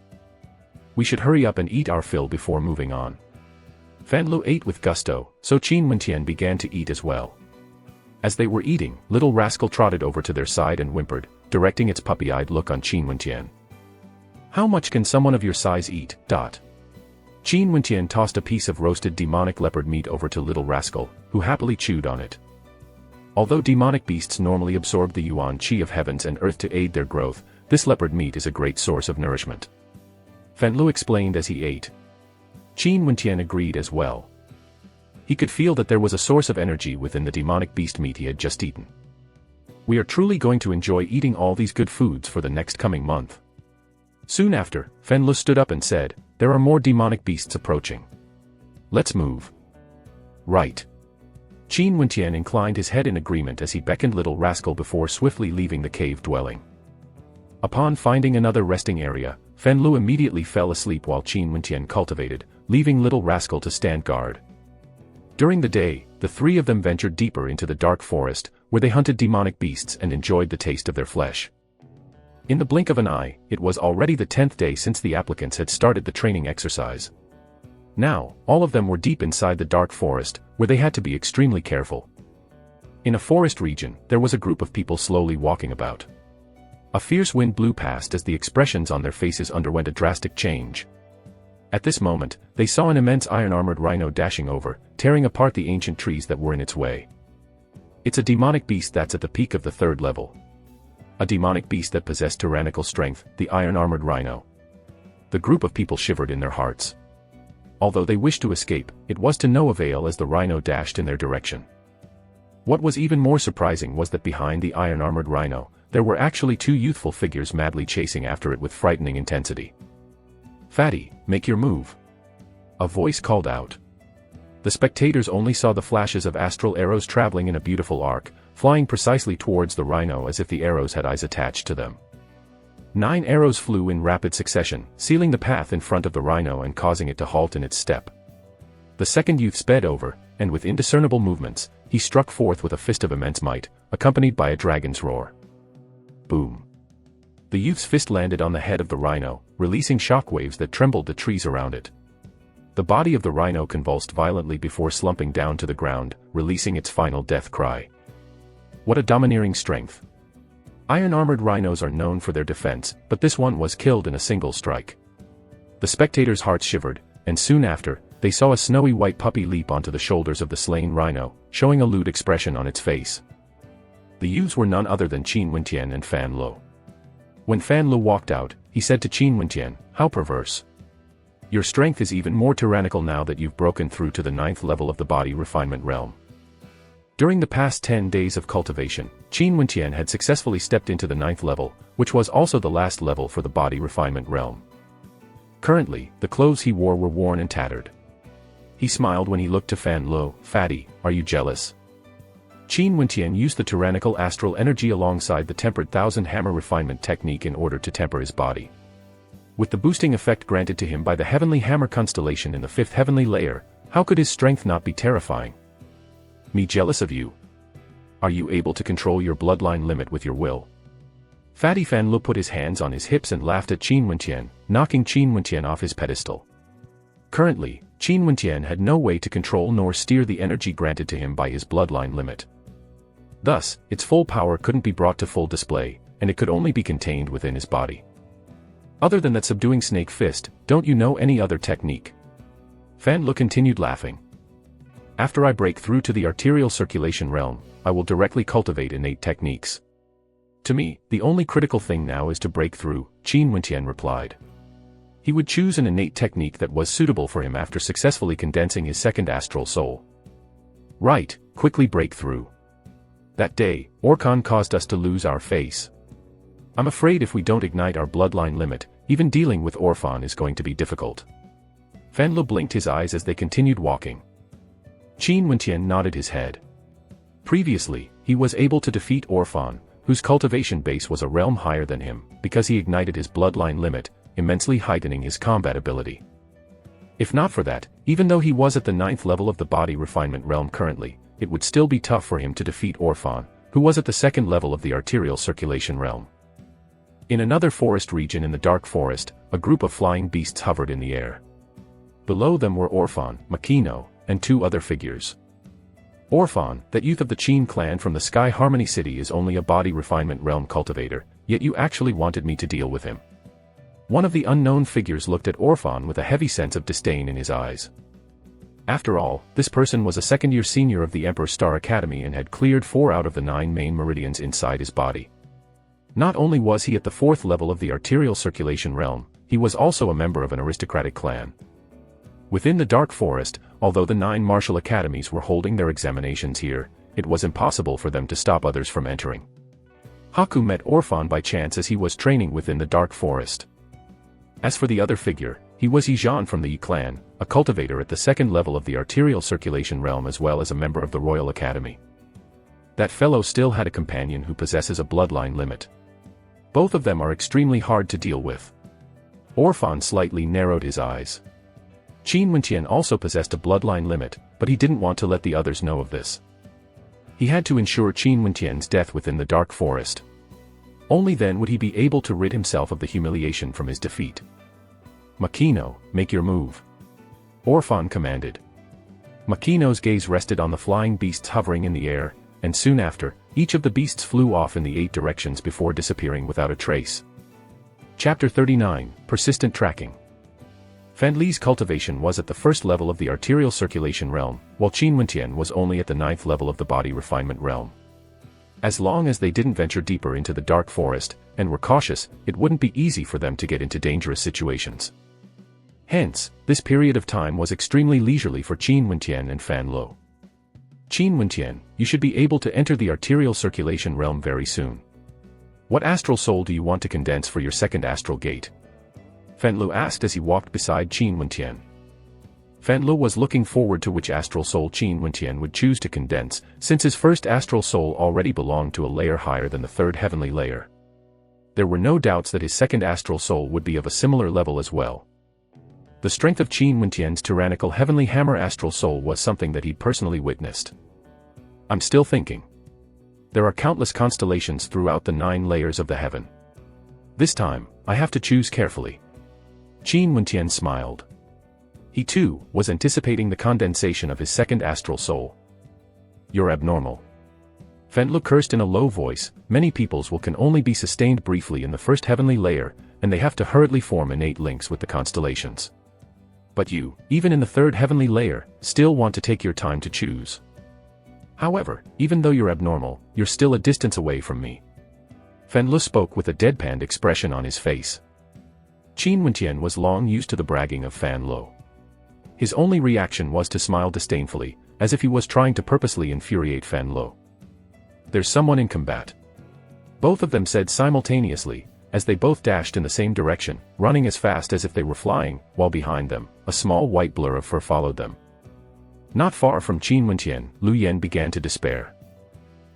Speaker 1: We should hurry up and eat our fill before moving on. Fan Lu ate with gusto, so Qin Wentian began to eat as well. As they were eating, Little Rascal trotted over to their side and whimpered, directing its puppy-eyed look on Qin Wentian. How much can someone of your size eat? Qin Wentian tossed a piece of roasted demonic leopard meat over to Little Rascal, who happily chewed on it. Although demonic beasts normally absorb the yuan qi of heavens and earth to aid their growth, this leopard meat is a great source of nourishment. Fan Lu explained as he ate. Qin Wentian agreed as well. He could feel that there was a source of energy within the demonic beast meat he had just eaten. We are truly going to enjoy eating all these good foods for the next coming month. Soon after, Fan Lu stood up and said, there are more demonic beasts approaching. Let's move. Right. Qin Wentian inclined his head in agreement as he beckoned Little Rascal before swiftly leaving the cave dwelling. Upon finding another resting area, Fan Lu immediately fell asleep while Qin Wentian cultivated, leaving Little Rascal to stand guard. During the day, the three of them ventured deeper into the dark forest, where they hunted demonic beasts and enjoyed the taste of their flesh. In the blink of an eye, it was already the 10th day since the applicants had started the training exercise. Now, all of them were deep inside the dark forest, where they had to be extremely careful. In a forest region, there was a group of people slowly walking about. A fierce wind blew past as the expressions on their faces underwent a drastic change. At this moment, they saw an immense iron-armored rhino dashing over, tearing apart the ancient trees that were in its way. It's a demonic beast that's at the peak of the 3rd level. A demonic beast that possessed tyrannical strength, the iron-armored rhino. The group of people shivered in their hearts. Although they wished to escape, it was to no avail as the rhino dashed in their direction. What was even more surprising was that behind the iron-armored rhino, there were actually 2 youthful figures madly chasing after it with frightening intensity. Fatty, make your move. A voice called out. The spectators only saw the flashes of astral arrows traveling in a beautiful arc, flying precisely towards the rhino as if the arrows had eyes attached to them. 9 arrows flew in rapid succession, sealing the path in front of the rhino and causing it to halt in its step. The second youth sped over, and with indiscernible movements, he struck forth with a fist of immense might, accompanied by a dragon's roar. Boom. The youth's fist landed on the head of the rhino, releasing shockwaves that trembled the trees around it. The body of the rhino convulsed violently before slumping down to the ground, releasing its final death cry. What a domineering strength. Iron-armored rhinos are known for their defense, but this one was killed in a single strike. The spectators' hearts shivered, and soon after, they saw a snowy white puppy leap onto the shoulders of the slain rhino, showing a lewd expression on its face. The youths were none other than Qin Wentian and Fan Lu. When Fan Lu walked out, he said to Qin Wentian, how perverse. Your strength is even more tyrannical now that you've broken through to the 9th level of the body refinement realm. During the past 10 days of cultivation, Qin Wentian had successfully stepped into the 9th level, which was also the last level for the body refinement realm. Currently, the clothes he wore were worn and tattered. He smiled when he looked to Fan Lu. Fatty, are you jealous? Qin Wentian used the tyrannical astral energy alongside the tempered thousand hammer refinement technique in order to temper his body. With the boosting effect granted to him by the heavenly hammer constellation in the 5th heavenly layer, how could his strength not be terrifying? Me jealous of you? Are you able to control your bloodline limit with your will? Fatty Fan Lu put his hands on his hips and laughed at Qin Wentian, knocking Qin Wentian off his pedestal. Currently, Qin Wentian had no way to control nor steer the energy granted to him by his bloodline limit. Thus, its full power couldn't be brought to full display, and it could only be contained within his body. Other than that subduing snake fist, don't you know any other technique? Fan Lu continued laughing. After I break through to the arterial circulation realm, I will directly cultivate innate techniques. To me, the only critical thing now is to break through, Qin Wentian replied. He would choose an innate technique that was suitable for him after successfully condensing his second astral soul. Right, quickly break through. That day, Orkan caused us to lose our face. I'm afraid if we don't ignite our bloodline limit, even dealing with Orphan is going to be difficult. Fan Lu blinked his eyes as they continued walking. Qin Wentian nodded his head. Previously, he was able to defeat Orphan, whose cultivation base was a realm higher than him, because he ignited his bloodline limit, immensely heightening his combat ability. If not for that, even though he was at the 9th level of the body refinement realm currently, it would still be tough for him to defeat Orphan, who was at the 2nd level of the arterial circulation realm. In another forest region in the dark forest, a group of flying beasts hovered in the air. Below them were Orphan, Makino, and 2 other figures. Orphan, that youth of the Qin clan from the Sky Harmony City, is only a body refinement realm cultivator, yet you actually wanted me to deal with him. One of the unknown figures looked at Orphan with a heavy sense of disdain in his eyes. After all, this person was a second-year senior of the Emperor Star Academy and had cleared 4 out of the 9 main meridians inside his body. Not only was he at the 4th level of the arterial circulation realm, he was also a member of an aristocratic clan. Within the dark forest, although the 9 martial academies were holding their examinations here, it was impossible for them to stop others from entering. Haku met Orphan by chance as he was training within the dark forest. As for the other figure, he was Yijan from the Yi clan, a cultivator at the 2nd level of the arterial circulation realm as well as a member of the Royal Academy. That fellow still had a companion who possesses a bloodline limit. Both of them are extremely hard to deal with. Orphan slightly narrowed his eyes. Qin Wenqian also possessed a bloodline limit, but he didn't want to let the others know of this. He had to ensure Qin Wenqian's death within the dark forest. Only then would he be able to rid himself of the humiliation from his defeat. Makino, make your move. Orphan commanded. Makino's gaze rested on the flying beasts hovering in the air, and soon after, each of the beasts flew off in the 8 directions before disappearing without a trace. Chapter 39, Persistent Tracking. Fan Li's cultivation was at the 1st level of the arterial circulation realm, while Qin Wenqian was only at the 9th level of the body refinement realm. As long as they didn't venture deeper into the dark forest, and were cautious, it wouldn't be easy for them to get into dangerous situations. Hence, this period of time was extremely leisurely for Qin Wenqian and Fan Lo. Qin Wenqian, you should be able to enter the arterial circulation realm very soon. What astral soul do you want to condense for your 2nd astral gate? Fan Lo asked as he walked beside Qin Wenqian. Fan Lo was looking forward to which astral soul Qin Wenqian would choose to condense, since his 1st astral soul already belonged to a layer higher than the 3rd heavenly layer. There were no doubts that his 2nd astral soul would be of a similar level as well. The strength of Qin Wenqian's tyrannical heavenly hammer astral soul was something that he'd personally witnessed. I'm still thinking. There are countless constellations throughout the 9 layers of the heaven. This time, I have to choose carefully. Qin Wenqian smiled. He too was anticipating the condensation of his 2nd astral soul. You're abnormal. Fan Lo cursed in a low voice. Many peoples can only be sustained briefly in the 1st heavenly layer, and they have to hurriedly form innate links with the constellations. But you, even in the 3rd heavenly layer, still want to take your time to choose. However, even though you're abnormal, you're still a distance away from me. Fan Lo spoke with a deadpanned expression on his face. Qin Wenqian was long used to the bragging of Fan Lo. His only reaction was to smile disdainfully, as if he was trying to purposely infuriate Fan Lo. There's someone in combat. Both of them said simultaneously, as they both dashed in the same direction, running as fast as if they were flying, while behind them, a small white blur of fur followed them. Not far from Qin Wenqian, Lu Yen began to despair.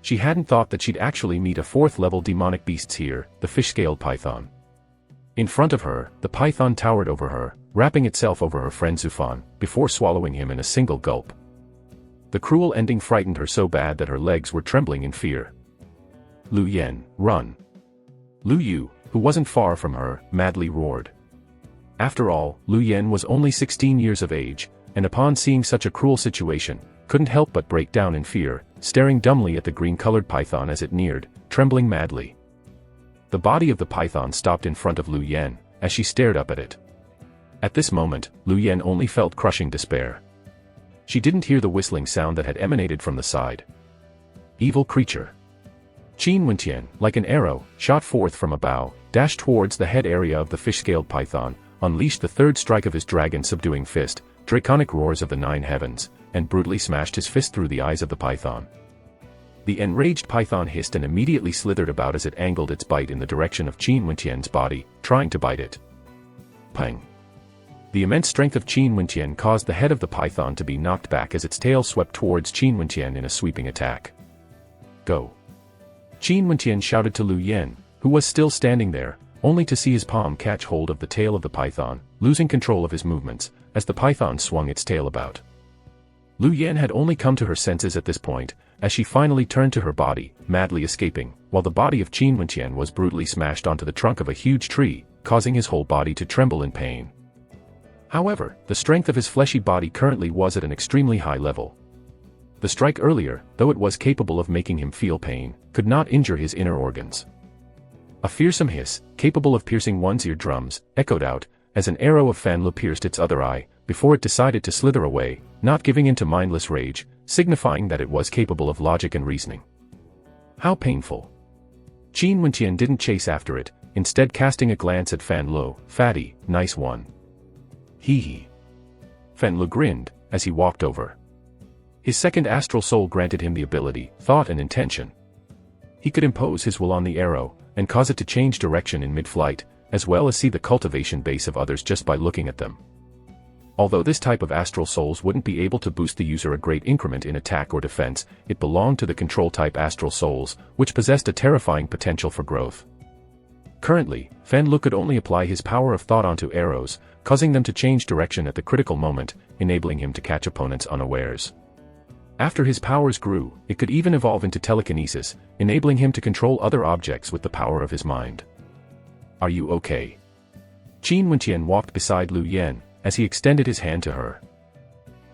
Speaker 1: She hadn't thought that she'd actually meet a 4th-level demonic beasts here, the fish-scaled python. In front of her, the python towered over her, wrapping itself over her friend Zufan, before swallowing him in a single gulp. The cruel ending frightened her so bad that her legs were trembling in fear. Lu Yen, run! Lu Yu, who wasn't far from her, madly roared. After all, Lu Yen was only 16 years of age, and upon seeing such a cruel situation, couldn't help but break down in fear, staring dumbly at the green-colored python as it neared, trembling madly. The body of the python stopped in front of Lu Yen, as she stared up at it. At this moment, Lu Yen only felt crushing despair. She didn't hear the whistling sound that had emanated from the side. Evil creature. Qin Wenqian, like an arrow, shot forth from a bow, dashed towards the head area of the fish-scaled python, unleashed the 3rd strike of his dragon-subduing fist, draconic roars of the 9 heavens, and brutally smashed his fist through the eyes of the python. The enraged python hissed and immediately slithered about as it angled its bite in the direction of Qin Wenqian's body, trying to bite it. Pang! The immense strength of Qin Wenqian caused the head of the python to be knocked back as its tail swept towards Qin Wenqian in a sweeping attack. Go! Qin Wentian shouted to Lu Yen, who was still standing there, only to see his palm catch hold of the tail of the python, losing control of his movements, as the python swung its tail about. Lu Yen had only come to her senses at this point, as she finally turned to her body, madly escaping, while the body of Qin Wentian was brutally smashed onto the trunk of a huge tree, causing his whole body to tremble in pain. However, the strength of his fleshy body currently was at an extremely high level. The strike earlier, though it was capable of making him feel pain, could not injure his inner organs. A fearsome hiss, capable of piercing one's eardrums, echoed out, as an arrow of Fan Lu pierced its other eye, before it decided to slither away, not giving in to mindless rage, signifying that it was capable of logic and reasoning. How painful. Qin Wentian didn't chase after it, instead casting a glance at Fan Lu. "Fatty, nice one." Hee hee. Fan Lu grinned, as he walked over. His second astral soul granted him the ability, thought and intention. He could impose his will on the arrow, and cause it to change direction in mid-flight, as well as see the cultivation base of others just by looking at them. Although this type of astral souls wouldn't be able to boost the user a great increment in attack or defense, it belonged to the control-type astral souls, which possessed a terrifying potential for growth. Currently, Fan Lu could only apply his power of thought onto arrows, causing them to change direction at the critical moment, enabling him to catch opponents unawares. After his powers grew, it could even evolve into telekinesis, enabling him to control other objects with the power of his mind. "Are you okay?" Qin Wentian walked beside Lu Yen, as he extended his hand to her.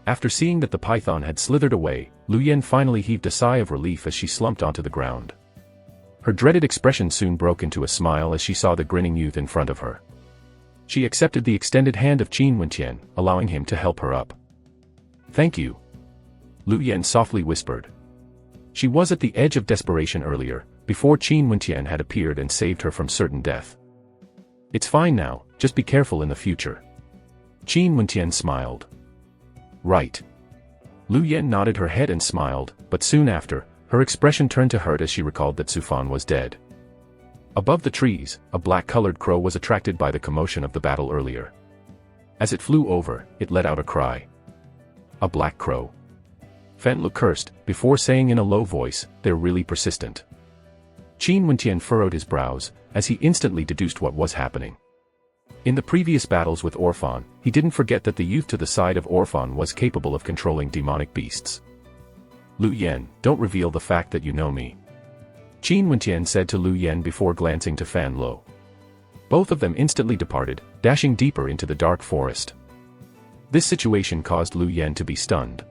Speaker 1: After seeing that the python had slithered away, Lu Yen finally heaved a sigh of relief as she slumped onto the ground. Her dreaded expression soon broke into a smile as she saw the grinning youth in front of her. She accepted the extended hand of Qin Wentian, allowing him to help her up. "Thank you," Lu Yen softly whispered. She was at the edge of desperation earlier, before Qin Wentian had appeared and saved her from certain death. "It's fine now, just be careful in the future." Qin Wentian smiled. "Right." Lu Yen nodded her head and smiled, but soon after, her expression turned to hurt as she recalled that Sufan was dead. Above the trees, a black-colored crow was attracted by the commotion of the battle earlier. As it flew over, it let out a cry. "A black crow." Fan Lu cursed, before saying in a low voice, "They're really persistent." Qin Wentian furrowed his brows, as he instantly deduced what was happening. In the previous battles with Orphan, he didn't forget that the youth to the side of Orphan was capable of controlling demonic beasts. "Lu Yen, don't reveal the fact that you know me," Qin Wentian said to Lu Yen before glancing to Fan Lu. Both of them instantly departed, dashing deeper into the dark forest. This situation caused Lu Yen to be stunned.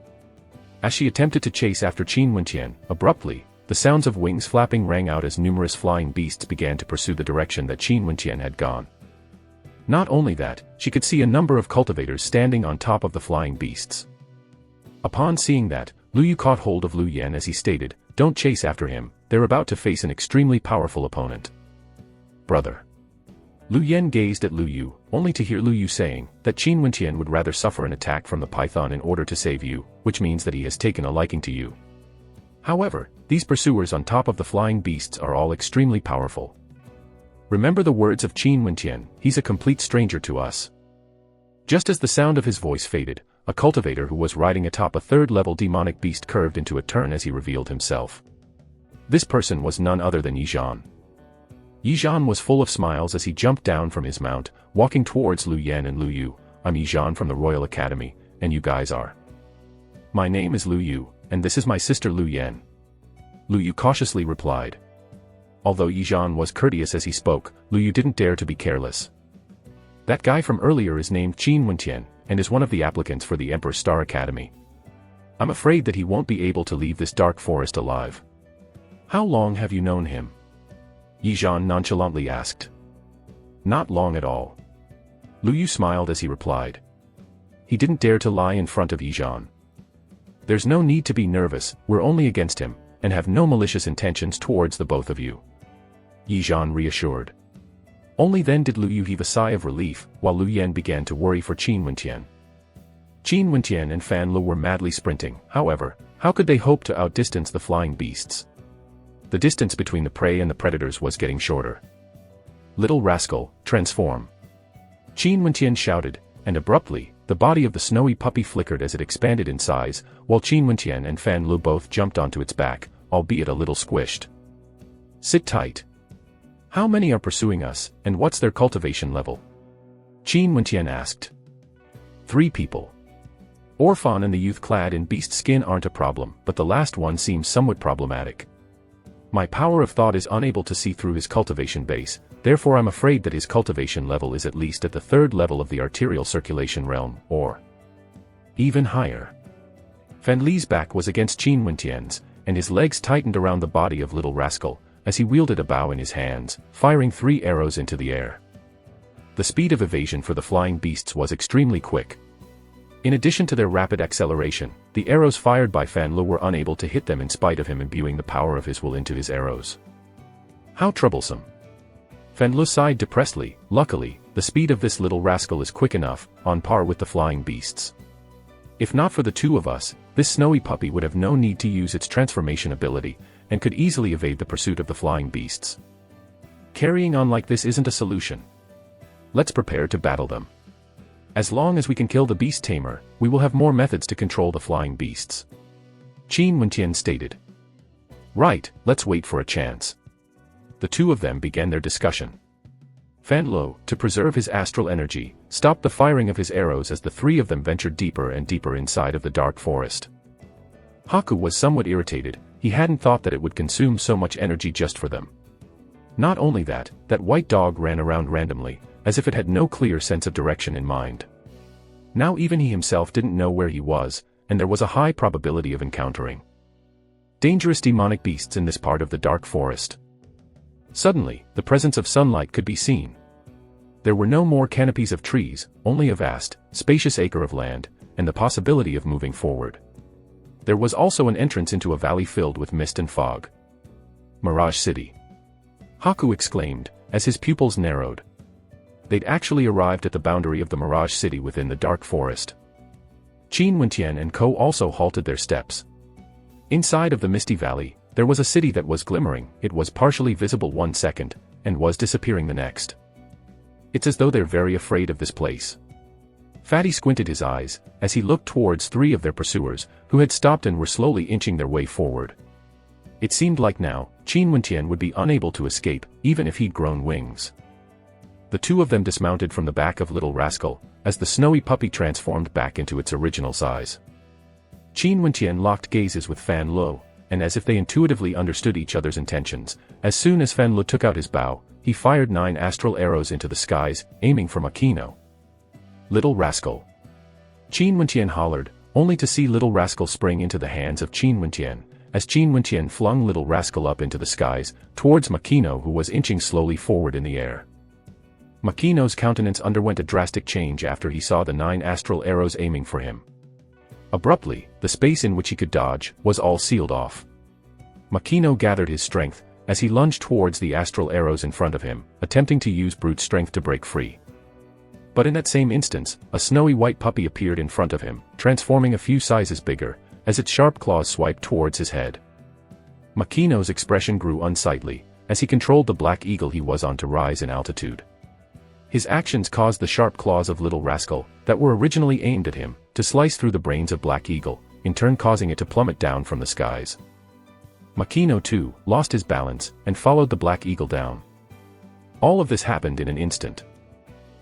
Speaker 1: As she attempted to chase after Qin Wentian, abruptly, the sounds of wings flapping rang out as numerous flying beasts began to pursue the direction that Qin Wentian had gone. Not only that, she could see a number of cultivators standing on top of the flying beasts. Upon seeing that, Lu Yu caught hold of Lu Yen as he stated, "Don't chase after him, they're about to face an extremely powerful opponent." "Brother." Lu Yen gazed at Lu Yu, only to hear Lu Yu saying that Qin Wentian would rather suffer an attack from the python in order to save you, which means that he has taken a liking to you. However, these pursuers on top of the flying beasts are all extremely powerful. Remember the words of Qin Wentian, he's a complete stranger to us. Just as the sound of his voice faded, a cultivator who was riding atop a third-level demonic beast curved into a turn as he revealed himself. This person was none other than Yizhan. Yizhan was full of smiles as he jumped down from his mount, walking towards Lu Yen and Lu Yu. "I'm Yizhan from the Royal Academy, and you guys are?" "My name is Lu Yu, and this is my sister Lu Yen," Lu Yu cautiously replied. Although Yizhan was courteous as he spoke, Lu Yu didn't dare to be careless. "That guy from earlier is named Qin Wentian, and is one of the applicants for the Emperor's Star Academy. I'm afraid that he won't be able to leave this dark forest alive." "How long have you known him?" Yizhan nonchalantly asked. "Not long at all." Lu Yu smiled as he replied. He didn't dare to lie in front of Yizhan. "There's no need to be nervous, we're only against him, and have no malicious intentions towards the both of you," Yizhan reassured. Only then did Lu Yu heave a sigh of relief, while Lu Yen began to worry for Qin Wentian. Qin Wentian and Fan Lu were madly sprinting, however, how could they hope to outdistance the flying beasts? The distance between the prey and the predators was getting shorter. "Little rascal, transform!" Qin Wentian shouted, and abruptly, the body of the snowy puppy flickered as it expanded in size, while Qin Wentian and Fan Lu both jumped onto its back, albeit a little squished. Sit tight. How many are pursuing us, and what's their cultivation level? Qin Wenqian asked. 3 people. Orphan and the youth clad in beast skin aren't a problem, but the last one seems somewhat problematic. My power of thought is unable to see through his cultivation base, therefore I'm afraid that his cultivation level is at least at the 3rd level of the arterial circulation realm, or even higher. Fan Li's back was against Qin Wenqian's, and his legs tightened around the body of Little Rascal, as he wielded a bow in his hands, firing 3 arrows into the air. The speed of evasion for the flying beasts was extremely quick. In addition to their rapid acceleration, the arrows fired by Fan Li were unable to hit them in spite of him imbuing the power of his will into his arrows. How troublesome. Fan Li sighed depressedly. Luckily, the speed of this Little Rascal is quick enough, on par with the flying beasts. If not for the 2 of us, this snowy puppy would have no need to use its transformation ability, and could easily evade the pursuit of the flying beasts. Carrying on like this isn't a solution. Let's prepare to battle them. As long as we can kill the beast tamer, we will have more methods to control the flying beasts. Qin Wenqian stated. Right, let's wait for a chance. The 2 of them began their discussion. Fan Li, to preserve his astral energy, stopped the firing of his arrows as the 3 of them ventured deeper and deeper inside of the dark forest. Haku was somewhat irritated. He hadn't thought that it would consume so much energy just for them. Not only that, that white dog ran around randomly, as if it had no clear sense of direction in mind. Now even he himself didn't know where he was, and there was a high probability of encountering dangerous demonic beasts in this part of the dark forest. Suddenly, the presence of sunlight could be seen. There were no more canopies of trees, only a vast, spacious acre of land, and the possibility of moving forward. There was also an entrance into a valley filled with mist and fog. Mirage City. Haku exclaimed, as his pupils narrowed. They'd actually arrived at the boundary of the Mirage City within the dark forest. Qin Wenqian and Co also halted their steps. Inside of the misty valley, there was a city that was glimmering. It was partially visible 1 second, and was disappearing the next. It's as though they're very afraid of this place. Fatty squinted his eyes, as he looked towards 3 of their pursuers, who had stopped and were slowly inching their way forward. It seemed like now, Qin Wenqian would be unable to escape, even if he'd grown wings. The 2 of them dismounted from the back of Little Rascal, as the snowy puppy transformed back into its original size. Qin Wenqian locked gazes with Fan Li, and as if they intuitively understood each other's intentions, as soon as Fan Li took out his bow, he fired 9 astral arrows into the skies, aiming for Makino. Little Rascal. Qin Wenqian hollered, only to see Little Rascal spring into the hands of Qin Wenqian, as Qin Wenqian flung Little Rascal up into the skies, towards Makino who was inching slowly forward in the air. Makino's countenance underwent a drastic change after he saw the 9 astral arrows aiming for him. Abruptly, the space in which he could dodge was all sealed off. Makino gathered his strength, as he lunged towards the astral arrows in front of him, attempting to use brute strength to break free. But in that same instance, a snowy white puppy appeared in front of him, transforming a few sizes bigger, as its sharp claws swiped towards his head. Makino's expression grew unsightly, as he controlled the black eagle he was on to rise in altitude. His actions caused the sharp claws of Little Rascal, that were originally aimed at him, to slice through the brains of Black Eagle, in turn causing it to plummet down from the skies. Makino too lost his balance, and followed the Black Eagle down. All of this happened in an instant.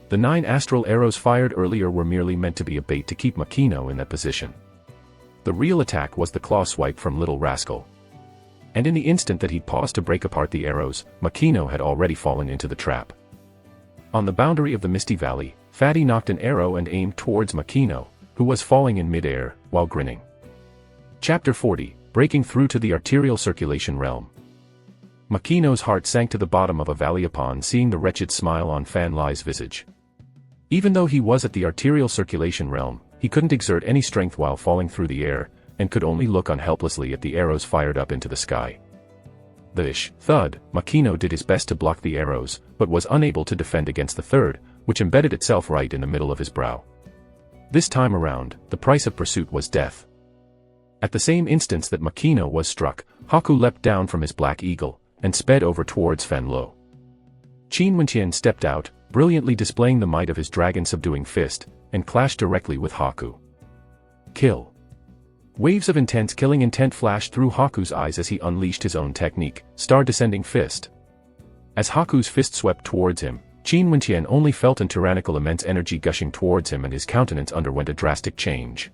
Speaker 1: The 9 astral arrows fired earlier were merely meant to be a bait to keep Makino in that position. The real attack was the claw swipe from Little Rascal. And in the instant that he'd paused to break apart the arrows, Makino had already fallen into the trap. On the boundary of the misty valley, Fatty knocked an arrow and aimed towards Makino, who was falling in mid-air, while grinning. Chapter 40, Breaking Through to the Arterial Circulation Realm. Makino's heart sank to the bottom of a valley upon seeing the wretched smile on Fan Li's visage. Even though he was at the arterial circulation realm, he couldn't exert any strength while falling through the air, and could only look on helplessly at the arrows fired up into the sky. Thud, Makino did his best to block the arrows, but was unable to defend against the third, which embedded itself right in the middle of his brow. This time around, the price of pursuit was death. At the same instance that Makino was struck, Haku leapt down from his black eagle, and sped over towards Fan Li. Qin Wenqian stepped out, brilliantly displaying the might of his dragon-subduing fist, and clashed directly with Haku. Kill. Waves of intense killing intent flashed through Haku's eyes as he unleashed his own technique, Star Descending Fist. As Haku's fist swept towards him, Qin Wenqian only felt an tyrannical immense energy gushing towards him, and his countenance underwent a drastic change.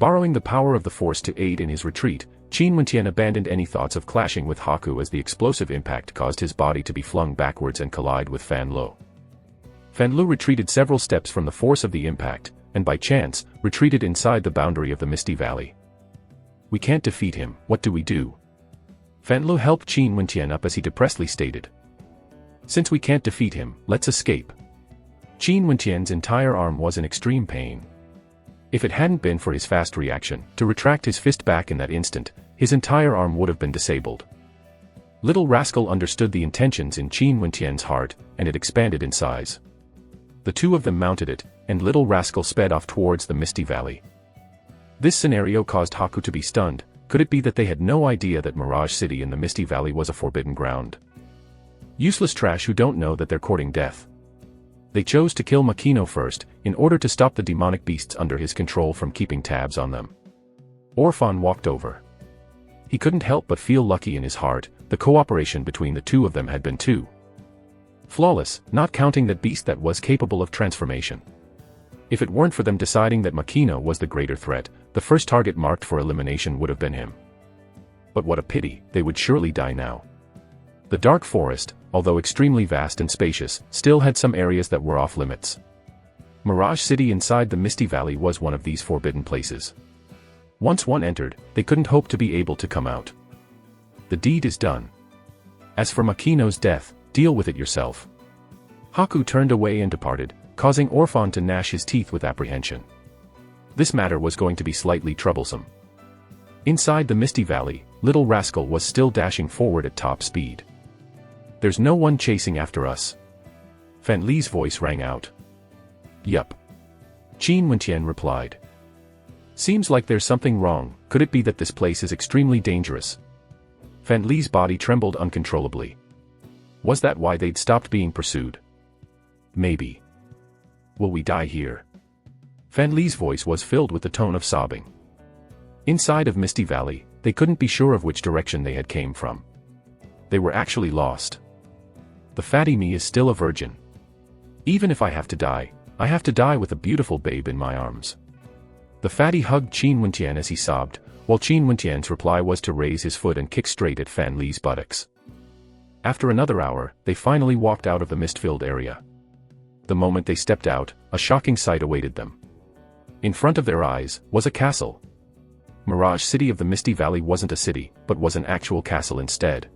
Speaker 1: Borrowing the power of the force to aid in his retreat, Qin Wenqian abandoned any thoughts of clashing with Haku as the explosive impact caused his body to be flung backwards and collide with Fan Lo. Fan Lo retreated several steps from the force of the impact, and by chance, retreated inside the boundary of the Misty Valley. "We can't defeat him, what do we do?" Fan Lo helped Qin Wenqian up as he depressedly stated. "Since we can't defeat him, let's escape." Qin Wenqian's entire arm was in extreme pain. If it hadn't been for his fast reaction, to retract his fist back in that instant, his entire arm would have been disabled. Little Rascal understood the intentions in Qin Wenqian's heart, and it expanded in size. The two of them mounted it, and Little Rascal sped off towards the Misty Valley. This scenario caused Haku to be stunned. Could it be that they had no idea that Mirage City in the Misty Valley was a forbidden ground? Useless trash who don't know that they're courting death. They chose to kill Makino first, in order to stop the demonic beasts under his control from keeping tabs on them. Orphan walked over. He couldn't help but feel lucky in his heart. The cooperation between the two of them had been too flawless, not counting that beast that was capable of transformation. If it weren't for them deciding that Makino was the greater threat, the first target marked for elimination would have been him. But what a pity, they would surely die now. The dark forest, although extremely vast and spacious, still had some areas that were off limits. Mirage City inside the Misty Valley was one of these forbidden places. Once one entered, they couldn't hope to be able to come out. The deed is done. As for Makino's death, deal with it yourself. Haku turned away and departed, causing Orphan to gnash his teeth with apprehension. This matter was going to be slightly troublesome. Inside the Misty Valley, Little Rascal was still dashing forward at top speed. "There's no one chasing after us." Fan Li's voice rang out. "Yup." Qin Wenqian replied. "Seems like there's something wrong. Could it be that this place is extremely dangerous?" Fan Li's body trembled uncontrollably. Was that why they'd stopped being pursued? Maybe. "Will we die here?" Fan Li's voice was filled with the tone of sobbing. Inside of Misty Valley, they couldn't be sure of which direction they had came from. They were actually lost. The fatty me is still a virgin. Even if I have to die with a beautiful babe in my arms. The fatty hugged Qin Wenqian as he sobbed, while Qin Wenqian's reply was to raise his foot and kick straight at Fan Li's buttocks. After another hour, they finally walked out of the mist-filled area. The moment they stepped out, a shocking sight awaited them. In front of their eyes was a castle. Mirage City of the Misty Valley wasn't a city, but was an actual castle instead.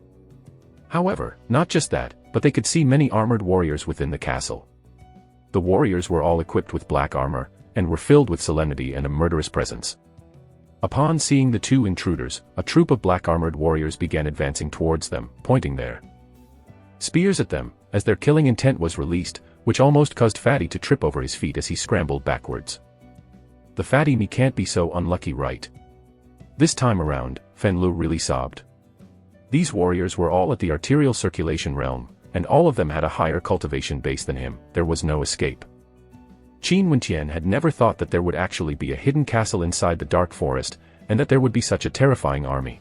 Speaker 1: However, not just that, but they could see many armored warriors within the castle. The warriors were all equipped with black armor, and were filled with solemnity and a murderous presence. Upon seeing the two intruders, a troop of black-armored warriors began advancing towards them, pointing their spears at them, as their killing intent was released, which almost caused Fatty to trip over his feet as he scrambled backwards. The Fatty me can't be so unlucky, right? This time around, Fan Lu really sobbed. These warriors were all at the arterial circulation realm, and all of them had a higher cultivation base than him. There was no escape. Qin Wenqian had never thought that there would actually be a hidden castle inside the dark forest, and that there would be such a terrifying army.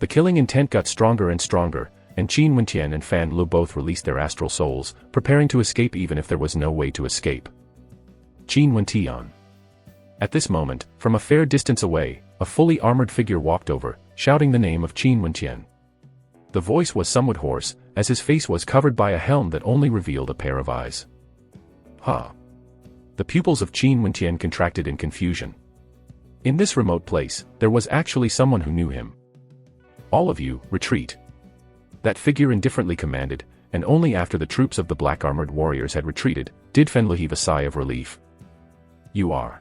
Speaker 1: The killing intent got stronger and stronger, and Qin Wenqian and Fan Lu both released their astral souls, preparing to escape even if there was no way to escape. Qin Wenqian. At this moment, from a fair distance away, a fully armored figure walked over, shouting the name of Qin Wenqian. The voice was somewhat hoarse, as his face was covered by a helm that only revealed a pair of eyes. Huh. The pupils of Qin Wenqian contracted in confusion. In this remote place, there was actually someone who knew him. All of you, retreat. That figure indifferently commanded, and only after the troops of the black-armored warriors had retreated, did Fan Lu heave a sigh of relief. You are.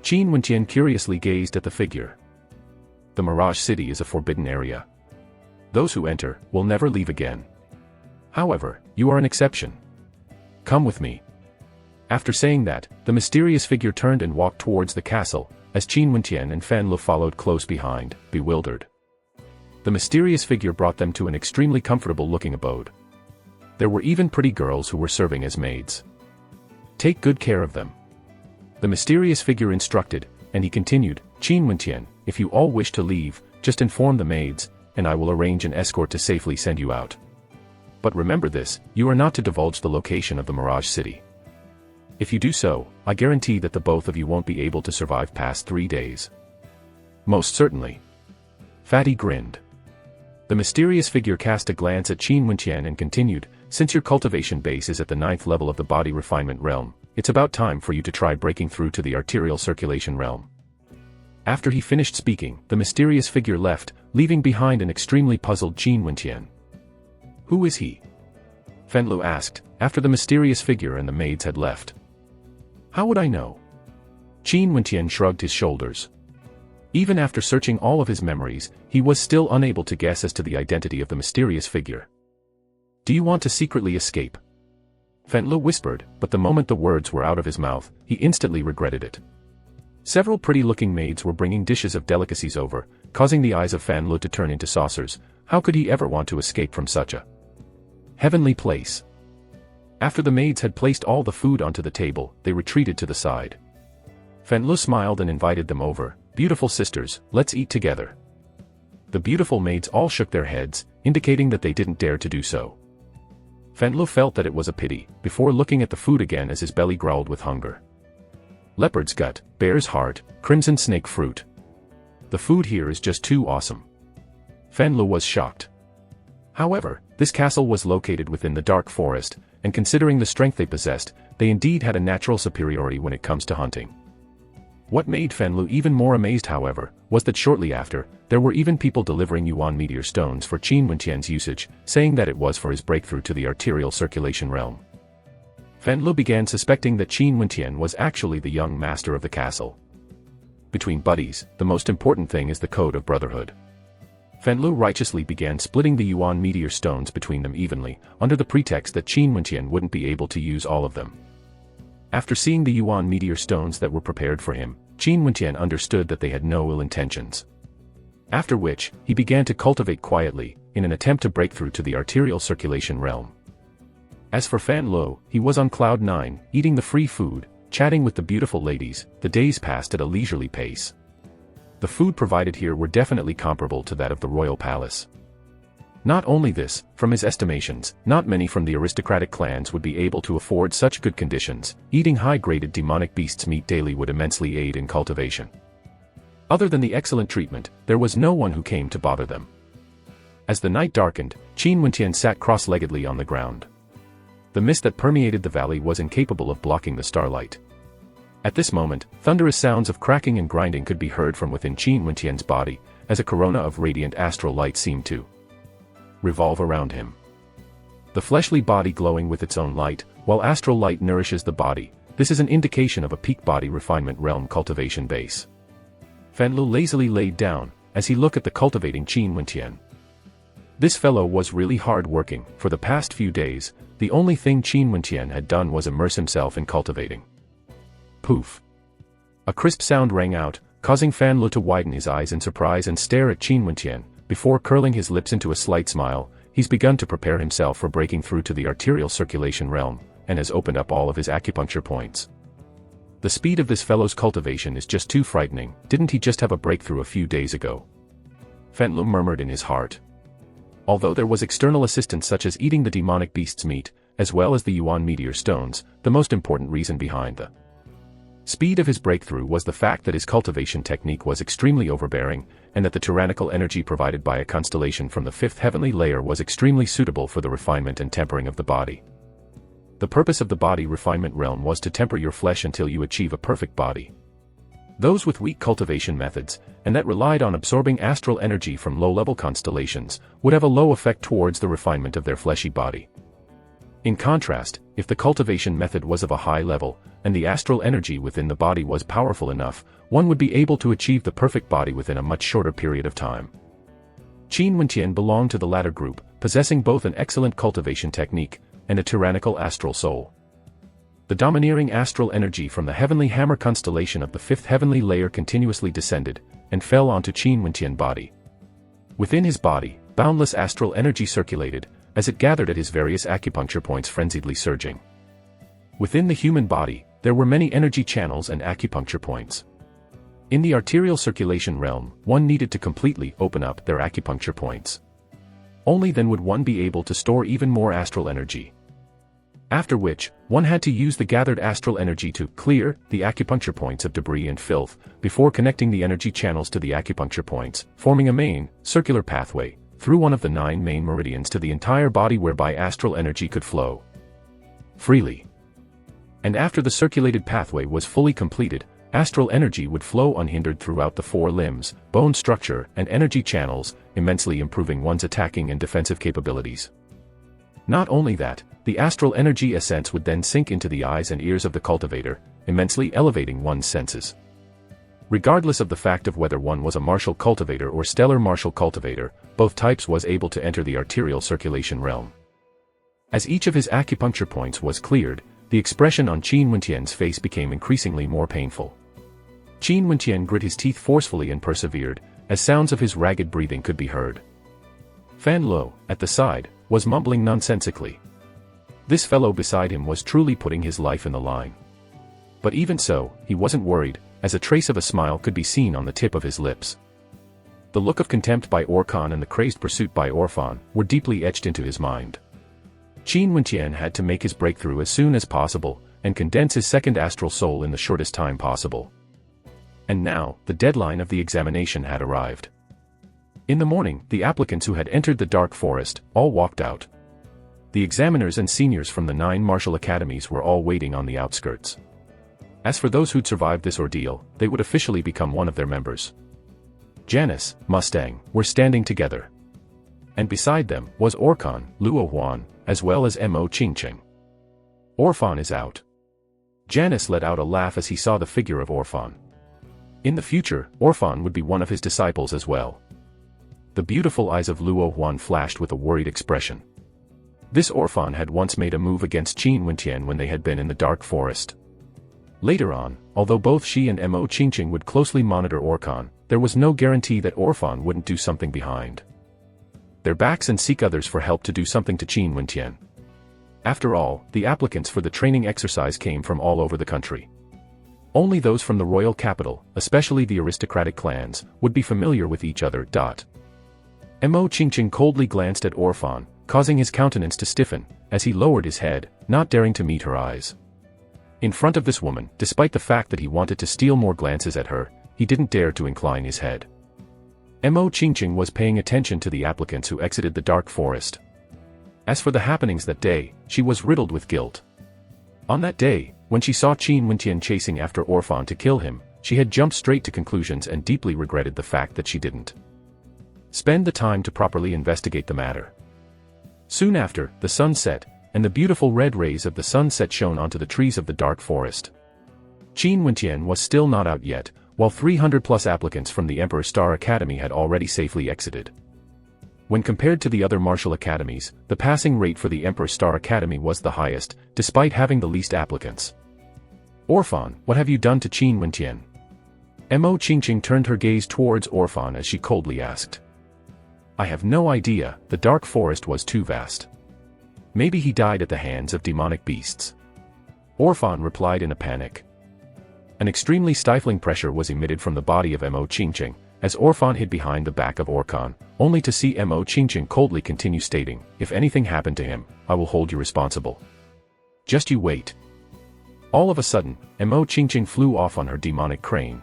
Speaker 1: Qin Wenqian curiously gazed at the figure. The Mirage City is a forbidden area. Those who enter will never leave again. However, you are an exception. Come with me. After saying that, the mysterious figure turned and walked towards the castle, as Qin Wenqian and Fan Lu followed close behind, bewildered. The mysterious figure brought them to an extremely comfortable-looking abode. There were even pretty girls who were serving as maids. Take good care of them. The mysterious figure instructed, and he continued, Qin Wentian, if you all wish to leave, just inform the maids, and I will arrange an escort to safely send you out. But remember this, you are not to divulge the location of the Mirage City. If you do so, I guarantee that the both of you won't be able to survive past 3 days. Most certainly. Fatty grinned. The mysterious figure cast a glance at Qin Wentian and continued, since your cultivation base is at the 9th level of the body refinement realm, it's about time for you to try breaking through to the arterial circulation realm. After he finished speaking, the mysterious figure left, leaving behind an extremely puzzled Qin Wentian. Who is he? Fenlu asked, after the mysterious figure and the maids had left. How would I know? Qin Wentian shrugged his shoulders. Even after searching all of his memories, he was still unable to guess as to the identity of the mysterious figure. Do you want to secretly escape? Fenlu whispered, but the moment the words were out of his mouth, he instantly regretted it. Several pretty-looking maids were bringing dishes of delicacies over, causing the eyes of Fenlu to turn into saucers. How could he ever want to escape from such a heavenly place? After the maids had placed all the food onto the table, they retreated to the side. Fenlu smiled and invited them over. Beautiful sisters, let's eat together. The beautiful maids all shook their heads, indicating that they didn't dare to do so. Fenlu felt that it was a pity, before looking at the food again as his belly growled with hunger. Leopard's gut, bear's heart, crimson snake fruit. The food here is just too awesome. Fenlu was shocked. However, this castle was located within the dark forest, and considering the strength they possessed, they indeed had a natural superiority when it comes to hunting. What made Fenlu even more amazed, however, was that shortly after, there were even people delivering Yuan meteor stones for Qin Wentian's usage, saying that it was for his breakthrough to the arterial circulation realm. Fenlu began suspecting that Qin Wentian was actually the young master of the castle. Between buddies, the most important thing is the code of brotherhood. Fenlu righteously began splitting the Yuan meteor stones between them evenly, under the pretext that Qin Wentian wouldn't be able to use all of them. After seeing the Yuan meteor stones that were prepared for him, Qin Wentian understood that they had no ill intentions. After which, he began to cultivate quietly, in an attempt to break through to the arterial circulation realm. As for Fenlu, he was on cloud 9, eating the free food, chatting with the beautiful ladies. The days passed at a leisurely pace. The food provided here were definitely comparable to that of the royal palace. Not only this, from his estimations, not many from the aristocratic clans would be able to afford such good conditions. Eating high-graded demonic beasts' meat daily would immensely aid in cultivation. Other than the excellent treatment, there was no one who came to bother them. As the night darkened, Qin Wentian sat cross-leggedly on the ground. The mist that permeated the valley was incapable of blocking the starlight. At this moment, thunderous sounds of cracking and grinding could be heard from within Qin Wentian's body, as a corona of radiant astral light seemed to revolve around him. The fleshly body glowing with its own light, while astral light nourishes the body. This is an indication of a peak body refinement realm cultivation base. Fenlu lazily laid down, as he looked at the cultivating Qin Wentian. This fellow was really hard working. For the past few days, the only thing Qin Wentian had done was immerse himself in cultivating. Poof! A crisp sound rang out, causing Fenlu to widen his eyes in surprise and stare at Qin Wentian. Before curling his lips into a slight smile, he's begun to prepare himself for breaking through to the arterial circulation realm, and has opened up all of his acupuncture points. The speed of this fellow's cultivation is just too frightening. Didn't he just have a breakthrough a few days ago? Fenlu murmured in his heart. Although there was external assistance such as eating the demonic beast's meat, as well as the Yuan meteor stones, the most important reason behind the speed of his breakthrough was the fact that his cultivation technique was extremely overbearing, and that the tyrannical energy provided by a constellation from the 5th heavenly layer was extremely suitable for the refinement and tempering of the body. The purpose of the body refinement realm was to temper your flesh until you achieve a perfect body. Those with weak cultivation methods, and that relied on absorbing astral energy from low-level constellations, would have a low effect towards the refinement of their fleshy body. In contrast, if the cultivation method was of a high level, and the astral energy within the body was powerful enough, one would be able to achieve the perfect body within a much shorter period of time. Qin Wentian belonged to the latter group, possessing both an excellent cultivation technique, and a tyrannical astral soul. The domineering astral energy from the heavenly hammer constellation of the 5th heavenly layer continuously descended, and fell onto Qin Wentian's body. Within his body, boundless astral energy circulated, as it gathered at his various acupuncture points frenziedly surging. Within the human body, there were many energy channels and acupuncture points. In the arterial circulation realm, one needed to completely open up their acupuncture points. Only then would one be able to store even more astral energy. After which, one had to use the gathered astral energy to clear the acupuncture points of debris and filth, before connecting the energy channels to the acupuncture points, forming a main, circular pathway, through one of the 9 main meridians to the entire body whereby astral energy could flow freely. And after the circulated pathway was fully completed, astral energy would flow unhindered throughout the 4 limbs, bone structure, and energy channels, immensely improving one's attacking and defensive capabilities. Not only that, the astral energy essence would then sink into the eyes and ears of the cultivator, immensely elevating one's senses. Regardless of the fact of whether one was a martial cultivator or stellar martial cultivator, both types was able to enter the arterial circulation realm. As each of his acupuncture points was cleared, the expression on Qin Wentian's face became increasingly more painful. Qin Wentian grit his teeth forcefully and persevered, as sounds of his ragged breathing could be heard. Fan Lo, at the side, was mumbling nonsensically. This fellow beside him was truly putting his life in the line. But even so, he wasn't worried, as a trace of a smile could be seen on the tip of his lips. The look of contempt by Orkan and the crazed pursuit by Orphan were deeply etched into his mind. Qin Wentian had to make his breakthrough as soon as possible, and condense his second astral soul in the shortest time possible. And now, the deadline of the examination had arrived. In the morning, the applicants who had entered the dark forest all walked out. The examiners and seniors from the 9 martial academies were all waiting on the outskirts. As for those who'd survived this ordeal, they would officially become one of their members. Janice, Mustang, were standing together. And beside them was Orkan, Luo Huan, as well as Mo Qingqing. Orphan is out. Janice let out a laugh as he saw the figure of Orphan. In the future, Orphan would be one of his disciples as well. The beautiful eyes of Luo Huan flashed with a worried expression. This Orphan had once made a move against Qin Wentian when they had been in the dark forest. Later on, although both she and Mo Qingqing would closely monitor Orkan, there was no guarantee that Orphan wouldn't do something behind their backs and seek others for help to do something to Qin Wentian. After all, the applicants for the training exercise came from all over the country. Only those from the royal capital, especially the aristocratic clans, would be familiar with each other. Mo Qingqing coldly glanced at Orphan, causing his countenance to stiffen, as he lowered his head, not daring to meet her eyes. In front of this woman, despite the fact that he wanted to steal more glances at her, he didn't dare to incline his head. Mo Qingqing was paying attention to the applicants who exited the dark forest. As for the happenings that day, she was riddled with guilt. On that day, when she saw Qin Wentian chasing after Orphan to kill him, she had jumped straight to conclusions and deeply regretted the fact that she didn't spend the time to properly investigate the matter. Soon after, the sun set, and the beautiful red rays of the sunset shone onto the trees of the dark forest. Qin Wentian was still not out yet, while 300+ applicants from the Emperor Star Academy had already safely exited. When compared to the other martial academies, the passing rate for the Emperor Star Academy was the highest, despite having the least applicants. Orphan, what have you done to Qin Wentian? Mo Qingqing turned her gaze towards Orphan as she coldly asked. I have no idea, the dark forest was too vast. Maybe he died at the hands of demonic beasts. Orphan replied in a panic. An extremely stifling pressure was emitted from the body of Mo Qingqing, as Orphan hid behind the back of Orkan, only to see Mo Qingqing coldly continue stating, if anything happened to him, I will hold you responsible. Just you wait. All of a sudden, Mo Qingqing flew off on her demonic crane.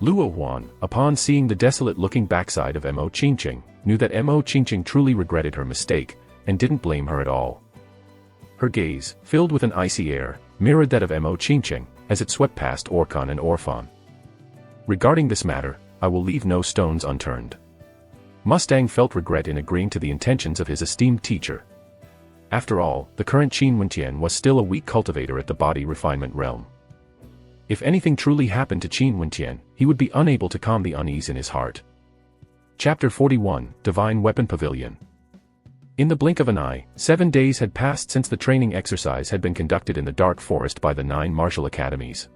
Speaker 1: Luo Huan, upon seeing the desolate-looking backside of Mo Qingqing, knew that Mo Qingqing truly regretted her mistake, and didn't blame her at all. Her gaze, filled with an icy air, mirrored that of Mo Qingqing, as it swept past Orkan and Orphan. Regarding this matter, I will leave no stones unturned. Mustang felt regret in agreeing to the intentions of his esteemed teacher. After all, the current Qin Wentian was still a weak cultivator at the body refinement realm. If anything truly happened to Qin Wentian, he would be unable to calm the unease in his heart. Chapter 41, Divine Weapon Pavilion. In the blink of an eye, 7 days had passed since the training exercise had been conducted in the dark forest by the 9 martial academies.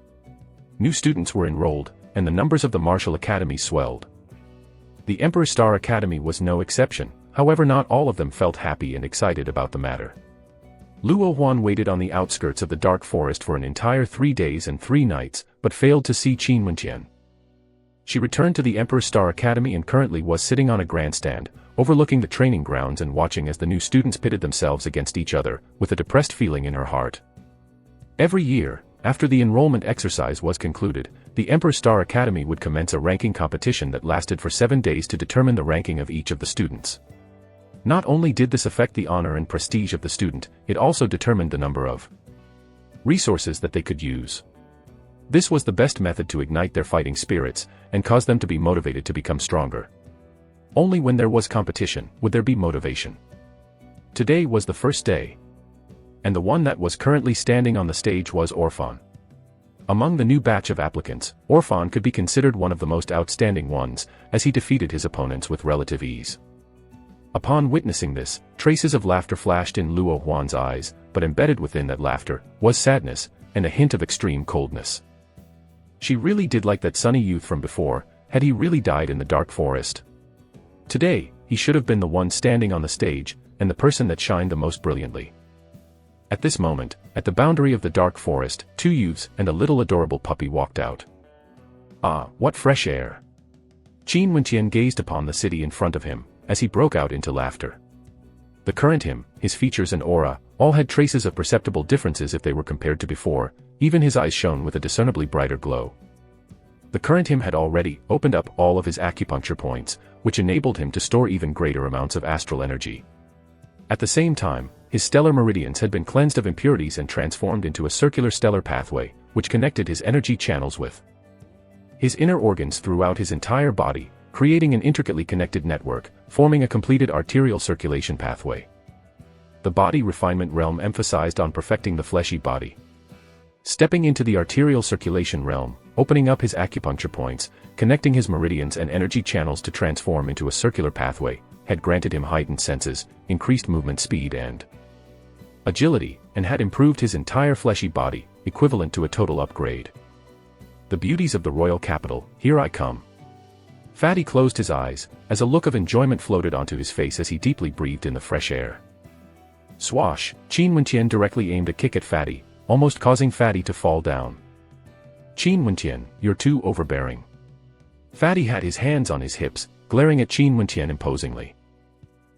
Speaker 1: New students were enrolled, and the numbers of the martial academies swelled. The Emperor Star Academy was no exception, however not all of them felt happy and excited about the matter. Luo Huan waited on the outskirts of the dark forest for an entire 3 days and 3 nights, but failed to see Qin Wentian. She returned to the Emperor Star Academy and currently was sitting on a grandstand, overlooking the training grounds and watching as the new students pitted themselves against each other, with a depressed feeling in her heart. Every year, after the enrollment exercise was concluded, the Emperor Star Academy would commence a ranking competition that lasted for 7 days to determine the ranking of each of the students. Not only did this affect the honor and prestige of the student, it also determined the number of resources that they could use. This was the best method to ignite their fighting spirits and cause them to be motivated to become stronger. Only when there was competition would there be motivation. Today was the first day. And the one that was currently standing on the stage was Orphan. Among the new batch of applicants, Orphan could be considered one of the most outstanding ones, as he defeated his opponents with relative ease. Upon witnessing this, traces of laughter flashed in Luo Huan's eyes, but embedded within that laughter was sadness and a hint of extreme coldness. She really did like that sunny youth from before. Had he really died in the dark forest? Today, he should have been the one standing on the stage, and the person that shined the most brilliantly. At this moment, at the boundary of the dark forest, 2 youths and a little adorable puppy walked out. Ah, what fresh air! Qin Wenqian gazed upon the city in front of him, as he broke out into laughter. The current him, his features and aura, all had traces of perceptible differences if they were compared to before. Even his eyes shone with a discernibly brighter glow. The current him had already opened up all of his acupuncture points, which enabled him to store even greater amounts of astral energy. At the same time, his stellar meridians had been cleansed of impurities and transformed into a circular stellar pathway, which connected his energy channels with his inner organs throughout his entire body, creating an intricately connected network, forming a completed arterial circulation pathway. The body refinement realm emphasized on perfecting the fleshy body. Stepping into the arterial circulation realm, opening up his acupuncture points, connecting his meridians and energy channels to transform into a circular pathway, had granted him heightened senses, increased movement speed and agility, and had improved his entire fleshy body, equivalent to a total upgrade. The beauties of the royal capital, here I come. Fatty closed his eyes, as a look of enjoyment floated onto his face as he deeply breathed in the fresh air. Swash! Qin Wenqian directly aimed a kick at Fatty, almost causing Fatty to fall down. Qin Wenqian, you're too overbearing. Fatty had his hands on his hips, glaring at Qin Wenqian imposingly.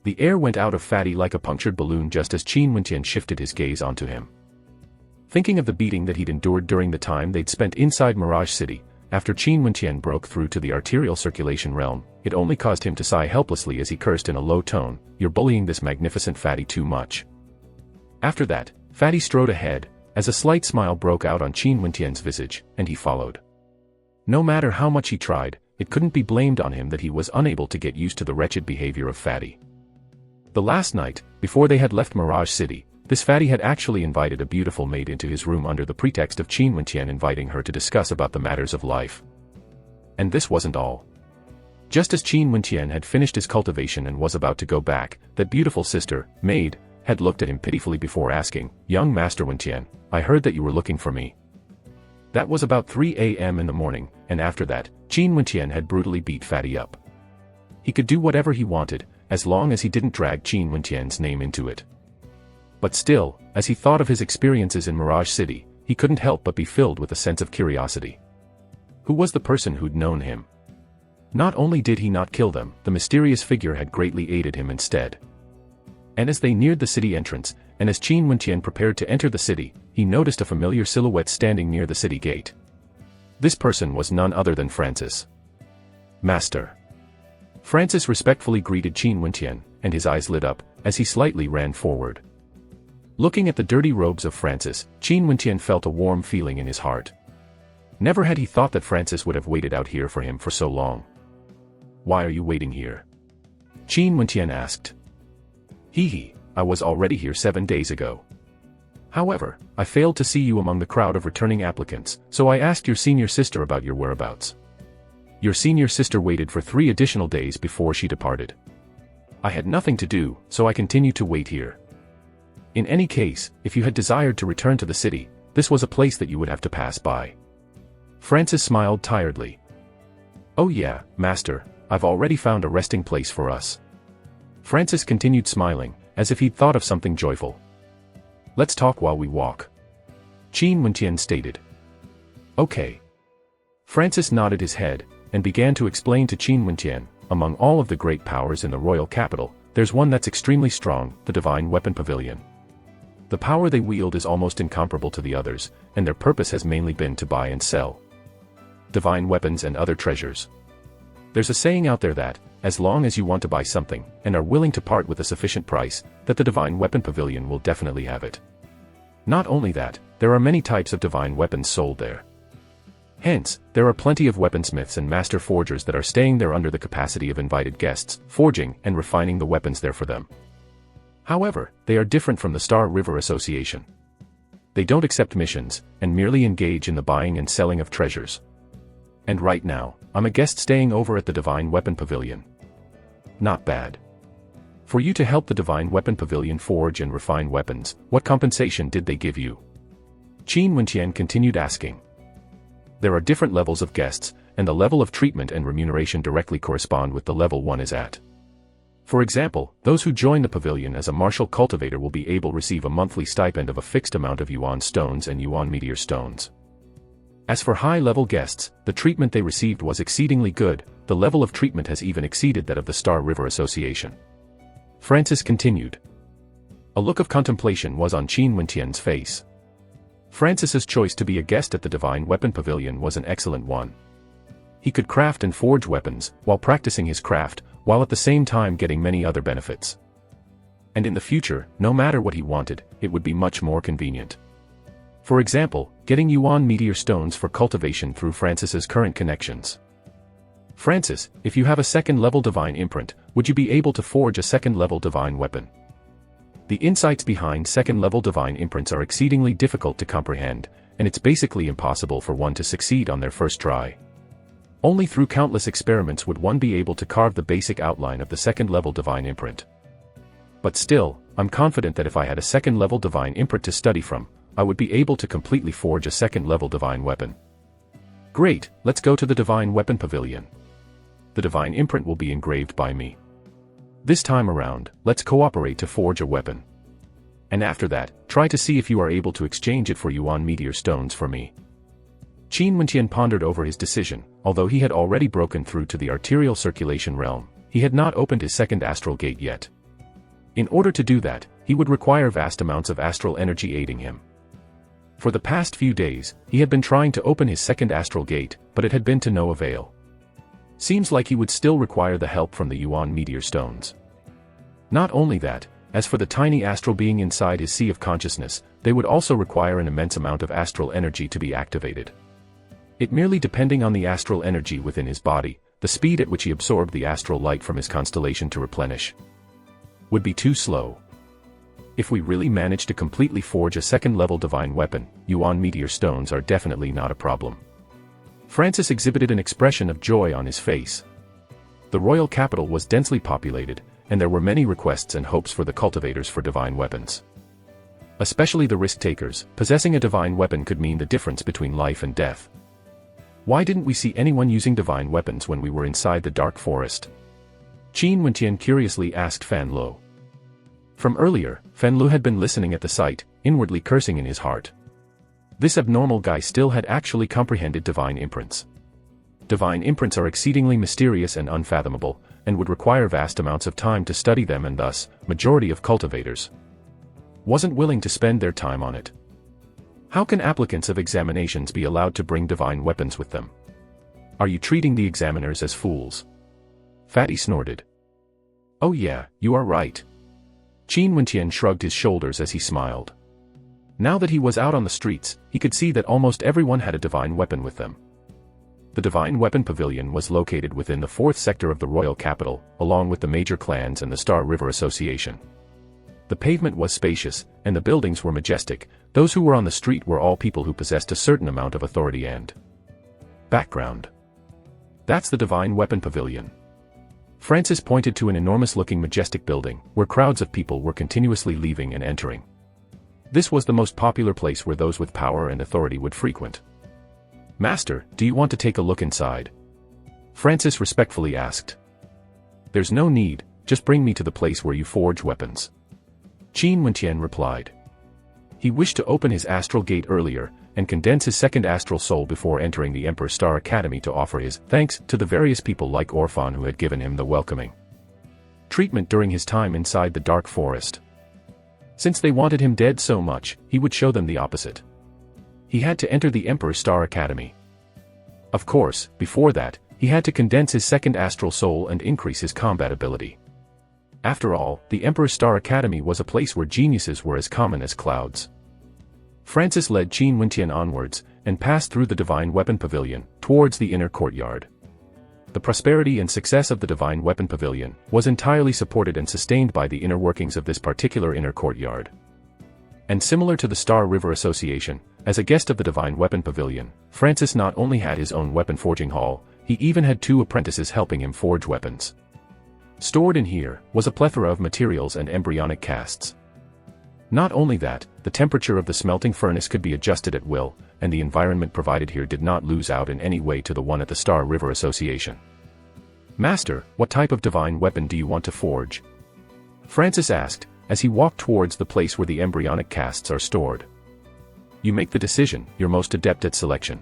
Speaker 1: The air went out of Fatty like a punctured balloon just as Qin Wenqian shifted his gaze onto him. Thinking of the beating that he'd endured during the time they'd spent inside Mirage City, after Qin Wenqian broke through to the arterial circulation realm, it only caused him to sigh helplessly as he cursed in a low tone, "You're bullying this magnificent Fatty too much." After that, Fatty strode ahead, as a slight smile broke out on Qin Wenqian's visage, and he followed. No matter how much he tried, it couldn't be blamed on him that he was unable to get used to the wretched behavior of Fatty. The last night, before they had left Mirage City, this Fatty had actually invited a beautiful maid into his room under the pretext of Qin Wenqian inviting her to discuss about the matters of life. And this wasn't all. Just as Qin Wenqian had finished his cultivation and was about to go back, that beautiful sister, maid, had looked at him pitifully before asking, "Young Master Wenqian, I heard that you were looking for me." That was about 3 a.m. in the morning, and after that, Qin Wenqian had brutally beat Fatty up. He could do whatever he wanted, as long as he didn't drag Qin Wenqian's name into it. But still, as he thought of his experiences in Mirage City, he couldn't help but be filled with a sense of curiosity. Who was the person who'd known him? Not only did he not kill them, the mysterious figure had greatly aided him instead. And as they neared the city entrance, and as Qin Wenqian prepared to enter the city, he noticed a familiar silhouette standing near the city gate. This person was none other than Francis. "Master." Francis respectfully greeted Qin Wenqian, and his eyes lit up, as he slightly ran forward. Looking at the dirty robes of Francis, Qin Wenqian felt a warm feeling in his heart. Never had he thought that Francis would have waited out here for him for so long. "Why are you waiting here?" Qin Wenqian asked. "Hee, I was already here 7 days ago. However, I failed to see you among the crowd of returning applicants, so I asked your senior sister about your whereabouts. Your senior sister waited for 3 additional days before she departed. I had nothing to do, so I continued to wait here. In any case, if you had desired to return to the city, this was a place that you would have to pass by." Francis smiled tiredly. "Oh yeah, Master, I've already found a resting place for us." Francis continued smiling, as if he'd thought of something joyful. "Let's talk while we walk," Qin Wenqian stated. "Okay." Francis nodded his head, and began to explain to Qin Wentian, among all of the great powers in the royal capital, there's one that's extremely strong, the Divine Weapon Pavilion. The power they wield is almost incomparable to the others, and their purpose has mainly been to buy and sell divine weapons and other treasures. There's a saying out there that, as long as you want to buy something, and are willing to part with a sufficient price, that the Divine Weapon Pavilion will definitely have it. Not only that, there are many types of divine weapons sold there. Hence, there are plenty of weaponsmiths and master forgers that are staying there under the capacity of invited guests, forging and refining the weapons there for them. However, they are different from the Star River Association. They don't accept missions, and merely engage in the buying and selling of treasures. And right now, I'm a guest staying over at the Divine Weapon Pavilion. Not bad. For you to help the Divine Weapon Pavilion forge and refine weapons, what compensation did they give you? Qin Wenqian continued asking. There are different levels of guests, and the level of treatment and remuneration directly correspond with the level one is at. For example, those who join the pavilion as a martial cultivator will be able to receive a monthly stipend of a fixed amount of yuan stones and yuan meteor stones. As for high-level guests, the treatment they received was exceedingly good, the level of treatment has even exceeded that of the Star River Association. Francis continued. A look of contemplation was on Qin Wenqian's face. Francis's choice to be a guest at the Divine Weapon Pavilion was an excellent one. He could craft and forge weapons, while practicing his craft, while at the same time getting many other benefits. And in the future, no matter what he wanted, it would be much more convenient. For example, getting yuan meteor stones for cultivation through Francis's current connections. Francis, if you have a second-level divine imprint, would you be able to forge a second-level divine weapon? The insights behind second-level divine imprints are exceedingly difficult to comprehend, and it's basically impossible for one to succeed on their first try. Only through countless experiments would one be able to carve the basic outline of the second-level divine imprint. But still, I'm confident that if I had a second-level divine imprint to study from, I would be able to completely forge a second-level divine weapon. Great, let's go to the Divine Weapon Pavilion. The divine imprint will be engraved by me. This time around, let's cooperate to forge a weapon. And after that, try to see if you are able to exchange it for yuan meteor stones for me. Qin Wenqian pondered over his decision. Although he had already broken through to the arterial circulation realm, he had not opened his second astral gate yet. In order to do that, he would require vast amounts of astral energy aiding him. For the past few days, he had been trying to open his second astral gate, but it had been to no avail. Seems like he would still require the help from the yuan meteor stones. Not only that, as for the tiny astral being inside his sea of consciousness, they would also require an immense amount of astral energy to be activated. It merely depending on the astral energy within his body, the speed at which he absorbed the astral light from his constellation to replenish, would be too slow. If we really manage to completely forge a second-level divine weapon, yuan meteor stones are definitely not a problem. Francis exhibited an expression of joy on his face. The royal capital was densely populated, and there were many requests and hopes for the cultivators for divine weapons. Especially the risk-takers, possessing a divine weapon could mean the difference between life and death. Why didn't we see anyone using divine weapons when we were inside the dark forest? Qin Wenqian curiously asked Fan Lu. From earlier, Fan Lu had been listening at the sight, inwardly cursing in his heart. This abnormal guy still had actually comprehended divine imprints. Divine imprints are exceedingly mysterious and unfathomable, and would require vast amounts of time to study them, and thus, majority of cultivators wasn't willing to spend their time on it. How can applicants of examinations be allowed to bring divine weapons with them? Are you treating the examiners as fools? Fatty snorted. Oh yeah, you are right. Qin Wenqian shrugged his shoulders as he smiled. Now that he was out on the streets, he could see that almost everyone had a divine weapon with them. The Divine Weapon Pavilion was located within the 4th sector of the royal capital, along with the major clans and the Star River Association. The pavement was spacious, and the buildings were majestic. Those who were on the street were all people who possessed a certain amount of authority and background. That's the Divine Weapon Pavilion. Francis pointed to an enormous-looking majestic building, where crowds of people were continuously leaving and entering. This was the most popular place where those with power and authority would frequent. Master, do you want to take a look inside? Francis respectfully asked. There's no need, just bring me to the place where you forge weapons. Qin Wenqian replied. He wished to open his astral gate earlier, and condense his second astral soul before entering the Emperor's Star Academy to offer his thanks to the various people like Orphan who had given him the welcoming treatment during his time inside the dark forest. Since they wanted him dead so much, he would show them the opposite. He had to enter the Emperor's Star Academy. Of course, before that, he had to condense his second astral soul and increase his combat ability. After all, the Emperor's Star Academy was a place where geniuses were as common as clouds. Francis led Qin Wentian onwards, and passed through the Divine Weapon Pavilion, towards the inner courtyard. The prosperity and success of the Divine Weapon Pavilion was entirely supported and sustained by the inner workings of this particular inner courtyard. And similar to the Star River Association, as a guest of the Divine Weapon Pavilion, Francis not only had his own weapon forging hall, he even had 2 apprentices helping him forge weapons. Stored in here was a plethora of materials and embryonic casts. Not only that, the temperature of the smelting furnace could be adjusted at will, and the environment provided here did not lose out in any way to the one at the Star River Association. "Master, what type of divine weapon do you want to forge?" Francis asked, as he walked towards the place where the embryonic casts are stored. "You make the decision, you're most adept at selection.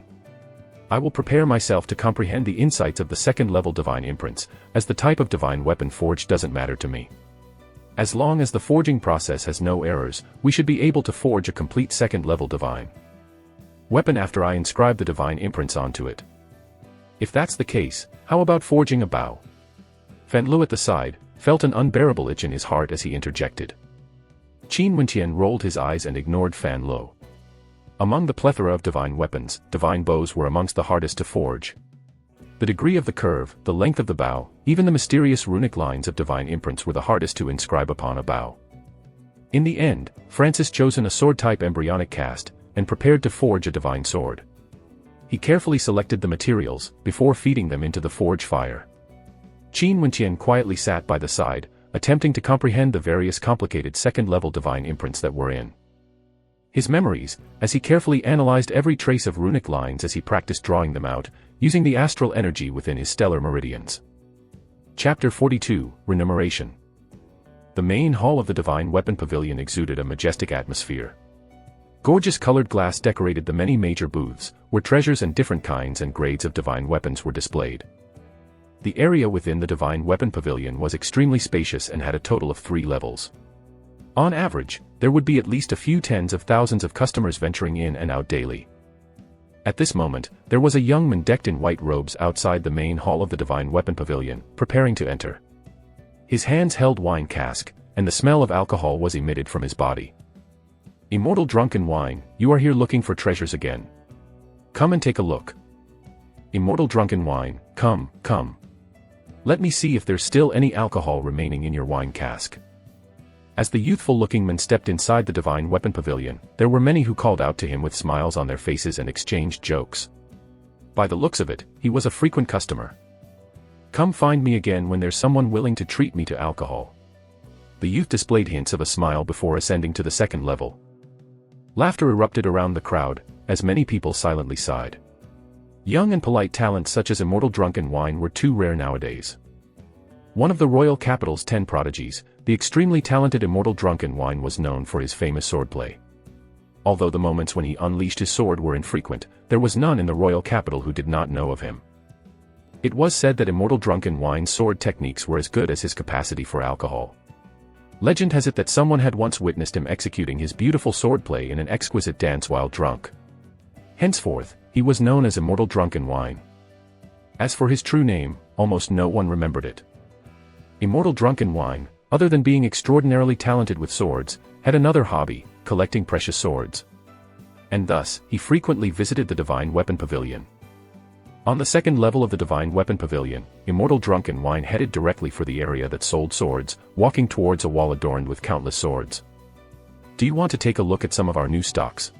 Speaker 1: I will prepare myself to comprehend the insights of the second-level divine imprints, as the type of divine weapon forged doesn't matter to me. As long as the forging process has no errors, we should be able to forge a complete second-level divine weapon after I inscribe the divine imprints onto it. If that's the case, how about forging a bow?" Fan Lu at the side felt an unbearable itch in his heart as he interjected. Qin Wentian rolled his eyes and ignored Fan Lu. Among the plethora of divine weapons, divine bows were amongst the hardest to forge. The degree of the curve, the length of the bow, even the mysterious runic lines of divine imprints were the hardest to inscribe upon a bow. In the end, Francis chose a sword-type embryonic cast, and prepared to forge a divine sword. He carefully selected the materials, before feeding them into the forge fire. Qin Wentian quietly sat by the side, attempting to comprehend the various complicated second-level divine imprints that were in his memories, as he carefully analyzed every trace of runic lines as he practiced drawing them out, using the astral energy within his stellar meridians. Chapter 42, Remuneration. The main hall of the Divine Weapon Pavilion exuded a majestic atmosphere. Gorgeous colored glass decorated the many major booths, where treasures and different kinds and grades of divine weapons were displayed. The area within the Divine Weapon Pavilion was extremely spacious and had a total of 3 levels. On average, there would be at least a few tens of thousands of customers venturing in and out daily. At this moment, there was a young man decked in white robes outside the main hall of the Divine Weapon Pavilion, preparing to enter. His hands held wine cask, and the smell of alcohol was emitted from his body. "Immortal drunken wine, you are here looking for treasures again. Come and take a look. Immortal drunken wine, come, come. Let me see if there's still any alcohol remaining in your wine cask." As the youthful-looking man stepped inside the Divine Weapon Pavilion, there were many who called out to him with smiles on their faces and exchanged jokes. By the looks of it, he was a frequent customer. "Come find me again when there's someone willing to treat me to alcohol." The youth displayed hints of a smile before ascending to the second level. Laughter erupted around the crowd, as many people silently sighed. Young and polite talents such as Immortal Drunken Wine were too rare nowadays. One of the royal capital's 10 prodigies, the extremely talented Immortal Drunken Wine was known for his famous swordplay. Although the moments when he unleashed his sword were infrequent, there was none in the royal capital who did not know of him. It was said that Immortal Drunken Wine's sword techniques were as good as his capacity for alcohol. Legend has it that someone had once witnessed him executing his beautiful swordplay in an exquisite dance while drunk. Henceforth, he was known as Immortal Drunken Wine. As for his true name, almost no one remembered it. Immortal Drunken Wine, other than being extraordinarily talented with swords, had another hobby, collecting precious swords. And thus, he frequently visited the Divine Weapon Pavilion. On the second level of the Divine Weapon Pavilion, Immortal Drunken Wine headed directly for the area that sold swords, walking towards a wall adorned with countless swords. "Do you want to take a look at some of our new stocks?"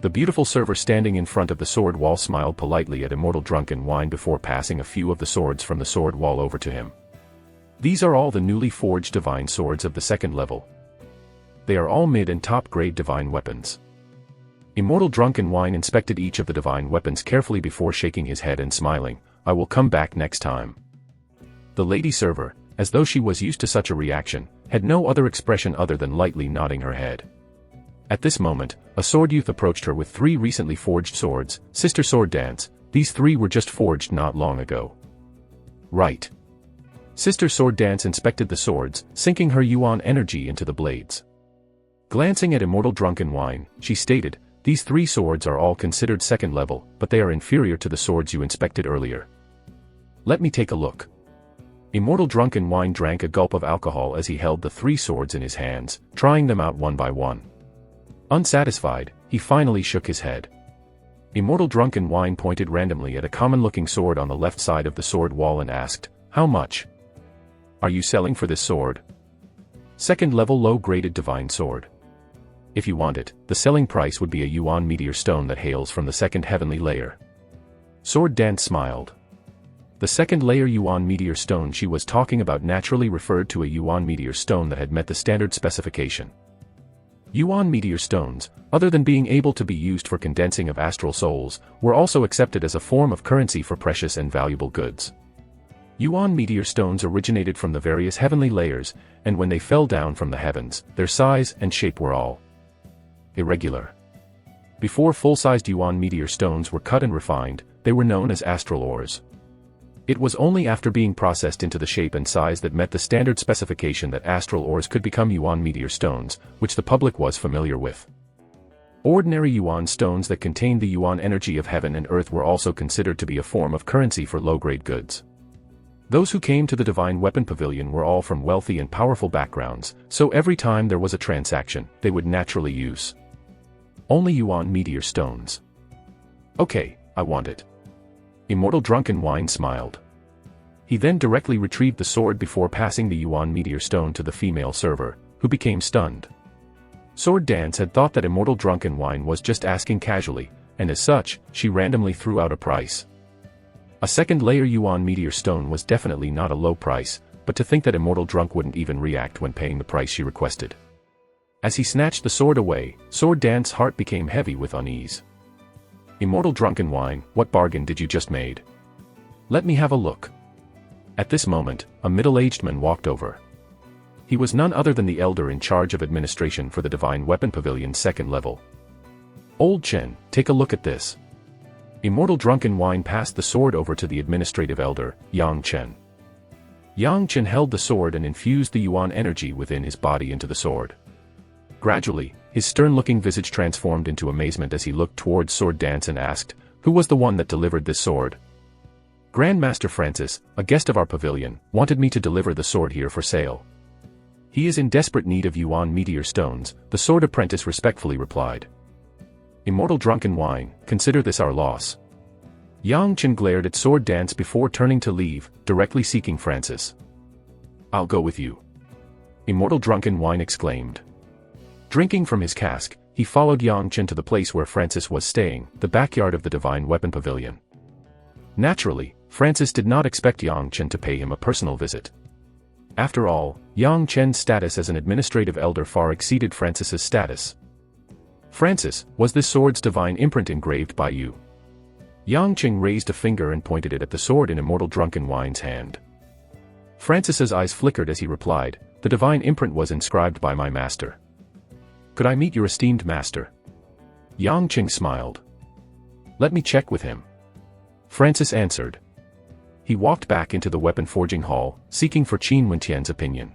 Speaker 1: The beautiful server standing in front of the sword wall smiled politely at Immortal Drunken Wine before passing a few of the swords from the sword wall over to him. "These are all the newly forged divine swords of the second level. They are all mid and top grade divine weapons." Immortal Drunken Wine inspected each of the divine weapons carefully before shaking his head and smiling. "I will come back next time." The lady server, as though she was used to such a reaction, had no other expression other than lightly nodding her head. At this moment, a sword youth approached her with 3 recently forged swords. Sister Sword Dance, these 3 were just forged not long ago. Right. Sister Sword Dance inspected the swords, sinking her yuan energy into the blades. Glancing at Immortal Drunken Wine, she stated, these 3 swords are all considered second level, but they are inferior to the swords you inspected earlier. Let me take a look. Immortal Drunken Wine drank a gulp of alcohol as he held the 3 swords in his hands, trying them out one by one. Unsatisfied, he finally shook his head. Immortal Drunken Wine pointed randomly at a common-looking sword on the left side of the sword wall and asked, "How much? Are you selling for this sword?" Second-level low-graded divine sword. If you want it, the selling price would be a yuan meteor stone that hails from the second heavenly layer. Sword Dance smiled. The second layer yuan meteor stone she was talking about naturally referred to a yuan meteor stone that had met the standard specification. Yuan meteor stones, other than being able to be used for condensing of astral souls, were also accepted as a form of currency for precious and valuable goods. Yuan meteor stones originated from the various heavenly layers, and when they fell down from the heavens, their size and shape were all irregular. Before full-sized yuan meteor stones were cut and refined, they were known as astral ores. It was only after being processed into the shape and size that met the standard specification that astral ores could become yuan meteor stones, which the public was familiar with. Ordinary yuan stones that contained the yuan energy of heaven and earth were also considered to be a form of currency for low-grade goods. Those who came to the Divine Weapon Pavilion were all from wealthy and powerful backgrounds, so every time there was a transaction, they would naturally use only yuan meteor stones. Okay, I want it. Immortal Drunken Wine smiled. He then directly retrieved the sword before passing the yuan meteor stone to the female server, who became stunned. Sword Dance had thought that Immortal Drunken Wine was just asking casually, and as such, she randomly threw out a price. A second layer yuan meteor stone was definitely not a low price, but to think that Immortal Drunk wouldn't even react when paying the price she requested. As he snatched the sword away, Sword Dance's heart became heavy with unease. Immortal Drunken Wine, what bargain did you just made? Let me have a look. At this moment, a middle-aged man walked over. He was none other than the elder in charge of administration for the Divine Weapon Pavilion's second level. Old Chen, take a look at this. Immortal Drunken Wine passed the sword over to the administrative elder, Yang Chen. Yang Chen held the sword and infused the yuan energy within his body into the sword. Gradually, his stern-looking visage transformed into amazement as he looked towards Sword Dance and asked, "Who was the one that delivered this sword?" "Grandmaster Francis, a guest of our pavilion, wanted me to deliver the sword here for sale. He is in desperate need of yuan meteor stones," the sword apprentice respectfully replied. Immortal Drunken Wine, consider this our loss. Yang Chen glared at Sword Dance before turning to leave, directly seeking Francis. "I'll go with you," Immortal Drunken Wine exclaimed. Drinking from his cask, he followed Yang Chen to the place where Francis was staying, the backyard of the Divine Weapon Pavilion. Naturally, Francis did not expect Yang Chen to pay him a personal visit. After all, Yang Chen's status as an administrative elder far exceeded Francis's status. "Francis, was this sword's divine imprint engraved by you?" Yang Chen raised a finger and pointed it at the sword in Immortal Drunken Wine's hand. Francis's eyes flickered as he replied, "The divine imprint was inscribed by my master." "Could I meet your esteemed master?" Yang Chen smiled. "Let me check with him," Francis answered. He walked back into the weapon forging hall, seeking for Qin Wentian's opinion.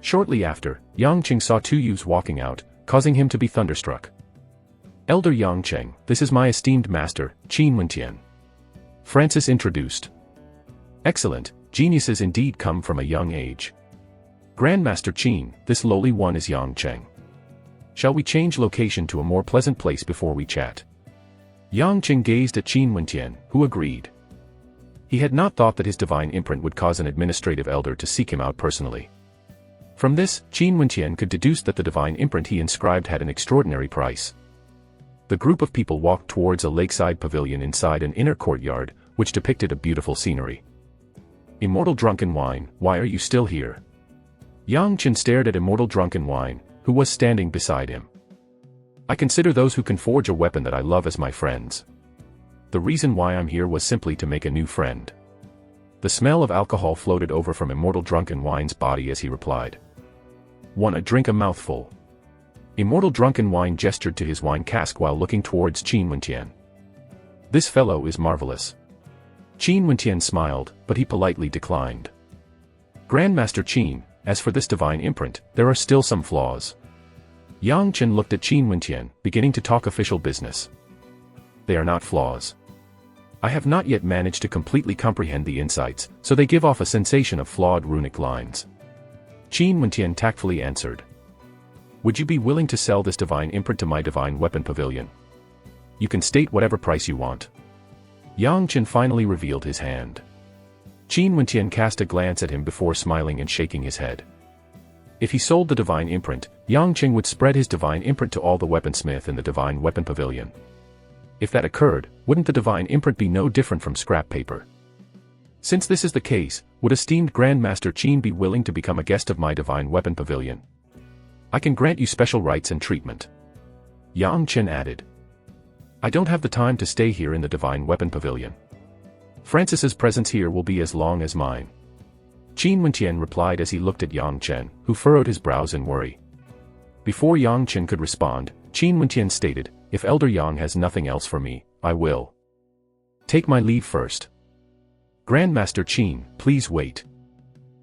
Speaker 1: Shortly after, Yang Chen saw 2 youths walking out, causing him to be thunderstruck. "Elder Yang Chen, this is my esteemed master, Qin Wentian," Francis introduced. "Excellent, geniuses indeed come from a young age. Grandmaster Qin, this lowly one is Yang Chen. Shall we change location to a more pleasant place before we chat?" Yang Chen gazed at Qin Wentian, who agreed. He had not thought that his divine imprint would cause an administrative elder to seek him out personally. From this, Qin Wentian could deduce that the divine imprint he inscribed had an extraordinary price. The group of people walked towards a lakeside pavilion inside an inner courtyard, which depicted a beautiful scenery. "Immortal Drunken Wine, why are you still here?" Yang Chen stared at Immortal Drunken Wine, who was standing beside him. "I consider those who can forge a weapon that I love as my friends. The reason why I'm here was simply to make a new friend." The smell of alcohol floated over from Immortal Drunken Wine's body as he replied. "Wanna drink a mouthful?" Immortal Drunken Wine gestured to his wine cask while looking towards Qin Wentian. This fellow is marvelous. Qin Wentian smiled, but he politely declined. Grandmaster Qin, as for this divine imprint, there are still some flaws. Yang Chen looked at Qin Wentian, beginning to talk official business. They are not flaws. I have not yet managed to completely comprehend the insights, so they give off a sensation of flawed runic lines. Qin Wentian tactfully answered. Would you be willing to sell this divine imprint to my divine weapon pavilion? You can state whatever price you want. Yang Chen finally revealed his hand. Qin Wentian cast a glance at him before smiling and shaking his head. If he sold the divine imprint, Yang Chen would spread his divine imprint to all the weaponsmith in the divine weapon pavilion. If that occurred, wouldn't the divine imprint be no different from scrap paper? Since this is the case, would esteemed Grandmaster Qin be willing to become a guest of my divine weapon pavilion? I can grant you special rights and treatment. Yang Chen added. I don't have the time to stay here in the divine weapon pavilion. Francis's presence here will be as long as mine. Qin Wentian replied as he looked at Yang Chen, who furrowed his brows in worry. Before Yang Chen could respond, Qin Wentian stated, if Elder Yang has nothing else for me, I will take my leave first. Grandmaster Qin, please wait.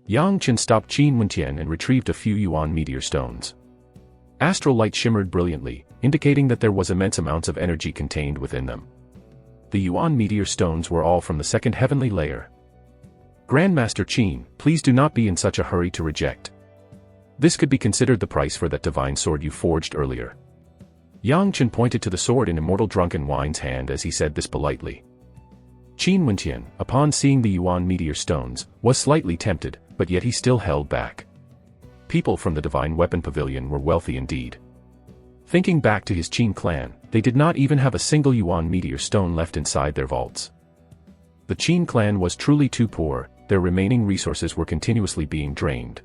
Speaker 1: Yang Chen stopped Qin Wentian and retrieved a few yuan meteor stones. Astral light shimmered brilliantly, indicating that there was immense amounts of energy contained within them. The yuan meteor stones were all from the second heavenly layer. Grandmaster Qin, please do not be in such a hurry to reject. This could be considered the price for that divine sword you forged earlier. Yang Chen pointed to the sword in Immortal Drunken Wine's hand as he said this politely. Qin Wentian, upon seeing the yuan meteor stones, was slightly tempted, but yet he still held back. People from the divine weapon pavilion were wealthy indeed. Thinking back to his Qin clan, they did not even have a single yuan meteor stone left inside their vaults. The Qin clan was truly too poor, their remaining resources were continuously being drained.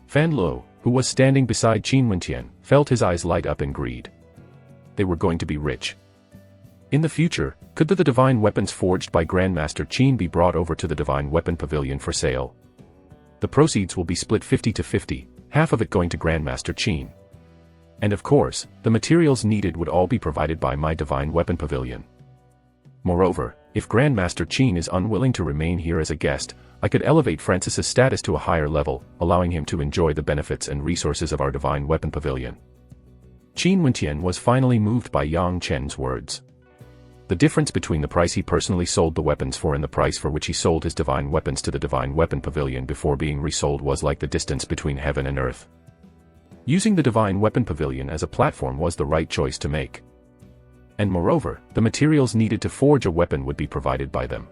Speaker 1: Fan Luo, who was standing beside Qin Wentian, felt his eyes light up in greed. They were going to be rich. In the future, could the divine weapons forged by Grandmaster Qin be brought over to the divine weapon pavilion for sale? The proceeds will be split 50-50, half of it going to Grandmaster Qin. And of course, the materials needed would all be provided by my divine weapon pavilion. Moreover, if Grandmaster Qin is unwilling to remain here as a guest, I could elevate Francis's status to a higher level, allowing him to enjoy the benefits and resources of our divine weapon pavilion. Qin Wentian was finally moved by Yang Chen's words. The difference between the price he personally sold the weapons for and the price for which he sold his divine weapons to the divine weapon pavilion before being resold was like the distance between heaven and earth. Using the divine weapon pavilion as a platform was the right choice to make. And moreover, the materials needed to forge a weapon would be provided by them.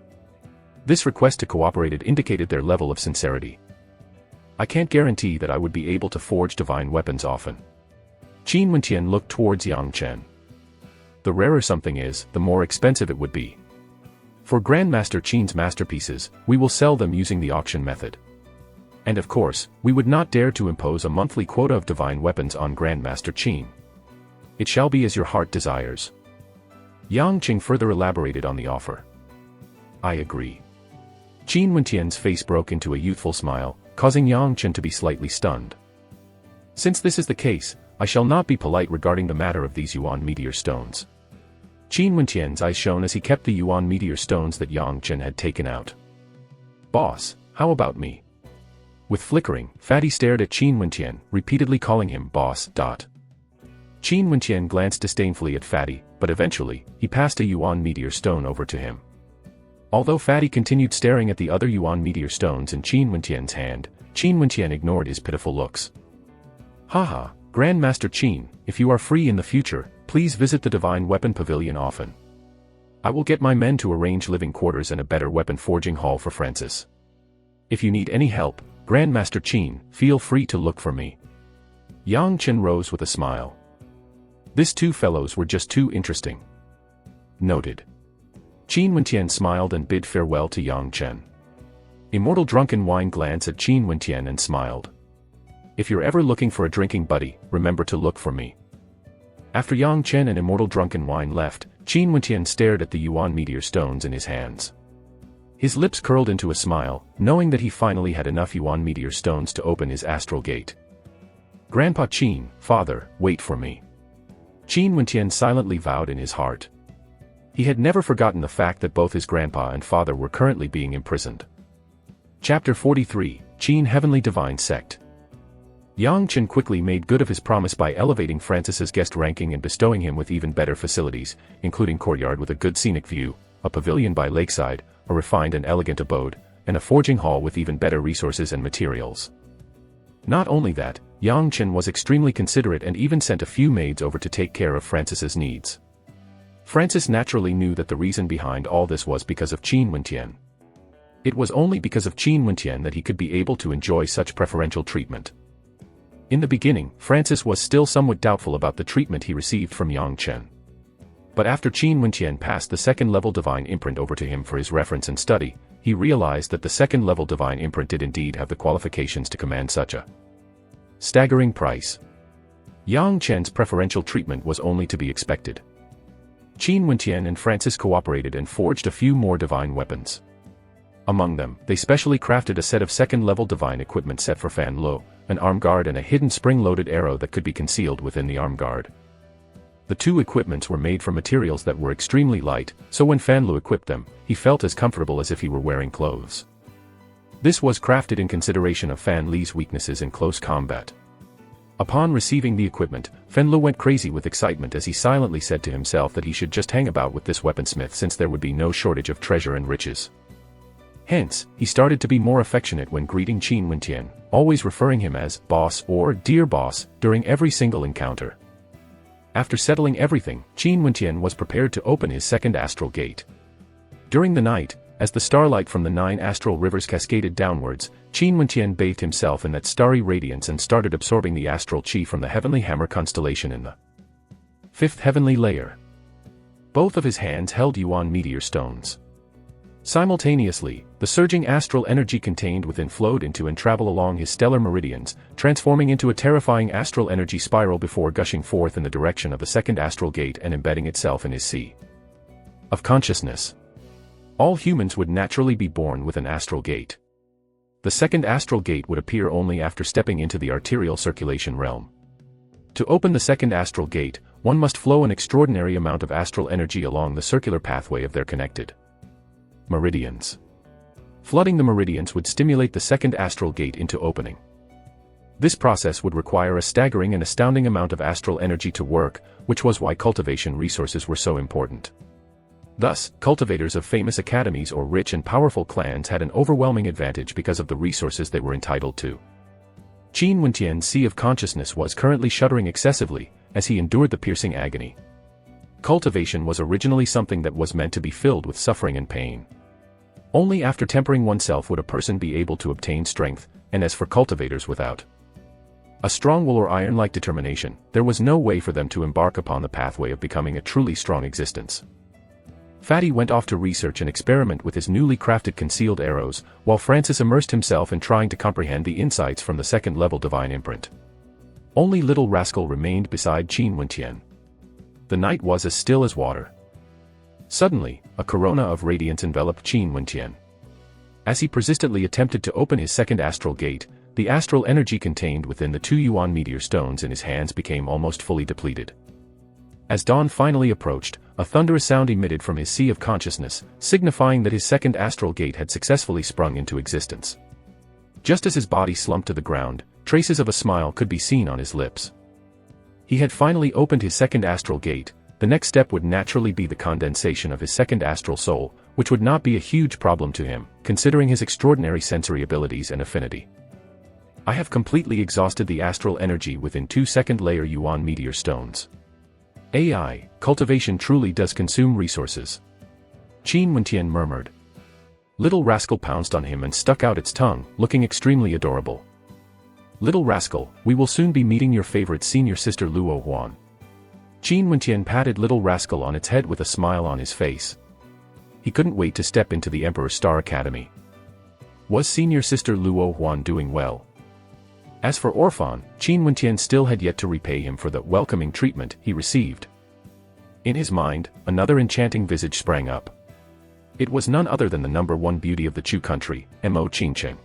Speaker 1: This request to cooperate indicated their level of sincerity. I can't guarantee that I would be able to forge divine weapons often. Qin Wentian looked towards Yang Chen. The rarer something is, the more expensive it would be. For Grandmaster Qin's masterpieces, we will sell them using the auction method. And of course, we would not dare to impose a monthly quota of divine weapons on Grandmaster Qin. It shall be as your heart desires. Yang Chen further elaborated on the offer. I agree. Qin Wentian's face broke into a youthful smile, causing Yang Chen to be slightly stunned. Since this is the case, I shall not be polite regarding the matter of these yuan meteor stones. Qin Wentian's eyes shone as he kept the yuan meteor stones that Yang Chen had taken out. Boss, how about me? With flickering, Fatty stared at Qin Wentian, repeatedly calling him boss. Qin Wentian glanced disdainfully at Fatty, but eventually, he passed a yuan meteor stone over to him. Although Fatty continued staring at the other yuan meteor stones in Qin Wentian's hand, Qin Wentian ignored his pitiful looks. Haha, Grandmaster Qin, if you are free in the future, please visit the Divine Weapon Pavilion often. I will get my men to arrange living quarters and a better weapon forging hall for Francis. If you need any help, Grandmaster Qin, feel free to look for me. Yang Chen rose with a smile. These two fellows were just too interesting. Noted. Qin Wentian smiled and bid farewell to Yang Chen. Immortal Drunken Wine glanced at Qin Wentian and smiled. If you're ever looking for a drinking buddy, remember to look for me. After Yang Chen and Immortal Drunken Wine left, Qin Wentian stared at the yuan meteor stones in his hands. His lips curled into a smile, knowing that he finally had enough yuan meteor stones to open his astral gate. "Grandpa Qin, father, wait for me." Qin Wentian silently vowed in his heart. He had never forgotten the fact that both his grandpa and father were currently being imprisoned. Chapter 43, Qin Heavenly Divine Sect. Yang Chen quickly made good of his promise by elevating Francis's guest ranking and bestowing him with even better facilities, including courtyard with a good scenic view, a pavilion by lakeside, a refined and elegant abode, and a forging hall with even better resources and materials. Not only that, Yang Chen was extremely considerate and even sent a few maids over to take care of Francis's needs. Francis naturally knew that the reason behind all this was because of Qin Wentian. It was only because of Qin Wentian that he could be able to enjoy such preferential treatment. In the beginning, Francis was still somewhat doubtful about the treatment he received from Yang Chen. But after Qin Wentian passed the second-level divine imprint over to him for his reference and study, he realized that the second-level divine imprint did indeed have the qualifications to command such a staggering price. Yang Chen's preferential treatment was only to be expected. Qin Wentian and Francis cooperated and forged a few more divine weapons. Among them, they specially crafted a set of second-level divine equipment set for Fan Lo, an arm guard and a hidden spring-loaded arrow that could be concealed within the arm guard. The two equipments were made from materials that were extremely light, so when Fan Lo equipped them, he felt as comfortable as if he were wearing clothes. This was crafted in consideration of Fan Li's weaknesses in close combat. Upon receiving the equipment, Fan Lo went crazy with excitement as he silently said to himself that he should just hang about with this weaponsmith since there would be no shortage of treasure and riches. Hence, he started to be more affectionate when greeting Qin Wentian, always referring him as boss or dear boss during every single encounter. After settling everything, Qin Wentian was prepared to open his second astral gate. During the night, as the starlight from the 9 astral rivers cascaded downwards, Qin Wentian bathed himself in that starry radiance and started absorbing the astral qi from the heavenly hammer constellation in the 5th heavenly layer. Both of his hands held Yuan meteor stones. Simultaneously, the surging astral energy contained within flowed into and traveled along his stellar meridians, transforming into a terrifying astral energy spiral before gushing forth in the direction of the second astral gate and embedding itself in his sea of consciousness. All humans would naturally be born with an astral gate. The second astral gate would appear only after stepping into the arterial circulation realm. To open the second astral gate, one must flow an extraordinary amount of astral energy along the circular pathway of their connected meridians. Flooding the meridians would stimulate the second astral gate into opening. This process would require a staggering and astounding amount of astral energy to work, which was why cultivation resources were so important. Thus, cultivators of famous academies or rich and powerful clans had an overwhelming advantage because of the resources they were entitled to. Qin Wentian's sea of consciousness was currently shuddering excessively, as he endured the piercing agony. Cultivation was originally something that was meant to be filled with suffering and pain. Only after tempering oneself would a person be able to obtain strength, and as for cultivators without a strong will or iron-like determination, there was no way for them to embark upon the pathway of becoming a truly strong existence. Fatty went off to research and experiment with his newly crafted concealed arrows, while Francis immersed himself in trying to comprehend the insights from the second-level divine imprint. Only little Rascal remained beside Qin Wentian. The night was as still as water. Suddenly, a corona of radiance enveloped Qin Wentian. As he persistently attempted to open his second astral gate, the astral energy contained within the 2 Yuan meteor stones in his hands became almost fully depleted. As dawn finally approached, a thunderous sound emitted from his sea of consciousness, signifying that his second astral gate had successfully sprung into existence. Just as his body slumped to the ground, traces of a smile could be seen on his lips. He had finally opened his second astral gate. The next step would naturally be the condensation of his second astral soul, which would not be a huge problem to him, considering his extraordinary sensory abilities and affinity. I have completely exhausted the astral energy within 2 second-layer Yuan meteor stones. AI, cultivation truly does consume resources. Qin Wentian murmured. Little Rascal pounced on him and stuck out its tongue, looking extremely adorable. Little Rascal, we will soon be meeting your favorite senior sister Luo Huan. Qin Wentian patted Little Rascal on its head with a smile on his face. He couldn't wait to step into the Emperor's Star Academy. Was senior sister Luo Huan doing well? As for Orphan, Qin Wentian still had yet to repay him for the welcoming treatment he received. In his mind, another enchanting visage sprang up. It was none other than the #1 beauty of the Chu country, Mo Qingcheng.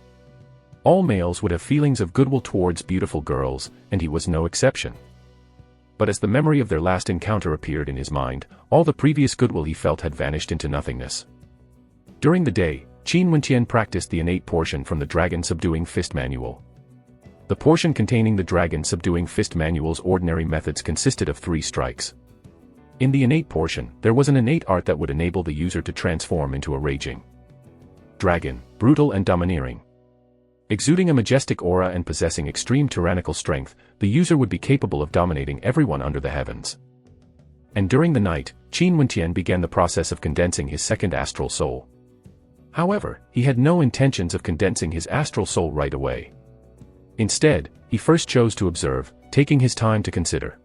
Speaker 1: All males would have feelings of goodwill towards beautiful girls, and he was no exception. But as the memory of their last encounter appeared in his mind, all the previous goodwill he felt had vanished into nothingness. During the day, Qin Wentian practiced the innate portion from the Dragon Subduing Fist Manual. The portion containing the Dragon Subduing Fist Manual's ordinary methods consisted of 3 strikes. In the innate portion, there was an innate art that would enable the user to transform into a raging dragon, brutal and domineering. Exuding a majestic aura and possessing extreme tyrannical strength, the user would be capable of dominating everyone under the heavens. And during the night, Qin Wentian began the process of condensing his second astral soul. However, he had no intentions of condensing his astral soul right away. Instead, he first chose to observe, taking his time to consider.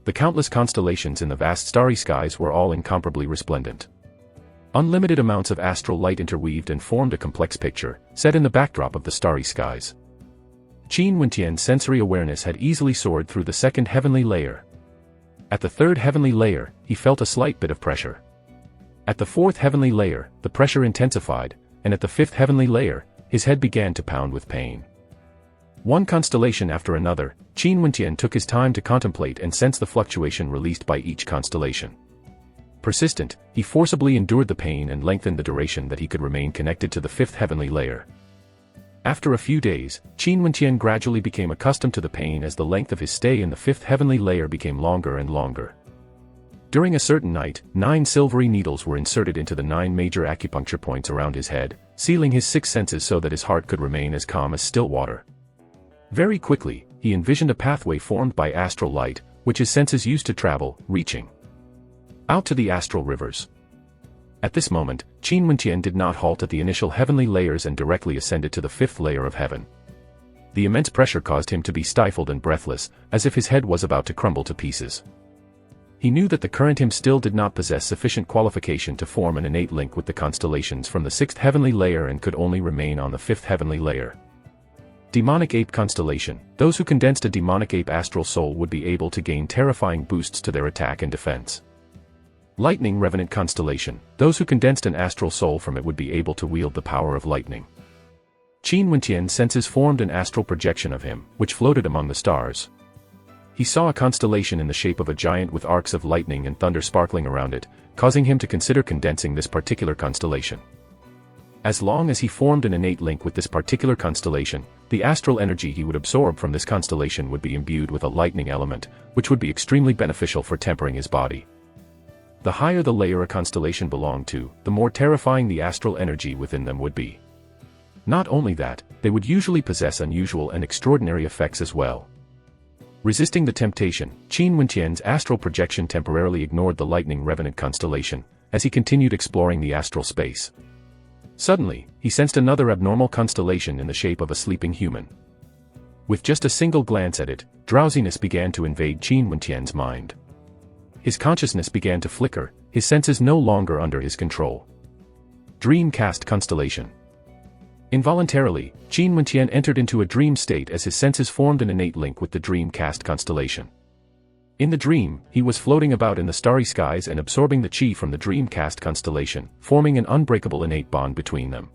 Speaker 1: The countless constellations in the vast starry skies were all incomparably resplendent. Unlimited amounts of astral light interweaved and formed a complex picture, set in the backdrop of the starry skies. Qin Wentian's sensory awareness had easily soared through the second heavenly layer. At the third heavenly layer, he felt a slight bit of pressure. At the fourth heavenly layer, the pressure intensified, and at the fifth heavenly layer, his head began to pound with pain. One constellation after another, Qin Wentian took his time to contemplate and sense the fluctuation released by each constellation. Persistent, he forcibly endured the pain and lengthened the duration that he could remain connected to the fifth heavenly layer. After a few days, Qin Wentian gradually became accustomed to the pain as the length of his stay in the fifth heavenly layer became longer and longer. During a certain night, 9 silvery needles were inserted into the 9 major acupuncture points around his head, sealing his 6 senses so that his heart could remain as calm as still water. Very quickly, he envisioned a pathway formed by astral light, which his senses used to travel, reaching out to the astral rivers. At this moment, Qin Wentian did not halt at the initial heavenly layers and directly ascended to the 5th layer of heaven. The immense pressure caused him to be stifled and breathless, as if his head was about to crumble to pieces. He knew that the current him still did not possess sufficient qualification to form an innate link with the constellations from the 6th heavenly layer and could only remain on the 5th heavenly layer. Demonic Ape Constellation. Those who condensed a demonic ape astral soul would be able to gain terrifying boosts to their attack and defense. Lightning Revenant Constellation. Those who condensed an astral soul from it would be able to wield the power of lightning. Qin Wentian's senses formed an astral projection of him, which floated among the stars. He saw a constellation in the shape of a giant with arcs of lightning and thunder sparkling around it, causing him to consider condensing this particular constellation. As long as he formed an innate link with this particular constellation, the astral energy he would absorb from this constellation would be imbued with a lightning element, which would be extremely beneficial for tempering his body. The higher the layer a constellation belonged to, the more terrifying the astral energy within them would be. Not only that, they would usually possess unusual and extraordinary effects as well. Resisting the temptation, Qin Wentian's astral projection temporarily ignored the Lightning Revenant constellation, as he continued exploring the astral space. Suddenly, he sensed another abnormal constellation in the shape of a sleeping human. With just a single glance at it, drowsiness began to invade Qin Wentian's mind. His consciousness began to flicker, his senses no longer under his control. Dreamcast Constellation. Involuntarily, Qin Wentian entered into a dream state as his senses formed an innate link with the Dreamcast constellation. In the dream, he was floating about in the starry skies and absorbing the qi from the Dreamcast constellation, forming an unbreakable innate bond between them.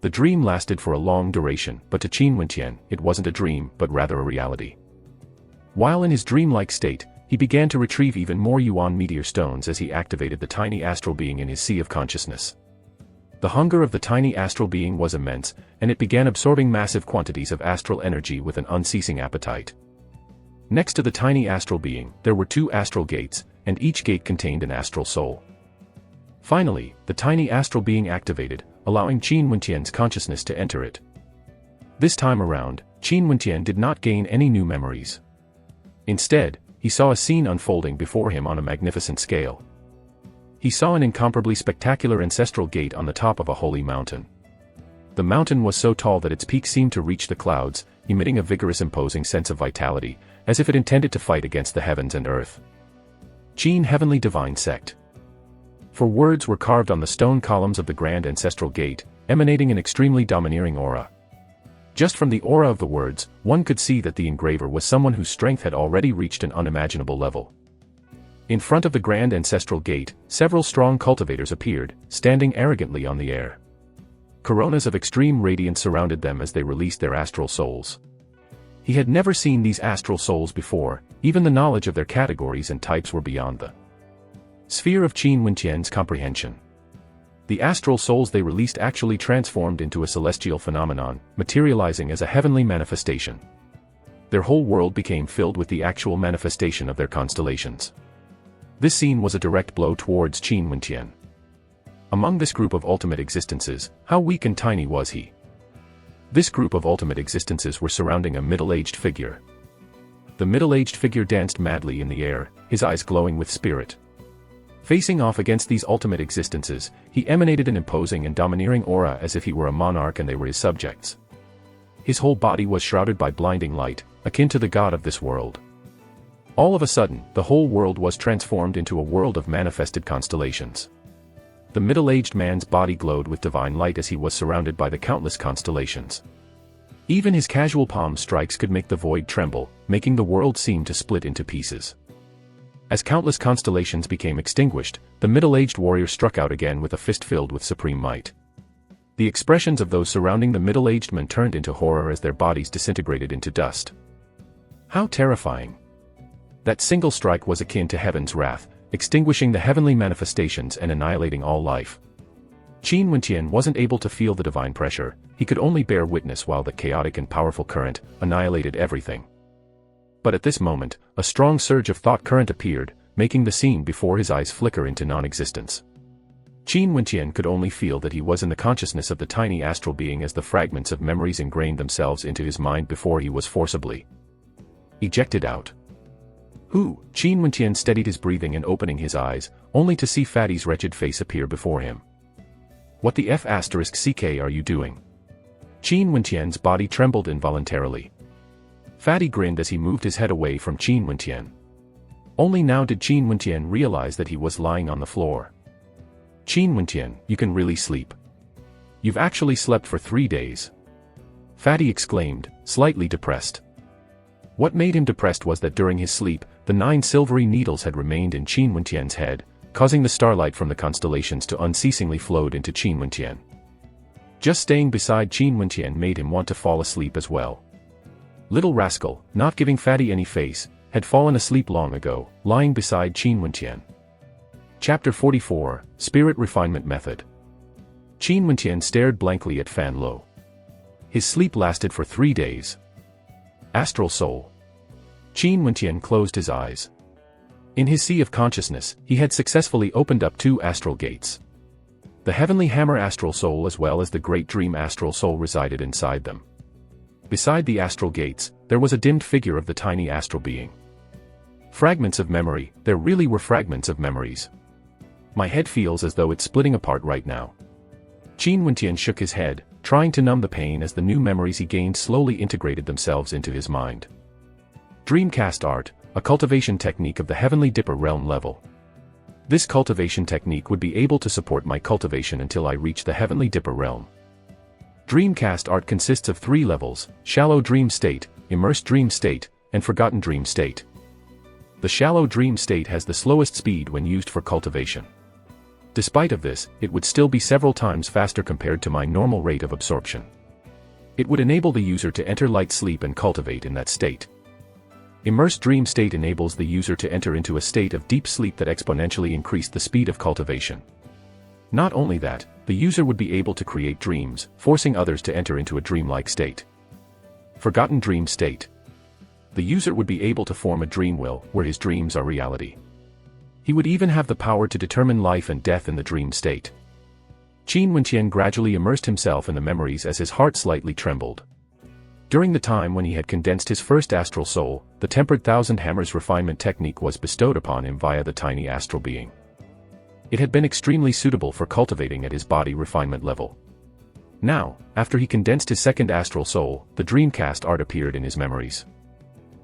Speaker 1: The dream lasted for a long duration, but to Qin Wentian, it wasn't a dream but rather a reality. While in his dreamlike state, he began to retrieve even more Yuan meteor stones as he activated the tiny astral being in his sea of consciousness. The hunger of the tiny astral being was immense, and it began absorbing massive quantities of astral energy with an unceasing appetite. Next to the tiny astral being, there were 2 astral gates, and each gate contained an astral soul. Finally, the tiny astral being activated, allowing Qin Wentian's consciousness to enter it. This time around, Qin Wentian did not gain any new memories. Instead, he saw a scene unfolding before him on a magnificent scale. He saw an incomparably spectacular ancestral gate on the top of a holy mountain. The mountain was so tall that its peak seemed to reach the clouds, emitting a vigorous imposing sense of vitality, as if it intended to fight against the heavens and earth. Qin Heavenly Divine Sect. 4 words were carved on the stone columns of the grand ancestral gate, emanating an extremely domineering aura. Just from the aura of the words, one could see that the engraver was someone whose strength had already reached an unimaginable level. In front of the grand ancestral gate, several strong cultivators appeared, standing arrogantly on the air. coronas of extreme radiance surrounded them as they released their astral souls. He had never seen these astral souls before, even the knowledge of their categories and types were beyond the sphere of Qin Wenqian's comprehension. The astral souls they released actually transformed into a celestial phenomenon, materializing as a heavenly manifestation. Their whole world became filled with the actual manifestation of their constellations. This scene was a direct blow towards Qin Wenqian. Among this group of ultimate existences, how weak and tiny was he? This group of ultimate existences were surrounding a middle-aged figure. The middle-aged figure danced madly in the air, his eyes glowing with spirit. Facing off against these ultimate existences, he emanated an imposing and domineering aura as if he were a monarch and they were his subjects. His whole body was shrouded by blinding light, akin to the god of this world. All of a sudden, the whole world was transformed into a world of manifested constellations. The middle-aged man's body glowed with divine light as he was surrounded by the countless constellations. Even his casual palm strikes could make the void tremble, making the world seem to split into pieces. As countless constellations became extinguished, the middle-aged warrior struck out again with a fist filled with supreme might. The expressions of those surrounding the middle-aged man turned into horror as their bodies disintegrated into dust. How terrifying! That single strike was akin to heaven's wrath, extinguishing the heavenly manifestations and annihilating all life. Qin Wenqian wasn't able to feel the divine pressure, he could only bear witness while the chaotic and powerful current annihilated everything. But at this moment, a strong surge of thought current appeared, making the scene before his eyes flicker into non-existence. Qin Wenqian could only feel that he was in the consciousness of the tiny astral being as the fragments of memories ingrained themselves into his mind before he was forcibly ejected out. Who? Qin Wenqian steadied his breathing and opening his eyes, only to see Fatty's wretched face appear before him. What the F***ck are you doing? Qin Wenqian's body trembled involuntarily. Fatty grinned as he moved his head away from Qin Wenqian. Only now did Qin Wenqian realize that he was lying on the floor. Qin Wenqian, you can really sleep. You've actually slept for 3 days. Fatty exclaimed, slightly depressed. What made him depressed was that during his sleep, the 9 silvery needles had remained in Qin Wenqian's head, causing the starlight from the constellations to unceasingly flow into Qin Wenqian. Just staying beside Qin Wenqian made him want to fall asleep as well. Little rascal, not giving Fatty any face, had fallen asleep long ago, lying beside Qin Wenqian. Chapter 44, Spirit Refinement Method. Qin Wenqian stared blankly at Fan Lo. His sleep lasted for 3 days. Astral Soul. Qin Wenqian closed his eyes. In his sea of consciousness, he had successfully opened up 2 astral gates. The Heavenly Hammer Astral Soul as well as the Great Dream Astral Soul resided inside them. Beside the astral gates, there was a dimmed figure of the tiny astral being. Fragments of memory, there really were fragments of memories. My head feels as though it's splitting apart right now. Qin Wenqian shook his head, trying to numb the pain as the new memories he gained slowly integrated themselves into his mind. Dreamcast art, a cultivation technique of the Heavenly Dipper realm level. This cultivation technique would be able to support my cultivation until I reach the Heavenly Dipper realm. Dreamcast art consists of 3 levels: Shallow Dream State, Immersed Dream State, and Forgotten Dream State. The Shallow Dream State has the slowest speed when used for cultivation. Despite of this, it would still be several times faster compared to my normal rate of absorption. It would enable the user to enter light sleep and cultivate in that state. Immersed Dream State enables the user to enter into a state of deep sleep that exponentially increased the speed of cultivation. Not only that, the user would be able to create dreams, forcing others to enter into a dreamlike state. Forgotten Dream State. The user would be able to form a dream will, where his dreams are reality. He would even have the power to determine life and death in the dream state. Qin Wenqian gradually immersed himself in the memories as his heart slightly trembled. During the time when he had condensed his first astral soul, the Tempered Thousand Hammers refinement technique was bestowed upon him via the tiny astral being. It had been extremely suitable for cultivating at his body refinement level. Now, after he condensed his second astral soul, the Dreamcast art appeared in his memories.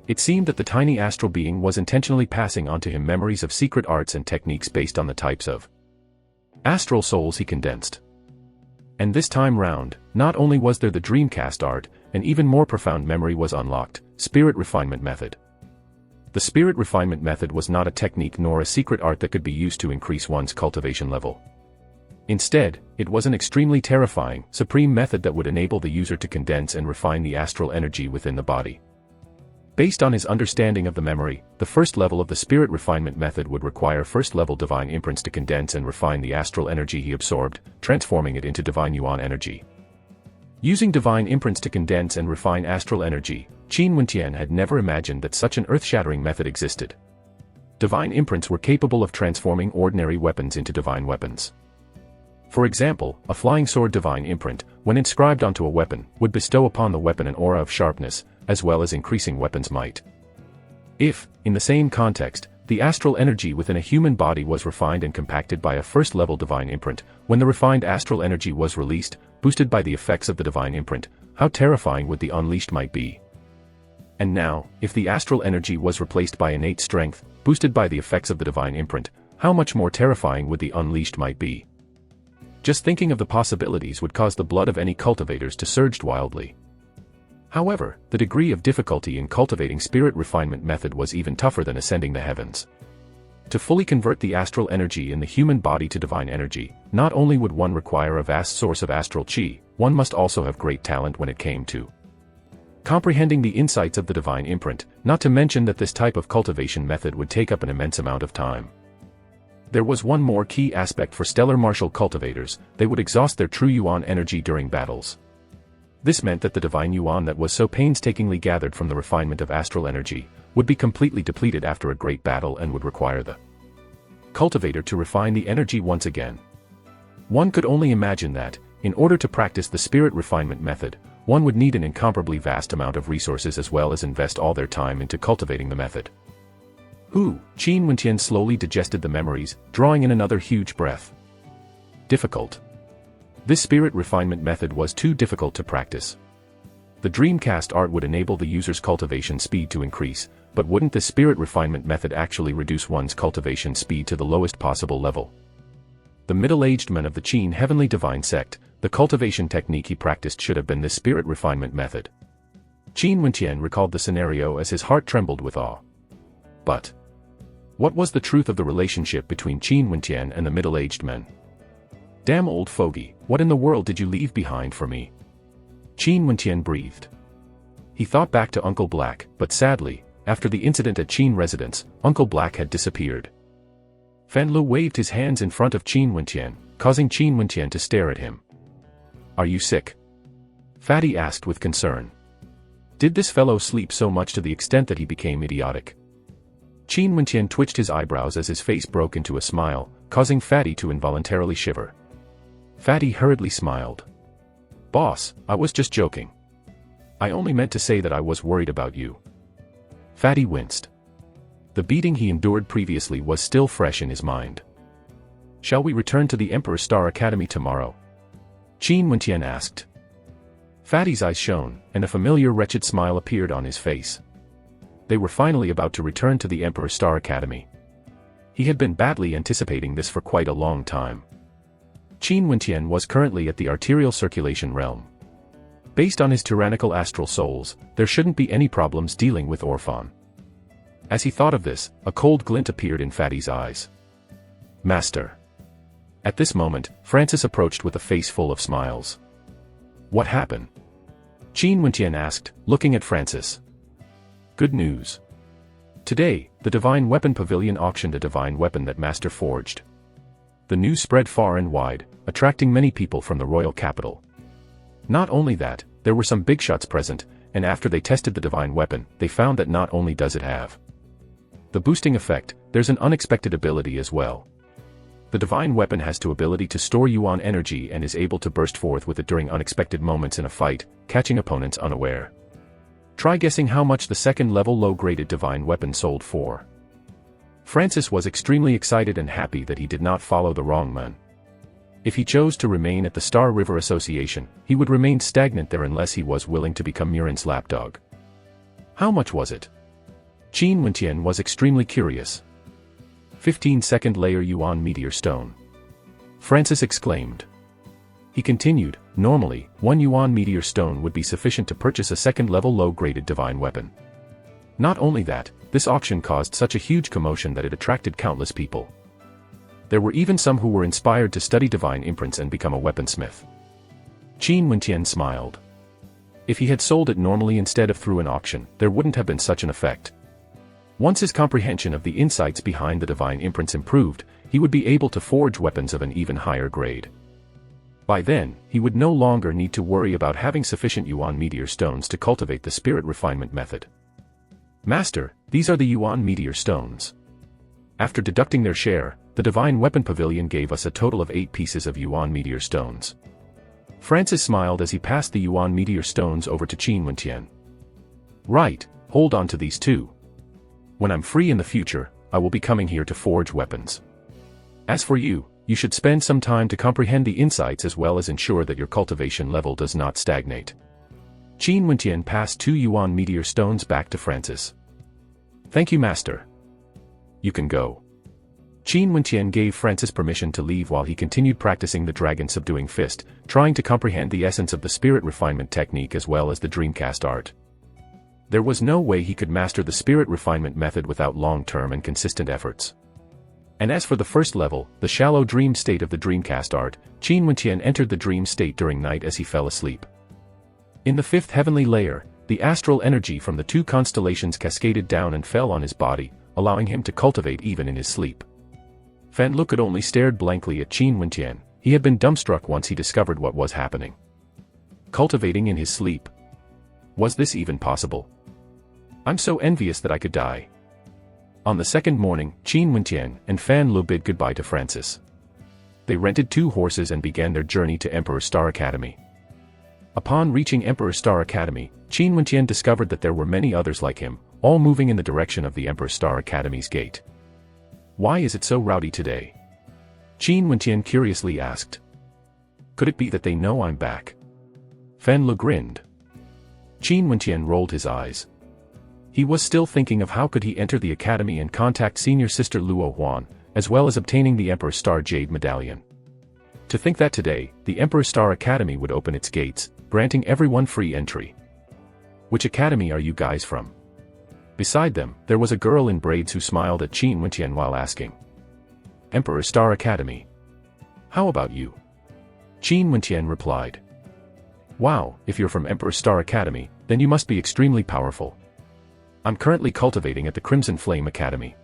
Speaker 1: It seemed that the tiny astral being was intentionally passing on to him memories of secret arts and techniques based on the types of astral souls he condensed. And this time round, not only was there the Dreamcast art, an even more profound memory was unlocked: Spirit Refinement Method. The Spirit Refinement Method was not a technique nor a secret art that could be used to increase one's cultivation level. Instead, it was an extremely terrifying, supreme method that would enable the user to condense and refine the astral energy within the body. Based on his understanding of the memory, the first level of the spirit refinement method would require first-level divine imprints to condense and refine the astral energy he absorbed, transforming it into divine yuan energy. Using divine imprints to condense and refine astral energy, Qin Wentian had never imagined that such an earth-shattering method existed. Divine imprints were capable of transforming ordinary weapons into divine weapons. For example, a flying sword divine imprint, when inscribed onto a weapon, would bestow upon the weapon an aura of sharpness, as well as increasing weapon's might. If, in the same context, the astral energy within a human body was refined and compacted by a first-level divine imprint, when the refined astral energy was released, boosted by the effects of the divine imprint, how terrifying would the unleashed might be? And now, if the astral energy was replaced by innate strength, boosted by the effects of the divine imprint, how much more terrifying would the unleashed might be? Just thinking of the possibilities would cause the blood of any cultivators to surge wildly. However, the degree of difficulty in cultivating spirit refinement method was even tougher than ascending the heavens. To fully convert the astral energy in the human body to divine energy, not only would one require a vast source of astral chi, one must also have great talent when it came to comprehending the insights of the divine imprint, not to mention that this type of cultivation method would take up an immense amount of time. There was one more key aspect for stellar martial cultivators: they would exhaust their true yuan energy during battles. This meant that the divine yuan that was so painstakingly gathered from the refinement of astral energy would be completely depleted after a great battle and would require the cultivator to refine the energy once again. One could only imagine that, in order to practice the spirit refinement method, one would need an incomparably vast amount of resources as well as invest all their time into cultivating the method. Qin Wentian slowly digested the memories, drawing in another huge breath. Difficult. This spirit refinement method was too difficult to practice. The Dreamcast art would enable the user's cultivation speed to increase, but wouldn't the spirit refinement method actually reduce one's cultivation speed to the lowest possible level? The middle-aged man of the Qin Heavenly Divine Sect, the cultivation technique he practiced should have been this spirit refinement method. Qin Wentian recalled the scenario as his heart trembled with awe. But what was the truth of the relationship between Qin Wentian and the middle-aged man? Damn old fogey, what in the world did you leave behind for me? Qin Wentian breathed. He thought back to Uncle Black, but sadly, after the incident at Qin residence, Uncle Black had disappeared. Fan Lu waved his hands in front of Qin Wentian, causing Qin Wentian to stare at him. Are you sick? Fatty asked with concern. Did this fellow sleep so much to the extent that he became idiotic? Qin Wentian twitched his eyebrows as his face broke into a smile, causing Fatty to involuntarily shiver. Fatty hurriedly smiled. Boss, I was just joking. I only meant to say that I was worried about you. Fatty winced. The beating he endured previously was still fresh in his mind. Shall we return to the Emperor Star Academy tomorrow? Qin Wentian asked. Fatty's eyes shone, and a familiar wretched smile appeared on his face. They were finally about to return to the Emperor Star Academy. He had been badly anticipating this for quite a long time. Qin Wentian was currently at the arterial circulation realm. Based on his tyrannical astral souls, there shouldn't be any problems dealing with Orphan. As he thought of this, a cold glint appeared in Fatty's eyes. Master. At this moment, Francis approached with a face full of smiles. What happened? Qin Wentian asked, looking at Francis. Good news. Today, the Divine Weapon Pavilion auctioned a divine weapon that Master forged. The news spread far and wide, attracting many people from the royal capital. Not only that, there were some big shots present, and after they tested the divine weapon, they found that not only does it have the boosting effect, there's an unexpected ability as well. The divine weapon has the ability to store yuan energy and is able to burst forth with it during unexpected moments in a fight, catching opponents unaware. Try guessing how much the second-level low-graded divine weapon sold for. Francis was extremely excited and happy that he did not follow the wrong man. If he chose to remain at the Star River Association, he would remain stagnant there unless he was willing to become Murin's lapdog. How much was it? Qin Wentian was extremely curious. 15-second layer yuan meteor stone. Francis exclaimed. He continued, normally, 1 yuan meteor stone would be sufficient to purchase a second-level low-graded divine weapon. Not only that, this auction caused such a huge commotion that it attracted countless people. there were even some who were inspired to study divine imprints and become a weaponsmith. Qin Wentian smiled. If he had sold it normally instead of through an auction, there wouldn't have been such an effect. Once his comprehension of the insights behind the divine imprints improved, he would be able to forge weapons of an even higher grade. By then, he would no longer need to worry about having sufficient Yuan meteor stones to cultivate the spirit refinement method. Master, these are the Yuan meteor stones. After deducting their share, the Divine Weapon Pavilion gave us a total of 8 pieces of Yuan meteor stones. Francis smiled as he passed the Yuan meteor stones over to Qin Wentian. Right, hold on to these too. When I'm free in the future, I will be coming here to forge weapons. As for you, you should spend some time to comprehend the insights as well as ensure that your cultivation level does not stagnate. Qin Wentian passed 2 Yuan meteor stones back to Francis. Thank you, Master. You can go. Qin Wentian gave Francis permission to leave while he continued practicing the dragon subduing fist, trying to comprehend the essence of the spirit refinement technique as well as the dreamcast art. There was no way he could master the spirit refinement method without long-term and consistent efforts. And as for the first level, the shallow dream state of the dreamcast art, Qin Wentian entered the dream state during night as he fell asleep. In the 5th heavenly layer, the astral energy from the 2 constellations cascaded down and fell on his body, allowing him to cultivate even in his sleep. Fan Lu could only stared blankly at Qin Wentian. He had been dumbstruck once he discovered what was happening. Cultivating in his sleep? Was this even possible? I'm so envious that I could die. On the second morning, Qin Wentian and Fan Lu bid goodbye to Francis. They rented 2 horses and began their journey to Emperor Star Academy. Upon reaching Emperor Star Academy, Qin Wentian discovered that there were many others like him, all moving in the direction of the Emperor Star Academy's gate. Why is it so rowdy today? Qin Wentian curiously asked. Could it be that they know I'm back? Fan Lu grinned. Qin Wentian rolled his eyes. He was still thinking of how could he enter the academy and contact senior sister Luo Huan, as well as obtaining the Emperor Star Jade Medallion. To think that today, the Emperor Star Academy would open its gates, granting everyone free entry. Which academy are you guys from? Beside them, there was a girl in braids who smiled at Qin Wentian while asking. Emperor Star Academy. How about you? Qin Wentian replied. Wow, if you're from Emperor Star Academy, then you must be extremely powerful. I'm currently cultivating at the Crimson Flame Academy.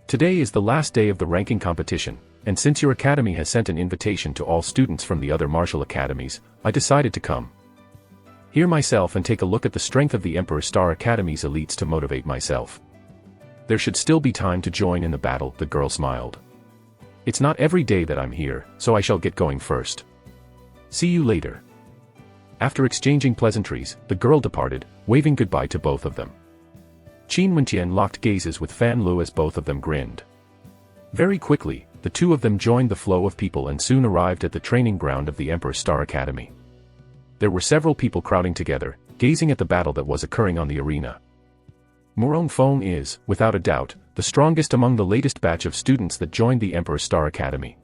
Speaker 1: Today is the last day of the ranking competition, and since your academy has sent an invitation to all students from the other martial academies, I decided to come. Hear myself and take a look at the strength of the Emperor Star Academy's elites to motivate myself. There should still be time to join in the battle, the girl smiled. It's not every day that I'm here, so I shall get going first. See you later. After exchanging pleasantries, the girl departed, waving goodbye to both of them. Qin Wentian locked gazes with Fan Lu as both of them grinned. Very quickly, the 2 of them joined the flow of people and soon arrived at the training ground of the Emperor Star Academy. There were several people crowding together, gazing at the battle that was occurring on the arena. Murong Feng is, without a doubt, the strongest among the latest batch of students that joined the Emperor Star Academy.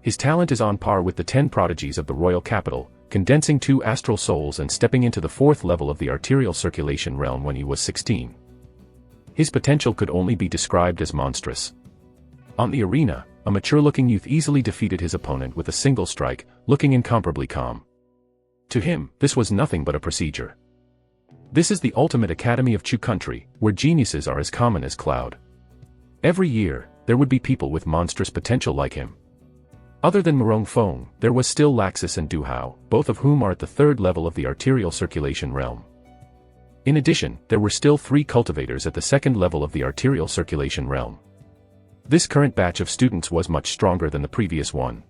Speaker 1: His talent is on par with the 10 prodigies of the royal capital, condensing 2 astral souls and stepping into the 4th level of the arterial circulation realm when he was 16. His potential could only be described as monstrous. On the arena, a mature-looking youth easily defeated his opponent with a single strike, looking incomparably calm. To him, this was nothing but a procedure. This is the ultimate academy of Chu country, where geniuses are as common as cloud. Every year, there would be people with monstrous potential like him. Other than Murong Feng, there was still Laxus and Du Hao, both of whom are at the 3rd level of the arterial circulation realm. In addition, there were still 3 cultivators at the 2nd level of the arterial circulation realm. This current batch of students was much stronger than the previous one.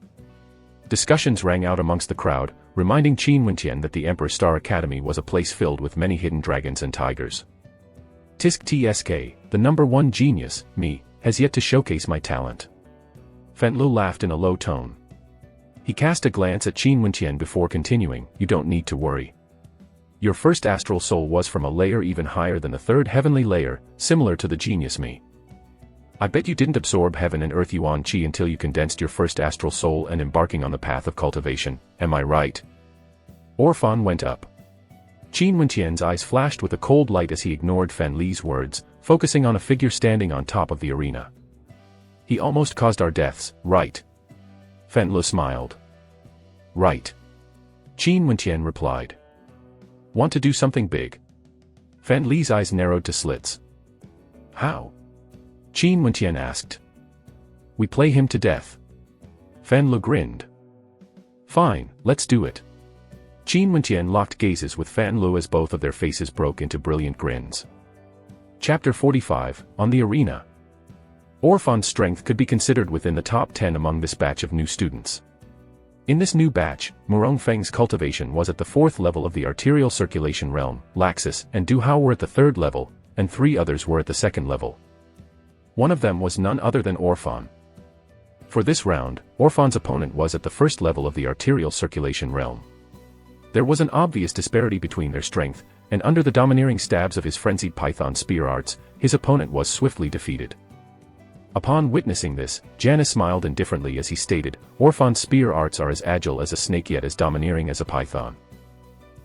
Speaker 1: Discussions rang out amongst the crowd, reminding Qin Wentian that the Emperor Star Academy was a place filled with many hidden dragons and tigers. Tisk TSK, the number 1 genius, me, has yet to showcase my talent. Fan Lu laughed in a low tone. He cast a glance at Qin Wentian before continuing, you don't need to worry. Your first astral soul was from a layer even higher than the 3rd heavenly layer, similar to the genius me. I bet you didn't absorb heaven and earth Yuan Qi until you condensed your first astral soul and embarking on the path of cultivation, am I right? Orphan went up. Qin Wentian's eyes flashed with a cold light as he ignored Fan Li's words, focusing on a figure standing on top of the arena. He almost caused our deaths, right? Fan Lu smiled. Right. Qin Wenqian replied. Want to do something big? Fan Li's eyes narrowed to slits. How? Qin Wenqian asked. We play him to death. Fan Lu grinned. Fine, let's do it. Qin Wenqian locked gazes with Fan Lu as both of their faces broke into brilliant grins. Chapter 45, On the Arena. Orphan's strength could be considered within the top 10 among this batch of new students. In this new batch, Murong Feng's cultivation was at the 4th level of the arterial circulation realm, Laxus and Du Hao were at the 3rd level, and 3 others were at the 2nd level. One of them was none other than Orphan. For this round, Orphan's opponent was at the 1st level of the arterial circulation realm. There was an obvious disparity between their strength, and under the domineering stabs of his frenzied python spear arts, his opponent was swiftly defeated. Upon witnessing this, Janus smiled indifferently as he stated, Orphan's spear arts are as agile as a snake yet as domineering as a python.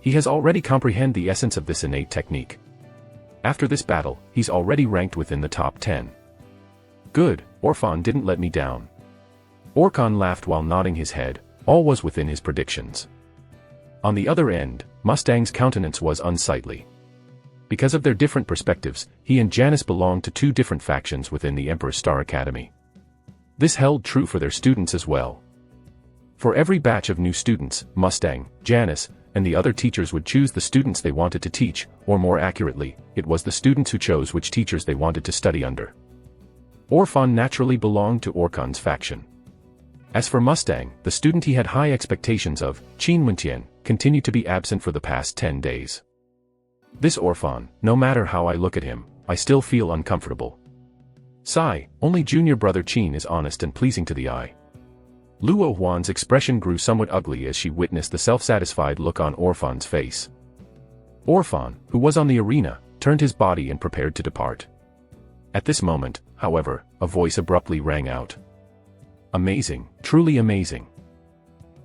Speaker 1: He has already comprehended the essence of this innate technique. After this battle, he's already ranked within the top 10. Good, Orphan didn't let me down. Orkan laughed while nodding his head, all was within his predictions. On the other end, Mustang's countenance was unsightly. Because of their different perspectives, he and Janus belonged to 2 different factions within the Emperor's Star Academy. This held true for their students as well. For every batch of new students, Mustang, Janus, and the other teachers would choose the students they wanted to teach, or more accurately, it was the students who chose which teachers they wanted to study under. Orphan naturally belonged to Orkan's faction. As for Mustang, the student he had high expectations of, Qin Wenqian, continued to be absent for the past 10 days. This Orphan, no matter how I look at him, I still feel uncomfortable. Sigh, only junior brother Qin is honest and pleasing to the eye. Luo Huan's expression grew somewhat ugly as she witnessed the self-satisfied look on Orphan's face. Orphan, who was on the arena, turned his body and prepared to depart. At this moment, however, a voice abruptly rang out. Amazing, truly amazing.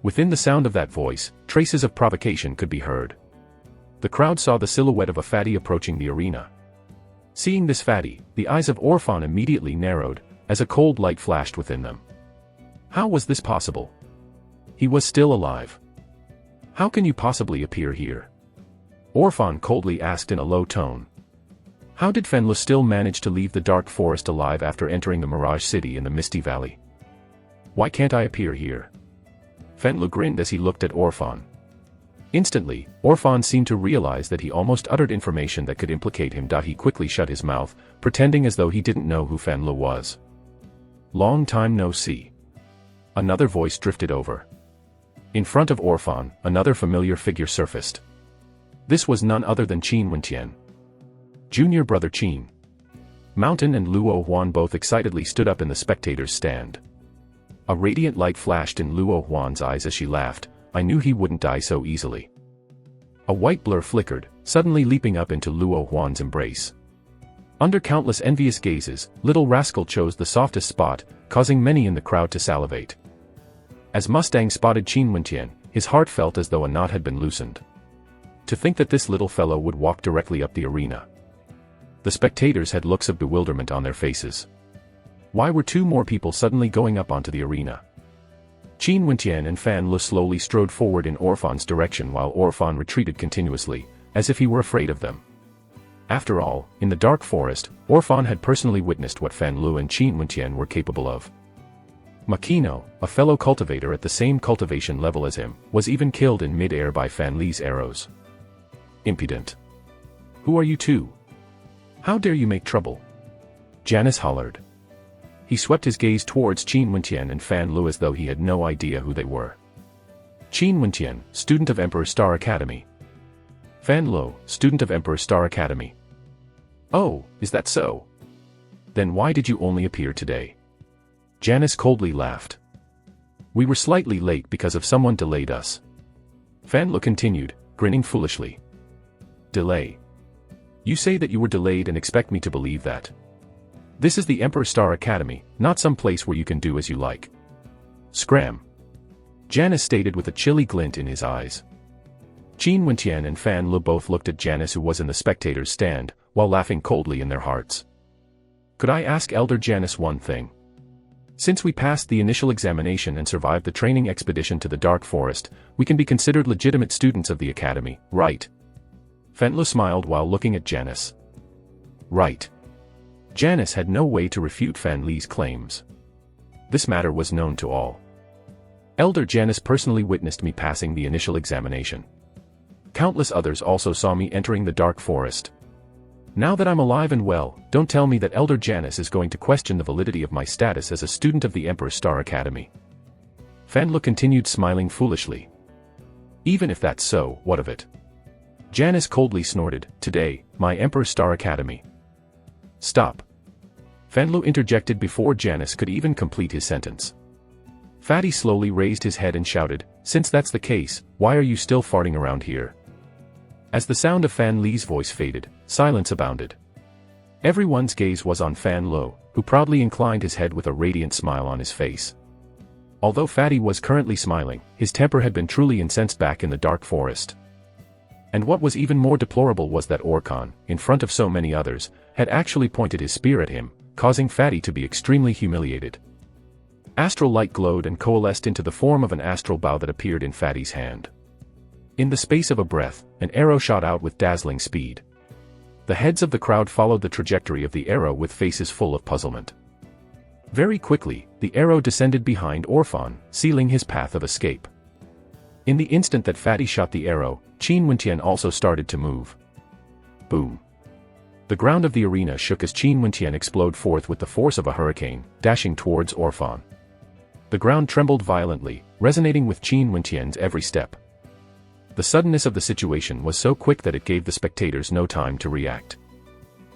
Speaker 1: Within the sound of that voice, traces of provocation could be heard. The crowd saw the silhouette of a fatty approaching the arena. Seeing this fatty, the eyes of Orphan immediately narrowed, as a cold light flashed within them. How was this possible? He was still alive. How can you possibly appear here? Orphan coldly asked in a low tone. How did Fan Lu still manage to leave the dark forest alive after entering the Mirage City in the Misty Valley? Why can't I appear here? Fan Lu grinned as he looked at Orphan. Instantly, Orphan seemed to realize that he almost uttered information that could implicate him. He quickly shut his mouth, pretending as though he didn't know who Fan Lu was. Long time no see. Another voice drifted over. In front of Orphan, another familiar figure surfaced. This was none other than Qin Wenqian. Junior brother Qin. Mountain and Luo Huan both excitedly stood up in the spectators' stand. A radiant light flashed in Luo Huan's eyes as she laughed. I knew he wouldn't die so easily. A white blur flickered, suddenly leaping up into Luo Huan's embrace. Under countless envious gazes, little rascal chose the softest spot, causing many in the crowd to salivate. As Mustang spotted Qin Wenqian, his heart felt as though a knot had been loosened. To think that this little fellow would walk directly up the arena. The spectators had looks of bewilderment on their faces. Why were 2 more people suddenly going up onto the arena? Qin Wenqian and Fan Lu slowly strode forward in Orphan's direction while Orphan retreated continuously, as if he were afraid of them. After all, in the dark forest, Orphan had personally witnessed what Fan Lu and Qin Wenqian were capable of. Makino, a fellow cultivator at the same cultivation level as him, was even killed in mid-air by Fan Li's arrows. Impudent. Who are you 2? How dare you make trouble? Janus hollered. He swept his gaze towards Qin Wenqian and Fan Lu as though he had no idea who they were. Qin Wenqian, student of Emperor Star Academy. Fan Lu, student of Emperor Star Academy. Oh, is that so? Then why did you only appear today? Janus coldly laughed. We were slightly late because of someone delayed us. Fan Lu continued, grinning foolishly. Delay. You say that you were delayed and expect me to believe that. This is the Emperor Star Academy, not some place where you can do as you like. Scram. Janus stated with a chilly glint in his eyes. Qin Wenqian and Fan Lu both looked at Janus, who was in the spectators' stand, while laughing coldly in their hearts. Could I ask Elder Janus one thing? Since we passed the initial examination and survived the training expedition to the Dark Forest, we can be considered legitimate students of the academy, right? Fan Lu smiled while looking at Janice. Right. Janice had no way to refute Fan Li's claims. This matter was known to all. Elder Janice personally witnessed me passing the initial examination. Countless others also saw me entering the Dark Forest. Now that I'm alive and well, don't tell me that Elder Janice is going to question the validity of my status as a student of the Emperor's Star Academy. Fan Lu continued smiling foolishly. Even if that's so, what of it? Janice coldly snorted, "Today, my Emperor's Star Academy." Stop. Fan Lu interjected before Janice could even complete his sentence. Fatty slowly raised his head and shouted, "Since that's the case, why are you still farting around here?" As the sound of Fan Li's voice faded, silence abounded. Everyone's gaze was on Fan Lu, who proudly inclined his head with a radiant smile on his face. Although Fatty was currently smiling, his temper had been truly incensed back in the Dark Forest. And what was even more deplorable was that Orkan, in front of so many others, had actually pointed his spear at him, causing Fatty to be extremely humiliated. Astral light glowed and coalesced into the form of an astral bow that appeared in Fatty's hand. In the space of a breath, an arrow shot out with dazzling speed. The heads of the crowd followed the trajectory of the arrow with faces full of puzzlement. Very quickly, the arrow descended behind Orphan, sealing his path of escape. In the instant that Fatty shot the arrow, Qin Wentian also started to move. Boom. The ground of the arena shook as Qin Wentian exploded forth with the force of a hurricane, dashing towards Orphan. The ground trembled violently, resonating with Qin Wentian's every step. The suddenness of the situation was so quick that it gave the spectators no time to react.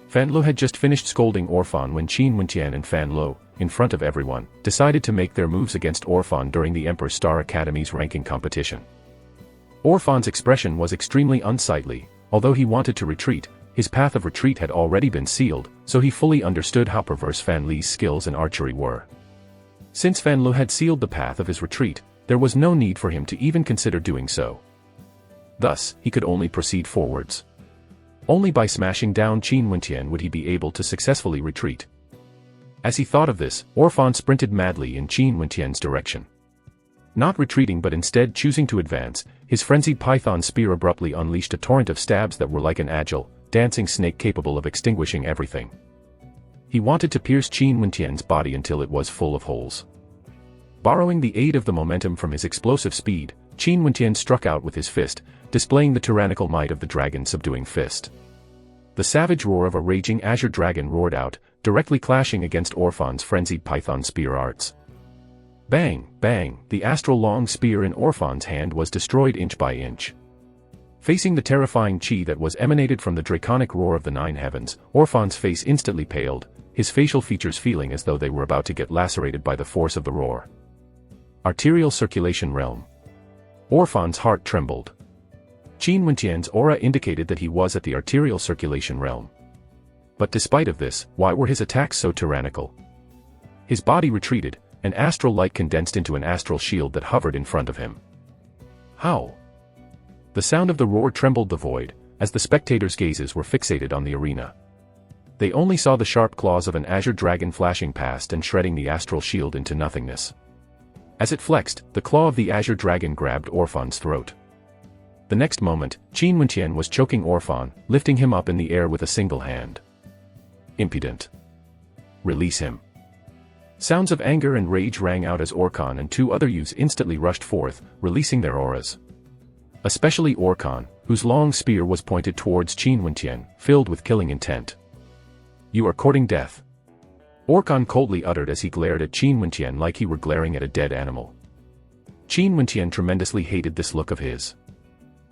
Speaker 1: Fan Lu had just finished scolding Orphan when Qin Wentian and Fan Lu, in front of everyone, decided to make their moves against Orphan during the Emperor's Star Academy's ranking competition. Orphan's expression was extremely unsightly. Although he wanted to retreat, his path of retreat had already been sealed, so he fully understood how perverse Fan Li's skills in archery were. Since Fan Lu had sealed the path of his retreat, there was no need for him to even consider doing so. Thus, he could only proceed forwards. Only by smashing down Qin Wentian would he be able to successfully retreat. As he thought of this, Orphan sprinted madly in Qin Wentian's direction. Not retreating but instead choosing to advance, his frenzied python spear abruptly unleashed a torrent of stabs that were like an agile, dancing snake capable of extinguishing everything. He wanted to pierce Qin Wentian's body until it was full of holes. Borrowing the aid of the momentum from his explosive speed, Qin Wentian struck out with his fist, displaying the tyrannical might of the dragon-subduing fist. The savage roar of a raging azure dragon roared out, directly clashing against Orphan's frenzied python spear arts. Bang, bang, the astral long spear in Orphan's hand was destroyed inch by inch. Facing the terrifying chi that was emanated from the draconic roar of the nine heavens, Orphan's face instantly paled, his facial features feeling as though they were about to get lacerated by the force of the roar. Arterial circulation realm. Orphan's heart trembled. Qin Wentian's aura indicated that he was at the arterial circulation realm. But despite of this, why were his attacks so tyrannical? His body retreated, and astral light condensed into an astral shield that hovered in front of him. How? The sound of the roar trembled the void, as the spectators' gazes were fixated on the arena. They only saw the sharp claws of an azure dragon flashing past and shredding the astral shield into nothingness. As it flexed, the claw of the azure dragon grabbed Orphan's throat. The next moment, Qin Wentian was choking Orphan, lifting him up in the air with a single hand. Impudent. Release him. Sounds of anger and rage rang out as Orkan and two other youths instantly rushed forth, releasing their auras. Especially Orkan, whose long spear was pointed towards Qin Wentian, filled with killing intent. You are courting death. Orkan coldly uttered as he glared at Qin Wentian like he were glaring at a dead animal. Qin Wentian tremendously hated this look of his.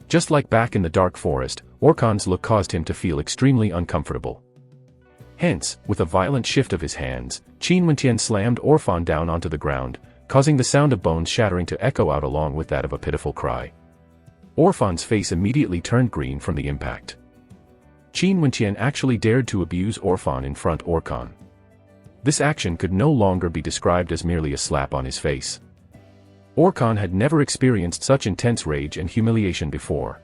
Speaker 1: Just like back in the Dark Forest, Orkan's look caused him to feel extremely uncomfortable. Hence, with a violent shift of his hands, Qin Wentian slammed Orphan down onto the ground, causing the sound of bones shattering to echo out along with that of a pitiful cry. Orphan's face immediately turned green from the impact. Qin Wentian actually dared to abuse Orphan in front of Orkan. This action could no longer be described as merely a slap on his face. Orkan had never experienced such intense rage and humiliation before.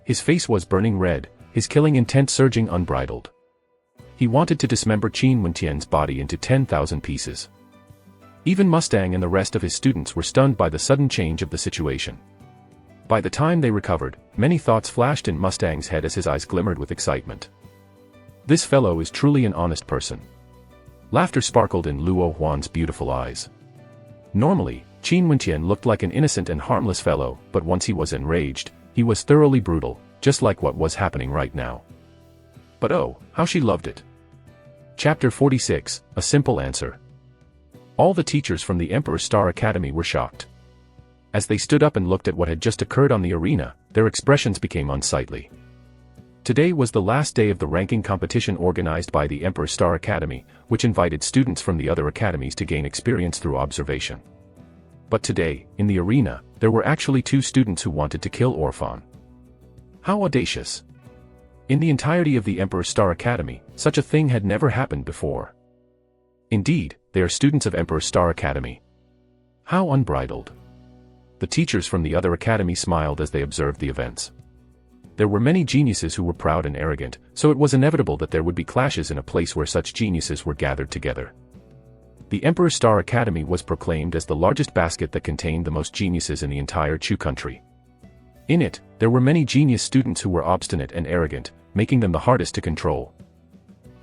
Speaker 1: His face was burning red, his killing intent surging unbridled. He wanted to dismember Qin Wentian's body into 10,000 pieces. Even Mustang and the rest of his students were stunned by the sudden change of the situation. By the time they recovered, many thoughts flashed in Mustang's head as his eyes glimmered with excitement. This fellow is truly an honest person. Laughter sparkled in Luo Huan's beautiful eyes. Normally, Qin Wenqian looked like an innocent and harmless fellow, but once he was enraged, he was thoroughly brutal, just like what was happening right now. But oh, how she loved it. Chapter 46, A Simple Answer. All the teachers from the Emperor Star Academy were shocked. As they stood up and looked at what had just occurred on the arena, their expressions became unsightly. Today was the last day of the ranking competition organized by the Emperor Star Academy, which invited students from the other academies to gain experience through observation. But today, in the arena, there were actually 2 students who wanted to kill Orphan. How audacious! In the entirety of the Emperor Star Academy, such a thing had never happened before. Indeed, they are students of Emperor Star Academy. How unbridled! The teachers from the other academy smiled as they observed the events. There were many geniuses who were proud and arrogant, so it was inevitable that there would be clashes in a place where such geniuses were gathered together. The Emperor Star Academy was proclaimed as the largest basket that contained the most geniuses in the entire Chu country. In it, there were many genius students who were obstinate and arrogant, making them the hardest to control.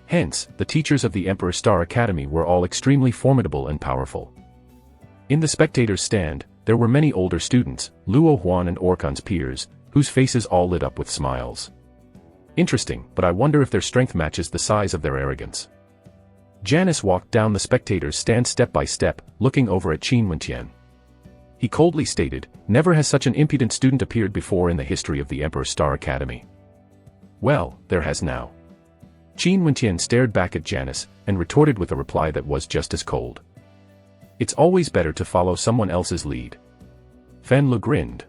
Speaker 1: Hence, the teachers of the Emperor Star Academy were all extremely formidable and powerful. In the spectators' stand, there were many older students, Luo Huan and Orkan's peers, whose faces all lit up with smiles. Interesting, but I wonder if their strength matches the size of their arrogance. Janice walked down the spectators' stand step by step, looking over at Qin Wenqian. He coldly stated, "Never has such an impudent student appeared before in the history of the Emperor Star Academy." Well, there has now. Qin Wenqian stared back at Janice, and retorted with a reply that was just as cold. It's always better to follow someone else's lead. Fan Lu grinned.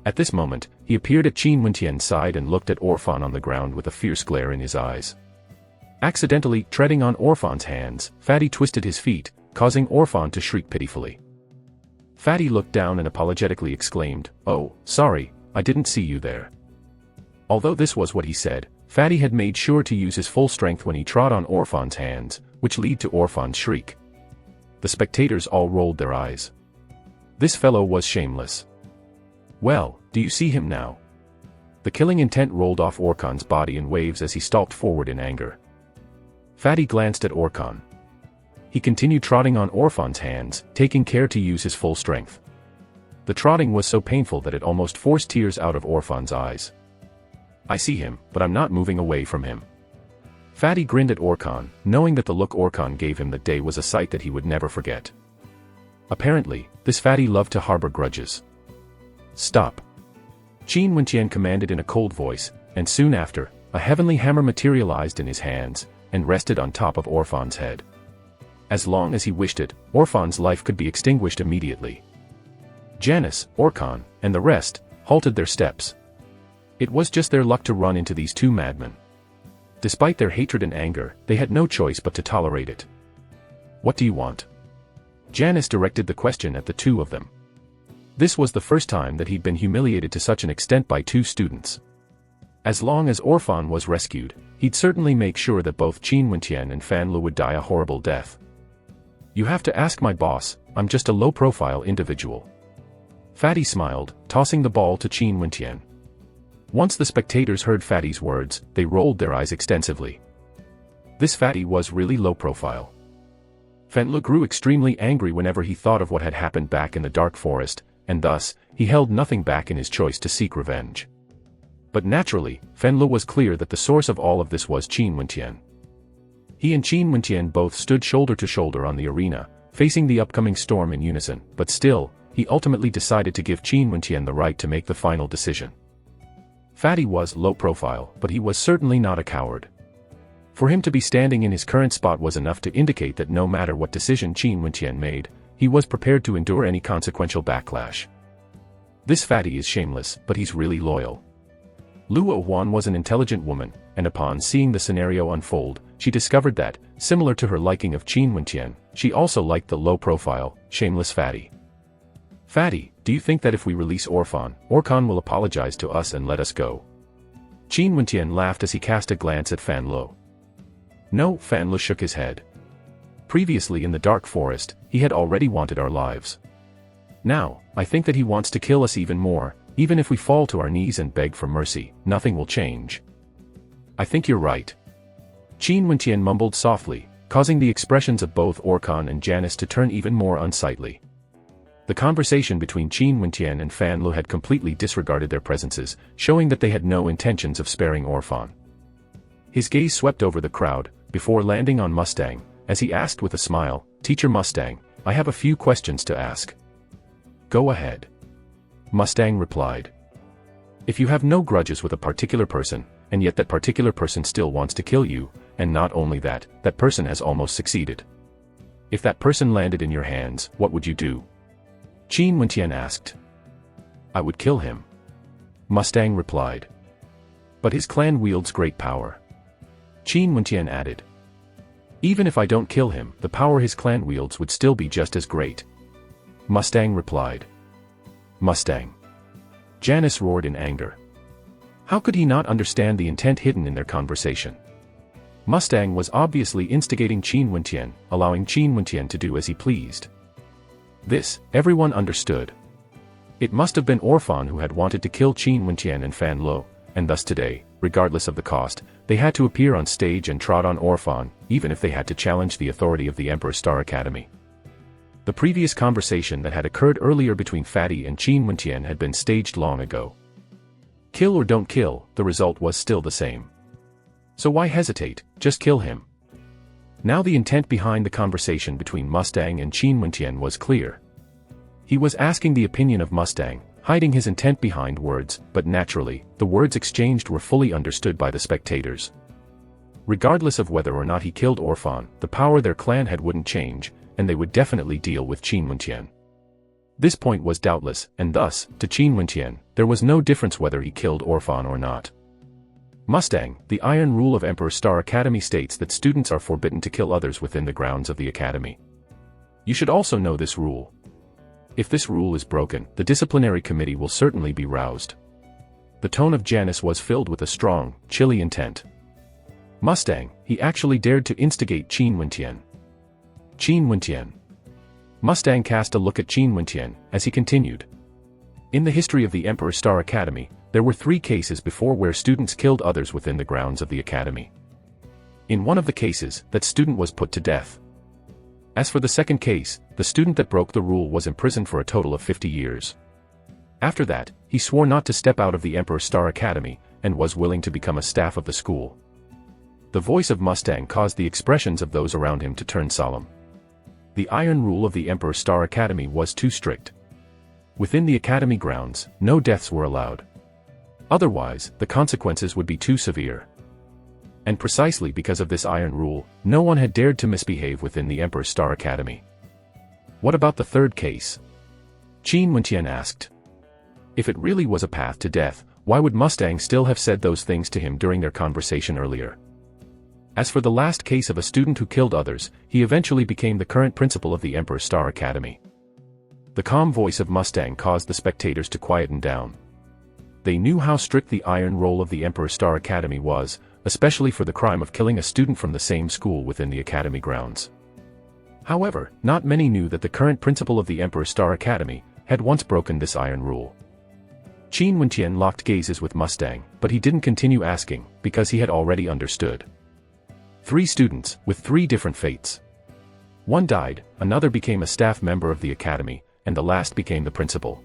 Speaker 1: At this moment, he appeared at Qin Wenqian's side and looked at Orphan on the ground with a fierce glare in his eyes. Accidentally treading on Orphan's hands, Fatty twisted his feet, causing Orphan to shriek pitifully. Fatty looked down and apologetically exclaimed, "Oh, sorry, I didn't see you there." Although this was what he said, Fatty had made sure to use his full strength when he trod on Orphan's hands, which led to Orphan's shriek. The spectators all rolled their eyes. This fellow was shameless. Well, do you see him now? The killing intent rolled off Orkan's body in waves as he stalked forward in anger. Fatty glanced at Orkan. He continued trotting on Orphan's hands, taking care to use his full strength. The trotting was so painful that it almost forced tears out of Orphan's eyes. I see him, but I'm not moving away from him. Fatty grinned at Orkan, knowing that the look Orkan gave him that day was a sight that he would never forget. Apparently, this Fatty loved to harbor grudges. Stop! Qin Wenqian commanded in a cold voice, and soon after, a heavenly hammer materialized in his hands, and rested on top of Orphan's head. As long as he wished it, Orphan's life could be extinguished immediately. Janice, Orkan, and the rest, halted their steps. It was just their luck to run into these 2 madmen. Despite their hatred and anger, they had no choice but to tolerate it. What do you want? Janice directed the question at the 2 of them. This was the first time that he'd been humiliated to such an extent by 2 students. As long as Orphan was rescued, he'd certainly make sure that both Qin Wenqian and Fan Lu would die a horrible death. You have to ask my boss, I'm just a low-profile individual. Fatty smiled, tossing the ball to Qin Wenqian. Once the spectators heard Fatty's words, they rolled their eyes extensively. This Fatty was really low profile. Fan Lu grew extremely angry whenever he thought of what had happened back in the dark forest, and thus, he held nothing back in his choice to seek revenge. But naturally, Fan Lu was clear that the source of all of this was Qin Wenqian. He and Qin Wenqian both stood shoulder to shoulder on the arena, facing the upcoming storm in unison, but still, he ultimately decided to give Qin Wenqian the right to make the final decision. Fatty was low profile, but he was certainly not a coward. For him to be standing in his current spot was enough to indicate that no matter what decision Qin Wenqian made, he was prepared to endure any consequential backlash. This Fatty is shameless, but he's really loyal. Luo Huan was an intelligent woman, and upon seeing the scenario unfold, she discovered that, similar to her liking of Qin Wenqian, she also liked the low-profile, shameless Fatty. Fatty, do you think that if we release Orkan will apologize to us and let us go? Qin Wenqian laughed as he cast a glance at Fan Lu. No, Fan Lu shook his head. Previously in the dark forest, he had already wanted our lives. Now, I think that he wants to kill us even more. Even if we fall to our knees and beg for mercy, nothing will change. I think you're right. Qin Wentian mumbled softly, causing the expressions of both Orkan and Janice to turn even more unsightly. The conversation between Qin Wentian and Fan Lu had completely disregarded their presences, showing that they had no intentions of sparing Orphan. His gaze swept over the crowd, before landing on Mustang, as he asked with a smile, "Teacher Mustang, I have a few questions to ask." "Go ahead." Mustang replied. "If you have no grudges with a particular person, and yet that particular person still wants to kill you, and not only that, that person has almost succeeded. If that person landed in your hands, what would you do?" Qin Wentian asked. "I would kill him." Mustang replied. "But his clan wields great power." Qin Wentian added. "Even if I don't kill him, the power his clan wields would still be just as great." Mustang replied. "Mustang." Janice roared in anger. How could he not understand the intent hidden in their conversation? Mustang was obviously instigating Qin Wentian, allowing Qin Wentian to do as he pleased. This, everyone understood. It must have been Orphan who had wanted to kill Qin Wentian and Fan Lu, and thus today, regardless of the cost, they had to appear on stage and trot on Orphan, even if they had to challenge the authority of the Emperor Star Academy. The previous conversation that had occurred earlier between Fatty and Qin Wentian had been staged long ago. Kill or don't kill, the result was still the same. So why hesitate, just kill him. Now the intent behind the conversation between Mustang and Qin Wentian was clear. He was asking the opinion of Mustang, hiding his intent behind words, but naturally, the words exchanged were fully understood by the spectators. Regardless of whether or not he killed Orphan, the power their clan had wouldn't change, and they would definitely deal with Qin Wentian. This point was doubtless, and thus, to Qin Wentian, there was no difference whether he killed Orphan or not. Mustang, the iron rule of Emperor Star Academy states that students are forbidden to kill others within the grounds of the academy. You should also know this rule. If this rule is broken, the disciplinary committee will certainly be roused. The tone of Janice was filled with a strong, chilly intent. Mustang, he actually dared to instigate Qin Wentian. Qin Wentian. Mustang cast a look at Qin Wentian, as he continued. In the history of the Emperor Star Academy, there were 3 cases before where students killed others within the grounds of the academy. In one of the cases, that student was put to death. As for the second case, the student that broke the rule was imprisoned for a total of 50 years. After that, he swore not to step out of the Emperor Star Academy, and was willing to become a staff of the school. The voice of Mustang caused the expressions of those around him to turn solemn. The iron rule of the Emperor Star Academy was too strict. Within the academy grounds, no deaths were allowed. Otherwise, the consequences would be too severe. And precisely because of this iron rule, no one had dared to misbehave within the Emperor Star Academy. What about the third case? Qin Wentian asked. If it really was a path to death, why would Mustang still have said those things to him during their conversation earlier? As for the last case of a student who killed others, he eventually became the current principal of the Emperor Star Academy. The calm voice of Mustang caused the spectators to quieten down. They knew how strict the iron role of the Emperor Star Academy was, especially for the crime of killing a student from the same school within the academy grounds. However, not many knew that the current principal of the Emperor Star Academy had once broken this iron rule. Qin Wentian locked gazes with Mustang, but he didn't continue asking, because he had already understood. 3 students, with 3 different fates. One died, another became a staff member of the academy, and the last became the principal.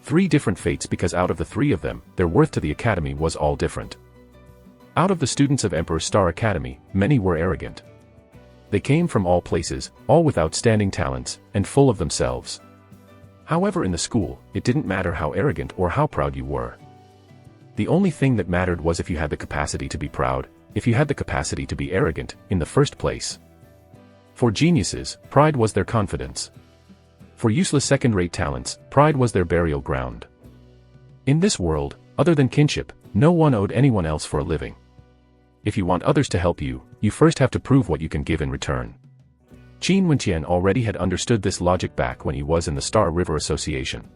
Speaker 1: 3 different fates because out of the 3 of them, their worth to the academy was all different. Out of the students of Emperor Star Academy, many were arrogant. They came from all places, all with outstanding talents, and full of themselves. However, in the school, it didn't matter how arrogant or how proud you were. The only thing that mattered was if you had the capacity to be proud, if you had the capacity to be arrogant, in the first place. For geniuses, pride was their confidence. For useless second-rate talents, pride was their burial ground. In this world, other than kinship, no one owed anyone else for a living. If you want others to help you, you first have to prove what you can give in return. Qin Wentian already had understood this logic back when he was in the Star River Association.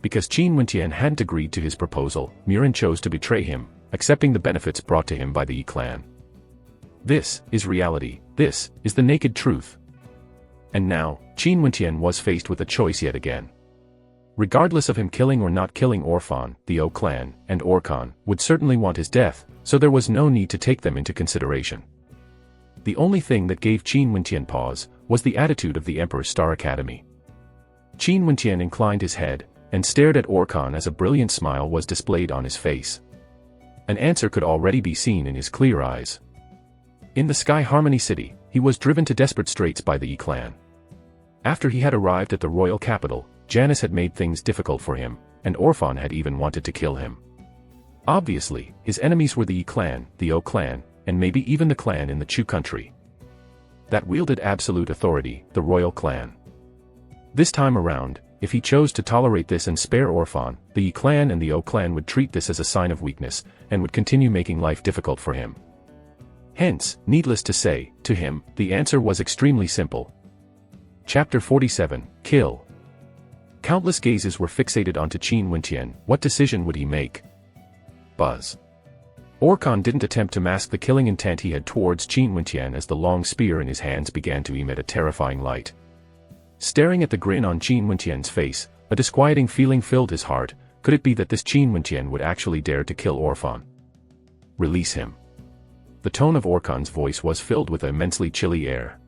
Speaker 1: Because Qin Wentian hadn't agreed to his proposal, Murin chose to betray him, accepting the benefits brought to him by the Yi clan. This is reality, this is the naked truth. And now, Qin Wentian was faced with a choice yet again. Regardless of him killing or not killing Orphan, the O clan, and Orkan, would certainly want his death, so there was no need to take them into consideration. The only thing that gave Qin Wentian pause was the attitude of the Emperor's Star Academy. Qin Wentian inclined his head, and stared at Orkan as a brilliant smile was displayed on his face. An answer could already be seen in his clear eyes. In the Sky Harmony City, he was driven to desperate straits by the Yi clan. After he had arrived at the royal capital, Janus had made things difficult for him, and Orphan had even wanted to kill him. Obviously, his enemies were the Yi clan, the O clan, and maybe even the clan in the Chu country that wielded absolute authority, the royal clan. This time around, if he chose to tolerate this and spare Orphan, the Yi clan and the O clan would treat this as a sign of weakness, and would continue making life difficult for him. Hence, needless to say, to him, the answer was extremely simple. Chapter 47, Kill. Countless gazes were fixated onto Qin Wentian. What decision would he make? Buzz. Orkan didn't attempt to mask the killing intent he had towards Qin Wentian as the long spear in his hands began to emit a terrifying light. Staring at the grin on Qin Wentian's face, a disquieting feeling filled his heart. Could it be that this Qin Wentian would actually dare to kill Orphan? Release him. The tone of Orkan's voice was filled with an immensely chilly air.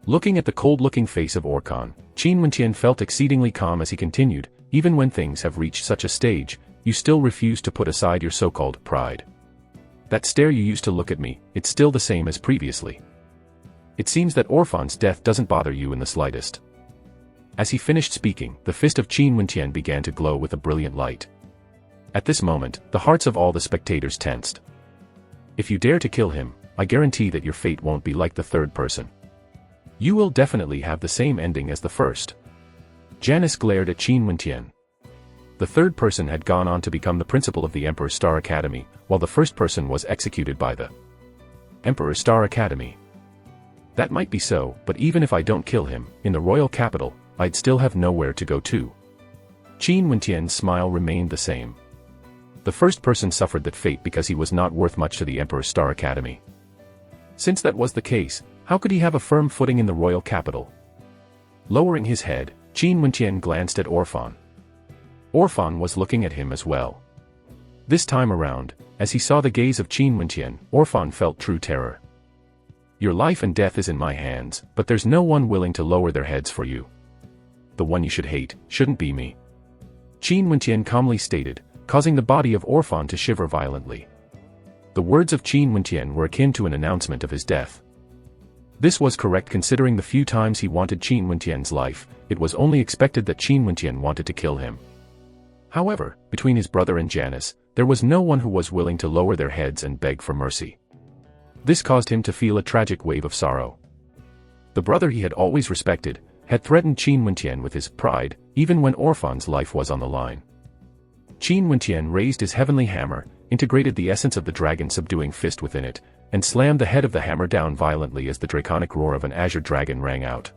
Speaker 1: Looking at the cold-looking face of Orkan, Qin Wentian felt exceedingly calm as he continued, even when things have reached such a stage, you still refuse to put aside your so-called pride. That stare you used to look at me, it's still the same as previously. It seems that Orphan's death doesn't bother you in the slightest. As he finished speaking, the fist of Qin Wentian began to glow with a brilliant light. At this moment, the hearts of all the spectators tensed. If you dare to kill him, I guarantee that your fate won't be like the third person. You will definitely have the same ending as the first. Janus glared at Qin Wentian. The third person had gone on to become the principal of the Emperor's Star Academy, while the first person was executed by the Emperor's Star Academy. That might be so, but even if I don't kill him, in the royal capital, I'd still have nowhere to go to. Qin Wentian's smile remained the same. The first person suffered that fate because he was not worth much to the Emperor's Star Academy. Since that was the case, how could he have a firm footing in the royal capital? Lowering his head, Qin Wentian glanced at Orphan. Orphan was looking at him as well. This time around, as he saw the gaze of Qin Wentian, Orphan felt true terror. Your life and death is in my hands, but there's no one willing to lower their heads for you. The one you should hate, shouldn't be me. Qin Wentian calmly stated, causing the body of Orphan to shiver violently. The words of Qin Wentian were akin to an announcement of his death. This was correct considering the few times he wanted Qin Wentian's life. It was only expected that Qin Wentian wanted to kill him. However, between his brother and Janus, there was no one who was willing to lower their heads and beg for mercy. This caused him to feel a tragic wave of sorrow. The brother he had always respected, had threatened Qin Wentian with his pride, even when Orphan's life was on the line. Qin Wentian raised his heavenly hammer, integrated the essence of the dragon subduing fist within it, and slammed the head of the hammer down violently as the draconic roar of an azure dragon rang out.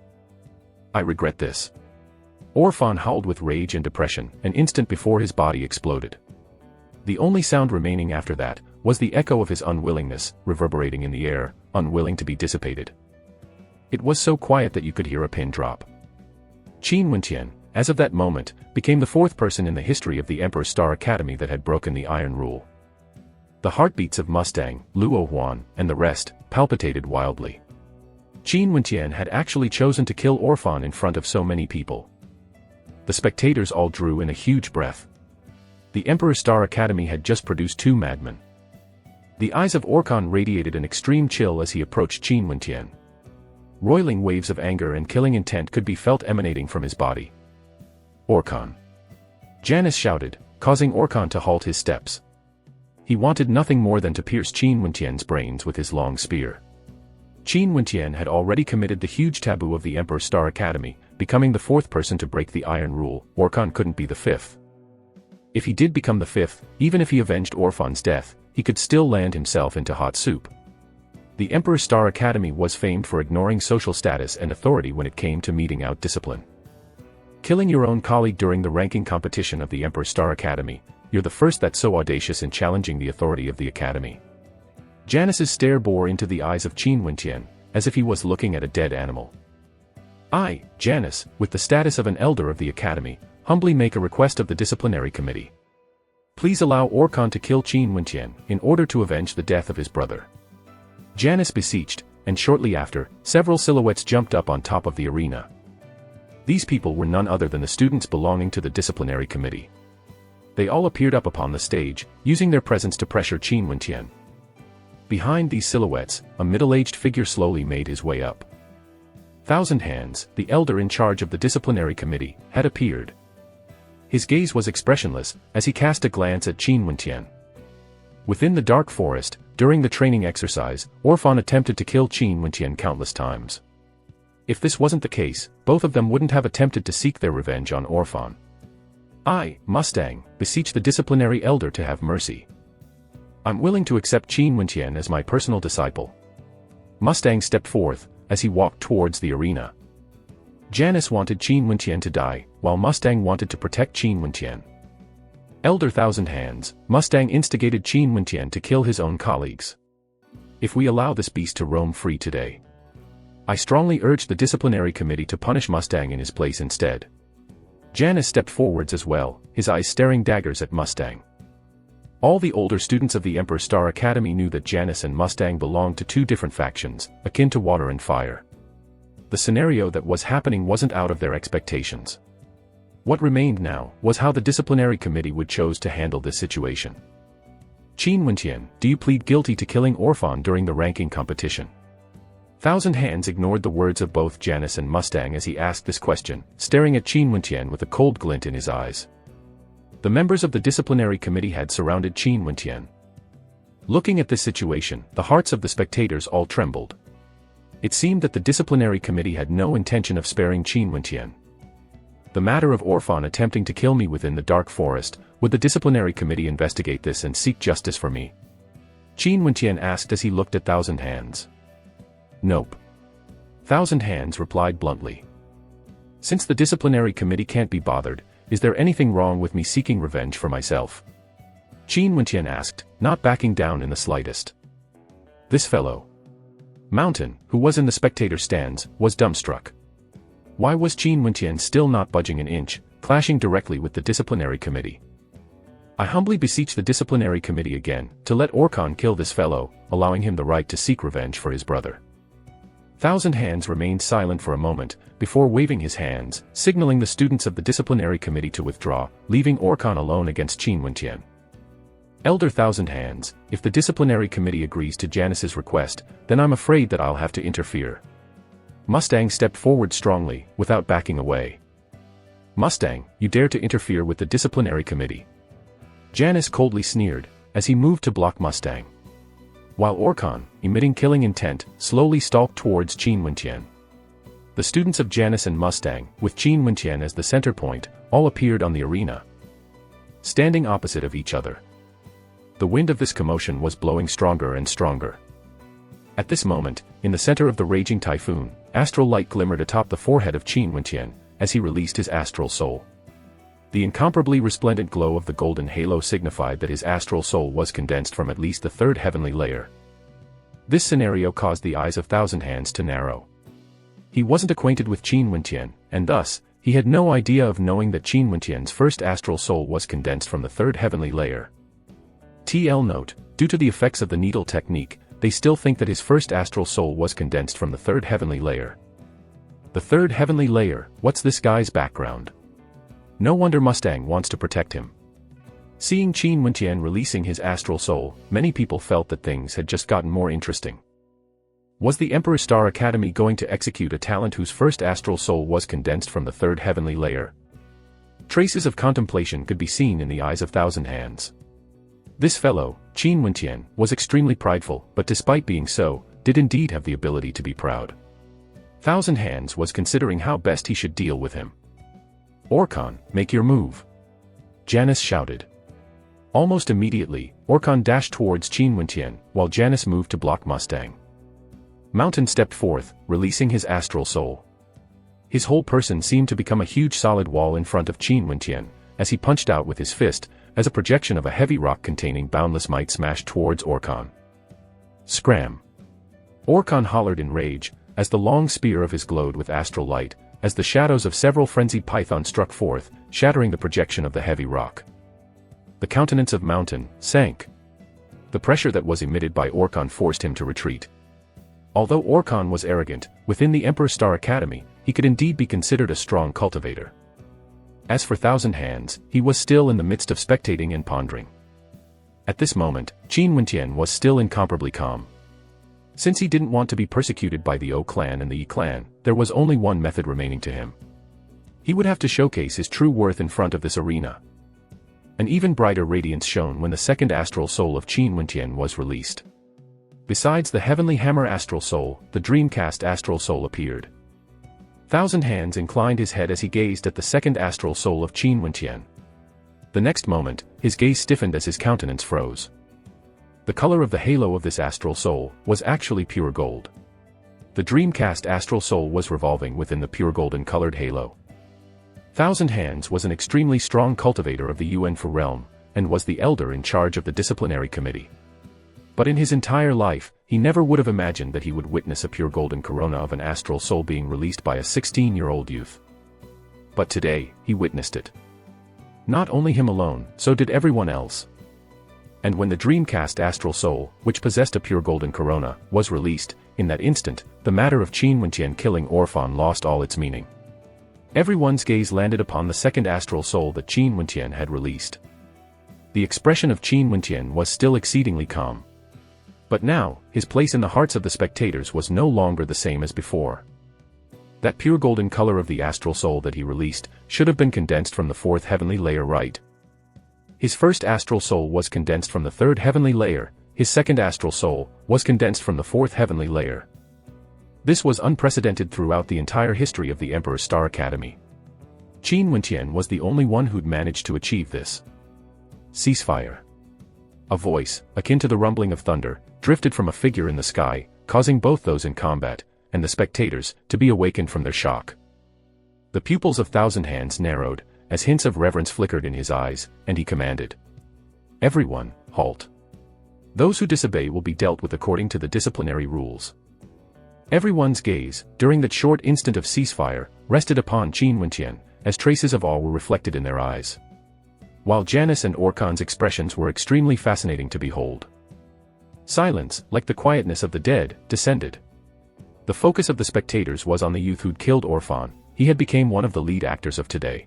Speaker 1: I regret this. Orphan howled with rage and depression, an instant before his body exploded. The only sound remaining after that, was the echo of his unwillingness, reverberating in the air, unwilling to be dissipated. It was so quiet that you could hear a pin drop. Qin Wentian, as of that moment, became the fourth person in the history of the Emperor's Star Academy that had broken the Iron Rule. The heartbeats of Mustang, Luo Huan, and the rest, palpitated wildly. Qin Wentian had actually chosen to kill Orphan in front of so many people. The spectators all drew in a huge breath. The Emperor's Star Academy had just produced two madmen. The eyes of Orkan radiated an extreme chill as he approached Qin Wentian. Roiling waves of anger and killing intent could be felt emanating from his body. Orkan! Janus shouted, causing Orkan to halt his steps. He wanted nothing more than to pierce Qin Wentian's brains with his long spear. Qin Wentian had already committed the huge taboo of the Emperor's Star Academy, becoming the fourth person to break the Iron Rule. Orkan couldn't be the fifth. If he did become the fifth, even if he avenged Orphan's death, he could still land himself into hot soup. The Emperor's Star Academy was famed for ignoring social status and authority when it came to meting out discipline. Killing your own colleague during the ranking competition of the Emperor's Star Academy, you're the first that's so audacious in challenging the authority of the Academy. Janus's stare bore into the eyes of Qin Wentian, as if he was looking at a dead animal. I, Janice, with the status of an elder of the academy, humbly make a request of the disciplinary committee. Please allow Orkan to kill Qin Wentian in order to avenge the death of his brother. Janice beseeched, and shortly after, several silhouettes jumped up on top of the arena. These people were none other than the students belonging to the disciplinary committee. They all appeared up upon the stage, using their presence to pressure Qin Wentian. Behind these silhouettes, a middle-aged figure slowly made his way up. Thousand Hands, the elder in charge of the disciplinary committee, had appeared. His gaze was expressionless, as he cast a glance at Qin Wentian. Within the dark forest, during the training exercise, Orphan attempted to kill Qin Wentian countless times. If this wasn't the case, both of them wouldn't have attempted to seek their revenge on Orphan. I, Mustang, beseech the disciplinary elder to have mercy. I'm willing to accept Qin Wentian as my personal disciple. Mustang stepped forth, as he walked towards the arena. Janice wanted Qin Wentian to die, while Mustang wanted to protect Qin Wentian. Elder Thousand Hands, Mustang instigated Qin Wentian to kill his own colleagues. If we allow this beast to roam free today, I strongly urge the disciplinary committee to punish Mustang in his place instead. Janice stepped forwards as well, his eyes staring daggers at Mustang. All the older students of the Emperor Star Academy knew that Janice and Mustang belonged to two different factions, akin to water and fire. The scenario that was happening wasn't out of their expectations. What remained now was how the disciplinary committee would choose to handle this situation. Qin Wentian, do you plead guilty to killing Orphan during the ranking competition? Thousand Hands ignored the words of both Janice and Mustang as he asked this question, staring at Qin Wentian with a cold glint in his eyes. The members of the disciplinary committee had surrounded Qin Wentian. Looking at this situation, the hearts of the spectators all trembled. It seemed that the disciplinary committee had no intention of sparing Qin Wentian. The matter of Orphan attempting to kill me within the dark forest, would the disciplinary committee investigate this and seek justice for me? Qin Wentian asked as he looked at Thousand Hands. Nope. Thousand Hands replied bluntly. Since the disciplinary committee can't be bothered, is there anything wrong with me seeking revenge for myself? Qin Wentian asked, not backing down in the slightest. This fellow, Mountain, who was in the spectator stands, was dumbstruck. Why was Qin Wentian still not budging an inch, clashing directly with the disciplinary committee? I humbly beseech the disciplinary committee again, to let Orkan kill this fellow, allowing him the right to seek revenge for his brother. Thousand Hands remained silent for a moment, before waving his hands, signaling the students of the disciplinary committee to withdraw, leaving Orkan alone against Qin Wentian. Elder Thousand Hands, if the disciplinary committee agrees to Janice's request, then I'm afraid that I'll have to interfere. Mustang stepped forward strongly, without backing away. Mustang, you dare to interfere with the disciplinary committee? Janice coldly sneered, as he moved to block Mustang. While Orkan, emitting killing intent, slowly stalked towards Qin Wentian. The students of Janice and Mustang, with Qin Wentian as the center point, all appeared on the arena, standing opposite of each other. The wind of this commotion was blowing stronger and stronger. At this moment, in the center of the raging typhoon, astral light glimmered atop the forehead of Qin Wentian, as he released his astral soul. The incomparably resplendent glow of the golden halo signified that his astral soul was condensed from at least the third heavenly layer. This scenario caused the eyes of Thousand Hands to narrow. He wasn't acquainted with Qin Wentian, and thus, he had no idea of knowing that Qin Wentian's first astral soul was condensed from the third heavenly layer. TL note, due to the effects of the needle technique, they still think that his first astral soul was condensed from the third heavenly layer. The third heavenly layer, what's this guy's background? No wonder Mustang wants to protect him. Seeing Qin Wentian releasing his astral soul, many people felt that things had just gotten more interesting. Was the Emperor Star Academy going to execute a talent whose first astral soul was condensed from the third heavenly layer? Traces of contemplation could be seen in the eyes of Thousand Hands. This fellow, Qin Wentian, was extremely prideful, but despite being so, did indeed have the ability to be proud. Thousand Hands was considering how best he should deal with him. Orkan, make your move. Janice shouted. Almost immediately, Orkan dashed towards Qin Wentian, while Janice moved to block Mustang. Mountain stepped forth, releasing his astral soul. His whole person seemed to become a huge solid wall in front of Qin Wentian, as he punched out with his fist, as a projection of a heavy rock containing boundless might smashed towards Orkan. Scram! Orkan hollered in rage, as the long spear of his glowed with astral light, as the shadows of several frenzied pythons struck forth, shattering the projection of the heavy rock. The countenance of Mountain sank. The pressure that was emitted by Orkan forced him to retreat. Although Orkan was arrogant, within the Emperor Star Academy, he could indeed be considered a strong cultivator. As for Thousand Hands, he was still in the midst of spectating and pondering. At this moment, Qin Wentian was still incomparably calm. Since he didn't want to be persecuted by the O clan and the Yi clan, there was only one method remaining to him. He would have to showcase his true worth in front of this arena. An even brighter radiance shone when the second astral soul of Qin Wentian was released. Besides the Heavenly Hammer astral soul, the Dreamcast astral soul appeared. Thousand Hands inclined his head as he gazed at the second astral soul of Qin Wentian. The next moment, his gaze stiffened as his countenance froze. The color of the halo of this astral soul was actually pure gold. The Dreamcast astral soul was revolving within the pure golden-colored halo. Thousand Hands was an extremely strong cultivator of the Yuan Fu realm, and was the elder in charge of the disciplinary committee. But in his entire life, he never would have imagined that he would witness a pure golden corona of an astral soul being released by a 16-year-old youth. But today, he witnessed it. Not only him alone, so did everyone else. And when the Dreamcast astral soul, which possessed a pure golden corona, was released, in that instant, the matter of Qin Wentian killing Orphan lost all its meaning. Everyone's gaze landed upon the second astral soul that Qin Wentian had released. The expression of Qin Wentian was still exceedingly calm. But now, his place in the hearts of the spectators was no longer the same as before. That pure golden color of the astral soul that he released should have been condensed from the fourth heavenly layer, right? His first astral soul was condensed from the third heavenly layer, his second astral soul was condensed from the fourth heavenly layer. This was unprecedented throughout the entire history of the Emperor Star Academy. Qin Wentian was the only one who'd managed to achieve this. Ceasefire. A voice, akin to the rumbling of thunder, drifted from a figure in the sky, causing both those in combat, and the spectators, to be awakened from their shock. The pupils of Thousand Hands narrowed, as hints of reverence flickered in his eyes, and he commanded. Everyone, halt. Those who disobey will be dealt with according to the disciplinary rules. Everyone's gaze, during that short instant of ceasefire, rested upon Qin Wentian, as traces of awe were reflected in their eyes. While Janice and Orkan's expressions were extremely fascinating to behold. Silence, like the quietness of the dead, descended. The focus of the spectators was on the youth who'd killed Orphan. He had become one of the lead actors of today.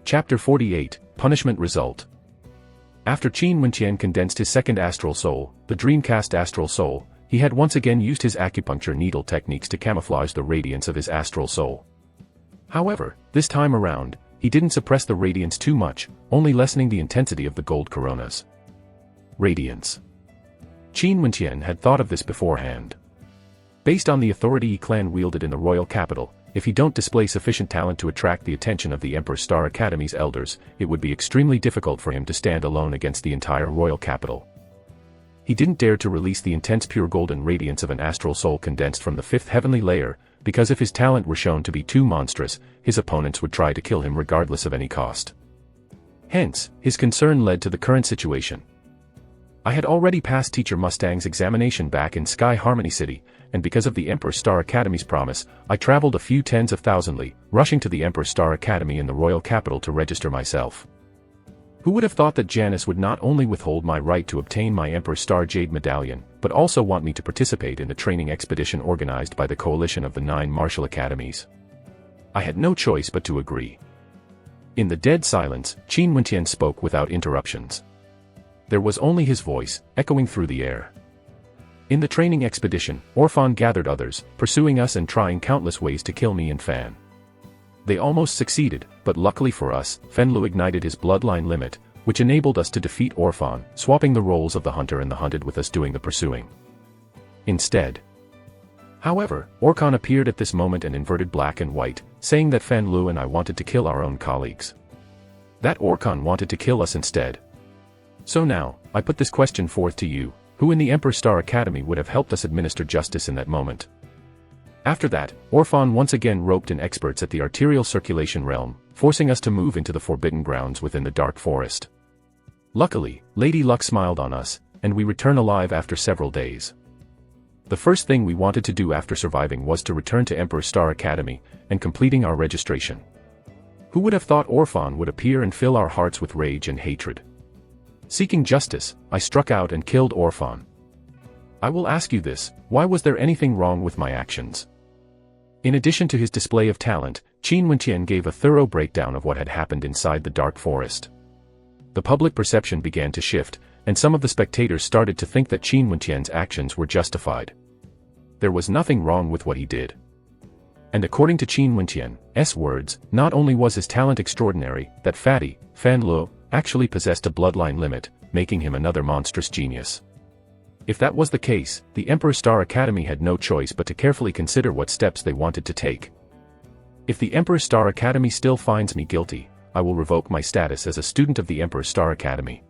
Speaker 1: Chapter 48, Punishment Result. After Qin Wentian condensed his second astral soul, the Dreamcast astral soul, he had once again used his acupuncture needle techniques to camouflage the radiance of his astral soul. However, this time around, he didn't suppress the radiance too much, only lessening the intensity of the gold coronas. Radiance. Qin Wentian had thought of this beforehand. Based on the authority Yi clan wielded in the royal capital, if he don't display sufficient talent to attract the attention of the Emperor Star Academy's elders, it would be extremely difficult for him to stand alone against the entire royal capital. He didn't dare to release the intense pure golden radiance of an astral soul condensed from the fifth heavenly layer, because if his talent were shown to be too monstrous, his opponents would try to kill him regardless of any cost. Hence, his concern led to the current situation. I had already passed Teacher Mustang's examination back in Sky Harmony City, and because of the Emperor Star Academy's promise, I traveled a few tens of thousand li, rushing to the Emperor Star Academy in the royal capital to register myself. Who would have thought that Janice would not only withhold my right to obtain my Emperor Star Jade Medallion, but also want me to participate in the training expedition organized by the coalition of the 9 martial academies? I had no choice but to agree. In the dead silence, Qin Wentian spoke without interruptions. There was only his voice, echoing through the air. In the training expedition, Orphan gathered others, pursuing us and trying countless ways to kill me and Fan. They almost succeeded, but luckily for us, Fen Lu ignited his bloodline limit, which enabled us to defeat Orphan, swapping the roles of the hunter and the hunted with us doing the pursuing. Instead. However, Orkan appeared at this moment and inverted black and white, saying that Fen Lu and I wanted to kill our own colleagues. That Orkan wanted to kill us instead. So now, I put this question forth to you, who in the Emperor Star Academy would have helped us administer justice in that moment? After that, Orphan once again roped in experts at the arterial circulation realm, forcing us to move into the forbidden grounds within the dark forest. Luckily, Lady Luck smiled on us, and we return alive after several days. The first thing we wanted to do after surviving was to return to Emperor Star Academy and completing our registration. Who would have thought Orphan would appear and fill our hearts with rage and hatred? Seeking justice, I struck out and killed Orphan. I will ask you this, why was there anything wrong with my actions? In addition to his display of talent, Qin Wenqian gave a thorough breakdown of what had happened inside the dark forest. The public perception began to shift, and some of the spectators started to think that Qin Wenqian's actions were justified. There was nothing wrong with what he did. And according to Qin Wenqian's words, not only was his talent extraordinary, that fatty, Fan Luo, actually possessed a bloodline limit, making him another monstrous genius. If that was the case, the Emperor Star Academy had no choice but to carefully consider what steps they wanted to take. If the Emperor Star Academy still finds me guilty, I will revoke my status as a student of the Emperor Star Academy.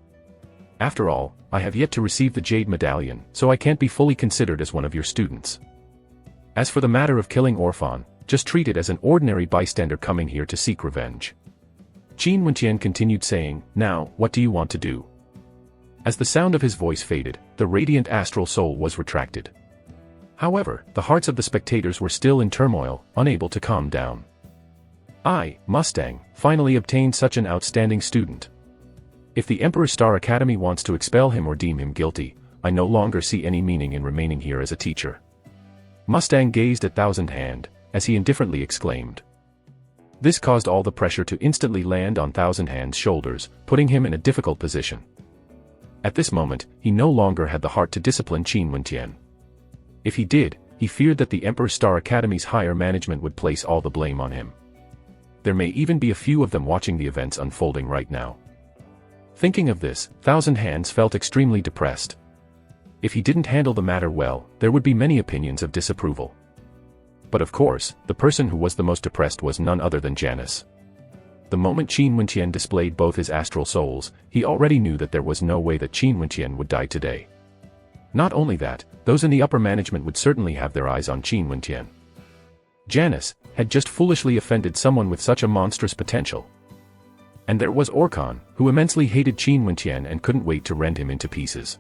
Speaker 1: After all, I have yet to receive the Jade Medallion, so I can't be fully considered as one of your students. As for the matter of killing Orphan, just treat it as an ordinary bystander coming here to seek revenge. Qin Wenqian continued saying, now, what do you want to do? As the sound of his voice faded, the radiant astral soul was retracted. However, the hearts of the spectators were still in turmoil, unable to calm down. I, Mustang, finally obtained such an outstanding student. If the Emperor Star Academy wants to expel him or deem him guilty, I no longer see any meaning in remaining here as a teacher. Mustang gazed at Thousand Hand, as he indifferently exclaimed. This caused all the pressure to instantly land on Thousand Hand's shoulders, putting him in a difficult position. At this moment, he no longer had the heart to discipline Qin Wenqian. If he did, he feared that the Emperor Star Academy's higher management would place all the blame on him. There may even be a few of them watching the events unfolding right now. Thinking of this, Thousand Hands felt extremely depressed. If he didn't handle the matter well, there would be many opinions of disapproval. But of course, the person who was the most depressed was none other than Janice. The moment Qin Wenqian displayed both his astral souls, he already knew that there was no way that Qin Wenqian would die today. Not only that, those in the upper management would certainly have their eyes on Qin Wenqian. Janice had just foolishly offended someone with such a monstrous potential. And there was Orkan, who immensely hated Qin Wenqian and couldn't wait to rend him into pieces.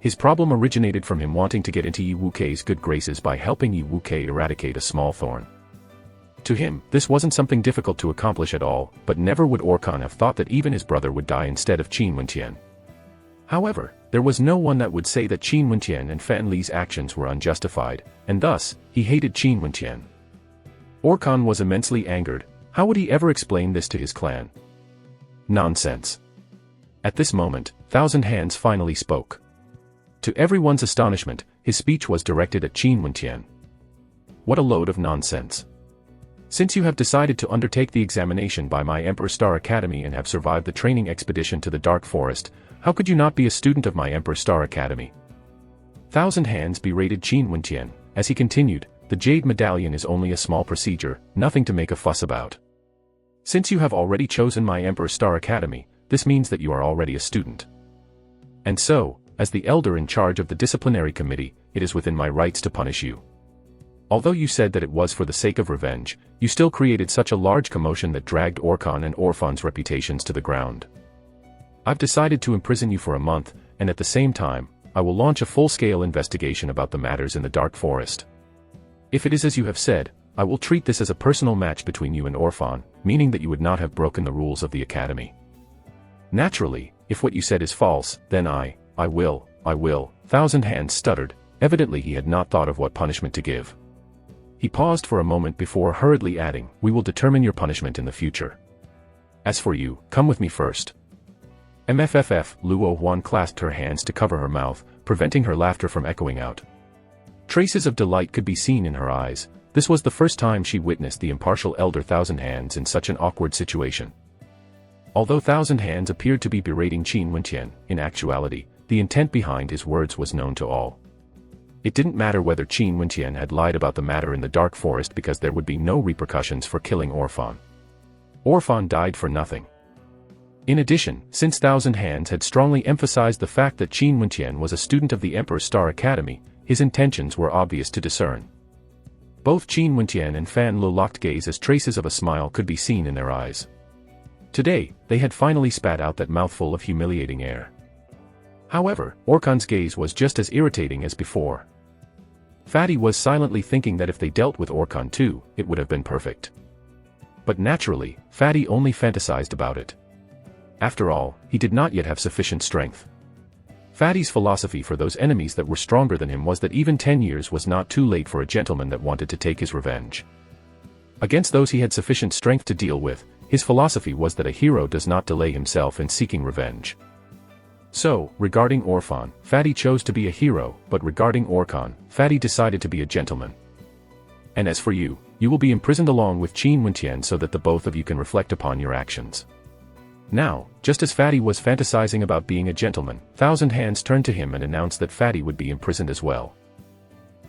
Speaker 1: His problem originated from him wanting to get into Yi Wukei's good graces by helping Yi Wukei eradicate a small thorn. To him, this wasn't something difficult to accomplish at all, but never would Orkan have thought that even his brother would die instead of Qin Wenqian. However, there was no one that would say that Qin Wenqian and Fan Li's actions were unjustified, and thus, he hated Qin Wenqian. Orkan was immensely angered. How would he ever explain this to his clan? Nonsense. At this moment, Thousand Hands finally spoke. To everyone's astonishment, his speech was directed at Qin Wenqian. What a load of nonsense. Since you have decided to undertake the examination by my Emperor Star Academy and have survived the training expedition to the Dark Forest, how could you not be a student of my Emperor Star Academy? Thousand Hands berated Qin Wenqian, as he continued, the Jade Medallion is only a small procedure, nothing to make a fuss about. Since you have already chosen my Emperor Star Academy, this means that you are already a student. And so, as the elder in charge of the disciplinary committee, it is within my rights to punish you. Although you said that it was for the sake of revenge, you still created such a large commotion that dragged Orkan and Orphan's reputations to the ground. I've decided to imprison you for a month, and at the same time, I will launch a full-scale investigation about the matters in the Dark Forest. If it is as you have said, I will treat this as a personal match between you and Orphan, meaning that you would not have broken the rules of the Academy. Naturally, if what you said is false, then I will. Thousand Hands stuttered. Evidently he had not thought of what punishment to give. He paused for a moment before hurriedly adding, we will determine your punishment in the future. As for you, come with me first. MFFF, Luo Huan clasped her hands to cover her mouth, preventing her laughter from echoing out. Traces of delight could be seen in her eyes. This was the first time she witnessed the impartial elder Thousand Hands in such an awkward situation. Although Thousand Hands appeared to be berating Qin Wenqian, in actuality, the intent behind his words was known to all. It didn't matter whether Qin Wenqian had lied about the matter in the Dark Forest because there would be no repercussions for killing Orphan. Orphan died for nothing. In addition, since Thousand Hands had strongly emphasized the fact that Qin Wenqian was a student of the Emperor Star Academy, his intentions were obvious to discern. Both Qin Wenqian and Fan Lo locked gaze as traces of a smile could be seen in their eyes. Today, they had finally spat out that mouthful of humiliating air. However, Orkan's gaze was just as irritating as before. Fatty was silently thinking that if they dealt with Orkan too, it would have been perfect. But naturally, Fatty only fantasized about it. After all, he did not yet have sufficient strength. Fatty's philosophy for those enemies that were stronger than him was that even 10 years was not too late for a gentleman that wanted to take his revenge. Against those he had sufficient strength to deal with, his philosophy was that a hero does not delay himself in seeking revenge. So, regarding Orphan, Fatty chose to be a hero, but regarding Orkan, Fatty decided to be a gentleman. And as for you, you will be imprisoned along with Qin Wentian so that the both of you can reflect upon your actions. Now, just as Fatty was fantasizing about being a gentleman, Thousand Hands turned to him and announced that Fatty would be imprisoned as well.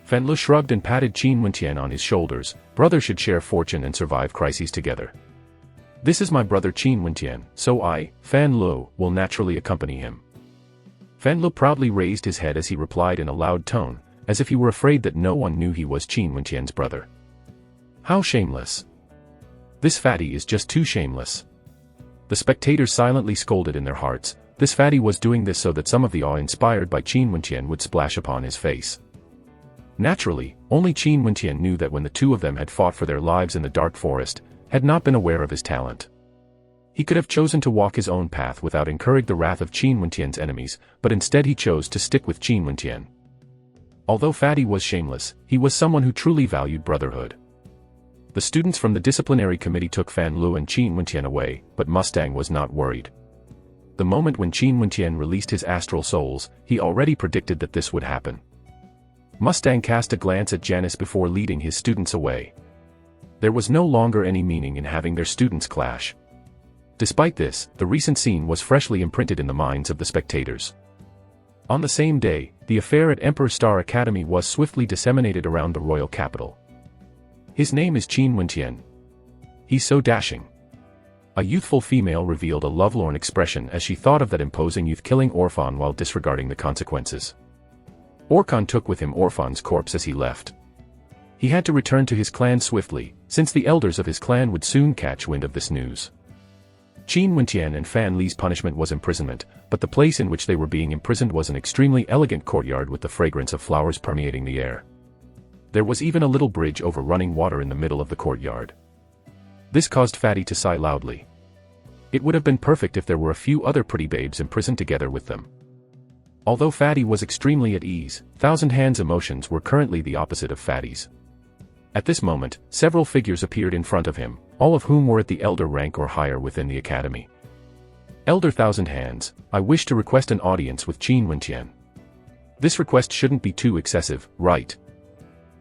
Speaker 1: Fan Lu shrugged and patted Qin Wentian on his shoulders. Brothers should share fortune and survive crises together. This is my brother Qin Wentian, so I, Fan Lu, will naturally accompany him. Fan Lu proudly raised his head as he replied in a loud tone, as if he were afraid that no one knew he was Qin Wentian's brother. How shameless! This Fatty is just too shameless. The spectators silently scolded in their hearts. This Fatty was doing this so that some of the awe inspired by Qin Wentian would splash upon his face. Naturally, only Qin Wentian knew that when the two of them had fought for their lives in the dark forest, had not been aware of his talent. He could have chosen to walk his own path without incurring the wrath of Qin Wentian's enemies, but instead he chose to stick with Qin Wentian. Although Fatty was shameless, he was someone who truly valued brotherhood. The students from the disciplinary committee took Fan Lu and Qin Wentian away, but Mustang was not worried. The moment when Qin Wentian released his astral souls, he already predicted that this would happen. Mustang cast a glance at Janice before leading his students away. There was no longer any meaning in having their students clash. Despite this, the recent scene was freshly imprinted in the minds of the spectators. On the same day, the affair at Emperor Star Academy was swiftly disseminated around the royal capital. His name is Qin Wentian. He's so dashing. A youthful female revealed a lovelorn expression as she thought of that imposing youth killing Orphan while disregarding the consequences. Orkan took with him Orphan's corpse as he left. He had to return to his clan swiftly, since the elders of his clan would soon catch wind of this news. Qin Wentian and Fan Li's punishment was imprisonment, but the place in which they were being imprisoned was an extremely elegant courtyard with the fragrance of flowers permeating the air. There was even a little bridge over running water in the middle of the courtyard. This caused Fatty to sigh loudly. It would have been perfect if there were a few other pretty babes imprisoned together with them. Although Fatty was extremely at ease, Thousand Hands' emotions were currently the opposite of Fatty's. At this moment, several figures appeared in front of him, all of whom were at the elder rank or higher within the academy. Elder Thousand Hands, I wish to request an audience with Qin Wentian. This request shouldn't be too excessive, right?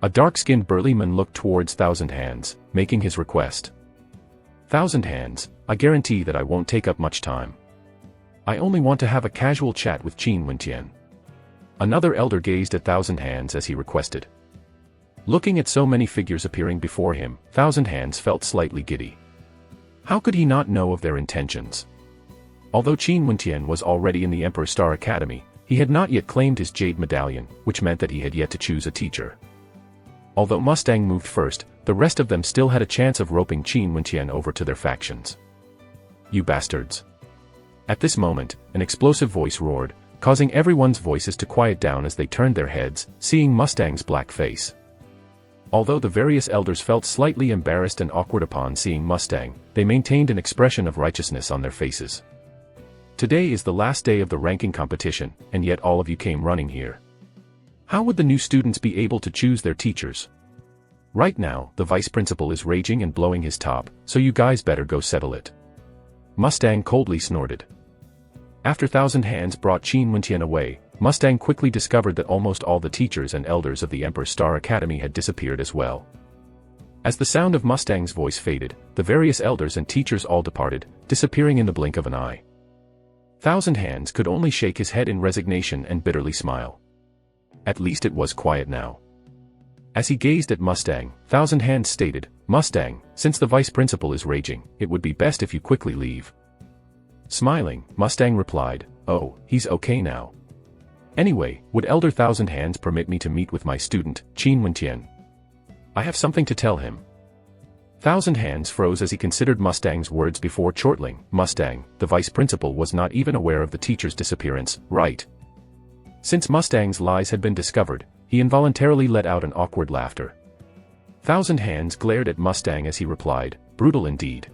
Speaker 1: A dark-skinned burly man looked towards Thousand Hands, making his request. Thousand Hands, I guarantee that I won't take up much time. I only want to have a casual chat with Qin Wentian. Another elder gazed at Thousand Hands as he requested. Looking at so many figures appearing before him, Thousand Hands felt slightly giddy. How could he not know of their intentions? Although Qin Wentian was already in the Emperor Star Academy, he had not yet claimed his jade medallion, which meant that he had yet to choose a teacher. Although Mustang moved first, the rest of them still had a chance of roping Qin Wentian over to their factions. You bastards! At this moment, an explosive voice roared, causing everyone's voices to quiet down as they turned their heads, seeing Mustang's black face. Although the various elders felt slightly embarrassed and awkward upon seeing Mustang, they maintained an expression of righteousness on their faces. Today is the last day of the ranking competition, and yet all of you came running here. How would the new students be able to choose their teachers? Right now, the vice principal is raging and blowing his top, so you guys better go settle it. Mustang coldly snorted. After Thousand Hands brought Qin Wentian away, Mustang quickly discovered that almost all the teachers and elders of the Emperor Star Academy had disappeared as well. As the sound of Mustang's voice faded, the various elders and teachers all departed, disappearing in the blink of an eye. Thousand Hands could only shake his head in resignation and bitterly smile. At least it was quiet now. As he gazed at Mustang, Thousand Hands stated, Mustang, since the vice principal is raging, it would be best if you quickly leave. Smiling, Mustang replied, oh, he's okay now. Anyway, would Elder Thousand Hands permit me to meet with my student, Qin Wentian? I have something to tell him. Thousand Hands froze as he considered Mustang's words before chortling. Mustang, the vice principal was not even aware of the teacher's disappearance, right? Since Mustang's lies had been discovered, he involuntarily let out an awkward laughter. Thousand Hands glared at Mustang as he replied, "Brutal indeed.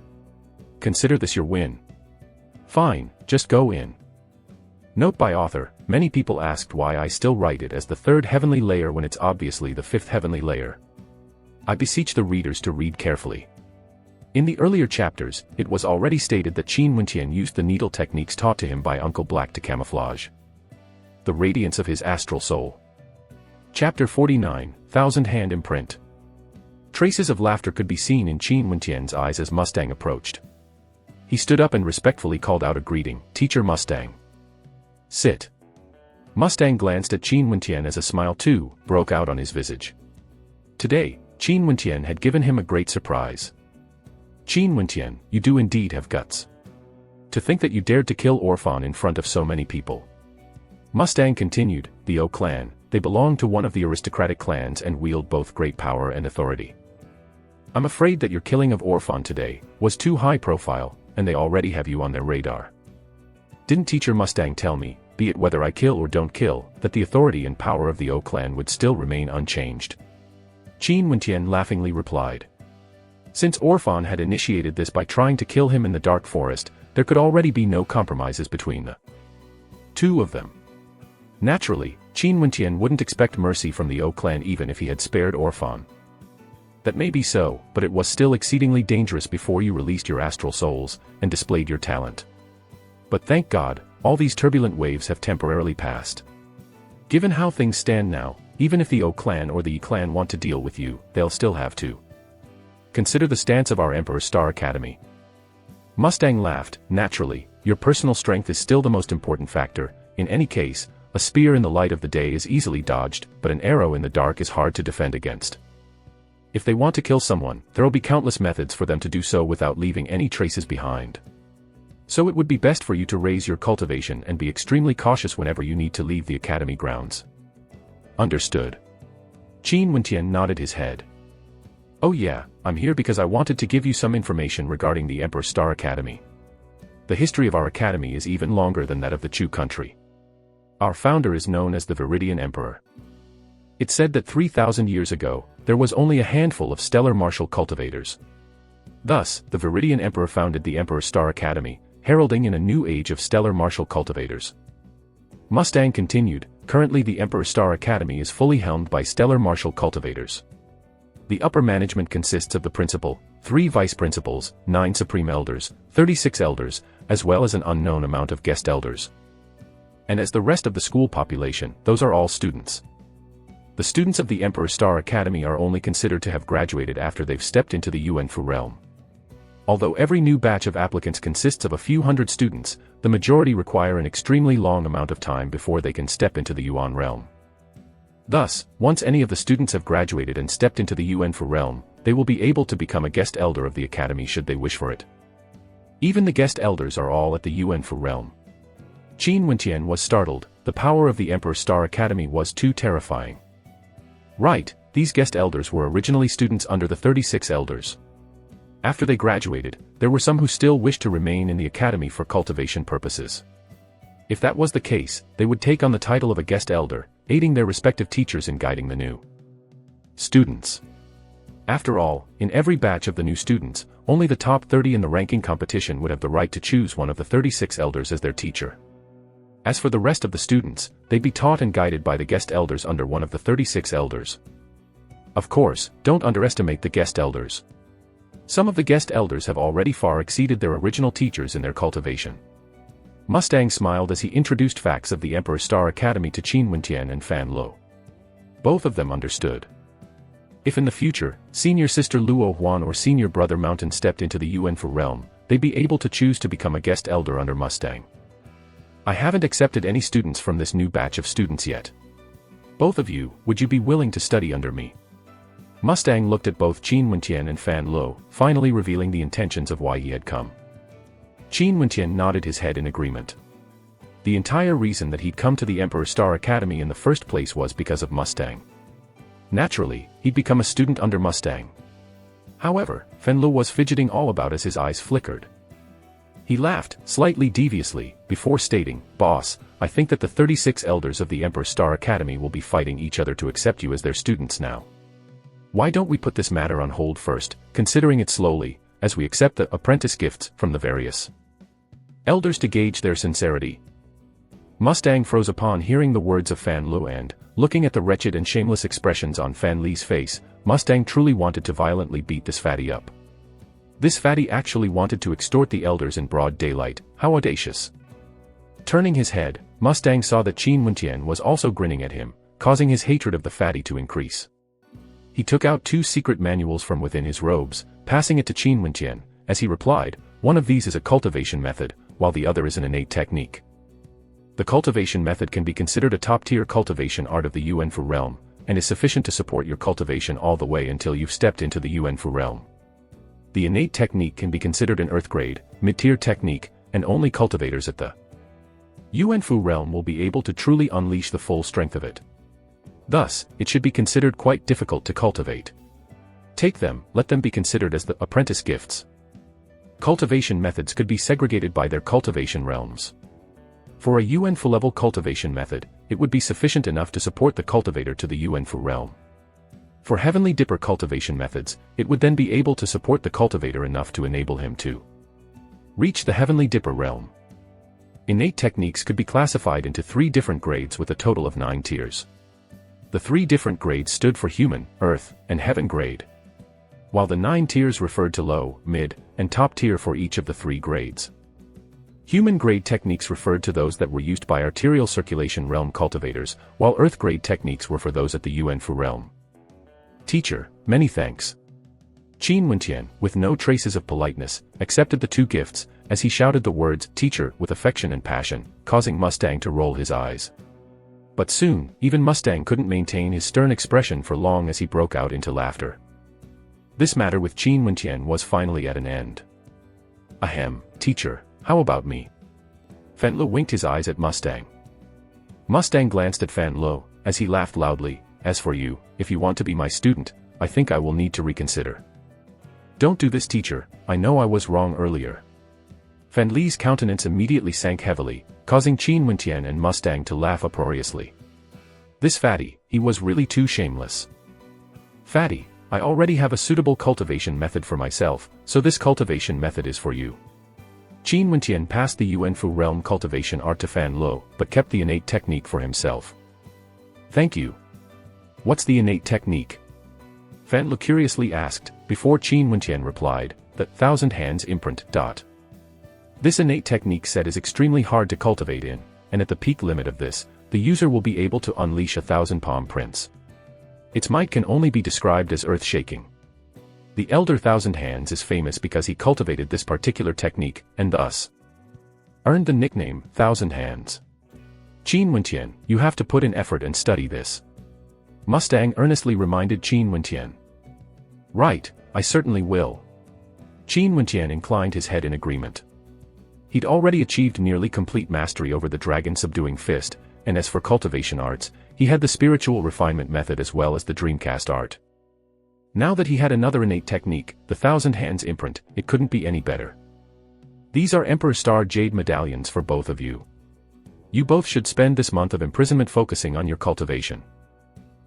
Speaker 1: Consider this your win. Fine, just go in." Note by author, many people asked why I still write it as the third heavenly layer when it's obviously the fifth heavenly layer. I beseech the readers to read carefully. In the earlier chapters, it was already stated that Qin Wentian used the needle techniques taught to him by Uncle Black to camouflage the radiance of his astral soul. Chapter 49, Thousand Hand Imprint. Traces of laughter could be seen in Qin Wentian's eyes as Mustang approached. He stood up and respectfully called out a greeting, "Teacher Mustang." "Sit." Mustang glanced at Qin Wentian as a smile too broke out on his visage. Today, Qin Wentian had given him a great surprise. "Qin Wentian, you do indeed have guts. To think that you dared to kill Orphan in front of so many people." Mustang continued, "The O clan, they belong to one of the aristocratic clans and wield both great power and authority. I'm afraid that your killing of Orphan today was too high profile, and they already have you on their radar. Didn't Teacher Mustang tell me, be it whether I kill or don't kill, that the authority and power of the O clan would still remain unchanged?" Qin Wentian laughingly replied. Since Orphan had initiated this by trying to kill him in the dark forest, there could already be no compromises between the two of them. Naturally, Qin Wentian wouldn't expect mercy from the O clan even if he had spared Orphan. That may be so, but it was still exceedingly dangerous before you released your astral souls and displayed your talent. But thank God, all these turbulent waves have temporarily passed. Given how things stand now, even if the O clan or the E clan want to deal with you, they'll still have to consider the stance of our Emperor Star Academy. Mustang laughed. Naturally, your personal strength is still the most important factor. In any case, a spear in the light of the day is easily dodged, but an arrow in the dark is hard to defend against. If they want to kill someone, there'll be countless methods for them to do so without leaving any traces behind. So it would be best for you to raise your cultivation and be extremely cautious whenever you need to leave the academy grounds. Understood. Qin Wentian nodded his head. Oh yeah, I'm here because I wanted to give you some information regarding the Emperor Star Academy. The history of our academy is even longer than that of the Chu country. Our founder is known as the Viridian Emperor. It's said that 3,000 years ago, there was only a handful of stellar martial cultivators. Thus, the Viridian Emperor founded the Emperor Star Academy, heralding in a new age of stellar martial cultivators. Mustang continued, currently the Emperor Star Academy is fully helmed by stellar martial cultivators. The upper management consists of the principal, 3 vice principals, 9 supreme elders, 36 elders, as well as an unknown amount of guest elders. And as the rest of the school population, those are all students. The students of the Emperor Star Academy are only considered to have graduated after they've stepped into the Yuanfu realm. Although every new batch of applicants consists of a few hundred students, the majority require an extremely long amount of time before they can step into the Yuan realm. Thus, once any of the students have graduated and stepped into the Yuanfu realm, they will be able to become a guest elder of the academy should they wish for it. Even the guest elders are all at the Yuanfu realm. Qin Wentian was startled. The power of the Emperor Star Academy was too terrifying. Right, these guest elders were originally students under the 36 elders. After they graduated, there were some who still wished to remain in the academy for cultivation purposes. If that was the case, they would take on the title of a guest elder, aiding their respective teachers in guiding the new students. After all, in every batch of the new students, only the top 30 in the ranking competition would have the right to choose one of the 36 elders as their teacher. As for the rest of the students, they'd be taught and guided by the guest elders under one of the 36 elders. Of course, don't underestimate the guest elders. Some of the guest elders have already far exceeded their original teachers in their cultivation. Mustang smiled as he introduced facts of the Emperor Star Academy to Qin Wentian and Fan Lo. Both of them understood. If in the future, senior sister Luo Huan or senior brother Mountain stepped into the Yuanfu realm, they'd be able to choose to become a guest elder under Mustang. I haven't accepted any students from this new batch of students yet. Both of you, would you be willing to study under me? Mustang looked at both Qin Wentian and Fan Lo, finally revealing the intentions of why he had come. Qin Wentian nodded his head in agreement. The entire reason that he'd come to the Emperor Star Academy in the first place was because of Mustang. Naturally, he'd become a student under Mustang. However, Fan Lo was fidgeting all about as his eyes flickered. He laughed, slightly deviously, before stating, "Boss, I think that the 36 elders of the Emperor Star Academy will be fighting each other to accept you as their students now. Why don't we put this matter on hold first, considering it slowly, as we accept the apprentice gifts from the various elders to gauge their sincerity?" Mustang froze upon hearing the words of Fan Lu, and, looking at the wretched and shameless expressions on Fan Li's face, Mustang truly wanted to violently beat this fatty up. This fatty actually wanted to extort the elders in broad daylight. How audacious. Turning his head, Mustang saw that Qin Wentian was also grinning at him, causing his hatred of the fatty to increase. He took out 2 secret manuals from within his robes, passing it to Qin Wentian, as he replied, "One of these is a cultivation method, while the other is an innate technique. The cultivation method can be considered a top-tier cultivation art of the Yuanfu realm, and is sufficient to support your cultivation all the way until you've stepped into the Yuanfu realm. The innate technique can be considered an earth-grade, mid-tier technique, and only cultivators at the Yuanfu realm will be able to truly unleash the full strength of it. Thus, it should be considered quite difficult to cultivate. Take them, let them be considered as the apprentice gifts. Cultivation methods could be segregated by their cultivation realms. For a Yuanfu level cultivation method, it would be sufficient enough to support the cultivator to the Yuanfu realm. For Heavenly Dipper cultivation methods, it would then be able to support the cultivator enough to enable him to reach the Heavenly Dipper realm. Innate techniques could be classified into 3 different grades with a total of 9 tiers. The 3 different grades stood for Human, Earth, and Heaven grade, while the 9 tiers referred to low, mid, and top tier for each of the 3 grades. Human grade techniques referred to those that were used by arterial circulation realm cultivators, while Earth grade techniques were for those at the Yuanfu realm. "Teacher, many thanks." Qin Wentian, with no traces of politeness, accepted the 2 gifts, as he shouted the words "teacher" with affection and passion, causing Mustang to roll his eyes. But soon, even Mustang couldn't maintain his stern expression for long as he broke out into laughter. This matter with Qin Wentian was finally at an end. "Ahem, teacher, how about me?" Fan Lu winked his eyes at Mustang. Mustang glanced at Fan Lu, as he laughed loudly, "As for you, if you want to be my student, I think I will need to reconsider." "Don't do this, teacher, I know I was wrong earlier." Fan Li's countenance immediately sank heavily, causing Qin Wentian and Mustang to laugh uproariously. This fatty, he was really too shameless. "Fatty, I already have a suitable cultivation method for myself, so this cultivation method is for you." Qin Wentian passed the Yuanfu realm cultivation art to Fan Lu, but kept the innate technique for himself. "Thank you. What's the innate technique?" Fan Lu curiously asked, before Qin Wentian replied, "The 1,000 hands imprint. This innate technique set is extremely hard to cultivate in, and at the peak limit of this, the user will be able to unleash 1,000 palm prints. Its might can only be described as earth-shaking. The Elder 1,000 Hands is famous because he cultivated this particular technique, and thus earned the nickname 1,000 Hands. Qin Wentian, you have to put in effort and study this." Mustang earnestly reminded Qin Wentian. "Right, I certainly will." Qin Wentian inclined his head in agreement. He'd already achieved nearly complete mastery over the dragon subduing fist, and as for cultivation arts, he had the spiritual refinement method as well as the dreamcast art. Now that he had another innate technique, the 1,000 Hands imprint, it couldn't be any better. "These are Emperor Star Jade medallions for both of you. You both should spend this month of imprisonment focusing on your cultivation.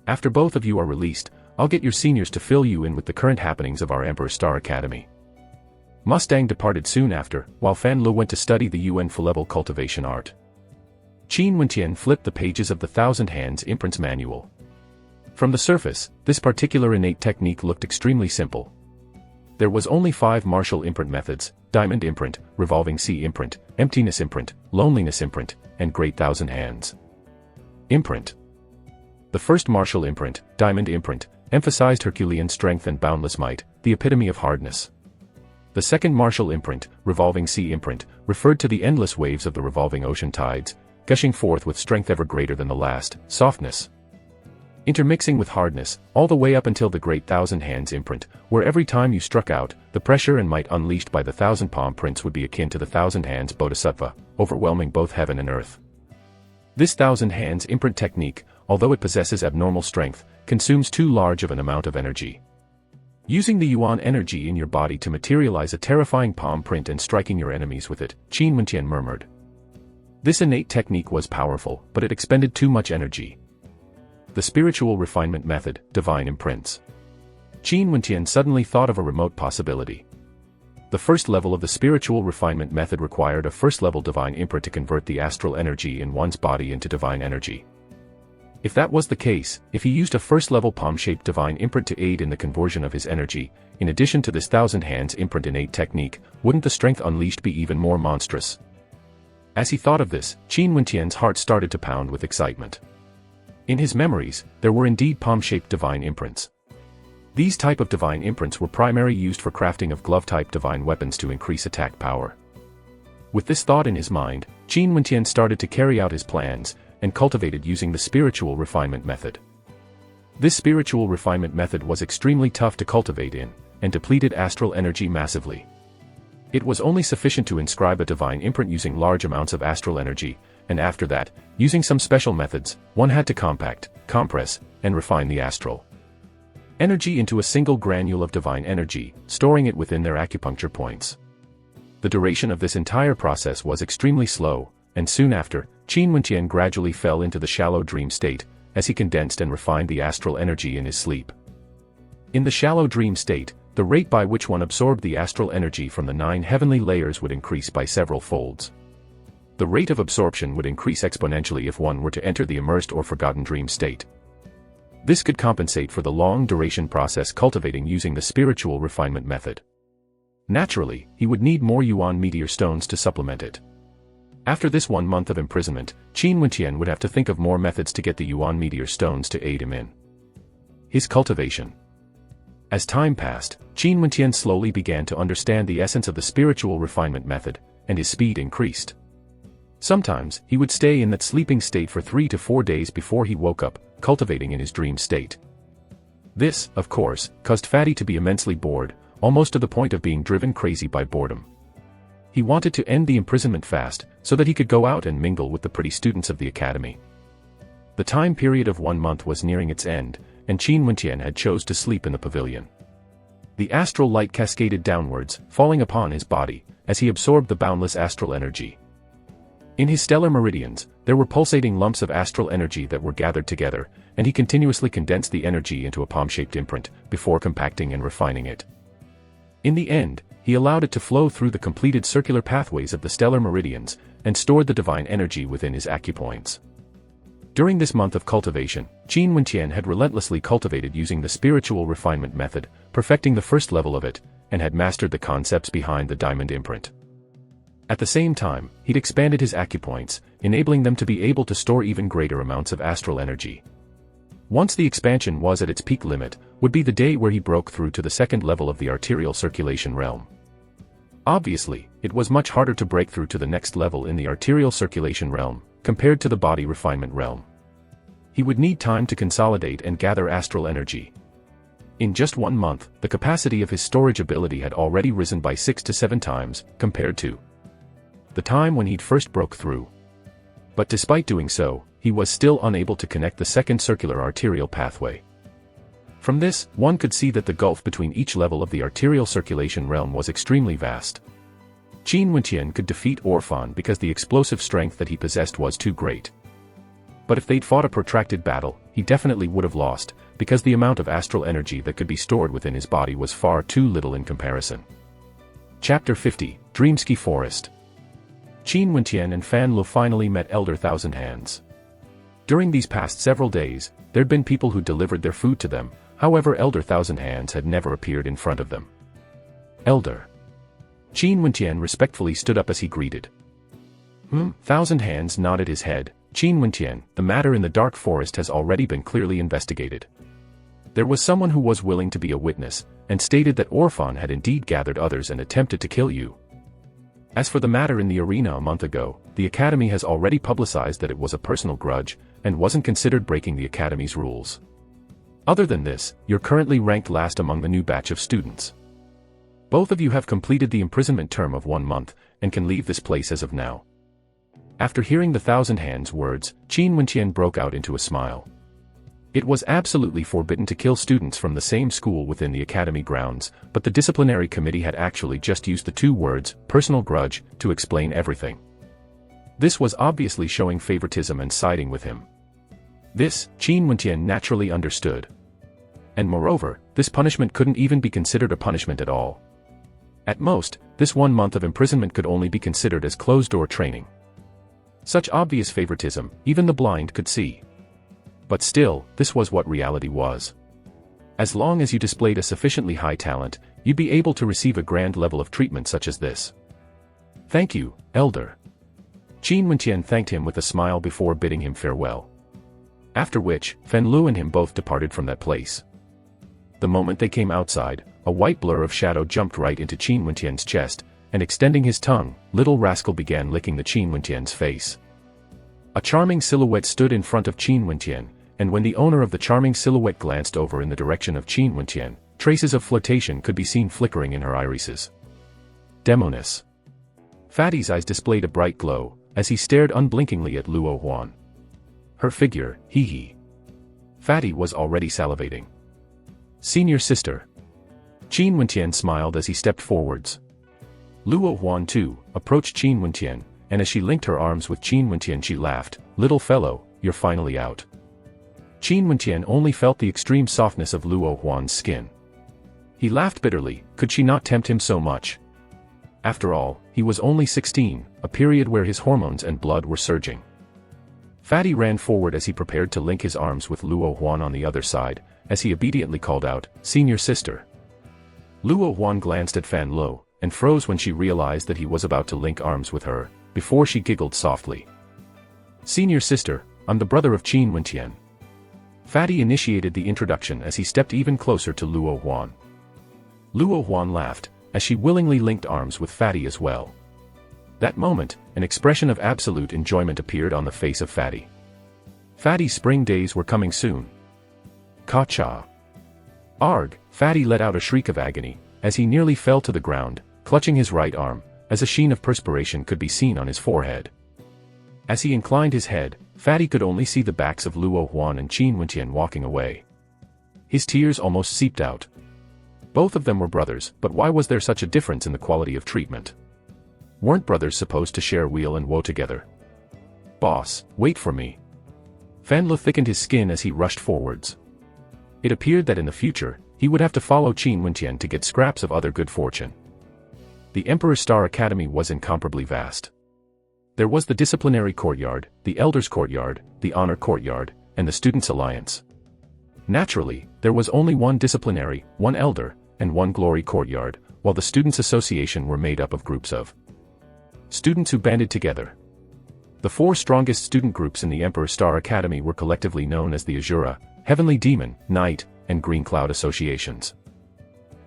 Speaker 1: After both of you are released, I'll get your seniors to fill you in with the current happenings of our Emperor Star Academy." Mustang departed soon after, while Fan Lu went to study the Yuanfu level cultivation art. Qin Wentian flipped the pages of the 1,000 Hands imprints manual. From the surface, this particular innate technique looked extremely simple. There was only 5 martial imprint methods: Diamond imprint, Revolving Sea imprint, Emptiness imprint, Loneliness imprint, and Great 1,000 Hands imprint. The first martial imprint, Diamond imprint, emphasized Herculean strength and boundless might, the epitome of hardness. The second martial imprint, Revolving Sea imprint, referred to the endless waves of the revolving ocean tides, gushing forth with strength ever greater than the last, softness intermixing with hardness, all the way up until the Great 1,000 Hands imprint, where every time you struck out, the pressure and might unleashed by the 1,000 palm prints would be akin to the 1,000 Hands Bodhisattva, overwhelming both heaven and earth. This 1,000 Hands imprint technique, although it possesses abnormal strength, consumes too large of an amount of energy. Using the Yuan energy in your body to materialize a terrifying palm print and striking your enemies with it, Qin Wentian murmured. This innate technique was powerful, but it expended too much energy. The spiritual refinement method, divine imprints. Qin Wentian suddenly thought of a remote possibility. The first level of the spiritual refinement method required a first-level divine imprint to convert the astral energy in one's body into divine energy. If that was the case, if he used a first-level palm-shaped divine imprint to aid in the conversion of his energy, in addition to this thousand hands imprint innate technique, wouldn't the strength unleashed be even more monstrous? As he thought of this, Qin Wentian's heart started to pound with excitement. In his memories, there were indeed palm-shaped divine imprints. These type of divine imprints were primarily used for crafting of glove-type divine weapons to increase attack power. With this thought in his mind, Qin Wentian started to carry out his plans, and cultivated using the spiritual refinement method. This spiritual refinement method was extremely tough to cultivate in, and depleted astral energy massively. It was only sufficient to inscribe a divine imprint using large amounts of astral energy, and after that, using some special methods, one had to compact, compress, and refine the astral energy into a single granule of divine energy, storing it within their acupuncture points. The duration of this entire process was extremely slow, and soon after, Qin Wentian gradually fell into the shallow dream state, as he condensed and refined the astral energy in his sleep. In the shallow dream state, the rate by which one absorbed the astral energy from the 9 heavenly layers would increase by several folds. The rate of absorption would increase exponentially if one were to enter the immersed or forgotten dream state. This could compensate for the long-duration process cultivating using the spiritual refinement method. Naturally, he would need more yuan meteor stones to supplement it. After this 1 month of imprisonment, Qin Wentian would have to think of more methods to get the yuan meteor stones to aid him in his cultivation. As time passed, Qin Wentian slowly began to understand the essence of the spiritual refinement method, and his speed increased. Sometimes, he would stay in that sleeping state for 3 to 4 days before he woke up, cultivating in his dream state. This, of course, caused Fatty to be immensely bored, almost to the point of being driven crazy by boredom. He wanted to end the imprisonment fast, so that he could go out and mingle with the pretty students of the academy. The time period of 1 month was nearing its end, and Qin Wentian had chose to sleep in the pavilion. The astral light cascaded downwards, falling upon his body, as he absorbed the boundless astral energy. In his stellar meridians, there were pulsating lumps of astral energy that were gathered together, and he continuously condensed the energy into a palm-shaped imprint, before compacting and refining it. In the end, he allowed it to flow through the completed circular pathways of the stellar meridians, and stored the divine energy within his acupoints. During this month of cultivation, Qin Wentian had relentlessly cultivated using the spiritual refinement method, perfecting the first level of it, and had mastered the concepts behind the diamond imprint. At the same time, he'd expanded his acupoints, enabling them to be able to store even greater amounts of astral energy. Once the expansion was at its peak limit, would be the day where he broke through to the second level of the arterial circulation realm. Obviously, it was much harder to break through to the next level in the arterial circulation realm, compared to the body refinement realm. He would need time to consolidate and gather astral energy. In just 1 month, the capacity of his storage ability had already risen by 6 to 7 times, compared to the time when he'd first broke through. But despite doing so, he was still unable to connect the second circular arterial pathway. From this, one could see that the gulf between each level of the arterial circulation realm was extremely vast. Qin Wentian could defeat Orphan because the explosive strength that he possessed was too great. But if they'd fought a protracted battle, he definitely would have lost, because the amount of astral energy that could be stored within his body was far too little in comparison. Chapter 50, Dreamsky Forest. Qin Wentian and Fan Lu finally met Elder Thousand Hands. During these past several days, there'd been people who delivered their food to them, however Elder Thousand Hands had never appeared in front of them. Elder. Qin Wentian respectfully stood up as he greeted. Thousand Hands nodded his head. Qin Wentian, the matter in the dark forest has already been clearly investigated. There was someone who was willing to be a witness, and stated that Orphan had indeed gathered others and attempted to kill you. As for the matter in the arena a month ago, the Academy has already publicized that it was a personal grudge, and wasn't considered breaking the Academy's rules. Other than this, you're currently ranked last among the new batch of students. Both of you have completed the imprisonment term of 1 month, and can leave this place as of now. After hearing the Thousand Hands words, Qin Wentian broke out into a smile. It was absolutely forbidden to kill students from the same school within the academy grounds, but the disciplinary committee had actually just used the 2 words, personal grudge, to explain everything. This was obviously showing favoritism and siding with him. This, Qin Wentian naturally understood. And moreover, this punishment couldn't even be considered a punishment at all. At most, this 1 month of imprisonment could only be considered as closed-door training. Such obvious favoritism, even the blind could see. But still, this was what reality was. As long as you displayed a sufficiently high talent, you'd be able to receive a grand level of treatment such as this. Thank you, Elder. Qin Wentian thanked him with a smile before bidding him farewell. After which, Fen Lu and him both departed from that place. The moment they came outside, a white blur of shadow jumped right into Qin Wentian's chest, and extending his tongue, little rascal began licking the Qin Wentian's face. A charming silhouette stood in front of Qin Wentian, and when the owner of the charming silhouette glanced over in the direction of Qin Wentian, traces of flirtation could be seen flickering in her irises. Demoness. Fatty's eyes displayed a bright glow, as he stared unblinkingly at Luo Huan. Her figure, hee. Fatty was already salivating. Senior sister. Qin Wentian smiled as he stepped forwards. Luo Huan too, approached Qin Wentian, and as she linked her arms with Qin Wentian she laughed, "Little fellow, you're finally out." Qin Wentian only felt the extreme softness of Luo Huan's skin. He laughed bitterly, could she not tempt him so much? After all, he was only 16, a period where his hormones and blood were surging. Fatty ran forward as he prepared to link his arms with Luo Huan on the other side, as he obediently called out, "Senior sister." Luo Huan glanced at Fan Lo, and froze when she realized that he was about to link arms with her, before she giggled softly. "Senior sister, I'm the brother of Qin Wentian." Fatty initiated the introduction as he stepped even closer to Luo Huan. Luo Huan laughed, as she willingly linked arms with Fatty as well. That moment, an expression of absolute enjoyment appeared on the face of Fatty. Fatty's spring days were coming soon. Ka-cha. Arg! Fatty let out a shriek of agony, as he nearly fell to the ground, clutching his right arm, as a sheen of perspiration could be seen on his forehead. As he inclined his head, Fatty could only see the backs of Luo Huan and Qin Wentian walking away. His tears almost seeped out. Both of them were brothers, but why was there such a difference in the quality of treatment? Weren't brothers supposed to share weal and woe together? "Boss, wait for me." Fan Lu thickened his skin as he rushed forwards. It appeared that in the future, he would have to follow Qin Wentian to get scraps of other good fortune. The Emperor's Star Academy was incomparably vast. There was the disciplinary courtyard, the elders' courtyard, the honor courtyard, and the students' alliance. Naturally, there was only one disciplinary, one elder, and one glory courtyard, while the students' association were made up of groups of students who banded together. The 4 strongest student groups in the Emperor's Star Academy were collectively known as the Azura, Heavenly Demon, Night, and Green Cloud associations.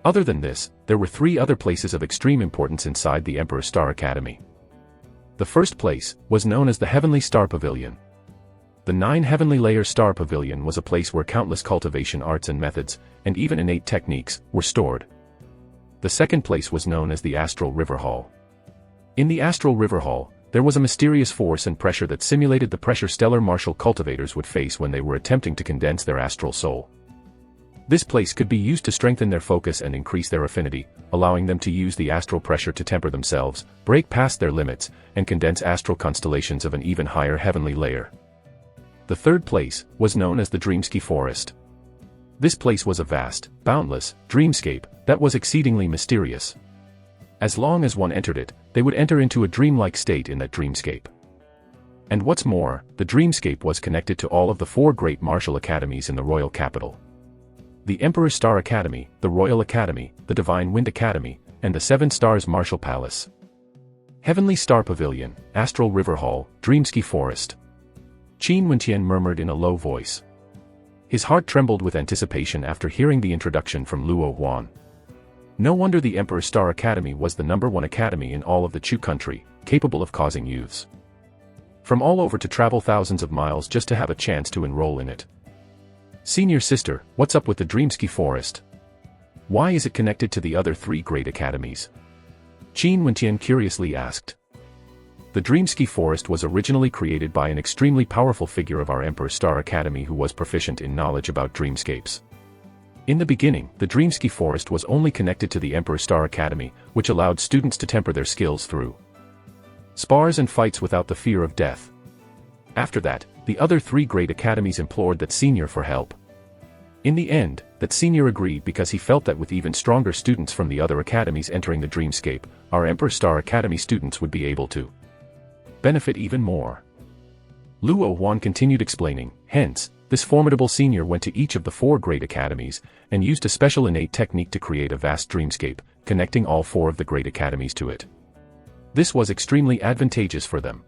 Speaker 1: Other than this, there were 3 other places of extreme importance inside the Emperor's Star Academy. The first place was known as the Heavenly Star Pavilion. The 9 Heavenly Layer Star Pavilion was a place where countless cultivation arts and methods, and even innate techniques, were stored. The second place was known as the Astral River Hall. In the Astral River Hall, there was a mysterious force and pressure that simulated the pressure stellar martial cultivators would face when they were attempting to condense their astral soul. This place could be used to strengthen their focus and increase their affinity, allowing them to use the astral pressure to temper themselves, break past their limits, and condense astral constellations of an even higher heavenly layer. The third place was known as the Dreamsky Forest. This place was a vast, boundless dreamscape that was exceedingly mysterious. As long as one entered it, they would enter into a dreamlike state in that dreamscape. And what's more, the dreamscape was connected to all of the 4 great martial academies in the royal capital. The Emperor's Star Academy, the Royal Academy, the Divine Wind Academy, and the 7 Stars Martial Palace. Heavenly Star Pavilion, Astral River Hall, Dreamsky Forest. Qin Wentian murmured in a low voice. His heart trembled with anticipation after hearing the introduction from Luo Huan. No wonder the Emperor's Star Academy was the #1 academy in all of the Chu country, capable of causing youths from all over to travel thousands of miles just to have a chance to enroll in it. "Senior sister, what's up with the Dreamsky Forest? Why is it connected to the other 3 great academies?" Qin Wentian curiously asked. The Dreamsky Forest was originally created by an extremely powerful figure of our Emperor's Star Academy who was proficient in knowledge about dreamscapes. In the beginning, the Dreamsky Forest was only connected to the Emperor's Star Academy, which allowed students to temper their skills through spars and fights without the fear of death. After that, the other 3 great academies implored that senior for help. In the end, that senior agreed because he felt that with even stronger students from the other academies entering the dreamscape, our Emperor Star Academy students would be able to benefit even more. Luo Huan continued explaining, hence, this formidable senior went to each of the 4 great academies, and used a special innate technique to create a vast dreamscape, connecting all 4 of the great academies to it. This was extremely advantageous for them.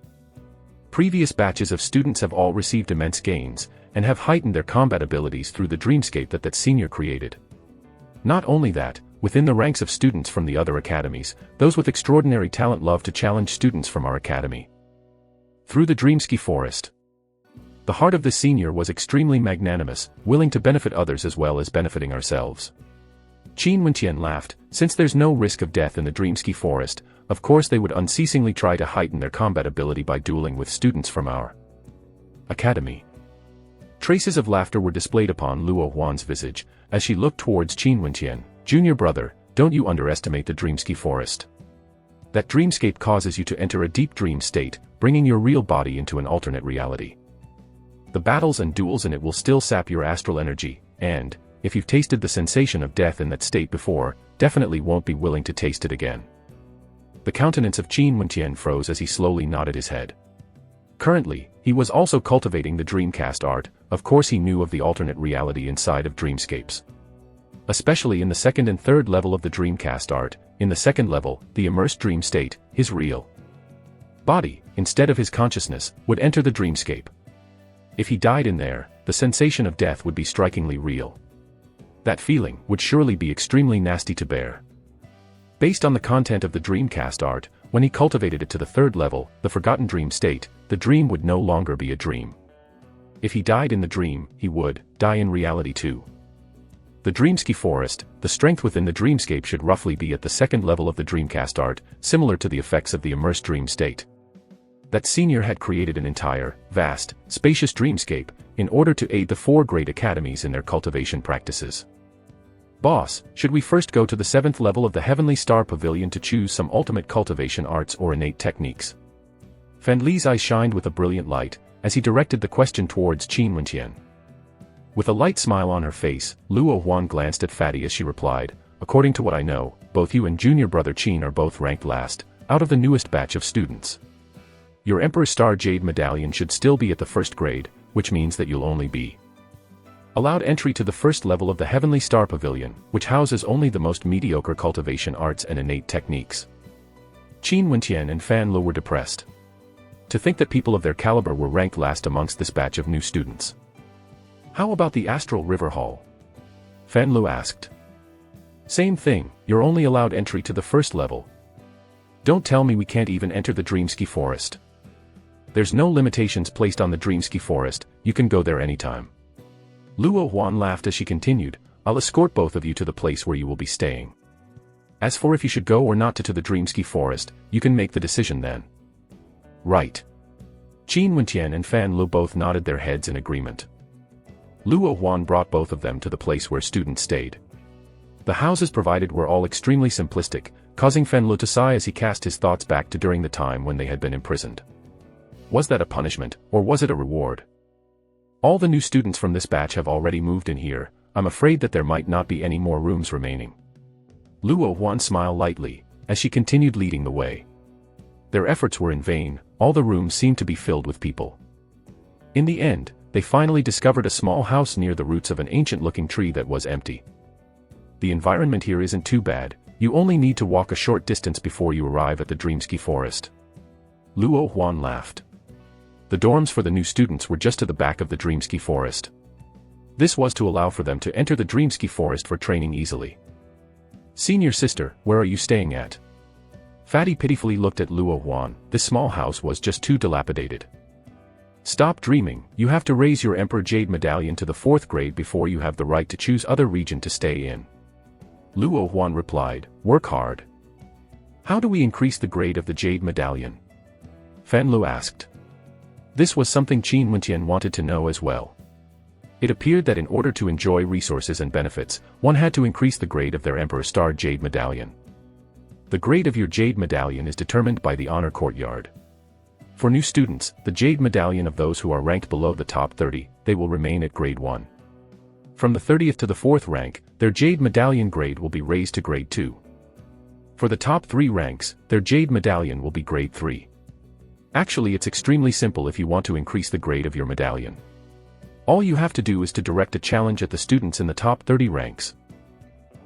Speaker 1: Previous batches of students have all received immense gains, and have heightened their combat abilities through the dreamscape that senior created. Not only that, within the ranks of students from the other academies, those with extraordinary talent love to challenge students from our academy. Through the Dreamsky Forest. The heart of the senior was extremely magnanimous, willing to benefit others as well as benefiting ourselves. Qin Wenqian laughed, since there's no risk of death in the Dreamsky Forest, of course they would unceasingly try to heighten their combat ability by dueling with students from our academy. Traces of laughter were displayed upon Luo Huan's visage, as she looked towards Qin Wenqian. Junior brother, don't you underestimate the Dreamsky Forest. That dreamscape causes you to enter a deep dream state, bringing your real body into an alternate reality. The battles and duels in it will still sap your astral energy, and, if you've tasted the sensation of death in that state before, definitely won't be willing to taste it again. The countenance of Qin Wenqian froze as he slowly nodded his head. Currently, he was also cultivating the Dreamcast art. Of course he knew of the alternate reality inside of dreamscapes. Especially in the 2nd and 3rd level of the Dreamcast art, in the 2nd level, the immersed dream state, his real body, instead of his consciousness, would enter the dreamscape. If he died in there, the sensation of death would be strikingly real. That feeling would surely be extremely nasty to bear. Based on the content of the Dreamcast art, when he cultivated it to the 3rd level, the forgotten dream state, the dream would no longer be a dream. If he died in the dream, he would die in reality too. The Dreamsky Forest, the strength within the dreamscape should roughly be at the 2nd level of the Dreamcast art, similar to the effects of the immersed dream state. That senior had created an entire, vast, spacious dreamscape, in order to aid the 4 great academies in their cultivation practices. Boss, should we first go to the 7th level of the Heavenly Star Pavilion to choose some ultimate cultivation arts or innate techniques? Fan Li's eyes shined with a brilliant light, as he directed the question towards Qin Wenqian. With a light smile on her face, Luo Huan glanced at Fatty as she replied, according to what I know, both you and junior brother Qin are both ranked last, out of the newest batch of students. Your Emperor Star Jade Medallion should still be at the 1st grade, which means that you'll only be allowed entry to the 1st level of the Heavenly Star Pavilion, which houses only the most mediocre cultivation arts and innate techniques. Qin Wenqian and Fan Lu were depressed. To think that people of their caliber were ranked last amongst this batch of new students. How about the Astral River Hall? Fan Lu asked. Same thing, you're only allowed entry to the 1st level. Don't tell me we can't even enter the Dreamsky Forest. There's no limitations placed on the Dreamsky Forest, you can go there anytime. Luo Huan laughed as she continued, I'll escort both of you to the place where you will be staying. As for if you should go or not to the Dreamsky Forest, you can make the decision then. Right. Qin Wenqian and Fan Lu both nodded their heads in agreement. Luo Huan brought both of them to the place where students stayed. The houses provided were all extremely simplistic, causing Fan Lu to sigh as he cast his thoughts back to during the time when they had been imprisoned. Was that a punishment, or was it a reward? All the new students from this batch have already moved in here, I'm afraid that there might not be any more rooms remaining. Luo Huan smiled lightly, as she continued leading the way. Their efforts were in vain, all the rooms seemed to be filled with people. In the end, they finally discovered a small house near the roots of an ancient-looking tree that was empty. The environment here isn't too bad, you only need to walk a short distance before you arrive at the Dreamsky Forest. Luo Huan laughed. The dorms for the new students were just to the back of the Dreamsky Forest. This was to allow for them to enter the Dreamsky Forest for training easily. Senior sister, where are you staying at? Fatty pitifully looked at Luo Huan, this small house was just too dilapidated. Stop dreaming, you have to raise your Emperor Jade Medallion to the 4th grade before you have the right to choose other region to stay in. Luo Huan replied, work hard. How do we increase the grade of the Jade Medallion? Fan Lu asked. This was something Qin Wenqian wanted to know as well. It appeared that in order to enjoy resources and benefits, one had to increase the grade of their Emperor Star Jade Medallion. The grade of your Jade Medallion is determined by the Honor Courtyard. For new students, the Jade Medallion of those who are ranked below the top 30, they will remain at grade 1. From the 30th to the 4th rank, their Jade Medallion grade will be raised to grade 2. For the top 3 ranks, their Jade Medallion will be grade 3. Actually, it's extremely simple if you want to increase the grade of your medallion. All you have to do is to direct a challenge at the students in the top 30 ranks.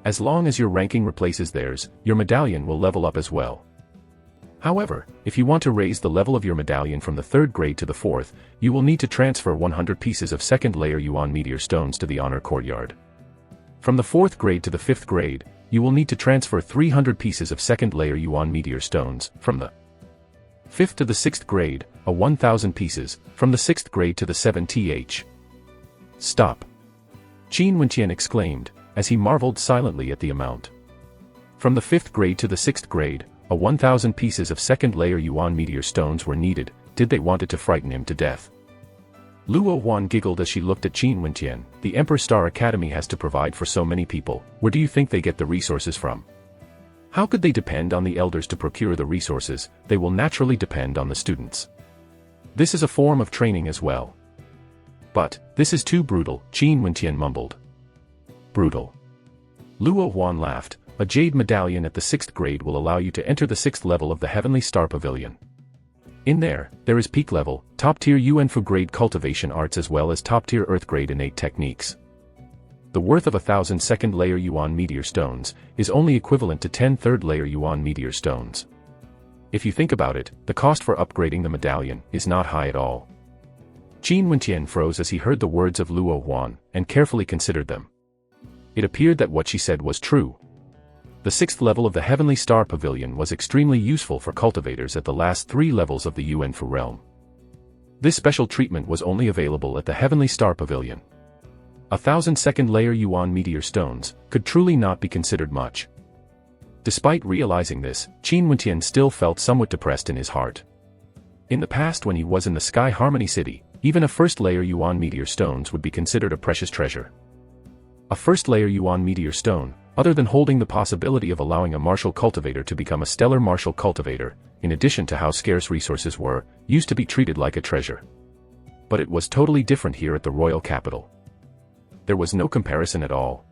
Speaker 1: As long as your ranking replaces theirs, your medallion will level up as well. However, if you want to raise the level of your medallion from the 3rd grade to the 4th, you will need to transfer 100 pieces of 2nd layer Yuan meteor stones to the honor courtyard. From the 4th grade to the 5th grade, you will need to transfer 300 pieces of 2nd layer Yuan meteor stones. From the 5th to the 6th grade, 1,000 pieces. From the 6th grade to the 7th. Stop! Qin Wenqian exclaimed, as he marveled silently at the amount. From the 5th grade to the 6th grade, 1,000 pieces of 2nd layer Yuan meteor stones were needed. Did they want it to frighten him to death? Luo Huan giggled as she looked at Qin Wenqian. The Emperor Star Academy has to provide for so many people. Where do you think they get the resources from? How could they depend on the elders to procure the resources? They will naturally depend on the students. This is a form of training as well. But, this is too brutal, Qin Wenqian mumbled. Brutal. Luo Huan laughed. A jade medallion at the 6th grade will allow you to enter the 6th level of the Heavenly Star Pavilion. In there is peak level, top-tier Yuanfu grade cultivation arts as well as top-tier Earth grade innate techniques. The worth of 1,000 2nd layer Yuan meteor stones is only equivalent to 10 3rd layer Yuan meteor stones. If you think about it, the cost for upgrading the medallion is not high at all. Qin Wenqian froze as he heard the words of Luo Huan, and carefully considered them. It appeared that what she said was true. The 6th level of the Heavenly Star Pavilion was extremely useful for cultivators at the last 3 levels of the Yuanfu realm. This special treatment was only available at the Heavenly Star Pavilion. 1,000 2nd layer Yuan meteor stones could truly not be considered much. Despite realizing this, Qin Wenqian still felt somewhat depressed in his heart. In the past, when he was in the Sky Harmony City, even a 1st layer Yuan meteor stones would be considered a precious treasure. A 1st layer Yuan meteor stone, other than holding the possibility of allowing a martial cultivator to become a stellar martial cultivator, in addition to how scarce resources were, used to be treated like a treasure. But it was totally different here at the royal capital. There was no comparison at all.